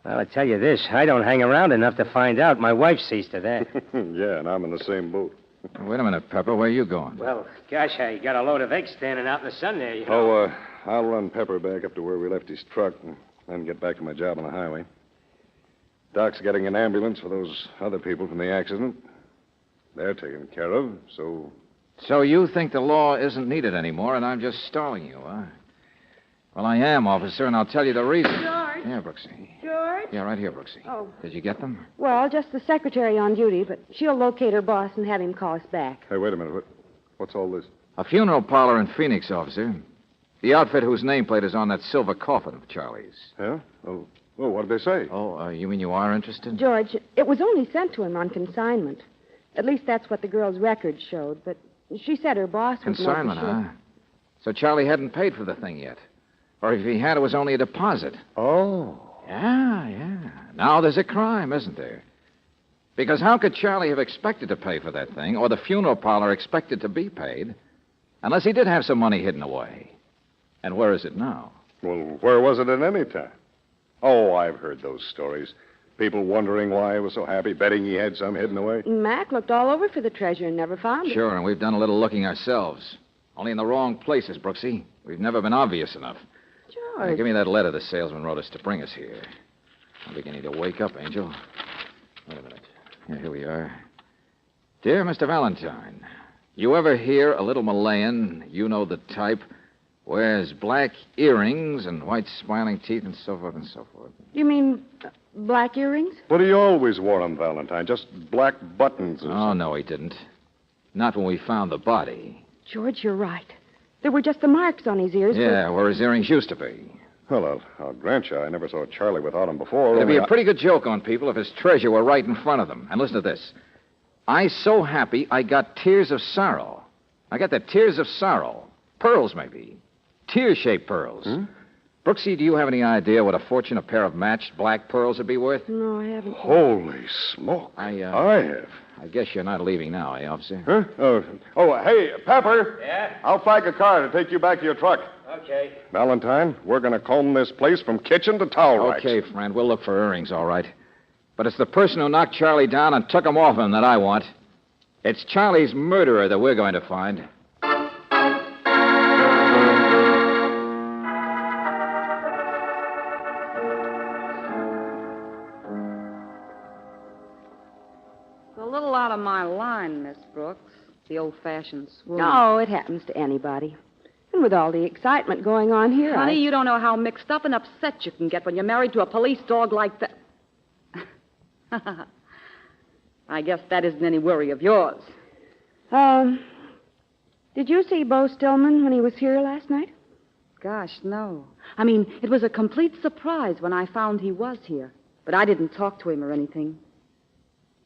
well, I tell you this, I don't hang around enough to find out. My wife sees to that. Yeah, and I'm in the same boat. Wait a minute, Pepper. Where are you going? Well, gosh, I got a load of eggs standing out in the sun there, you know. Oh, I'll run Pepper back up to where we left his truck and then get back to my job on the highway. Doc's getting an ambulance for those other people from the accident. They're taken care of, so... So you think the law isn't needed anymore, and I'm just stalling you, huh? Well, I am, officer, and I'll tell you the reason. George? Yeah, Brooksie. George? Yeah, right here, Brooksie. Oh. Did you get them? Well, just the secretary on duty, but she'll locate her boss and have him call us back. Hey, wait a minute. What's all this? A funeral parlor in Phoenix, officer. The outfit whose nameplate is on that silver coffin of Charlie's. Yeah? Oh, well, what did they say? Oh, you mean you are interested? George, it was only sent to him on consignment. At least that's what the girl's records showed, but she said her boss would know for Consignment, sure. huh? So Charlie hadn't paid for the thing yet. Or if he had, it was only a deposit. Oh. Yeah. Now there's a crime, isn't there? Because how could Charlie have expected to pay for that thing, or the funeral parlor expected to be paid, unless he did have some money hidden away? And where is it now? Well, where was it at any time? Oh, I've heard those stories. People wondering why he was so happy, betting he had some hidden away. Mac looked all over for the treasure and never found it. Sure, and we've done a little looking ourselves. Only in the wrong places, Brooksie. We've never been obvious enough. George. Give me that letter the salesman wrote us to bring us here. I'm beginning to wake up, Angel. Wait a minute. Here we are. Dear Mr. Valentine, you ever hear a little Malayan, you know the type, wears black earrings and white smiling teeth and so forth and so forth? You mean black earrings? But he always wore them, Valentine. Just black buttons. Oh, no, he didn't. Not when we found the body. George, you're right. There were just the marks on his ears. Yeah, where his earrings used to be. Well, I'll grant you, I never saw Charlie without them before. It'd be only a pretty good joke on people if his treasure were right in front of them. And listen to this. I so happy I got tears of sorrow. I got the tears of sorrow. Pearls, maybe. Tear-shaped pearls. Brooksie, do you have any idea what a fortune a pair of matched black pearls would be worth? No, I haven't. Holy smoke. I have. I guess you're not leaving now, eh, officer? Huh? Oh, hey, Pepper. Yeah? I'll flag a car to take you back to your truck. Okay. Valentine, we're going to comb this place from kitchen to towel racks. Okay, friend, we'll look for earrings, all right. But it's the person who knocked Charlie down and took him off him that I want. It's Charlie's murderer that we're going to find. little out of my line, Miss Brooks. The old-fashioned swoon. No, it happens to anybody. And with all the excitement going on here, Honey, you don't know how mixed up and upset you can get when you're married to a police dog like that. I guess that isn't any worry of yours. Did you see Bo Stillman when he was here last night? Gosh, no. I mean, it was a complete surprise when I found he was here. But I didn't talk to him or anything.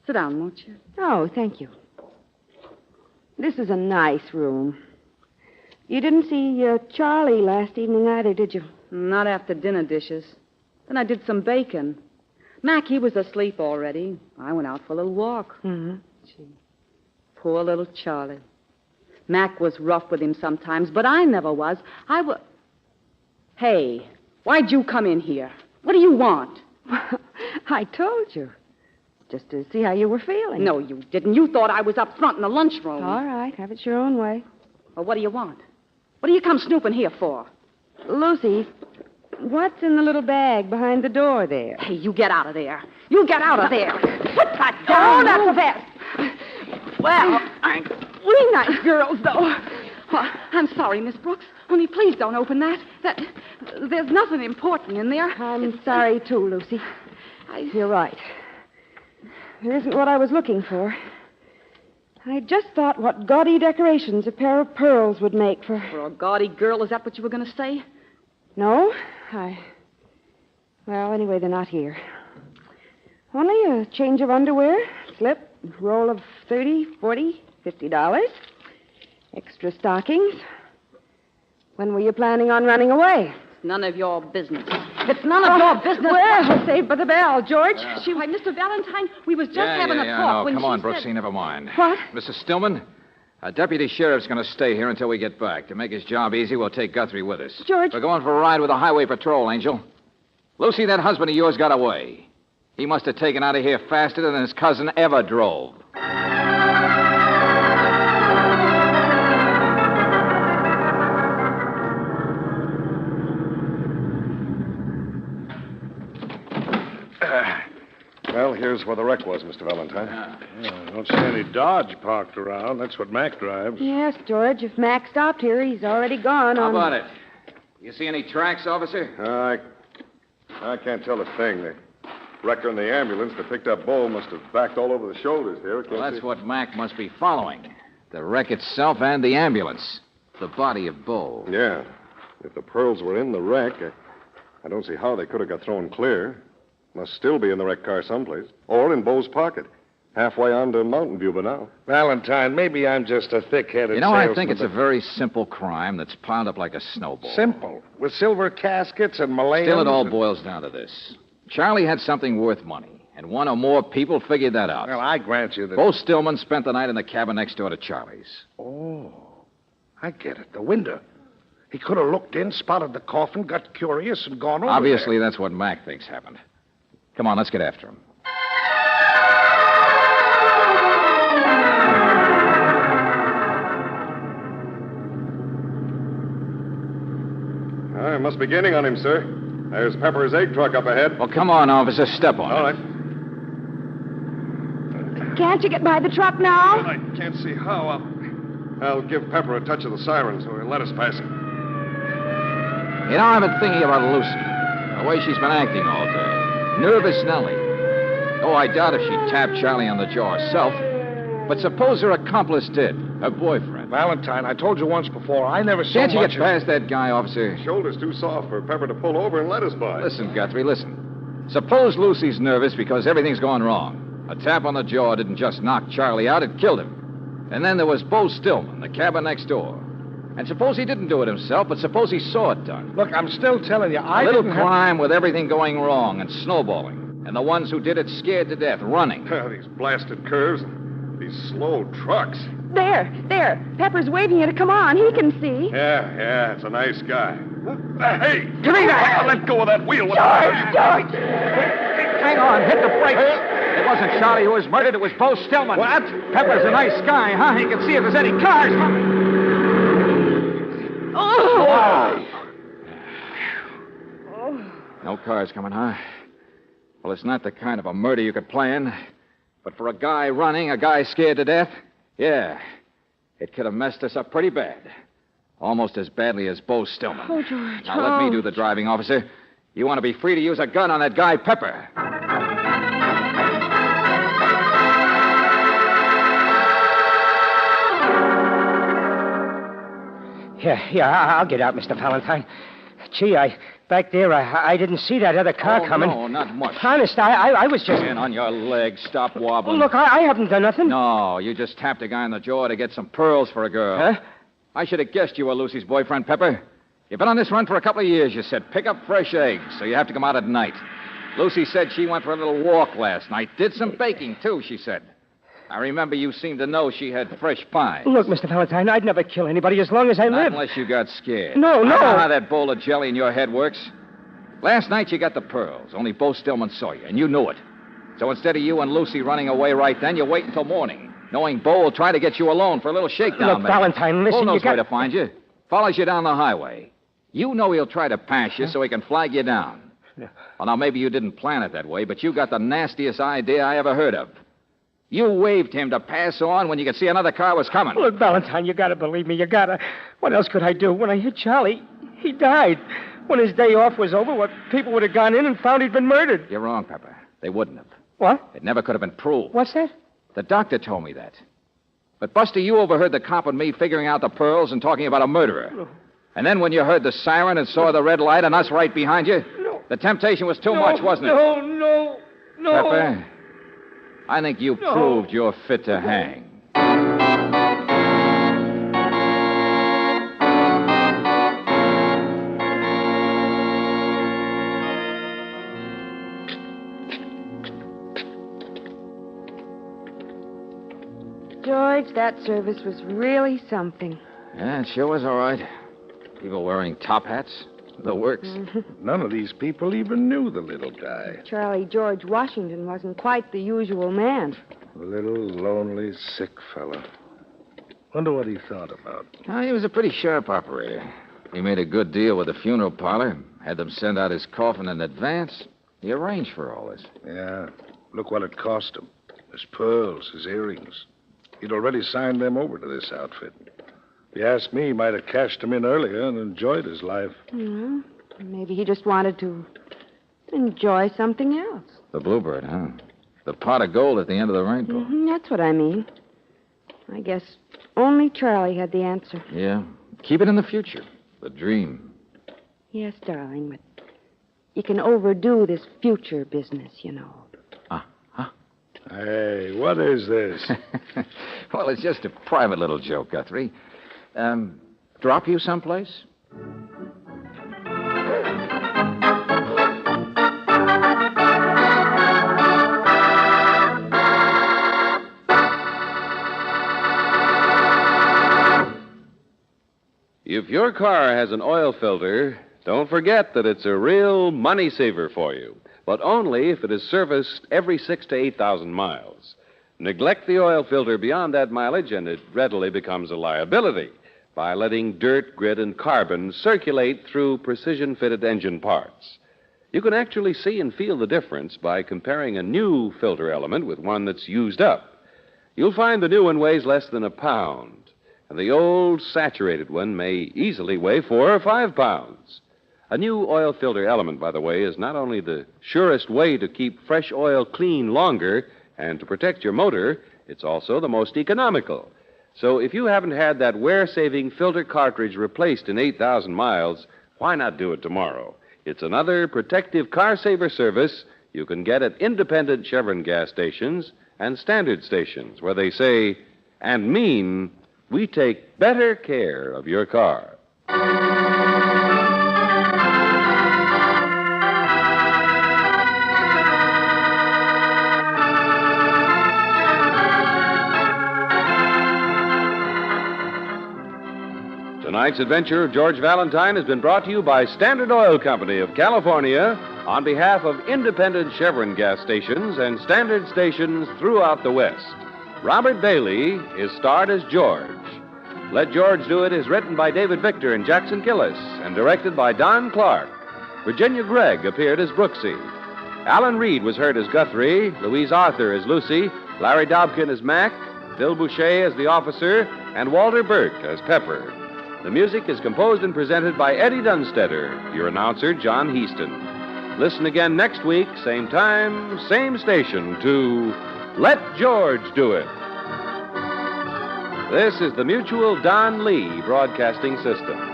Sit down, won't you? Oh, thank you. This is a nice room. You didn't see Charlie last evening either, did you? Not after dinner dishes. Then I did some bacon. Mac, he was asleep already. I went out for a little walk. Mm-hmm. Gee, poor little Charlie. Mac was rough with him sometimes, but I never was. Hey, why'd you come in here? What do you want? I told you. Just to see how you were feeling. No, you didn't. You thought I was up front in the lunchroom. All right, have it your own way. Well, what do you want? What do you come snooping here for? Lucy, what's in the little bag behind the door there? Hey, you get out of there. You get out of there. Put that down. That's the best. Well, we nice girls, though. Well, I'm sorry, Miss Brooks. Only please don't open that. There's nothing important in there. I'm sorry, too, Lucy. You're right. It isn't what I was looking for. I just thought what gaudy decorations a pair of pearls would make for... For a gaudy girl, is that what you were going to say? No, Well, anyway, they're not here. Only a change of underwear, slip, roll of $30, $40, $50. Extra stockings. When were you planning on running away? None of your business. It's none of your business. Well, saved by the bell, George. Why, Mr. Valentine, we was just having a talk when Come on, she Brooksie, said... never mind. What? Mrs. Stillman, a deputy sheriff's going to stay here until we get back. To make his job easy, we'll take Guthrie with us. George. We're going for a ride with the highway patrol, Angel. Lucy, that husband of yours got away. He must have taken out of here faster than his cousin ever drove. Well, here's where the wreck was, Mr. Valentine. I don't see any Dodge parked around. That's what Mac drives. Yes, George. If Mac stopped here, he's already gone. How about it? You see any tracks, officer? I can't tell a thing. The wrecker and the ambulance that picked up Bo must have backed all over the shoulders here. Well, that's what Mac must be following. The wreck itself and the ambulance. The body of Bo. Yeah. If the pearls were in the wreck, I don't see how they could have got thrown clear. Must still be in the wrecked car someplace. Or in Bo's pocket. Halfway on to Mountain View by now. Valentine, maybe I'm just a thick-headed You know, I salesman, think it's a but- very simple crime that's piled up like a snowball. Simple. With silver caskets and mullions. Still, it all boils down to this. Charlie had something worth money, and one or more people figured that out. Well, I grant you that... Bo Stillman spent the night in the cabin next door to Charlie's. Oh, I get it. The window. He could have looked in, spotted the coffin, got curious, and gone over Obviously, that's what Mac thinks happened. Come on, let's get after him. I must be gaining on him, sir. There's Pepper's egg truck up ahead. Well, come on, officer. Step on it. All right. Can't you get by the truck now? I can't see how. I'll give Pepper a touch of the siren so he'll let us pass him. You know, I've been thinking about Lucy. The way she's been acting all day. Nervous Nellie. Oh, I doubt if she'd tapped Charlie on the jaw herself. But suppose her accomplice did. Her boyfriend. Valentine, I told you once before, I never saw Can't you much get past that guy, officer? Shoulder's too soft for Pepper to pull over and let us by. Listen, Guthrie, listen. Suppose Lucy's nervous because everything's gone wrong. A tap on the jaw didn't just knock Charlie out, it killed him. And then there was Bo Stillman, the cabin next door. And suppose he didn't do it himself, but suppose he saw it done. Look, I'm still telling you, A little crime with everything going wrong and snowballing. And the ones who did it scared to death, running. These blasted curves, these slow trucks. There. Pepper's waving you to come on. He can see. Yeah, it's a nice guy. Hey! Give me that! Let go of that wheel. George! Hang on, hit the brakes. It wasn't Charlie who was murdered, it was Bo Stillman. What? Pepper's a nice guy, huh? He can see if there's any cars. Oh! No cars coming, huh? Well, it's not the kind of a murder you could plan. But for a guy running, a guy scared to death, yeah, it could have messed us up pretty bad. Almost as badly as Bo Stillman. Oh, George. Now, let me do the driving, officer. You want to be free to use a gun on that guy, Pepper. Yeah, I'll get out, Mr. Valentine. Gee, back there, I didn't see that other car coming. No, not much. Honest, I was just... Stand on your legs. Stop wobbling. Look, I haven't done nothing. No, you just tapped a guy on the jaw to get some pearls for a girl. Huh? I should have guessed you were Lucy's boyfriend, Pepper. You've been on this run for a couple of years, you said. Pick up fresh eggs, so you have to come out at night. Lucy said she went for a little walk last night. Did some baking, too, she said. I remember you seemed to know she had fresh pies. Look, Mr. Valentine, I'd never kill anybody as long as I Not live. unless you got scared. No. I know how that bowl of jelly in your head works. Last night you got the pearls. Only Bo Stillman saw you, and you knew it. So instead of you and Lucy running away right then, you wait until morning, knowing Bo will try to get you alone for a little shakedown. Look, Valentine, listen, Bo knows you got... where to find you. Follows you down the highway. You know he'll try to pass you so he can flag you down. Well, now, maybe you didn't plan it that way, but you got the nastiest idea I ever heard of. You waved him to pass on when you could see another car was coming. Look, Valentine, you gotta believe me. You gotta. What else could I do? When I hit Charlie, he died. When his day off was over, what people would have gone in and found he'd been murdered. You're wrong, Pepper. They wouldn't have. What? It never could have been proved. What's that? The doctor told me that. But, Buster, you overheard the cop and me figuring out the pearls and talking about a murderer. No. And then when you heard the siren and saw the red light and us right behind you, the temptation was too much, wasn't it? No. Pepper, I think you proved you're fit to hang. George, that service was really something. Yeah, it sure was all right. People wearing top hats. The works. None of these people even knew the little guy. Charlie George Washington wasn't quite the usual man. A little, lonely, sick fella. Wonder what he thought about. He was a pretty sharp operator. He made a good deal with the funeral parlor. Had them send out his coffin in advance. He arranged for all this. Yeah. Look what it cost him. His pearls, his earrings. He'd already signed them over to this outfit. If you ask me, he might have cashed him in earlier and enjoyed his life. Well, maybe he just wanted to enjoy something else. The bluebird, huh? The pot of gold at the end of the rainbow. Mm-hmm, that's what I mean. I guess only Charlie had the answer. Yeah. Keep it in the future. The dream. Yes, darling, but you can overdo this future business, you know. Hey, what is this? Well, it's just a private little joke, Guthrie. Drop you someplace? If your car has an oil filter, don't forget that it's a real money saver for you, but only if it is serviced every 6,000 to 8,000 miles. Neglect the oil filter beyond that mileage, and it readily becomes a liability by letting dirt, grit, and carbon circulate through precision-fitted engine parts. You can actually see and feel the difference by comparing a new filter element with one that's used up. You'll find the new one weighs less than a pound, and the old saturated one may easily weigh 4 or 5 pounds. A new oil filter element, by the way, is not only the surest way to keep fresh oil clean longer and to protect your motor, it's also the most economical. So if you haven't had that wear-saving filter cartridge replaced in 8,000 miles, why not do it tomorrow? It's another protective car-saver service you can get at independent Chevron gas stations and standard stations, where they say and mean, we take better care of your car. Tonight's adventure of George Valentine has been brought to you by Standard Oil Company of California on behalf of independent Chevron gas stations and standard stations throughout the West. Robert Bailey is starred as George. Let George Do It is written by David Victor and Jackson Gillis and directed by Don Clark. Virginia Gregg appeared as Brooksie. Alan Reed was heard as Guthrie, Louise Arthur as Lucy, Larry Dobkin as Mac, Bill Boucher as the officer, and Walter Burke as Pepper. The music is composed and presented by Eddie Dunstetter, your announcer, John Heaston. Listen again next week, same time, same station, to Let George Do It. This is the Mutual Don Lee Broadcasting System.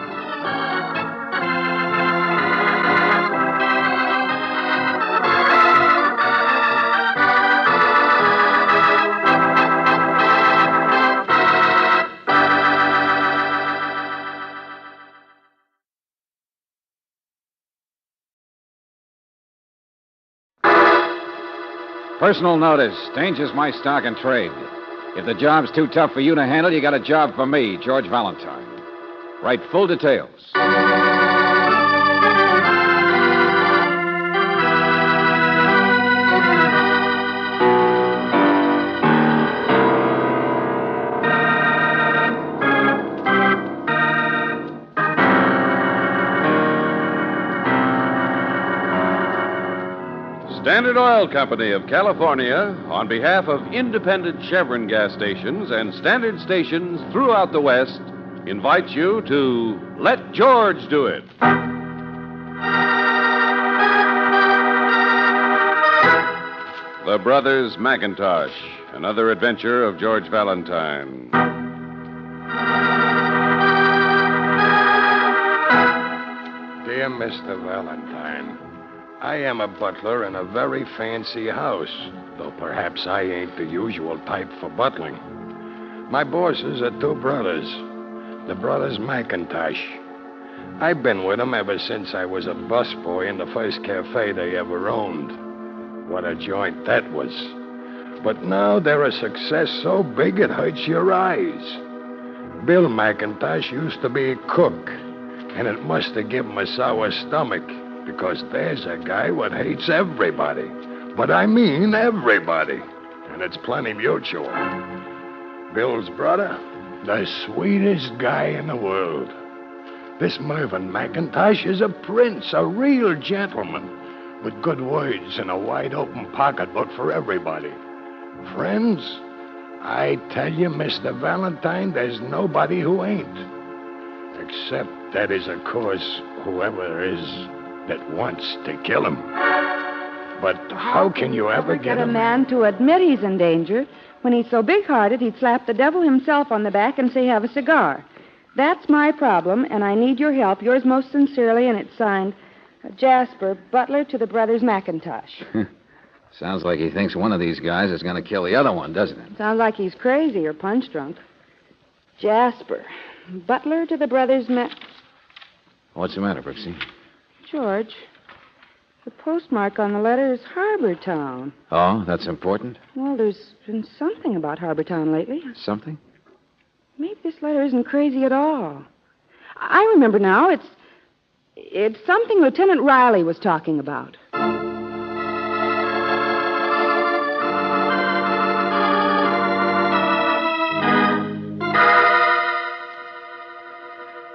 Personal notice. Danger's my stock and trade. If the job's too tough for you to handle, you got a job for me, George Valentine. Write full details. Standard Oil Company of California, on behalf of independent Chevron gas stations and standard stations throughout the West, invites you to Let George Do It. The Brothers McIntosh, another adventure of George Valentine. Dear Mr. Valentine, I am a butler in a very fancy house, though perhaps I ain't the usual type for butling. My bosses are two brothers, the brothers McIntosh. I've been with them ever since I was a busboy in the first cafe they ever owned. What a joint that was. But now they're a success so big it hurts your eyes. Bill McIntosh used to be a cook, and it must have given him a sour stomach, because there's a guy what hates everybody. But I mean everybody. And it's plenty mutual. Bill's brother, the sweetest guy in the world. This Mervyn McIntosh is a prince, a real gentleman, with good words and a wide-open pocketbook for everybody. Friends, I tell you, Mr. Valentine, there's nobody who ain't. Except that is, of course, whoever is that wants to kill him. But how can you ever get a man to admit he's in danger? When he's so big-hearted, he'd slap the devil himself on the back and say, have a cigar. That's my problem, and I need your help. Yours most sincerely, and it's signed, Jasper, butler to the brothers McIntosh. Sounds like he thinks one of these guys is going to kill the other one, doesn't it? Sounds like he's crazy or punch-drunk. Jasper, butler to the brothers What's the matter, Brooksie? George, the postmark on the letter is Harbortown. Oh, that's important? Well, there's been something about Harbortown lately. Something? Maybe this letter isn't crazy at all. I remember now. It's something Lieutenant Riley was talking about.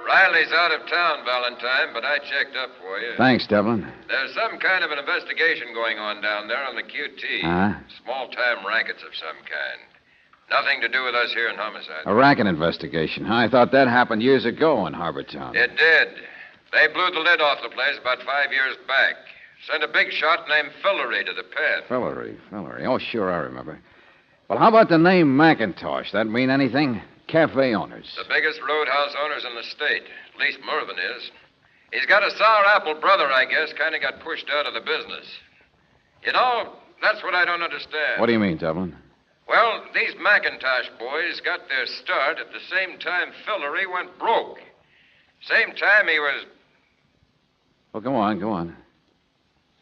Riley's out of town, Valentine, but I checked up for you. Thanks, Devlin. There's some kind of an investigation going on down there on the QT. Small-time rackets of some kind. Nothing to do with us here in homicide. A racket investigation. I thought that happened years ago in Harbortown. It did. They blew the lid off the place about 5 years back. Sent a big shot named Fillery to the pen. Fillery. Oh, sure, I remember. Well, how about the name McIntosh? That mean anything? Cafe owners. The biggest roadhouse owners in the state. At least Mervyn is. He's got a sour apple brother, I guess, kind of got pushed out of the business. You know, that's what I don't understand. What do you mean, Devlin? Well, these McIntosh boys got their start at the same time Fillery went broke. Same time he was... Well, go on.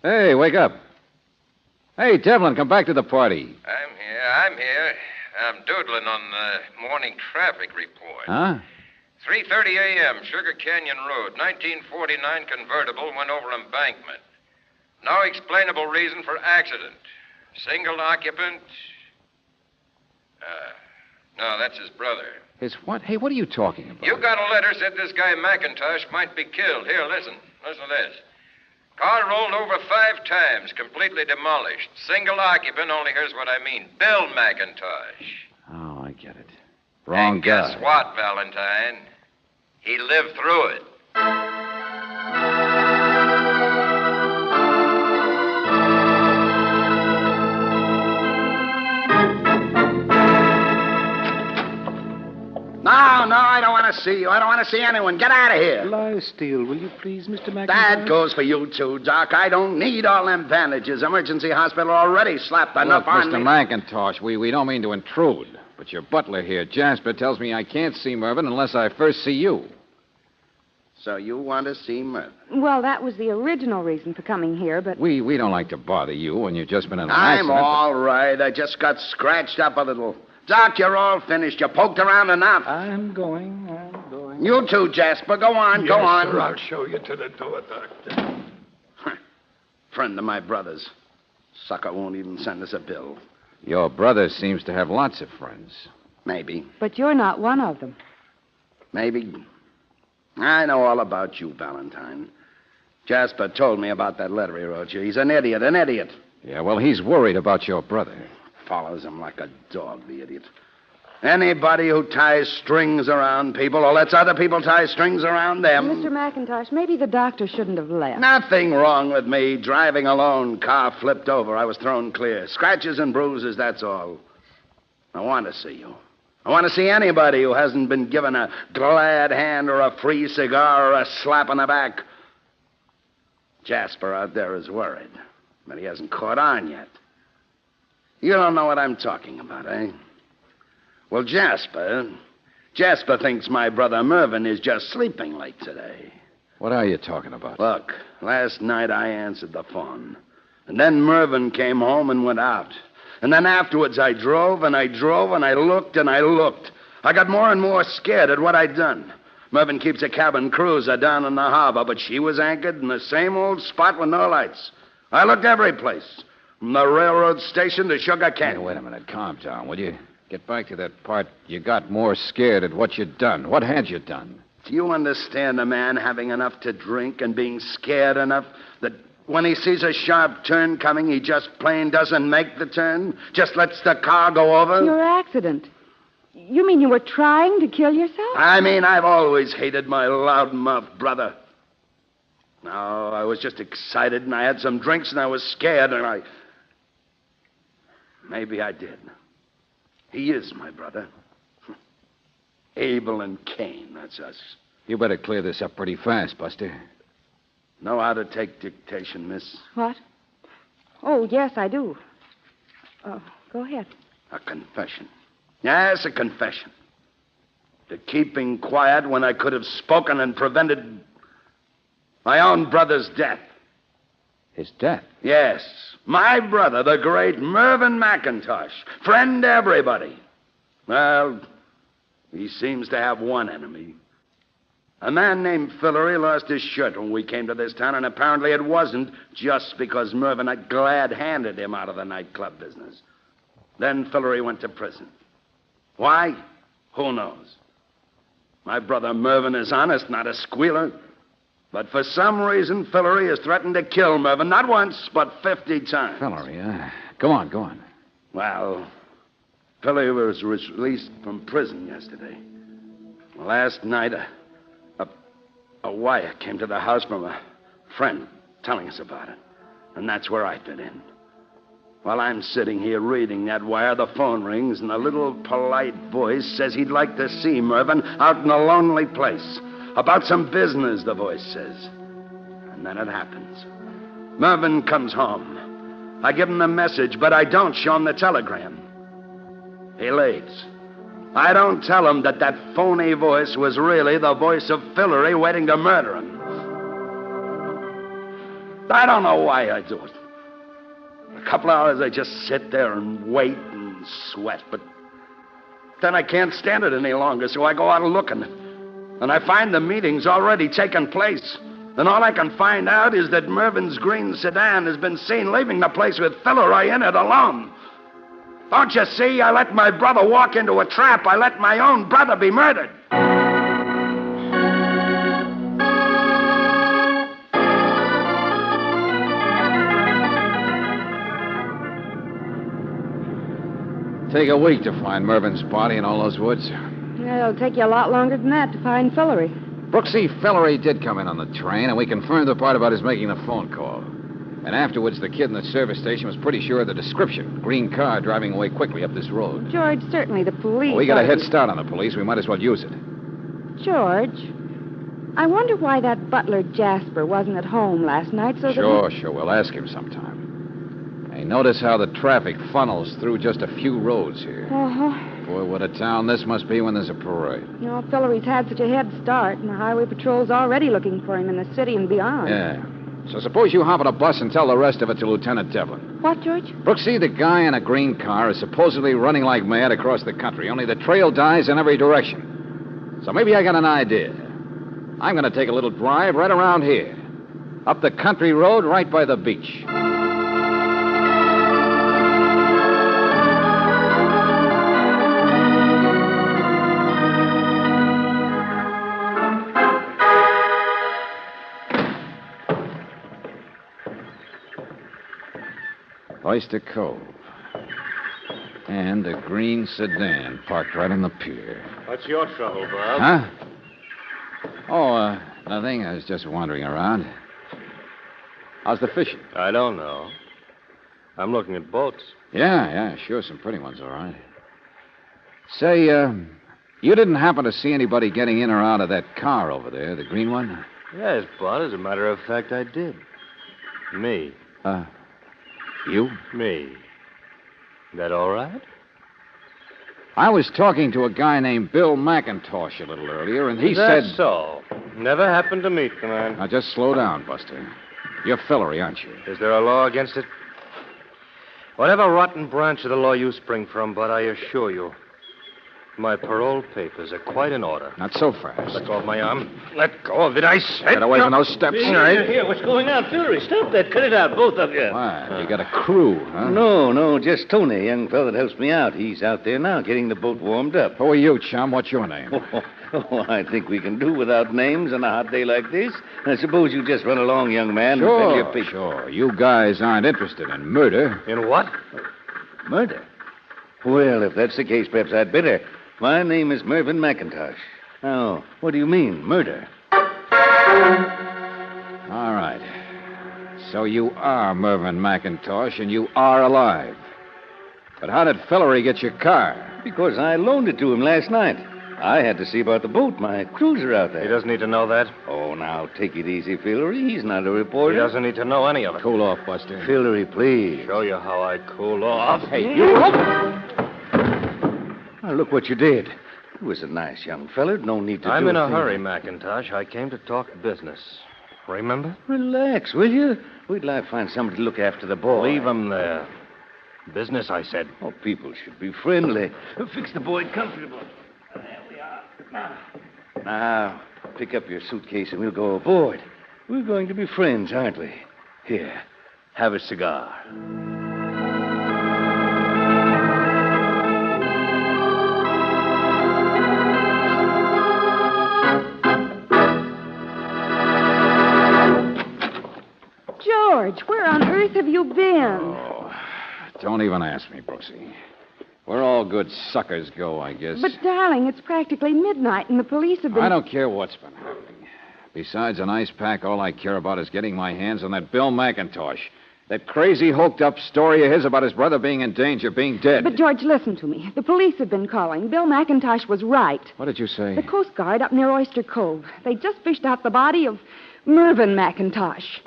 Hey, wake up. Hey, Devlin, come back to the party. I'm here. I'm doodling on the morning traffic report. Huh? 3:30 a.m., Sugar Canyon Road, 1949 convertible went over embankment. No explainable reason for accident. Single occupant. No, that's his brother. His what? Hey, what are you talking about? You got a letter said this guy McIntosh might be killed. Here, listen. Listen to this. Car rolled over 5 times, completely demolished. Single occupant, only here's what I mean. Bill McIntosh. Oh, I get it. Wrong And guy. guess what, Valentine? He lived through it. No, I don't want to see you. I don't want to see anyone. Get out of here. Lie still, will you please, Mr. McIntyre? That goes for you, too, Doc. I don't need all them bandages. Emergency hospital already slapped enough Look, on Mr. me. McIntosh, we don't mean to intrude, but your butler here, Jasper, tells me I can't see Mervyn unless I first see you. So you want to see Mervyn? Well, that was the original reason for coming here, but... We don't like to bother you when you've just been in an I'm accident. all right. I just got scratched up a little. Doc, you're all finished. You poked around enough. I'm going. You too, Jasper. Go on, go on. Sir, I'll show you to the door, Doctor. Friend of my brother's. Sucker won't even send us a bill. Your brother seems to have lots of friends. Maybe. But you're not one of them. Maybe. I know all about you, Valentine. Jasper told me about that letter he wrote you. He's an idiot. Yeah, well, he's worried about your brother. Follows him like a dog, the idiot. Anybody who ties strings around people or lets other people tie strings around them. Mr. McIntosh, maybe the doctor shouldn't have left. Nothing wrong with me. Driving alone, car flipped over. I was thrown clear. Scratches and bruises, that's all. I want to see you. I want to see anybody who hasn't been given a glad hand or a free cigar or a slap on the back. Jasper out there is worried, but he hasn't caught on yet. You don't know what I'm talking about, eh? Well, Jasper thinks my brother Mervyn is just sleeping late today. What are you talking about? Look, last night I answered the phone. And then Mervyn came home and went out. And then afterwards I drove and I looked and I looked. I got more and more scared at what I'd done. Mervyn keeps a cabin cruiser down in the harbor, but she was anchored in the same old spot with no lights. I looked every place. From the railroad station to Sugar Canyon. Hey, wait a minute. Calm down, will you? Get back to that part. You got more scared at what you'd done. What had you done? Do you understand a man having enough to drink and being scared enough that when he sees a sharp turn coming, he just plain doesn't make the turn? Just lets the car go over? Your accident. You mean you were trying to kill yourself? I mean, I've always hated my loudmouth brother. No, I was just excited, and I had some drinks, and I was scared, and Maybe I did. He is my brother. Abel and Cain, that's us. You better clear this up pretty fast, Buster. Know how to take dictation, miss? What? Oh, yes, I do. Go ahead. A confession. Yes, a confession. To keeping quiet when I could have spoken and prevented my own brother's death. His death? Yes. My brother, the great Mervyn McIntosh. Friend to everybody. Well, he seems to have one enemy. A man named Fillery lost his shirt when we came to this town, and apparently it wasn't just because Mervyn had glad-handed him out of the nightclub business. Then Fillery went to prison. Why? Who knows? My brother Mervyn is honest, not a squealer. But for some reason, Fillery has threatened to kill Mervyn, not once, but 50 times. Fillery, Go on. Well, Fillery was released from prison yesterday. Last night, a wire came to the house from a friend telling us about it. And that's where I fit in. While I'm sitting here reading that wire, the phone rings, and a little polite voice says he'd like to see Mervyn out in a lonely place. About some business, the voice says. And then it happens. Mervyn comes home. I give him the message, but I don't show him the telegram. He leaves. I don't tell him that phony voice was really the voice of Fillery waiting to murder him. I don't know why I do it. A couple hours I just sit there and wait and sweat, but then I can't stand it any longer, so I go out looking. And I find the meeting's already taken place. And all I can find out is that Mervyn's green sedan has been seen leaving the place with Fillery in it alone. Don't you see? I let my brother walk into a trap. I let my own brother be murdered. take a week to find Mervin's body in all those woods. Yeah, it'll take you a lot longer than that to find Fillery. Brooksie Fillery did come in on the train, and we confirmed the part about his making the phone call. And afterwards, the kid in the service station was pretty sure of the description. Green car driving away quickly up this road. George, certainly the police... Well, we got a head start on the police. We might as well use it. George, I wonder why that butler Jasper wasn't at home last night so that... Sure. We'll ask him sometime. Hey, notice how the traffic funnels through just a few roads here. Uh-huh. Boy, what a town this must be when there's a parade. You know, Fillery's had such a head start, and the highway patrol's already looking for him in the city and beyond. Yeah. So suppose you hop on a bus and tell the rest of it to Lieutenant Devlin. What, George? Brooksy, the guy in a green car is supposedly running like mad across the country, only the trail dies in every direction. So maybe I got an idea. I'm going to take a little drive right around here. Up the country road right by the beach. Oyster Cove. And a green sedan parked right on the pier. What's your trouble, Bob? Huh? Oh, nothing. I was just wandering around. How's the fishing? I don't know. I'm looking at boats. Yeah, sure. Some pretty ones, all right. Say, you didn't happen to see anybody getting in or out of that car over there, the green one? Yes, Bud. As a matter of fact, I did. Me. You? Me. That all right? I was talking to a guy named Bill McIntosh a little earlier, and he said... That's so. Never happened to meet the man. Now, just slow down, Buster. You're Fillery, aren't you? Is there a law against it? Whatever rotten branch of the law you spring from, Bud, I assure you, my parole papers are quite in order. Not so fast. Let go of my arm. Let go of it, I said. Get away from those steps. Here, what's going on, Fillery? Stop that. Cut it out, both of you. Why? You got a crew, huh? No, just Tony, young fellow that helps me out. He's out there now getting the boat warmed up. Who are you, chum? What's your name? I think we can do without names on a hot day like this. I suppose you just run along, young man, and tell your people. Sure. You guys aren't interested in murder. In what? Murder? Well, if that's the case, perhaps I'd better. My name is Mervyn McIntosh. Now, what do you mean, murder? All right. So you are Mervyn McIntosh, and you are alive. But how did Fillery get your car? Because I loaned it to him last night. I had to see about the boat. My cruiser out there. He doesn't need to know that. Oh, now, take it easy, Fillery. He's not a reporter. He doesn't need to know any of it. Cool off, Buster. Fillery, please. Show you how I cool off. Hey, you... Now, look what you did. He was a nice young feller. No need to I'm do in a thing. hurry, McIntosh. I came to talk business. Remember? Relax, will you? Wait till I find somebody to look after the boy. Leave him there. Business, I said. Oh, people should be friendly. Fix the boy comfortable. There we are. Now, pick up your suitcase and we'll go aboard. We're going to be friends, aren't we? Here, have a cigar. George, where on earth have you been? Oh, don't even ask me, Brooksie. Where all good suckers go, I guess. But, darling, it's practically midnight, and the police have been... I don't care what's been happening. Besides an ice pack, all I care about is getting my hands on that Bill McIntosh. That crazy, hoked-up story of his about his brother being in danger, being dead. But, George, listen to me. The police have been calling. Bill McIntosh was right. What did you say? The Coast Guard up near Oyster Cove. They just fished out the body of Mervyn McIntosh.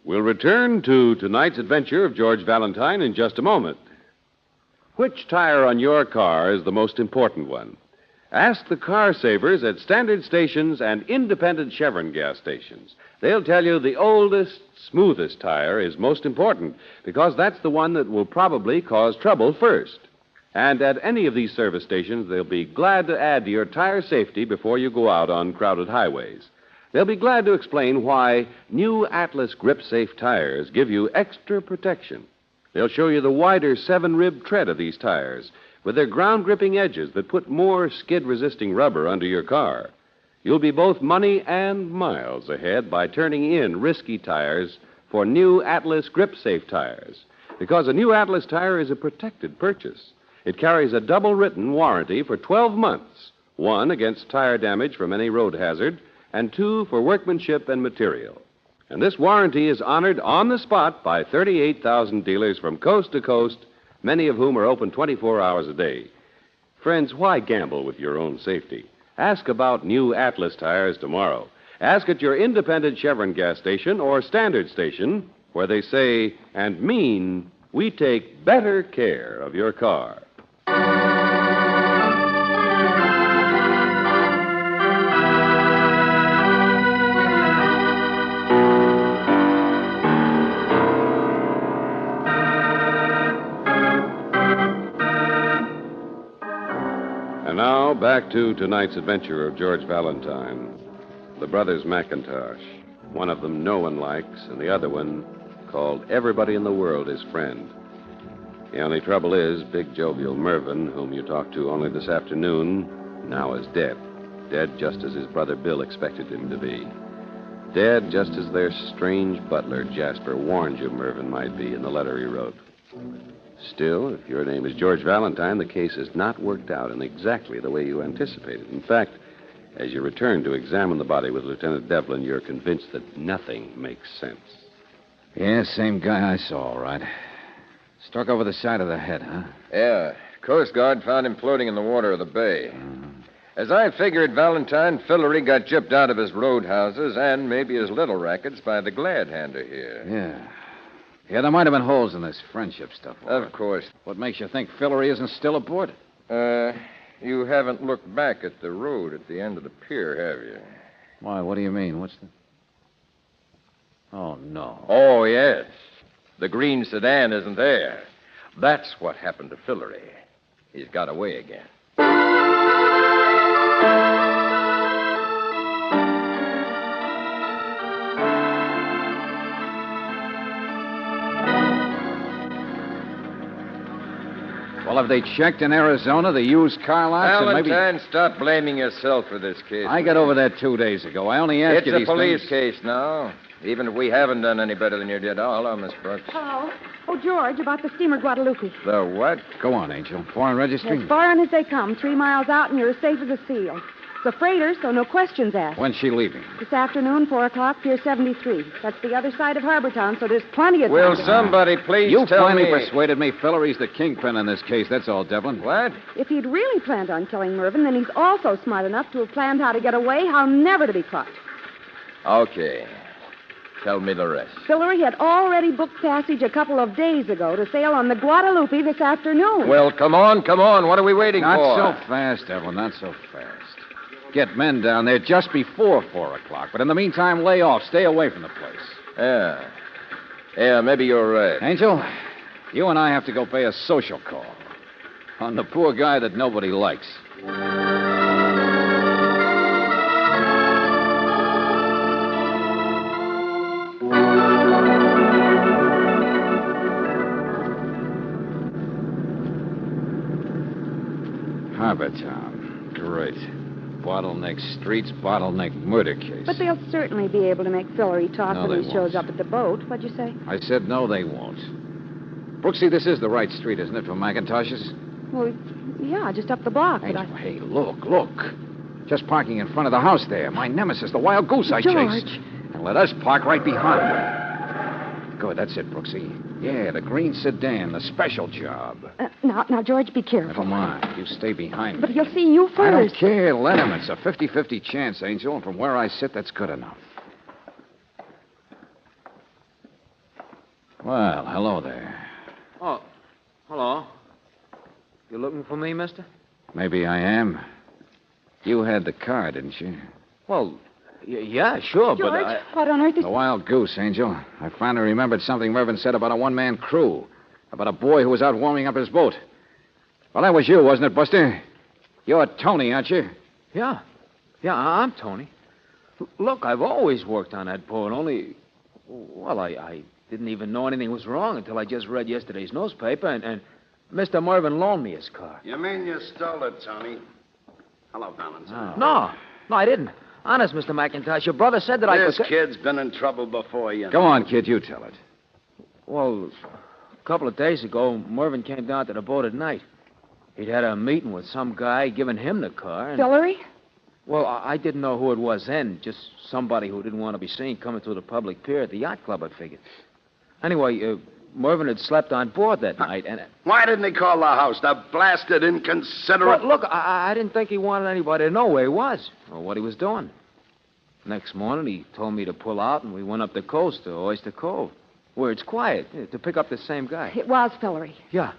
We'll return to tonight's adventure of George Valentine in just a moment. Which tire on your car is the most important one? Ask the car savers at standard stations and independent Chevron gas stations. They'll tell you the oldest, smoothest tire is most important because that's the one that will probably cause trouble first. And at any of these service stations, they'll be glad to add to your tire safety before you go out on crowded highways. They'll be glad to explain why new Atlas Grip Safe tires give you extra protection. They'll show you the wider 7-rib tread of these tires with their ground-gripping edges that put more skid-resisting rubber under your car. You'll be both money and miles ahead by turning in risky tires for new Atlas grip-safe tires. Because a new Atlas tire is a protected purchase. It carries a double-written warranty for 12 months. 1 against tire damage from any road hazard, and 2 for workmanship and material. And this warranty is honored on the spot by 38,000 dealers from coast to coast, many of whom are open 24 hours a day. Friends, why gamble with your own safety? Ask about new Atlas tires tomorrow. Ask at your independent Chevron gas station or standard station, where they say and mean, we take better care of your car. And now, back to tonight's adventure of George Valentine. The brothers McIntosh. One of them no one likes, and the other one called everybody in the world his friend. The only trouble is, big jovial Mervyn, whom you talked to only this afternoon, now is dead. Dead just as his brother Bill expected him to be. Dead just as their strange butler, Jasper, warned you Mervyn might be in the letter he wrote. Still, if your name is George Valentine, the case has not worked out in exactly the way you anticipated. In fact, as you return to examine the body with Lieutenant Devlin, you're convinced that nothing makes sense. Yeah, same guy I saw, all right. Struck over the side of the head, huh? Yeah. Coast Guard found him floating in the water of the bay. As I figured, Valentine Fillery got gypped out of his roadhouses and maybe his little rackets by the glad-hander here. Yeah. Yeah, there might have been holes in this friendship stuff. Of course. What makes you think Fillery isn't still aboard? You haven't looked back at the road at the end of the pier, have you? Why, what do you mean? What's the... Oh, no. Oh, yes. The green sedan isn't there. That's what happened to Fillery. He's got away again. Well, have they checked in Arizona, the used car lots? Valentine, stop blaming yourself for this case. I got over that 2 days ago. I only asked you these It's a police things. case now. Even if we haven't done any better than you did. Hello, Miss Brooks. Hello. Oh, George, about the steamer Guadalupe. The what? Go on, Angel. Foreign registry? As far on as they come, 3 miles out, and you're as safe as a seal. It's a freighter, so no questions asked. When's she leaving? This afternoon, 4 o'clock, Pier 73. That's the other side of Harbor Town, so there's plenty of time. Will somebody please You tell finally me... persuaded me Fillery's the kingpin in this case. That's all, Devlin. What? If he'd really planned on killing Mervyn, then he's also smart enough to have planned how to get away, how never to be caught. Okay. Tell me the rest. Fillery had already booked passage a couple of days ago to sail on the Guadalupe this afternoon. Well, come on. What are we waiting for? Not so fast, Devlin, not so fast. Get men down there just before 4 o'clock. But in the meantime, lay off. Stay away from the place. Yeah, maybe you're right. Angel, you and I have to go pay a social call on the poor guy that nobody likes. Harbor Town. Great. Bottleneck streets, bottleneck murder case. But they'll certainly be able to make Fillery talk No, when they he shows won't. up at the boat. What'd you say? I said no, they won't. Brooksy, this is the right street, isn't it, for McIntosh's? Well, yeah, just up the block. Angel, hey, look. Just parking in front of the house there. My nemesis, the wild goose I George. chased. And let us park right behind. Good, that's it, Brooksy. Yeah, the green sedan, the special job. Now, George, be careful. Never mind. You stay behind me. But he'll see you first. I don't care. Let him. It's a 50-50 chance, Angel. And from where I sit, that's good enough. Well, hello there. Oh, hello. You looking for me, mister? Maybe I am. You had the car, didn't you? Well, yeah, sure, George, but I... what on earth is... The wild goose, Angel. I finally remembered something Mervyn said about a one-man crew. About a boy who was out warming up his boat. Well, that was you, wasn't it, Buster? You're Tony, aren't you? Yeah, I'm Tony. Look, I've always worked on that boat, only... Well, I didn't even know anything was wrong until I just read yesterday's newspaper, and Mr. Mervyn loaned me his car. You mean you stole it, Sonny? Hello, Valentine. No, I didn't. Honest, Mr. McIntosh, your brother said that I could... This kid's been in trouble before, you know. Go on, kid, you tell it. Well, a couple of days ago, Mervyn came down to the boat at night. He'd had a meeting with some guy, giving him the car. And... Hillary? Well, I didn't know who it was then. Just somebody who didn't want to be seen coming through the public pier at the yacht club, I figured. Anyway, Mervyn had slept on board that night, and... Why didn't he call the house, the blasted inconsiderate... Well, look, I didn't think he wanted anybody to know where he was or what he was doing. Next morning, he told me to pull out, and we went up the coast to Oyster Cove, where it's quiet, to pick up the same guy. It was Hillary. Yeah.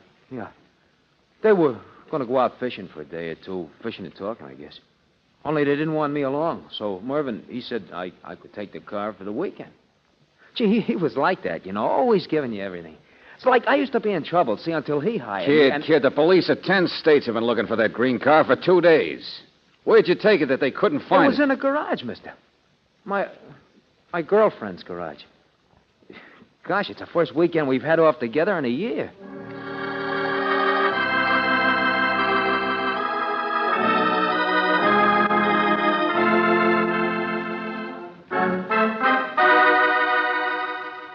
They were going to go out fishing for a day or two, fishing and talking, I guess. Only they didn't want me along, so Mervyn, he said I could take the car for the weekend. Gee, he was like that, you know, always giving you everything. It's like I used to be in trouble, see, until he hired me. Kid, the police of 10 states have been looking for that green car for 2 days. Where'd you take it that they couldn't find it? It was in a garage, mister. My girlfriend's garage. Gosh, it's the first weekend we've had off together in a year.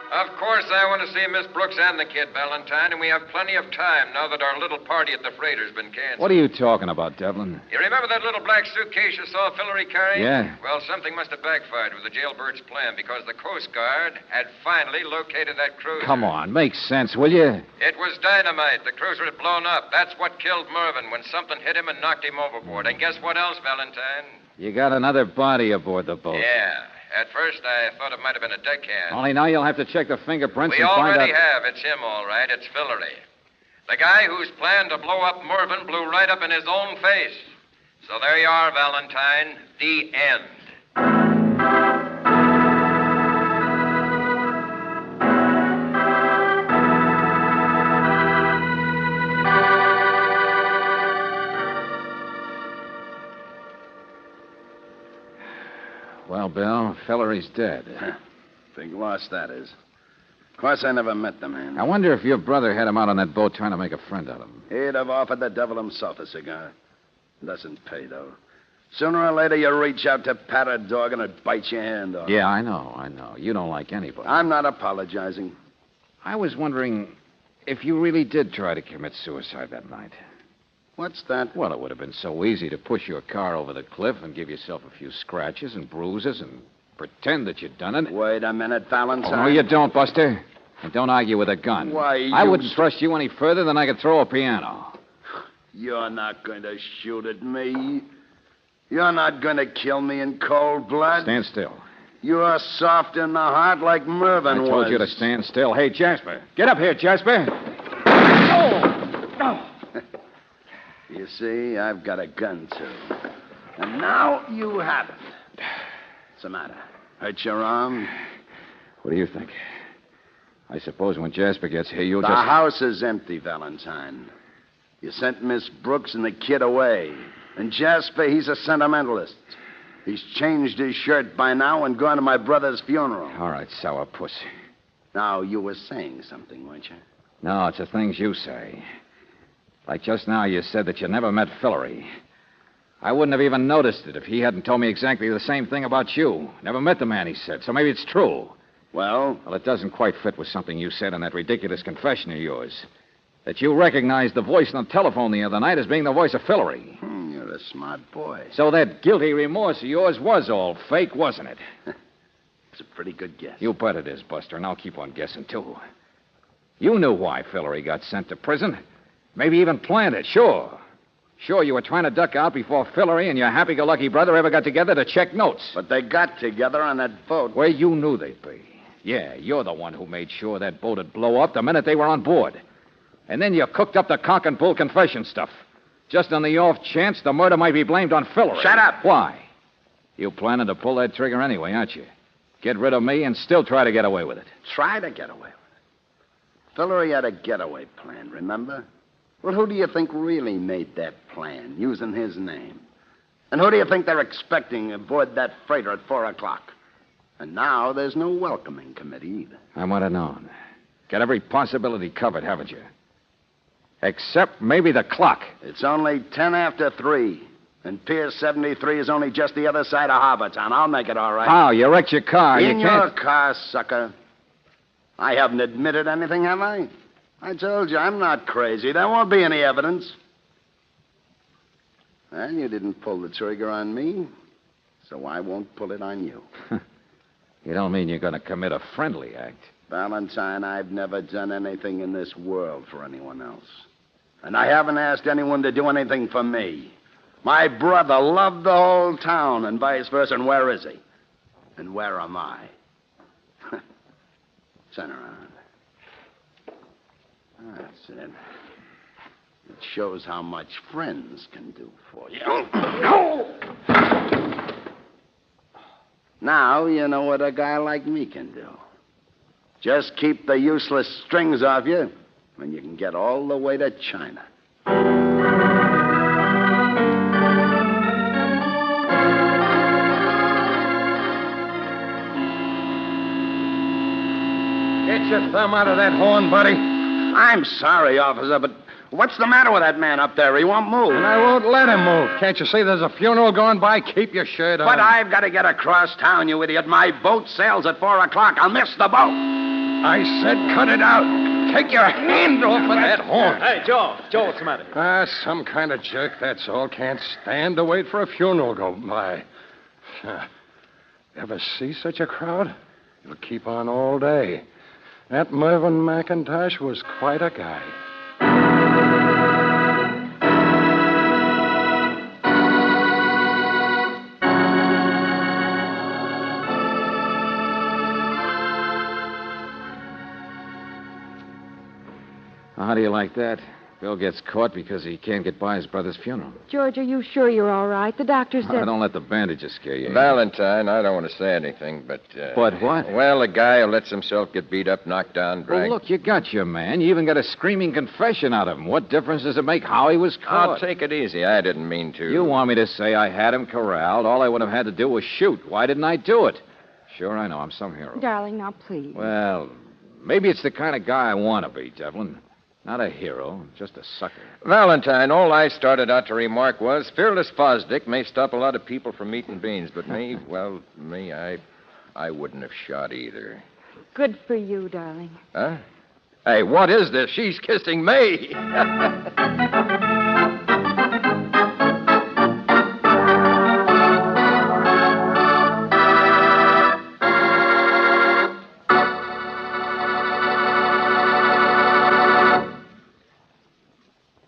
Of course, I want to see Miss Brooks and the kid, Valentine, and we have plenty of time now that our little party at the freighter's been canceled. What are you talking about, Devlin? You remember that little black suitcase you saw Hillary carrying? Yeah. Well, something must have backfired with the jailbird's plan because the Coast Guard had finally located that cruiser. Come on, make sense, will you? It was dynamite. The cruiser had blown up. That's what killed Mervyn when something hit him and knocked him overboard. And guess what else, Valentine? You got another body aboard the boat. Yeah. At first, I thought it might have been a deckhand. Only now you'll have to check the fingerprints We and find out... already have. It's him, all right. It's Hillary. The guy whose plan to blow up Mervyn blew right up in his own face. So there you are, Valentine. The end. Well, Bill, Hillery's dead. Big loss, that is. Of course, I never met the man. I wonder if your brother had him out on that boat trying to make a friend out of him. He'd have offered the devil himself a cigar. Doesn't pay, though. Sooner or later, you reach out to pat a dog and it bites your hand off. Yeah, I know. You don't like anybody. I'm not apologizing. I was wondering if you really did try to commit suicide that night. What's that? Well, it would have been so easy to push your car over the cliff and give yourself a few scratches and bruises and pretend that you'd done it. Wait a minute, Valentine. Oh, no, you don't, Buster. And don't argue with a gun. Why, I wouldn't trust you any further than I could throw a piano. You're not going to shoot at me. You're not going to kill me in cold blood. Stand still. You're soft in the heart like Mervyn was. I told you to stand still. Hey, Jasper. Get up here, Jasper. You see, I've got a gun, too. And now you haven't. What's the matter? Hurt your arm? What do you think? I suppose when Jasper gets here, you'll The just... house is empty, Valentine. You sent Miss Brooks and the kid away. And Jasper, he's a sentimentalist. He's changed his shirt by now and gone to my brother's funeral. All right, sourpuss. Now, you were saying something, weren't you? No, it's the things you say. Like just now, you said that you never met Hillary. I wouldn't have even noticed it if he hadn't told me exactly the same thing about you. Never met the man, he said, so maybe it's true. Well, it doesn't quite fit with something you said in that ridiculous confession of yours. That you recognized the voice on the telephone the other night as being the voice of Hillary. You're a smart boy. So that guilty remorse of yours was all fake, wasn't it? It's a pretty good guess. You bet it is, Buster, and I'll keep on guessing, too. You knew why Hillary got sent to prison. Maybe even planned it, sure. Sure, you were trying to duck out before Hillary and your happy-go-lucky brother ever got together to check notes. But they got together on that boat. Where you knew they'd be. Yeah, you're the one who made sure that boat would blow up the minute they were on board. And then you cooked up the cock and bull confession stuff. Just on the off chance the murder might be blamed on Hillary. Shut up! Why? You planning to pull that trigger anyway, aren't you? Get rid of me and still try to get away with it. Try to get away with it? Hillary had a getaway plan, remember? Well, who do you think really made that plan, using his name? And who do you think they're expecting aboard that freighter at 4 o'clock? And now there's no welcoming committee either. I might have known. Got every possibility covered, haven't you? Except maybe the clock. It's only 10 after 3. And Pier 73 is only just the other side of Harbortown. I'll make it all right. How? You wrecked your car. In You can't... your car, sucker. I haven't admitted anything, have I? I told you, I'm not crazy. There won't be any evidence. Well, you didn't pull the trigger on me, so I won't pull it on you. You don't mean you're going to commit a friendly act? Valentine, I've never done anything in this world for anyone else. And I haven't asked anyone to do anything for me. My brother loved the whole town, and vice versa. And where is he? And where am I? Turn around. That's it. It shows how much friends can do for you. Now you know what a guy like me can do. Just keep the useless strings off you, and you can get all the way to China. Get your thumb out of that horn, buddy. I'm sorry, officer, but what's the matter with that man up there? He won't move. And I won't let him move. Can't you see there's a funeral going by? Keep your shirt on. But I've got to get across town, you idiot. My boat sails at 4 o'clock. I'll miss the boat. I said cut it out. Take your hand off of that horn. Hey, Joe. Joe, what's the matter? Some kind of jerk, that's all. Can't stand to wait for a funeral to go by. Ever see such a crowd? It'll keep on all day. That Mervyn McIntosh was quite a guy. How do you like that? Bill gets caught because he can't get by his brother's funeral. George, are you sure you're all right? The doctor said... Don't let the bandages scare you. Valentine, I don't want to say anything, but... But what? Well, a guy who lets himself get beat up, knocked down, dragged... Well, look, you got your man. You even got a screaming confession out of him. What difference does it make how he was caught? I'll take it easy. I didn't mean to. You want me to say I had him corralled? All I would have had to do was shoot. Why didn't I do it? Sure, I know. I'm some hero. Darling, now, please. Well, maybe it's the kind of guy I want to be, Devlin. Not a hero, just a sucker. Valentine, all I started out to remark was fearless Fosdick may stop a lot of people from eating beans, but me, well, I wouldn't have shot either. Good for you, darling. Huh? Hey, what is this? She's kissing me.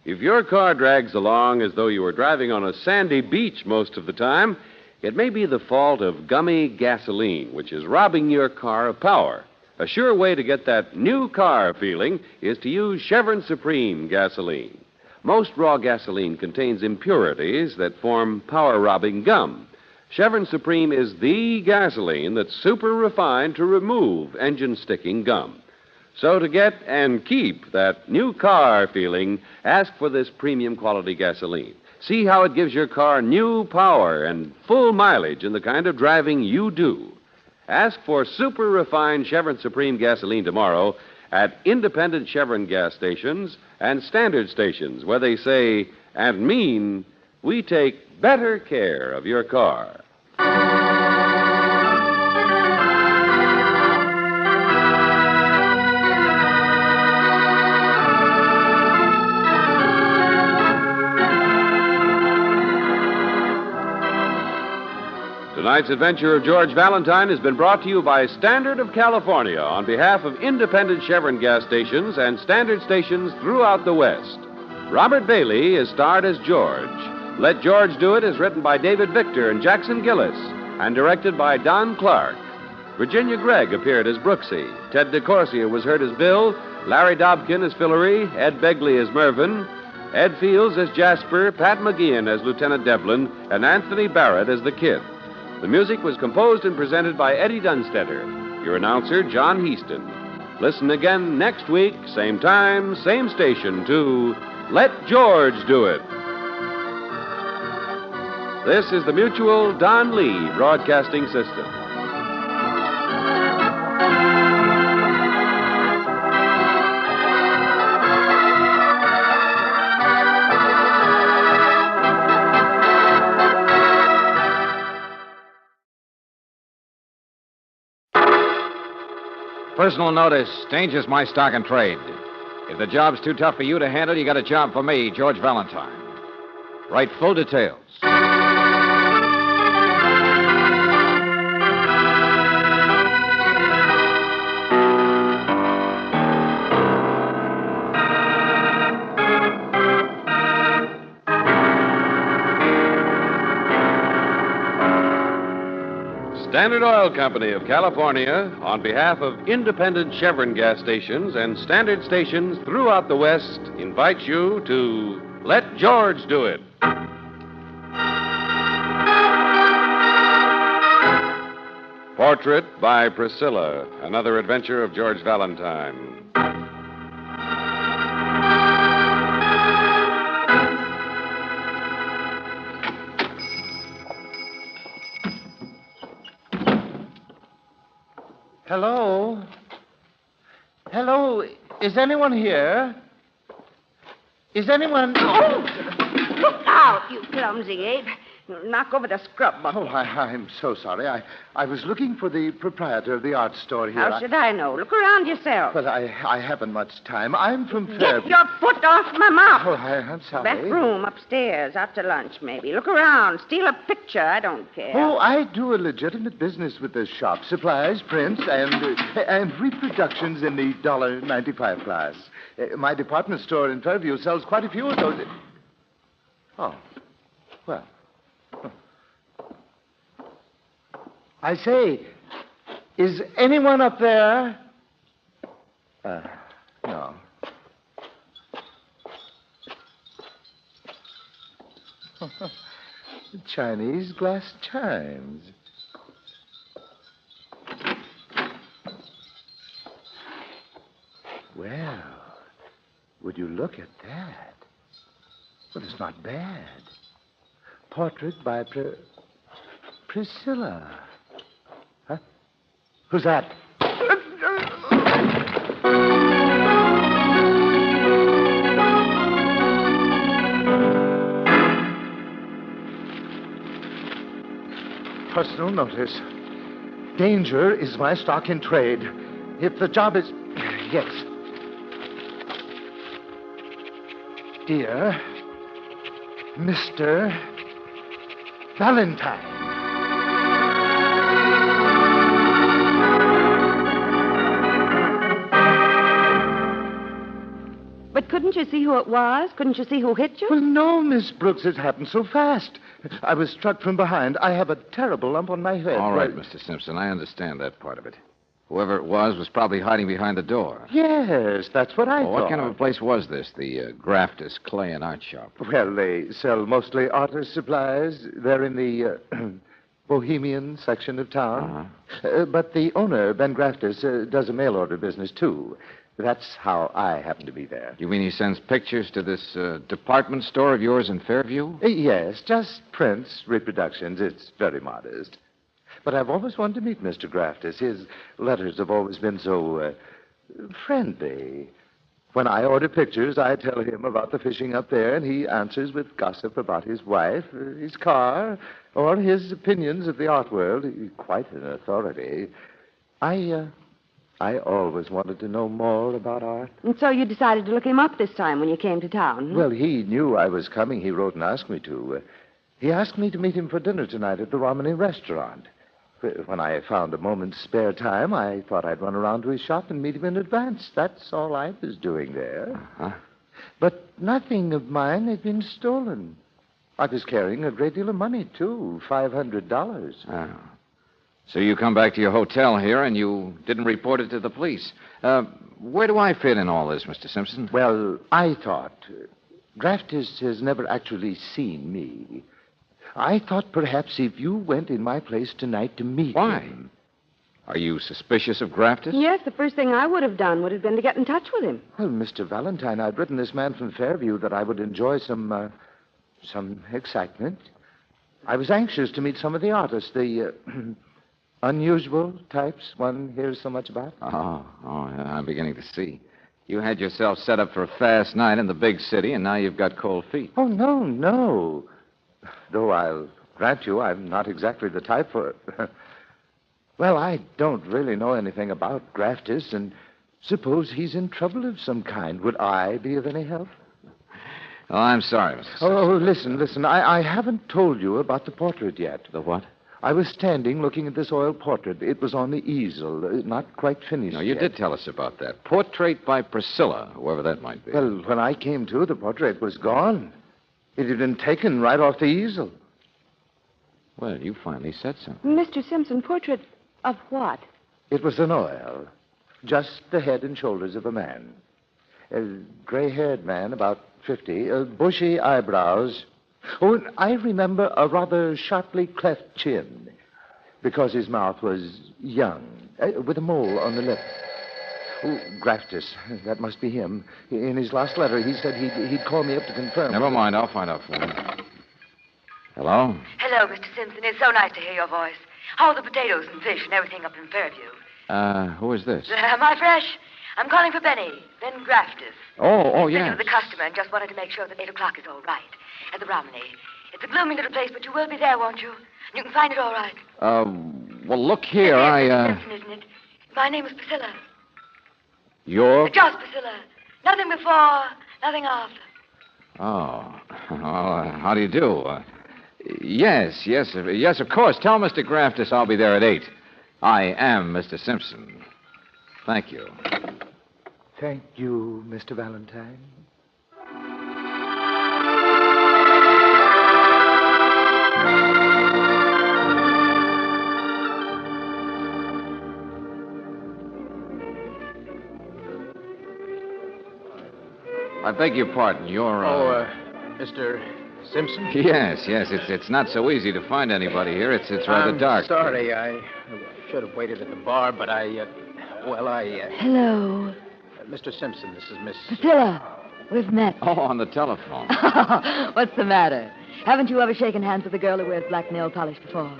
If your car drags along as though you were driving on a sandy beach most of the time, it may be the fault of gummy gasoline, which is robbing your car of power. A sure way to get that new car feeling is to use Chevron Supreme gasoline. Most raw gasoline contains impurities that form power-robbing gum. Chevron Supreme is the gasoline that's super refined to remove engine-sticking gum. So to get and keep that new car feeling, ask for this premium quality gasoline. See how it gives your car new power and full mileage in the kind of driving you do. Ask for super refined Chevron Supreme gasoline tomorrow at independent Chevron gas stations and standard stations where they say and mean we take better care of your car. Tonight's adventure of George Valentine has been brought to you by Standard of California on behalf of independent Chevron gas stations and standard stations throughout the West. Robert Bailey is starred as George. Let George Do It is written by David Victor and Jackson Gillis and directed by Don Clark. Virginia Gregg appeared as Brooksie. Ted DeCorsia was heard as Bill, Larry Dobkin as Fillory, Ed Begley as Mervyn, Ed Fields as Jasper, Pat McGeehan as Lieutenant Devlin, and Anthony Barrett as the Kid. The music was composed and presented by Eddie Dunstetter. Your announcer, John Heaston. Listen again next week, same time, same station, to Let George Do It. This is the Mutual Don Lee Broadcasting System. Personal notice. Danger's my stock and trade. If the job's too tough for you to handle, you got a job for me, George Valentine. Write full details. Standard Oil Company of California, on behalf of independent Chevron gas stations and standard stations throughout the West, invites you to Let George Do It. Portrait by Priscilla, another adventure of George Valentine. Hello? Hello? Is anyone here? Is anyone... Oh! Look out, you clumsy ape. You'll knock over the scrub bucket. Oh, I'm so sorry. I was looking for the proprietor of the art store here. How should I know? Look around yourself. But I haven't much time. I'm from Get Fairview. your foot off my mouth. Oh, I'm sorry. Back room, upstairs, out to lunch, maybe. Look around. Steal a picture. I don't care. Oh, I do a legitimate business with the shop. Supplies, prints, and reproductions in the $1.95 class. My department store in Fairview sells quite a few of those. Oh, well. I say, is anyone up there? No. Chinese glass chimes. Well, would you look at that? Well, it's not bad. Portrait by Priscilla. Huh? Who's that? Personal notice. Danger is my stock in trade. If the job is... Yes. Dear Mr. Valentine. But couldn't you see who it was? Couldn't you see who hit you? Well, no, Miss Brooks. It happened so fast. I was struck from behind. I have a terrible lump on my head. All right, Mr. Simpson. I understand that part of it. Whoever it was probably hiding behind the door. Yes, that's what I thought. What kind of a place was this, the Grafters Clay and Art Shop? Well, they sell mostly artist supplies. They're in the Bohemian section of town. But the owner, Ben Grafters, does a mail order business, too. That's how I happen to be there. You mean he sends pictures to this department store of yours in Fairview? Yes, just prints, reproductions. It's very modest. But I've always wanted to meet Mr. Grafters. His letters have always been so friendly. When I order pictures, I tell him about the fishing up there, and he answers with gossip about his wife, his car, or his opinions of the art world. He's quite an authority. I always wanted to know more about art. And so you decided to look him up this time when you came to town? Well, he knew I was coming. He wrote and asked me to. He asked me to meet him for dinner tonight at the Romney restaurant. When I found a moment's spare time, I thought I'd run around to his shop and meet him in advance. That's all I was doing there. But nothing of mine had been stolen. I was carrying a great deal of money, too, $500. Oh. So you come back to your hotel here and you didn't report it to the police. Where do I fit in all this, Mr. Simpson? Well, I thought... Grafters has never actually seen me. I thought perhaps if you went in my place tonight to meet him... Are you suspicious of Grafters? Yes, the first thing I would have done would have been to get in touch with him. Well, Mr. Valentine, I'd written this man from Fairview that I would enjoy some excitement. I was anxious to meet some of the artists, the unusual types one hears so much about. Oh, I'm beginning to see. You had yourself set up for a fast night in the big city, and now you've got cold feet. Oh, no. Though I'll grant you I'm not exactly the type for... Well, I don't really know anything about Graftus, and suppose he's in trouble of some kind. Would I be of any help? Oh, I'm sorry, Mr. Simpson. Oh, listen. I haven't told you about the portrait yet. The what? I was standing looking at this oil portrait. It was on the easel, not quite finished No, you yet. did tell us about that. Portrait by Priscilla, whoever that might be. Well, when I came to, the portrait was gone. It had been taken right off the easel. Well, you finally said so. Mr. Simpson, portrait of what? It was an oil. Just the head and shoulders of a man. A gray-haired man, about 50, bushy eyebrows. Oh, and I remember a rather sharply cleft chin, because his mouth was young, with a mole on the lip. Oh, Graftus, that must be him. In his last letter, he said he'd call me up to confirm. Never mind, I'll find out for him. Hello? Hello, Mr. Simpson. It's so nice to hear your voice. How are the potatoes and fish and everything up in Fairview? Who is this? Am I fresh? I'm calling for Ben Graftus. Oh, Speaking yes. of the customer and just wanted to make sure that 8 o'clock is all right at the Romney. It's a gloomy little place, but you will be there, won't you? You can find it all right. Well, look here, Mr. Simpson, isn't it? My name is Priscilla. You're... Just Priscilla. Nothing before, nothing after. Oh, how do you do? Yes, of course. Tell Mr. Graftus I'll be there at 8. I am Mr. Simpson. Thank you. Thank you, Mr. Valentine. I beg your pardon. You're, Mr. Simpson? Yes. It's not so easy to find anybody here. It's rather dark. Sorry, I should have waited at the bar, but Hello. Mr. Simpson, this is Miss... Priscilla, we've met. Oh, on the telephone. What's the matter? Haven't you ever shaken hands with a girl who wears black nail polish before?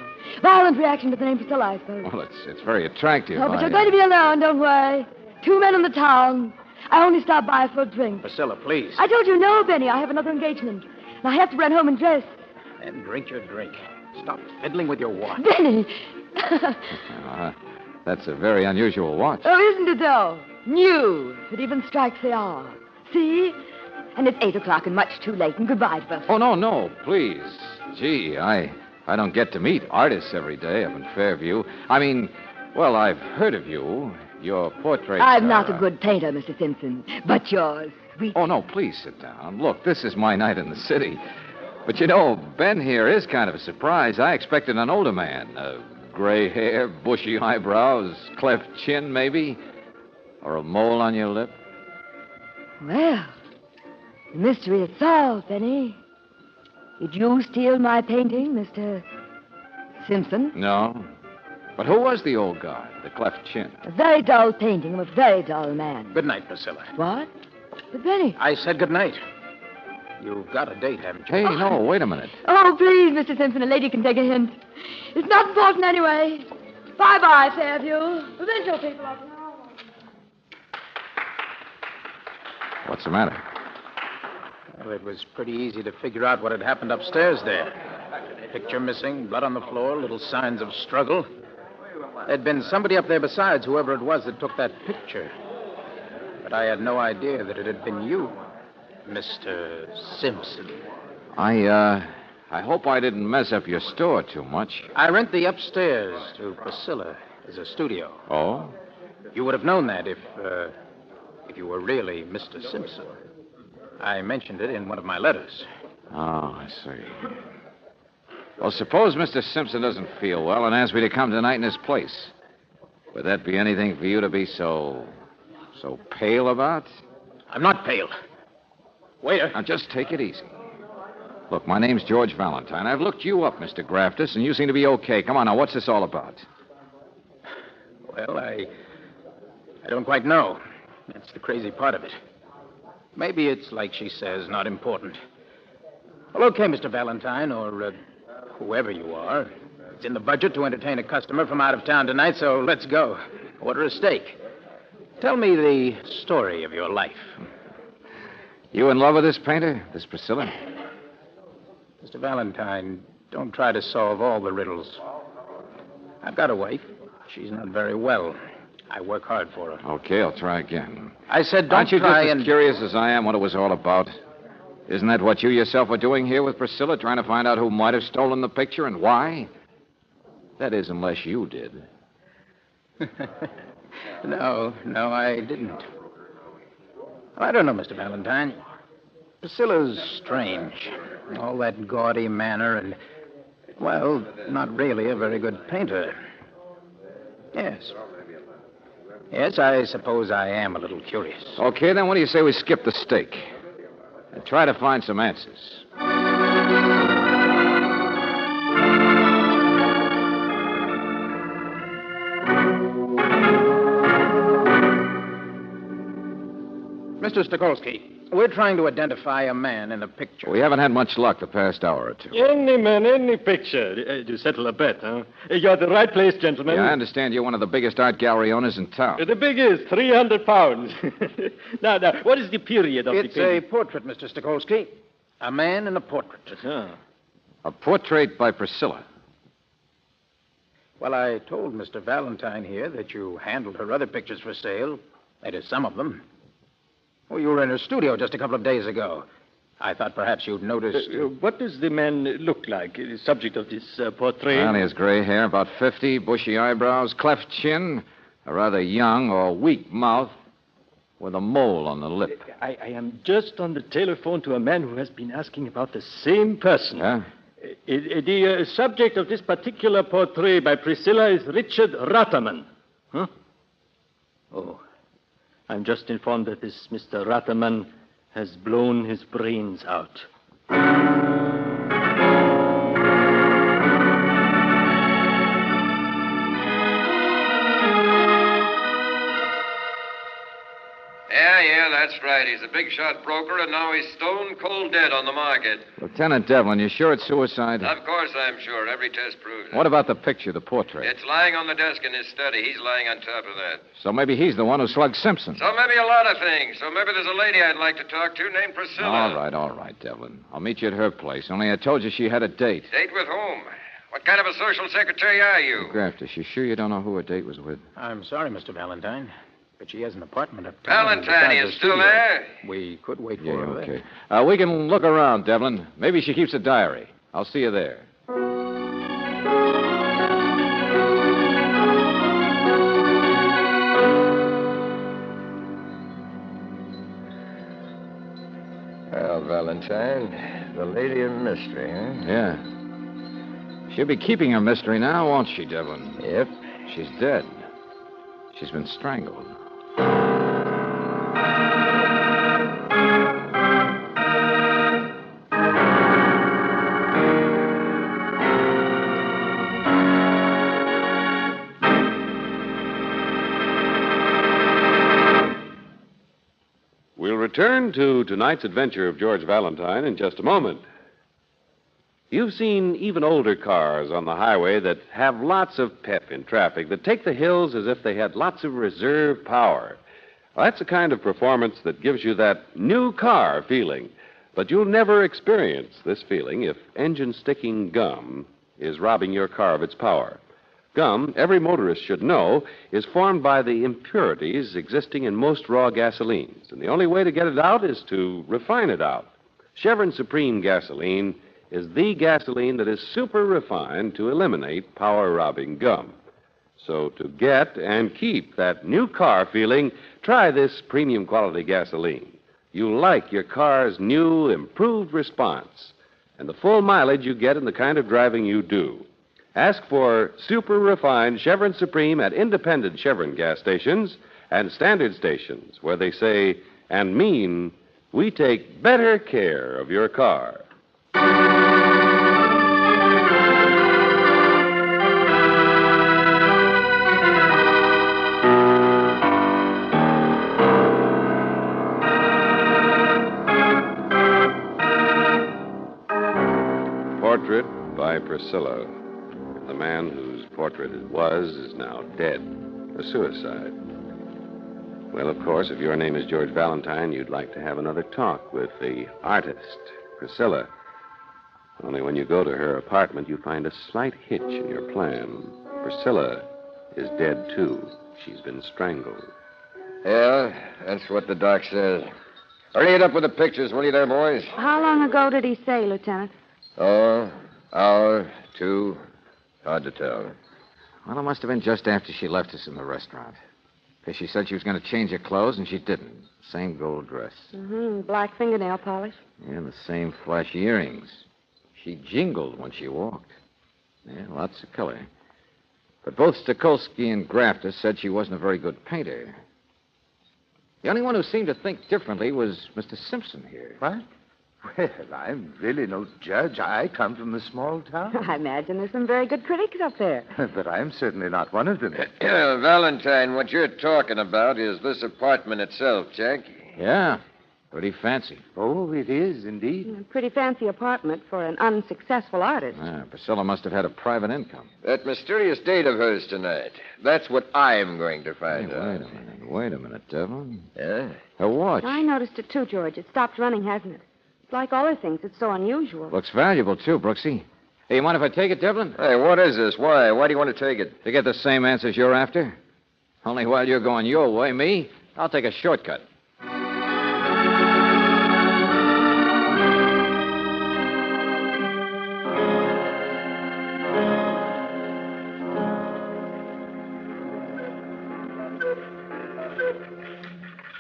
Violent reaction to the name Priscilla, I suppose. Well, it's very attractive. Oh, but you're going to be alone, don't worry. 2 men in the town. I only stopped by for a drink. Priscilla, please. I told you no, Benny. I have another engagement. And I have to run home and dress. And drink your drink. Stop fiddling with your watch. Benny! That's a very unusual watch. Oh, isn't it, though? New. It even strikes the hour. See? And it's 8 o'clock and much too late. And goodbye to us. Oh, no, please. Gee, I don't get to meet artists every day up in Fairview. I mean, well, I've heard of you. Your portraits I'm not a good painter, Mr. Simpson, but you're sweet. Oh, no, please sit down. Look, this is my night in the city. But, you know, Ben here is kind of a surprise. I expected an older man. Gray hair, bushy eyebrows, cleft chin, maybe? Or a mole on your lip? Well, the mystery is solved, Benny. Did you steal my painting, Mr. Simpson? No. But who was the old guy, the cleft chin? A very dull painting of a very dull man. Good night, Priscilla. What? But, Benny. I said good night. You've got a date, haven't you? Hey, no, wait a minute. Oh, please, Mr. Simpson, a lady can take a hint. It's not important anyway. Bye-bye, Fairview. Provincial people up now. What's the matter? Well, it was pretty easy to figure out what had happened upstairs there. Picture missing, blood on the floor, little signs of struggle. There'd been somebody up there besides whoever it was that took that picture. But I had no idea that it had been you, Mr. Simpson. I hope I didn't mess up your store too much. I rent the upstairs to Priscilla as a studio. Oh? You would have known that if you were really Mr. Simpson. I mentioned it in one of my letters. Oh, I see. Well, suppose Mr. Simpson doesn't feel well and asks me to come tonight in his place. Would that be anything for you to be so pale about? I'm not pale. Waiter. Now, just take it easy. Look, my name's George Valentine. I've looked you up, Mr. Graftus, and you seem to be okay. Come on, now, what's this all about? Well, I don't quite know. That's the crazy part of it. Maybe it's, like she says, not important. Well, okay, Mr. Valentine, or whoever you are. It's in the budget to entertain a customer from out of town tonight, so let's go. Order a steak. Tell me the story of your life. You in love with this painter, this Priscilla? Mr. Valentine, don't try to solve all the riddles. I've got a wife. She's not very well. I work hard for her. Okay, I'll try again. I said don't Aren't you try just and... as curious as I am what it was all about? Isn't that what you yourself are doing here with Priscilla, trying to find out who might have stolen the picture and why? That is, unless you did. No, I didn't. I don't know, Mr. Valentine. Priscilla's strange. All that gaudy manner and, well, not really a very good painter. Yes. Yes, I suppose I am a little curious. Okay, then what do you say we skip the steak and try to find some answers? Mr. Stokowski, we're trying to identify a man in the picture. We haven't had much luck the past hour or two. Any man, any picture. To settle a bet, huh? You're at the right place, gentlemen. Yeah, I understand you're one of the biggest art gallery owners in town. The biggest, 300 pounds. Now, what is the period of It's the painting? a portrait, Mr. Stokowski. A man in a portrait. A portrait by Priscilla. Well, I told Mr. Valentine here that you handled her other pictures for sale. That is, some of them. Well, you were in her studio just a couple of days ago. I thought perhaps you'd noticed... What does the man look like, the subject of this portrait? Well, he has gray hair, about 50, bushy eyebrows, cleft chin, a rather young or weak mouth, with a mole on the lip. I am just on the telephone to a man who has been asking about the same person. Huh? The subject of this particular portrait by Priscilla is Richard Ratterman. Huh? Oh, I'm just informed that this Mr. Ratterman has blown his brains out. Yeah, that's right. He's a big shot broker, and now he's stone cold dead on the market. Lieutenant Devlin, you sure it's suicide? Of course I'm sure. Every test proves it. What about the picture, the portrait? It's lying on the desk in his study. He's lying on top of that. So maybe he's the one who slugged Simpson. So maybe a lot of things. So maybe there's a lady I'd like to talk to named Priscilla. All right, Devlin. I'll meet you at her place. Only I told you she had a date. Date with whom? What kind of a social secretary are you? Graftus, you sure you don't know who her date was with? I'm sorry, Mr. Valentine, but she has an apartment uptown. Valentine, is still there? We could wait for her. Okay. We can look around, Devlin. Maybe she keeps a diary. I'll see you there. Well, Valentine, the lady of mystery, huh? Yeah. She'll be keeping her mystery now, won't she, Devlin? Yep. She's dead. She's been strangled. We'll return to tonight's adventure of George Valentine in just a moment. You've seen even older cars on the highway that have lots of pep in traffic, that take the hills as if they had lots of reserve power. Well, that's the kind of performance that gives you that new car feeling. But you'll never experience this feeling if engine-sticking gum is robbing your car of its power. Gum, every motorist should know, is formed by the impurities existing in most raw gasolines. And the only way to get it out is to refine it out. Chevron Supreme gasoline is the gasoline that is super refined to eliminate power-robbing gum. So to get and keep that new car feeling, try this premium quality gasoline. You'll like your car's new, improved response and the full mileage you get in the kind of driving you do. Ask for super refined Chevron Supreme at independent Chevron gas stations and standard stations where they say and mean, we take better care of your car. Portrait by Priscilla. The man whose portrait it was is now dead. A suicide. Well, of course, if your name is George Valentine, you'd like to have another talk with the artist, Priscilla. Only when you go to her apartment, you find a slight hitch in your plan. Priscilla is dead, too. She's been strangled. Yeah, that's what the doc says. Hurry it up with the pictures, will you there, boys? How long ago did he say, Lieutenant? Oh, hour, two. Hard to tell. Well, it must have been just after she left us in the restaurant. Because she said she was going to change her clothes, and she didn't. Same gold dress. Mm-hmm. Black fingernail polish. And the same flashy earrings. She jingled when she walked. Yeah, lots of color. But both Stukolsky and Grafter said she wasn't a very good painter. The only one who seemed to think differently was Mr. Simpson here. What? Well, I'm really no judge. I come from a small town. I imagine there's some very good critics up there. But I'm certainly not one of them. Valentine, what you're talking about is this apartment itself, Jack. Yeah, pretty fancy. Oh, it is indeed. A pretty fancy apartment for an unsuccessful artist. Priscilla must have had a private income. That mysterious date of hers tonight. That's what I'm going to find out. Wait a minute, Devlin. Yeah? Her watch. I noticed it too, George. It stopped running, hasn't it? It's like all her things. It's so unusual. Looks valuable, too, Brooksie. Hey, you mind if I take it, Devlin? Hey, what is this? Why? Why do you want to take it? To get the same answers you're after. Only while you're going your way, me, I'll take a shortcut.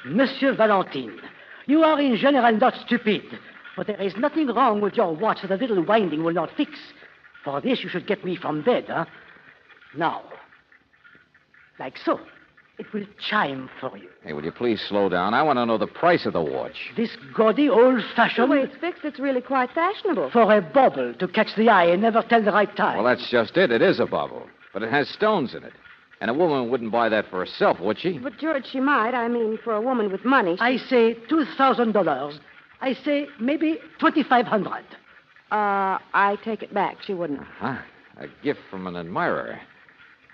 Monsieur Valentine, you are in general not stupid, but there is nothing wrong with your watch that a little winding will not fix. For this, you should get me from bed, huh? Now, like so. It will chime for you. Hey, will you please slow down? I want to know the price of the watch. This gaudy old-fashioned... The way it's fixed, it's really quite fashionable. For a bauble to catch the eye and never tell the right time. Well, that's just it. It is a bauble. But it has stones in it. And a woman wouldn't buy that for herself, would she? But, George, she might. I mean, for a woman with money. I say $2,000. I say maybe $2,500. I take it back. She wouldn't. Huh? A gift from an admirer.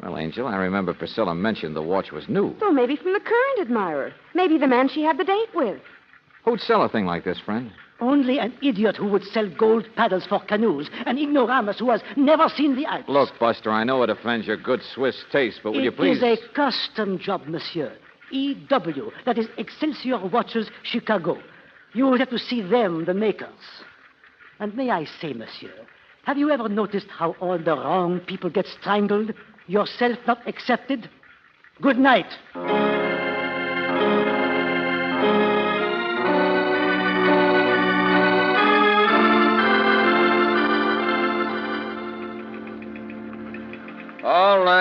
Well, Angel, I remember Priscilla mentioned the watch was new. So maybe from the current admirer. Maybe the man she had the date with. Who'd sell a thing like this, friend? Only an idiot who would sell gold paddles for canoes. An ignoramus who has never seen the Alps. Look, Buster, I know it offends your good Swiss taste, but will you please... It is a custom job, monsieur. EW, that is Excelsior Watches, Chicago. You will have to see them, the makers. And may I say, monsieur, have you ever noticed how all the wrong people get strangled? Yourself not accepted? Good night.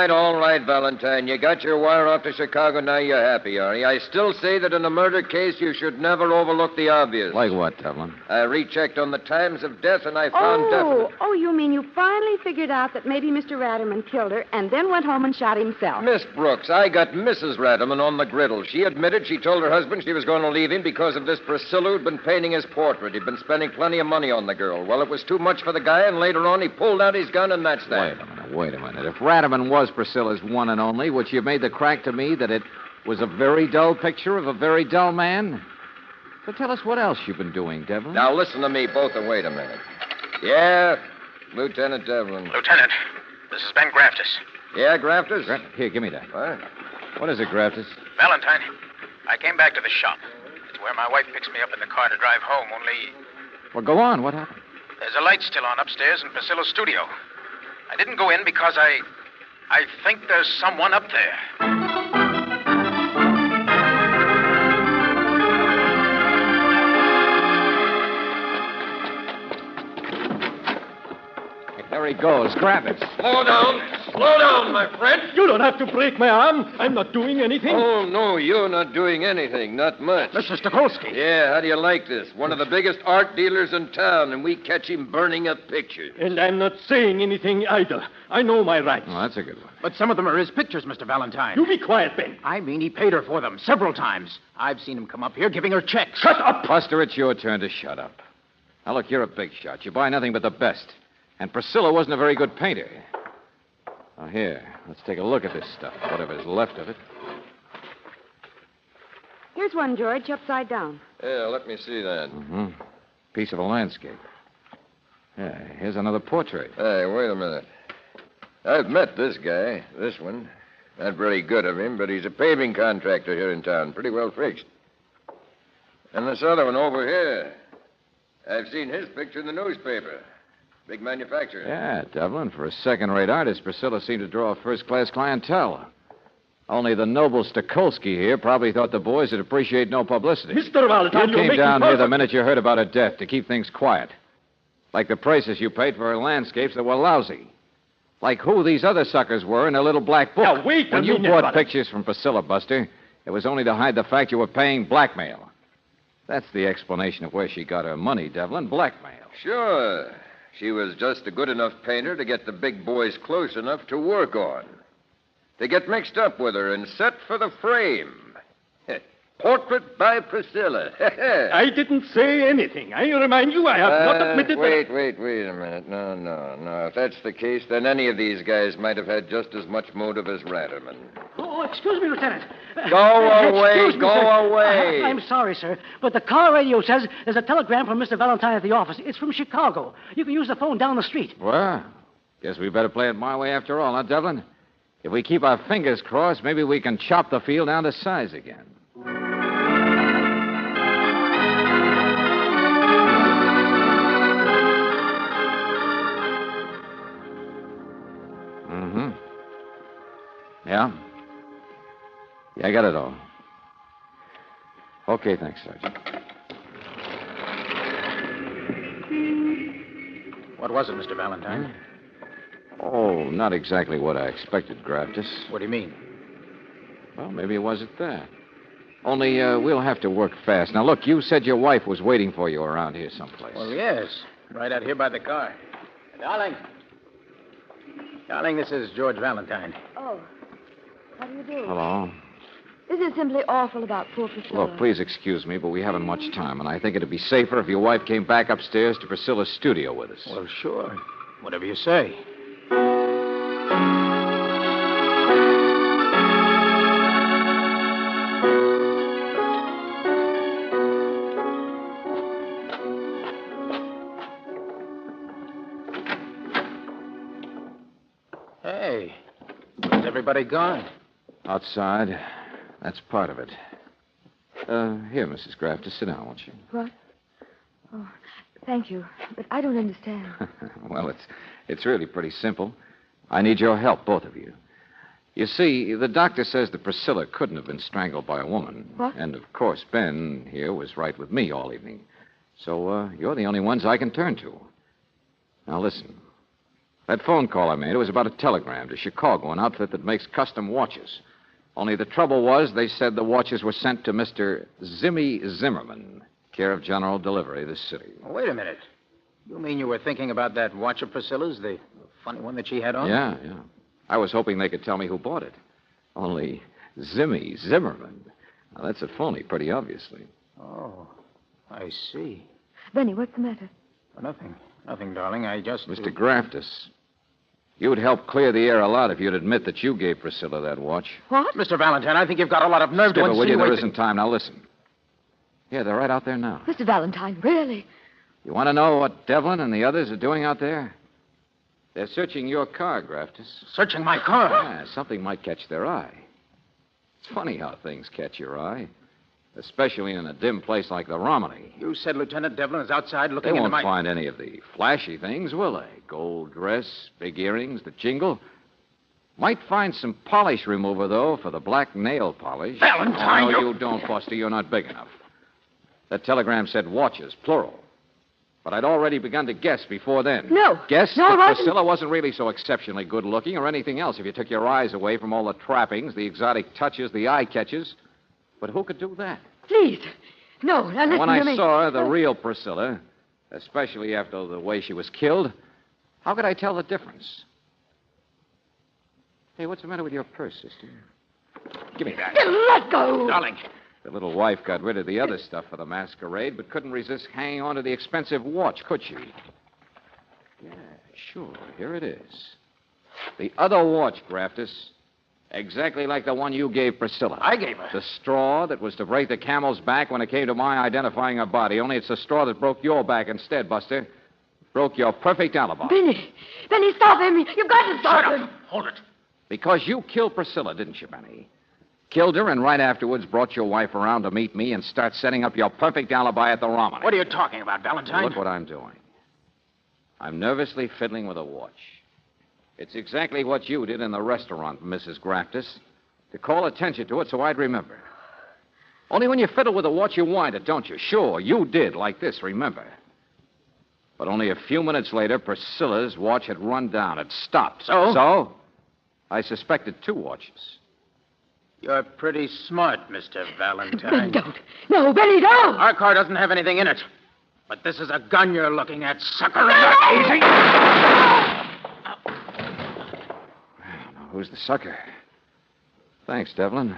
All right, Valentine. You got your wire off to Chicago, now you're happy, are you? I still say that in a murder case, you should never overlook the obvious. Like what, Devlin? I rechecked on the times of death, and I found definite... Oh, you mean you finally figured out that maybe Mr. Ratterman killed her and then went home and shot himself? Miss Brooks, I got Mrs. Ratterman on the griddle. She admitted she told her husband she was going to leave him because of this Priscilla who'd been painting his portrait. He'd been spending plenty of money on the girl. Well, it was too much for the guy, and later on he pulled out his gun, and that's that. Wait a minute. If Ratterman was Priscilla's one and only, would she have made the crack to me that it was a very dull picture of a very dull man? So tell us what else you've been doing, Devlin. Now, listen to me both and wait a minute. Yeah, Lieutenant Devlin. Lieutenant, this is Ben Graftus. Yeah, Graftus? Here, give me that. What? What is it, Graftus? Valentine, I came back to the shop. It's where my wife picks me up in the car to drive home, only... Well, go on. What happened? There's a light still on upstairs in Priscilla's studio. I didn't go in because I think there's someone up there. There he goes. Grab it. Slow down. Slow down, my friend. You don't have to break my arm. I'm not doing anything. Oh, no, you're not doing anything. Not much. Mr. Stukolsky. Yeah, how do you like this? One of the biggest art dealers in town, and we catch him burning up pictures. And I'm not saying anything either. I know my rights. Oh, that's a good one. But some of them are his pictures, Mr. Valentine. You be quiet, Ben. I mean, he paid her for them several times. I've seen him come up here giving her checks. Shut up! Buster, it's your turn to shut up. Now, look, you're a big shot. You buy nothing but the best. And Priscilla wasn't a very good painter. Now, here, let's take a look at this stuff, whatever's left of it. Here's one, George, upside down. Yeah, let me see that. Mm-hmm. Piece of a landscape. Yeah, here's another portrait. Hey, wait a minute. I've met this guy, this one. Not very good of him, but he's a paving contractor here in town. Pretty well fixed. And this other one over here. I've seen his picture in the newspaper. Big manufacturer. Yeah, Devlin. For a second-rate artist, Priscilla seemed to draw a first-class clientele. Only the noble Stokolsky here probably thought the boys would appreciate no publicity. Mr. Valentine, you came down here the minute you heard about her death to keep things quiet. Like the prices you paid for her landscapes that were lousy. Like who these other suckers were in a little black book. Now, wait a When you minute, bought Buster. pictures from Priscilla, Buster, it was only to hide the fact you were paying blackmail. That's the explanation of where she got her money, Devlin. Blackmail. Sure. She was just a good enough painter to get the big boys close enough to work on. To get mixed up with her and set for the frame. Portrait by Priscilla. I didn't say anything. I remind you, I have not admitted Wait a minute. No. If that's the case, then any of these guys might have had just as much motive as Ratterman. Oh, excuse me, Lieutenant. Go away, Excuse me, go sir. away. I'm sorry, sir, but the car radio says there's a telegram from Mr. Valentine at the office. It's from Chicago. You can use the phone down the street. Well, guess we better play it my way after all, huh, Devlin? If we keep our fingers crossed, maybe we can chop the field down to size again. Mm-hmm. Yeah? Yeah, I got it all. Okay, thanks, Sergeant. What was it, Mr. Valentine? Oh, not exactly what I expected, Graftus. What do you mean? Well, maybe it wasn't that. Only we'll have to work fast. Now, look, you said your wife was waiting for you around here someplace. Well, yes. Right out here by the car. Darling. Darling, this is George Valentine. Oh, how do you do? Hello. This is simply awful about poor Priscilla. Look, please excuse me, but we haven't much time, and I think it'd be safer if your wife came back upstairs to Priscilla's studio with us. Well, sure. Whatever you say. Hey, where's everybody gone? Outside. That's part of it. Here, Mrs. Graftus, sit down, won't you? What? Oh, thank you, but I don't understand. Well, it's really pretty simple. I need your help, both of you. You see, the doctor says that Priscilla couldn't have been strangled by a woman. What? And, of course, Ben here was right with me all evening. So, you're the only ones I can turn to. Now, listen. That phone call I made, it was about a telegram to Chicago, an outfit that makes custom watches. Only the trouble was they said the watches were sent to Mr. Zimmy Zimmerman, care of General Delivery of this city. Oh, wait a minute. You mean you were thinking about that watch of Priscilla's, the funny one that she had on? Yeah. I was hoping they could tell me who bought it. Only Zimmy Zimmerman. Now, that's a phony, pretty obviously. Oh, I see. Benny, what's the matter? Oh, nothing, darling. I just... Mr. Graftus, you'd help clear the air a lot if you'd admit that you gave Priscilla that watch. What? Mr. Valentine, I think you've got a lot of nerve Skip to it, will you? There insinuate isn't time. Now, listen. Yeah, they're right out there now. Mr. Valentine, really? You want to know what Devlin and the others are doing out there? They're searching your car, Graftus. Searching my car? Yeah, something might catch their eye. It's funny how things catch your eye, especially in a dim place like the Romney. You said Lieutenant Devlin is outside They looking into won't my... find any of the flashy things, will they? Gold dress, big earrings, the jingle. Might find some polish remover, though, for the black nail polish. Valentine, Oh, no, you don't, Buster. You're not big enough. That telegram said watches, plural. But I'd already begun to guess before then. No. Guess No, that it wasn't. Priscilla wasn't really so exceptionally good looking or anything else if you took your eyes away from all the trappings, the exotic touches, the eye catches. But who could do that? Please. No, now listen When to I me. saw her, the real Priscilla, especially after the way she was killed, how could I tell the difference? Hey, what's the matter with your purse, sister? Give me that. Let go. Darling. The little wife got rid of the other stuff for the masquerade, but couldn't resist hanging on to the expensive watch, could she? Yeah, sure. Here it is. The other watch, Graftus. Exactly like the one you gave Priscilla. I gave her? The straw that was to break the camel's back when it came to my identifying her body. Only it's the straw that broke your back instead, Buster. Broke your perfect alibi. Benny, stop him. You've got to stop him. Hold it. Because you killed Priscilla, didn't you, Benny? Killed her and right afterwards brought your wife around to meet me and start setting up your perfect alibi at the Romney. What are you talking about, Valentine? Look what I'm doing. I'm nervously fiddling with a watch. It's exactly what you did in the restaurant, Mrs. Graftus, to call attention to it so I'd remember. Only when you fiddle with a watch, you wind it, don't you? Sure, you did, like this, remember. But only a few minutes later, Priscilla's watch had run down. It stopped. So? I suspected 2 watches. You're pretty smart, Mr. Valentine. Benny, don't. No, Benny, don't! Our car doesn't have anything in it. But this is a gun you're looking at, sucker. Easy. Now, who's the sucker? Thanks, Devlin.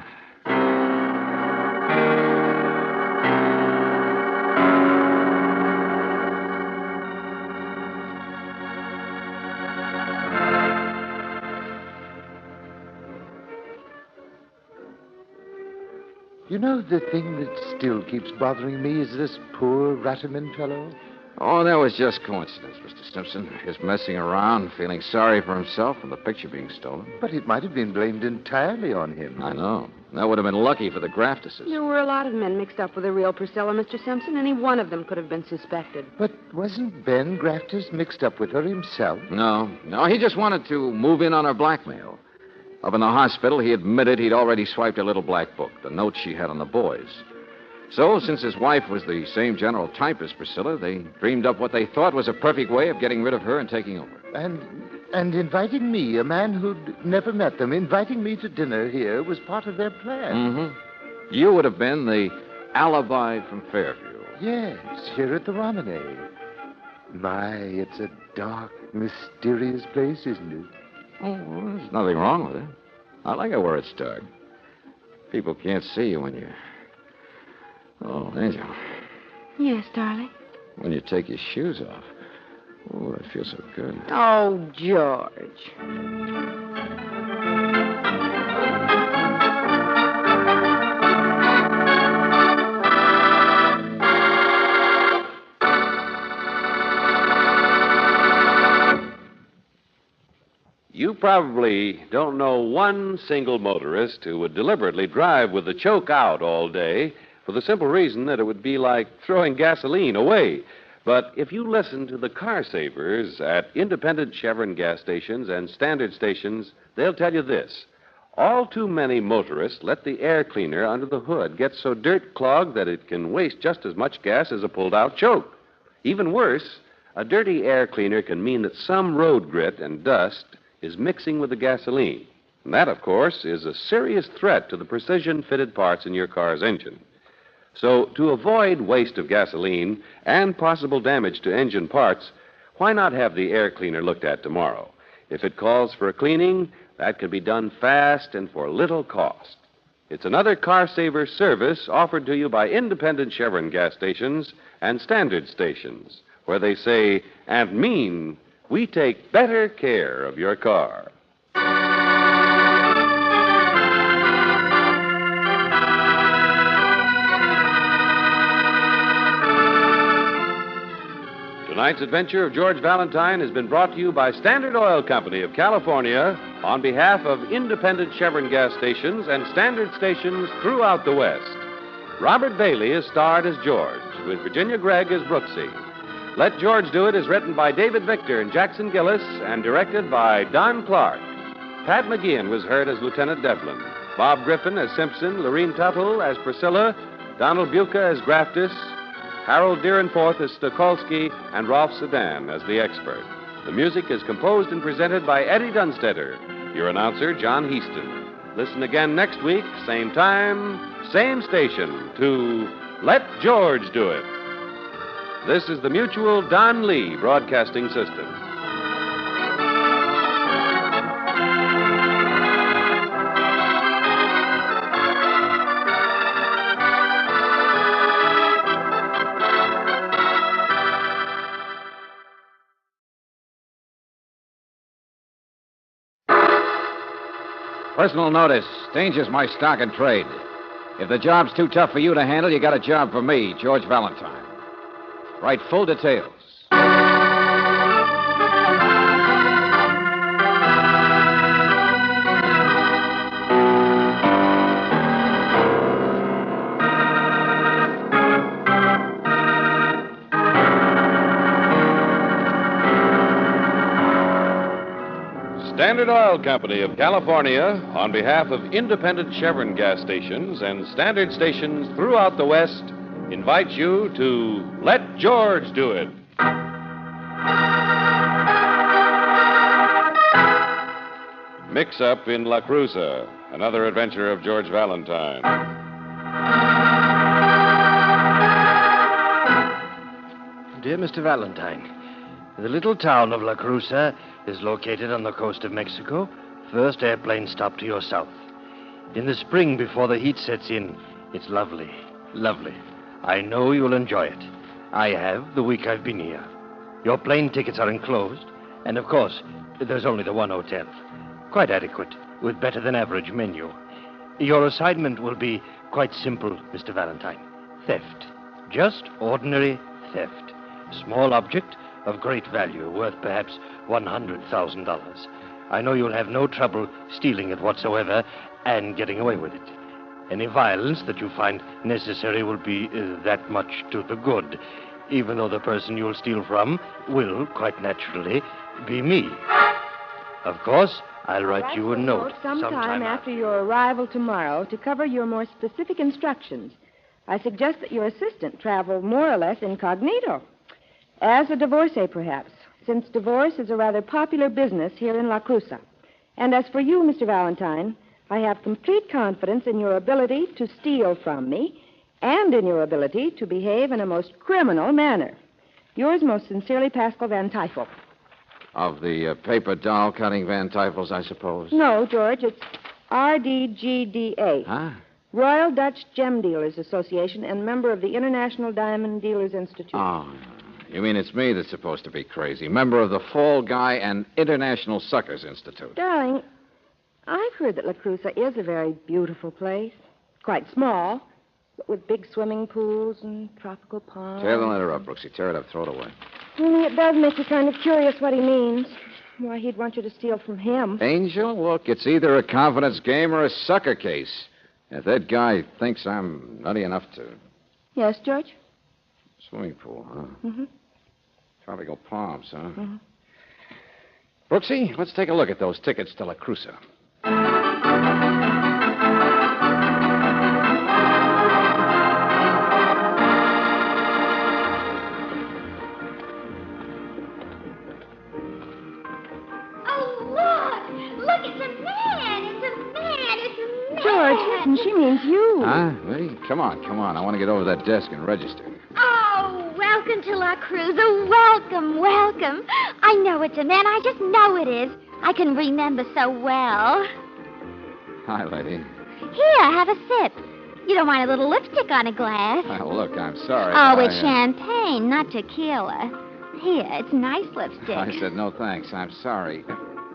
You know, the thing that still keeps bothering me is this poor Ratterman fellow. Oh, that was just coincidence, Mr. Simpson. His messing around, feeling sorry for himself, and the picture being stolen. But it might have been blamed entirely on him. I know. That would have been lucky for the Graftuses. There were a lot of men mixed up with the real Priscilla, Mr. Simpson. Any one of them could have been suspected. But wasn't Ben Graftus mixed up with her himself? No, he just wanted to move in on her blackmail. Up in the hospital, he admitted he'd already swiped a little black book, the notes she had on the boys. So, since his wife was the same general type as Priscilla, they dreamed up what they thought was a perfect way of getting rid of her and taking over. And inviting me, a man who'd never met them, inviting me to dinner here was part of their plan. Mm-hmm. You would have been the alibi from Fairview. Yes, here at the Romney. My, it's a dark, mysterious place, isn't it? Oh, well, there's nothing wrong with it. I like it where it's dark. People can't see you when you... Oh, Angel. Yes, darling? When you take your shoes off. Oh, that feels so good. Oh, George. You probably don't know one single motorist who would deliberately drive with the choke out all day for the simple reason that it would be like throwing gasoline away. But if you listen to the car savers at independent Chevron gas stations and standard stations, they'll tell you this. All too many motorists let the air cleaner under the hood get so dirt clogged that it can waste just as much gas as a pulled-out choke. Even worse, a dirty air cleaner can mean that some road grit and dust is mixing with the gasoline. And that, of course, is a serious threat to the precision-fitted parts in your car's engine. So, to avoid waste of gasoline and possible damage to engine parts, why not have the air cleaner looked at tomorrow? If it calls for a cleaning, that can be done fast and for little cost. It's another car saver service offered to you by independent Chevron gas stations and standard stations, where they say and mean, we take better care of your car. Tonight's adventure of George Valentine has been brought to you by Standard Oil Company of California on behalf of independent Chevron gas stations and standard stations throughout the West. Robert Bailey is starred as George, with Virginia Gregg as Brooksie. Let George Do It is written by David Victor and Jackson Gillis and directed by Don Clark. Pat McGeehan was heard as Lieutenant Devlin. Bob Griffin as Simpson, Lorene Tuttle as Priscilla, Donald Buca as Graftus, Harold Deerenforth as Stokolsky, and Rolf Sedan as the expert. The music is composed and presented by Eddie Dunstetter. Your announcer, John Heaston. Listen again next week, same time, same station, to Let George Do It. This is the Mutual Don Lee Broadcasting System. Personal notice. Danger's my stock and trade. If the job's too tough for you to handle, you got a job for me, George Valentine. Write full details. Standard Oil Company of California, on behalf of independent Chevron gas stations and standard stations throughout the West, invites you to Let George Do It. Mix Up in La Cruza, another adventure of George Valentine. Dear Mr. Valentine, the little town of La Cruza is located on the coast of Mexico. First airplane stop to your south. In the spring, before the heat sets in, it's lovely, lovely. I know you'll enjoy it. I have the week I've been here. Your plane tickets are enclosed, and of course, there's only the one hotel. Quite adequate, with better than average menu. Your assignment will be quite simple, Mr. Valentine. Theft. Just ordinary theft. Small object of great value, worth perhaps $100,000. I know you'll have no trouble stealing it whatsoever and getting away with it. Any violence that you find necessary will be that much to the good, even though the person you'll steal from will, quite naturally, be me. Of course, I'll write you a note sometime after your arrival tomorrow to cover your more specific instructions. I suggest that your assistant travel more or less incognito. As a divorcee, perhaps, since divorce is a rather popular business here in La Cruza. And as for you, Mr. Valentine, I have complete confidence in your ability to steal from me and in your ability to behave in a most criminal manner. Yours most sincerely, Pascal Van Tyfel. Of the paper doll cutting Van Tyfels, I suppose? No, George, it's RDGDA. Huh? Royal Dutch Gem Dealers Association and member of the International Diamond Dealers Institute. Oh, you mean it's me that's supposed to be crazy? Member of the Fall Guy and International Suckers Institute. Darling, I've heard that La Cruza is a very beautiful place. Quite small, but with big swimming pools and tropical palms. Tear the letter up, Brooksie. Tear it up, throw it away. Only it does make you kind of curious what he means. Why he'd want you to steal from him. Angel, look, it's either a confidence game or a sucker case. If that guy thinks I'm nutty enough to... Yes, George? Swimming pool, huh? Mm-hmm. Tropical palms, huh? Mm-hmm. Brooksie, let's take a look at those tickets to La Cruza. George, she means you. Huh? Hey, come on. I want to get over that desk and register. Oh, welcome to La Cruza. Welcome. I know it's a man. I just know it is. I can remember so well. Hi, lady. Here, have a sip. You don't want a little lipstick on a glass. Well, look, I'm sorry. Oh, it's champagne, not tequila. Here, it's nice lipstick. I said no thanks. I'm sorry.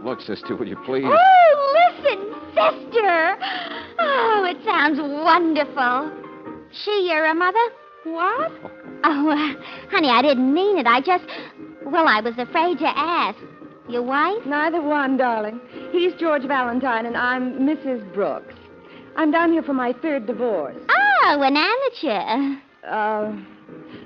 Look, sister, would you please... Oh, listen, sister. Oh, it sounds wonderful. She your mother? What? Oh, honey, I didn't mean it. I was afraid to ask. Your wife? Neither one, darling. He's George Valentine, and I'm Mrs. Brooks. I'm down here for my third divorce. Oh, an amateur.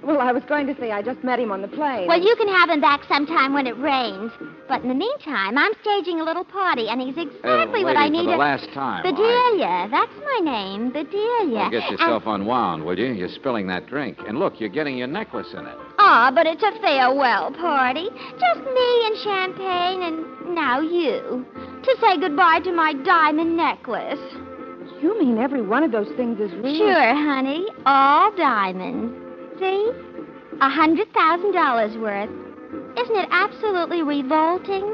Well, I was going to say I just met him on the plane. Well, you can have him back sometime when it rains. But in the meantime, I'm staging a little party, and he's exactly what I need. For the last time. Bedelia. That's my name, Bedelia. Well, get yourself unwound, will you? You're spilling that drink. And look, you're getting your necklace in it. Ah, but it's a farewell party. Just me and champagne and now you. To say goodbye to my diamond necklace. You mean every one of those things is real? Sure, honey. All diamonds. See? $100,000 worth. Isn't it absolutely revolting?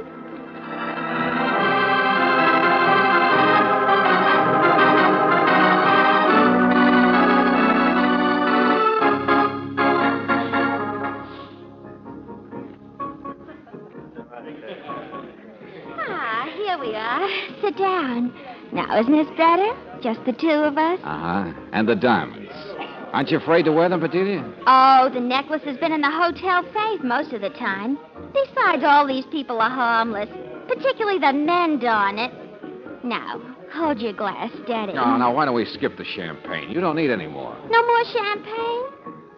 Here we are. Sit down. Now, isn't this better? Just the two of us? Uh-huh. And the diamonds. Aren't you afraid to wear them, Bedelia? Oh, the necklace has been in the hotel safe most of the time. Besides, all these people are harmless. Particularly the men, darn it. Now, hold your glass steady. No, now, why don't we skip the champagne? You don't need any more. No more champagne?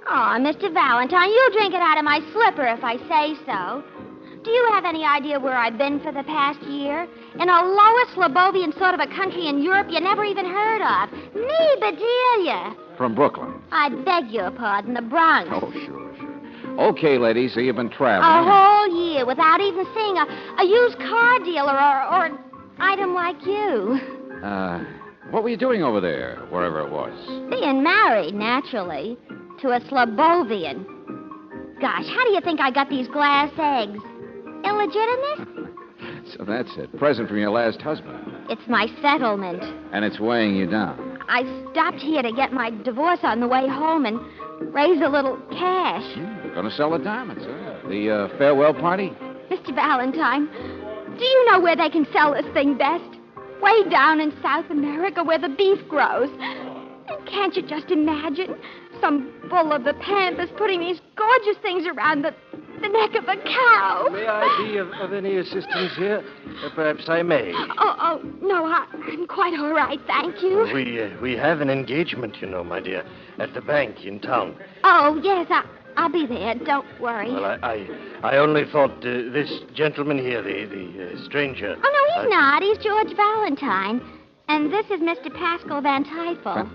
Oh, Mr. Valentine, you'll drink it out of my slipper if I say so. Do you have any idea where I've been for the past year? In a lower Slobovian sort of a country in Europe you never even heard of. Me, Bedelia. From Brooklyn. I beg your pardon, the Bronx. Oh, sure. Okay, lady, so you've been traveling. A whole year without even seeing a used car dealer or an item like you. What were you doing over there, wherever it was? Being married, naturally, to a Slobovian. Gosh, how do you think I got these glass eggs? Illegitimate? So that's it. Present from your last husband. It's my settlement. And it's weighing you down. I stopped here to get my divorce on the way home and raise a little cash. You're going to sell the diamonds, huh? The farewell party? Mr. Valentine, do you know where they can sell this thing best? Way down in South America where the beef grows. And can't you just imagine some bull of the pampas putting these gorgeous things around the neck of a cow? May I be of any assistance here? Perhaps I may. Oh, no, I'm quite all right, thank you. We have an engagement, you know, my dear, at the bank in town. Oh, yes, I'll be there, don't worry. Well, I only thought this gentleman here, the stranger... Oh, no, he's not. He's George Valentine. And this is Mr. Pascal Van Tyfel.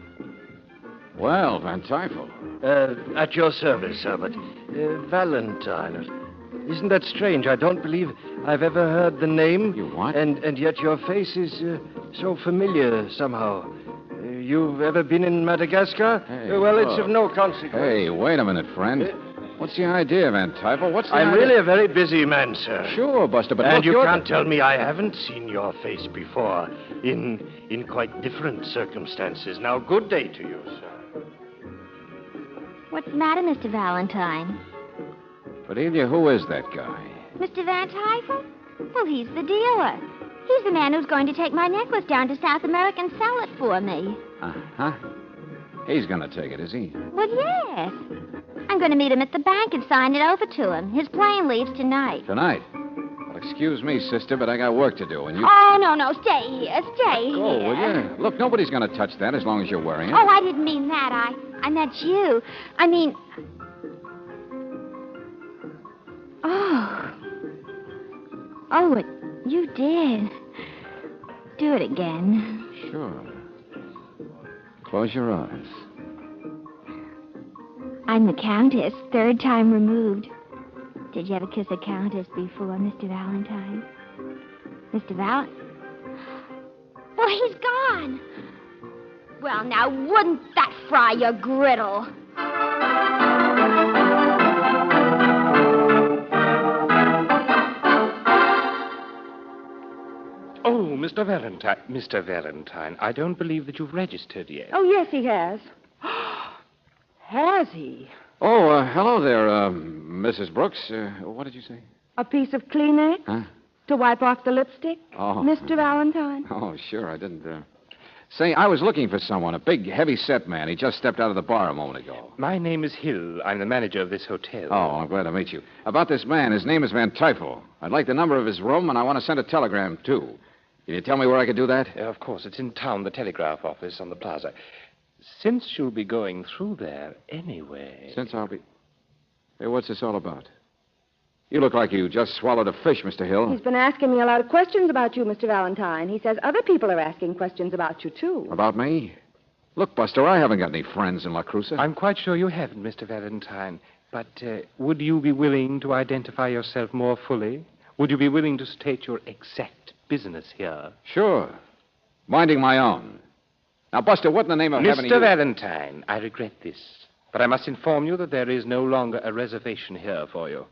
Well, Van Tyfel. At your service, sir, but Valentine... Isn't that strange? I don't believe I've ever heard the name. You what? And yet your face is so familiar somehow. You've ever been in Madagascar? Hey, well, it's of no consequence. Hey, wait a minute, friend. What's the idea, Van Tyfel? What's the I'm idea? really a very busy man, sir. Sure, Buster, but and look, you you're can't tell me I haven't seen your face before in quite different circumstances. Now, good day to you, sir. What's the matter, Mr. Valentine? Bedelia, who is that guy? Mr. Van Tyfel? Well, he's the dealer. He's the man who's going to take my necklace down to South America and sell it for me. Uh-huh. He's going to take it, is he? Well, yes. I'm going to meet him at the bank and sign it over to him. His plane leaves tonight. Tonight? Well, excuse me, sister, but I got work to do, and you... Oh, no, stay here, stay here. Oh, will you? Look, nobody's going to touch that as long as you're wearing it. Oh, I didn't mean that. I meant you. I mean... Oh, you did. Do it again. Sure. Close your eyes. I'm the Countess, third time removed. Did you ever kiss a Countess before, Mr. Valentine? Mr. Well, he's gone. Well, now, wouldn't that fry your griddle? Oh, Mr. Valentine, I don't believe that you've registered yet. Oh, yes, he has. Has he? Oh, hello there, Mrs. Brooks. What did you say? A piece of Kleenex? Huh? To wipe off the lipstick? Oh. Mr. Valentine? Oh, sure, I didn't, Say, I was looking for someone, a big, heavy-set man. He just stepped out of the bar a moment ago. My name is Hill. I'm the manager of this hotel. Oh, I'm glad to meet you. About this man, his name is Van Tyfel. I'd like the number of his room, and I want to send a telegram, too. Can you tell me where I could do that? Of course, it's in town, the telegraph office on the plaza. Since you'll be going through there anyway... Since I'll be... Hey, what's this all about? You look like you just swallowed a fish, Mr. Hill. He's been asking me a lot of questions about you, Mr. Valentine. He says other people are asking questions about you, too. About me? Look, Buster, I haven't got any friends in La Cruza. I'm quite sure you haven't, Mr. Valentine. But would you be willing to identify yourself more fully? Would you be willing to state your exact business here? Sure. Minding my own. Now, Buster, what in the name of heaven... Mr. Valentine, I regret this, but I must inform you that there is no longer a reservation here for you.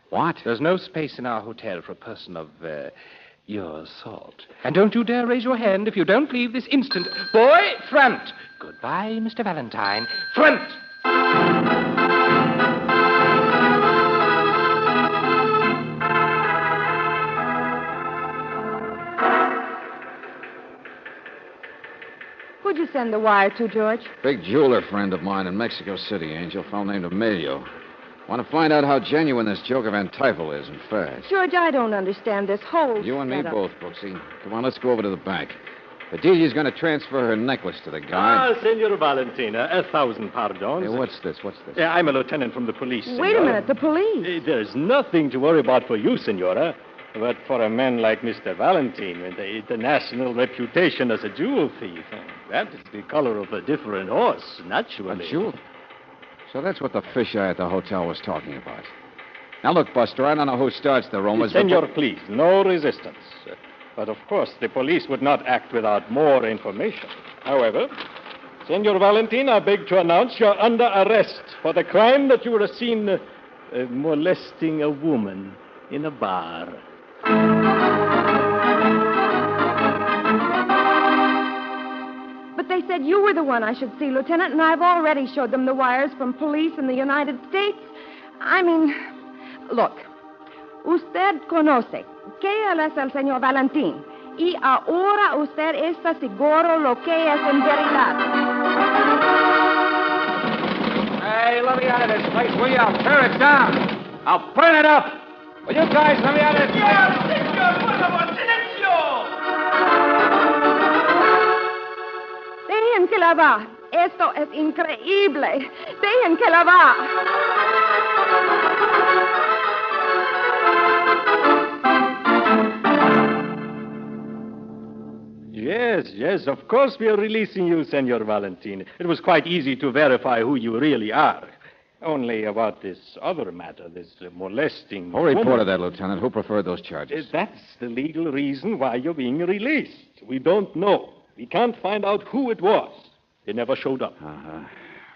What? There's no space in our hotel for a person of your sort. And don't you dare raise your hand if you don't leave this instant. Boy, front! Goodbye, Mr. Valentine. Front! Who'd you send the wire to, George? Big jeweler friend of mine in Mexico City, Angel. A fellow named Emilio. Want to find out how genuine this joke of Van Tyfel is, and fast. George, I don't understand this whole You and me setup. both, Brooksie. Come on, let's go over to the bank. Bedelia's going to transfer her necklace to the guy. Senor Valentina, 1,000 pardons. Hey, what's this? I'm a lieutenant from the police, Wait a minute, the police. There's nothing to worry about for you, senora. But for a man like Mr. Valentine, with the international reputation as a jewel thief, that is the color of a different horse, naturally. A jewel? So that's what the fisheye at the hotel was talking about. Now, look, Buster, I don't know who starts the rumors, Senor, please, no resistance. But, of course, the police would not act without more information. However, Senor Valentine, I beg to announce you're under arrest for the crime that you were seen molesting a woman in a bar. But they said you were the one I should see, Lieutenant, and I've already showed them the wires from police in the United States. I mean, look, usted conoce que él es el señor Valentín, y ahora usted está seguro lo que es en verdad. Hey, let me out of this place, will you? I'll tear it down. I'll burn it up. Will you guys let me out of this place? Señor, por favor, silencio! Dejen que la va. Esto es increíble. Dejen que la va. Yes, of course we are releasing you, Senor Valentine. It was quite easy to verify who you really are. Only about this other matter, this molesting. Who reported that, Lieutenant? Who preferred those charges? That's the legal reason why you're being released. We don't know. We can't find out who it was. It never showed up.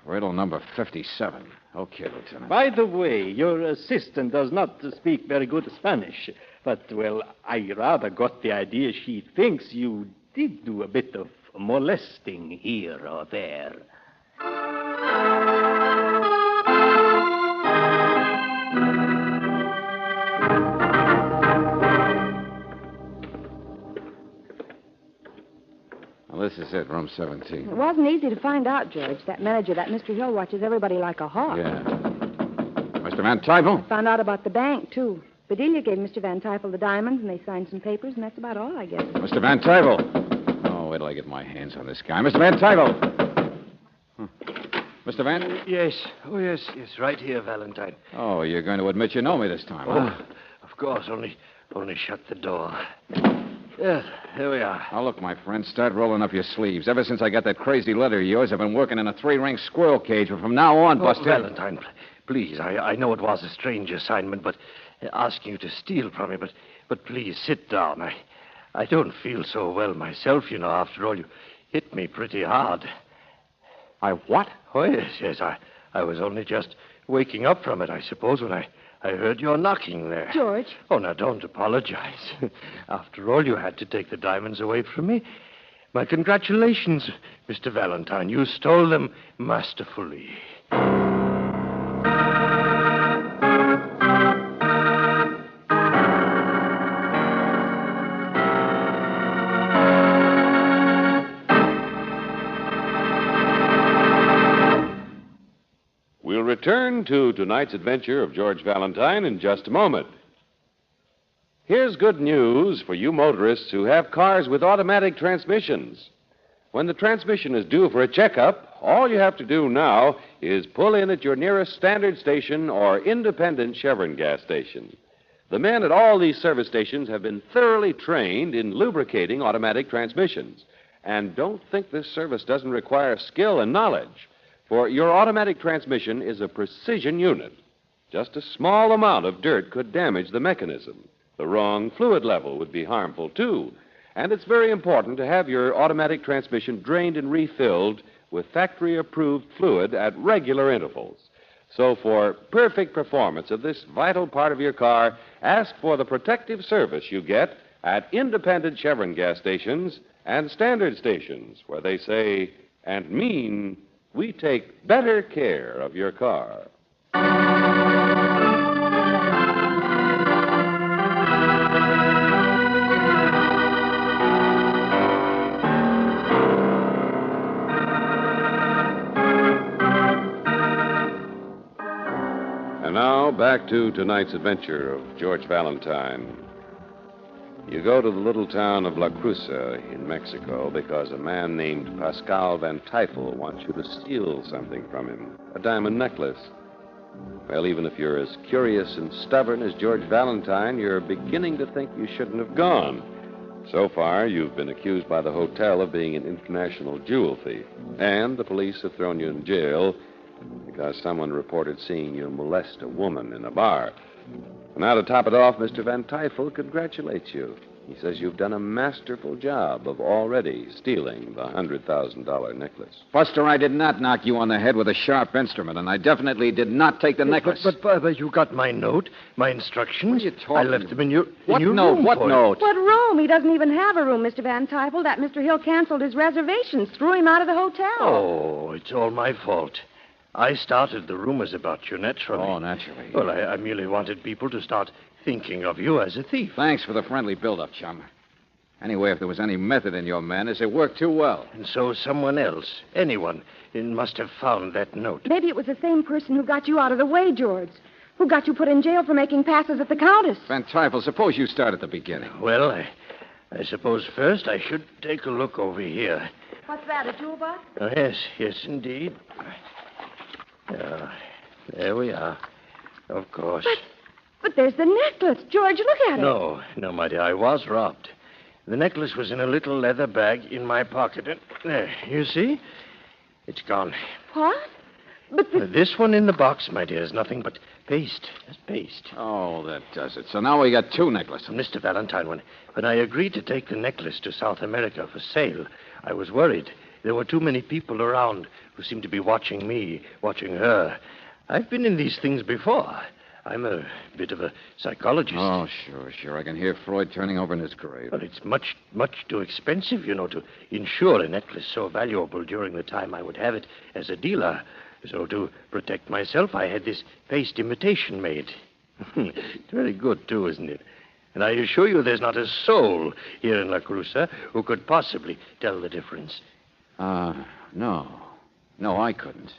Riddle number 57. Okay, Lieutenant. By the way, your assistant does not speak very good Spanish. But, well, I rather got the idea she thinks you did do a bit of molesting here or there. Well, this is it, room 17. It wasn't easy to find out, George. That manager, that Mr. Hill, watches everybody like a hawk. Yeah. Mr. Van Tyfel? Found out about the bank, too. Bedelia gave Mr. Van Tyfel the diamonds, and they signed some papers, and that's about all, I guess. Mr. Van Tyfel. Oh, wait till I get my hands on this guy. Mr. Van Tyfel. Mr. Van? Yes. Oh, yes, right here, Valentine. Oh, you're going to admit you know me this time, huh? Of course, only shut the door. Yes, here we are. Now, look, my friend, start rolling up your sleeves. Ever since I got that crazy letter of yours, I've been working in a 3-ring squirrel cage, but from now on, Buster... Valentine, please, I know it was a strange assignment, but asking you to steal from me, but please, sit down. I don't feel so well myself, you know. After all, you hit me pretty hard. I what? Oh, yes, I was only just waking up from it, I suppose, when I heard your knocking there. George. Oh, now, don't apologize. After all, you had to take the diamonds away from me. My congratulations, Mr. Valentine. You stole them masterfully. We'll return to tonight's adventure of George Valentine in just a moment. Here's good news for you motorists who have cars with automatic transmissions. When the transmission is due for a checkup, all you have to do now is pull in at your nearest standard station or independent Chevron gas station. The men at all these service stations have been thoroughly trained in lubricating automatic transmissions. And don't think this service doesn't require skill and knowledge. For your automatic transmission is a precision unit. Just a small amount of dirt could damage the mechanism. The wrong fluid level would be harmful, too. And it's very important to have your automatic transmission drained and refilled with factory-approved fluid at regular intervals. So for perfect performance of this vital part of your car, ask for the protective service you get at independent Chevron gas stations and standard stations, where they say and mean, we take better care of your car. And now, back to tonight's adventure of George Valentine. You go to the little town of La Cruza in Mexico because a man named Pascal Van Tyfel wants you to steal something from him, a diamond necklace. Well, even if you're as curious and stubborn as George Valentine, you're beginning to think you shouldn't have gone. So far, you've been accused by the hotel of being an international jewel thief, and the police have thrown you in jail because someone reported seeing you molest a woman in a bar. Now, to top it off, Mr. Van Tyfel congratulates you. He says you've done a masterful job of already stealing the $100,000 necklace. Buster, I did not knock you on the head with a sharp instrument, and I definitely did not take the necklace. But you got my note, my instructions. What are you talking I left them in your What in your note? room What for you. note? What room? He doesn't even have a room, Mr. Van Tyfel. That Mr. Hill canceled his reservations, threw him out of the hotel. Oh, it's all my fault. I started the rumors about you, naturally. Oh, naturally. Well, I merely wanted people to start thinking of you as a thief. Thanks for the friendly build-up, chum. Anyway, if there was any method in your madness, it worked too well. And so someone else, anyone, must have found that note. Maybe it was the same person who got you out of the way, George. Who got you put in jail for making passes at the Countess. Van Tyfel, suppose you start at the beginning. Well, I suppose first I should take a look over here. What's that, a jewel box? Oh, yes, indeed. There we are. Of course. But there's the necklace. George, look at it. No, my dear, I was robbed. The necklace was in a little leather bag in my pocket. And there, you see? It's gone. What? But This one in the box, my dear, is nothing but paste. Just paste. Oh, that does it. So now we got two necklaces. Mr. Valentine, when I agreed to take the necklace to South America for sale, I was worried. There were too many people around who seemed to be watching me, watching her. I've been in these things before. I'm a bit of a psychologist. Oh, sure. I can hear Freud turning over in his grave. Well, it's much too expensive, to insure a necklace so valuable during the time I would have it as a dealer. So to protect myself, I had this paste imitation made. It's very good, too, isn't it? And I assure you there's not a soul here in La Cruza who could possibly tell the difference. No, I couldn't.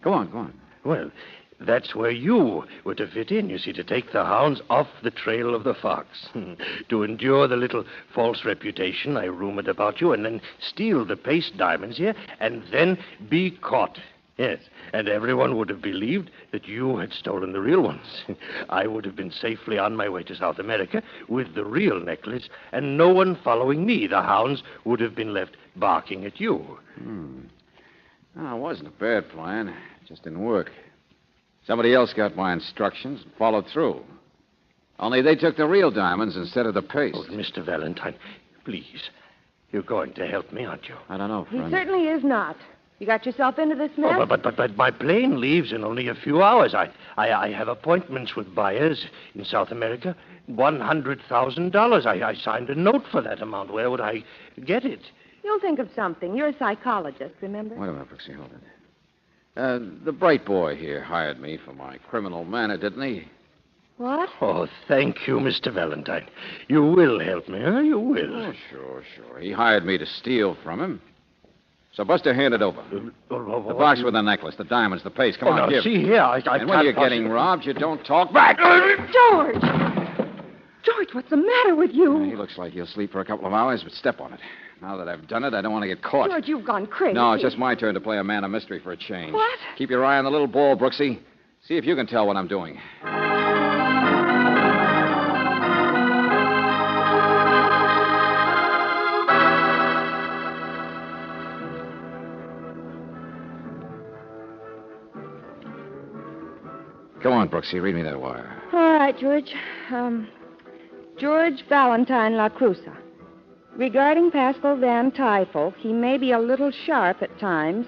Go on. Well, that's where you were to fit in, you see, to take the hounds off the trail of the fox. To endure the little false reputation I rumored about you, and then steal the paste diamonds here, and then be caught. Yes, and everyone would have believed that you had stolen the real ones. I would have been safely on my way to South America with the real necklace, and no one following me. The hounds would have been left barking at you. No, it wasn't a bad plan. It just didn't work. Somebody else got my instructions and followed through. Only they took the real diamonds instead of the paste. Oh, Mr. Valentine, please. You're going to help me, aren't you? I don't know, He friend. certainly is not. You got yourself into this mess? Oh, but my plane leaves in only a few hours. I have appointments with buyers in South America. $100,000. I signed a note for that amount. Where would I get it? You'll think of something. You're a psychologist, remember? Wait a minute, Brooksie, hold it. The bright boy here hired me for my criminal manner, didn't he? What? Oh, thank you, Mr. Valentine. You will help me, huh? You will. Oh, sure. He hired me to steal from him. So Buster, hand it over. The box with the necklace, the diamonds, the paste. Come on, now, give. see here, I And when you're getting robbed, you don't talk back. George! George, what's the matter with you? He looks like he'll sleep for a couple of hours, but step on it. Now that I've done it, I don't want to get caught. George, you've gone crazy. No, it's just my turn to play a man of mystery for a change. What? Keep your eye on the little ball, Brooksie. See if you can tell what I'm doing. Come on, Brooksie, read me that wire. All right, George. George Valentine La Cruza. Regarding Pascal Van Tyfel, he may be a little sharp at times,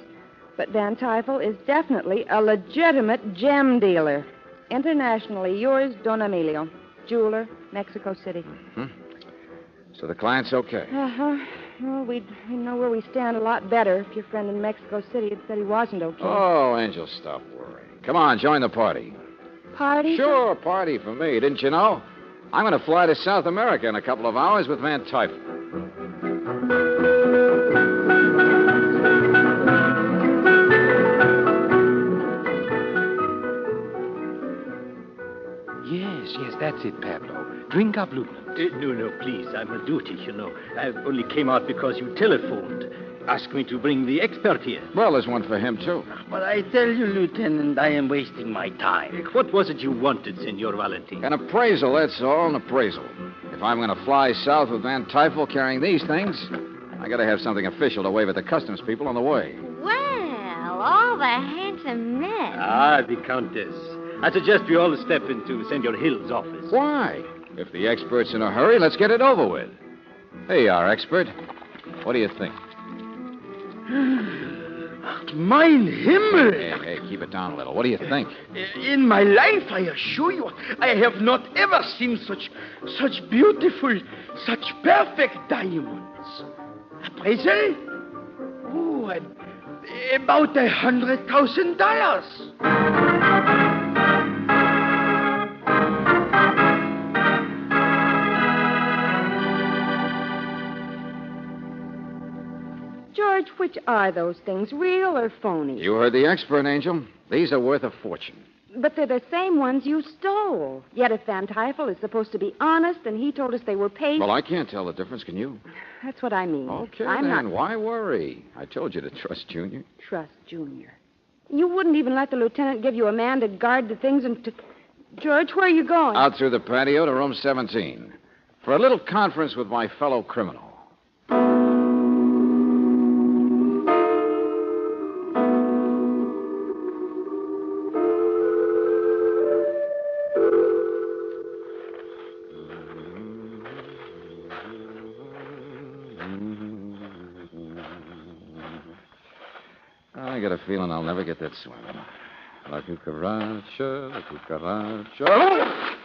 but Van Tyfel is definitely a legitimate gem dealer. Internationally yours, Don Emilio, jeweler, Mexico City. So the client's okay. Uh-huh. Well, we'd know where we stand a lot better if your friend in Mexico City had said he wasn't okay. Oh, Angel, stop worrying. Come on, join the party. Party? Sure, party for me. Didn't you know? I'm going to fly to South America in a couple of hours with Van Tyfel. Yes, that's That's it, Pablo. Drink up, Lieutenant. No, please. I'm on duty, you know. I only came out because you telephoned. Asked me to bring the expert here. Well, there's one for him, too. But I tell you, Lieutenant, I am wasting my time. What was it you wanted, Senor Valentine? An appraisal, that's all, an appraisal. If I'm going to fly south with Van Tyfel carrying these things, I got to have something official to wave at the customs people on the way. Well, all the handsome men. Ah, the Countess. I suggest we all step into Senor Hill's office. Why? If the expert's in a hurry, let's get it over with. Here you are, expert. What do you think? Mein Himmel! Hey, keep it down a little. What do you think? In my life, I assure you, I have not ever seen such beautiful, such perfect diamonds. Appraisal? Oh, about $100,000. George, which are those things, real or phony? You heard the expert, Angel. These are worth a fortune. But they're the same ones you stole. Yet if Van Tyfel is supposed to be honest and he told us they were paid... Well, I can't tell the difference, can you? That's what I mean. Okay, I'm then. not... Why worry? I told you to trust Junior. Trust Junior. You wouldn't even let the lieutenant give you a man to guard the things and to... George, where are you going? Out through the patio to room 17. For a little conference with my fellow criminal. I got a feeling I'll never get that swimming. La cucaracha, la cucaracha.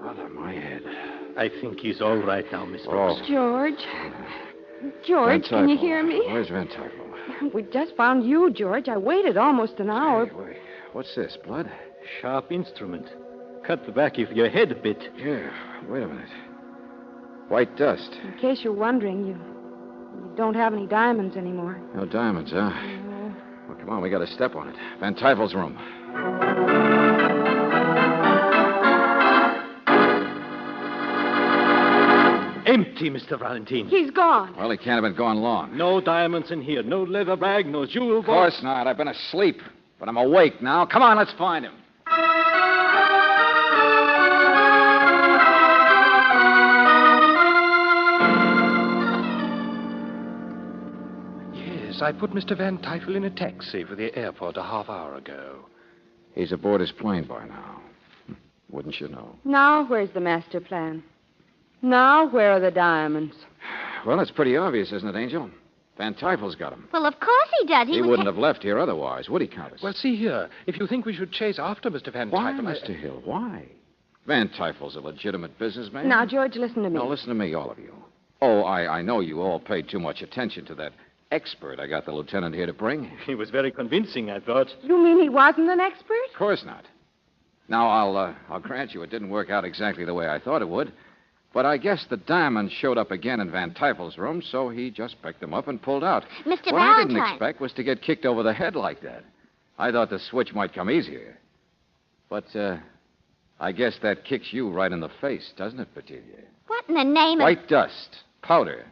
Brother, my head. I think he's all right now, Miss Brooks. George? George, can you hear me? Where's Van Tyfel? We just found you, George. I waited almost an hour. Wait. What's this, blood? Sharp instrument. Cut the back of your head a bit. Yeah, wait a minute. White dust. In case you're wondering, you don't have any diamonds anymore. No diamonds, huh? No. Well, come on, we got to step on it. Van Tyfel's room. Empty, Mr. Valentine. He's gone. Well, he can't have been gone long. No diamonds in here. No leather bag, no jewel box. Of course not. I've been asleep. But I'm awake now. Come on, let's find him. Yes, I put Mr. Van Tyfel in a taxi for the airport a half hour ago. He's aboard his plane by now. Wouldn't you know? Now, where's the master plan? Now, where are the diamonds? Well, it's pretty obvious, isn't it, Angel? Van Tyfel's got him. Well, of course he does. He wouldn't have left here otherwise, would he, Countess? Well, see here. If you think we should chase after Mr. Van Why, Tyfel... Mr. Hill? Why? Van Tyfel's a legitimate businessman. Now, George, listen to me. No, listen to me, all of you. Oh, I know you all paid too much attention to that expert I got the lieutenant here to bring. He was very convincing, I thought. You mean he wasn't an expert? Of course not. Now, I'll grant you it didn't work out exactly the way I thought it would. But I guess the diamonds showed up again in Van Tyfel's room, so he just picked them up and pulled out. Mr. What I Valentine. didn't expect was to get kicked over the head like that. I thought the switch might come easier. But, I guess that kicks you right in the face, doesn't it, Petitia? What in the name of... White dust, powder,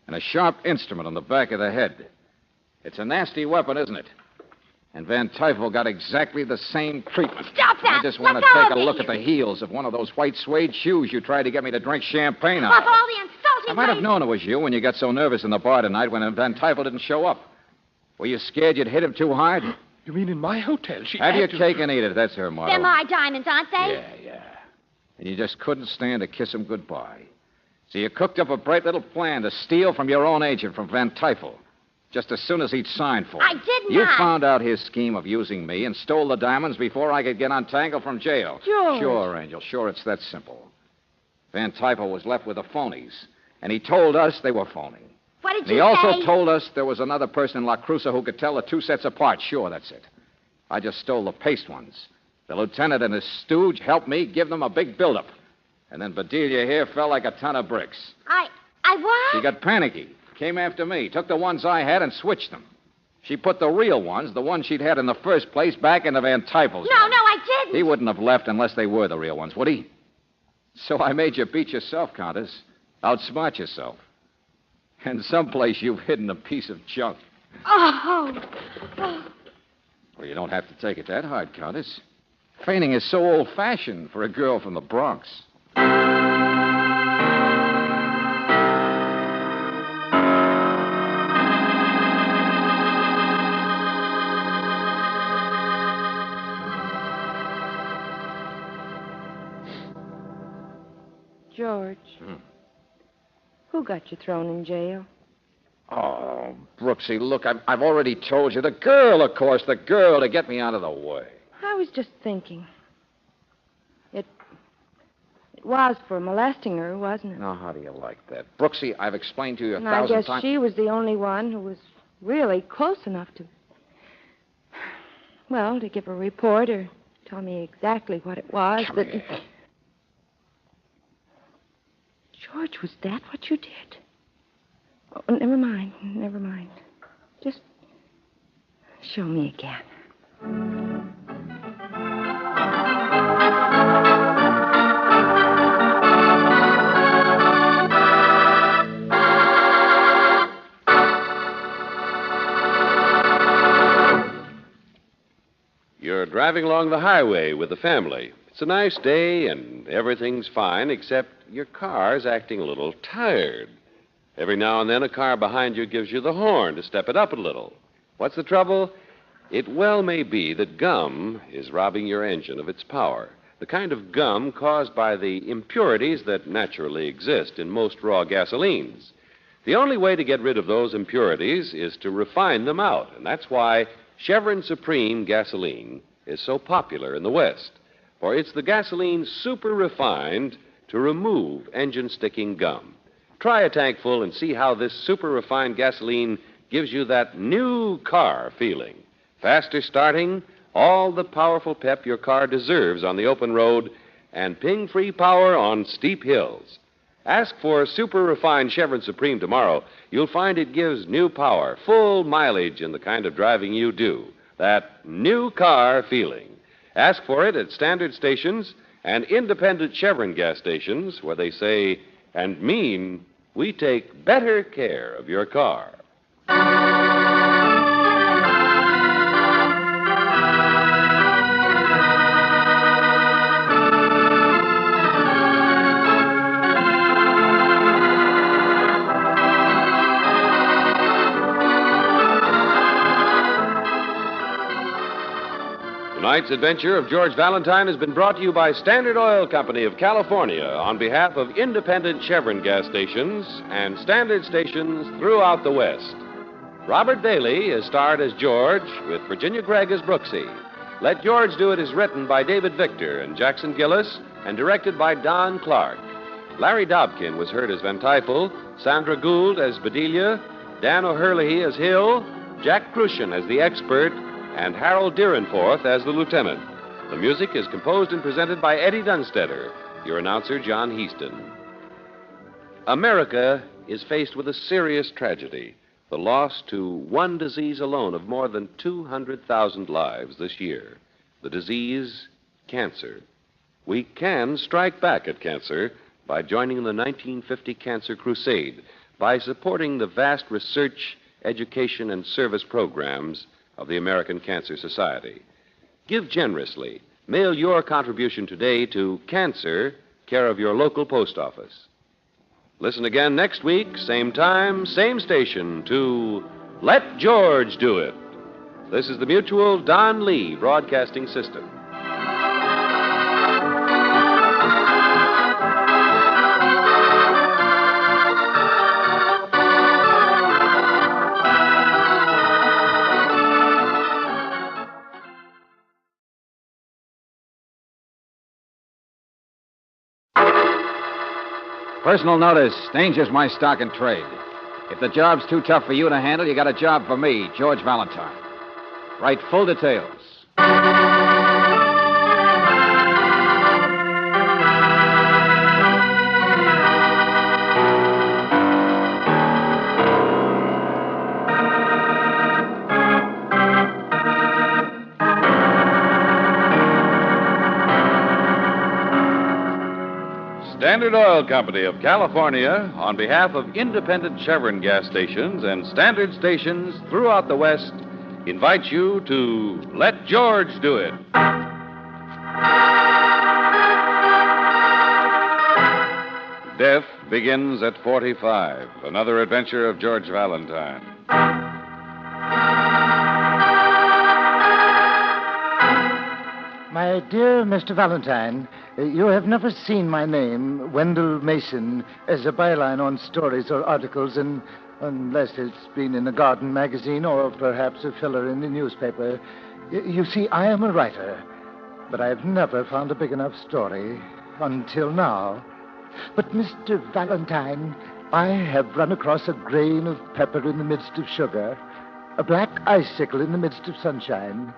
and a sharp instrument on the back of the head. It's a nasty weapon, isn't it? And Van Tyfel got exactly the same treatment. Stop that! I just want to take a look at the heels of one of those white suede shoes you tried to get me to drink champagne out Of of. all the insulting I might have ways- known it was you when you got so nervous in the bar tonight when Van Tyfel didn't show up. Were you scared you'd hit him too hard? You mean in my hotel? Have your cake and eat it. That's her motto. They're my diamonds, aren't they? Yeah. And you just couldn't stand to kiss him goodbye. So you cooked up a bright little plan to steal from your own agent, from Van Tyfel, just as soon as he'd signed for it. I did You not. found out his scheme of using me and stole the diamonds before I could get untangled from jail. George. Sure, Angel. Sure, it's that simple. Van Tyfel was left with the phonies, and he told us they were phony. What did And you he also say? told us there was another person in La Cruza who could tell the two sets apart. Sure, that's it. I just stole the paste ones. The lieutenant and his stooge helped me give them a big buildup. And then Bedelia here fell like a ton of bricks. I what? She got panicky. Came after me. Took the ones I had and switched them. She put the real ones, the ones she'd had in the first place, back into Van Typel's. No, I didn't. He wouldn't have left unless they were the real ones, would he? So I made you beat yourself, Countess. Outsmart yourself. And someplace you've hidden a piece of junk. Oh. Well, you don't have to take it that hard, Countess. Fainting is so old-fashioned for a girl from the Bronx. George. Who got you thrown in jail? Oh, Brooksie, look, I've already told you. The girl, of course, the girl to get me out of the way. I was just thinking. It was for molesting her, wasn't it? Now, how do you like that? Brooksie, I've explained to you And 1,000 I guess times. she was the only one who was really close enough to... Well, to give a report or tell me exactly what it was. Come that... here. George, was that what you did? Oh, never mind. Just show me again. You're driving along the highway with the family. It's a nice day and everything's fine, except your car's acting a little tired. Every now and then a car behind you gives you the horn to step it up a little. What's the trouble? It well may be that gum is robbing your engine of its power. The kind of gum caused by the impurities that naturally exist in most raw gasolines. The only way to get rid of those impurities is to refine them out, and that's why Chevron Supreme gasoline is so popular in the West. For it's the gasoline super refined to remove engine-sticking gum. Try a tank full and see how this super refined gasoline gives you that new car feeling. Faster starting, all the powerful pep your car deserves on the open road, and ping-free power on steep hills. Ask for super refined Chevron Supreme tomorrow. You'll find it gives new power, full mileage in the kind of driving you do. That new car feeling. Ask for it at standard stations and independent Chevron gas stations where they say and mean we take better care of your car. Tonight's adventure of George Valentine has been brought to you by Standard Oil Company of California on behalf of independent Chevron gas stations and standard stations throughout the West. Robert Bailey is starred as George with Virginia Gregg as Brooksie. Let George Do It is written by David Victor and Jackson Gillis and directed by Don Clark. Larry Dobkin was heard as Van Typel, Sandra Gould as Bedelia, Dan O'Hurley as Hill, Jack Crucian as the expert, and Harold Deerenforth as the lieutenant. The music is composed and presented by Eddie Dunstetter, your announcer, John Heaston. America is faced with a serious tragedy, the loss to one disease alone of more than 200,000 lives this year. The disease, cancer. We can strike back at cancer by joining the 1950 Cancer Crusade, by supporting the vast research, education, and service programs of the American Cancer Society. Give generously. Mail your contribution today to Cancer, care of your local post office. Listen again next week, same time, same station, to Let George Do It. This is the Mutual Don Lee Broadcasting System. Personal notice. Danger's my stock and trade. If the job's too tough for you to handle, you got a job for me, George Valentine. Write full details. Standard Oil Company of California, on behalf of independent Chevron gas stations and standard stations throughout the West, invites you to Let George Do It. Death begins at 45. Another adventure of George Valentine. My dear Mr. Valentine, you have never seen my name, Wendell Mason, as a byline on stories or articles, unless it's been in a garden magazine or perhaps a filler in the newspaper. You see, I am a writer, but I've never found a big enough story until now. But, Mr. Valentine, I have run across a grain of pepper in the midst of sugar, a black icicle in the midst of sunshine.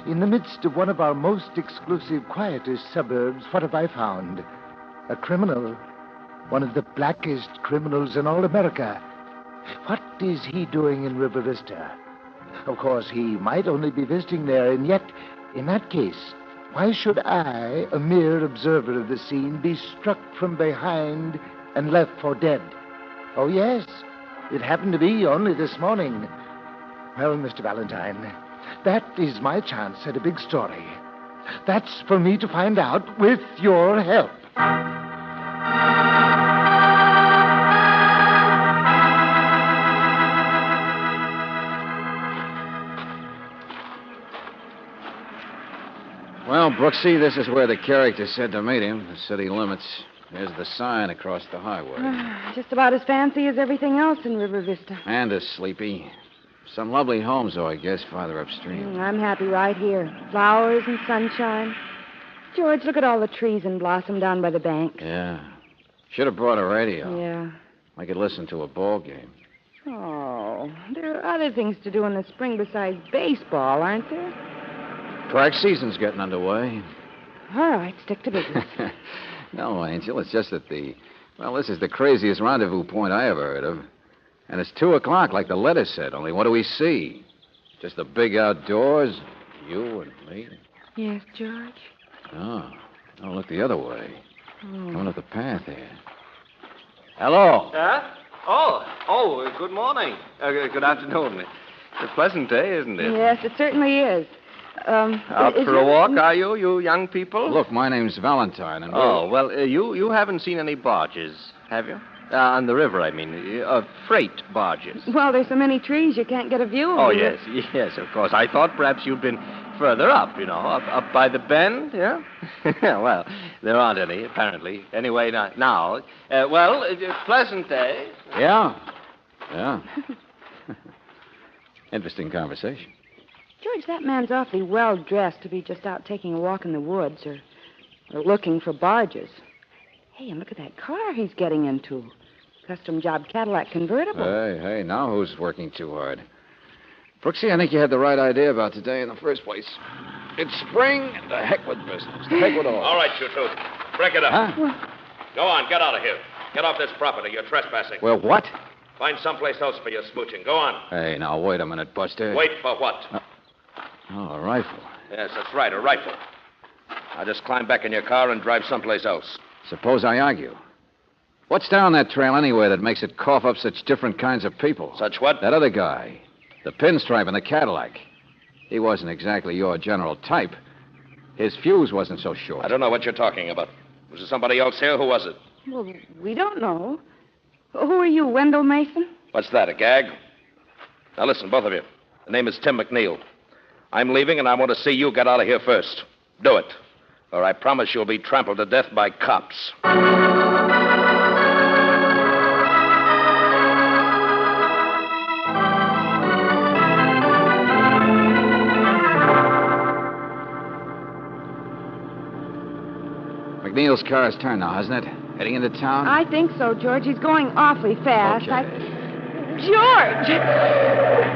In the midst of one of our most exclusive, quietest suburbs, what have I found? A criminal. One of the blackest criminals in all America. What is he doing in River Vista? Of course, he might only be visiting there, and yet, in that case, why should I, a mere observer of the scene, be struck from behind and left for dead? Oh, yes, it happened to be only this morning. Well, Mr. Valentine, that is my chance at a big story. That's for me to find out with your help. Well, Brooksie, this is where the character said to meet him, the city limits. There's the sign across the highway. Just about as fancy as everything else in River Vista. And as sleepy. Some lovely homes, though, I guess, farther upstream. I'm happy right here. Flowers and sunshine. George, look at all the trees in blossom down by the bank. Yeah. Should have brought a radio. Yeah. I could listen to a ball game. Oh, there are other things to do in the spring besides baseball, aren't there? Track season's getting underway. All right, stick to business. No, Angel, it's just that this is the craziest rendezvous point I ever heard of. And it's 2 o'clock, like the letter said, only what do we see? Just the big outdoors, you and me. Yes, George? Oh, look the other way. Coming up the path here. Hello. Good morning. Good afternoon. It's a pleasant day, isn't it? Yes, it certainly is. Out for a walk, are you young people? Look, my name's Valentine, and you haven't seen any barges, have you? On the river, I mean. Freight barges. Well, there's so many trees you can't get a view of Oh, them. yes, of course. I thought perhaps you'd been further up, up by the bend, yeah? Well, there aren't any, apparently. Anyway, now. Pleasant day. Yeah. Interesting conversation. George, that man's awfully well dressed to be just out taking a walk in the woods or looking for barges. Hey, and look at that car he's getting into. Custom job Cadillac convertible. Hey, now who's working too hard? Brooksie, I think you had the right idea about today in the first place. It's spring, and the heck with business. The heck with all. All right, you two. Break it up. Huh? Go on, get out of here. Get off this property. You're trespassing. Well, what? Find someplace else for your smooching. Go on. Hey, now, wait a minute, Buster. Wait for what? A rifle. Yes, that's right, a rifle. Now just climb back in your car and drive someplace else. Suppose I argue. What's down that trail anyway that makes it cough up such different kinds of people? Such what? That other guy. The pinstripe in the Cadillac. He wasn't exactly your general type. His fuse wasn't so short. I don't know what you're talking about. Was there somebody else here? Who was it? Well, we don't know. Who are you, Wendell Mason? What's that, a gag? Now listen, both of you. The name is Tim McNeil. I'm leaving, and I want to see you get out of here first. Do it, or I promise you'll be trampled to death by cops. McNeil's car's turned now, hasn't it? Heading into town? I think so, George. He's going awfully fast. Okay. George!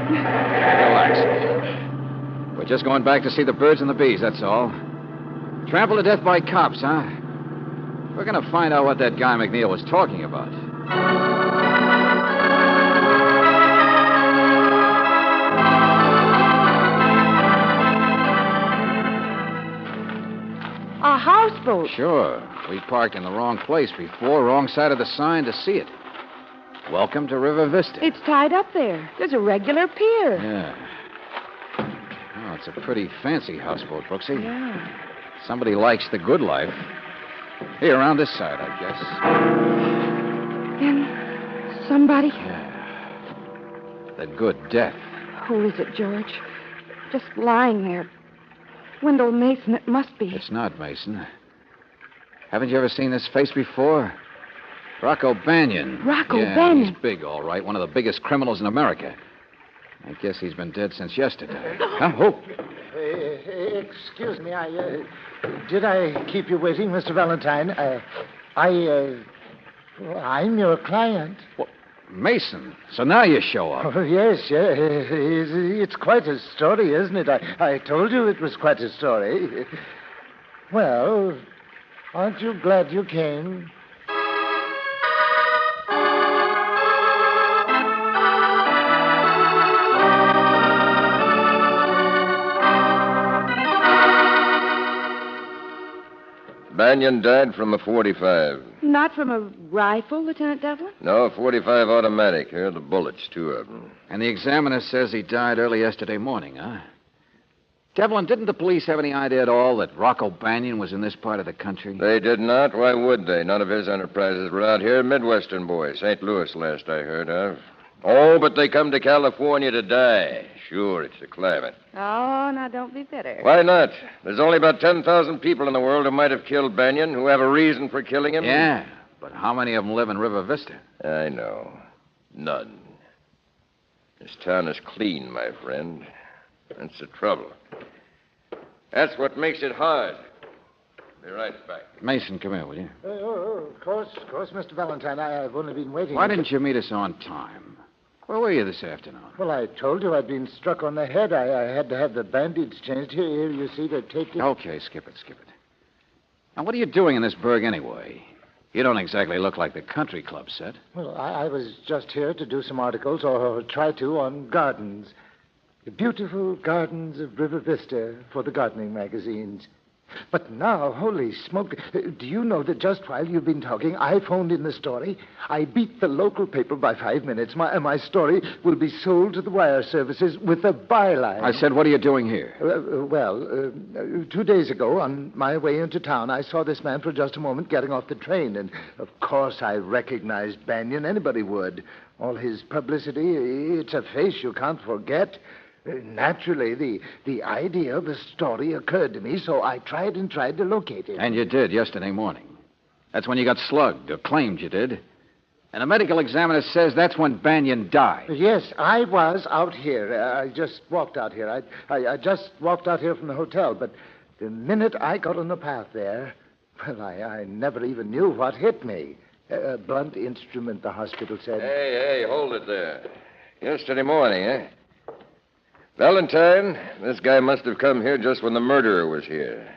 Relax. We're just going back to see the birds and the bees, that's all. Trampled to death by cops, huh? We're going to find out what that guy McNeil was talking about. houseboat. Sure. We parked in the wrong place before, wrong side of the sign to see it. Welcome to River Vista. It's tied up there. There's a regular pier. Yeah. Oh, it's a pretty fancy houseboat, Brooksie. Yeah. Somebody likes the good life. Here, around this side, I guess. And somebody... The good death. Who is it, George? Just lying there. Wendell Mason, it must be. It's not Mason. Haven't you ever seen this face before? Rocco Banyan. Rocco yeah, Banyan? He's big, all right. One of the biggest criminals in America. I guess he's been dead since yesterday. Huh? Oh. Excuse me, did I keep you waiting, Mr. Valentine? I'm your client. Well, Mason. So now you show up. Oh, yes. It's quite a story, isn't it? I told you it was quite a story. Well, aren't you glad you came? Banyan died from a 45. Not from a rifle, Lieutenant Devlin? No, 45 automatic. Here are the bullets, 2 of them. And the examiner says he died early yesterday morning, huh? Devlin, didn't the police have any idea at all that Rocco Banyan was in this part of the country? They did not. Why would they? None of his enterprises were out here. Midwestern boy. St. Louis, last I heard of. Oh, but they come to California to die. Sure, it's the climate. Oh, now don't be bitter. Why not? There's only about 10,000 people in the world who might have killed Banyan, who have a reason for killing him. Yeah, but how many of them live in River Vista? I know. None. This town is clean, my friend. That's the trouble. That's what makes it hard. Be right back. Mason, come here, will you? Of course, Mr. Valentine. I've only been waiting. Why didn't you meet us on time? Where were you this afternoon? Well, I told you I'd been struck on the head. I had to have the bandage changed. Here, you see, to take it. Okay, skip it. Now, what are you doing in this burg anyway? You don't exactly look like the country club set. Well, I was just here to do some articles, or try to, on gardens. The beautiful gardens of River Vista for the gardening magazines. But now, holy smoke, do you know that just while you've been talking, I phoned in the story? I beat the local paper by 5 minutes. My story will be sold to the wire services with a byline. I said, what are you doing here? 2 days ago, on my way into town, I saw this man for just a moment getting off the train. And, of course, I recognized Banyan. Anybody would. All his publicity, it's a face you can't forget. Naturally, the idea of the story occurred to me, so I tried to locate him. And you did yesterday morning. That's when you got slugged, or claimed you did. And a medical examiner says that's when Banyan died. Yes, I was out here. I just walked out here. I just walked out here from the hotel, but the minute I got on the path there, well, I never even knew what hit me. A blunt instrument, the hospital said. Hey, hold it there. Yesterday morning, eh? Valentine, this guy must have come here just when the murderer was here.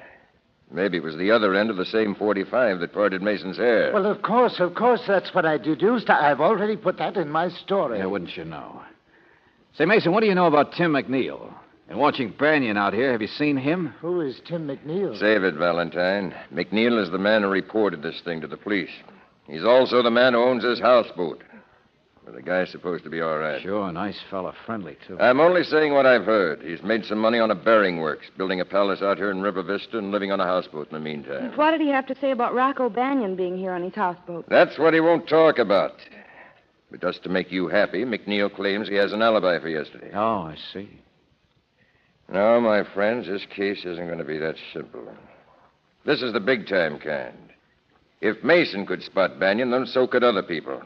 Maybe it was the other end of the same 45 that parted Mason's hair. Well, of course, that's what I deduced. I've already put that in my story. Yeah, wouldn't you know? Say, Mason, what do you know about Tim McNeil? And watching Banyan out here, have you seen him? Who is Tim McNeil? Save it, Valentine. McNeil is the man who reported this thing to the police. He's also the man who owns this houseboat. But the guy's supposed to be all right. Sure, nice fella, friendly, too. I'm only saying what I've heard. He's made some money on a bearing works, building a palace out here in River Vista and living on a houseboat in the meantime. What did he have to say about Rocco Banyan being here on his houseboat? That's what he won't talk about. But just to make you happy, McNeil claims he has an alibi for yesterday. Oh, I see. No, my friends, this case isn't going to be that simple. This is the big-time kind. If Mason could spot Banyan, then so could other people.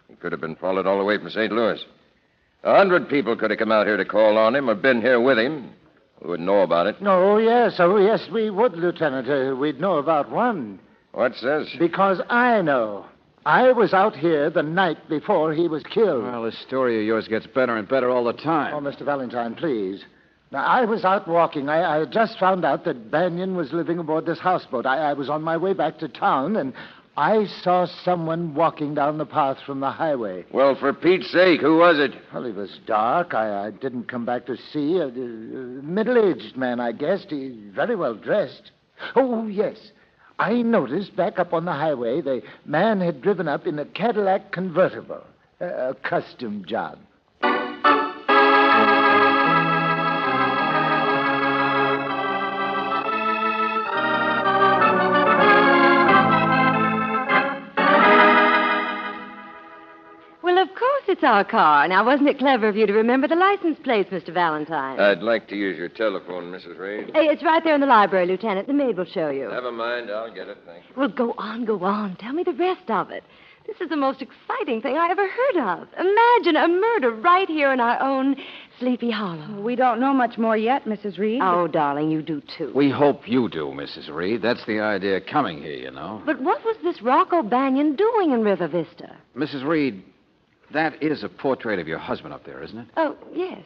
He could have been followed all the way from St. Louis. 100 people could have come out here to call on him or been here with him. We wouldn't know about it. Oh, yes, we would, Lieutenant. We'd know about one. What's this? Because I know. I was out here the night before he was killed. Well, this story of yours gets better and better all the time. Oh, Mr. Valentine, please. Now, I was out walking. I just found out that Banyan was living aboard this houseboat. I was on my way back to town, and I saw someone walking down the path from the highway. Well, for Pete's sake, who was it? Well, it was dark. I didn't come back to see. A middle-aged man, I guessed. He's very well dressed. Oh, yes. I noticed back up on the highway the man had driven up in a Cadillac convertible. A custom job. Well, of course it's our car. Now, wasn't it clever of you to remember the license plates, Mr. Valentine? I'd like to use your telephone, Mrs. Reed. Hey, it's right there in the library, Lieutenant. The maid will show you. Never mind. I'll get it. Thanks. Well, go on. Tell me the rest of it. This is the most exciting thing I ever heard of. Imagine a murder right here in our own Sleepy Hollow. We don't know much more yet, Mrs. Reed. Oh, darling, you do too. We hope you do, Mrs. Reed. That's the idea coming here, you know. But what was this Rocco Banyan doing in River Vista? Mrs. Reed, that is a portrait of your husband up there, isn't it? Oh, yes.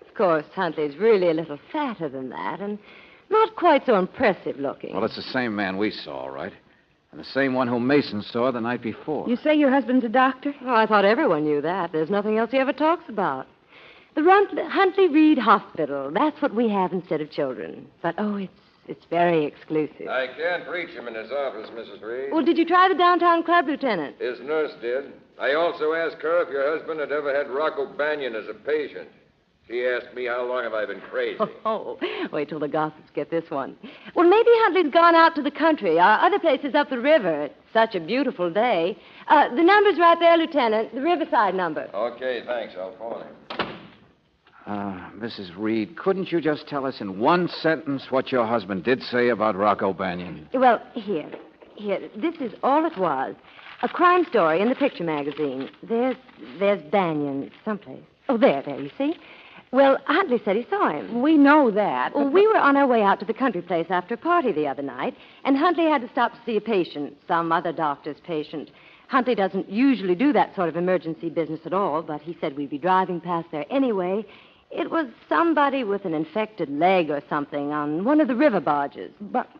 Of course, Huntley's really a little fatter than that and not quite so impressive looking. Well, it's the same man we saw, right? And the same one who Mason saw the night before. You say your husband's a doctor? Oh, I thought everyone knew that. There's nothing else he ever talks about. The Huntley Reed Hospital. That's what we have instead of children. But, it's very exclusive. I can't reach him in his office, Mrs. Reed. Well, did you try the downtown club, Lieutenant? His nurse did. I also asked her if your husband had ever had Rocco Banyan as a patient. She asked me how long have I been crazy. Oh, wait till the gossips get this one. Well, maybe Huntley's gone out to the country. Our other place is up the river. It's such a beautiful day. The number's right there, Lieutenant. The Riverside number. Okay, thanks. I'll phone him. Mrs. Reed, couldn't you just tell us in one sentence what your husband did say about Rocco Banyan? Well, here. This is all it was. A crime story in the picture magazine. There's Banyan someplace. Oh, there, you see? Well, Huntley said he saw him. We know that. Well, we were on our way out to the country place after a party the other night, and Huntley had to stop to see a patient, some other doctor's patient. Huntley doesn't usually do that sort of emergency business at all, but he said we'd be driving past there anyway. It was somebody with an infected leg or something on one of the river barges. But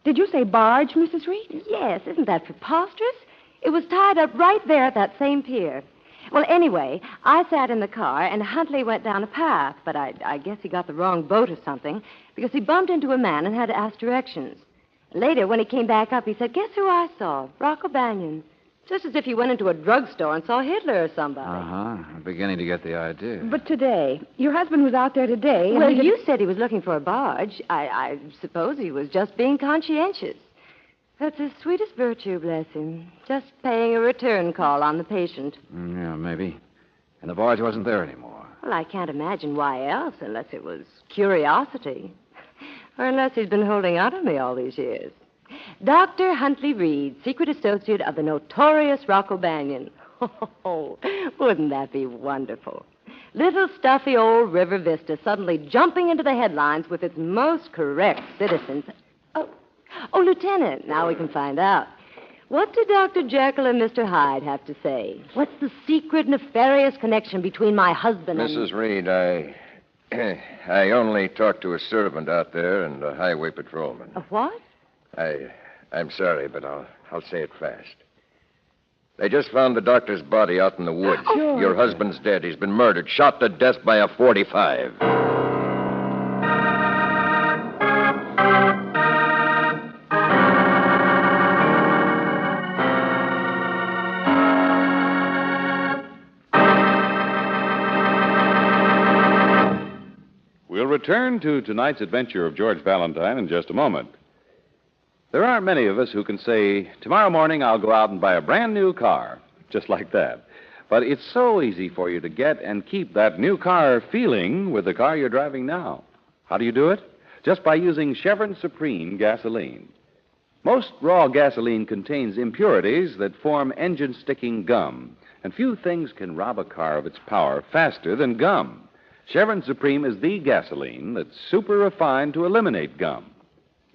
did you say barge, Mrs. Reed? Yes, isn't that preposterous? It was tied up right there at that same pier. Well, anyway, I sat in the car, and Huntley went down a path, but I guess he got the wrong boat or something, because he bumped into a man and had to ask directions. Later, when he came back up, he said, guess who I saw? Rocco Banyan. Just as if he went into a drugstore and saw Hitler or somebody. I'm beginning to get the idea. But today, your husband was out there today. Well, you said he was looking for a barge. I suppose he was just being conscientious. That's his sweetest virtue, bless him. Just paying a return call on the patient. Yeah, maybe. And the barge wasn't there anymore. Well, I can't imagine why else, unless it was curiosity. Or unless he's been holding on to me all these years. Dr. Huntley Reed, secret associate of the notorious Rocco Banyan. Oh, wouldn't that be wonderful? Little stuffy old River Vista suddenly jumping into the headlines with its most correct citizens. Oh, Lieutenant, now we can find out. What do Dr. Jekyll and Mr. Hyde have to say? What's the secret, nefarious connection between my husband and... Mrs. Reed, I only talked to a servant out there and a highway patrolman. A what? I'm sorry, but I'll say it fast. They just found the doctor's body out in the woods. George. Your husband's dead. He's been murdered, shot to death by a .45. We'll return to tonight's adventure of George Valentine in just a moment. There aren't many of us who can say, tomorrow morning I'll go out and buy a brand new car, just like that. But it's so easy for you to get and keep that new car feeling with the car you're driving now. How do you do it? Just by using Chevron Supreme gasoline. Most raw gasoline contains impurities that form engine-sticking gum, and few things can rob a car of its power faster than gum. Chevron Supreme is the gasoline that's super refined to eliminate gum.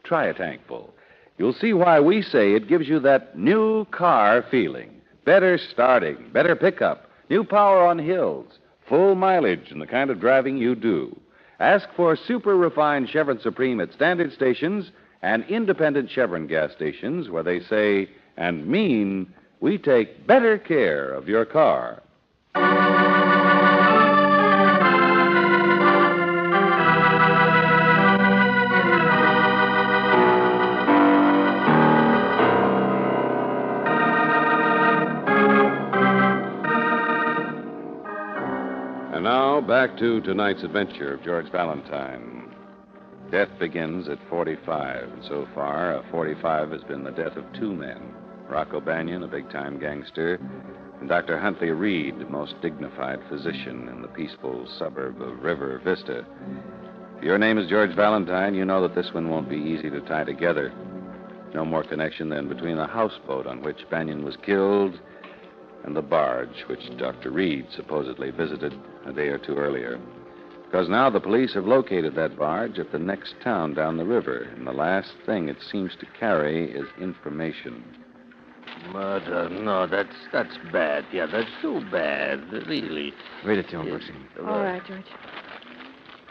Try a tankful. You'll see why we say it gives you that new car feeling. Better starting, better pickup, new power on hills, full mileage in the kind of driving you do. Ask for super refined Chevron Supreme at standard stations and independent Chevron gas stations where they say and mean we take better care of your car. And now, back to tonight's adventure of George Valentine. Death begins at 45, and so far, 45 has been the death of two men. Rocco Banyan, a big-time gangster, and Dr. Huntley Reed, the most dignified physician in the peaceful suburb of River Vista. If your name is George Valentine, you know that this one won't be easy to tie together. No more connection than between the houseboat on which Banyan was killed and the barge which Dr. Reed supposedly visited a day or two earlier. Because now the police have located that barge at the next town down the river, and the last thing it seems to carry is information. Murder? No, that's bad. Yeah, that's too bad, really. Read it to him, Brooksie. All right, George.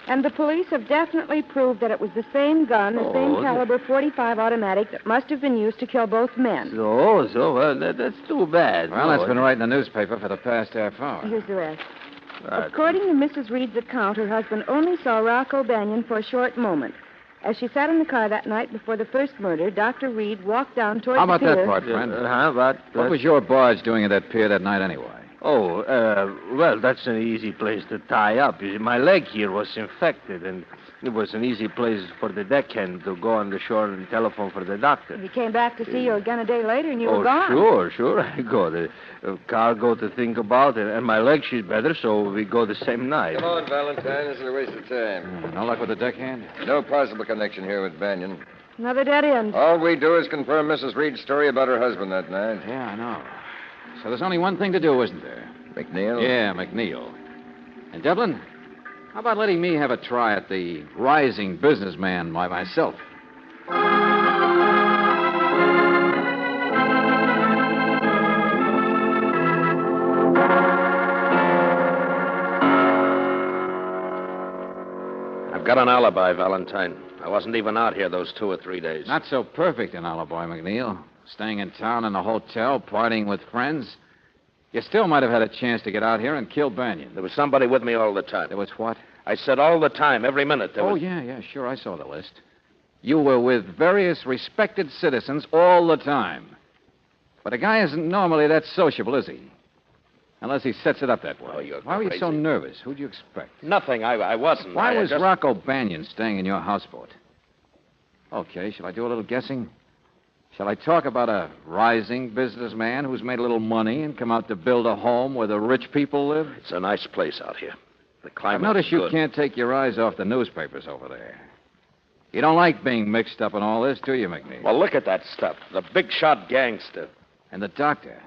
And the police have definitely proved that it was the same gun, the same caliber .45 automatic that must have been used to kill both men. That's too bad. Well, that's been right in the newspaper for the past half hour. Here's the rest. According to Mrs. Reed's account, her husband only saw Rocco Banyan for a short moment. As she sat in the car that night before the first murder, Dr. Reed walked down toward How about the pier. that part, friend? What was your barge doing at that pier that night anyway? Well, that's an easy place to tie up. You see, my leg here was infected, and it was an easy place for the deckhand to go on the shore and telephone for the doctor. He came back to see you again a day later, and you were gone. Sure. I go. The cargo to think about, and my leg, she's better, so we go the same night. Come on, Valentine. This is a waste of time. No luck with the deckhand? No possible connection here with Banyan. Another dead end. All we do is confirm Mrs. Reed's story about her husband that night. Yeah, I know. So there's only one thing to do, isn't there? McNeil? Yeah, McNeil. And Devlin, how about letting me have a try at the rising businessman by myself? I've got an alibi, Valentine. I wasn't even out here those 2 or 3 days. Not so perfect an alibi, McNeil. Staying in town in a hotel, partying with friends. You still might have had a chance to get out here and kill Banyan. There was somebody with me all the time. There was what? I said all the time, every minute. Yeah, sure, I saw the list. You were with various respected citizens all the time. But a guy isn't normally that sociable, is he? Unless he sets it up that way. Oh, you're Why were you crazy. so nervous? Who'd you expect? Nothing. I wasn't. Why was just... Rocco Banyan staying in your houseboat? Okay, shall I do a little guessing? Shall I talk about a rising businessman who's made a little money and come out to build a home where the rich people live? It's a nice place out here. The climate. Notice you good. can't take your eyes off the newspapers over there. You don't like being mixed up in all this, do you, McNeil? Well, look at that stuff. The big shot gangster. And the doctor.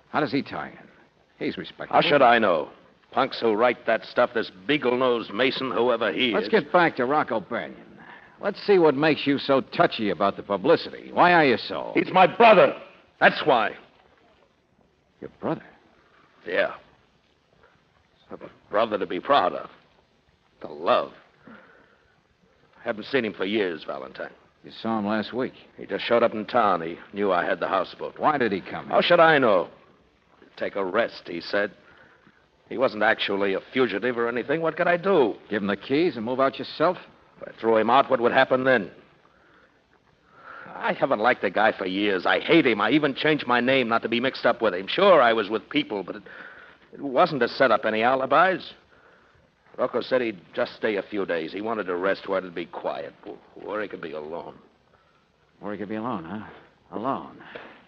How does he tie in? He's respectable. How should I know? Punks who write that stuff, this beagle-nosed Mason, whoever he is. Let's get back to Rocco Banyan. Let's see what makes you so touchy about the publicity. Why are you so? He's my brother. That's why. Your brother? Yeah. A brother to be proud of. To love. Haven't seen him for years, Valentine. You saw him last week. He just showed up in town. He knew I had the houseboat. Why did he come? How should I know? Take a rest, he said. He wasn't actually a fugitive or anything. What could I do? Give him the keys and move out yourself? If I threw him out, what would happen then? I haven't liked the guy for years. I hate him. I even changed my name not to be mixed up with him. Sure, I was with people, but it wasn't to set up any alibis. Rocco said he'd just stay a few days. He wanted to rest where it'd be quiet, where he could be alone. Where he could be alone, huh? Alone.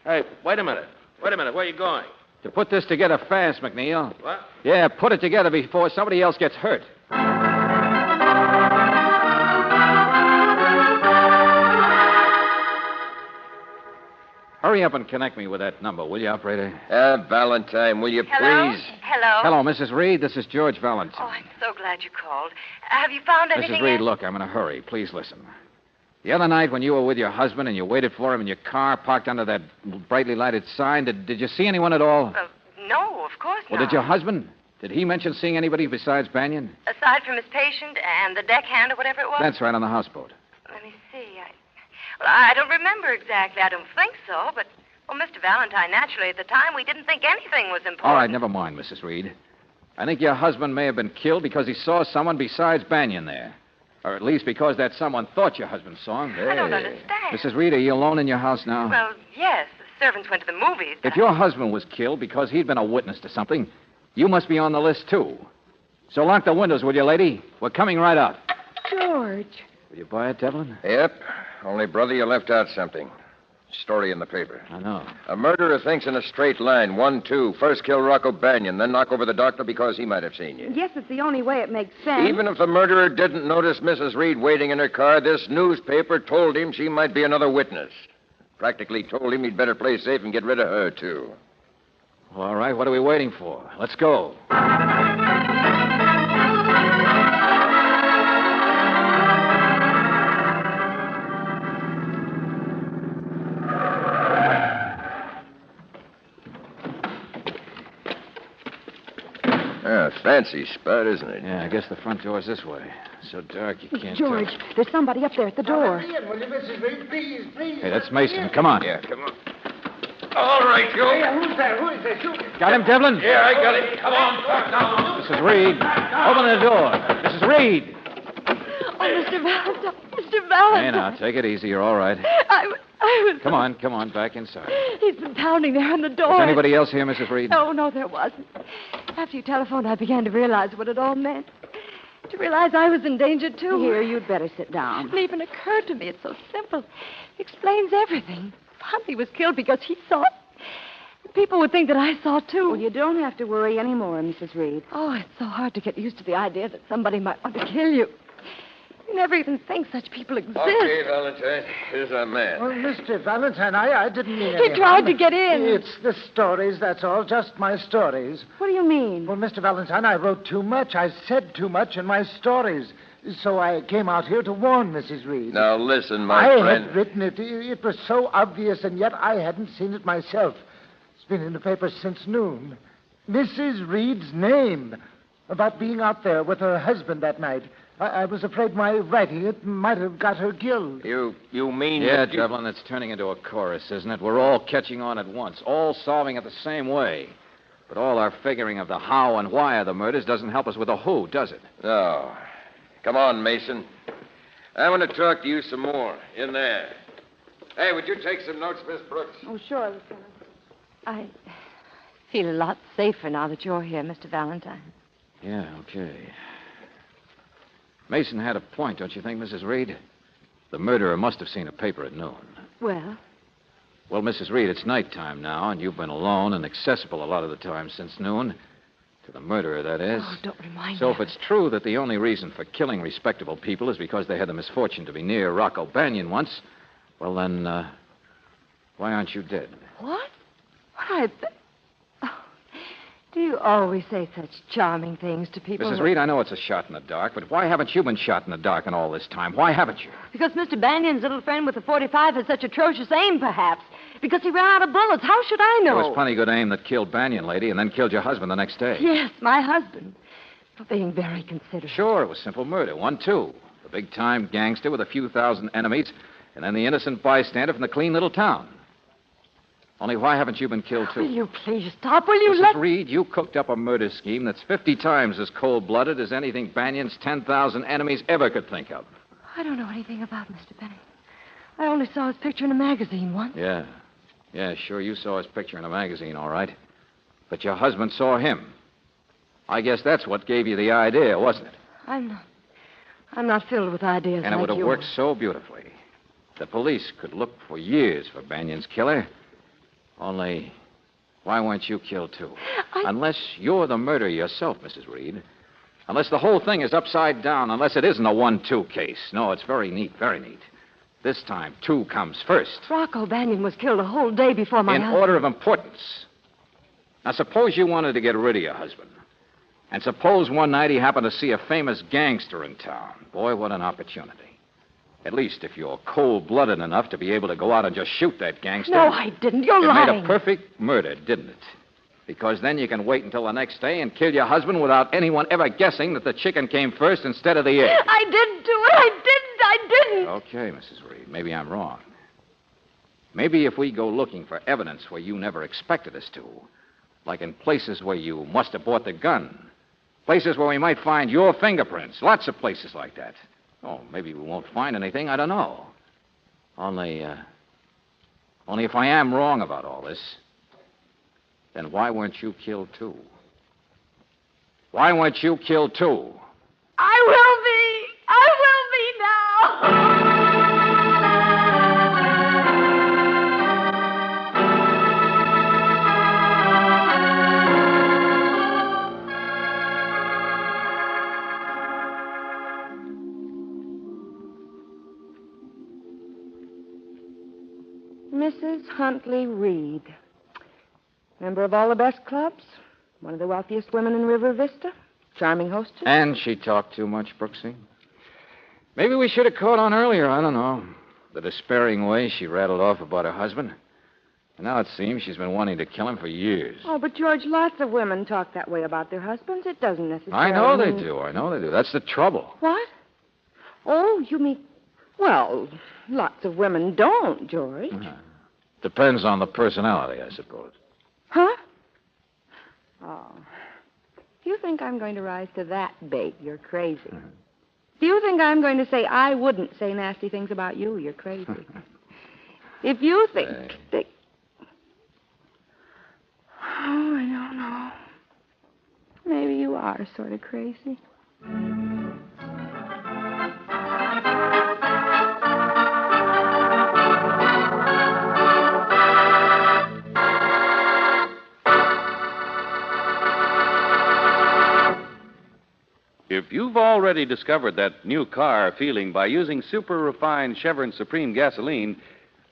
Hey, wait a minute. Where are you going? To put this together fast, McNeil. What? Yeah, put it together before somebody else gets hurt. Hurry up and connect me with that number, will you, operator? Valentine, will you Hello? please? Hello? Hello, Mrs. Reed. This is George Valentine. Oh, I'm so glad you called. Have you found anything? Mrs. Reed, look, I'm in a hurry. Please listen. The other night when you were with your husband and you waited for him in your car parked under that brightly lighted sign, did you see anyone at all? No, of course not. Well, did your husband? Did he mention seeing anybody besides Banyan? Aside from his patient and the deckhand or whatever it was? That's right, on the houseboat. Let me see. I don't remember exactly. I don't think so, but... Well, Mr. Valentine, naturally, at the time, we didn't think anything was important. All right, never mind, Mrs. Reed. I think your husband may have been killed because he saw someone besides Banyan there. Or at least because that someone thought your husband saw him. I don't understand. Mrs. Reed, are you alone in your house now? Well, yes. The servants went to the movies. If your husband was killed because he'd been a witness to something, you must be on the list, too. So lock the windows, will you, lady? We're coming right out. George. Will you buy it, Devlin? Yep. Only, brother, you left out something. Story in the paper. I know. A murderer thinks in a straight line. 1, 2. First kill Rocco Banyan, then knock over the doctor because he might have seen you. Yes, it's the only way it makes sense. Even if the murderer didn't notice Mrs. Reed waiting in her car, this newspaper told him she might be another witness. Practically told him he'd better play safe and get rid of her, too. All right, what are we waiting for? Let's go. Fancy spot, isn't it? Yeah, I guess the front door's this way. So dark you can't George, tell. there's somebody up there at the door. Will you, Mrs. Reed? Please, please. Hey, that's Mason. Come on. Yeah, come on. All right, Joe. Hey, who's there? Who is there? Shoot. Got him, Devlin? Yeah, I got it. Come on, talk now. Mrs. Reed, open the door. Mrs. Reed. Oh, Mr. Valentine. Mr. Valentine. Hey, now, take it easy. You're all right. I was... Come on, back inside. He's been pounding there on the door. Was anybody else here, Mrs. Reed? No, there wasn't. After you telephoned, I began to realize what it all meant. To realize I was in danger, too. Here, you'd better sit down. It even occurred to me. It's so simple. It explains everything. Huntley was killed because he saw it. People would think that I saw, too. Well, you don't have to worry anymore, Mrs. Reed. Oh, it's so hard to get used to the idea that somebody might want to kill you. You never even think such people exist. Okay, Valentine. Here's our man. Well, Mr. Valentine, I didn't mean He any tried harm. to get in. It's the stories, that's all. Just my stories. What do you mean? Well, Mr. Valentine, I wrote too much. I said too much in my stories. So I came out here to warn Mrs. Reed. Now, listen, my I friend. had written it. It was so obvious, and yet I hadn't seen it myself. It's been in the paper since noon. Mrs. Reed's name. About being out there with her husband that night. I was afraid my writing it might have got her killed. You mean... Yeah, that you- Devlin, it's turning into a chorus, isn't it? We're all catching on at once, all solving it the same way. But all our figuring of the how and why of the murders doesn't help us with the who, does it? No. Come on, Mason. I want to talk to you some more. In there. Hey, would you take some notes, Miss Brooks? Oh, sure, Lieutenant. I feel a lot safer now that you're here, Mr. Valentine. Yeah, okay. Mason had a point, don't you think, Mrs. Reed? The murderer must have seen a paper at noon. Well? Well, Mrs. Reed, it's nighttime now, and you've been alone and accessible a lot of the time since noon. To the murderer, that is. Oh, don't remind So me. if it's true that the only reason for killing respectable people is because they had the misfortune to be near Rocco Banyan once, well, then, why aren't you dead? What? Oh, do you always say such charming things to people? Mrs. Reed, I know it's a shot in the dark, but why haven't you been shot in the dark in all this time? Why haven't you? Because Mr. Banyan's little friend with the .45 has such atrocious aim, perhaps. Because he ran out of bullets. How should I know? There was plenty good aim that killed Banyan, lady, and then killed your husband the next day. Yes, my husband. For being very considerate. Sure, it was simple murder. 1-2. The big-time gangster with a few thousand enemies, and then the innocent bystander from the clean little town. Only why haven't you been killed, too? Will you please stop? Will you Mrs. Reed, you cooked up a murder scheme that's 50 times as cold-blooded as anything Banyan's 10,000 enemies ever could think of. I don't know anything about Mr. Banyan. I only saw his picture in a magazine once. Yeah, sure, you saw his picture in a magazine, all right. But your husband saw him. I guess that's what gave you the idea, wasn't it? I'm not filled with ideas And it like would have you. worked so beautifully. The police could look for years for Banyan's killer. Only, why weren't you killed, too? Unless you're the murderer yourself, Mrs. Reed. Unless the whole thing is upside down. Unless it isn't a 1-2 case. No, it's very neat, very neat. This time, 2 comes first. Rocco Banyan was killed a whole day before my In husband. order of importance. Now, suppose you wanted to get rid of your husband. And suppose one night he happened to see a famous gangster in town. Boy, what an opportunity. At least if you're cold-blooded enough to be able to go out and just shoot that gangster. No, I didn't. You're It lying. made a perfect murder, didn't it? Because then you can wait until the next day and kill your husband without anyone ever guessing that the chicken came first instead of the egg. I didn't do it. I didn't. Okay, Mrs. Reed, maybe I'm wrong. Maybe if we go looking for evidence where you never expected us to, like in places where you must have bought the gun, places where we might find your fingerprints, lots of places like that. Oh, maybe we won't find anything, I don't know. Only if I am wrong about all this, then why weren't you killed, too? Why weren't you killed, too? I will be. I will be now. Mrs. Huntley Reed. Member of all the best clubs. One of the wealthiest women in River Vista. Charming hostess. And she talked too much, Brooksie. Maybe we should have caught on earlier. I don't know. The despairing way she rattled off about her husband. And now it seems she's been wanting to kill him for years. Oh, but George, lots of women talk that way about their husbands. It doesn't necessarily I know they mean... do. I know they do. That's the trouble. What? Oh, you mean... Well, lots of women don't, George. Depends on the personality, I suppose. Huh? Oh. If you think I'm going to rise to that bait, you're crazy. If you think I'm going to say I wouldn't say nasty things about you, you're crazy. If you think that... Oh, I don't know. Maybe you are sort of crazy. If you've already discovered that new car feeling by using super refined Chevron Supreme gasoline,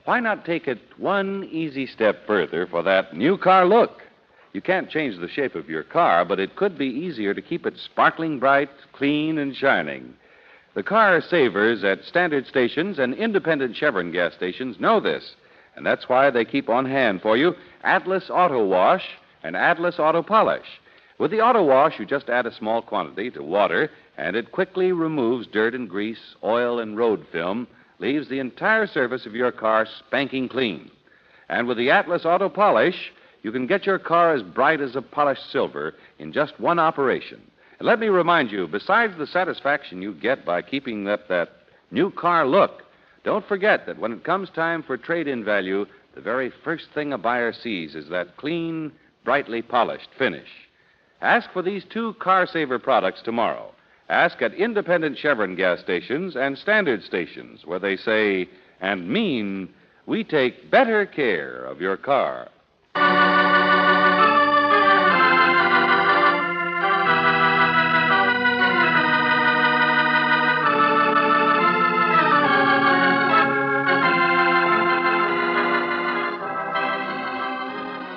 why not take it one easy step further for that new car look? You can't change the shape of your car, but it could be easier to keep it sparkling bright, clean, and shining. The car savers at standard stations and independent Chevron gas stations know this, and that's why they keep on hand for you Atlas Auto Wash and Atlas Auto Polish. With the auto wash, you just add a small quantity to water, and it quickly removes dirt and grease, oil and road film, leaves the entire surface of your car spanking clean. And with the Atlas Auto Polish, you can get your car as bright as a polished silver in just one operation. And let me remind you, besides the satisfaction you get by keeping up that new car look, don't forget that when it comes time for trade-in value, the very first thing a buyer sees is that clean, brightly polished finish. Ask for these two car saver products tomorrow. Ask at independent Chevron gas stations and standard stations where they say and mean, we take better care of your car.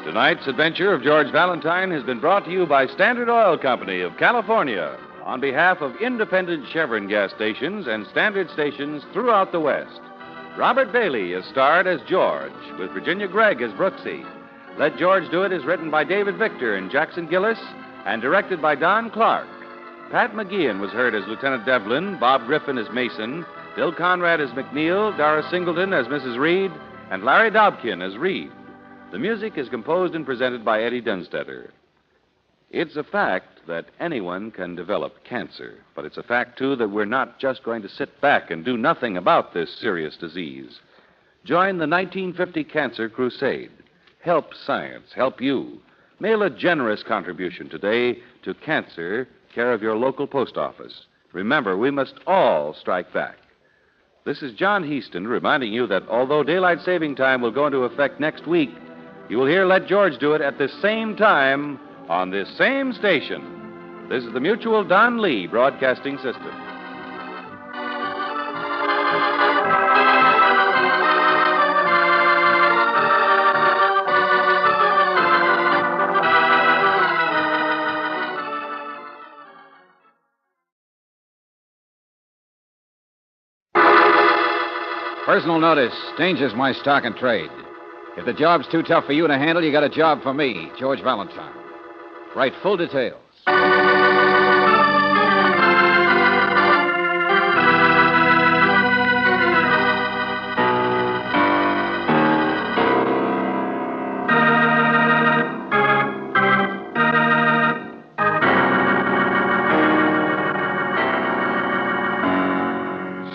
Tonight's adventure of George Valentine has been brought to you by Standard Oil Company of California on behalf of independent Chevron gas stations and standard stations throughout the West. Robert Bailey is starred as George, with Virginia Gregg as Brooksie. Let George Do It is written by David Victor and Jackson Gillis and directed by Don Clark. Pat McGeehan was heard as Lieutenant Devlin, Bob Griffin as Mason, Bill Conrad as McNeil, Dara Singleton as Mrs. Reed, and Larry Dobkin as Reed. The music is composed and presented by Eddie Dunstetter. It's a fact that anyone can develop cancer, but it's a fact, too, that we're not just going to sit back and do nothing about this serious disease. Join the 1950 Cancer Crusade. Help science, help you. Mail a generous contribution today to Cancer, care of your local post office. Remember, we must all strike back. This is John Heaston reminding you that although daylight saving time will go into effect next week, you will hear Let George Do It at this same time on this same station. This is the Mutual Don Lee Broadcasting System. Personal notice. Danger's my stock and trade. If the job's too tough for you to handle, you got a job for me, George Valentine. Write full details.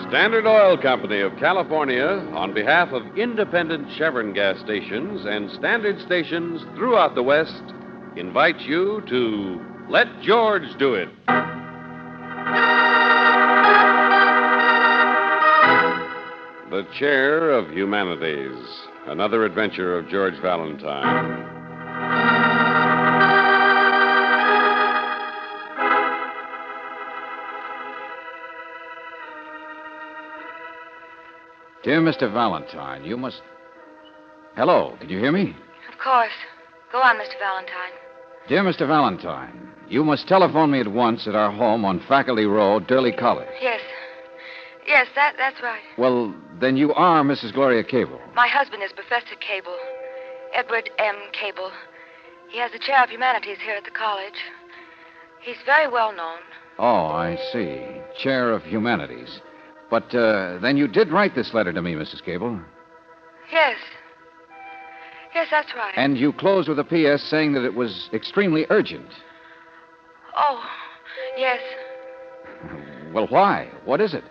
Standard Oil Company of California, on behalf of independent Chevron gas stations and standard stations throughout the West, invites you to Let George do it. The Chair of Humanities. Another adventure of George Valentine. Dear Mr. Valentine, you must... Hello, can you hear me? Of course. Go on, Mr. Valentine. Dear Mr. Valentine, you must telephone me at once at our home on Faculty Road, Durley College. Yes. Yes, that's right. Well, then you are Mrs. Gloria Cable. My husband is Professor Cable, Edward M. Cable. He has the chair of humanities here at the college. He's very well known. Oh, I see. Chair of Humanities. But then you did write this letter to me, Mrs. Cable. Yes. Yes, that's right. And you closed with a P.S. saying that it was extremely urgent. Oh, yes. Well, why? What is it?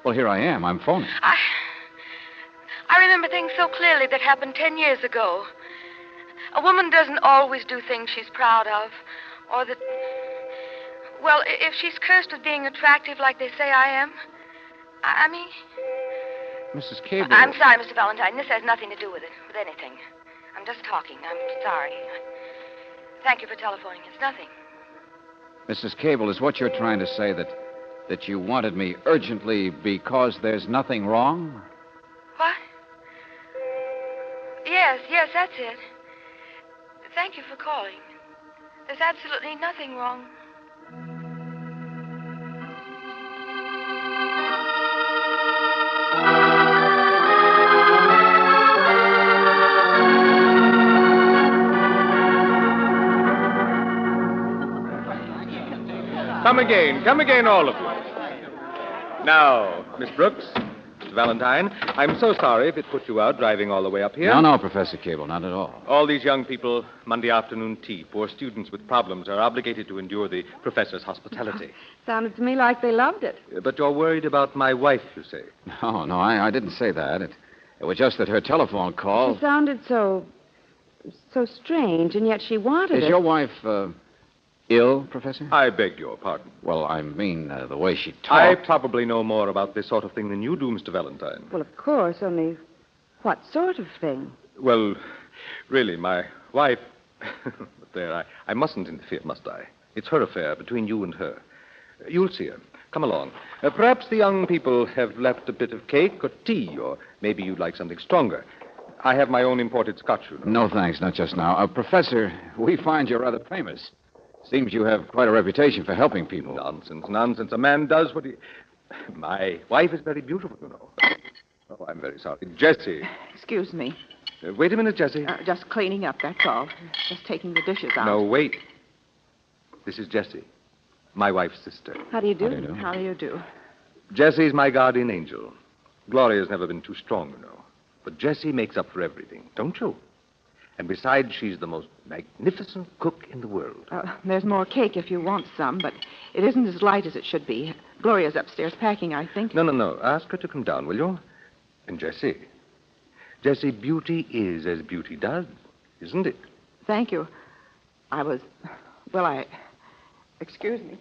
Well, here I am. I'm phoning. I remember things so clearly that happened 10 years ago. A woman doesn't always do things she's proud of, or that... Well, if she's cursed with being attractive like they say I am, I mean... Mrs. Cable... I'm sorry, Mr. Valentine. This has nothing to do with it, with anything. I'm just talking. I'm sorry. Thank you for telephoning. It's nothing. Mrs. Cable, is what you're trying to say that you wanted me urgently because there's nothing wrong? What? Yes, that's it. Thank you for calling. There's absolutely nothing wrong. Come again, all of you. Now, Miss Brooks, Mr. Valentine, I'm so sorry if it put you out driving all the way up here. No, Professor Cable, not at all. All these young people, Monday afternoon tea, poor students with problems, are obligated to endure the professor's hospitality. Sounded to me like they loved it. But you're worried about my wife, you say? No, I didn't say that. It was just that her telephone call... She sounded so strange, and yet she wanted it. Is your wife, ill, Professor? I beg your pardon. Well, I mean, the way she talked... I probably know more about this sort of thing than you do, Mr. Valentine. Well, of course, only what sort of thing? Well, really, my wife... But there, I mustn't interfere, must I? It's her affair, between you and her. You'll see her. Come along. Perhaps the young people have left a bit of cake or tea, or maybe you'd like something stronger. I have my own imported scotch, you know. No, thanks, not just now. Professor, we find you're rather famous. Seems you have quite a reputation for helping people. Nonsense. A man does what he... My wife is very beautiful, you know. Oh, I'm very sorry. Jessie. Excuse me. Wait a minute, Jessie. Just cleaning up, that's all. Just taking the dishes out. No, wait. This is Jessie, my wife's sister. How do you do? How do you do? Jessie's my guardian angel. Gloria's never been too strong, you know. But Jessie makes up for everything, don't you? And besides, she's the most magnificent cook in the world. There's more cake if you want some, but it isn't as light as it should be. Gloria's upstairs packing, I think. No. Ask her to come down, will you? And Jessie, beauty is as beauty does, isn't it? Thank you. Excuse me.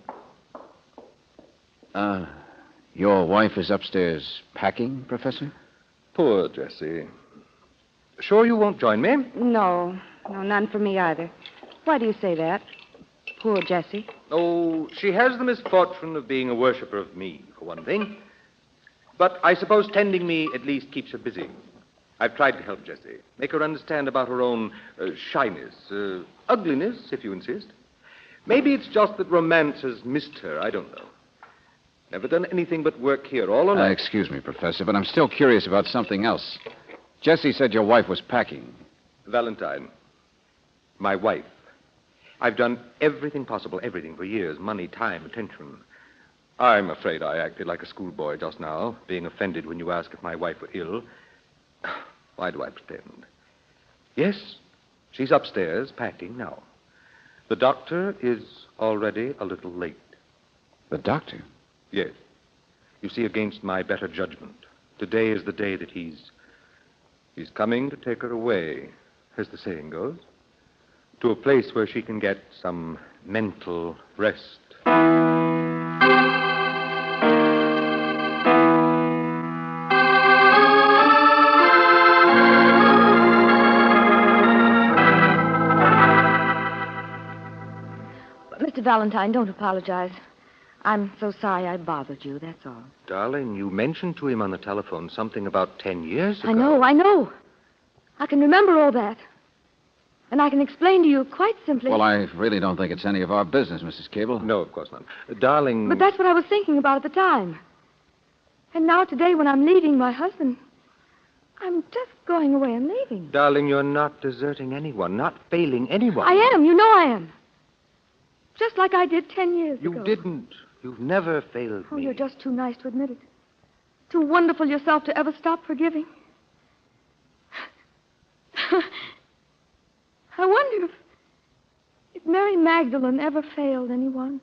Your wife is upstairs packing, Professor? Poor Jessie. Sure you won't join me? No, none for me either. Why do you say that? Poor Jessie. Oh, she has the misfortune of being a worshiper of me, for one thing. But I suppose tending me at least keeps her busy. I've tried to help Jessie. Make her understand about her own shyness, ugliness, if you insist. Maybe it's just that romance has missed her. I don't know. Never done anything but work here all her life. Excuse me, Professor, but I'm still curious about something else. Jessie said your wife was packing. Valentine, my wife. I've done everything possible, everything for years. Money, time, attention. I'm afraid I acted like a schoolboy just now, being offended when you asked if my wife were ill. Why do I pretend? Yes, she's upstairs packing now. The doctor is already a little late. The doctor? Yes. You see, against my better judgment, today is the day that he's coming to take her away, as the saying goes. To a place where she can get some mental rest. Mr. Valentine, don't apologize. I'm so sorry I bothered you, that's all. Darling, you mentioned to him on the telephone something about 10 years ago. I know. I can remember all that. And I can explain to you quite simply. Well, I really don't think it's any of our business, Mrs. Cable. No, of course not. Darling... But that's what I was thinking about at the time. And now today, when I'm leaving my husband, I'm just going away and leaving. Darling, you're not deserting anyone, not failing anyone. I am. You know I am. Just like I did 10 years ago. You didn't. You've never failed Oh, me. you're just too nice to admit it. Too wonderful yourself to ever stop forgiving. I wonder if Mary Magdalene ever failed anyone.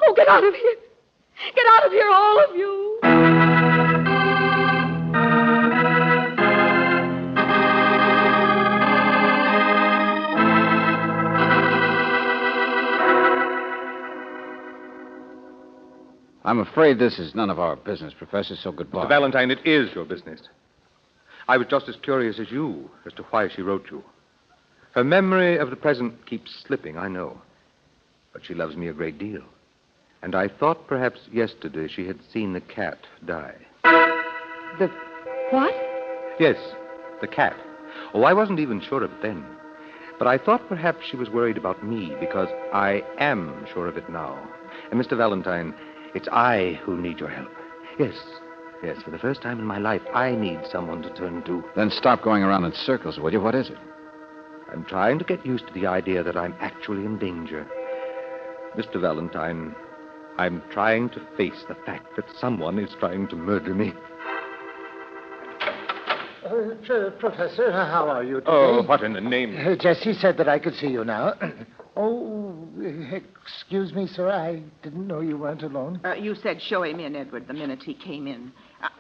Oh, get out of here. Get out of here, all of you. I'm afraid this is none of our business, Professor, so goodbye. Mr. Valentine, it is your business. I was just as curious as you as to why she wrote you. Her memory of the present keeps slipping, I know. But she loves me a great deal. And I thought perhaps yesterday she had seen the cat die. The what? Yes, the cat. Oh, I wasn't even sure of it then. But I thought perhaps she was worried about me because I am sure of it now. And Mr. Valentine, it's I who need your help. Yes, for the first time in my life, I need someone to turn to. Then stop going around in circles, will you? What is it? I'm trying to get used to the idea that I'm actually in danger. Mr. Valentine, I'm trying to face the fact that someone is trying to murder me. Professor, how are you today? Oh, what in the name? Jessie said that I could see you now. Oh, excuse me, sir. I didn't know you weren't alone. You said show him in, Edward, the minute he came in.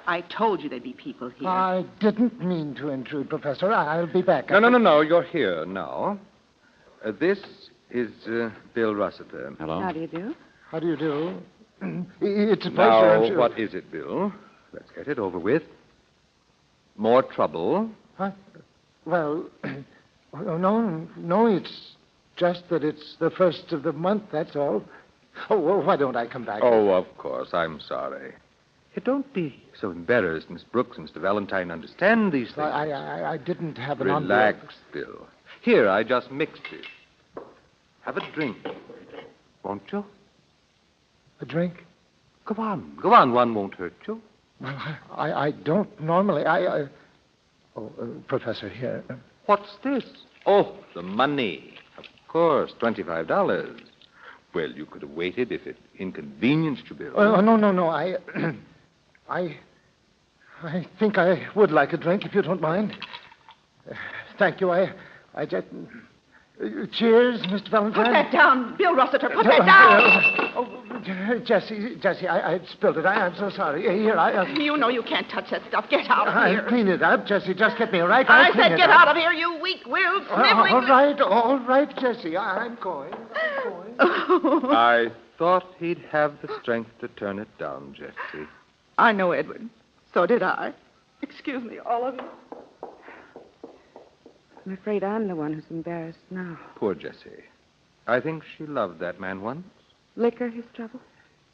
I told you there'd be people here. I didn't mean to intrude, Professor. I'll be back. No. You're here now. This is Bill Rossiter. Hello. How do you do? How do you do? It's a pleasure. Now, what is it, Bill? Let's get it over with. More trouble? Huh? Well, no, it's just that it's the first of the month, that's all. Oh, well, why don't I come back? Oh, of course. I'm sorry. Don't be so embarrassed, Miss Brooks and Mr. Valentine. Understand these things. I didn't have an Relax, Bill. Here, I just mixed it. Have a drink. Won't you? A drink? Go on. One won't hurt you. Well, I don't normally. Professor, here. What's this? Oh, the money. Of course, $25. Well, you could have waited if it inconvenienced you, Bill. Oh, no. I think I would like a drink, if you don't mind. Thank you. I just... cheers, Mr. Valentine. Put that down, Bill Rossiter. Put that down. Jessie, I spilled it. I'm so sorry. Here, You know you can't touch that stuff. Get out of here. I'll clean it up, Jessie. Just get me a right. I said get out of here, you weak-willed, sniveling... All right, Jessie. I'm going. I thought he'd have the strength to turn it down, Jessie. I know, Edward. So did I. Excuse me, all of you. I'm afraid I'm the one who's embarrassed now. Poor Jessie. I think she loved that man once. Liquor, his trouble?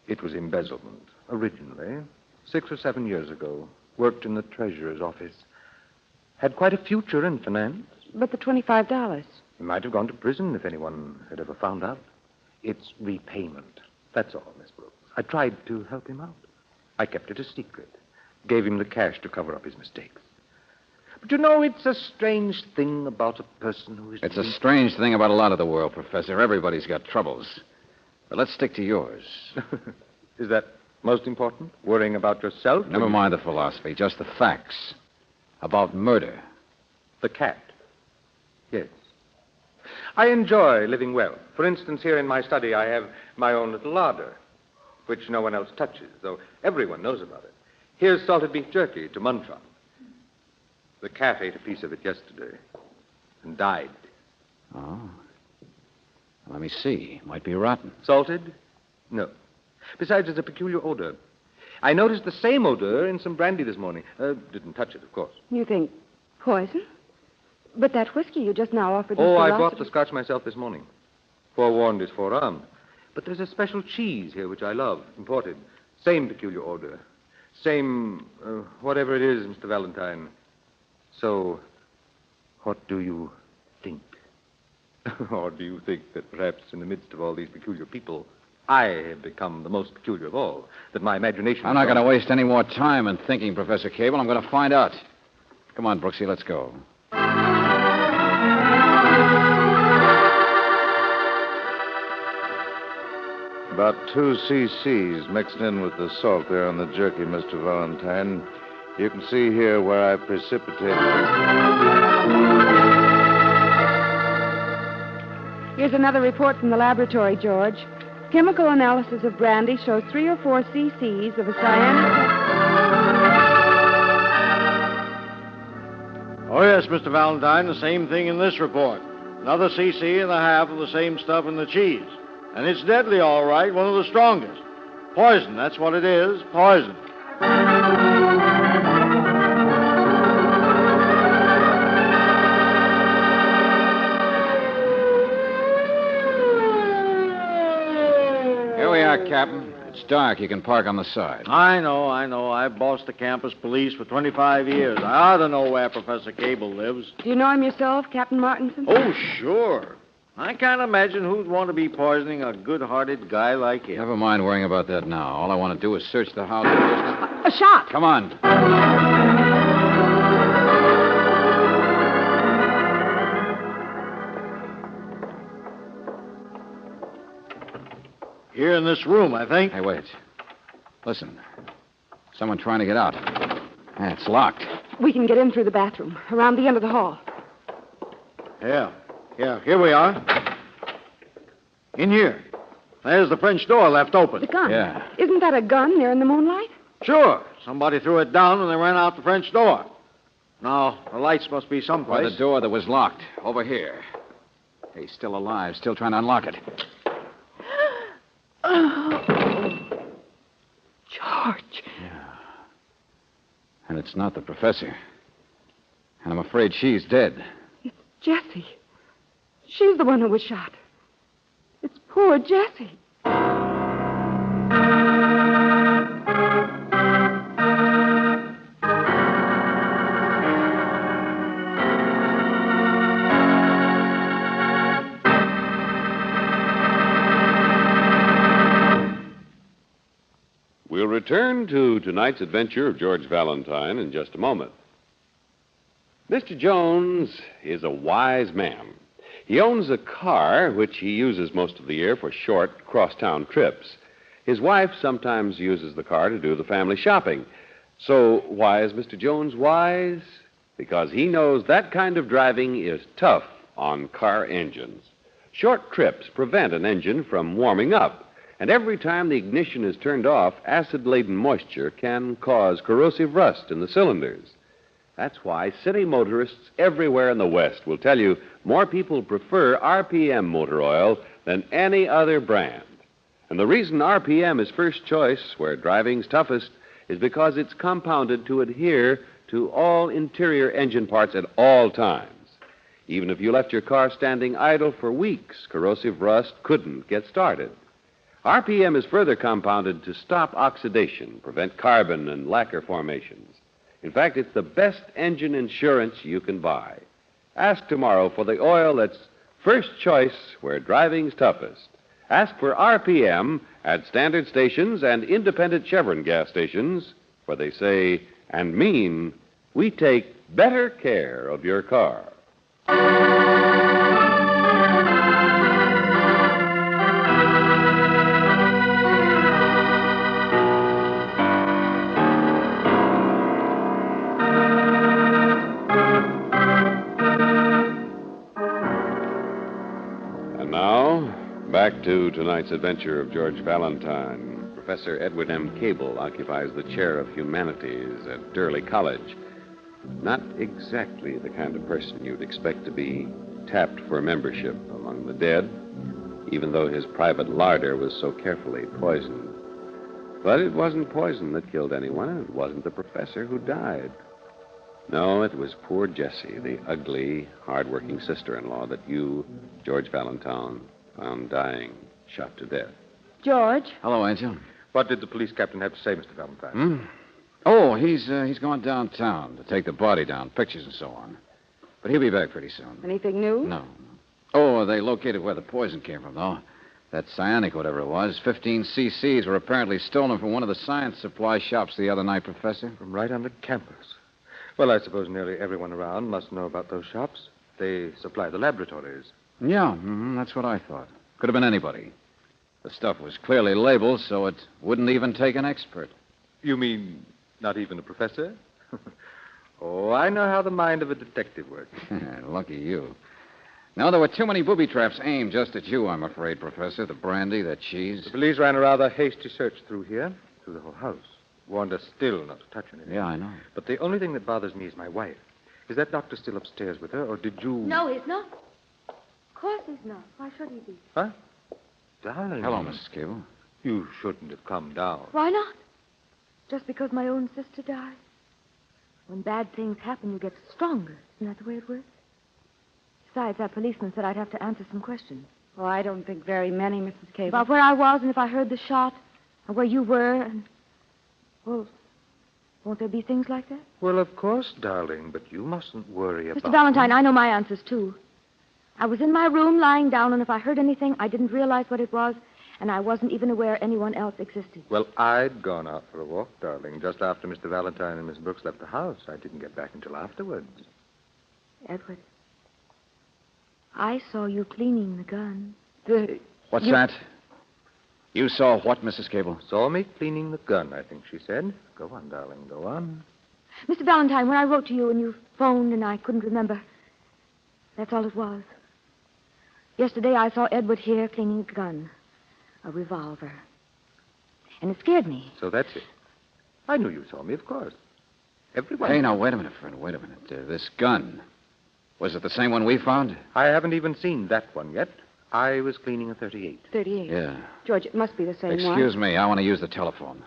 It was embezzlement, originally. 6 or 7 years ago. Worked in the treasurer's office. Had quite a future in finance. But the $25. He might have gone to prison if anyone had ever found out. It's repayment. That's all, Miss Brooks. I tried to help him out. I kept it a secret. Gave him the cash to cover up his mistakes. But you know, it's a strange thing about a person who is... It's a strange thing about a lot of the world, Professor. Everybody's got troubles. But let's stick to yours. Is that most important? Worrying about yourself? Never mind the philosophy, just the facts. About murder. The cat. Yes. I enjoy living well. For instance, here in my study, I have my own little larder, which no one else touches, though everyone knows about it. Here's salted beef jerky to munch on. The cat ate a piece of it yesterday and died. Oh. Let me see. Might be rotten. Salted? No. Besides, there's a peculiar odor. I noticed the same odor in some brandy this morning. Didn't touch it, of course. You think poison? But that whiskey you just now offered... Oh, Mr. I Rossiter- brought the scotch myself this morning. Forewarned is forearmed. But there's a special cheese here which I love, imported. Same peculiar odor. Same, whatever it is, Mr. Valentine. So, what do you think? Or do you think that perhaps in the midst of all these peculiar people, I have become the most peculiar of all? That my imagination... I'm not going to waste any more time in thinking, Professor Cable. I'm going to find out. Come on, Brooksie, let's go. About 2 cc's mixed in with the salt there on the jerky, Mr. Valentine. You can see here where I precipitated Here's another report from the laboratory, George. Chemical analysis of brandy shows 3 or 4 cc's of a cyanic... Oh, yes, Mr. Valentine, the same thing in this report. Another cc and a half of the same stuff in the cheese. And it's deadly, all right, one of the strongest. Poison, that's what it is, poison. Here we are, Captain. It's dark. You can park on the side. I know. I've bossed the campus police for 25 years. I ought to know where Professor Cable lives. Do you know him yourself, Captain Martinson? Oh, sure. I can't imagine who'd want to be poisoning a good-hearted guy like him. Never mind worrying about that now. All I want to do is search the house. A shot! Come on. Here in this room, I think. Hey, wait. Listen. Someone trying to get out. It's locked. We can get in through the bathroom, around the end of the hall. Yeah, here we are. In here. There's the French door left open. The gun? Yeah. Isn't that a gun there in the moonlight? Sure. Somebody threw it down when they ran out the French door. Now, the lights must be By someplace. the door that was locked. Over here. He's still alive. Still trying to unlock it. Oh. George. Yeah. And it's not the professor. And I'm afraid she's dead. It's Jessie. She's the one who was shot. It's poor Jessie. We'll return to tonight's adventure of George Valentine in just a moment. Mr. Jones is a wise man. He owns a car which he uses most of the year for short cross-town trips. His wife sometimes uses the car to do the family shopping. So why is Mr. Jones wise? Because he knows that kind of driving is tough on car engines. Short trips prevent an engine from warming up. And every time the ignition is turned off, acid-laden moisture can cause corrosive rust in the cylinders. That's why city motorists everywhere in the West will tell you more people prefer RPM motor oil than any other brand. And the reason RPM is first choice where driving's toughest is because it's compounded to adhere to all interior engine parts at all times. Even if you left your car standing idle for weeks, corrosive rust couldn't get started. RPM is further compounded to stop oxidation, prevent carbon and lacquer formations. In fact, it's the best engine insurance you can buy. Ask tomorrow for the oil that's first choice where driving's toughest. Ask for RPM at standard stations and independent Chevron gas stations, where they say and mean, we take better care of your car. Back to tonight's adventure of George Valentine. Professor Edward M. Cable occupies the chair of humanities at Durley College. Not exactly the kind of person you'd expect to be tapped for membership among the dead, even though his private larder was so carefully poisoned. But it wasn't poison that killed anyone, and it wasn't the professor who died. No, it was poor Jessie, the ugly, hard-working sister-in-law that you, George Valentine, found dying, shot to death. George? Hello, Angel. What did the police captain have to say, Mr. Valentine? Oh, he's gone downtown to take the body down, pictures and so on. But he'll be back pretty soon. Anything new? No. Oh, they located where the poison came from, though. That cyanic, whatever it was, 15 cc's were apparently stolen from one of the science supply shops the other night, Professor. From right on the campus. Well, I suppose nearly everyone around must know about those shops. They supply the laboratories. Yeah, that's what I thought. Could have been anybody. The stuff was clearly labeled, so it wouldn't even take an expert. You mean not even a professor? Oh, I know how the mind of a detective works. Lucky you. No, there were too many booby traps aimed just at you, I'm afraid, Professor. The brandy, the cheese. The police ran a rather hasty search through here, through the whole house. Warned us still not to touch anything. Yeah, I know. But the only thing that bothers me is my wife. Is that doctor still upstairs with her, or did you... No, he's not. Of course he's not. Why should he be? Huh? Darling. Hello, Mrs. Cable. You shouldn't have come down. Why not? Just because my own sister died? When bad things happen, you get stronger. Isn't that the way it works? Besides, that policeman said I'd have to answer some questions. Oh, I don't think very many, Mrs. Cable. About where I was and if I heard the shot, and where you were, and... Well, won't there be things like that? Well, of course, darling, but you mustn't worry about... Mr. Valentine, I know my answers, too. I was in my room lying down, and if I heard anything, I didn't realize what it was, and I wasn't even aware anyone else existed. Well, I'd gone out for a walk, darling, just after Mr. Valentine and Miss Brooks left the house. I didn't get back until afterwards. Edward, I saw you cleaning the gun. What's that? You saw what, Mrs. Cable? Saw me cleaning the gun, I think she said. Go on, darling, go on. Mr. Valentine, when I wrote to you and you phoned and I couldn't remember, that's all it was. Yesterday I saw Edward here cleaning a gun, a revolver. And it scared me. So that's it. I knew you saw me, of course. Everyone... Hey, now, wait a minute, friend, wait a minute. This gun, was it the same one we found? I haven't even seen that one yet. I was cleaning a 38. 38? Yeah. George, it must be the same one. Excuse me, I want to use the telephone.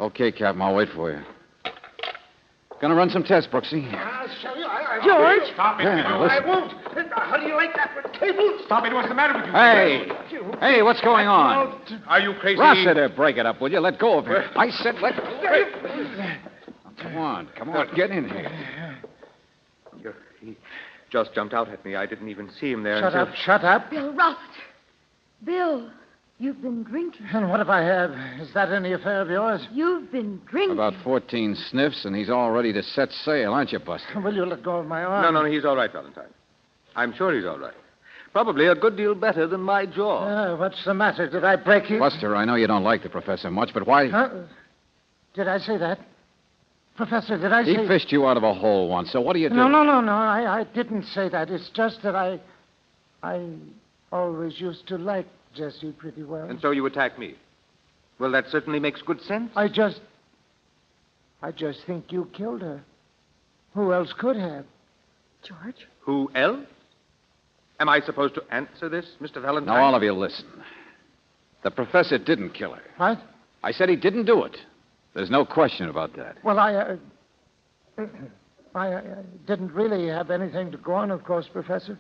Okay, Captain, I'll wait for you. Gonna run some tests, Brooksie. I'll show you. George! Stop it. Yeah, No, listen. I won't. How do you like that for Cable? Stop it. What's the matter with you? Hey! Hey, what's going on? Are you crazy? Rossiter, break it up, will you? Let go of him. I said let go. Come on, get in here. He just jumped out at me. I didn't even see him there. Shut up. Bill Rossiter. Bill, you've been drinking. And what if I have? Is that any affair of yours? You've been drinking. About 14 sniffs, and he's all ready to set sail, aren't you, Buster? Will you let go of my arm? No, he's all right, Valentine. I'm sure he's all right. Probably a good deal better than my jaw. What's the matter? Did I break you? Buster, I know you don't like the professor much, but why... Huh? Did I say that? Professor, did I say... He fished you out of a hole once, so what do you do? No. I didn't say that. It's just that I always used to like Jessie pretty well. And so you attack me. Well, that certainly makes good sense. I just think you killed her. Who else could have? George? Who else? Am I supposed to answer this, Mr. Valentine? Now, all of you, listen. The professor didn't kill her. What? I said he didn't do it. There's no question about that. Well, I didn't really have anything to go on, of course, Professor.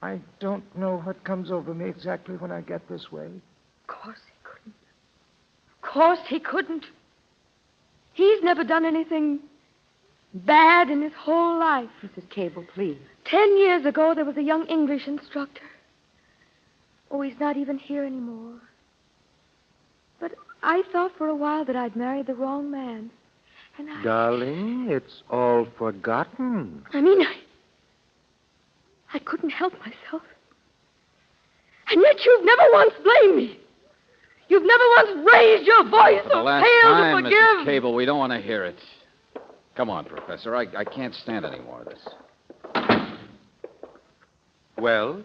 I don't know what comes over me exactly when I get this way. Of course he couldn't. Of course he couldn't. He's never done anything bad in his whole life. Mrs. Cable, please. 10 years ago, there was a young English instructor. Oh, he's not even here anymore. But I thought for a while that I'd married the wrong man. And Darling, it's all forgotten. I mean, I couldn't help myself. And yet you've never once blamed me. You've never once raised your voice For the or last failed time, to forgive. Mrs. Cable, we don't want to hear it. Come on, Professor. I can't stand any more of this. Well?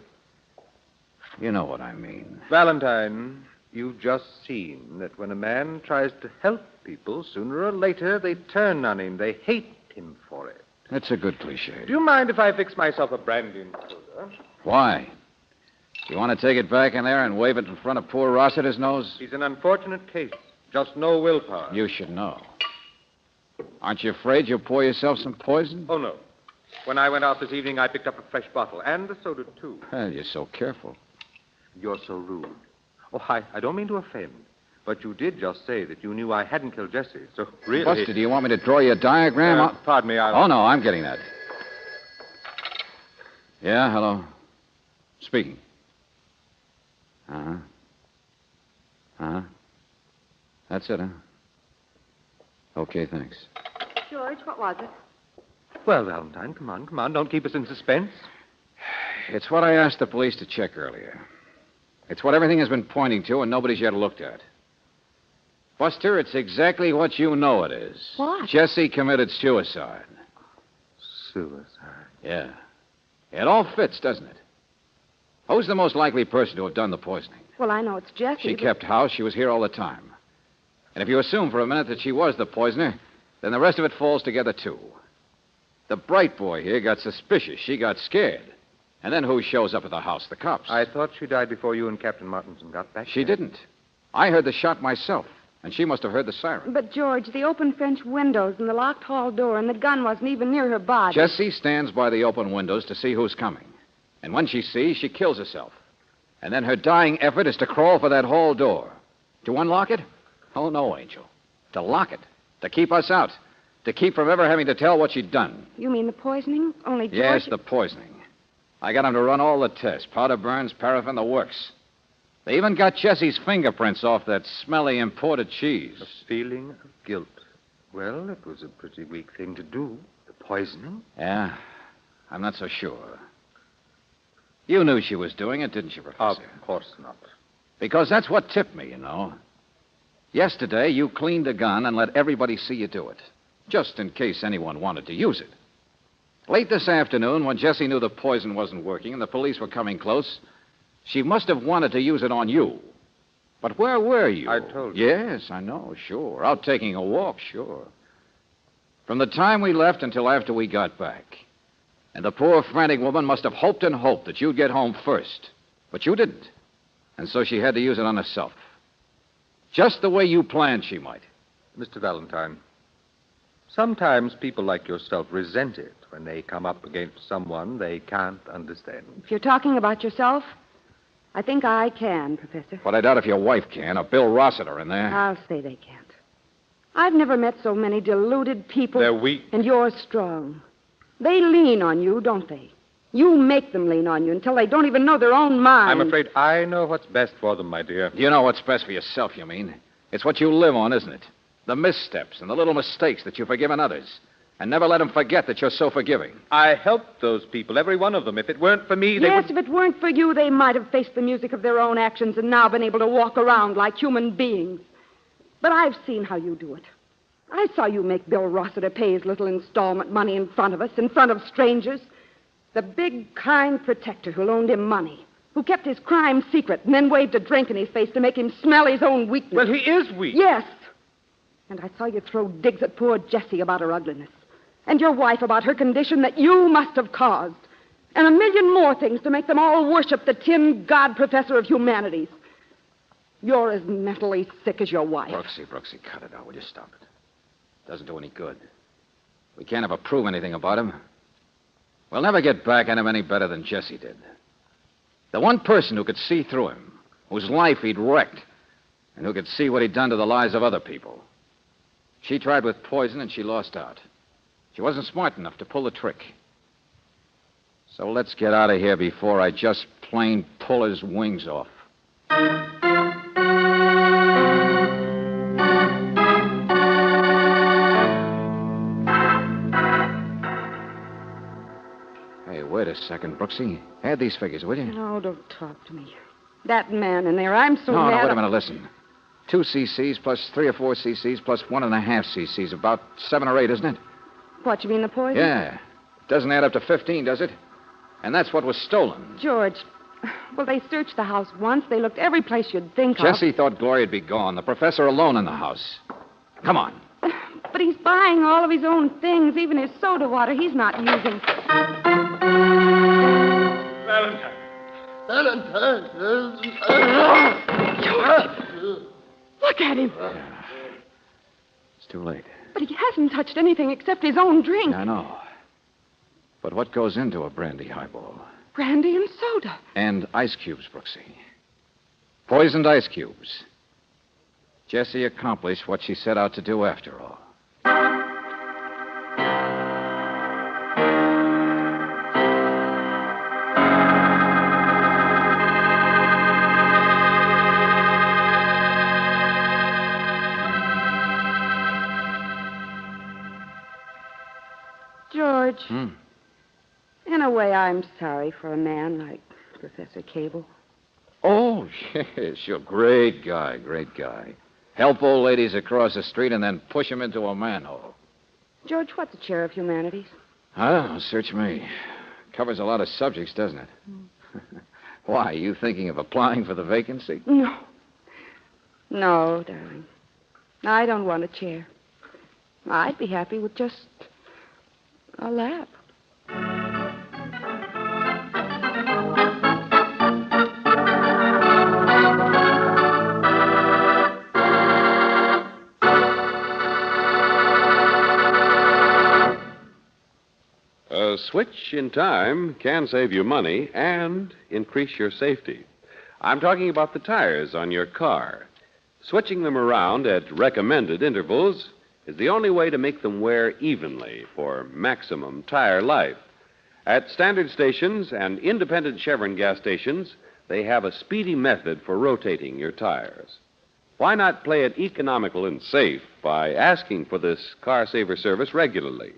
You know what I mean. Valentine, You've just seen that when a man tries to help people, sooner or later they turn on him. They hate him for it. That's a good cliche. Do you mind if I fix myself a brandy and soda? Why? You want to take it back in there and wave it in front of poor Rossiter's nose? He's an unfortunate case. Just no willpower. You should know. Aren't you afraid you'll pour yourself some poison? Oh, no. When I went out this evening, I picked up a fresh bottle, and a soda, too. Well, you're so careful. You're so rude. Oh, I don't mean to offend, but you did just say that you knew I hadn't killed Jesse, so really... Buster, do you want me to draw you a diagram? Pardon me, Oh, no, I'm getting that. Yeah, hello. Speaking. Uh-huh. Uh-huh. That's it, huh? Okay, thanks. George, what was it? Well, Valentine, come on. Don't keep us in suspense. It's what I asked the police to check earlier. It's what everything has been pointing to and nobody's yet looked at. Buster, it's exactly what you know it is. What? Jesse committed suicide. Suicide? Yeah. It all fits, doesn't it? Who's the most likely person to have done the poisoning? Well, I know it's Jessie. She kept house. She was here all the time. And if you assume for a minute that she was the poisoner, then the rest of it falls together, too. The bright boy here got suspicious. She got scared. And then who shows up at the house? The cops. I thought she died before you and Captain Martinson got back. She didn't. I heard the shot myself, and she must have heard the siren. But, George, the open French windows and the locked hall door and the gun wasn't even near her body. Jessie stands by the open windows to see who's coming. And when she sees, she kills herself. And then her dying effort is to crawl for that hall door. To unlock it? Oh, no, Angel. To lock it. To keep us out. To keep from ever having to tell what she'd done. You mean the poisoning? Only George... Yes, the poisoning. I got him to run all the tests. Powder burns, paraffin, the works. They even got Jessie's fingerprints off that smelly imported cheese. A feeling of guilt. Well, it was a pretty weak thing to do. The poisoning. Yeah, I'm not so sure. You knew she was doing it, didn't you, Professor? Of course not. Because that's what tipped me, you know. Yesterday, you cleaned the gun and let everybody see you do it. Just in case anyone wanted to use it. Late this afternoon, when Jessie knew the poison wasn't working and the police were coming close, she must have wanted to use it on you. But where were you? I told you. Yes, I know, sure. Out taking a walk, sure. From the time we left until after we got back. And the poor frantic woman must have hoped and hoped that you'd get home first. But you didn't. And so she had to use it on herself. Just the way you planned she might. Mr. Valentine, sometimes people like yourself resent it when they come up against someone they can't understand. If you're talking about yourself, I think I can, Professor. But I doubt if your wife can, or Bill Rossiter in there. I'll say they can't. I've never met so many deluded people. They're weak. And you're strong. They lean on you, don't they? You make them lean on you until they don't even know their own mind. I'm afraid I know what's best for them, my dear. You know what's best for yourself, you mean? It's what you live on, isn't it? The missteps and the little mistakes that you've forgiven others. And never let them forget that you're so forgiving. I helped those people, every one of them. If it weren't for me, they Yes, would... if it weren't for you, they might have faced the music of their own actions and now been able to walk around like human beings. But I've seen how you do it. I saw you make Bill Rossiter pay his little installment money in front of us, in front of strangers. The big, kind protector who loaned him money, who kept his crime secret and then waved a drink in his face to make him smell his own weakness. Well, he is weak. Yes. And I saw you throw digs at poor Jessie about her ugliness. And your wife about her condition that you must have caused. And a million more things to make them all worship the tin god professor of humanities. You're as mentally sick as your wife. Brooksie, cut it out. Will you stop it? Doesn't do any good. We can't ever prove anything about him. We'll never get back at him any better than Jessie did. The one person who could see through him, whose life he'd wrecked, and who could see what he'd done to the lives of other people. She tried with poison and she lost out. She wasn't smart enough to pull the trick. So let's get out of here before I just plain pull his wings off. Hey, wait a second, Brooksie. Add these figures, will you? No, don't talk to me. That man in there, I'm so No, mad. wait a minute, listen. 2 cc's plus 3 or 4 cc's plus 1.5 cc's. About 7 or 8, isn't it? What, you mean the poison? Yeah. Doesn't add up to 15, does it? And that's what was stolen. George, Well, they searched the house once. They looked every place you'd think of. Jesse thought Gloria'd be gone. The professor alone in the house. Come on. But he's buying all of his own things, even his soda water he's not using. Valentine. Look at him. It's too late. But he hasn't touched anything except his own drink. I know. But what goes into a brandy highball? Brandy and soda. And ice cubes, Brooksie. Poisoned ice cubes. Jessie accomplished what she set out to do after all. George. In a way, I'm sorry for a man like Professor Cable. Oh, yes, sure. Great guy, great guy. Help old ladies across the street and then push them into a manhole. George, what's a chair of humanities? I don't know, search me. Covers a lot of subjects, doesn't it? Why, you thinking of applying for the vacancy? No. No, darling. I don't want a chair. I'd be happy with just a lap. A switch in time can save you money and increase your safety. I'm talking about the tires on your car. Switching them around at recommended intervals is the only way to make them wear evenly for maximum tire life. At standard stations and independent Chevron gas stations, they have a speedy method for rotating your tires. Why not play it economical and safe by asking for this car saver service regularly?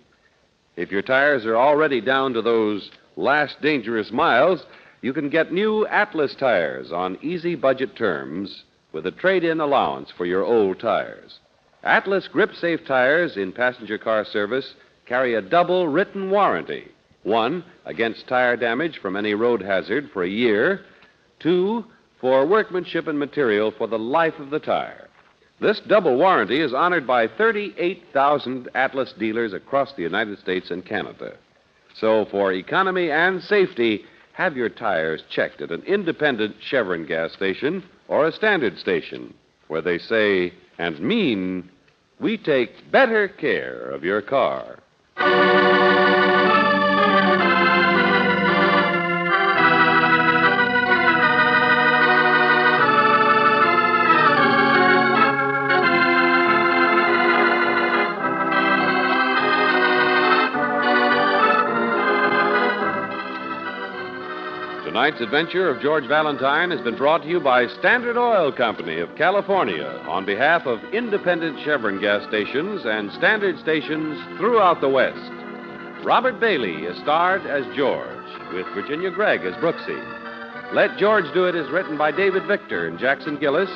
If your tires are already down to those last dangerous miles, you can get new Atlas tires on easy budget terms with a trade-in allowance for your old tires. Atlas grip-safe tires in passenger car service carry a double written warranty. One, against tire damage from any road hazard for a year. Two, for workmanship and material for the life of the tire. This double warranty is honored by 38,000 Atlas dealers across the United States and Canada. So for economy and safety, have your tires checked at an independent Chevron gas station or a standard station where they say and mean, we take better care of your car. Tonight's adventure of George Valentine has been brought to you by Standard Oil Company of California on behalf of independent Chevron gas stations and standard stations throughout the West. Robert Bailey is starred as George, with Virginia Gregg as Brooksie. Let George Do It is written by David Victor and Jackson Gillis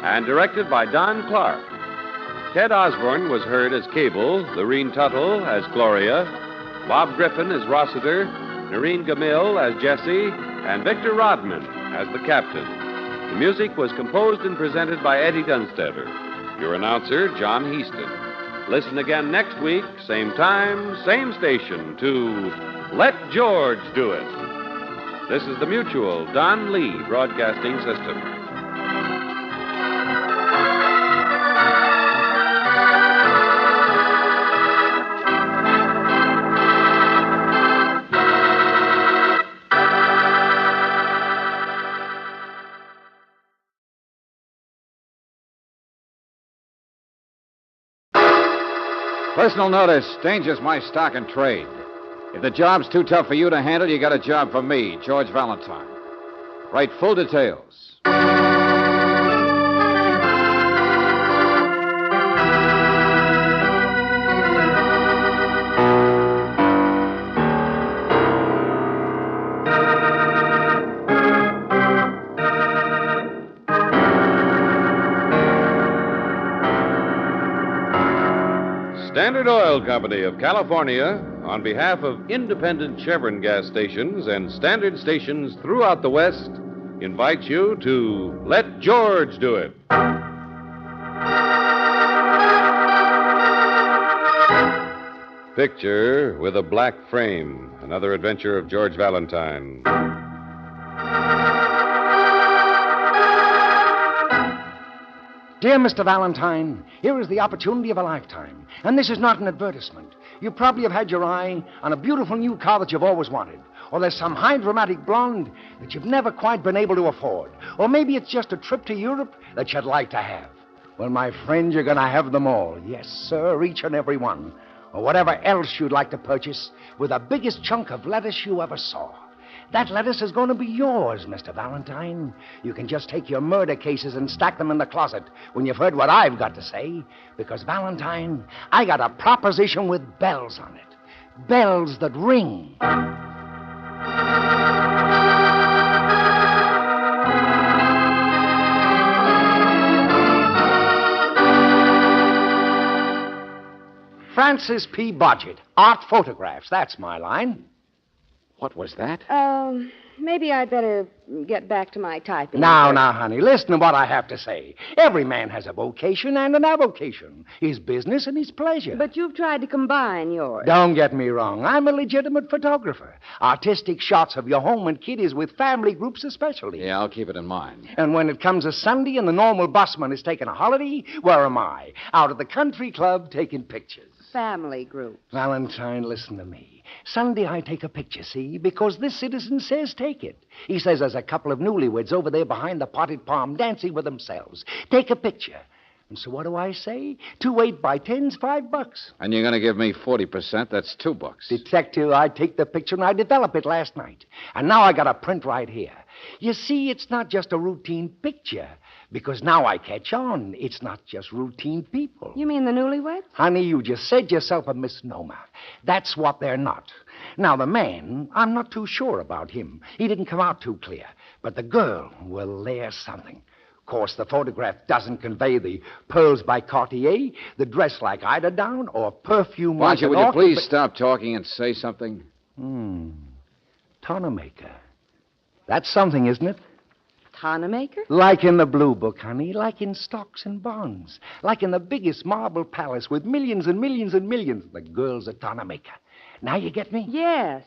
and directed by Don Clark. Ted Osborne was heard as Cable, Lorene Tuttle as Gloria, Bob Griffin as Rossiter, Noreen Gamil as Jessie, and Victor Rodman as the captain. The music was composed and presented by Eddie Dunstetter. Your announcer, John Heaston. Listen again next week, same time, same station, to Let George Do It. This is the Mutual Don Lee Broadcasting System. Personal notice, danger's my stock and trade. If the job's too tough for you to handle, you got a job for me, George Valentine. Write full details. Standard Oil Company of California, on behalf of independent Chevron gas stations and standard stations throughout the West, invites you to Let George Do It. Picture with a Black Frame, another adventure of George Valentine. Dear Mr. Valentine, here is the opportunity of a lifetime. And this is not an advertisement. You probably have had your eye on a beautiful new car that you've always wanted. Or there's some high dramatic blonde that you've never quite been able to afford. Or maybe it's just a trip to Europe that you'd like to have. Well, my friend, you're going to have them all. Yes, sir, each and every one. Or whatever else you'd like to purchase with the biggest chunk of lettuce you ever saw. That lettuce is going to be yours, Mr. Valentine. You can just take your murder cases and stack them in the closet when you've heard what I've got to say. Because, Valentine, I got a proposition with bells on it. Bells that ring. Francis P. Bodgett, art photographs. That's my line. What was that? Maybe I'd better get back to my typing. Now, honey, listen to what I have to say. Every man has a vocation and an avocation. His business and his pleasure. But you've tried to combine yours. Don't get me wrong. I'm a legitimate photographer. Artistic shots of your home and kiddies with family groups especially. Yeah, I'll keep it in mind. And when it comes to Sunday and the normal busman is taking a holiday, where am I? Out at the country club taking pictures. Family group. Valentine, listen to me. Sunday I take a picture, see, because this citizen says take it. He says there's a couple of newlyweds over there behind the potted palm dancing with themselves. Take a picture. And so what do I say? 2 8x10s, $5. And you're going to give me 40%. That's $2. Detective, I take the picture and I develop it last night. And now I got a print right here. You see, it's not just a routine picture. Because now I catch on. It's not just routine people. You mean the newlyweds? Honey, you just said yourself a misnomer. That's what they're not. Now, the man, I'm not too sure about him. He didn't come out too clear. But the girl, well, there's something. Of course, the photograph doesn't convey the pearls by Cartier, the dress like Ida Down, or perfume like Would you please stop talking and say something? Tonemaker. That's something, isn't it? Tonemaker? Like in the Blue Book, honey. Like in stocks and bonds. Like in the biggest marble palace with millions and millions and millions. The girl's a tonemaker. Now you get me? Yes.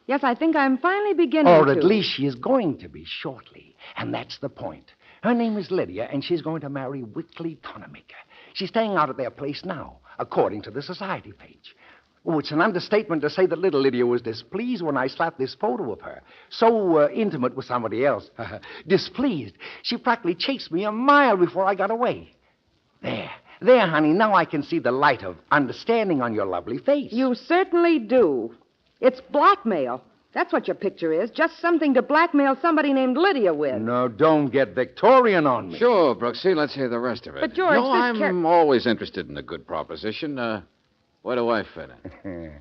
Yes, I think I'm finally beginning Or to. at least she is going to be shortly. And that's the point. Her name is Lydia, and she's going to marry Whitley Tonemaker. She's staying out at their place now, according to the society page. Oh, it's an understatement to say that little Lydia was displeased when I slapped this photo of her. So intimate with somebody else. Displeased. She practically chased me a mile before I got away. There, honey, now I can see the light of understanding on your lovely face. You certainly do. It's blackmail. That's what your picture is. Just something to blackmail somebody named Lydia with. No, don't get Victorian on me. Sure, Brooksie. Let's hear the rest of it. But, George, no, I'm always interested in a good proposition. Where do I fit in?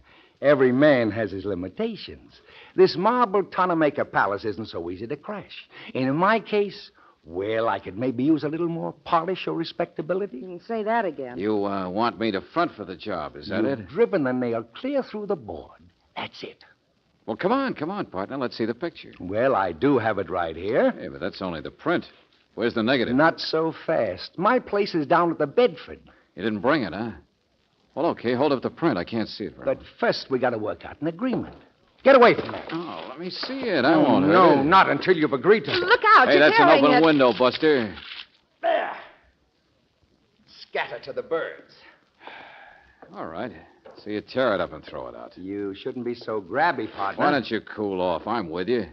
Every man has his limitations. This marble Tonemaker palace isn't so easy to crash. And in my case, well, I could maybe use a little more polish or respectability. You can say that again. You want me to front for the job, is that You've it? driven the nail clear through the board. That's it. Well, come on, partner. Let's see the picture. Well, I do have it right here. Hey, but that's only the print. Where's the negative? Not so fast. My place is down at the Bedford. You didn't bring it, huh? Well, okay, hold up the print. I can't see it very But first, we got to work out an agreement. Get away from that. Oh, let me see it. I won't hurt No, it. not until you've agreed to it. Look out, Hey, you're that's an tearing open it. window, Buster. There. Scatter to the birds. All right. So you tear it up and throw it out. You shouldn't be so grabby, partner. Why don't you cool off? I'm with you.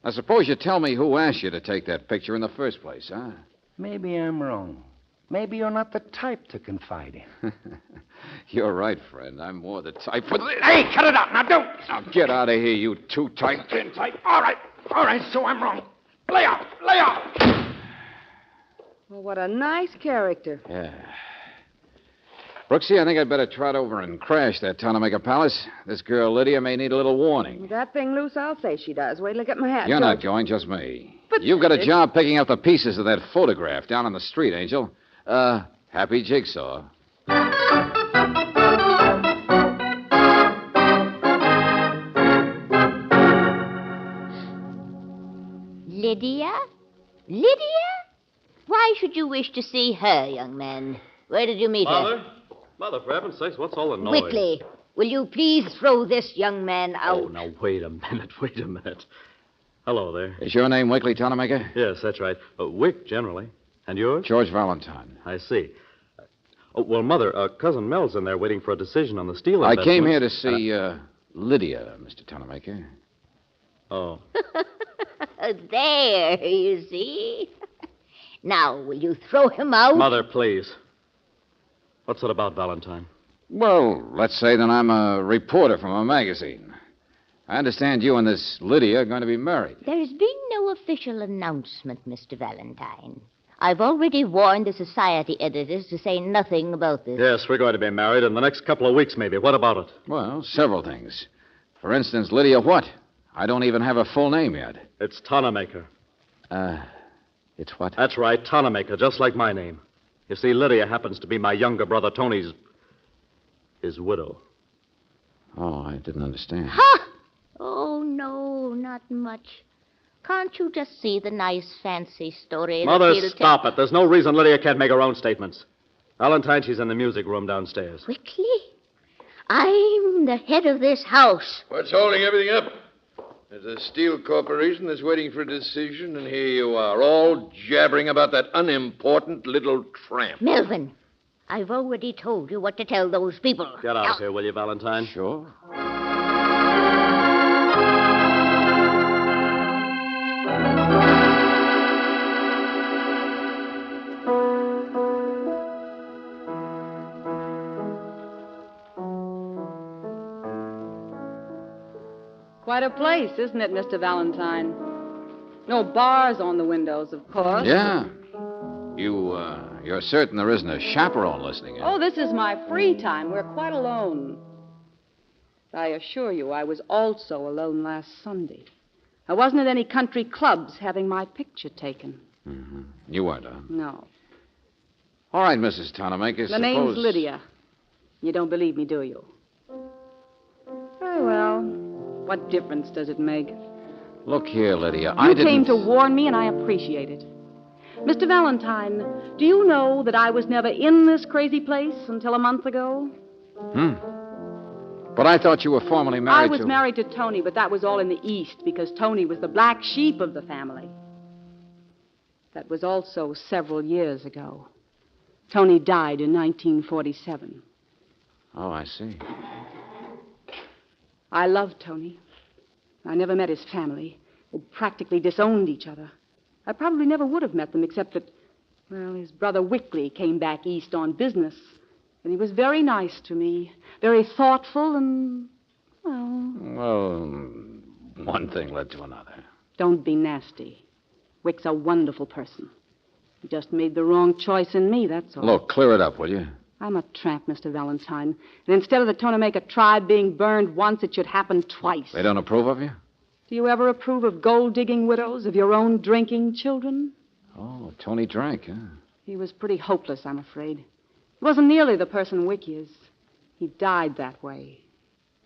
Now, suppose you tell me who asked you to take that picture in the first place, huh? Maybe I'm wrong. Maybe you're not the type to confide in. You're right, friend. I'm more the type for this. Hey, cut it out. Now, don't. Now, get out of here, you two-type. Pin type. All right, so I'm wrong. Lay off. Well, what a nice character. Yeah. Brooksie, I think I'd better trot over and crash that Tonemaker Palace. This girl, Lydia, may need a little warning. With that thing loose, I'll say she does. Wait till I get my hat. You're George. not going, just me. But You've got a it- job picking up the pieces of that photograph down on the street, Angel. Happy jigsaw. Lydia? Lydia? Why should you wish to see her, young man? Where did you meet her? Mother, for heaven's sakes, what's all the noise? Quickly, will you please throw this young man out? Oh, now, wait a minute. Hello there. Is your name Wickley Tonemaker? Yes, that's right. Wick, generally. And yours? George Valentine. I see. Well, Mother, Cousin Mel's in there waiting for a decision on the steel I investment. came here to see Lydia, Mr. Tonemaker. Oh. There, you see. Now, will you throw him out? Mother, please. What's it about, Valentine? Well, let's say that I'm a reporter from a magazine. I understand you and this Lydia are going to be married. There's been no official announcement, Mr. Valentine. I've already warned the society editors to say nothing about this. Yes, we're going to be married in the next couple of weeks, maybe. What about it? Well, several things. For instance, Lydia what? I don't even have a full name yet. It's Tonemaker. It's what? That's right, Tonemaker, just like my name. You see, Lydia happens to be my younger brother Tony's... his widow. Oh, I didn't understand. Ha! Oh, no, not much. Can't you just see the nice, fancy story? Mother, that he'll stop it. There's no reason Lydia can't make her own statements. Valentine, she's in the music room downstairs. Wickley, I'm the head of this house. What's holding everything up? There's a steel corporation that's waiting for a decision, and here you are, all jabbering about that unimportant little tramp. Melvin, I've already told you what to tell those people. Get out of here, will you, Valentine? Sure. Quite a place, isn't it, Mr. Valentine? No bars on the windows, of course. Yeah. You're certain there isn't a chaperone listening in? Oh, this is my free time. We're quite alone. I assure you, I was also alone last Sunday. I wasn't at any country clubs having my picture taken. Mm-hmm. You weren't, huh? No. All right, Mrs. Tonemaker, The name's Lydia. You don't believe me, do you? Very well. What difference does it make? Look here, Lydia, You came to warn me, and I appreciate it. Mr. Valentine, do you know that I was never in this crazy place until a month ago? But I thought you were formerly married I was married to Tony, but that was all in the East because Tony was the black sheep of the family. That was also several years ago. Tony died in 1947. Oh, I see. I loved Tony. I never met his family. They practically disowned each other. I probably never would have met them except that, well, his brother Wickley came back east on business. And he was very nice to me, very thoughtful and, well... Well, one thing led to another. Don't be nasty. Wick's a wonderful person. He just made the wrong choice in me, that's all. Look, clear it up, will you? I'm a tramp, Mr. Valentine. And instead of the Tonemaker tribe being burned once, it should happen twice. They don't approve of you? Do you ever approve of gold-digging widows, of your own drinking children? Oh, Tony drank, huh? He was pretty hopeless, I'm afraid. He wasn't nearly the person Wick is. He died that way.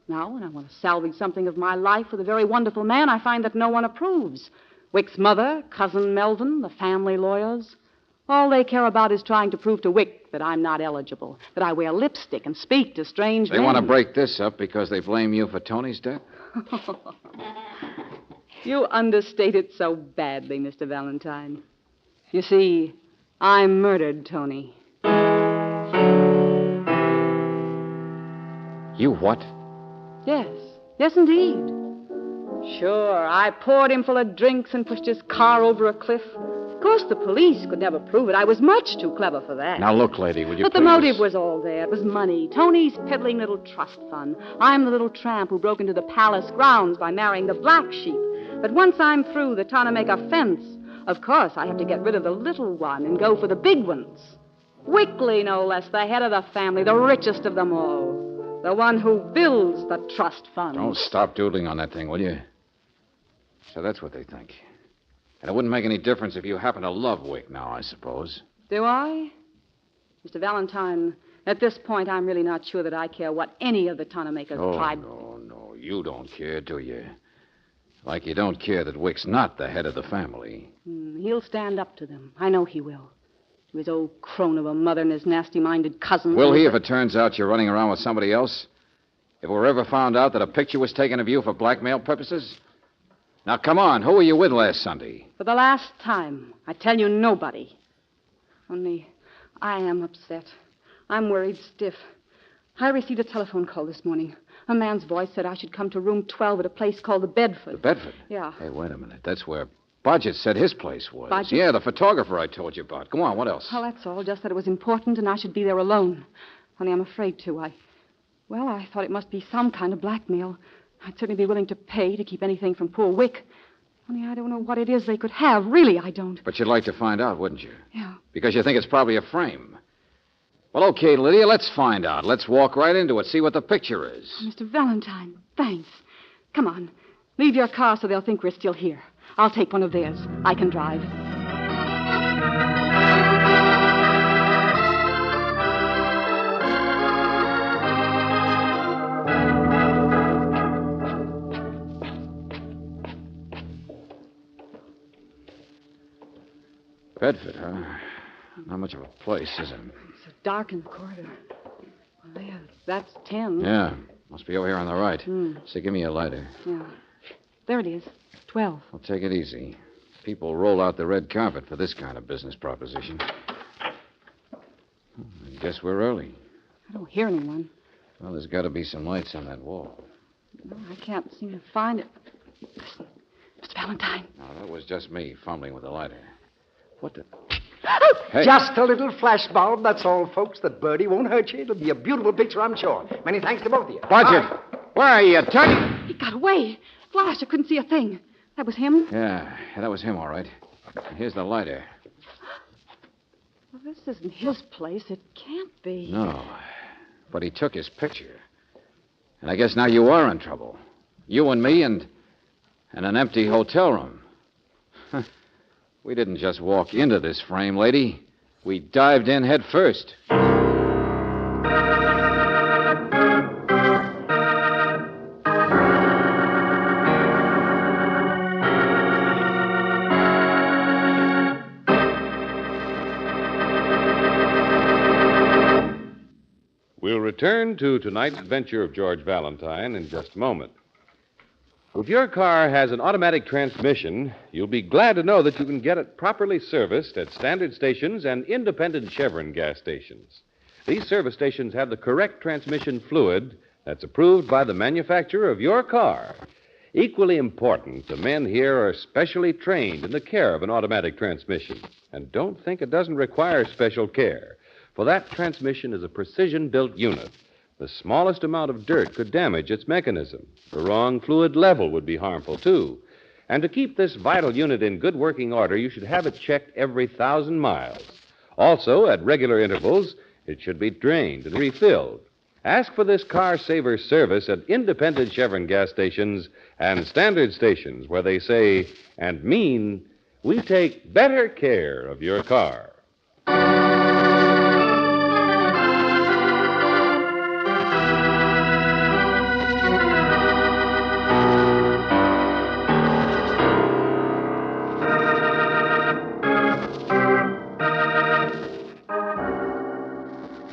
Now, when I want to salvage something of my life with a very wonderful man, I find that no one approves. Wick's mother, Cousin Melvin, the family lawyers. All they care about is trying to prove to Wick that I'm not eligible, that I wear lipstick and speak to strange men. They want to break this up because they blame you for Tony's death? You understate it so badly, Mr. Valentine. You see, I murdered Tony. You what? Yes. Yes, indeed. Sure, I poured him full of drinks and pushed his car over a cliff. Of course, the police could never prove it. I was much too clever for that. Now, look, lady, will you But the please... motive was all there. It was money. Tony's peddling little trust fund. I'm the little tramp who broke into the palace grounds by marrying the black sheep. But once I'm through the Tonemaker fence, of course I have to get rid of the little one and go for the big ones. Wickley, no less, the head of the family, the richest of them all. The one who builds the trust fund. Don't stop doodling on that thing, will you? So that's what they think. And it wouldn't make any difference if you happen to love Wick now, I suppose. Do I? Mr. Valentine, at this point, I'm really not sure that I care what any of the Tonemaker's tribe... No, you don't care, do you? Like you don't care that Wick's not the head of the family. He'll stand up to them. I know he will. To his old crone of a mother and his nasty-minded cousins. Will he if it turns out you're running around with somebody else? If it were ever found out that a picture was taken of you for blackmail purposes? Now, come on. Who were you with last Sunday? For the last time, I tell you nobody. Only I am upset. I'm worried stiff. I received a telephone call this morning. A man's voice said I should come to room 12 at a place called the Bedford. The Bedford? Yeah. Hey, wait a minute. That's where Bodgett said his place was. Bodgett? Yeah, the photographer I told you about. Go on, what else? Well, that's all. Just that it was important and I should be there alone. Only I'm afraid to. I thought it must be some kind of blackmail. I'd certainly be willing to pay to keep anything from poor Wick. Only I don't know what it is they could have. Really, I don't. But you'd like to find out, wouldn't you? Yeah. Because you think it's probably a frame. Well, okay, Lydia, let's find out. Let's walk right into it, see what the picture is. Oh, Mr. Valentine, thanks. Come on. Leave your car so they'll think we're still here. I'll take one of theirs. I can drive. Bedford, huh? Not much of a place, is it? It's so dark in the corridor. Well, there, that's 10. Yeah. Must be over here on the right. So give me a lighter. Yeah. There it is. 12. Well, take it easy. People roll out the red carpet for this kind of business proposition. I guess we're early. I don't hear anyone. Well, there's got to be some lights on that wall. No, I can't seem to find it. Listen, Mr. Valentine. No, that was just me fumbling with the lighter. What the... Hey. Just a little flash bulb, that's all, folks. The birdie won't hurt you. It'll be a beautiful picture, I'm sure. Many thanks to both of you. Bodgett, where are you? Turn... He got away. Flash, I couldn't see a thing. That was him? Yeah, that was him, all right. Here's the lighter. Well, this isn't his place. It can't be. No, but he took his picture. And I guess now you are in trouble. You and me and an empty hotel room. We didn't just walk into this frame, lady. We dived in head first. We'll return to tonight's adventure of George Valentine in just a moment. If your car has an automatic transmission, you'll be glad to know that you can get it properly serviced at standard stations and independent Chevron gas stations. These service stations have the correct transmission fluid that's approved by the manufacturer of your car. Equally important, the men here are specially trained in the care of an automatic transmission. And don't think it doesn't require special care, for that transmission is a precision-built unit. The smallest amount of dirt could damage its mechanism. The wrong fluid level would be harmful, too. And to keep this vital unit in good working order, you should have it checked every 1,000 miles. Also, at regular intervals, it should be drained and refilled. Ask for this car saver service at independent Chevron gas stations and standard stations where they say and mean, we take better care of your car.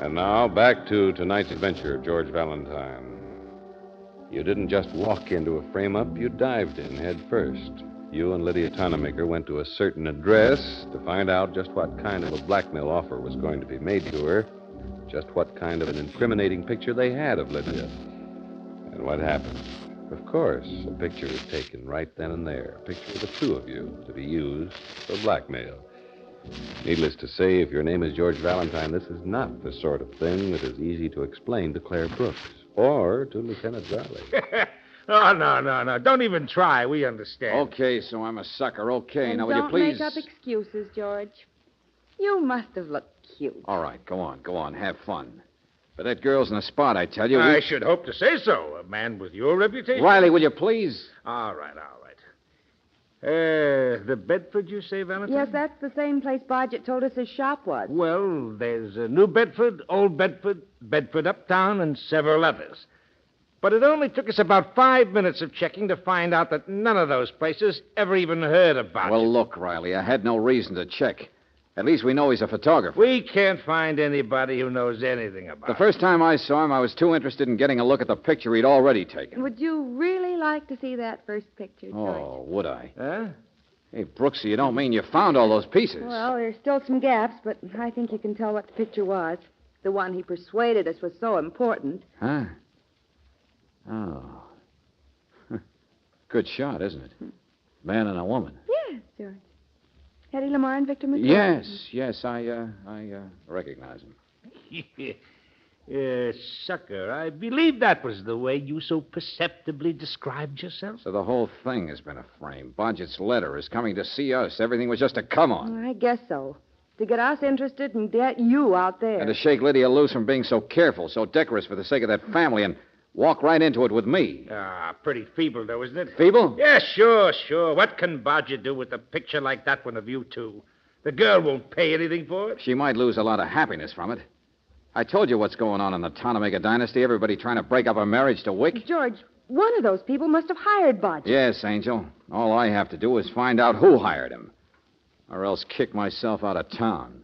And now, back to tonight's adventure of George Valentine. You didn't just walk into a frame-up, you dived in head first. You and Lydia Tonemaker went to a certain address to find out just what kind of a blackmail offer was going to be made to her, just what kind of an incriminating picture they had of Lydia. And what happened? Of course, a picture was taken right then and there, a picture of the two of you to be used for blackmail. Needless to say, if your name is George Valentine, this is not the sort of thing that is easy to explain to Claire Brooks or to Lieutenant Riley. Oh, no. Don't even try. We understand. Okay, so I'm a sucker. Okay, And now will you don't please... make up excuses, George. You must have looked cute. All right, go on. Have fun. But that girl's in a spot, I tell you. I should hope to say so. A man with your reputation. Riley, will you please? All right. The Bedford, you say, Valentine? Yes, that's the same place Bodgett told us his shop was. Well, there's New Bedford, Old Bedford, Bedford Uptown, and several others. But it only took us about 5 minutes of checking to find out that none of those places ever even heard about Well, it. look, Riley, I had no reason to check. At least we know he's a photographer. We can't find anybody who knows anything about The it. first time I saw him, I was too interested in getting a look at the picture he'd already taken. Would you really like to see that first picture, George? Oh, would I? Huh? Hey, Brooksie, you don't mean you found all those pieces? Well, there's still some gaps, but I think you can tell what the picture was. The one he persuaded us was so important. Huh? Oh. Good shot, isn't it? Man and a woman. Yes, George. Hetty Lamar and Victor McCoy. Yes, I recognize him. Sucker, I believe that was the way you so perceptibly described yourself. So the whole thing has been a frame. Bodgett's letter is coming to see us. Everything was just a come-on. I guess so. To get us interested and get you out there. And to shake Lydia loose from being so careful, so decorous for the sake of that family, and walk right into it with me. Pretty feeble, though, isn't it? Feeble? Yeah, sure. What can Bodgett do with a picture like that one of you two? The girl won't pay anything for it. She might lose a lot of happiness from it. I told you what's going on in the Tonamaker dynasty. Everybody trying to break up her marriage to Wick. George, one of those people must have hired Bodgett. Yes, Angel. All I have to do is find out who hired him. Or else kick myself out of town.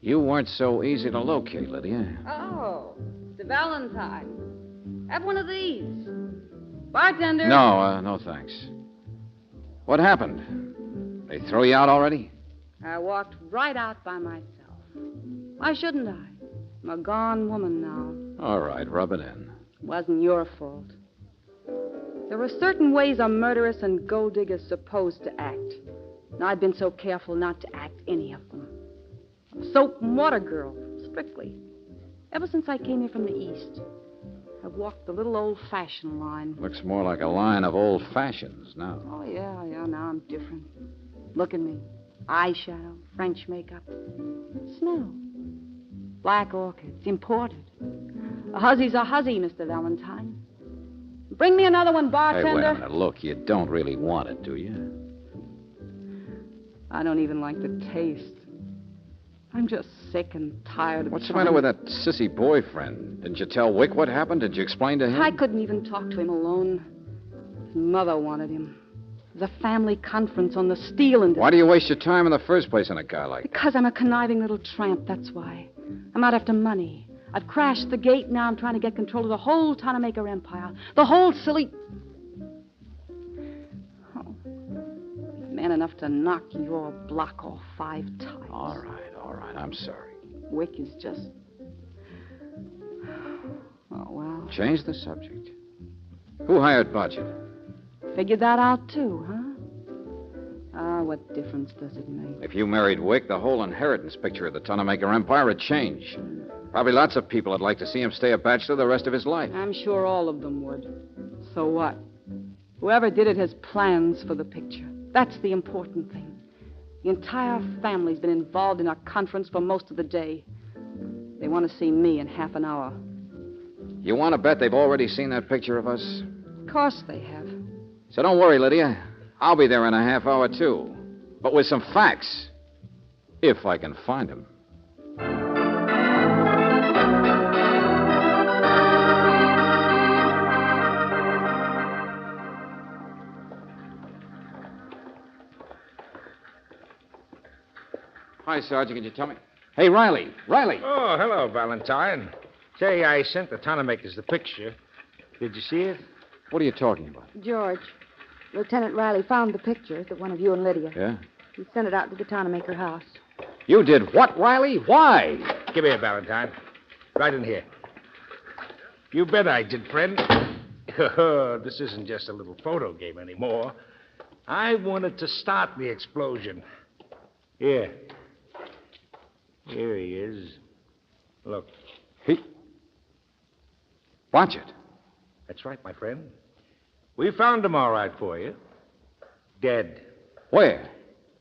You weren't so easy to locate, Lydia. Oh, Mr. Valentine. Have one of these. Bartender. No thanks. What happened? They throw you out already? I walked right out by myself. Why shouldn't I? I'm a gone woman now. All right, rub it in. Wasn't your fault. There are certain ways a murderess and gold digger's supposed to act. And I've been so careful not to act any of them. I'm a soap and water girl, strictly. Ever since I came here from the East, I've walked the little old-fashioned line. Looks more like a line of old fashions now. Oh, yeah, now I'm different. Look at me. Eyeshadow, French makeup. Snow. Black orchids, imported. A huzzy's a huzzy, Mr. Valentine. Bring me another one, Hey, bartender. wait a minute. Look, you don't really want it, do you? I don't even like the taste. I'm just sick and tired of What's the trying- matter with that sissy boyfriend? Didn't you tell Wick what happened? Did you explain to him? I couldn't even talk to him alone. His mother wanted him. There's a family conference on the steel industry. Why do you waste your time in the first place on a guy like that? Because I'm a conniving little tramp, that's why. I'm out after money. I've crashed the gate, now I'm trying to get control of the whole Tonamaker empire. The whole silly... Oh. Man enough to knock your block off 5 times. All right. I'm sorry. Wick is just... Oh, well. Change the subject. Who hired Bodgett? Figured that out, too, huh? Ah, what difference does it make? If you married Wick, the whole inheritance picture of the Tonamaker Empire would change. Probably lots of people would like to see him stay a bachelor the rest of his life. I'm sure all of them would. So what? Whoever did it has plans for the picture. That's the important thing. The entire family's been involved in our conference for most of the day. They want to see me in half an hour. You want to bet they've already seen that picture of us? Of course they have. So don't worry, Lydia. I'll be there in a half hour, too. But with some facts. If I can find them. Hi, Sergeant. Can you tell me? Hey, Riley. Oh, hello, Valentine. Say, I sent the Tonamakers the picture. Did you see it? What are you talking about? George, Lieutenant Riley found the picture, the one of you and Lydia. Yeah? He sent it out to the Tonamaker house. You did what, Riley? Why? Give here, Valentine. Right in here. You bet I did, friend. This isn't just a little photo game anymore. I wanted to start the explosion. Here. Here he is. Look. Bodgett. That's right, my friend. We found him all right for you. Dead. Where?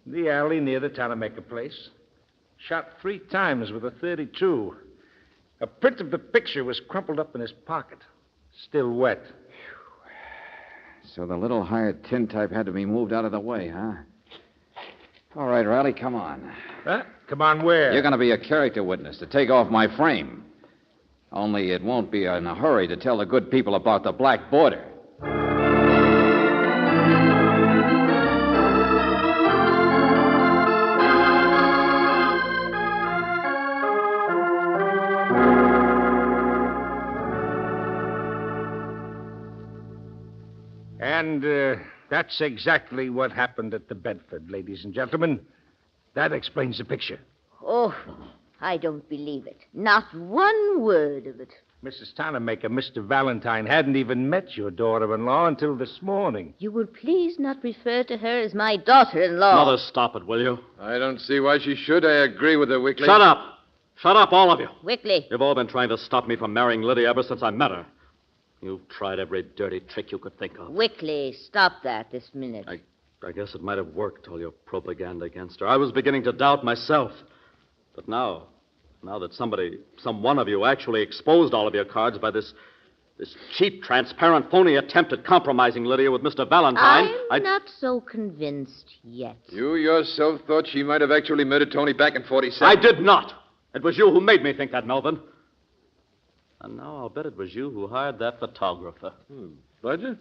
The alley near the Tonamaker place. Shot 3 times with a .32. A print of the picture was crumpled up in his pocket. Still wet. So the little hired tintype had to be moved out of the way, huh? All right, Riley, come on. Huh? Come on where? You're going to be a character witness to take off my frame. Only it won't be in a hurry to tell the good people about the Black Border. And that's exactly what happened at the Bedford, ladies and gentlemen. That explains the picture. Oh, I don't believe it. Not one word of it. Mrs. Tannemaker, Mr. Valentine hadn't even met your daughter-in-law until this morning. You will please not refer to her as my daughter-in-law. Mother, stop it, will you? I don't see why she should. I agree with her, Wickley. Shut up. Shut up, all of you. Wickley. You've all been trying to stop me from marrying Lydia ever since I met her. You've tried every dirty trick you could think of. Wickley, stop that this minute. I guess it might have worked, all your propaganda against her. I was beginning to doubt myself. But now that some one of you actually exposed all of your cards by this cheap, transparent, phony attempt at compromising Lydia with Mr. Valentine... I'm not so convinced yet. You yourself thought she might have actually murdered Tony back in 47. I did not. It was you who made me think that, Melvin. And now I'll bet it was you who hired that photographer. Roger?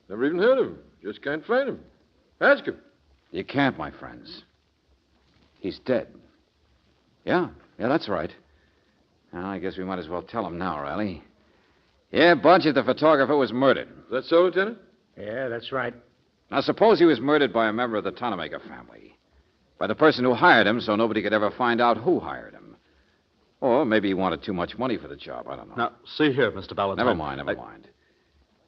Never even heard of him. Just can't find him. Ask him. You can't, my friends. He's dead. Yeah, that's right. Well, I guess we might as well tell him now, Riley. Yeah, Budget, the photographer, was murdered. Is that so, Lieutenant? Yeah, that's right. Now, suppose he was murdered by a member of the Tannemaker family. By the person who hired him, so nobody could ever find out who hired him. Or maybe he wanted too much money for the job. I don't know. Now, see here, Mr. Valentine. Never mind.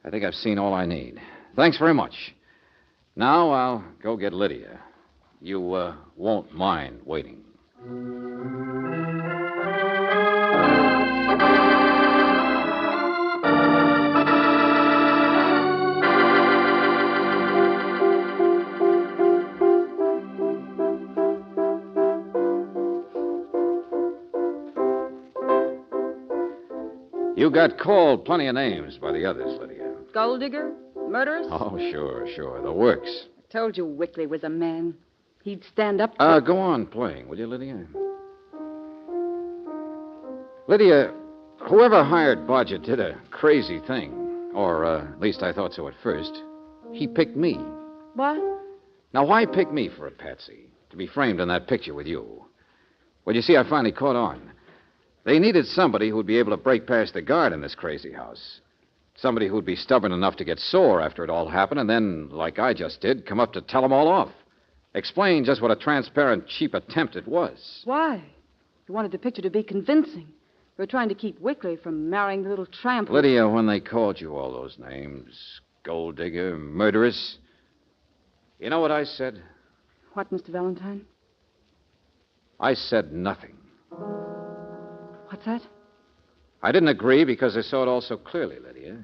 I think I've seen all I need. Thanks very much. Now I'll go get Lydia. You won't mind waiting. You got called plenty of names by the others, Lydia. Gold digger? Murderess? Oh, sure. The works. I told you Wickley was a man. He'd stand up Go on playing, will you, Lydia? Lydia, whoever hired Bodgett did a crazy thing. Or at least I thought so at first. He picked me. What? Now, why pick me for a patsy? To be framed in that picture with you? Well, you see, I finally caught on. They needed somebody who'd be able to break past the guard in this crazy house. Somebody who'd be stubborn enough to get sore after it all happened and then, like I just did, come up to tell them all off. Explain just what a transparent, cheap attempt it was. Why? You wanted the picture to be convincing. You were trying to keep Wickley from marrying the little tramp. Lydia, when they called you all those names, gold digger, murderess, you know what I said? What, Mr. Valentine? I said nothing. What's that? I didn't agree because I saw it all so clearly, Lydia.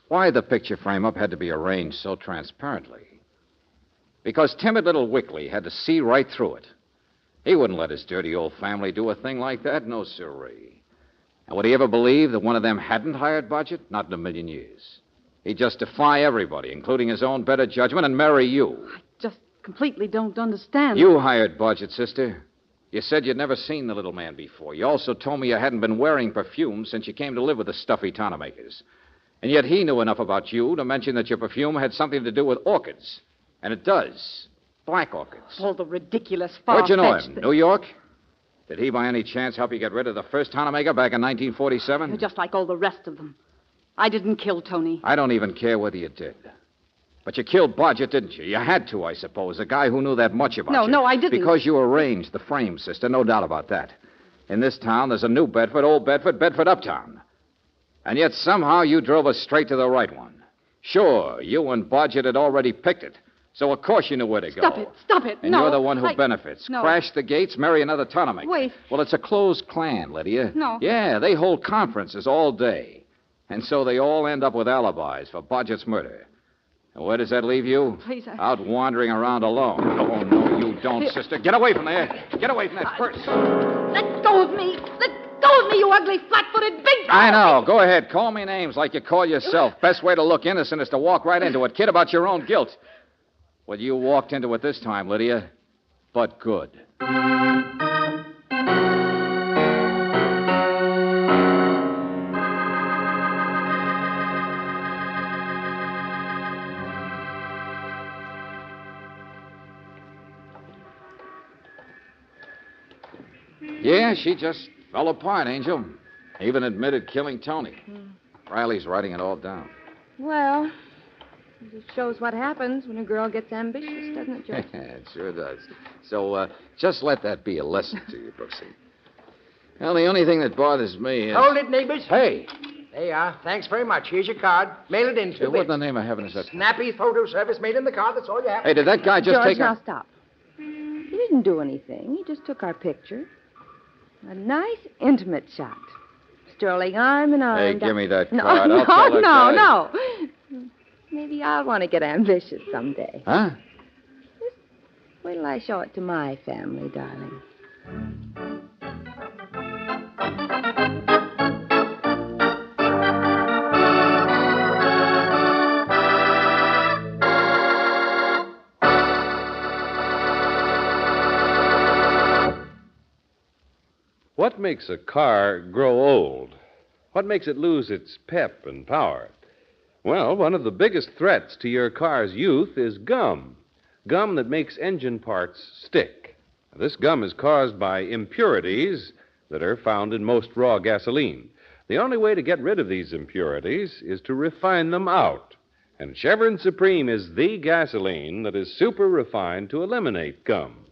Why the picture frame-up had to be arranged so transparently. Because timid little Wickley had to see right through it. He wouldn't let his dirty old family do a thing like that, no sirree. And would he ever believe that one of them hadn't hired Bodgett? Not in a million years. He'd just defy everybody, including his own better judgment, and marry you. I just completely don't understand. You hired Bodgett, sister. You said you'd never seen the little man before. You also told me you hadn't been wearing perfume since you came to live with the stuffy Tannemakers. And yet he knew enough about you to mention that your perfume had something to do with orchids. And it does. Black orchids. All the ridiculous Where'd you know far-fetched him? things. New York? Did he by any chance help you get rid of the first Tannemaker back in 1947? You're just like all the rest of them. I didn't kill Tony. I don't even care whether you did. But you killed Bodgett, didn't you? You had to, I suppose. A guy who knew that much about you. No, I didn't. Because you arranged the frame, sister. No doubt about that. In this town, there's a New Bedford, Old Bedford, Bedford Uptown. And yet somehow you drove us straight to the right one. Sure, you and Bodgett had already picked it. So of course you knew where to go. Stop it. And no, you're the one who benefits. No. Crash the gates, marry another Tannemaker. Wait. Well, it's a closed clan, Lydia. No. Yeah, they hold conferences all day. And so they all end up with alibis for Bodgett's murder. And where does that leave you? Please, Out wandering around alone. Oh, no, you don't, Here. sister. Get away from there. Get away from that purse. Let go of me. Let go of me, you ugly, flat-footed, big... I know. Go ahead. Call me names like you call yourself. Best way to look innocent is to walk right into it. Kid about your own guilt. Well, you walked into it this time, Lydia. But good. Yeah, she just fell apart, Angel. Even admitted killing Tony. Riley's writing it all down. Well, it shows what happens when a girl gets ambitious, doesn't it, George? It sure does. So, just let that be a lesson to you, Brooksie. Well, the only thing that bothers me is... Hold it, neighbors. Hey! There you are. Thanks very much. Here's your card. Mail it in to What in the name of heaven is that? Snappy photo service made in the card. That's all you have. Hey, did that guy just George, take now stop. He didn't do anything. He just took our picture. A nice, intimate shot. Strolling arm in arm. Hey, give me that No, card. no, I'll tell that guy. no. Maybe I'll want to get ambitious someday. Huh? Wait till I show it to my family, darling. What makes a car grow old? What makes it lose its pep and power? Well, one of the biggest threats to your car's youth is gum. Gum that makes engine parts stick. This gum is caused by impurities that are found in most raw gasoline. The only way to get rid of these impurities is to refine them out. And Chevron Supreme is the gasoline that is super refined to eliminate gum.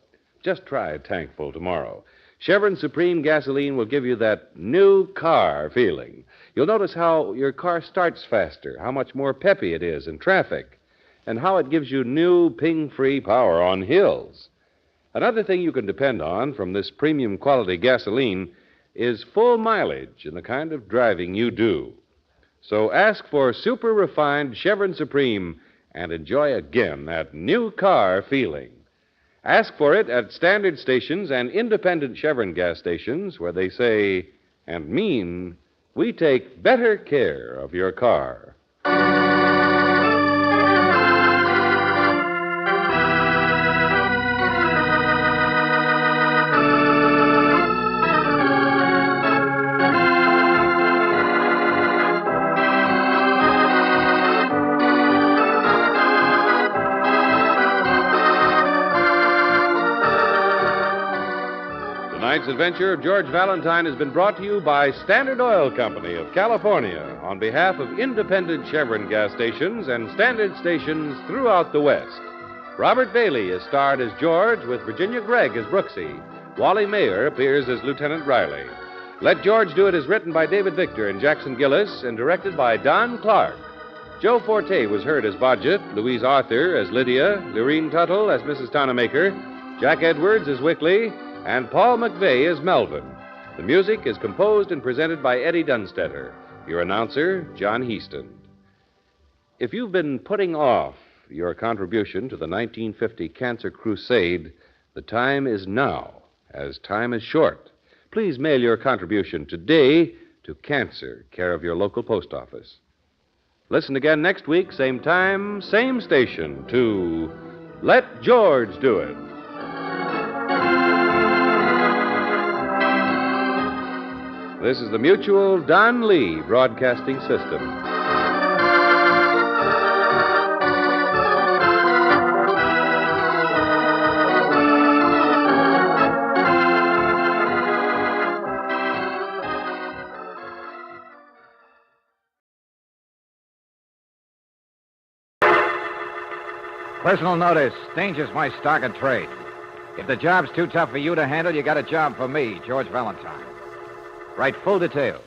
Just try a tankful tomorrow. Chevron Supreme gasoline will give you that new car feeling. You'll notice how your car starts faster, how much more peppy it is in traffic, and how it gives you new ping-free power on hills. Another thing you can depend on from this premium quality gasoline is full mileage in the kind of driving you do. So ask for super refined Chevron Supreme and enjoy again that new car feeling. Ask for it at standard stations and independent Chevron gas stations where they say and mean, we take better care of your car. Tonight's adventure of George Valentine has been brought to you by Standard Oil Company of California on behalf of independent Chevron gas stations and standard stations throughout the West. Robert Bailey is starred as George with Virginia Gregg as Brooksie. Wally Mayer appears as Lieutenant Riley. Let George Do It is written by David Victor and Jackson Gillis and directed by Don Clark. Joe Forte was heard as Bodgett, Louise Arthur as Lydia, Lorene Tuttle as Mrs. Tannemaker, Jack Edwards as Wickley, and Paul McVeigh as Melvin. The music is composed and presented by Eddie Dunstetter. Your announcer, John Heaston. If you've been putting off your contribution to the 1950 Cancer Crusade, the time is now, as time is short. Please mail your contribution today to Cancer, care of your local post office. Listen again next week, same time, same station, to Let George Do It. This is the Mutual Don Lee Broadcasting System. Personal notice. Danger's my stock and trade. If the job's too tough for you to handle, you got a job for me, George Valentine. Write full details.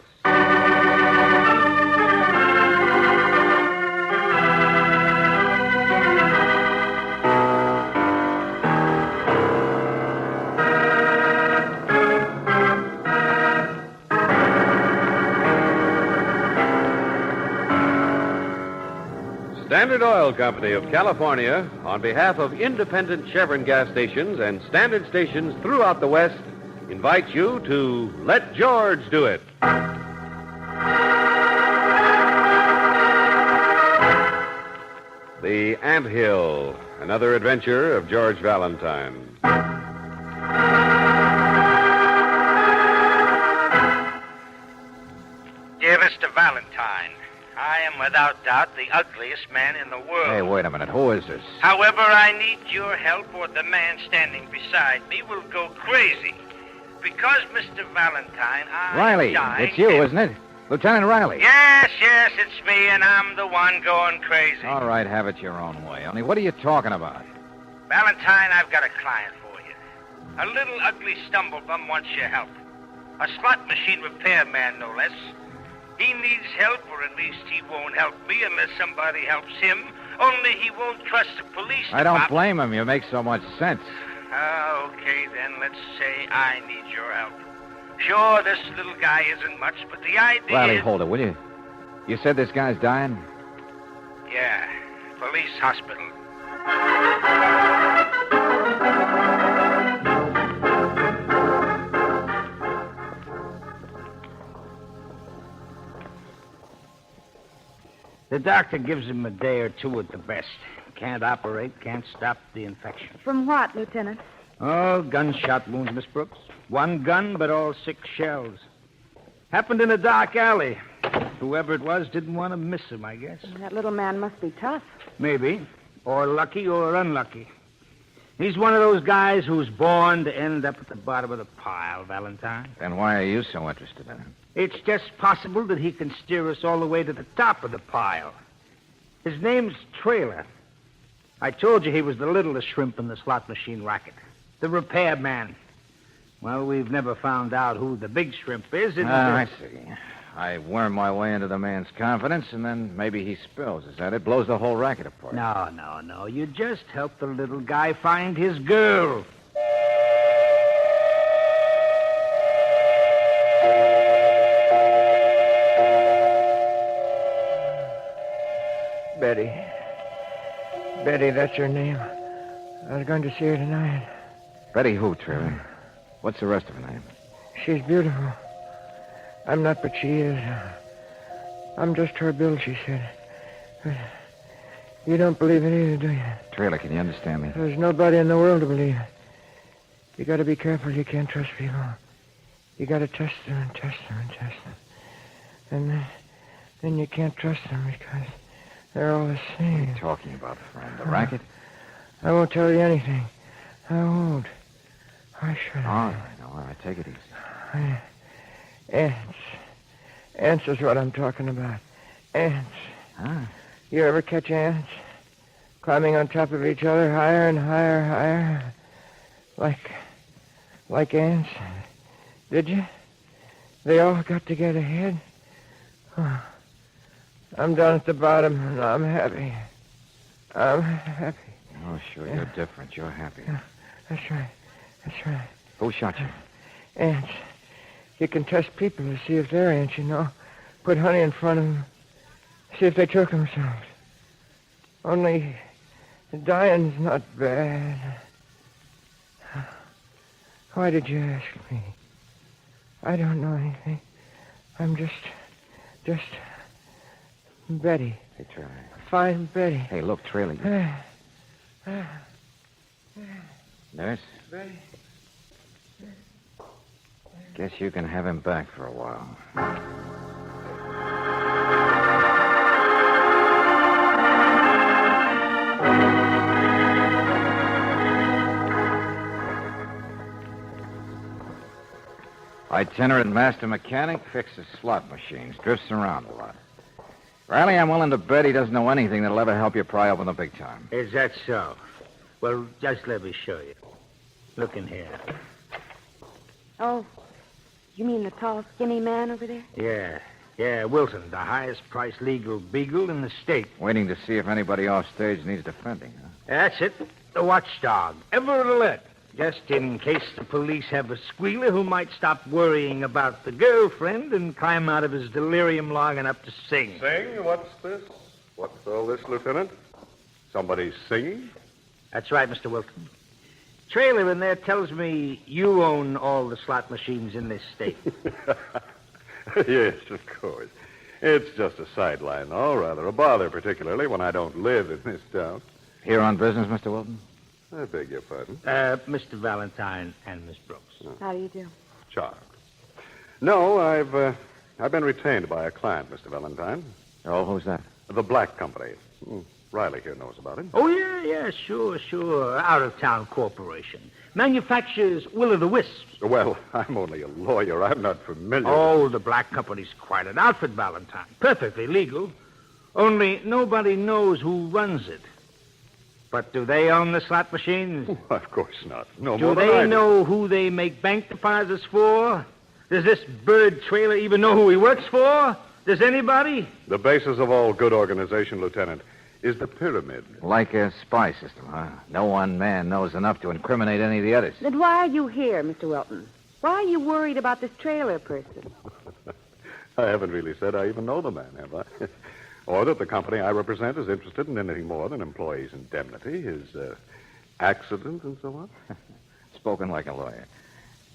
Standard Oil Company of California, on behalf of independent Chevron gas stations and standard stations throughout the West, invite you to Let George Do It. The Anthill, another adventure of George Valentine. Dear Mr. Valentine, I am without doubt the ugliest man in the world. Hey, wait a minute. Who is this? However, I need your help or the man standing beside me will go crazy. Because, Mr. Valentine, I'm Riley. dying. It's you, isn't it? Lieutenant Riley. Yes, it's me, and I'm the one going crazy. All right, have it your own way. Only what are you talking about? Valentine, I've got a client for you. A little ugly stumblebum wants your help. A slot machine repairman, no less. He needs help, or at least he won't help me unless somebody helps him. Only he won't trust the police I don't department. blame him. You make so much sense. Okay, then, let's say I need your help. Sure, this little guy isn't much, but the idea Riley, is... hold it, will you? You said this guy's dying? Yeah, police hospital. The doctor gives him a day or two at the best. Can't operate, can't stop the infection. From what, Lieutenant? Oh, gunshot wounds, Miss Brooks. One gun, but all 6 shells. Happened in a dark alley. Whoever it was didn't want to miss him, I guess. That little man must be tough. Maybe. Or lucky or unlucky. He's one of those guys who's born to end up at the bottom of the pile, Valentine. Then why are you so interested in him? It's just possible that he can steer us all the way to the top of the pile. His name's Trailer. I told you he was the littlest shrimp in the slot machine racket. The repairman. Well, we've never found out who the big shrimp is. I see. I worm my way into the man's confidence, and then maybe he spills. Is that it? Blows the whole racket apart. No. You just help the little guy find his girl. Betty. Betty, that's her name. I was going to see her tonight. Betty who, Trailer? What's the rest of her name? She's beautiful. I'm not, but she is. I'm just her build, she said. But you don't believe it either, do you? Trailer, can you understand me? There's nobody in the world to believe it. You got to be careful. You can't trust people. You got to test them and test them and test them. And then you can't trust them because they're all the same. What are you talking about, friend? The racket? I won't tell you anything. I won't. I should. All right. Take it easy. Ants. Ants is what I'm talking about. Ants. Huh? You ever catch ants? Climbing on top of each other, higher and higher. Like ants. Did you? They all got to get ahead. Oh. I'm down at the bottom, and I'm happy. I'm happy. Oh, sure, you're different. You're happy. That's right. Who shot you? Ants. You can test people to see if they're ants, you know. Put honey in front of them. See if they choke themselves. Only dying's not bad. Why did you ask me? I don't know anything. I'm just Betty. Hey, Trailer. Fine Betty. Hey, look, Trailer. Nurse? Betty. Guess you can have him back for a while. Itinerant master mechanic, fixes slot machines, drifts around a lot. Riley, I'm willing to bet he doesn't know anything that'll ever help you pry open the big time. Is that so? Well, just let me show you. Look in here. Oh, you mean the tall, skinny man over there? Yeah, Wilton, the highest priced legal beagle in the state. Waiting to see if anybody off stage needs defending, huh? That's it. The watchdog. Ever alert. Just in case the police have a squealer who might stop worrying about the girlfriend and climb out of his delirium long enough to sing. Sing? What's this? What's all this, Lieutenant? Somebody singing? That's right, Mr. Wilton. trailer in there tells me you own all the slot machines in this state. Yes, of course. It's just a sideline, though, rather a bother, particularly when I don't live in this town. Here on business, Mr. Wilton? I beg your pardon. Mr. Valentine and Miss Brooks. How do you do? Charmed. No, I've been retained by a client, Mr. Valentine. Oh, who's that? The Black Company. Riley here knows about it. Oh, yeah, sure. Out-of-town corporation. Manufactures will-o'-the-wisps. Well, I'm only a lawyer. I'm not familiar. Oh, the Black Company's quite an outfit, Valentine. Perfectly legal. Only nobody knows who runs it. But do they own the slot machines? Of course not. No Do more than I they do. know who they make bank deposits for? Does this bird trailer even know who he works for? Does anybody? The basis of all good organization, Lieutenant, is the pyramid. Like a spy system, huh? No one man knows enough to incriminate any of the others. Then why are you here, Mr. Wilton? Why are you worried about this trailer person? I haven't really said I even know the man, have I? Or that the company I represent is interested in anything more than employees' indemnity, his accident, and so on. Spoken like a lawyer.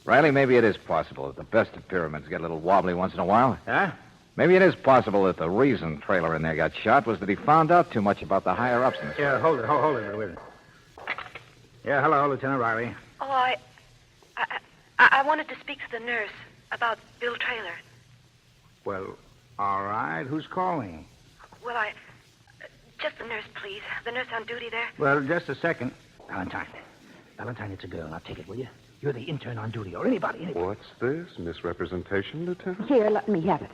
Riley, maybe it is possible that the best of pyramids get a little wobbly once in a while. Huh? Maybe it is possible that the reason trailer in there got shot was that he found out too much about the higher-ups in the Yeah, hold it. Wait a minute. Yeah, hello, Lieutenant Riley. Oh, I wanted to speak to the nurse about Bill Traylor. Well, all right. Who's calling? Well, just the nurse, please. The nurse on duty there. Well, just a second. Valentine, it's a girl. Now take it, will you? You're the intern on duty, or anybody. What's this? Misrepresentation, Lieutenant? Here, let me have it.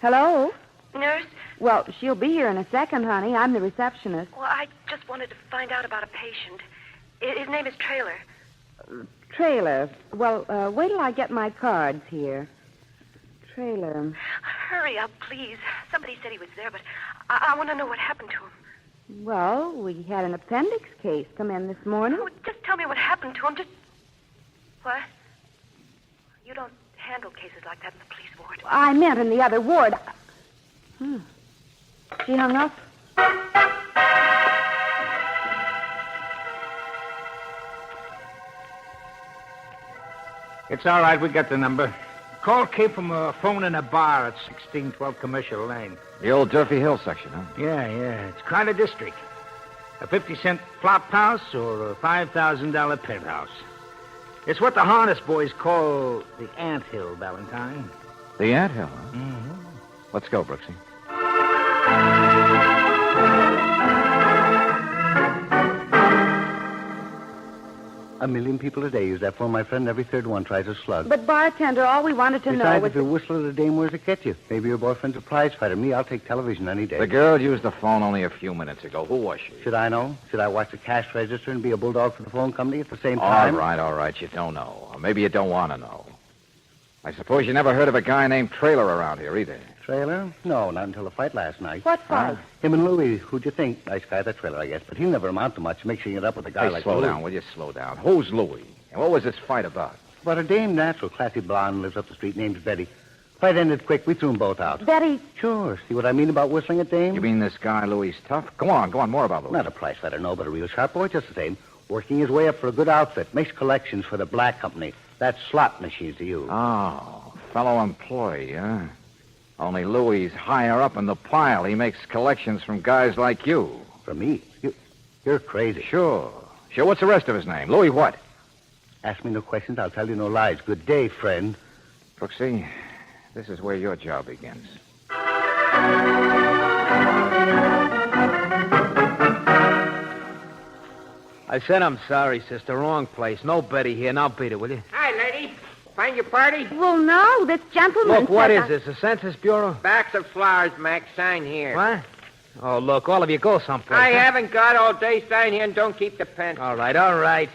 Hello? Nurse? Well, she'll be here in a second, honey. I'm the receptionist. Well, I just wanted to find out about a patient. His name is Traylor. Trailer. Well, wait till I get my cards here. Trailer. Hurry up, please. Somebody said he was there, but I want to know what happened to him. Well, we had an appendix case come in this morning. Oh, just tell me what happened to him. What? You don't handle cases like that in the police ward. I meant in the other ward. She hung up. It's all right. We got the number. Call came from a phone in a bar at 1612 Commercial Lane. The old Durfee Hill section, huh? Yeah. It's quite a district. A 50-cent flop house or a $5,000 penthouse. It's what the harness boys call the anthill, Valentine. The anthill, huh? Mm-hmm. Let's go, Brooksie. A million people a day use that phone, my friend. Every third one tries a slug. But, bartender, all we wanted to know Besides, was... if you're whistling at a dame, where's to catch you? Maybe your boyfriend's a prize fighter. Me, I'll take television any day. The girl used the phone only a few minutes ago. Who was she? Should I know? Should I watch the cash register and be a bulldog for the phone company at the same time? All right. You don't know. Or maybe you don't want to know. I suppose you never heard of a guy named Traylor around here, either. Traylor? No, not until the fight last night. What fight? Him and Louie. Who'd you think? Nice guy, that Traylor, I guess. But he'll never amount to much, mixing it up with a guy Hey, like slow Louie. down, will you? Slow down. Who's Louie? And what was this fight about? But a dame, natural, classy blonde, lives up the street, named Betty. Fight ended quick. We threw them both out. Betty? Sure. See what I mean about whistling at dame? You mean this guy Louie's tough? Go on, more about Louie. Not a price fighter, no, but a real sharp boy, just the same. Working his way up for a good outfit. Makes collections for the Black Company. That's slot machines to use. Oh, fellow employee, huh? Only Louie's higher up in the pile. He makes collections from guys like you. From me? You're crazy. Sure. What's the rest of his name? Louie what? Ask me no questions, I'll tell you no lies. Good day, friend. Brooksie, this is where your job begins. I said I'm sorry, sister. Wrong place. No Betty here. Now beat it, will you? Hi, lady. Find your party? Well, no, this gentleman... Look, what said is this, the Census Bureau? Backs of flowers, Max. Sign here. What? Oh, look, all of you go someplace. I huh? haven't got all day. Sign here and don't keep the pen. All right.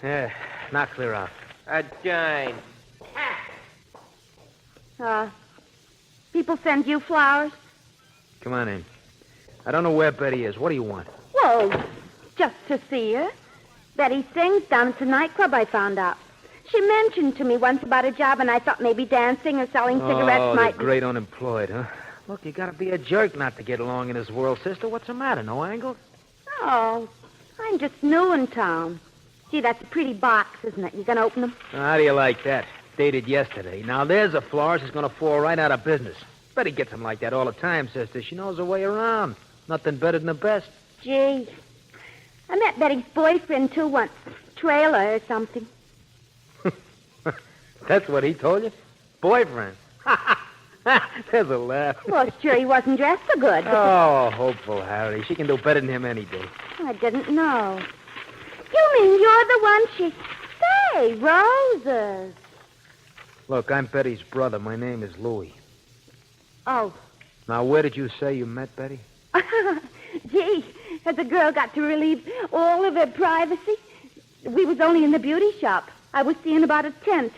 Yeah, now clear out. A dime. People send you flowers? Come on in. I don't know where Betty is. What do you want? Well, just to see her. Betty sings down at the nightclub, I found out. She mentioned to me once about a job, and I thought maybe dancing or selling cigarettes might the great unemployed, huh? Look, you gotta be a jerk not to get along in this world, sister. What's the matter? No angles? Oh, I I'm just new in town. Gee, that's a pretty box, isn't it? You gonna open them? How do you like that? Dated yesterday. Now, there's a florist who's going to fall right out of business. Betty gets them like that all the time, sister. She knows her way around. Nothing better than the best. Gee, I met Betty's boyfriend, too, once. Trailer or something. That's what he told you? Boyfriend. There's a laugh. Well, sure he wasn't dressed so good. Oh, hopeful Harry. She can do better than him any day. I didn't know. You mean you're the one she... Say, roses. Look, I'm Betty's brother. My name is Louis. Oh. Now, where did you say you met Betty? Gee, has the girl got to relieve all of her privacy? We was only in the beauty shop. I was seeing about a tent.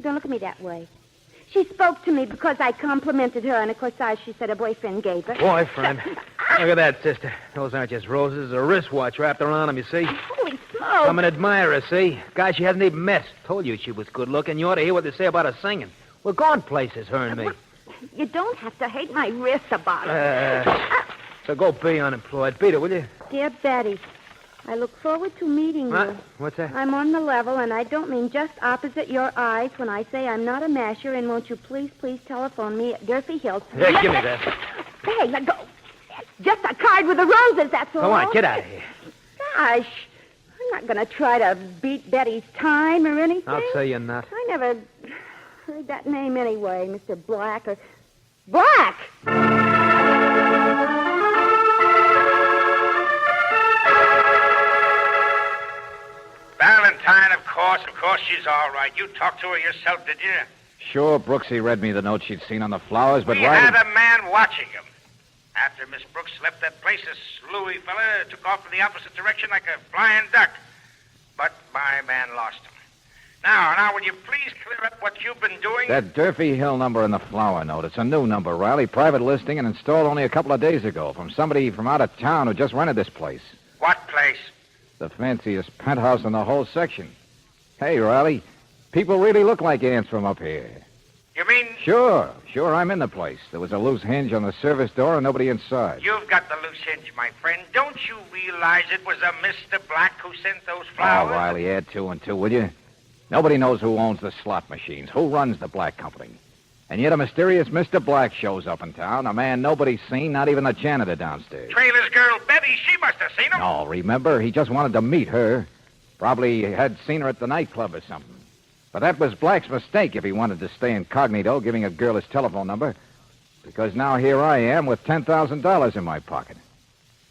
Don't look at me that way. She spoke to me because I complimented her on a corsage she said her boyfriend gave her. Boyfriend? Look at that, sister. Those aren't just roses. A wristwatch wrapped around them, you see? Holy smoke. I'm an admirer, see? Guy she hasn't even met. Told you she was good looking. You ought to hear what they say about her singing. We're gone places, her and me. You don't have to hate my wrist about it. So go be unemployed. Beat it, will you? Dear Betty, I look forward to meeting you. What's that? I'm on the level, and I don't mean just opposite your eyes when I say I'm not a masher, and won't you please telephone me at Durfee Hills? Hey, give me that. Hey, let go. Just a card with the roses, that's all. Come on, get out of here. Gosh, I'm not going to try to beat Betty's time or anything. I'll say you're not. I never heard that name anyway, Mr. Black or... Black! Valentine, of course, she's all right. You talked to her yourself, did you? Sure, Brooksie read me the note she'd seen on the flowers, but we had a man watching him. After Miss Brooks left that place, this Louis fella took off in the opposite direction like a flying duck. But my man lost him. Now, will you please clear up what you've been doing? That Durfee Hill number in the flower note. It's a new number, Riley. Private listing and installed only a couple of days ago from somebody from out of town who just rented this place. What place? The fanciest penthouse in the whole section. Hey, Riley, people really look like ants from up here. You mean... Sure, I'm in the place. There was a loose hinge on the service door and nobody inside. You've got the loose hinge, my friend. Don't you realize it was a Mr. Black who sent those flowers? Oh, Riley, add two and two, will you? Nobody knows who owns the slot machines, who runs the Black Company. And yet a mysterious Mr. Black shows up in town, a man nobody's seen, not even the janitor downstairs. Trailer's girl, Betty, she must have seen him. No, remember, he just wanted to meet her. Probably had seen her at the nightclub or something. But that was Black's mistake if he wanted to stay incognito, giving a girl his telephone number. Because now here I am with $10,000 in my pocket.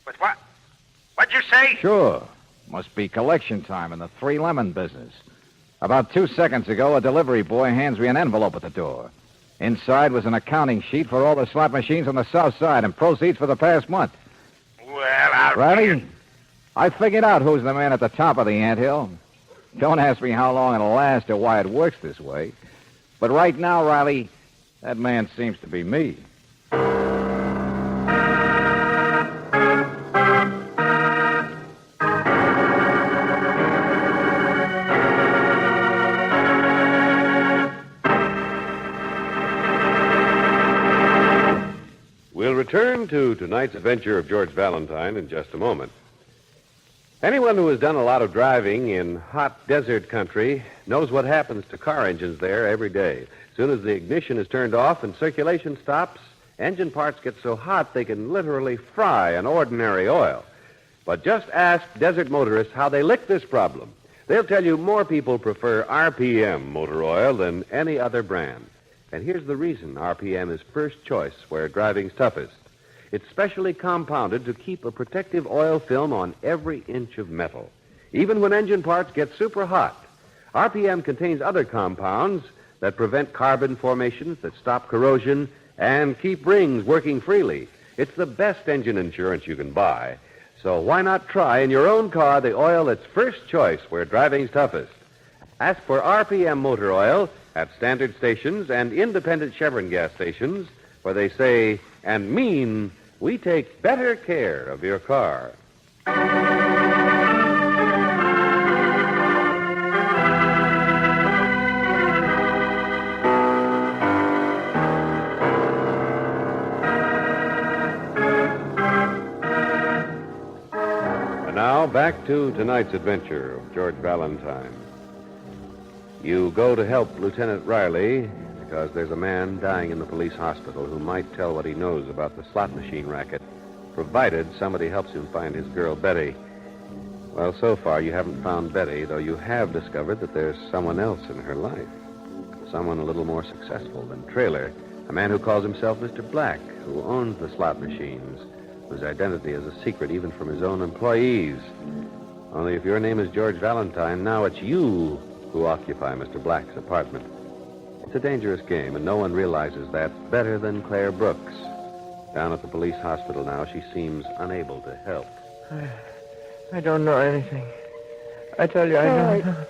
With what? What'd you say? Sure. Must be collection time in the 3 Lemon business. About 2 seconds ago, a delivery boy hands me an envelope at the door. Inside was an accounting sheet for all the slot machines on the south side and proceeds for the past month. Well, I'll... Riley, I figured out who's the man at the top of the anthill. Don't ask me how long it'll last or why it works this way. But right now, Riley, that man seems to be me. We'll return to tonight's adventure of George Valentine in just a moment. Anyone who has done a lot of driving in hot desert country knows what happens to car engines there every day. As soon as the ignition is turned off and circulation stops, engine parts get so hot they can literally fry an ordinary oil. But just ask desert motorists how they lick this problem. They'll tell you more people prefer RPM motor oil than any other brand. And here's the reason RPM is first choice where driving's toughest. It's specially compounded to keep a protective oil film on every inch of metal. Even when engine parts get super hot, RPM contains other compounds that prevent carbon formations, that stop corrosion, and keep rings working freely. It's the best engine insurance you can buy. So why not try in your own car the oil that's first choice where driving's toughest? Ask for RPM motor oil at standard stations and independent Chevron gas stations where they say and mean we take better care of your car. And now, back to tonight's adventure of George Valentine. You go to help Lieutenant Riley because there's a man dying in the police hospital who might tell what he knows about the slot machine racket, provided somebody helps him find his girl, Betty. Well, so far you haven't found Betty, though you have discovered that there's someone else in her life. Someone a little more successful than Trailer. A man who calls himself Mr. Black, who owns the slot machines, whose identity is a secret even from his own employees. Only if your name is George Valentine, now it's you who occupy Mr. Black's apartment. It's a dangerous game, and no one realizes that better than Claire Brooks. Down at the police hospital now, she seems unable to help. I don't know anything. I tell you, I don't know.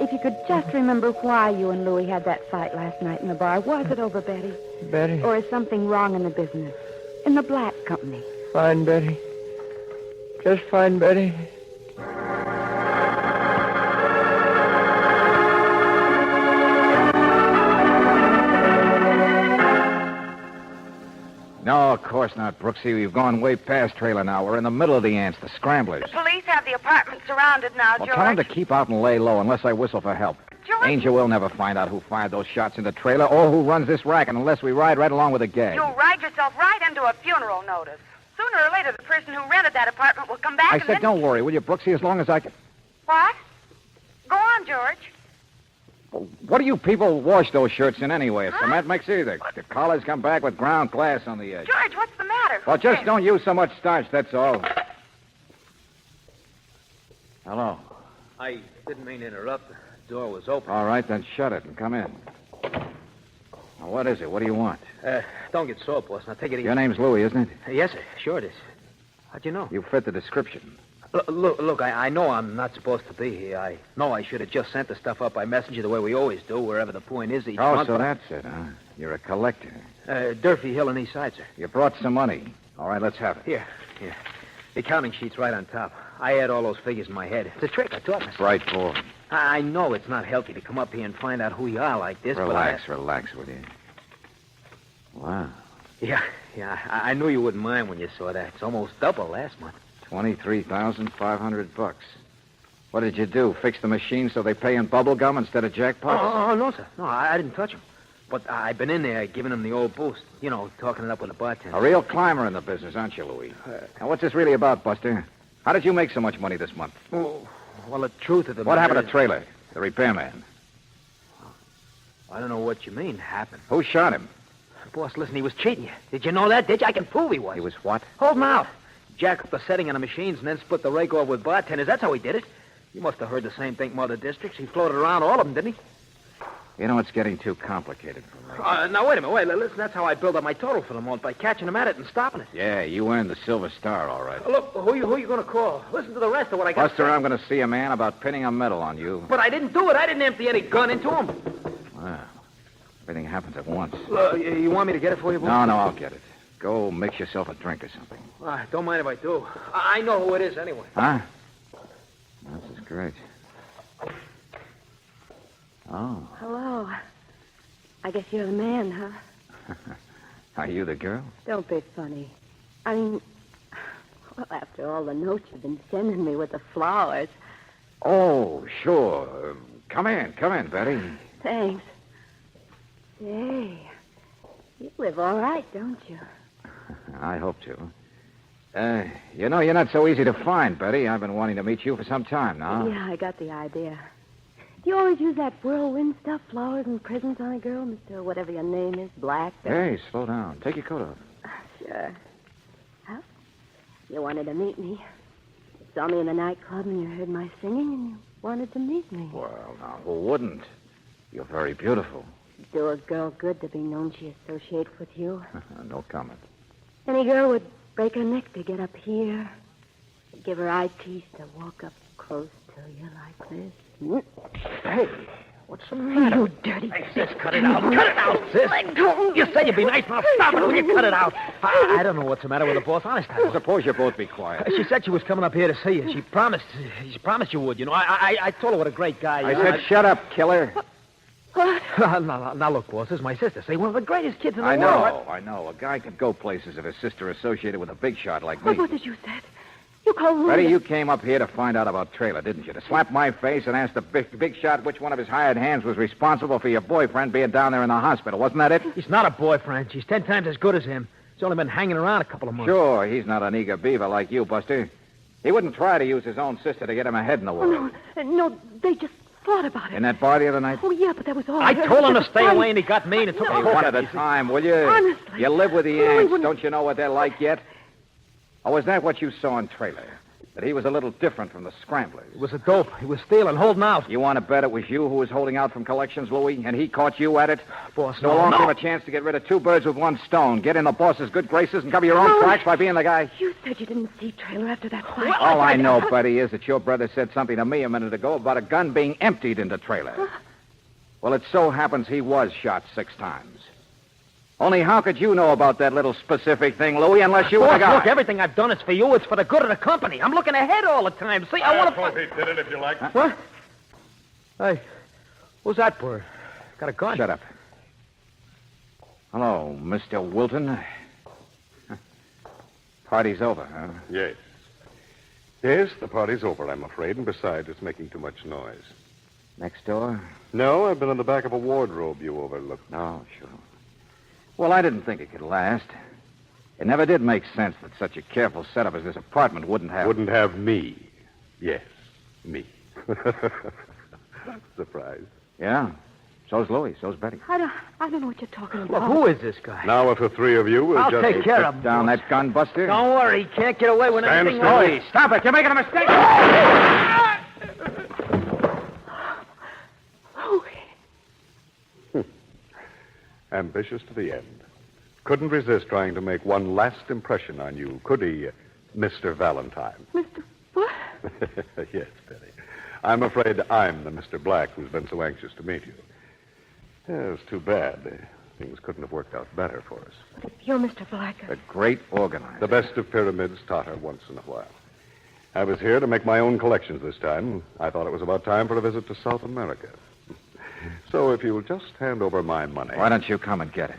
If you could just remember why you and Louis had that fight last night in the bar. Was it over Betty? Betty? Or is something wrong in the business? In the Black Company? Find Betty. Just find Betty. No, of course not, Brooksie. We've gone way past Trailer now. We're in the middle of the ants, the scramblers. The police have the apartment surrounded now, Well, George. tell them to keep out and lay low unless I whistle for help. George? Angel will never find out who fired those shots in the trailer or who runs this racket unless we ride right along with the gang. You'll ride yourself right into a funeral notice. Sooner or later, the person who rented that apartment will come back I and said, then... don't worry, will you, Brooksie, as long as I can... What? Go on, George. What do you people wash those shirts in anyway? It's cement mix either. The collars come back with ground glass on the edge. George, what's the matter? Well, just don't use so much starch, that's all. Hello. I didn't mean to interrupt. The door was open. All right, then shut it and come in. Now, what is it? What do you want? Don't get sore, boss. Now, take it easy. Your name's Louis, isn't it? Yes, sir. Sure it is. How'd you know? You fit the description. Look, I know I'm not supposed to be here. I know I should have just sent the stuff up by messenger the way we always do, wherever the point is each month. So that's it, huh? You're a collector. Durfee Hill and East Side, sir. You brought some money. All right, let's have it. Here. The accounting sheet's right on top. I had all those figures in my head. It's a trick, I taught myself. Bright boy. I know it's not healthy to come up here and find out who you are like this, Relax, will you? Wow. Yeah, I knew you wouldn't mind when you saw that. It's almost double last month. $23,500. What did you do? Fix the machine so they pay in bubble gum instead of jackpots? Oh, no, sir. No, I didn't touch them. But I've been in there giving them the old boost. You know, talking it up with the bartender. A real climber in the business, aren't you, Louis? Now, what's this really about, Buster? How did you make so much money this month? Well, the truth of the What matter happened to is- Trailer, the repairman? I don't know what you mean, happened. Who shot him? Boss, listen, he was cheating you. Did you know that? Did you? I can prove he was. He was what? Hold him out. Jack up the setting on the machines and then split the rake off with bartenders. That's how he did it. You must have heard the same thing from other districts. He floated around all of them, didn't he? You know, it's getting too complicated for me. Now, wait a minute. Listen, that's how I build up my total for the month, by catching him at it and stopping it. Yeah, you earned the Silver Star, all right. Look, who you going to call? Listen to the rest of what I got Buster, to say. I'm going to see a man about pinning a medal on you. But I didn't do it. I didn't empty any gun into him. Wow. Everything happens at once. You want me to get it for you, boy? No, I'll get it. Go mix yourself a drink or something. Don't mind if I do. I know who it is anyway. Huh? This is great. Oh. Hello. I guess you're the man, huh? Are you the girl? Don't be funny. I mean, well, after all the notes you've been sending me with the flowers. Oh, sure. Come in, Betty. Thanks. Hey, you live all right, don't you? I hope to. You know, you're not so easy to find, Betty. I've been wanting to meet you for some time now. Yeah, I got the idea. Do you always use that whirlwind stuff, flowers and presents on a girl, Mr. whatever your name is, Black? Hey, slow down. Take your coat off. Sure. Well, you wanted to meet me. You saw me in the nightclub and you heard my singing and you wanted to meet me. Well, now, who wouldn't? You're very beautiful. It'd do a girl good to be known she associates with you. No comment. Any girl would break her neck to get up here. Give her eye teeth to walk up close to you like this. Hey, what's the matter? You dirty Hey, sis, cut it out. Cut it out, sis. Let go. You said you'd be nice. Now stop it. Will you cut it out? I don't know what's the matter with the boss. Honest, I don't. Suppose you both be quiet. She said she was coming up here to see you. She promised you would, you know. I told her what a great guy you I are. said, shut up, killer. What? Now, look, boss, this is my sister. Say, one of the greatest kids in the world. I know. A guy could go places if his sister associated with a big shot like me. What was it you said? You call Louis. Betty, you came up here to find out about Trailer, didn't you? To slap my face and ask the big shot which one of his hired hands was responsible for your boyfriend being down there in the hospital. Wasn't that it? He's not a boyfriend. She's 10 times as good as him. He's only been hanging around a couple of months. Sure, he's not an eager beaver like you, Buster. He wouldn't try to use his own sister to get him ahead in the world. No, they just thought about it. In that bar the other night? Oh, yeah, but that was all. I told him to stay away, and he got mean and took Hey, a one at a time, will you? Honestly. You live with the Louis Yanks. wouldn't- Don't you know what they're like yet? Or was that what you saw in Trailer? That he was a little different from the Scramblers? It was a dope. He was stealing, holding out. You want to bet it was you who was holding out from collections, Louis, and he caught you at it? Boss, So long came a chance to get rid of two birds with one stone. Get in the boss's good graces and cover your own tracks by being the guy. You said you didn't see Trailer after that fight. All I know, Betty, is that your brother said something to me a minute ago about a gun being emptied into Trailer. Well, it so happens he was shot 6 times. Only how could you know about that little specific thing, Louis, unless you were the Boss, guy? look, everything I've done is for you. It's for the good of the company. I'm looking ahead all the time. See, I want to... He did it if you like. What? Hey, who's that for? Got a gun? Shut up. Hello, Mr. Wilton. Party's over, huh? Yes. Yes, the party's over, I'm afraid, and besides, it's making too much noise. Next door? No, I've been in the back of a wardrobe you overlooked. Oh, sure. Well, I didn't think it could last. It never did make sense that such a careful setup as this apartment wouldn't have... Wouldn't have me. Yes, me. Surprise. Yeah. So's Louis. So's Betty. I don't know what you're talking Look, about. who is this guy? Now, if the three of you will I'll just... take care of Put him. down that gun, Buster. Don't worry. He can't get away with Stand anything. still. Louis, stop it. You're making a mistake. Ambitious to the end. Couldn't resist trying to make one last impression on you, could he, Mr. Valentine? Mr. What? Yes, Betty. I'm afraid I'm the Mr. Black who's been so anxious to meet you. Yeah, it's too bad. Things couldn't have worked out better for us. But if you're Mr. Black. A great organizer. The best of pyramids totter once in a while. I was here to make my own collections this time. I thought it was about time for a visit to South America. So if you'll just hand over my money. Why don't you come and get it?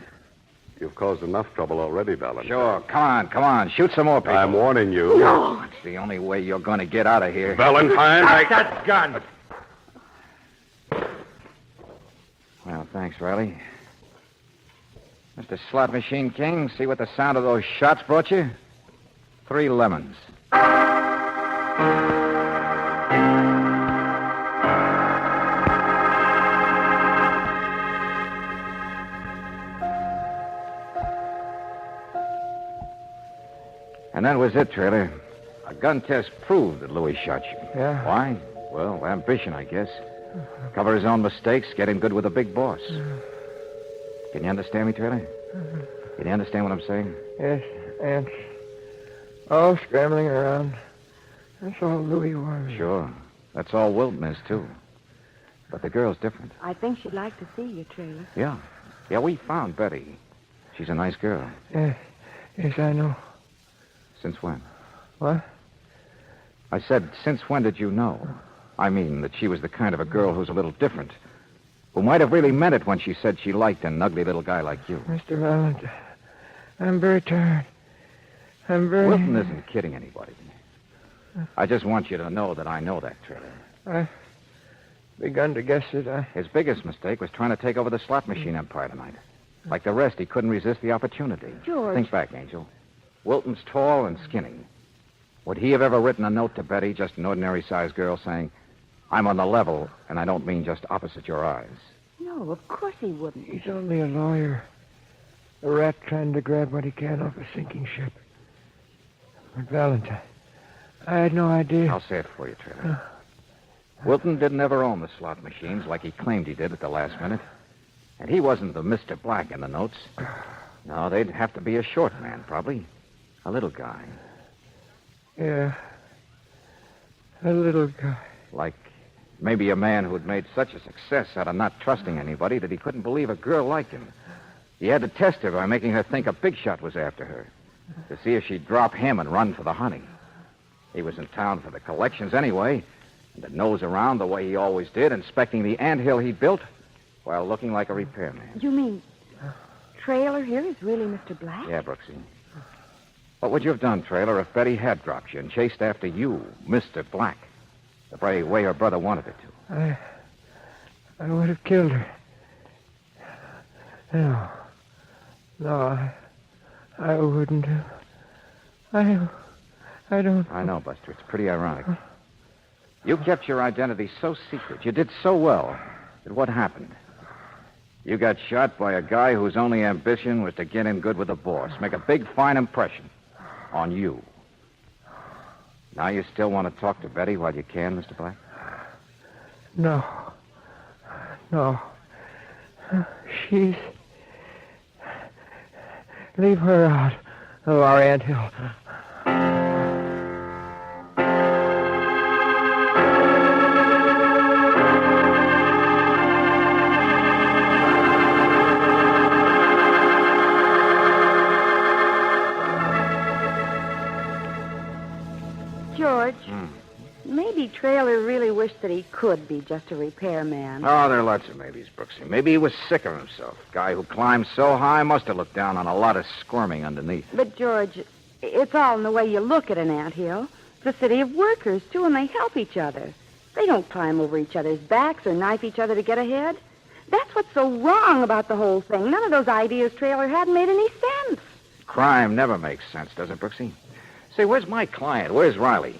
You've caused enough trouble already, Valentine. Sure. Come on. Shoot some more people. I'm warning you. No. It's the only way you're going to get out of here. Valentine, Take that gun. Well, thanks, Riley. Mr. Slot Machine King, see what the sound of those shots brought you? 3 lemons. And that was it, Trailer. A gun test proved that Louis shot you. Yeah? Why? Well, ambition, I guess. Cover his own mistakes, get him good with the big boss. Can you understand me, Trailer? Can you understand what I'm saying? Yes, ants. All scrambling around. That's all Louis was. Sure. That's all Wilton is, too. But the girl's different. I think she'd like to see you, Trailer. Yeah. Yeah, we found Betty. She's a nice girl. Yes, I know. Since when? What? I said, since when did you know? I mean, that she was the kind of a girl who's a little different. Who might have really meant it when she said she liked an ugly little guy like you. Mr. Valentine, I'm very tired. I'm very... Wilton isn't kidding anybody. I just want you to know that I know that, Trailer. I've begun to guess that His biggest mistake was trying to take over the slot machine empire tonight. Like the rest, he couldn't resist the opportunity. George. Think back, Angel. Wilton's tall and skinny. Would he have ever written a note to Betty, just an ordinary-sized girl, saying, I'm on the level, and I don't mean just opposite your eyes? No, of course he wouldn't. he's only a lawyer. A rat trying to grab what he can off a sinking ship. But Valentine, I had no idea. I'll say it for you, Trailer. Wilton didn't ever own the slot machines like he claimed he did at the last minute. And he wasn't the Mr. Black in the notes. No, they'd have to be a short man, probably. A little guy. Yeah. A little guy. Like maybe a man who'd made such a success out of not trusting anybody that he couldn't believe a girl liked him. He had to test her by making her think a big shot was after her. To see if she'd drop him and run for the honey. He was in town for the collections anyway. And to nose around the way he always did, inspecting the anthill he built while looking like a repairman. You mean Trailer here is really Mr. Black? Yeah, Brooksie. What would you have done, Trailer, if Betty had dropped you and chased after you, Mr. Black, the very way her brother wanted her to? I would have killed her. No, I wouldn't have. I don't... I know, Buster. It's pretty ironic. You kept your identity so secret. You did so well. That what happened? You got shot by a guy whose only ambition was to get in good with the boss. Make a big, fine impression on you. Now you still want to talk to Betty while you can, Mr. Black? No. She's... Leave her out of our anthill. George, maybe Trailer really wished that he could be just a repairman. Oh, there are lots of maybes, Brooksie. Maybe he was sick of himself. Guy who climbed so high must have looked down on a lot of squirming underneath. But, George, it's all in the way you look at an anthill. It's a city of workers, too, and they help each other. They don't climb over each other's backs or knife each other to get ahead. That's what's so wrong about the whole thing. None of those ideas Trailer had made any sense. Crime never makes sense, does it, Brooksie? Say, where's my client? Where's Riley?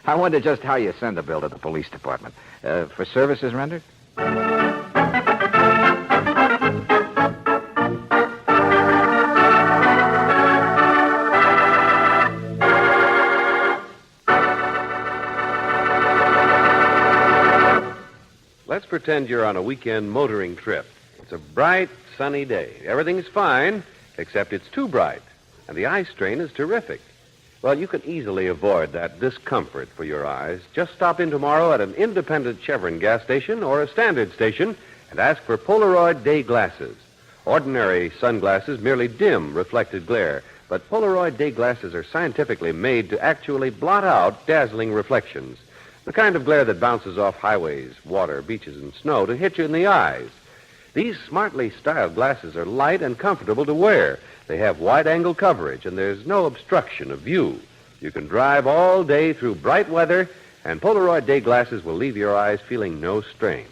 I wonder just how you send a bill to the police department. For services rendered? Let's pretend you're on a weekend motoring trip. It's a bright, sunny day. Everything's fine, except it's too bright, and the eye strain is terrific. Well, you can easily avoid that discomfort for your eyes. Just stop in tomorrow at an independent Chevron gas station or a standard station and ask for Polaroid day glasses. Ordinary sunglasses merely dim reflected glare, but Polaroid day glasses are scientifically made to actually blot out dazzling reflections. The kind of glare that bounces off highways, water, beaches, and snow to hit you in the eyes. These smartly styled glasses are light and comfortable to wear. They have wide-angle coverage, and there's no obstruction of view. You can drive all day through bright weather, and Polaroid day glasses will leave your eyes feeling no strain.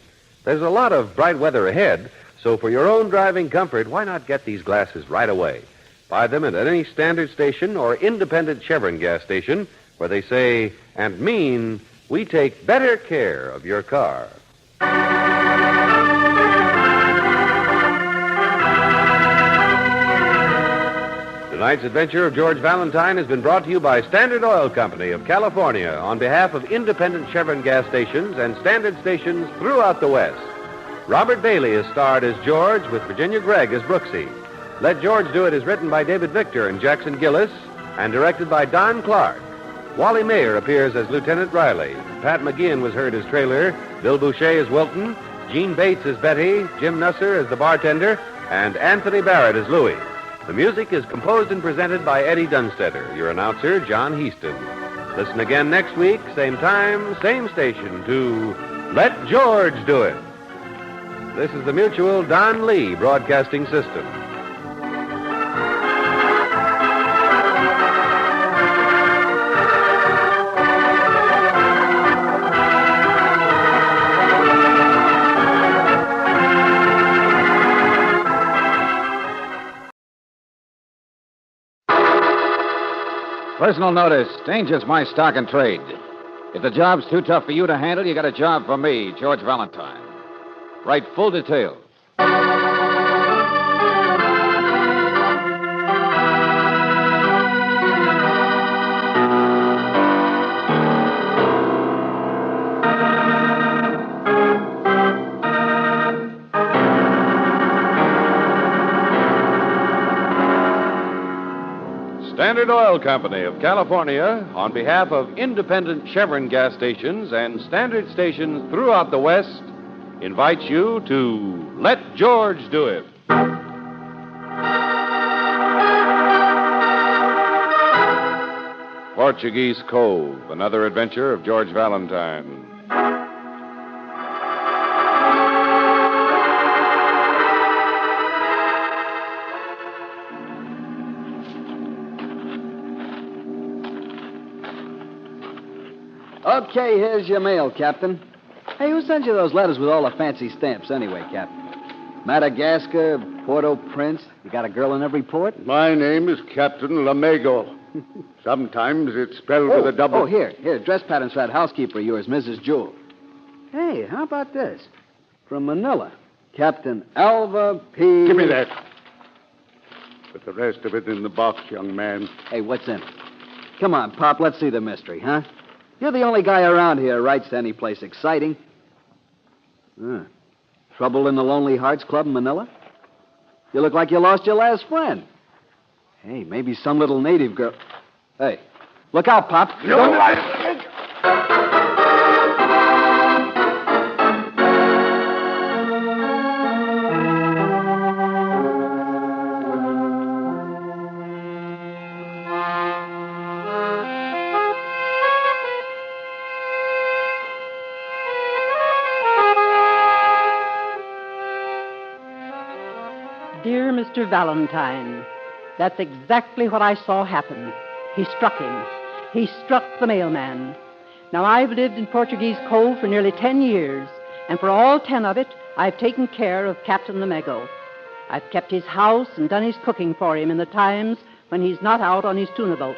There's a lot of bright weather ahead, so for your own driving comfort, why not get these glasses right away? Buy them at any standard station or independent Chevron gas station where they say and mean, we take better care of your car. Tonight's adventure of George Valentine has been brought to you by Standard Oil Company of California on behalf of independent Chevron gas stations and standard stations throughout the West. Robert Bailey is starred as George with Virginia Gregg as Brooksie. Let George Do It is written by David Victor and Jackson Gillis and directed by Don Clark. Wally Mayer appears as Lieutenant Riley. Pat McGeehan was heard as Trailer, Bill Boucher as Wilton, Gene Bates as Betty, Jim Nusser as the bartender, and Anthony Barrett as Louie. The music is composed and presented by Eddie Dunstetter, your announcer, John Heaston. Listen again next week, same time, same station, to Let George Do It. This is the Mutual Don Lee Broadcasting System. Personal notice. Danger's my stock and trade. If the job's too tough for you to handle, you got a job for me, George Valentine. Write full details. Standard Oil Company of California, on behalf of independent Chevron gas stations and standard stations throughout the West, invites you to Let George Do It. Portuguese Cove, another adventure of George Valentine. Okay, here's your mail, Captain. Hey, who sent you those letters with all the fancy stamps anyway, Captain? Madagascar, Port-au-Prince. You got a girl in every port? My name is Captain Lamego. Sometimes it's spelled with a double... Oh, here. Dress patterns for that housekeeper of yours, Mrs. Jewell. Hey, how about this? From Manila. Captain Alva P... Give me that. Put the rest of it in the box, young man. Hey, what's in it? Come on, Pop, let's see the mystery, huh? You're the only guy around here who writes to any place exciting. Trouble in the Lonely Hearts Club in Manila? You look like you lost your last friend. Hey, maybe some little native girl... Hey, look out, Pop. Dear Mr. Valentine, that's exactly what I saw happen. He struck him. He struck the mailman. Now, I've lived in Portuguese Cove for nearly 10 years, and for all 10 of it, I've taken care of Captain Lamego. I've kept his house and done his cooking for him in the times when he's not out on his tuna boat.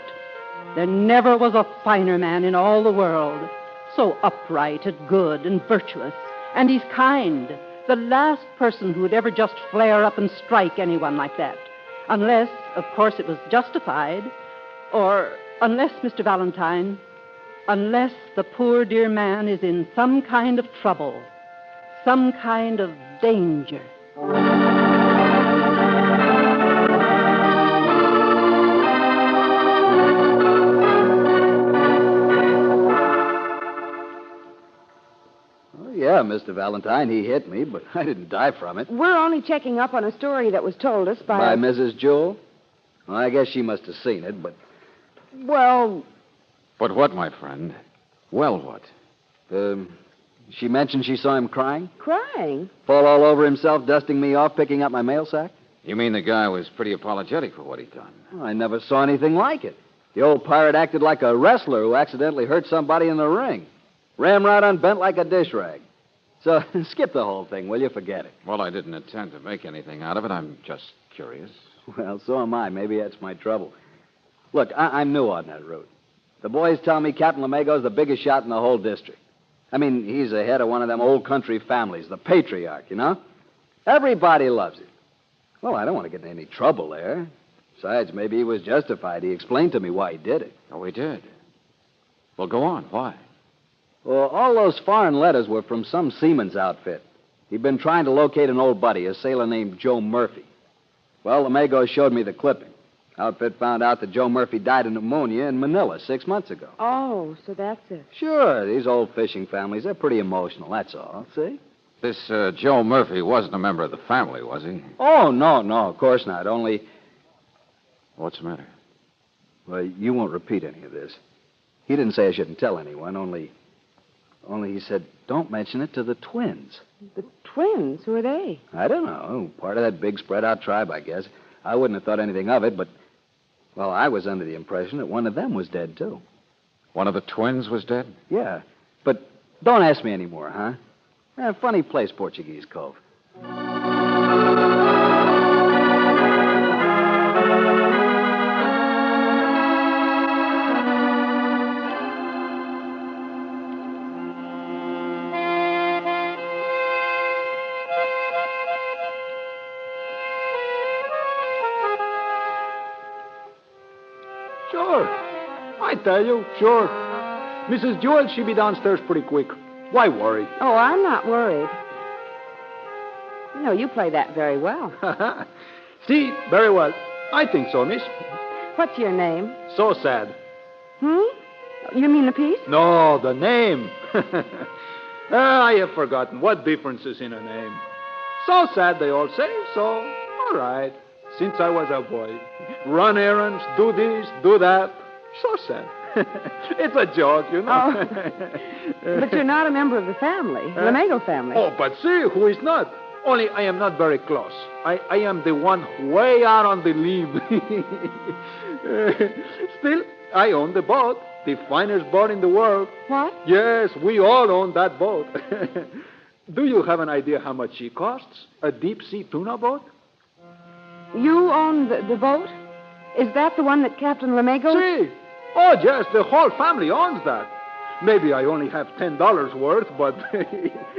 There never was a finer man in all the world, so upright and good and virtuous, and he's kind. The last person who would ever just flare up and strike anyone like that. Unless, of course, it was justified. Or unless, Mr. Valentine, unless the poor dear man is in some kind of trouble, some kind of danger. Yeah, Mr. Valentine, he hit me, but I didn't die from it. We're only checking up on a story that was told us by... By Mrs. Jewell? Well, I guess she must have seen it, but... Well... But what, my friend? Well, what? She mentioned she saw him crying? Crying? Fall all over himself, dusting me off, picking up my mail sack? You mean the guy was pretty apologetic for what he'd done? Well, I never saw anything like it. The old pirate acted like a wrestler who accidentally hurt somebody in the ring. Ram right unbent like a dish rag. So, skip the whole thing, will you? Forget it. Well, I didn't intend to make anything out of it. I'm just curious. Well, so am I. Maybe that's my trouble. Look, I'm new on that route. The boys tell me Captain Lamego's the biggest shot in the whole district. I mean, he's the head of one of them old country families, the patriarch, you know? Everybody loves him. Well, I don't want to get in any trouble there. Besides, maybe he was justified. He explained to me why he did it. Oh, he did? Well, go on. Why? Well, all those foreign letters were from some seaman's outfit. He'd been trying to locate an old buddy, a sailor named Joe Murphy. Well, Lamego showed me the clipping. Outfit found out that Joe Murphy died of pneumonia in Manila 6 months ago. Oh, so that's it. Sure, these old fishing families, they're pretty emotional, that's all. See? This Joe Murphy wasn't a member of the family, was he? Oh, no, of course not. Only... What's the matter? Well, you won't repeat any of this. He didn't say I shouldn't tell anyone, only he said, don't mention it to the twins. The twins? Who are they? I don't know. Part of that big spread-out tribe, I guess. I wouldn't have thought anything of it, but... Well, I was under the impression that one of them was dead, too. One of the twins was dead? Yeah. But don't ask me anymore, huh? Funny place, Portuguese Cove. Sure. I tell you, sure. Mrs. Jewell, she'll be downstairs pretty quick. Why worry? Oh, I'm not worried. You know, you play that very well. See, very well. I think so, miss. What's your name? So sad. You mean the piece? No, the name. I have forgotten. What difference is in a name? So sad, they all say, so all right. Since I was a boy. Run errands, do this, do that. So sad. It's a joke, you know. Oh. But you're not a member of the family, the Lamego family. Oh, but see, who is not? Only I am not very close. I am the one way out on the limb. Still, I own the boat. The finest boat in the world. What? Yes, we all own that boat. Do you have an idea how much she costs? A deep-sea tuna boat? You own the boat? Is that the one that Captain Lamego... See? Oh, yes, the whole family owns that. Maybe I only have $10 worth, but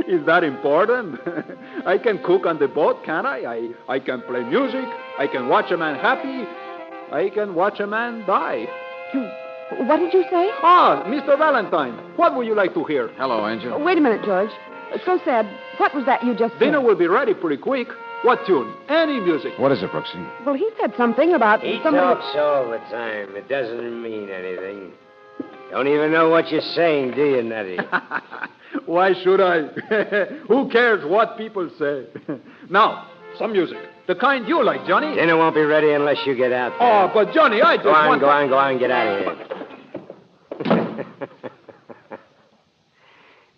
is that important? I can cook on the boat, can't I? I can play music. I can watch a man happy. I can watch a man die. What did you say? Ah, Mr. Valentine, what would you like to hear? Hello, Angel. Wait a minute, George. So sad. What was that you just said? Dinner will be ready pretty quick. What tune? Any music. What is it, Brooksie? Well, he said something about He somebody... talks all the time. It doesn't mean anything. Don't even know what you're saying, do you, Nutty? Why should I? Who cares what people say? Now, some music. The kind you like, Johnny. Dinner won't be ready unless you get out there. Oh, but Johnny, I just Go on, want... go on, get out of here.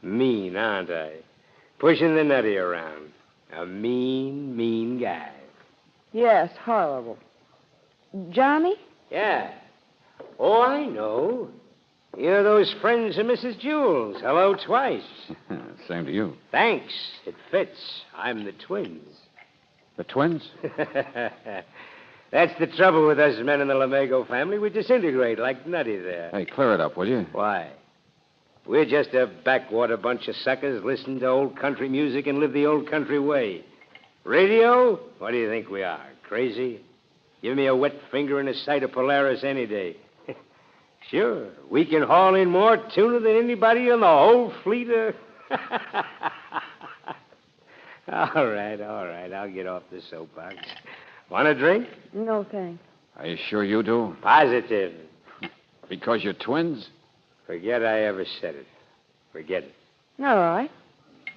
Mean, aren't I? Pushing the Nutty around. A mean guy. Yes, horrible. Johnny? Yeah. Oh, I know. You're those friends of Mrs. Jewell's. Hello twice. Same to you. Thanks. It fits. I'm the twins. The twins? That's the trouble with us men in the Lamego family. We disintegrate like Nutty there. Hey, clear it up, will you? Why? We're just a backwater bunch of suckers listen to old country music and live the old country way. Radio? What do you think we are? Crazy? Give me a wet finger and a sight of Polaris any day. Sure, we can haul in more tuna than anybody in the whole fleet of... All right. I'll get off the soapbox. Want a drink? No, thanks. Are you sure you do? Positive. Because you're twins? Forget I ever said it. Forget it. All right.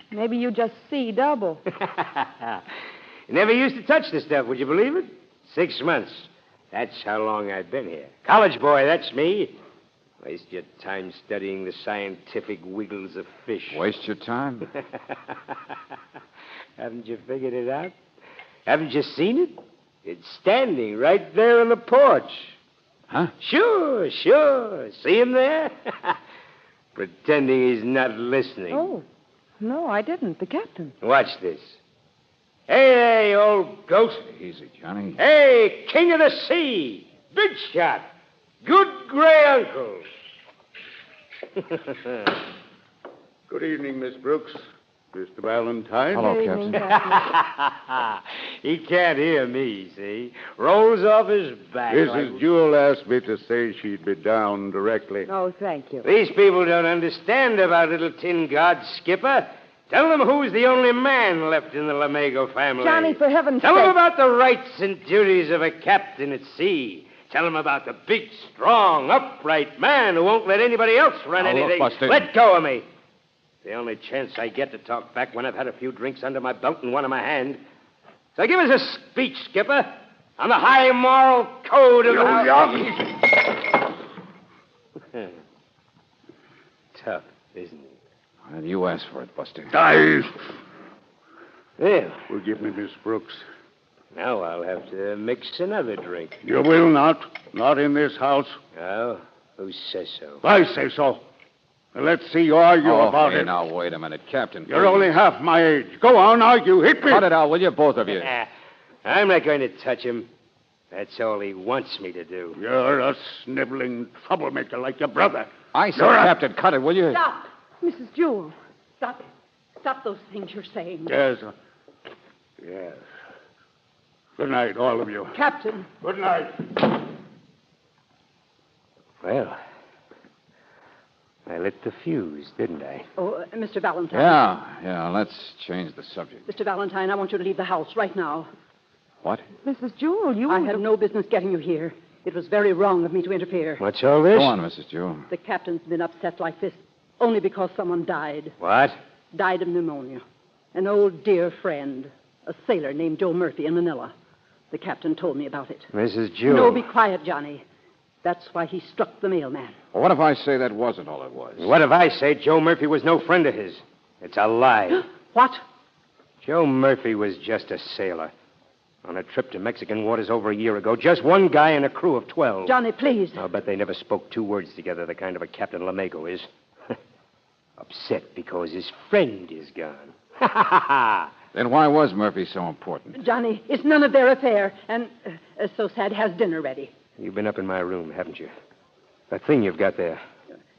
Maybe you just see double. You never used to touch this stuff, would you believe it? 6 months. That's how long I've been here. College boy, that's me. Waste your time studying the scientific wiggles of fish. Waste your time? Haven't you figured it out? Haven't you seen it? It's standing right there on the porch. Huh? Sure. See him there? Pretending he's not listening. Oh, no, I didn't. The captain. Watch this. Hey, old ghost. Easy, Johnny. Hey, king of the sea. Big shot. Good gray uncle. Good evening, Miss Brooks. Mr. Valentine. Hello, Captain. He can't hear me, see? Rolls off his back. Mrs. Jewell asked me to say she'd be down directly. Oh, thank you. These people don't understand about little tin god Skipper. Tell them who's the only man left in the Lamego family. Johnny, for heaven's Tell sake. them about the rights and duties of a captain at sea. Tell them about the big, strong, upright man who won't let anybody else run Now, look, anything. Buster. Let go of me. The only chance I get to talk back when I've had a few drinks under my belt and one in my hand. So give us a speech, Skipper, on the high moral code of the... Tough, isn't it? Well, you asked for it, Buster. Well, Forgive me, Miss Brooks. now I'll have to mix another drink. You will not. Not in this house. Oh, who says so? I say so. Now, let's see you argue about hey, it. now, wait a minute, Captain. You're please. only half my age. Go on, argue. Hit me. Cut it out, will you, both of you? I'm not going to touch him. That's all he wants me to do. You're a sniveling troublemaker like your brother. I said, You're a- Captain, cut it, will you? Stop, Mrs. Jewell. Stop. Stop those things you're saying. Yes. Yes. Good night, all of you. Captain. Good night. Well, I lit the fuse, didn't I? Oh, Mr. Valentine. Yeah, let's change the subject. Mr. Valentine, I want you to leave the house right now. What? Mrs. Jewell, you... I had no business getting you here. It was very wrong of me to interfere. What's all this? Go on, Mrs. Jewell. The captain's been upset like this only because someone died. What? Died of pneumonia. An old dear friend, a sailor named Joe Murphy in Manila. The captain told me about it. Mrs. Jewell. No, be quiet, Johnny. That's why he struck the mailman. Well, what if I say that wasn't all it was? What if I say Joe Murphy was no friend of his? It's a lie. What? Joe Murphy was just a sailor. On a trip to Mexican waters over a year ago. Just one guy and a crew of 12. Johnny, please. I'll bet they never spoke 2 words together, the kind of a Captain Lamego is. Upset because his friend is gone. Ha ha ha ha! Then why was Murphy so important? Johnny, it's none of their affair. And so sad has dinner ready. You've been up in my room, haven't you? That thing you've got there.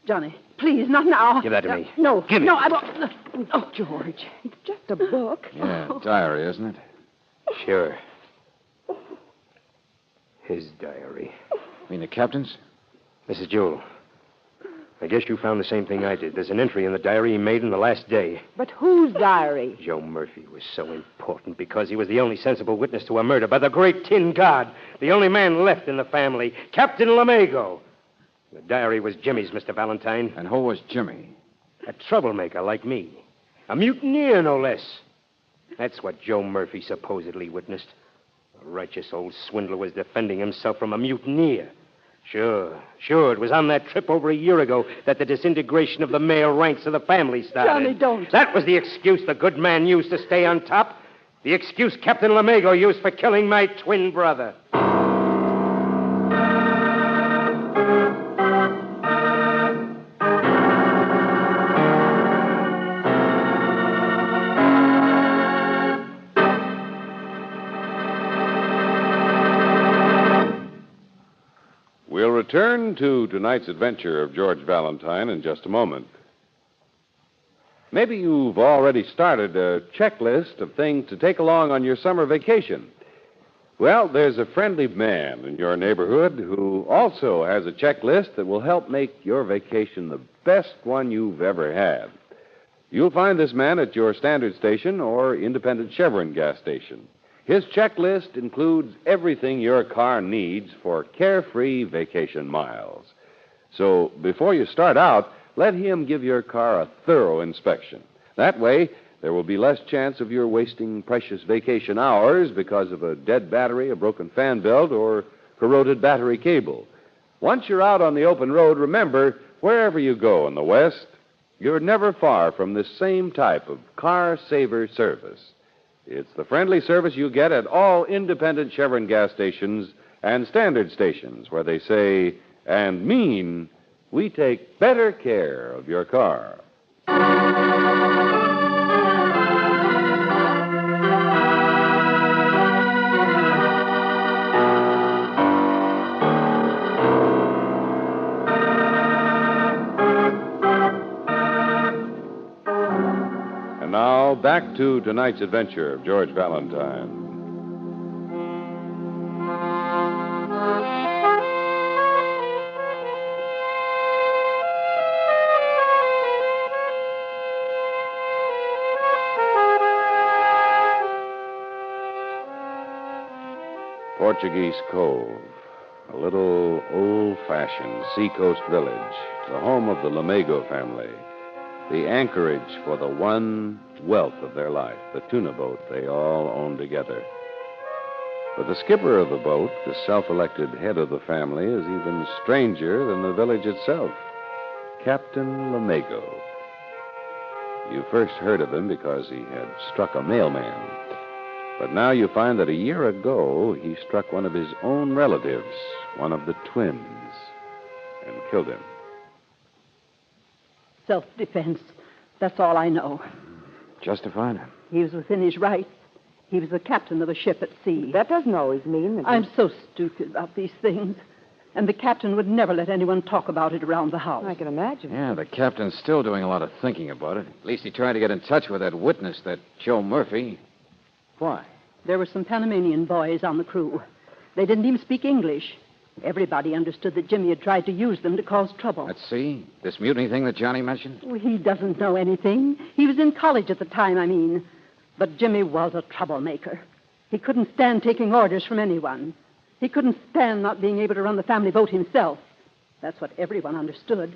Johnny, please, not now. Give that to me. No, Give it. no, I won't. Oh, George, it's just a book. Yeah, diary, isn't it? Sure. His diary. You mean the captain's? Mrs. Jewell, I guess you found the same thing I did. There's an entry in the diary he made in the last day. But whose diary? Joe Murphy was so important because he was the only sensible witness to a murder by the great tin god, the only man left in the family, Captain Lamego. The diary was Jimmy's, Mr. Valentine. And who was Jimmy? A troublemaker like me. A mutineer, no less. That's what Joe Murphy supposedly witnessed. A righteous old swindler was defending himself from a mutineer. Sure. It was on that trip over a year ago that the disintegration of the male ranks of the family started. Johnny, don't. That was the excuse the good man used to stay on top. The excuse Captain Lamego used for killing my twin brother. We'll return to tonight's adventure of George Valentine in just a moment. Maybe you've already started a checklist of things to take along on your summer vacation. Well, there's a friendly man in your neighborhood who also has a checklist that will help make your vacation the best one you've ever had. You'll find this man at your standard station or independent Chevron gas station. His checklist includes everything your car needs for carefree vacation miles. So before you start out, let him give your car a thorough inspection. That way, there will be less chance of your wasting precious vacation hours because of a dead battery, a broken fan belt, or corroded battery cable. Once you're out on the open road, remember, wherever you go in the West, you're never far from this same type of car saver service. It's the friendly service you get at all independent Chevron gas stations and standard stations where they say and mean, we take better care of your car. And now, back to tonight's adventure of George Valentine. Portuguese Cove, a little old-fashioned seacoast village, the home of the Lamego family, the anchorage for the one wealth of their life, the tuna boat they all own together. But the skipper of the boat, the self-elected head of the family, is even stranger than the village itself, Captain Lamego. You first heard of him because he had struck a mailman. But now you find that a year ago he struck one of his own relatives, one of the twins, and killed him. Self-defense. That's all I know. Justified? He was within his rights. He was the captain of a ship at sea. That doesn't always mean that... I'm so stupid about these things. And the captain would never let anyone talk about it around the house. I can imagine. Yeah, the captain's still doing a lot of thinking about it. At least he tried to get in touch with that witness, that Joe Murphy. Why? There were some Panamanian boys on the crew. They didn't even speak English. Everybody understood that Jimmy had tried to use them to cause trouble. Let's see. This mutiny thing that Johnny mentioned? Well, he doesn't know anything. He was in college at the time, I mean. But Jimmy was a troublemaker. He couldn't stand taking orders from anyone. He couldn't stand not being able to run the family boat himself. That's what everyone understood.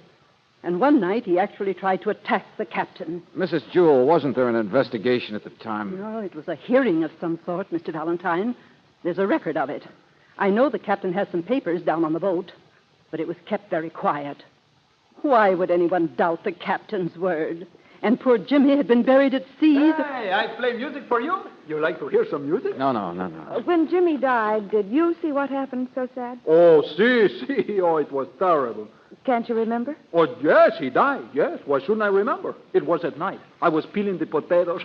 And one night, he actually tried to attack the captain. Mrs. Jewell, wasn't there an investigation at the time? No, it was a hearing of some sort, Mr. Valentine. There's a record of it. I know the captain has some papers down on the boat, but it was kept very quiet. Why would anyone doubt the captain's word? and poor Jimmy had been buried at sea. Hey, I play music for you. You like to hear some music? No. When Jimmy died, did you see what happened so sad? Oh, see. Oh, it was terrible. Can't you remember? Oh, yes, he died. Yes. Why shouldn't I remember? It was at night. I was peeling the potatoes.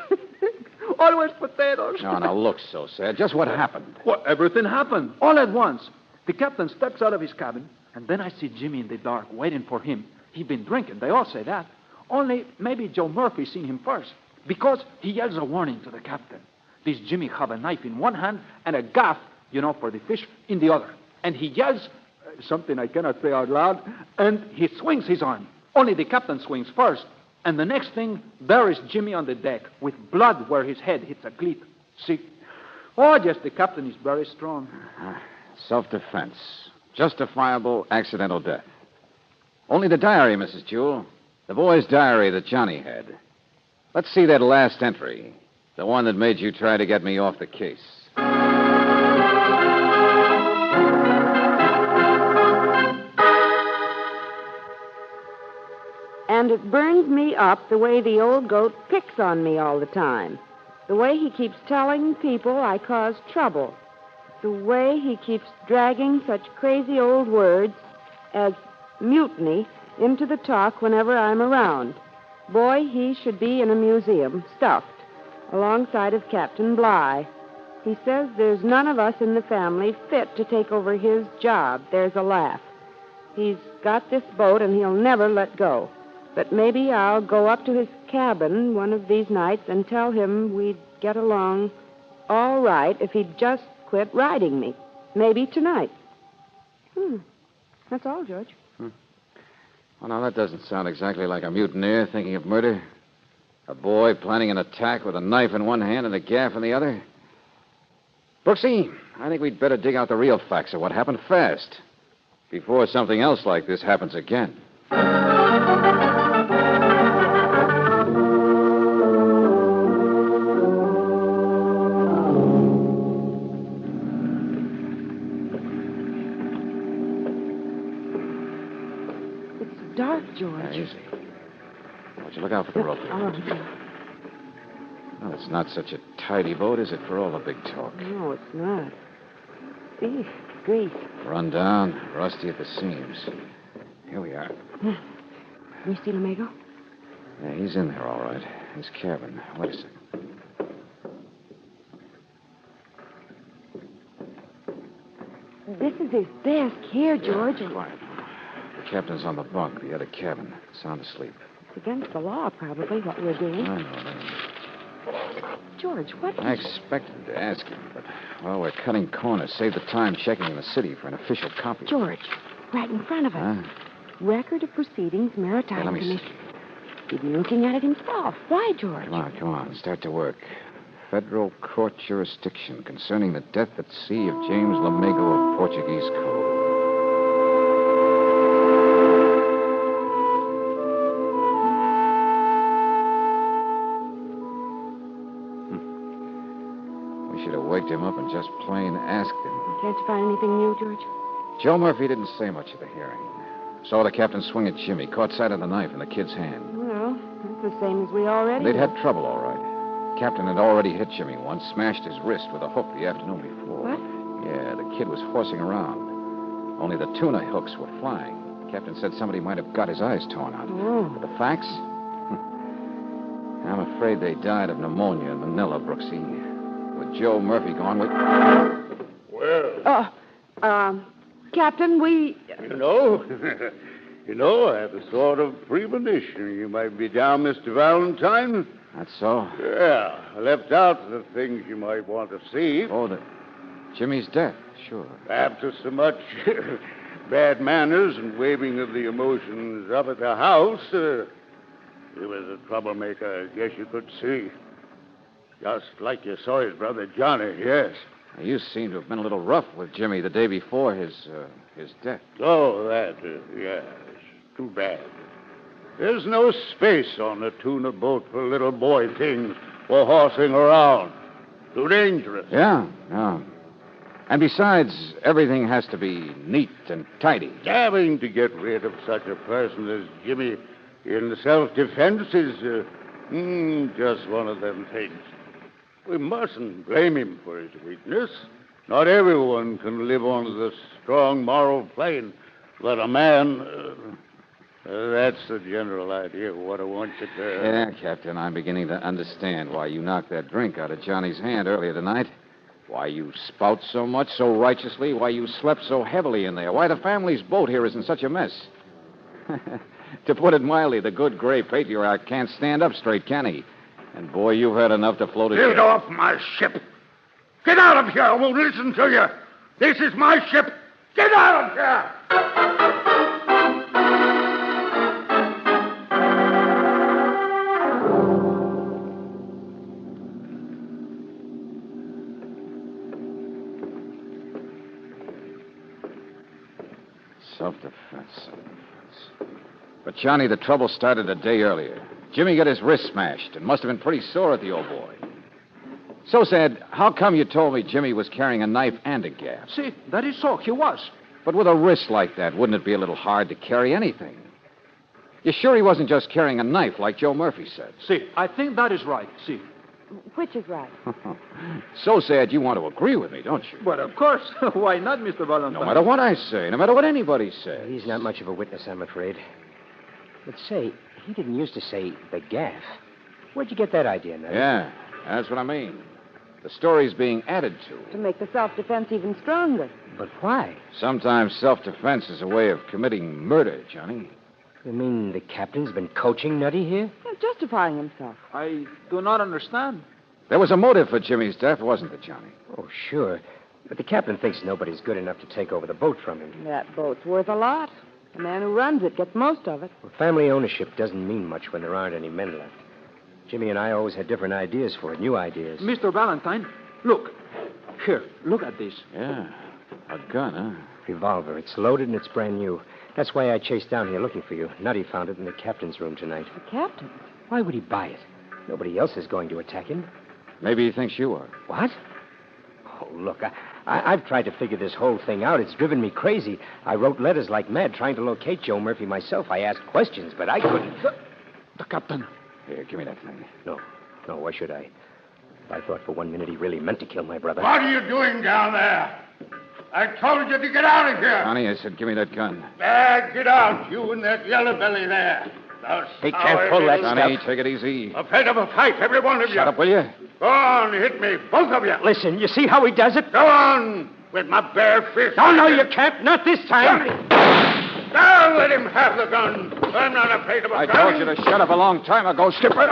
Always potatoes. No, look so sad. Just what happened? Well, everything happened all at once. The captain steps out of his cabin, and then I see Jimmy in the dark waiting for him. He'd been drinking. They all say that. Only maybe Joe Murphy seen him first, because he yells a warning to the captain. This Jimmy have a knife in one hand and a gaff, for the fish, in the other. And he yells something I cannot say out loud, and he swings his arm. Only the captain swings first. And the next thing, there is Jimmy on the deck with blood where his head hits a cleat. See? Oh, yes, the captain is very strong. Self-defense. Justifiable accidental death. Only the diary, Mrs. Jewell. The boy's diary that Johnny had. Let's see that last entry. The one that made you try to get me off the case. And it burns me up the way the old goat picks on me all the time. The way he keeps telling people I cause trouble. The way he keeps dragging such crazy old words as mutiny into the talk whenever I'm around. Boy, he should be in a museum, stuffed, alongside of Captain Bligh. He says there's none of us in the family fit to take over his job. There's a laugh. He's got this boat and he'll never let go. But maybe I'll go up to his cabin one of these nights and tell him we'd get along all right if he'd just quit riding me. Maybe tonight. That's all, George. Well, now, that doesn't sound exactly like a mutineer thinking of murder. A boy planning an attack with a knife in one hand and a gaff in the other. Brooksie, I think we'd better dig out the real facts of what happened fast, before something else like this happens again. George. Yeah, easy. Why don't you look out for the rope? Oh, Well, it's not such a tidy boat, is it, for all the big talk? no, it's not. Eef, grease. Run down, rusty at the seams. Here we are. Can you see Lamego? Yeah, he's in there, all right. His cabin. Wait a second. This is his desk here, George. Quiet. The captain's on the bunk, the other cabin, sound asleep. It's against the law, probably, what we're doing. I know that. George, what I expected to ask him, but, well, we're cutting corners. Save the time checking in the city for an official copy. George, right in front of us. Huh? Record of proceedings, Maritime Hey, let me Commission. see. He'd be looking at it himself. Why, George? Come on. Start to work. Federal court jurisdiction concerning the death at sea of James Lamego of Portuguese Cove. We should have waked him up and just plain asked him. Can't you find anything new, George? Joe Murphy didn't say much at the hearing. Saw the captain swing at Jimmy, caught sight of the knife in the kid's hand. Well, that's the same as we already They'd know. had trouble, all right. Captain had already hit Jimmy once, smashed his wrist with a hook the afternoon before. What? Yeah, the kid was horsing around. Only the tuna hooks were flying. Captain said somebody might have got his eyes torn out. Oh. But the facts? I'm afraid they died of pneumonia in Manila, Brooksie. With Joe Murphy gone with... Well, Captain, we... You know, I have a sort of premonition you might be down, Mr. Valentine. That's so? Yeah, I left out the things you might want to see. Oh, Jimmy's death, sure. After so much bad manners and waving of the emotions up at the house, he was a troublemaker, I guess you could see. Just like you saw his brother Johnny, yes. Now, you seem to have been a little rough with Jimmy the day before his death. Oh, that, yes. Too bad. There's no space on a tuna boat for little boy things or horsing around. Too dangerous. Yeah. And besides, everything has to be neat and tidy. Having to get rid of such a person as Jimmy in self-defense is Just one of them things. We mustn't blame him for his weakness. Not everyone can live on the strong moral plane. But a man... that's the general idea of what I want you to... Yeah, Captain, I'm beginning to understand why you knocked that drink out of Johnny's hand earlier tonight. Why you spout so much, so righteously. Why you slept so heavily in there. Why the family's boat here is in such a mess. To put it mildly, the good gray patriarch can't stand up straight, can he? And, boy, you've had enough to float his... Get off my ship! Get out of here! I won't listen to you! This is my ship! Get out of here! Self-defense. But, Johnny, the trouble started a day earlier. Jimmy got his wrist smashed and must have been pretty sore at the old boy. So said, how come you told me Jimmy was carrying a knife and a gaff? See, that is so. He was. But with a wrist like that, wouldn't it be a little hard to carry anything? You sure he wasn't just carrying a knife like Joe Murphy said? See, I think that is right. See. Which is right? So sad you want to agree with me, don't you? Well, of course. Why not, Mr. Valentine? No matter what I say, no matter what anybody says. He's not much of a witness, I'm afraid. But say, he didn't used to say the gaff. Where'd you get that idea, Nutty? Yeah, that's what I mean. The story's being added to. To make the self-defense even stronger. But why? Sometimes self-defense is a way of committing murder, Johnny. You mean the captain's been coaching Nutty here? Yeah, justifying himself. I do not understand. There was a motive for Jimmy's death, wasn't there, Johnny? Oh, sure. But the captain thinks nobody's good enough to take over the boat from him. That boat's worth a lot. The man who runs it gets most of it. Well, family ownership doesn't mean much when there aren't any men left. Jimmy and I always had different ideas for it, new ideas. Mr. Valentine, look. Here, look at this. Yeah, a gun, huh? Revolver. It's loaded and it's brand new. That's why I chased down here looking for you. Nutty found it in the captain's room tonight. The captain? Why would he buy it? Nobody else is going to attack him. Maybe he thinks you are. What? Oh, look, I've tried to figure this whole thing out. It's driven me crazy. I wrote letters like mad trying to locate Joe Murphy myself. I asked questions, but I couldn't. The captain. Here, give me that thing. No, why should I? I thought for 1 minute he really meant to kill my brother. What are you doing down there? I told you to get out of here. Johnny, I said give me that gun. Get out, you and that yellow belly there. He can't pull that Johnny, stuff. take it easy. Afraid of a fight, every one of you. Shut up, will you? Go on, hit me, both of you. Listen, you see how he does it? Go on, with my bare fist. Oh, no, you can't. Not this time. Now let him have the gun. I'm not afraid of a gun. I told you to shut up a long time ago, Skipper.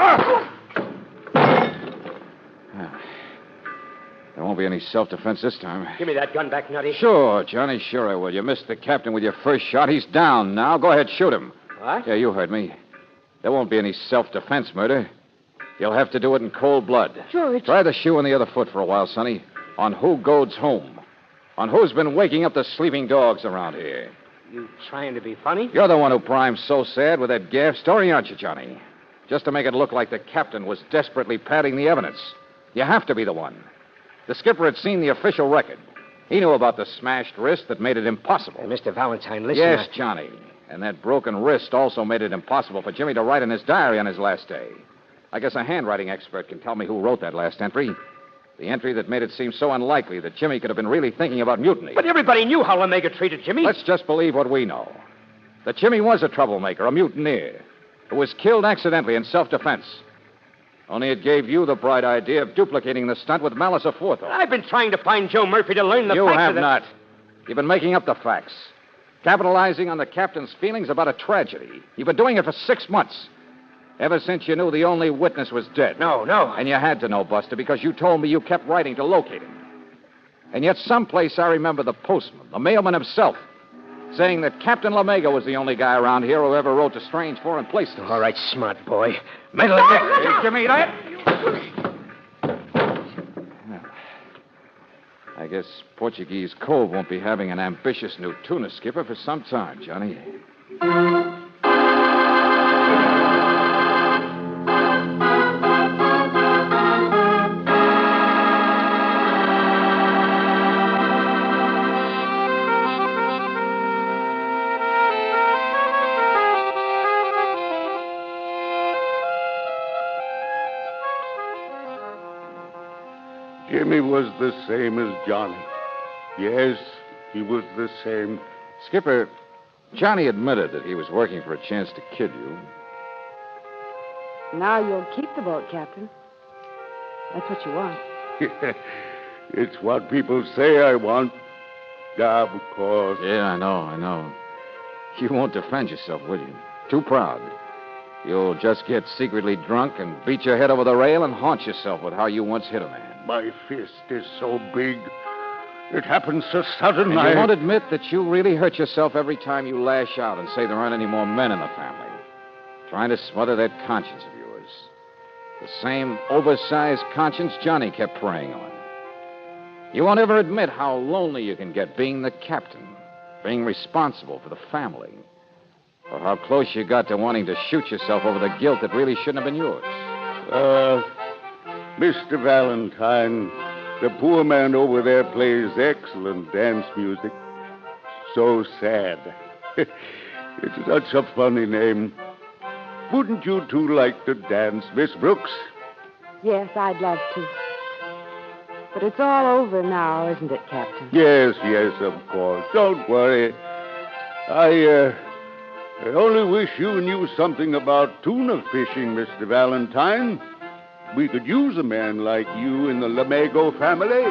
There won't be any self-defense this time. Give me that gun back, Nutty. Sure, Johnny, sure I will. You missed the captain with your first shot. He's down now. Go ahead, shoot him. What? Yeah, you heard me. There won't be any self-defense murder. You'll have to do it in cold blood. George. Try the shoe on the other foot for a while, Sonny. On who goes home. On who's been waking up the sleeping dogs around here. You trying to be funny? You're the one who primed So Sad with that gaff story, aren't you, Johnny? Just to make it look like the captain was desperately padding the evidence. You have to be the one. The skipper had seen the official record. He knew about the smashed wrist that made it impossible. Mr. Valentine, listen. Yes, Johnny. And that broken wrist also made it impossible for Jimmy to write in his diary on his last day. I guess a handwriting expert can tell me who wrote that last entry. The entry that made it seem so unlikely that Jimmy could have been really thinking about mutiny. But everybody knew how Omega treated Jimmy. Let's just believe what we know. That Jimmy was a troublemaker, a mutineer, who was killed accidentally in self-defense. Only it gave you the bright idea of duplicating the stunt with malice aforethought. I've been trying to find Joe Murphy to learn the You facts have of the... not. You've been making up the facts. Capitalizing on the captain's feelings about a tragedy. You've been doing it for 6 months. Ever since you knew the only witness was dead. No. And you had to know, Buster, because you told me you kept writing to locate him. And yet someplace I remember the postman, the mailman himself, saying that Captain Lamega was the only guy around here who ever wrote to strange foreign places. All right, smart boy. Meddling. Hey, give me that. I guess Portuguese Cove won't be having an ambitious new tuna skipper for some time, Johnny. Jimmy was the same as Johnny. Yes, he was the same. Skipper, Johnny admitted that he was working for a chance to kid you. Now you'll keep the boat, Captain. That's what you want. It's what people say I want. Of course. Yeah, I know. You won't defend yourself, will you? Too proud. You'll just get secretly drunk and beat your head over the rail and haunt yourself with how you once hit a man. My fist is so big. It happened so sudden. And you won't admit that you really hurt yourself every time you lash out and say there aren't any more men in the family. Trying to smother that conscience of yours. The same oversized conscience Johnny kept preying on. You won't ever admit how lonely you can get being the captain, being responsible for the family, or how close you got to wanting to shoot yourself over the guilt that really shouldn't have been yours. Mr. Valentine, the poor man over there plays excellent dance music. So sad. It's such a funny name. Wouldn't you two like to dance, Miss Brooks? Yes, I'd love to. But it's all over now, isn't it, Captain? Yes, of course. Don't worry. I only wish you knew something about tuna fishing, Mr. Valentine. We could use a man like you in the Lamego family.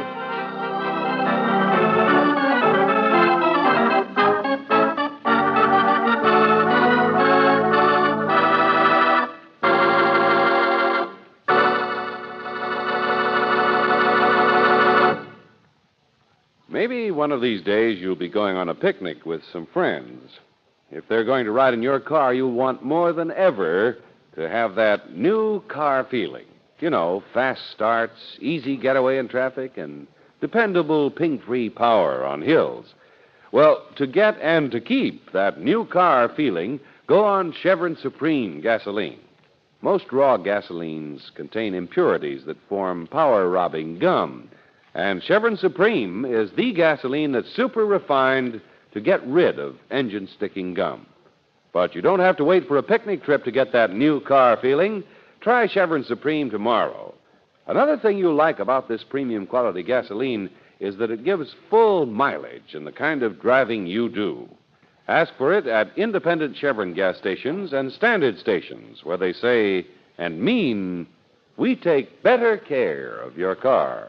Maybe one of these days you'll be going on a picnic with some friends. If they're going to ride in your car, you'll want more than ever to have that new car feeling. You know, fast starts, easy getaway in traffic, and dependable ping-free power on hills. Well, to get and to keep that new car feeling, go on Chevron Supreme gasoline. Most raw gasolines contain impurities that form power-robbing gum. And Chevron Supreme is the gasoline that's super refined to get rid of engine-sticking gum. But you don't have to wait for a picnic trip to get that new car feeling. Try Chevron Supreme tomorrow. Another thing you'll like about this premium quality gasoline is that it gives full mileage in the kind of driving you do. Ask for it at independent Chevron gas stations and standard stations where they say and mean, we take better care of your car.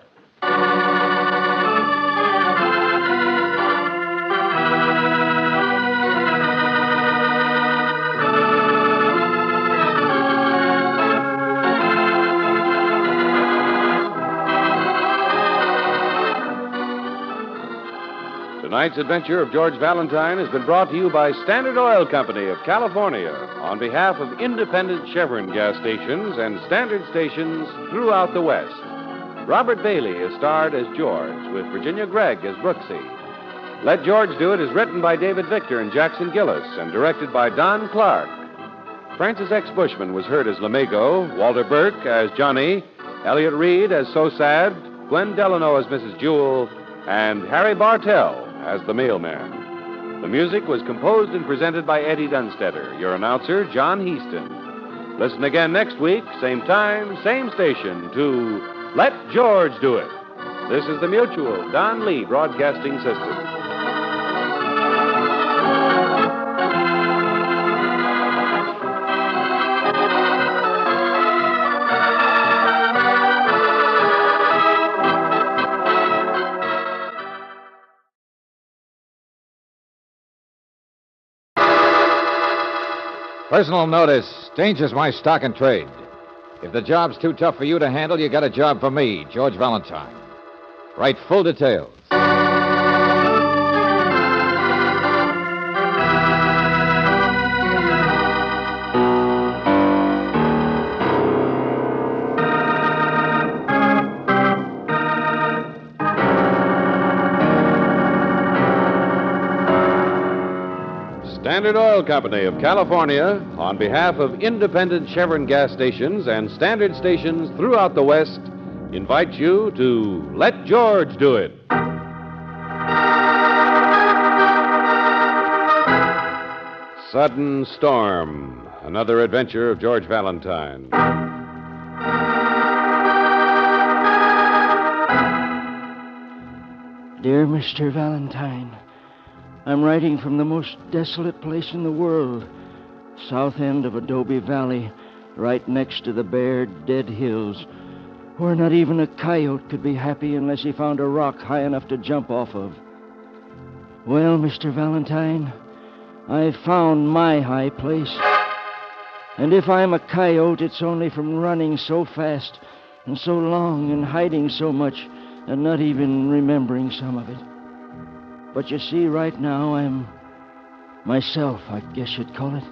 Tonight's adventure of George Valentine has been brought to you by Standard Oil Company of California on behalf of independent Chevron gas stations and standard stations throughout the West. Robert Bailey is starred as George, with Virginia Gregg as Brooksie. Let George Do It is written by David Victor and Jackson Gillis and directed by Don Clark. Francis X. Bushman was heard as Lamego, Walter Burke as Johnny, Elliot Reed as So Sad, Gwen Delano as Mrs. Jewell, and Harry Bartell as the mailman. The music was composed and presented by Eddie Dunstetter, your announcer, John Heaston. Listen again next week, same time, same station, to Let George Do It. This is the Mutual Don Lee Broadcasting System. Personal notice. Danger's my stock and trade. If the job's too tough for you to handle, you got a job for me, George Valentine. Write full details. Standard Oil Company of California, on behalf of independent Chevron gas stations and standard stations throughout the West, invite you to Let George Do It. Sudden Storm, another adventure of George Valentine. Dear Mr. Valentine, I'm writing from the most desolate place in the world, south end of Adobe Valley, right next to the bare, dead hills, where not even a coyote could be happy unless he found a rock high enough to jump off of. Well, Mr. Valentine, I've found my high place. And if I'm a coyote, it's only from running so fast and so long and hiding so much and not even remembering some of it. But you see, right now, I'm myself, I guess you'd call it.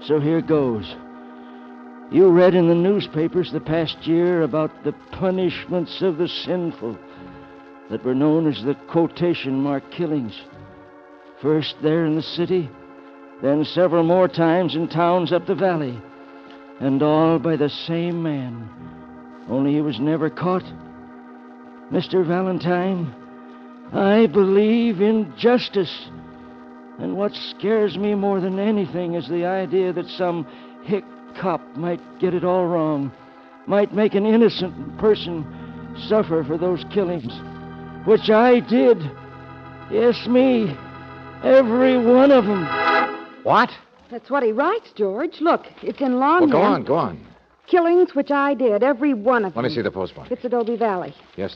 So here goes. You read in the newspapers the past year about the punishments of the sinful that were known as the quotation mark killings. First there in the city, then several more times in towns up the valley, and all by the same man, only he was never caught. Mr. Valentine, I believe in justice, and what scares me more than anything is the idea that some hick cop might get it all wrong, might make an innocent person suffer for those killings, which I did. Yes, me. Every one of them. What? That's what he writes, George. Look, it's in longhand. Well, go on. Killings which I did, every one of them. Let me see the postmark. It's Adobe Valley. Yes,